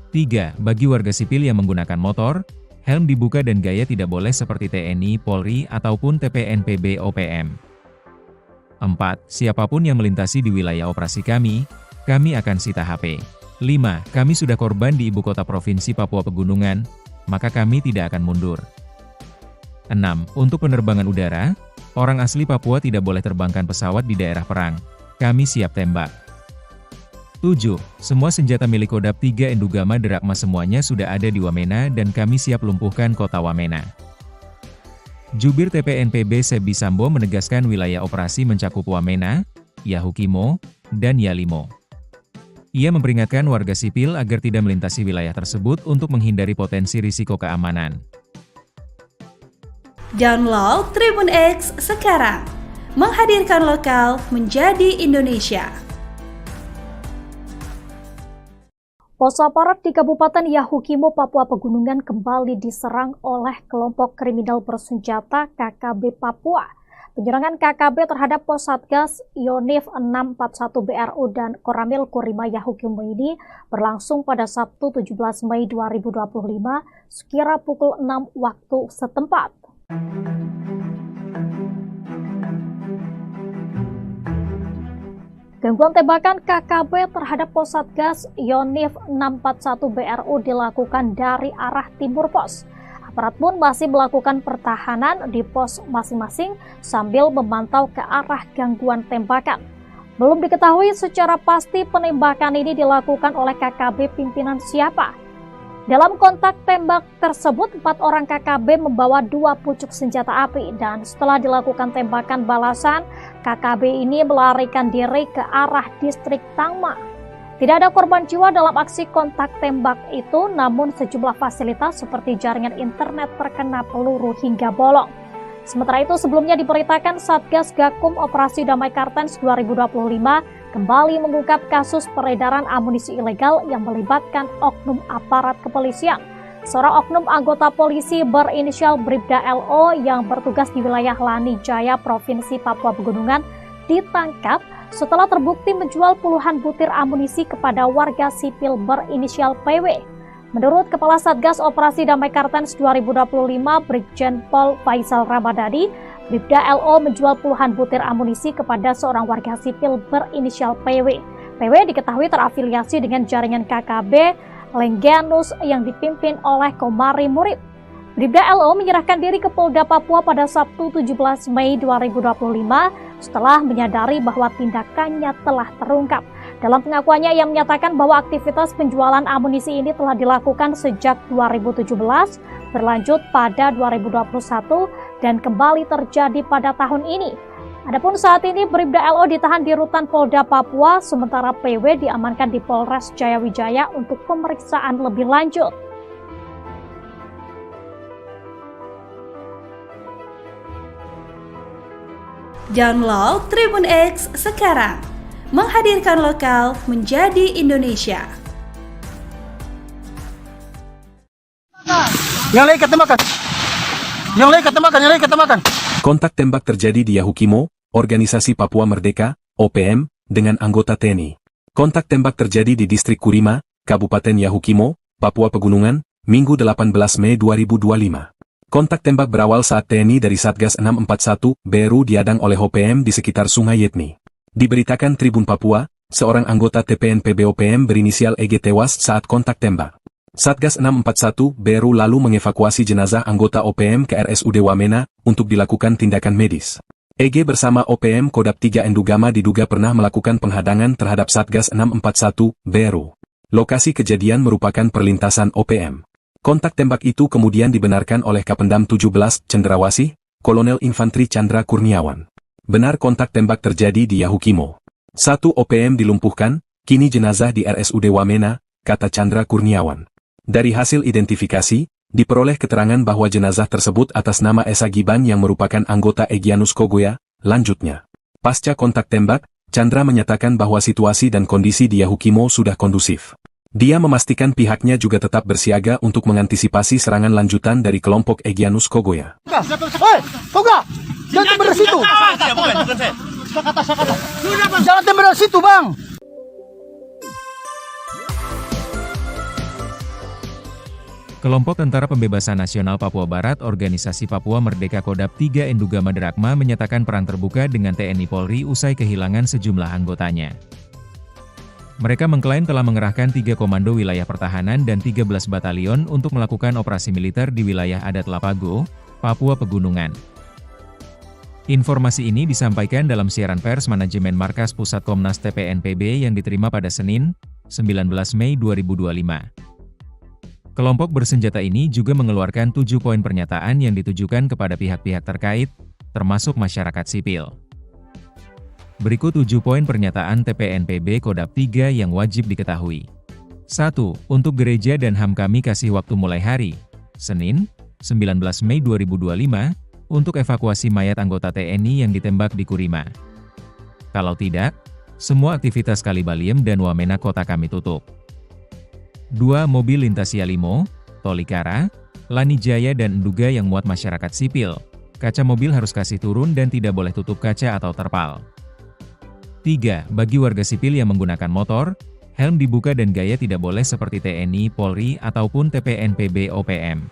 Speaker 3: 3. Bagi warga sipil yang menggunakan motor, helm dibuka dan gaya tidak boleh seperti TNI, Polri, ataupun TPNPB OPM. 4. Siapapun yang melintasi di wilayah operasi kami akan sita HP. 5. Kami sudah korban di ibu kota provinsi Papua Pegunungan, maka kami tidak akan mundur. 6. Untuk penerbangan udara, orang asli Papua tidak boleh terbangkan pesawat di daerah perang. Kami siap tembak. 7. Semua senjata milik Kodam 3 Endugama Derakma semuanya sudah ada di Wamena dan kami siap lumpuhkan kota Wamena. Jubir TPNPB Sebi Sambo menegaskan wilayah operasi mencakup Wamena, Yahukimo, dan Yalimo. Ia memperingatkan warga sipil agar tidak melintasi wilayah tersebut untuk menghindari potensi risiko keamanan.
Speaker 4: Download Tribun X sekarang, menghadirkan lokal menjadi Indonesia.
Speaker 5: Pos aparat di Kabupaten Yahukimo, Papua Pegunungan kembali diserang oleh kelompok kriminal bersenjata KKB Papua. Penyerangan KKB terhadap pos Satgas Yonif 641 BRU dan Koramil Kurima Yahukimo ini berlangsung pada Sabtu 17 Mei 2025 sekira pukul 6 waktu setempat. Gangguan tembakan KKB terhadap pos Satgas Yonif 641 BRU dilakukan dari arah timur pos. Aparat pun masih melakukan pertahanan di pos masing-masing sambil memantau ke arah gangguan tembakan. Belum diketahui secara pasti penembakan ini dilakukan oleh KKB pimpinan siapa. Dalam kontak tembak tersebut, 4 orang KKB membawa 2 pucuk senjata api dan setelah dilakukan tembakan balasan, KKB ini melarikan diri ke arah distrik Tangma. Tidak ada korban jiwa dalam aksi kontak tembak itu, namun sejumlah fasilitas seperti jaringan internet terkena peluru hingga bolong. Sementara itu, sebelumnya diberitakan Satgas Gakum Operasi Damai Kartens 2025 kembali mengungkap kasus peredaran amunisi ilegal yang melibatkan oknum aparat kepolisian. Seorang oknum anggota polisi berinisial Bribda LO yang bertugas di wilayah Lani Jaya, Provinsi Papua Pegunungan, ditangkap setelah terbukti menjual puluhan butir amunisi kepada warga sipil berinisial PW. Menurut Kepala Satgas Operasi Damai Kartens 2025, Brigjen Pol Faisal Ramadhani, Bribda LO menjual puluhan butir amunisi kepada seorang warga sipil berinisial PW. PW diketahui terafiliasi dengan jaringan KKB Lengganus yang dipimpin oleh Komari Murid. Bribda LO menyerahkan diri ke Polda Papua pada Sabtu 17 Mei 2025 setelah menyadari bahwa tindakannya telah terungkap. Dalam pengakuannya, ia menyatakan bahwa aktivitas penjualan amunisi ini telah dilakukan sejak 2017, berlanjut pada 2021, dan kembali terjadi pada tahun ini. Adapun saat ini Bribda LO ditahan di Rutan Polda Papua, sementara PW diamankan di Polres Jayawijaya untuk pemeriksaan lebih lanjut.
Speaker 4: Download Tribun X sekarang, menghadirkan lokal menjadi Indonesia.
Speaker 1: Yang lain ketembakkan. Yang lain ketembakkan, yang lain ketembakkan.
Speaker 2: Kontak tembak terjadi di Yahukimo, Organisasi Papua Merdeka, OPM, dengan anggota TNI. Kontak tembak terjadi di Distrik Kurima, Kabupaten Yahukimo, Papua Pegunungan, Minggu 18 Mei 2025. Kontak tembak berawal saat TNI dari Satgas 641 BRU diadang oleh OPM di sekitar Sungai Yetni. Diberitakan Tribun Papua, seorang anggota TPNPB OPM berinisial EG tewas saat kontak tembak. Satgas 641 BRU lalu mengevakuasi jenazah anggota OPM ke RSUD Wamena untuk dilakukan tindakan medis. EG bersama OPM Kodam 3 Endugama diduga pernah melakukan penghadangan terhadap Satgas 641 BRU. Lokasi kejadian merupakan perlintasan OPM. Kontak tembak itu kemudian dibenarkan oleh Kapendam 17 Cendrawasih, Kolonel Infantri Chandra Kurniawan. Benar kontak tembak terjadi di Yahukimo. 1 OPM dilumpuhkan, kini jenazah di RSUD Wamena, kata Chandra Kurniawan. Dari hasil identifikasi, diperoleh keterangan bahwa jenazah tersebut atas nama Esa Giban yang merupakan anggota Egyanus Kogoya. Lanjutnya, pasca kontak tembak, Chandra menyatakan bahwa situasi dan kondisi di Yahukimo sudah kondusif. Dia memastikan pihaknya juga tetap bersiaga untuk mengantisipasi serangan lanjutan dari kelompok Egyanus Kogoya.
Speaker 1: Hei, Koga! Jangan tembak dari situ! Jangan tembak dari situ, Bang!
Speaker 3: Kelompok Tentara Pembebasan Nasional Papua Barat Organisasi Papua Merdeka Kodam 3 Endugama Derakma menyatakan perang terbuka dengan TNI Polri usai kehilangan sejumlah anggotanya. Mereka mengklaim telah mengerahkan 3 komando wilayah pertahanan dan 13 batalion untuk melakukan operasi militer di wilayah adat Lapago, Papua Pegunungan. Informasi ini disampaikan dalam siaran pers manajemen Markas Pusat Komnas TPNPB yang diterima pada Senin, 19 Mei 2025. Kelompok bersenjata ini juga mengeluarkan 7 poin pernyataan yang ditujukan kepada pihak-pihak terkait, termasuk masyarakat sipil. Berikut 7 poin pernyataan TPNPB Kodap 3 yang wajib diketahui. 1. Untuk gereja dan HAM kami kasih waktu mulai hari, Senin, 19 Mei 2025, untuk evakuasi mayat anggota TNI yang ditembak di Kurima. Kalau tidak, semua aktivitas Kalibaliem dan Wamena kota kami tutup. 2. Mobil lintas Yalimo, Tolikara, Lanijaya dan Nduga yang muat masyarakat sipil, kaca mobil harus kasih turun dan tidak boleh tutup kaca atau terpal. 3. Bagi warga sipil yang menggunakan motor, helm dibuka dan gaya tidak boleh seperti TNI, Polri, ataupun TPNPB OPM.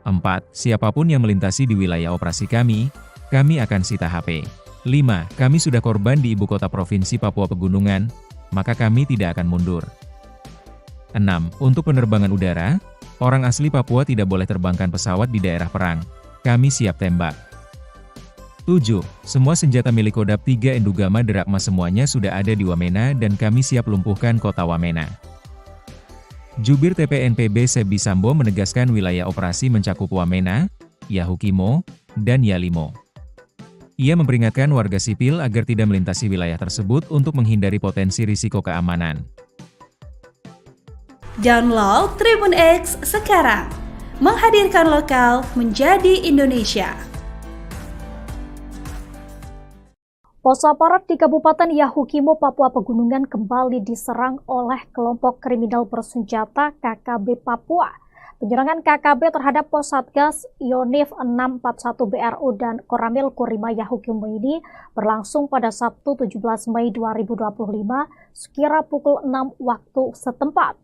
Speaker 3: 4. Siapapun yang melintasi di wilayah operasi kami akan sita HP. 5. Kami sudah korban di ibu kota provinsi Papua Pegunungan, maka kami tidak akan mundur. 6. Untuk penerbangan udara, orang asli Papua tidak boleh terbangkan pesawat di daerah perang. Kami siap tembak. 7. Semua senjata milik Kodap 3 Endugama Derakma semuanya sudah ada di Wamena dan kami siap lumpuhkan kota Wamena. Jubir TPNPB Sebi Sambo menegaskan wilayah operasi mencakup Wamena, Yahukimo, dan Yalimo. Ia memperingatkan warga sipil agar tidak melintasi wilayah tersebut untuk menghindari potensi risiko keamanan.
Speaker 4: Download Tribun X sekarang, menghadirkan lokal menjadi Indonesia.
Speaker 5: Pos aparat di Kabupaten Yahukimo, Papua Pegunungan kembali diserang oleh kelompok kriminal bersenjata KKB Papua. Penyerangan KKB terhadap pos Satgas Yonif 641 BRU dan Koramil Kurima Yahukimo ini berlangsung pada Sabtu 17 Mei 2025 sekira pukul 6 waktu setempat.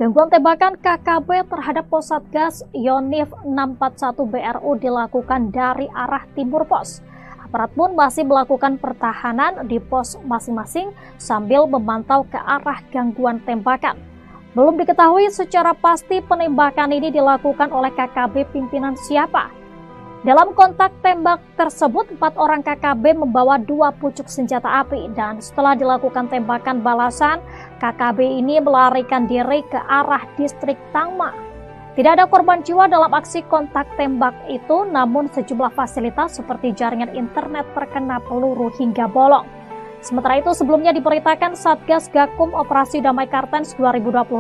Speaker 5: Gangguan tembakan KKB terhadap pos Satgas Yonif 641 BRU dilakukan dari arah timur pos. Aparat pun masih melakukan pertahanan di pos masing-masing sambil memantau ke arah gangguan tembakan. Belum diketahui secara pasti penembakan ini dilakukan oleh KKB pimpinan siapa. Dalam kontak tembak tersebut, 4 orang KKB membawa 2 pucuk senjata api dan setelah dilakukan tembakan balasan, KKB ini melarikan diri ke arah distrik Tangma. Tidak ada korban jiwa dalam aksi kontak tembak itu, namun sejumlah fasilitas seperti jaringan internet terkena peluru hingga bolong. Sementara itu, sebelumnya diberitakan Satgas Gakum Operasi Damai Kartens 2025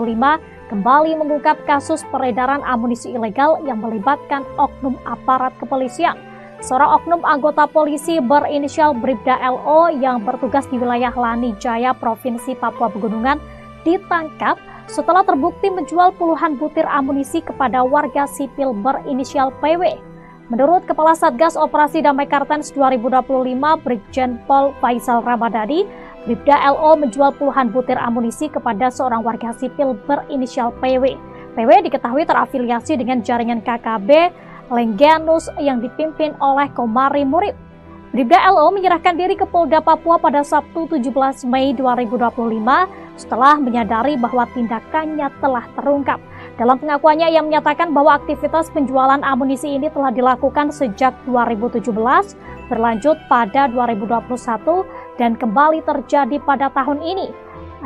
Speaker 5: kembali mengungkap kasus peredaran amunisi ilegal yang melibatkan oknum aparat kepolisian. Seorang oknum anggota polisi berinisial Bribda LO yang bertugas di wilayah Lanijaya, Provinsi Papua Pegunungan, ditangkap setelah terbukti menjual puluhan butir amunisi kepada warga sipil berinisial PW. Menurut Kepala Satgas Operasi Damai Kartens 2025, Brigjen Pol Faisal Ramadhani, Bribda LO menjual puluhan butir amunisi kepada seorang warga sipil berinisial PW. PW diketahui terafiliasi dengan jaringan KKB Lengganus yang dipimpin oleh Komari Murib. Bribda LO menyerahkan diri ke Polda Papua pada Sabtu 17 Mei 2025 setelah menyadari bahwa tindakannya telah terungkap. Dalam pengakuannya, ia menyatakan bahwa aktivitas penjualan amunisi ini telah dilakukan sejak 2017, berlanjut pada 2021, dan kembali terjadi pada tahun ini.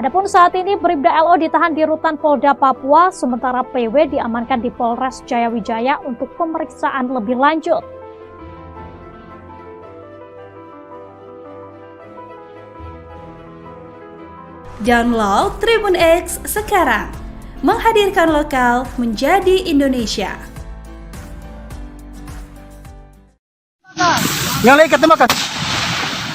Speaker 5: Adapun saat ini Bribda LO ditahan di Rutan Polda Papua, sementara PW diamankan di Polres Jayawijaya untuk pemeriksaan lebih lanjut.
Speaker 4: Download Tribun X sekarang, menghadirkan lokal menjadi Indonesia.
Speaker 1: Yang lain ketembakkan.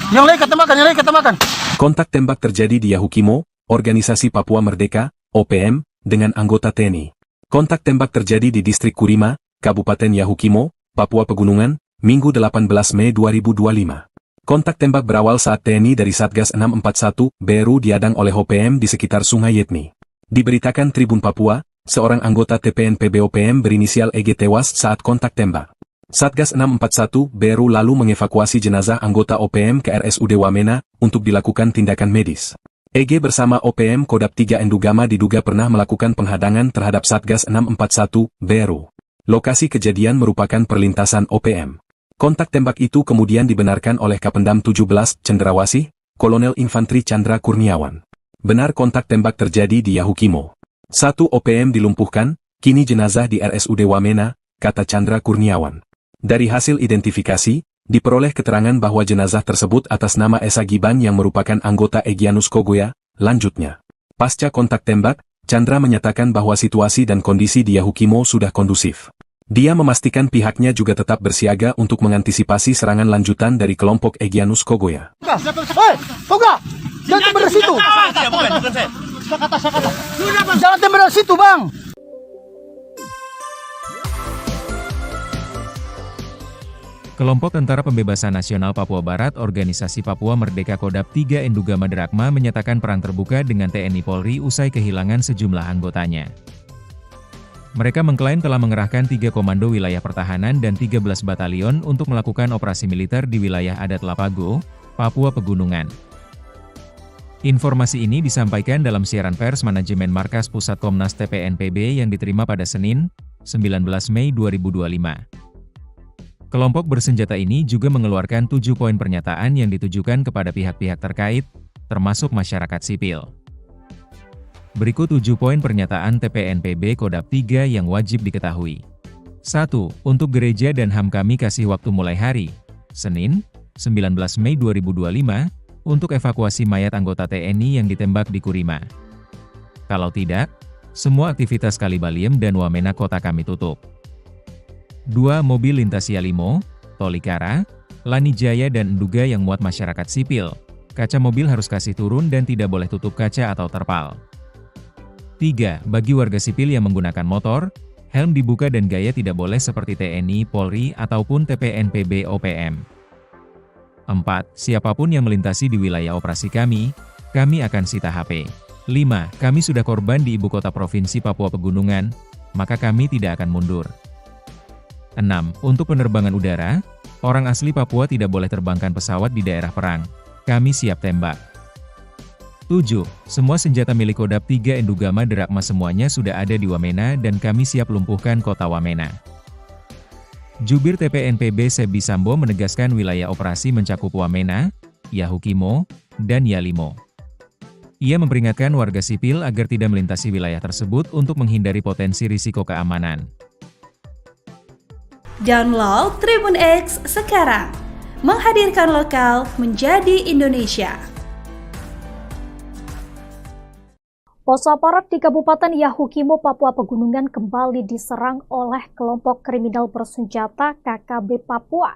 Speaker 1: Yang lain ketembakkan, yang lain ketembakkan.
Speaker 2: Kontak tembak terjadi di Yahukimo, Organisasi Papua Merdeka, OPM, dengan anggota TNI. Kontak tembak terjadi di Distrik Kurima, Kabupaten Yahukimo, Papua Pegunungan, Minggu 18 Mei 2025. Kontak tembak berawal saat TNI dari Satgas 641 BRU diadang oleh OPM di sekitar Sungai Yetni. Diberitakan Tribun Papua, seorang anggota TPNPB OPM berinisial EG tewas saat kontak tembak. Satgas 641 BRU lalu mengevakuasi jenazah anggota OPM ke RSUD Wamena untuk dilakukan tindakan medis. EG bersama OPM Kodam 3 Endugama diduga pernah melakukan penghadangan terhadap Satgas 641 BRU. Lokasi kejadian merupakan perlintasan OPM. Kontak tembak itu kemudian dibenarkan oleh Kapendam 17 Cendrawasih, Kolonel Infantri Chandra Kurniawan. Benar kontak tembak terjadi di Yahukimo. 1 OPM dilumpuhkan, kini jenazah di RSUD Wamena, kata Chandra Kurniawan. Dari hasil identifikasi, diperoleh keterangan bahwa jenazah tersebut atas nama Esa Giban yang merupakan anggota Egyanus Kogoya. Lanjutnya, pasca kontak tembak, Chandra menyatakan bahwa situasi dan kondisi di Yahukimo sudah kondusif. Dia memastikan pihaknya juga tetap bersiaga untuk mengantisipasi serangan lanjutan dari kelompok Egyanus Kogoya.
Speaker 1: Hei, Toga! Jangan tembak dari situ! Jangan tembak dari situ, Bang!
Speaker 3: Kelompok Tentara Pembebasan Nasional Papua Barat Organisasi Papua Merdeka Kodam 3 Endugama Drakma menyatakan perang terbuka dengan TNI Polri usai kehilangan sejumlah anggotanya. Mereka mengklaim telah mengerahkan 3 komando wilayah pertahanan dan 13 batalion untuk melakukan operasi militer di wilayah adat Lapago, Papua Pegunungan. Informasi ini disampaikan dalam siaran pers manajemen Markas Pusat Komnas TPNPB yang diterima pada Senin, 19 Mei 2025. Kelompok bersenjata ini juga mengeluarkan 7 poin pernyataan yang ditujukan kepada pihak-pihak terkait, termasuk masyarakat sipil. Berikut 7 poin pernyataan TPNPB Kodam 3 yang wajib diketahui. 1. Untuk gereja dan HAM kami kasih waktu mulai hari, Senin, 19 Mei 2025, untuk evakuasi mayat anggota TNI yang ditembak di Kurima. Kalau tidak, semua aktivitas Kalibaliem dan Wamena kota kami tutup. 2. Mobil lintas Yalimo, Tolikara, Lanijaya dan Nduga yang muat masyarakat sipil. Kaca mobil harus kasih turun dan tidak boleh tutup kaca atau terpal. 3. Bagi warga sipil yang menggunakan motor, helm dibuka dan gaya tidak boleh seperti TNI, Polri, ataupun TPNPB OPM. 4. Siapapun yang melintasi di wilayah operasi kami akan sita HP. 5. Kami sudah korban di ibu kota provinsi Papua Pegunungan, maka kami tidak akan mundur. 6. Untuk penerbangan udara, orang asli Papua tidak boleh terbangkan pesawat di daerah perang. Kami siap tembak. 7. Semua senjata milik Kodam 3 Endugama Drakma semuanya sudah ada di Wamena dan kami siap lumpuhkan kota Wamena. Jubir TPNPB Sebi Sambo menegaskan wilayah operasi mencakup Wamena, Yahukimo, dan Yalimo. Ia memperingatkan warga sipil agar tidak melintasi wilayah tersebut untuk menghindari potensi risiko keamanan.
Speaker 4: Download Tribun X sekarang, menghadirkan lokal menjadi Indonesia.
Speaker 5: Pos aparat di Kabupaten Yahukimo, Papua Pegunungan kembali diserang oleh kelompok kriminal bersenjata KKB Papua.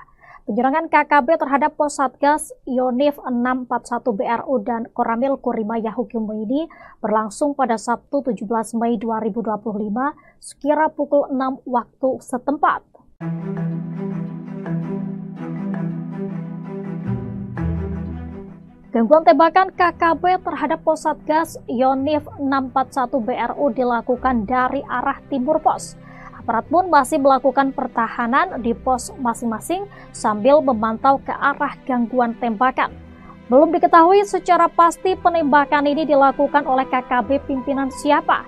Speaker 5: Penyerangan KKB terhadap pos Satgas Yonif 641 BRU dan Koramil Kurima Yahukimo ini berlangsung pada Sabtu 17 Mei 2025 sekira pukul 6 waktu setempat. Gangguan tembakan KKB terhadap pos Satgas Yonif 641 BRU dilakukan dari arah timur pos. Aparat pun masih melakukan pertahanan di pos masing-masing sambil memantau ke arah gangguan tembakan. Belum diketahui secara pasti penembakan ini dilakukan oleh KKB pimpinan siapa.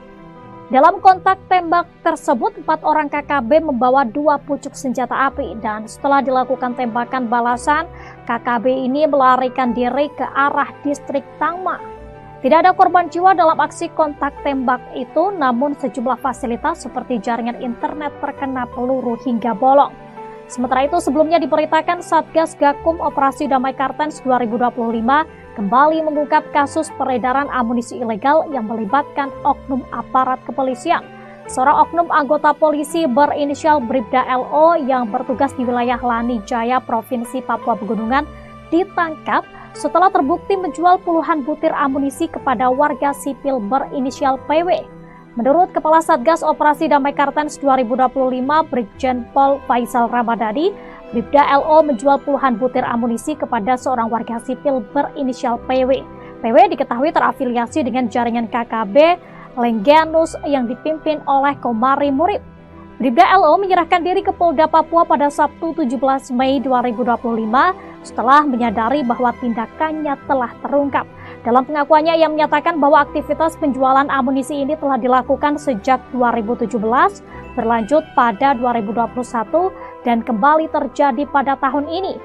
Speaker 5: Dalam kontak tembak tersebut, 4 orang KKB membawa 2 pucuk senjata api dan setelah dilakukan tembakan balasan, KKB ini melarikan diri ke arah distrik Tangma. Tidak ada korban jiwa dalam aksi kontak tembak itu, namun sejumlah fasilitas seperti jaringan internet terkena peluru hingga bolong. Sementara itu, sebelumnya diberitakan Satgas Gakum Operasi Damai Kartens 2025 kembali mengungkap kasus peredaran amunisi ilegal yang melibatkan oknum aparat kepolisian. Seorang oknum anggota polisi berinisial Bribda LO yang bertugas di wilayah Lanijaya, Provinsi Papua Pegunungan, ditangkap setelah terbukti menjual puluhan butir amunisi kepada warga sipil berinisial PW. Menurut Kepala Satgas Operasi Damai Kartens 2025, Brigjen Pol Faisal Ramadhani, Bribda LO menjual puluhan butir amunisi kepada seorang warga sipil berinisial PW. PW diketahui terafiliasi dengan jaringan KKB Lengganus yang dipimpin oleh Komari Murib. Bribda LO menyerahkan diri ke Polda Papua pada Sabtu 17 Mei 2025 setelah menyadari bahwa tindakannya telah terungkap. Dalam pengakuannya, ia menyatakan bahwa aktivitas penjualan amunisi ini telah dilakukan sejak 2017, berlanjut pada 2021, dan kembali terjadi pada tahun ini.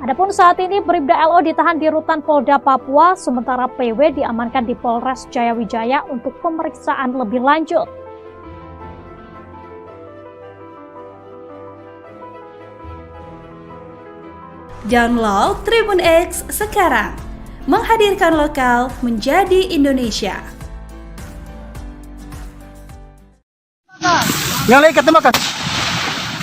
Speaker 5: Adapun saat ini Bribda LO ditahan di rutan Polda Papua, sementara PW diamankan di Polres Jayawijaya untuk pemeriksaan lebih lanjut.
Speaker 4: Download Tribun X sekarang, menghadirkan lokal menjadi Indonesia.
Speaker 1: Yang lain kata makan.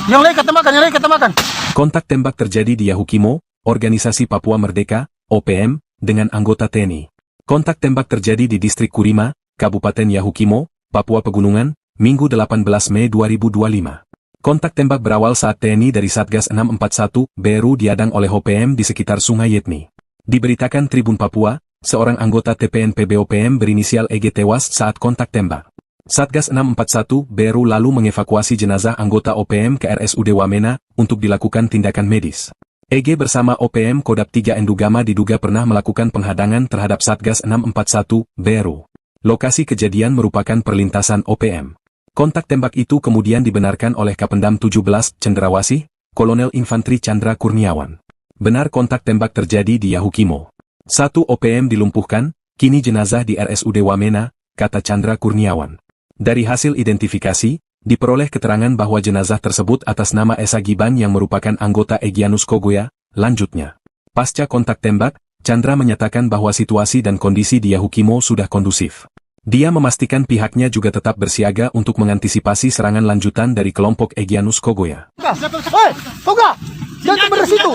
Speaker 1: Yang lain kata makan. Yang lain kata makan.
Speaker 2: Kontak tembak terjadi di Yahukimo, Organisasi Papua Merdeka, OPM, dengan anggota TNI. Kontak tembak terjadi di Distrik Kurima, Kabupaten Yahukimo, Papua Pegunungan, Minggu 18 Mei 2025. Kontak tembak berawal saat TNI dari Satgas 641 BRU diadang oleh OPM di sekitar Sungai Yetni. Diberitakan Tribun Papua, seorang anggota TPNPB OPM berinisial EG tewas saat kontak tembak. Satgas 641 BRU lalu mengevakuasi jenazah anggota OPM ke RSUD Wamena untuk dilakukan tindakan medis. EG bersama OPM Kodam 3 Endugama diduga pernah melakukan penghadangan terhadap Satgas 641 BRU. Lokasi kejadian merupakan perlintasan OPM. Kontak tembak itu kemudian dibenarkan oleh Kapendam 17 Cendrawasih, Kolonel Infantri Chandra Kurniawan. Benar kontak tembak terjadi di Yahukimo. 1 OPM dilumpuhkan, kini jenazah di RSUD Wamena, kata Chandra Kurniawan. Dari hasil identifikasi, diperoleh keterangan bahwa jenazah tersebut atas nama Esa Giban yang merupakan anggota Egyanus Kogoya. Lanjutnya, pasca kontak tembak, Chandra menyatakan bahwa situasi dan kondisi di Yahukimo sudah kondusif. Dia memastikan pihaknya juga tetap bersiaga untuk mengantisipasi serangan lanjutan dari kelompok Egyanus Kogoya.
Speaker 1: Hei, Toga! Jangan tembak dari situ!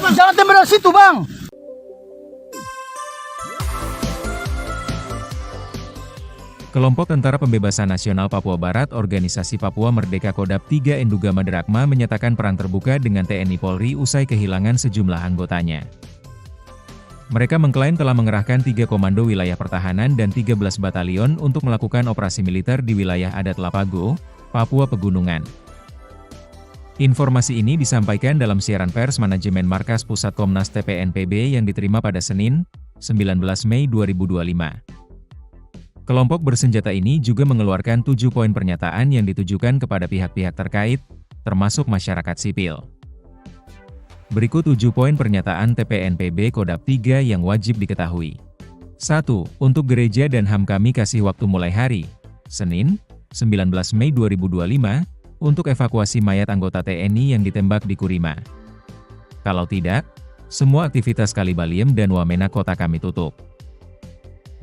Speaker 1: Jangan tembak dari situ, Bang!
Speaker 3: Kelompok Tentara Pembebasan Nasional Papua Barat Organisasi Papua Merdeka Kodam 3 Endugama Drakma menyatakan perang terbuka dengan TNI Polri usai kehilangan sejumlah anggotanya. Mereka mengklaim telah mengerahkan 3 komando wilayah pertahanan dan 13 batalion untuk melakukan operasi militer di wilayah adat Lapago, Papua Pegunungan. Informasi ini disampaikan dalam siaran pers manajemen Markas Pusat Komnas TPNPB yang diterima pada Senin, 19 Mei 2025. Kelompok bersenjata ini juga mengeluarkan 7 poin pernyataan yang ditujukan kepada pihak-pihak terkait, termasuk masyarakat sipil. Berikut 7 poin pernyataan TPNPB Kodam 3 yang wajib diketahui. 1. Untuk gereja dan HAM kami kasih waktu mulai hari, Senin, 19 Mei 2025, untuk evakuasi mayat anggota TNI yang ditembak di Kurima. Kalau tidak, semua aktivitas Kalibaliem dan Wamena kota kami tutup.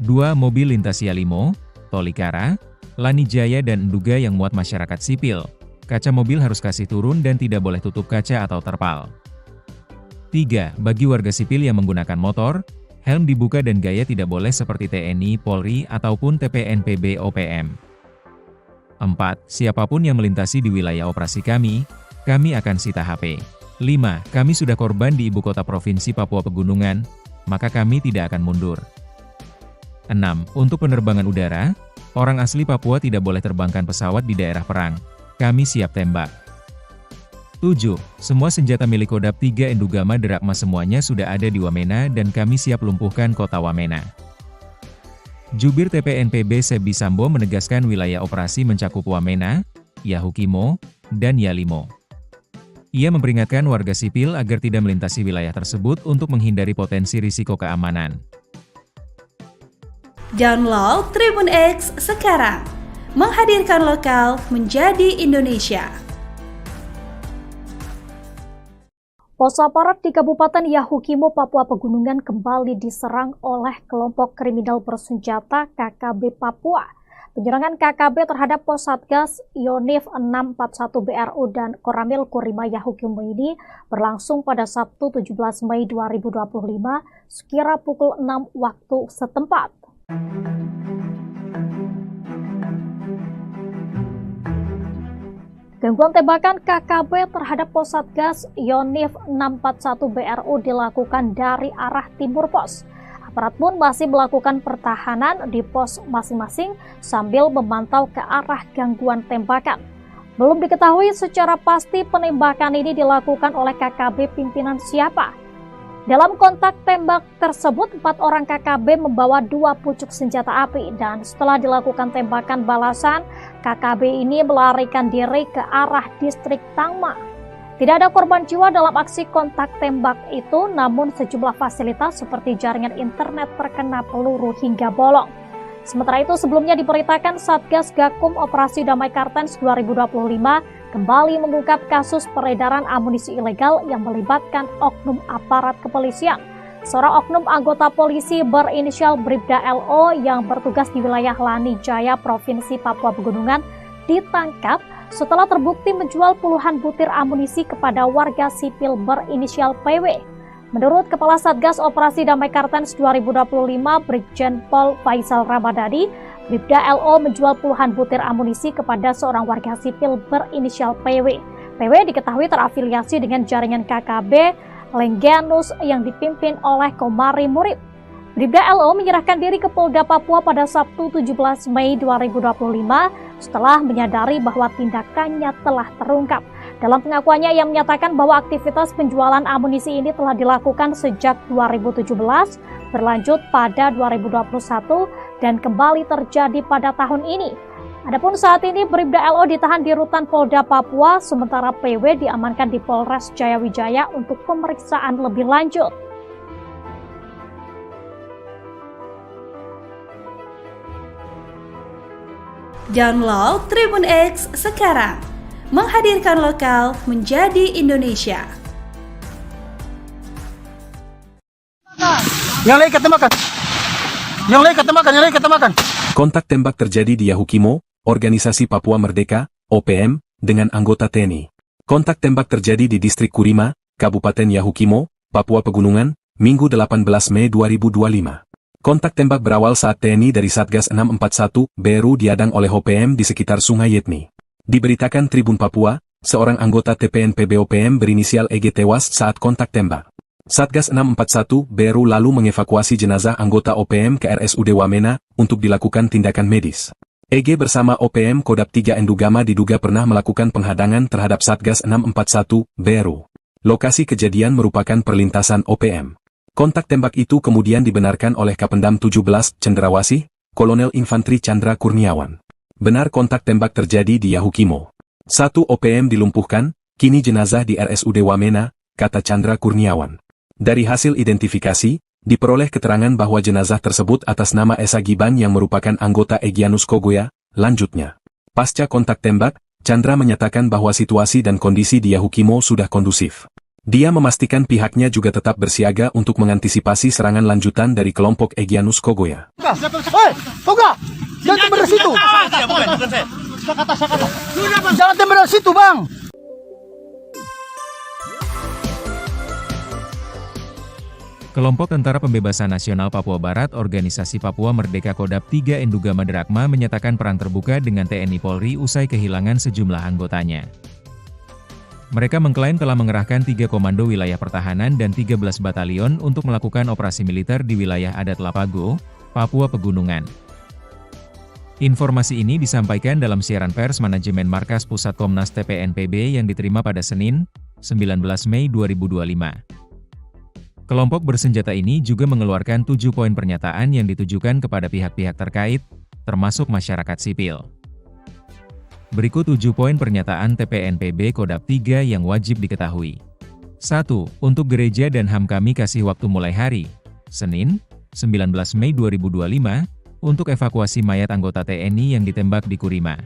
Speaker 3: 2. Mobil lintas Yalimo, Tolikara, Lanijaya dan Nduga yang muat masyarakat sipil. Kaca mobil harus kasih turun dan tidak boleh tutup kaca atau terpal. 3. Bagi warga sipil yang menggunakan motor, helm dibuka dan gaya tidak boleh seperti TNI, Polri, ataupun TPNPB OPM. 4. Siapapun yang melintasi di wilayah operasi kami akan sita HP. 5. Kami sudah korban di ibu kota provinsi Papua Pegunungan, maka kami tidak akan mundur. 6. Untuk penerbangan udara, orang asli Papua tidak boleh terbangkan pesawat di daerah perang. Kami siap tembak. 7. Semua senjata milik Kodam 3 Endugama Drakma semuanya sudah ada di Wamena dan kami siap lumpuhkan kota Wamena. Jubir TPNPB Sebi Sambo menegaskan wilayah operasi mencakup Wamena, Yahukimo, dan Yalimo. Ia memperingatkan warga sipil agar tidak melintasi wilayah tersebut untuk menghindari potensi risiko keamanan.
Speaker 4: Download Tribun X sekarang, menghadirkan lokal menjadi Indonesia.
Speaker 5: Pos aparat di Kabupaten Yahukimo, Papua Pegunungan kembali diserang oleh kelompok kriminal bersenjata KKB Papua. Penyerangan KKB terhadap pos Satgas Yonif 641 BRU dan Koramil Kurima Yahukimo ini berlangsung pada Sabtu 17 Mei 2025 sekira pukul 6 waktu setempat. Gangguan tembakan KKB terhadap pos Satgas Yonif 641 BRU dilakukan dari arah timur pos. Aparat pun masih melakukan pertahanan di pos masing-masing sambil memantau ke arah gangguan tembakan. Belum diketahui secara pasti penembakan ini dilakukan oleh KKB pimpinan siapa. Dalam kontak tembak tersebut, 4 orang KKB membawa 2 pucuk senjata api dan setelah dilakukan tembakan balasan, KKB ini melarikan diri ke arah distrik Tangma. Tidak ada korban jiwa dalam aksi kontak tembak itu, namun sejumlah fasilitas seperti jaringan internet terkena peluru hingga bolong. Sementara itu, sebelumnya diberitakan Satgas Gakum Operasi Damai Kartens 2025 kembali mengungkap kasus peredaran amunisi ilegal yang melibatkan oknum aparat kepolisian. Seorang oknum anggota polisi berinisial Bribda LO yang bertugas di wilayah Lani Jaya, Provinsi Papua Pegunungan, ditangkap setelah terbukti menjual puluhan butir amunisi kepada warga sipil berinisial PW. Menurut Kepala Satgas Operasi Damai Kartens 2025, Brigjen Pol Faisal Ramadhani, Bribda LO menjual puluhan butir amunisi kepada seorang warga sipil berinisial PW. PW diketahui terafiliasi dengan jaringan KKB Lengganus yang dipimpin oleh Komari Murib. Bribda LO menyerahkan diri ke Polda Papua pada Sabtu 17 Mei 2025 setelah menyadari bahwa tindakannya telah terungkap. Dalam pengakuannya, ia menyatakan bahwa aktivitas penjualan amunisi ini telah dilakukan sejak 2017, berlanjut pada 2021, dan kembali terjadi pada tahun ini. Adapun saat ini Bribda LO ditahan di rutan Polda Papua, sementara PW diamankan di Polres Jayawijaya untuk pemeriksaan lebih lanjut.
Speaker 4: Download Tribun X sekarang. Menghadirkan lokal menjadi Indonesia.
Speaker 1: Yang lain ketemakan. Yang lain ketemakan.
Speaker 2: Kontak tembak terjadi di Yahukimo, Organisasi Papua Merdeka, OPM, dengan anggota TNI. Kontak tembak terjadi di Distrik Kurima, Kabupaten Yahukimo, Papua Pegunungan, Minggu 18 Mei 2025. Kontak tembak berawal saat TNI dari Satgas 641 BRU diadang oleh OPM di sekitar Sungai Yetni. Diberitakan Tribun Papua, seorang anggota TPNPB OPM berinisial EG tewas saat kontak tembak. Satgas 641 BRU lalu mengevakuasi jenazah anggota OPM ke RSUD Wamena untuk dilakukan tindakan medis. EG bersama OPM Kodap 3 Endugama diduga pernah melakukan penghadangan terhadap Satgas 641 BRU. Lokasi kejadian merupakan perlintasan OPM. Kontak tembak itu kemudian dibenarkan oleh Kapendam 17 Cendrawasih, Kolonel Infantri Chandra Kurniawan. Benar kontak tembak terjadi di Yahukimo. 1 OPM dilumpuhkan, kini jenazah di RSUD Wamena, kata Chandra Kurniawan. Dari hasil identifikasi, diperoleh keterangan bahwa jenazah tersebut atas nama Esa Giban yang merupakan anggota Egyanus Kogoya. Lanjutnya, pasca kontak tembak, Chandra menyatakan bahwa situasi dan kondisi di Yahukimo sudah kondusif. Dia memastikan pihaknya juga tetap bersiaga untuk mengantisipasi serangan lanjutan dari kelompok Egyanus Kogoya.
Speaker 1: Hei, Toga! Jangan tembak dari situ.
Speaker 6: Bukan saya.
Speaker 1: Jangan tembak dari situ, Bang.
Speaker 3: Kelompok Tentara Pembebasan Nasional Papua Barat Organisasi Papua Merdeka Kodap 3 Endugama Derakma menyatakan perang terbuka dengan TNI Polri usai kehilangan sejumlah anggotanya. Mereka mengklaim telah mengerahkan 3 komando wilayah pertahanan dan 13 batalion untuk melakukan operasi militer di wilayah adat Lapago, Papua Pegunungan. Informasi ini disampaikan dalam siaran pers manajemen Markas Pusat Komnas TPNPB yang diterima pada Senin, 19 Mei 2025. Kelompok bersenjata ini juga mengeluarkan 7 poin pernyataan yang ditujukan kepada pihak-pihak terkait, termasuk masyarakat sipil. Berikut 7 poin pernyataan TPNPB Kodap 3 yang wajib diketahui. 1. Untuk gereja dan HAM kami kasih waktu mulai hari, Senin, 19 Mei 2025, untuk evakuasi mayat anggota TNI yang ditembak di Kurima.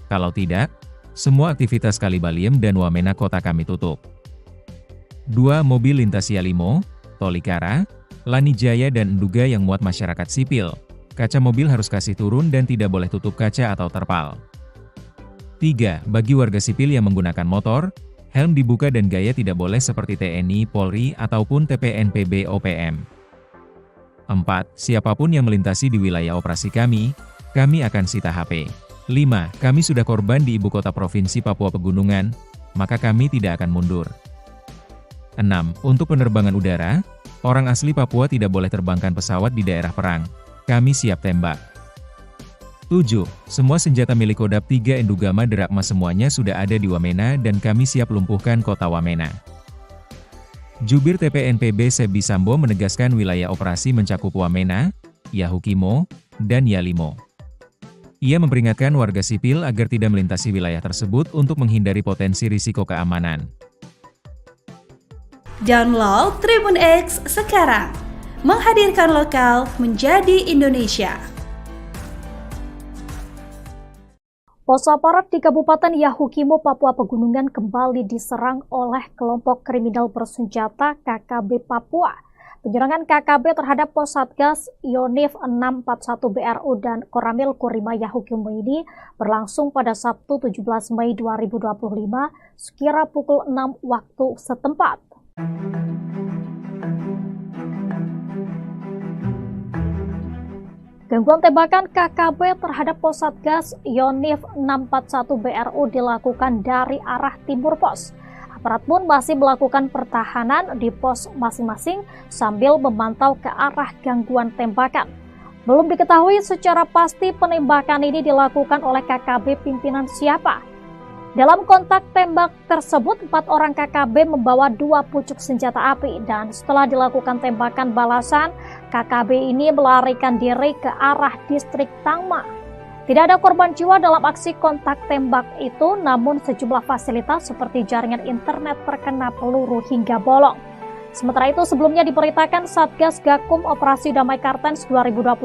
Speaker 3: Kalau tidak, semua aktivitas Kalibaliem dan Wamena kota kami tutup. 2. Mobil lintas Yalimo, Tolikara, Lani Jaya dan Enduga yang muat masyarakat sipil. Kaca mobil harus kasih turun dan tidak boleh tutup kaca atau terpal. 3. Bagi warga sipil yang menggunakan motor, helm dibuka dan gaya tidak boleh seperti TNI, Polri, ataupun TPNPB OPM. 4. Siapapun yang melintasi di wilayah operasi kami akan sita HP. 5. Kami sudah korban di ibu kota provinsi Papua Pegunungan, maka kami tidak akan mundur. 6. Untuk penerbangan udara, Orang asli Papua tidak boleh terbangkan pesawat di daerah perang. Kami siap tembak. 7. Semua senjata milik Kodam 3 Endugama Drakma semuanya sudah ada di Wamena dan kami siap lumpuhkan kota Wamena. Jubir TPNPB Sebi Sambo menegaskan wilayah operasi mencakup Wamena, Yahukimo, dan Yalimo. Ia memperingatkan warga sipil agar tidak melintasi wilayah tersebut untuk menghindari potensi risiko keamanan.
Speaker 4: Download Tribun X sekarang, menghadirkan lokal menjadi Indonesia.
Speaker 5: Pos aparat di Kabupaten Yahukimo, Papua Pegunungan kembali diserang oleh kelompok kriminal bersenjata KKB Papua. Penyerangan KKB terhadap pos Satgas Yonif 641 BRU dan Koramil Kurima Yahukimo ini berlangsung pada Sabtu 17 Mei 2025 sekira pukul 6 waktu setempat. Gangguan tembakan KKB terhadap pos Satgas Yonif 641 BRU dilakukan dari arah timur pos. Aparat pun masih melakukan pertahanan di pos masing-masing sambil memantau ke arah gangguan tembakan. Belum diketahui secara pasti penembakan ini dilakukan oleh KKB pimpinan siapa. Dalam kontak tembak tersebut, 4 orang KKB membawa 2 pucuk senjata api dan setelah dilakukan tembakan balasan, KKB ini melarikan diri ke arah distrik Tangma. Tidak ada korban jiwa dalam aksi kontak tembak itu, namun sejumlah fasilitas seperti jaringan internet terkena peluru hingga bolong. Sementara itu, sebelumnya diberitakan Satgas Gakum Operasi Damai Kartens 2025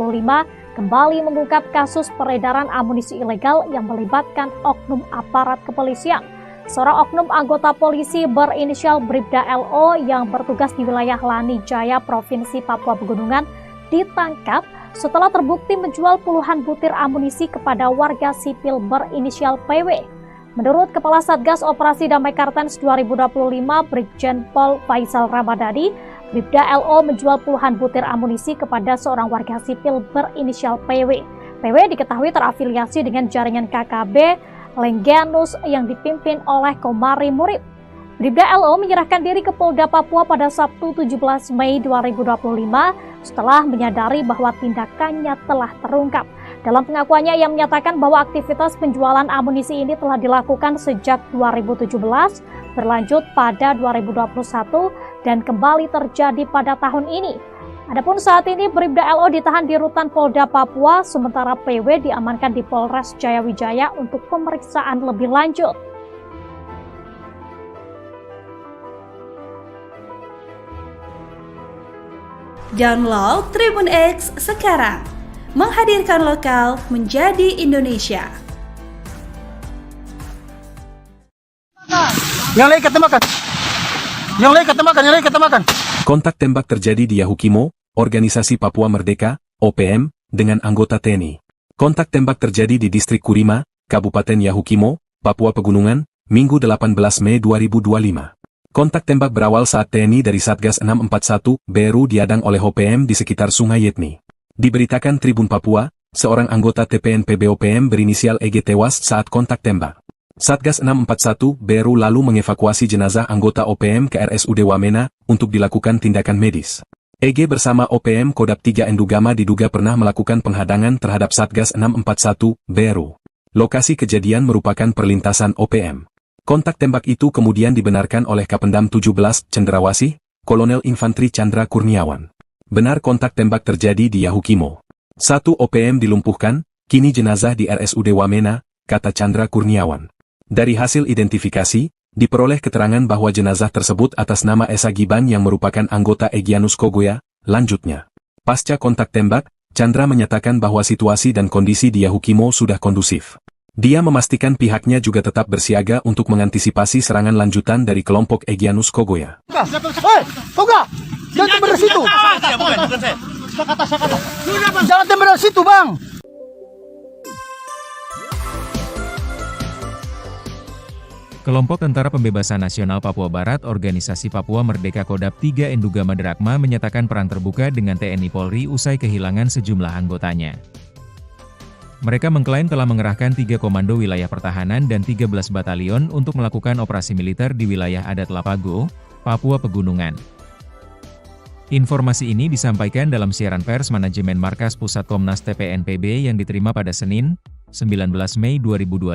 Speaker 5: kembali mengungkap kasus peredaran amunisi ilegal yang melibatkan oknum aparat kepolisian. Seorang oknum anggota polisi berinisial Bribda LO yang bertugas di wilayah Lani Jaya, Provinsi Papua Pegunungan, ditangkap setelah terbukti menjual puluhan butir amunisi kepada warga sipil berinisial PW. Menurut Kepala Satgas Operasi Damai Kartens 2025, Brigjen Pol Faisal Ramadhani, Bribda LO menjual puluhan butir amunisi kepada seorang warga sipil berinisial PW. PW diketahui terafiliasi dengan jaringan KKB Lengganus yang dipimpin oleh Komari Murib. Bribda LO menyerahkan diri ke Polda Papua pada Sabtu 17 Mei 2025 setelah menyadari bahwa tindakannya telah terungkap. Dalam pengakuannya, ia menyatakan bahwa aktivitas penjualan amunisi ini telah dilakukan sejak 2017, berlanjut pada 2021, dan kembali terjadi pada tahun ini. Adapun saat ini Bribda LO ditahan di Rutan Polda Papua, sementara PW diamankan di Polres Jayawijaya untuk pemeriksaan lebih lanjut.
Speaker 4: Download Tribun X sekarang, menghadirkan lokal menjadi Indonesia.
Speaker 1: Yang lain ketembakkan. Yang lain ketembakkan, yang lain ketembakkan.
Speaker 2: Kontak tembak terjadi di Yahukimo, Organisasi Papua Merdeka, OPM, dengan anggota TNI. Kontak tembak terjadi di Distrik Kurima, Kabupaten Yahukimo, Papua Pegunungan, Minggu 18 Mei 2025. Kontak tembak berawal saat TNI dari Satgas 641 BRU diadang oleh OPM di sekitar Sungai Yetni. Diberitakan Tribun Papua, seorang anggota TPNPB OPM berinisial EG tewas saat kontak tembak. Satgas 641 BRU lalu mengevakuasi jenazah anggota OPM ke RSUD Wamena untuk dilakukan tindakan medis. EG bersama OPM Kodam 3 Endugama diduga pernah melakukan penghadangan terhadap Satgas 641 BRU. Lokasi kejadian merupakan perlintasan OPM. Kontak tembak itu kemudian dibenarkan oleh Kapendam 17 Cendrawasih, Kolonel Infantri Chandra Kurniawan. Benar kontak tembak terjadi di Yahukimo. 1 OPM dilumpuhkan, kini jenazah di RSUD Wamena, kata Chandra Kurniawan. Dari hasil identifikasi, diperoleh keterangan bahwa jenazah tersebut atas nama Esa Giban yang merupakan anggota Egyanus Kogoya. Lanjutnya, pasca kontak tembak, Chandra menyatakan bahwa situasi dan kondisi di Yahukimo sudah kondusif. Dia memastikan pihaknya juga tetap bersiaga untuk mengantisipasi serangan lanjutan dari kelompok Egyanus Kogoya.
Speaker 1: Hei, Toga! Jangan tembak dari situ! Jangan tembak dari situ, Bang!
Speaker 3: Kelompok Tentara Pembebasan Nasional Papua Barat Organisasi Papua Merdeka Kodam 3 Endugama Drakma menyatakan perang terbuka dengan TNI Polri usai kehilangan sejumlah anggotanya. Mereka mengklaim telah mengerahkan 3 komando wilayah pertahanan dan 13 batalion untuk melakukan operasi militer di wilayah adat Lapago, Papua Pegunungan. Informasi ini disampaikan dalam siaran pers manajemen Markas Pusat Komnas TPNPB yang diterima pada Senin, 19 Mei 2025.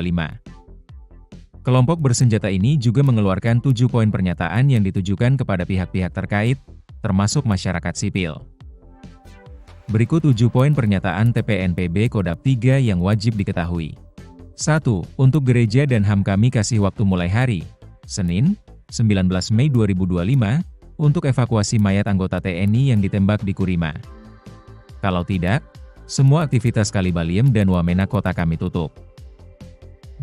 Speaker 3: Kelompok bersenjata ini juga mengeluarkan 7 poin pernyataan yang ditujukan kepada pihak-pihak terkait, termasuk masyarakat sipil. Berikut 7 poin pernyataan TPNPB Kodap 3 yang wajib diketahui. 1. Untuk gereja dan HAM kami kasih waktu mulai hari, Senin, 19 Mei 2025, untuk evakuasi mayat anggota TNI yang ditembak di Kurima. Kalau tidak, semua aktivitas Kalibaliem dan Wamena kota kami tutup.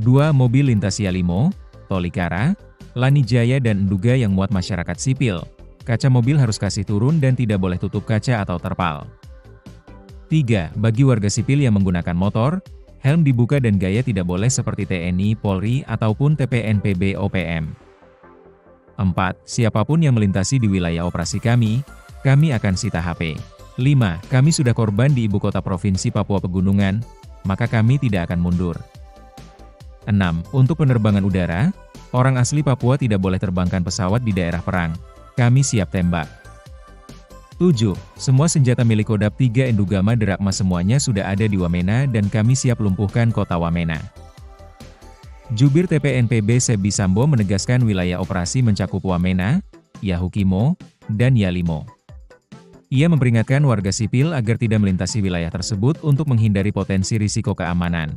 Speaker 3: 2. Mobil lintas Yalimo, Tolikara, Lanijaya dan Nduga yang muat masyarakat sipil, kaca mobil harus kasih turun dan tidak boleh tutup kaca atau terpal. 3. Bagi warga sipil yang menggunakan motor, helm dibuka dan gaya tidak boleh seperti TNI, Polri, ataupun TPNPB OPM. 4. Siapapun yang melintasi di wilayah operasi kami akan sita HP. 5. Kami sudah korban di ibu kota provinsi Papua Pegunungan, maka kami tidak akan mundur. 6. Untuk penerbangan udara, orang asli Papua tidak boleh terbangkan pesawat di daerah perang. Kami siap tembak. 7. Semua senjata milik Kodap 3 Endugama Derakma semuanya sudah ada di Wamena dan kami siap lumpuhkan kota Wamena. Jubir TPNPB Sebi Sambo menegaskan wilayah operasi mencakup Wamena, Yahukimo, dan Yalimo. Ia memperingatkan warga sipil agar tidak melintasi wilayah tersebut untuk menghindari potensi risiko keamanan.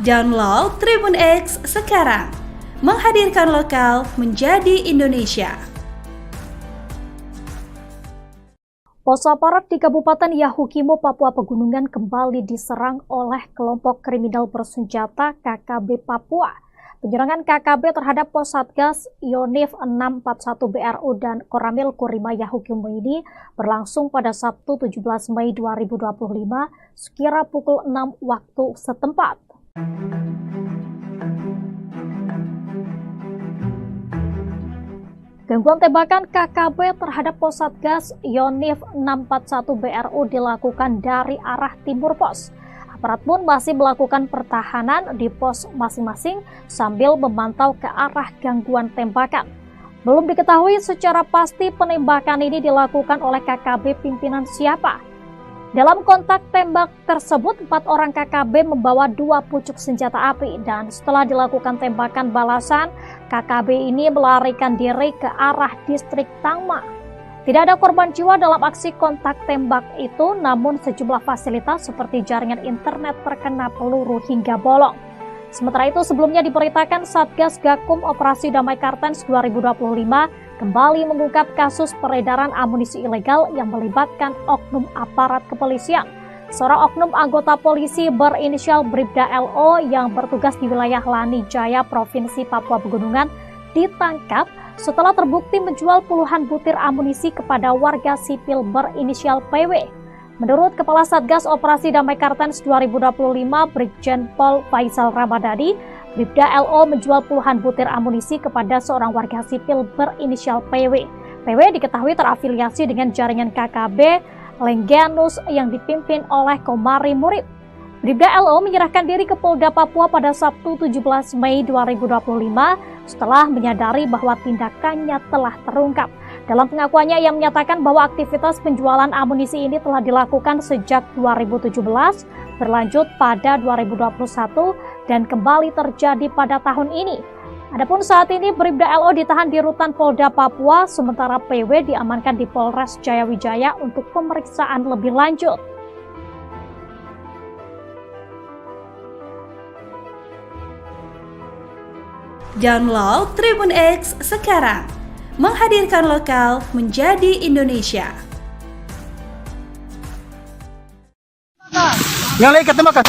Speaker 4: Download Tribun X sekarang, menghadirkan lokal menjadi Indonesia.
Speaker 5: Pos aparat di Kabupaten Yahukimo, Papua Pegunungan kembali diserang oleh kelompok kriminal bersenjata KKB Papua. Penyerangan KKB terhadap pos Satgas Yonif 641 BRU dan Koramil Kurima Yahukimo ini berlangsung pada Sabtu 17 Mei 2025 sekira pukul 6 waktu setempat. Gangguan tembakan KKB terhadap pos Satgas Yonif 641 BRU dilakukan dari arah timur pos. Aparat pun masih melakukan pertahanan di pos masing-masing sambil memantau ke arah gangguan tembakan. Belum diketahui secara pasti penembakan ini dilakukan oleh KKB pimpinan siapa. Dalam kontak tembak tersebut, 4 orang KKB membawa 2 pucuk senjata api dan setelah dilakukan tembakan balasan, KKB ini melarikan diri ke arah distrik Tangma. Tidak ada korban jiwa dalam aksi kontak tembak itu, namun sejumlah fasilitas seperti jaringan internet terkena peluru hingga bolong. Sementara itu, sebelumnya diberitakan Satgas Gakum Operasi Damai Kartens 2025 kembali mengungkap kasus peredaran amunisi ilegal yang melibatkan oknum aparat kepolisian. Seorang oknum anggota polisi berinisial Bribda LO yang bertugas di wilayah Lanijaya, Provinsi Papua Pegunungan, ditangkap setelah terbukti menjual puluhan butir amunisi kepada warga sipil berinisial PW. Menurut Kepala Satgas Operasi Damai Kartens 2025, Brigjen Pol Faisal Ramadhani, Bribda LO menjual puluhan butir amunisi kepada seorang warga sipil berinisial PW. PW diketahui terafiliasi dengan jaringan KKB Lengganus yang dipimpin oleh Komari Murid. Bribda LO menyerahkan diri ke Polda Papua pada Sabtu 17 Mei 2025 setelah menyadari bahwa tindakannya telah terungkap. Dalam pengakuannya, ia menyatakan bahwa aktivitas penjualan amunisi ini telah dilakukan sejak 2017, berlanjut pada 2021, dan kembali terjadi pada tahun ini. Adapun saat ini Bribda LO ditahan di rutan Polda Papua, sementara PW diamankan di Polres Jayawijaya untuk pemeriksaan lebih lanjut.
Speaker 4: Download Tribun X sekarang, menghadirkan lokal menjadi Indonesia.
Speaker 1: Yang lain ketemakan.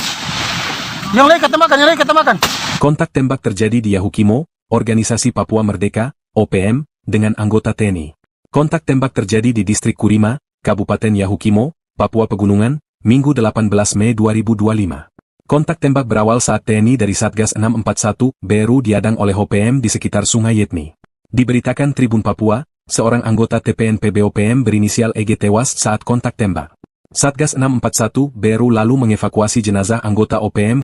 Speaker 1: Yang lain ketemakan, yang lain ketemakan.
Speaker 2: Kontak tembak terjadi di Yahukimo, Organisasi Papua Merdeka, OPM, dengan anggota TNI. Kontak tembak terjadi di Distrik Kurima, Kabupaten Yahukimo, Papua Pegunungan, Minggu 18 Mei 2025. Kontak tembak berawal saat TNI dari Satgas 641 BRU diadang oleh OPM di sekitar Sungai Yetni. Diberitakan Tribun Papua, seorang anggota TPNPB OPM berinisial EG tewas saat kontak tembak. Satgas 641 BRU lalu mengevakuasi jenazah anggota OPM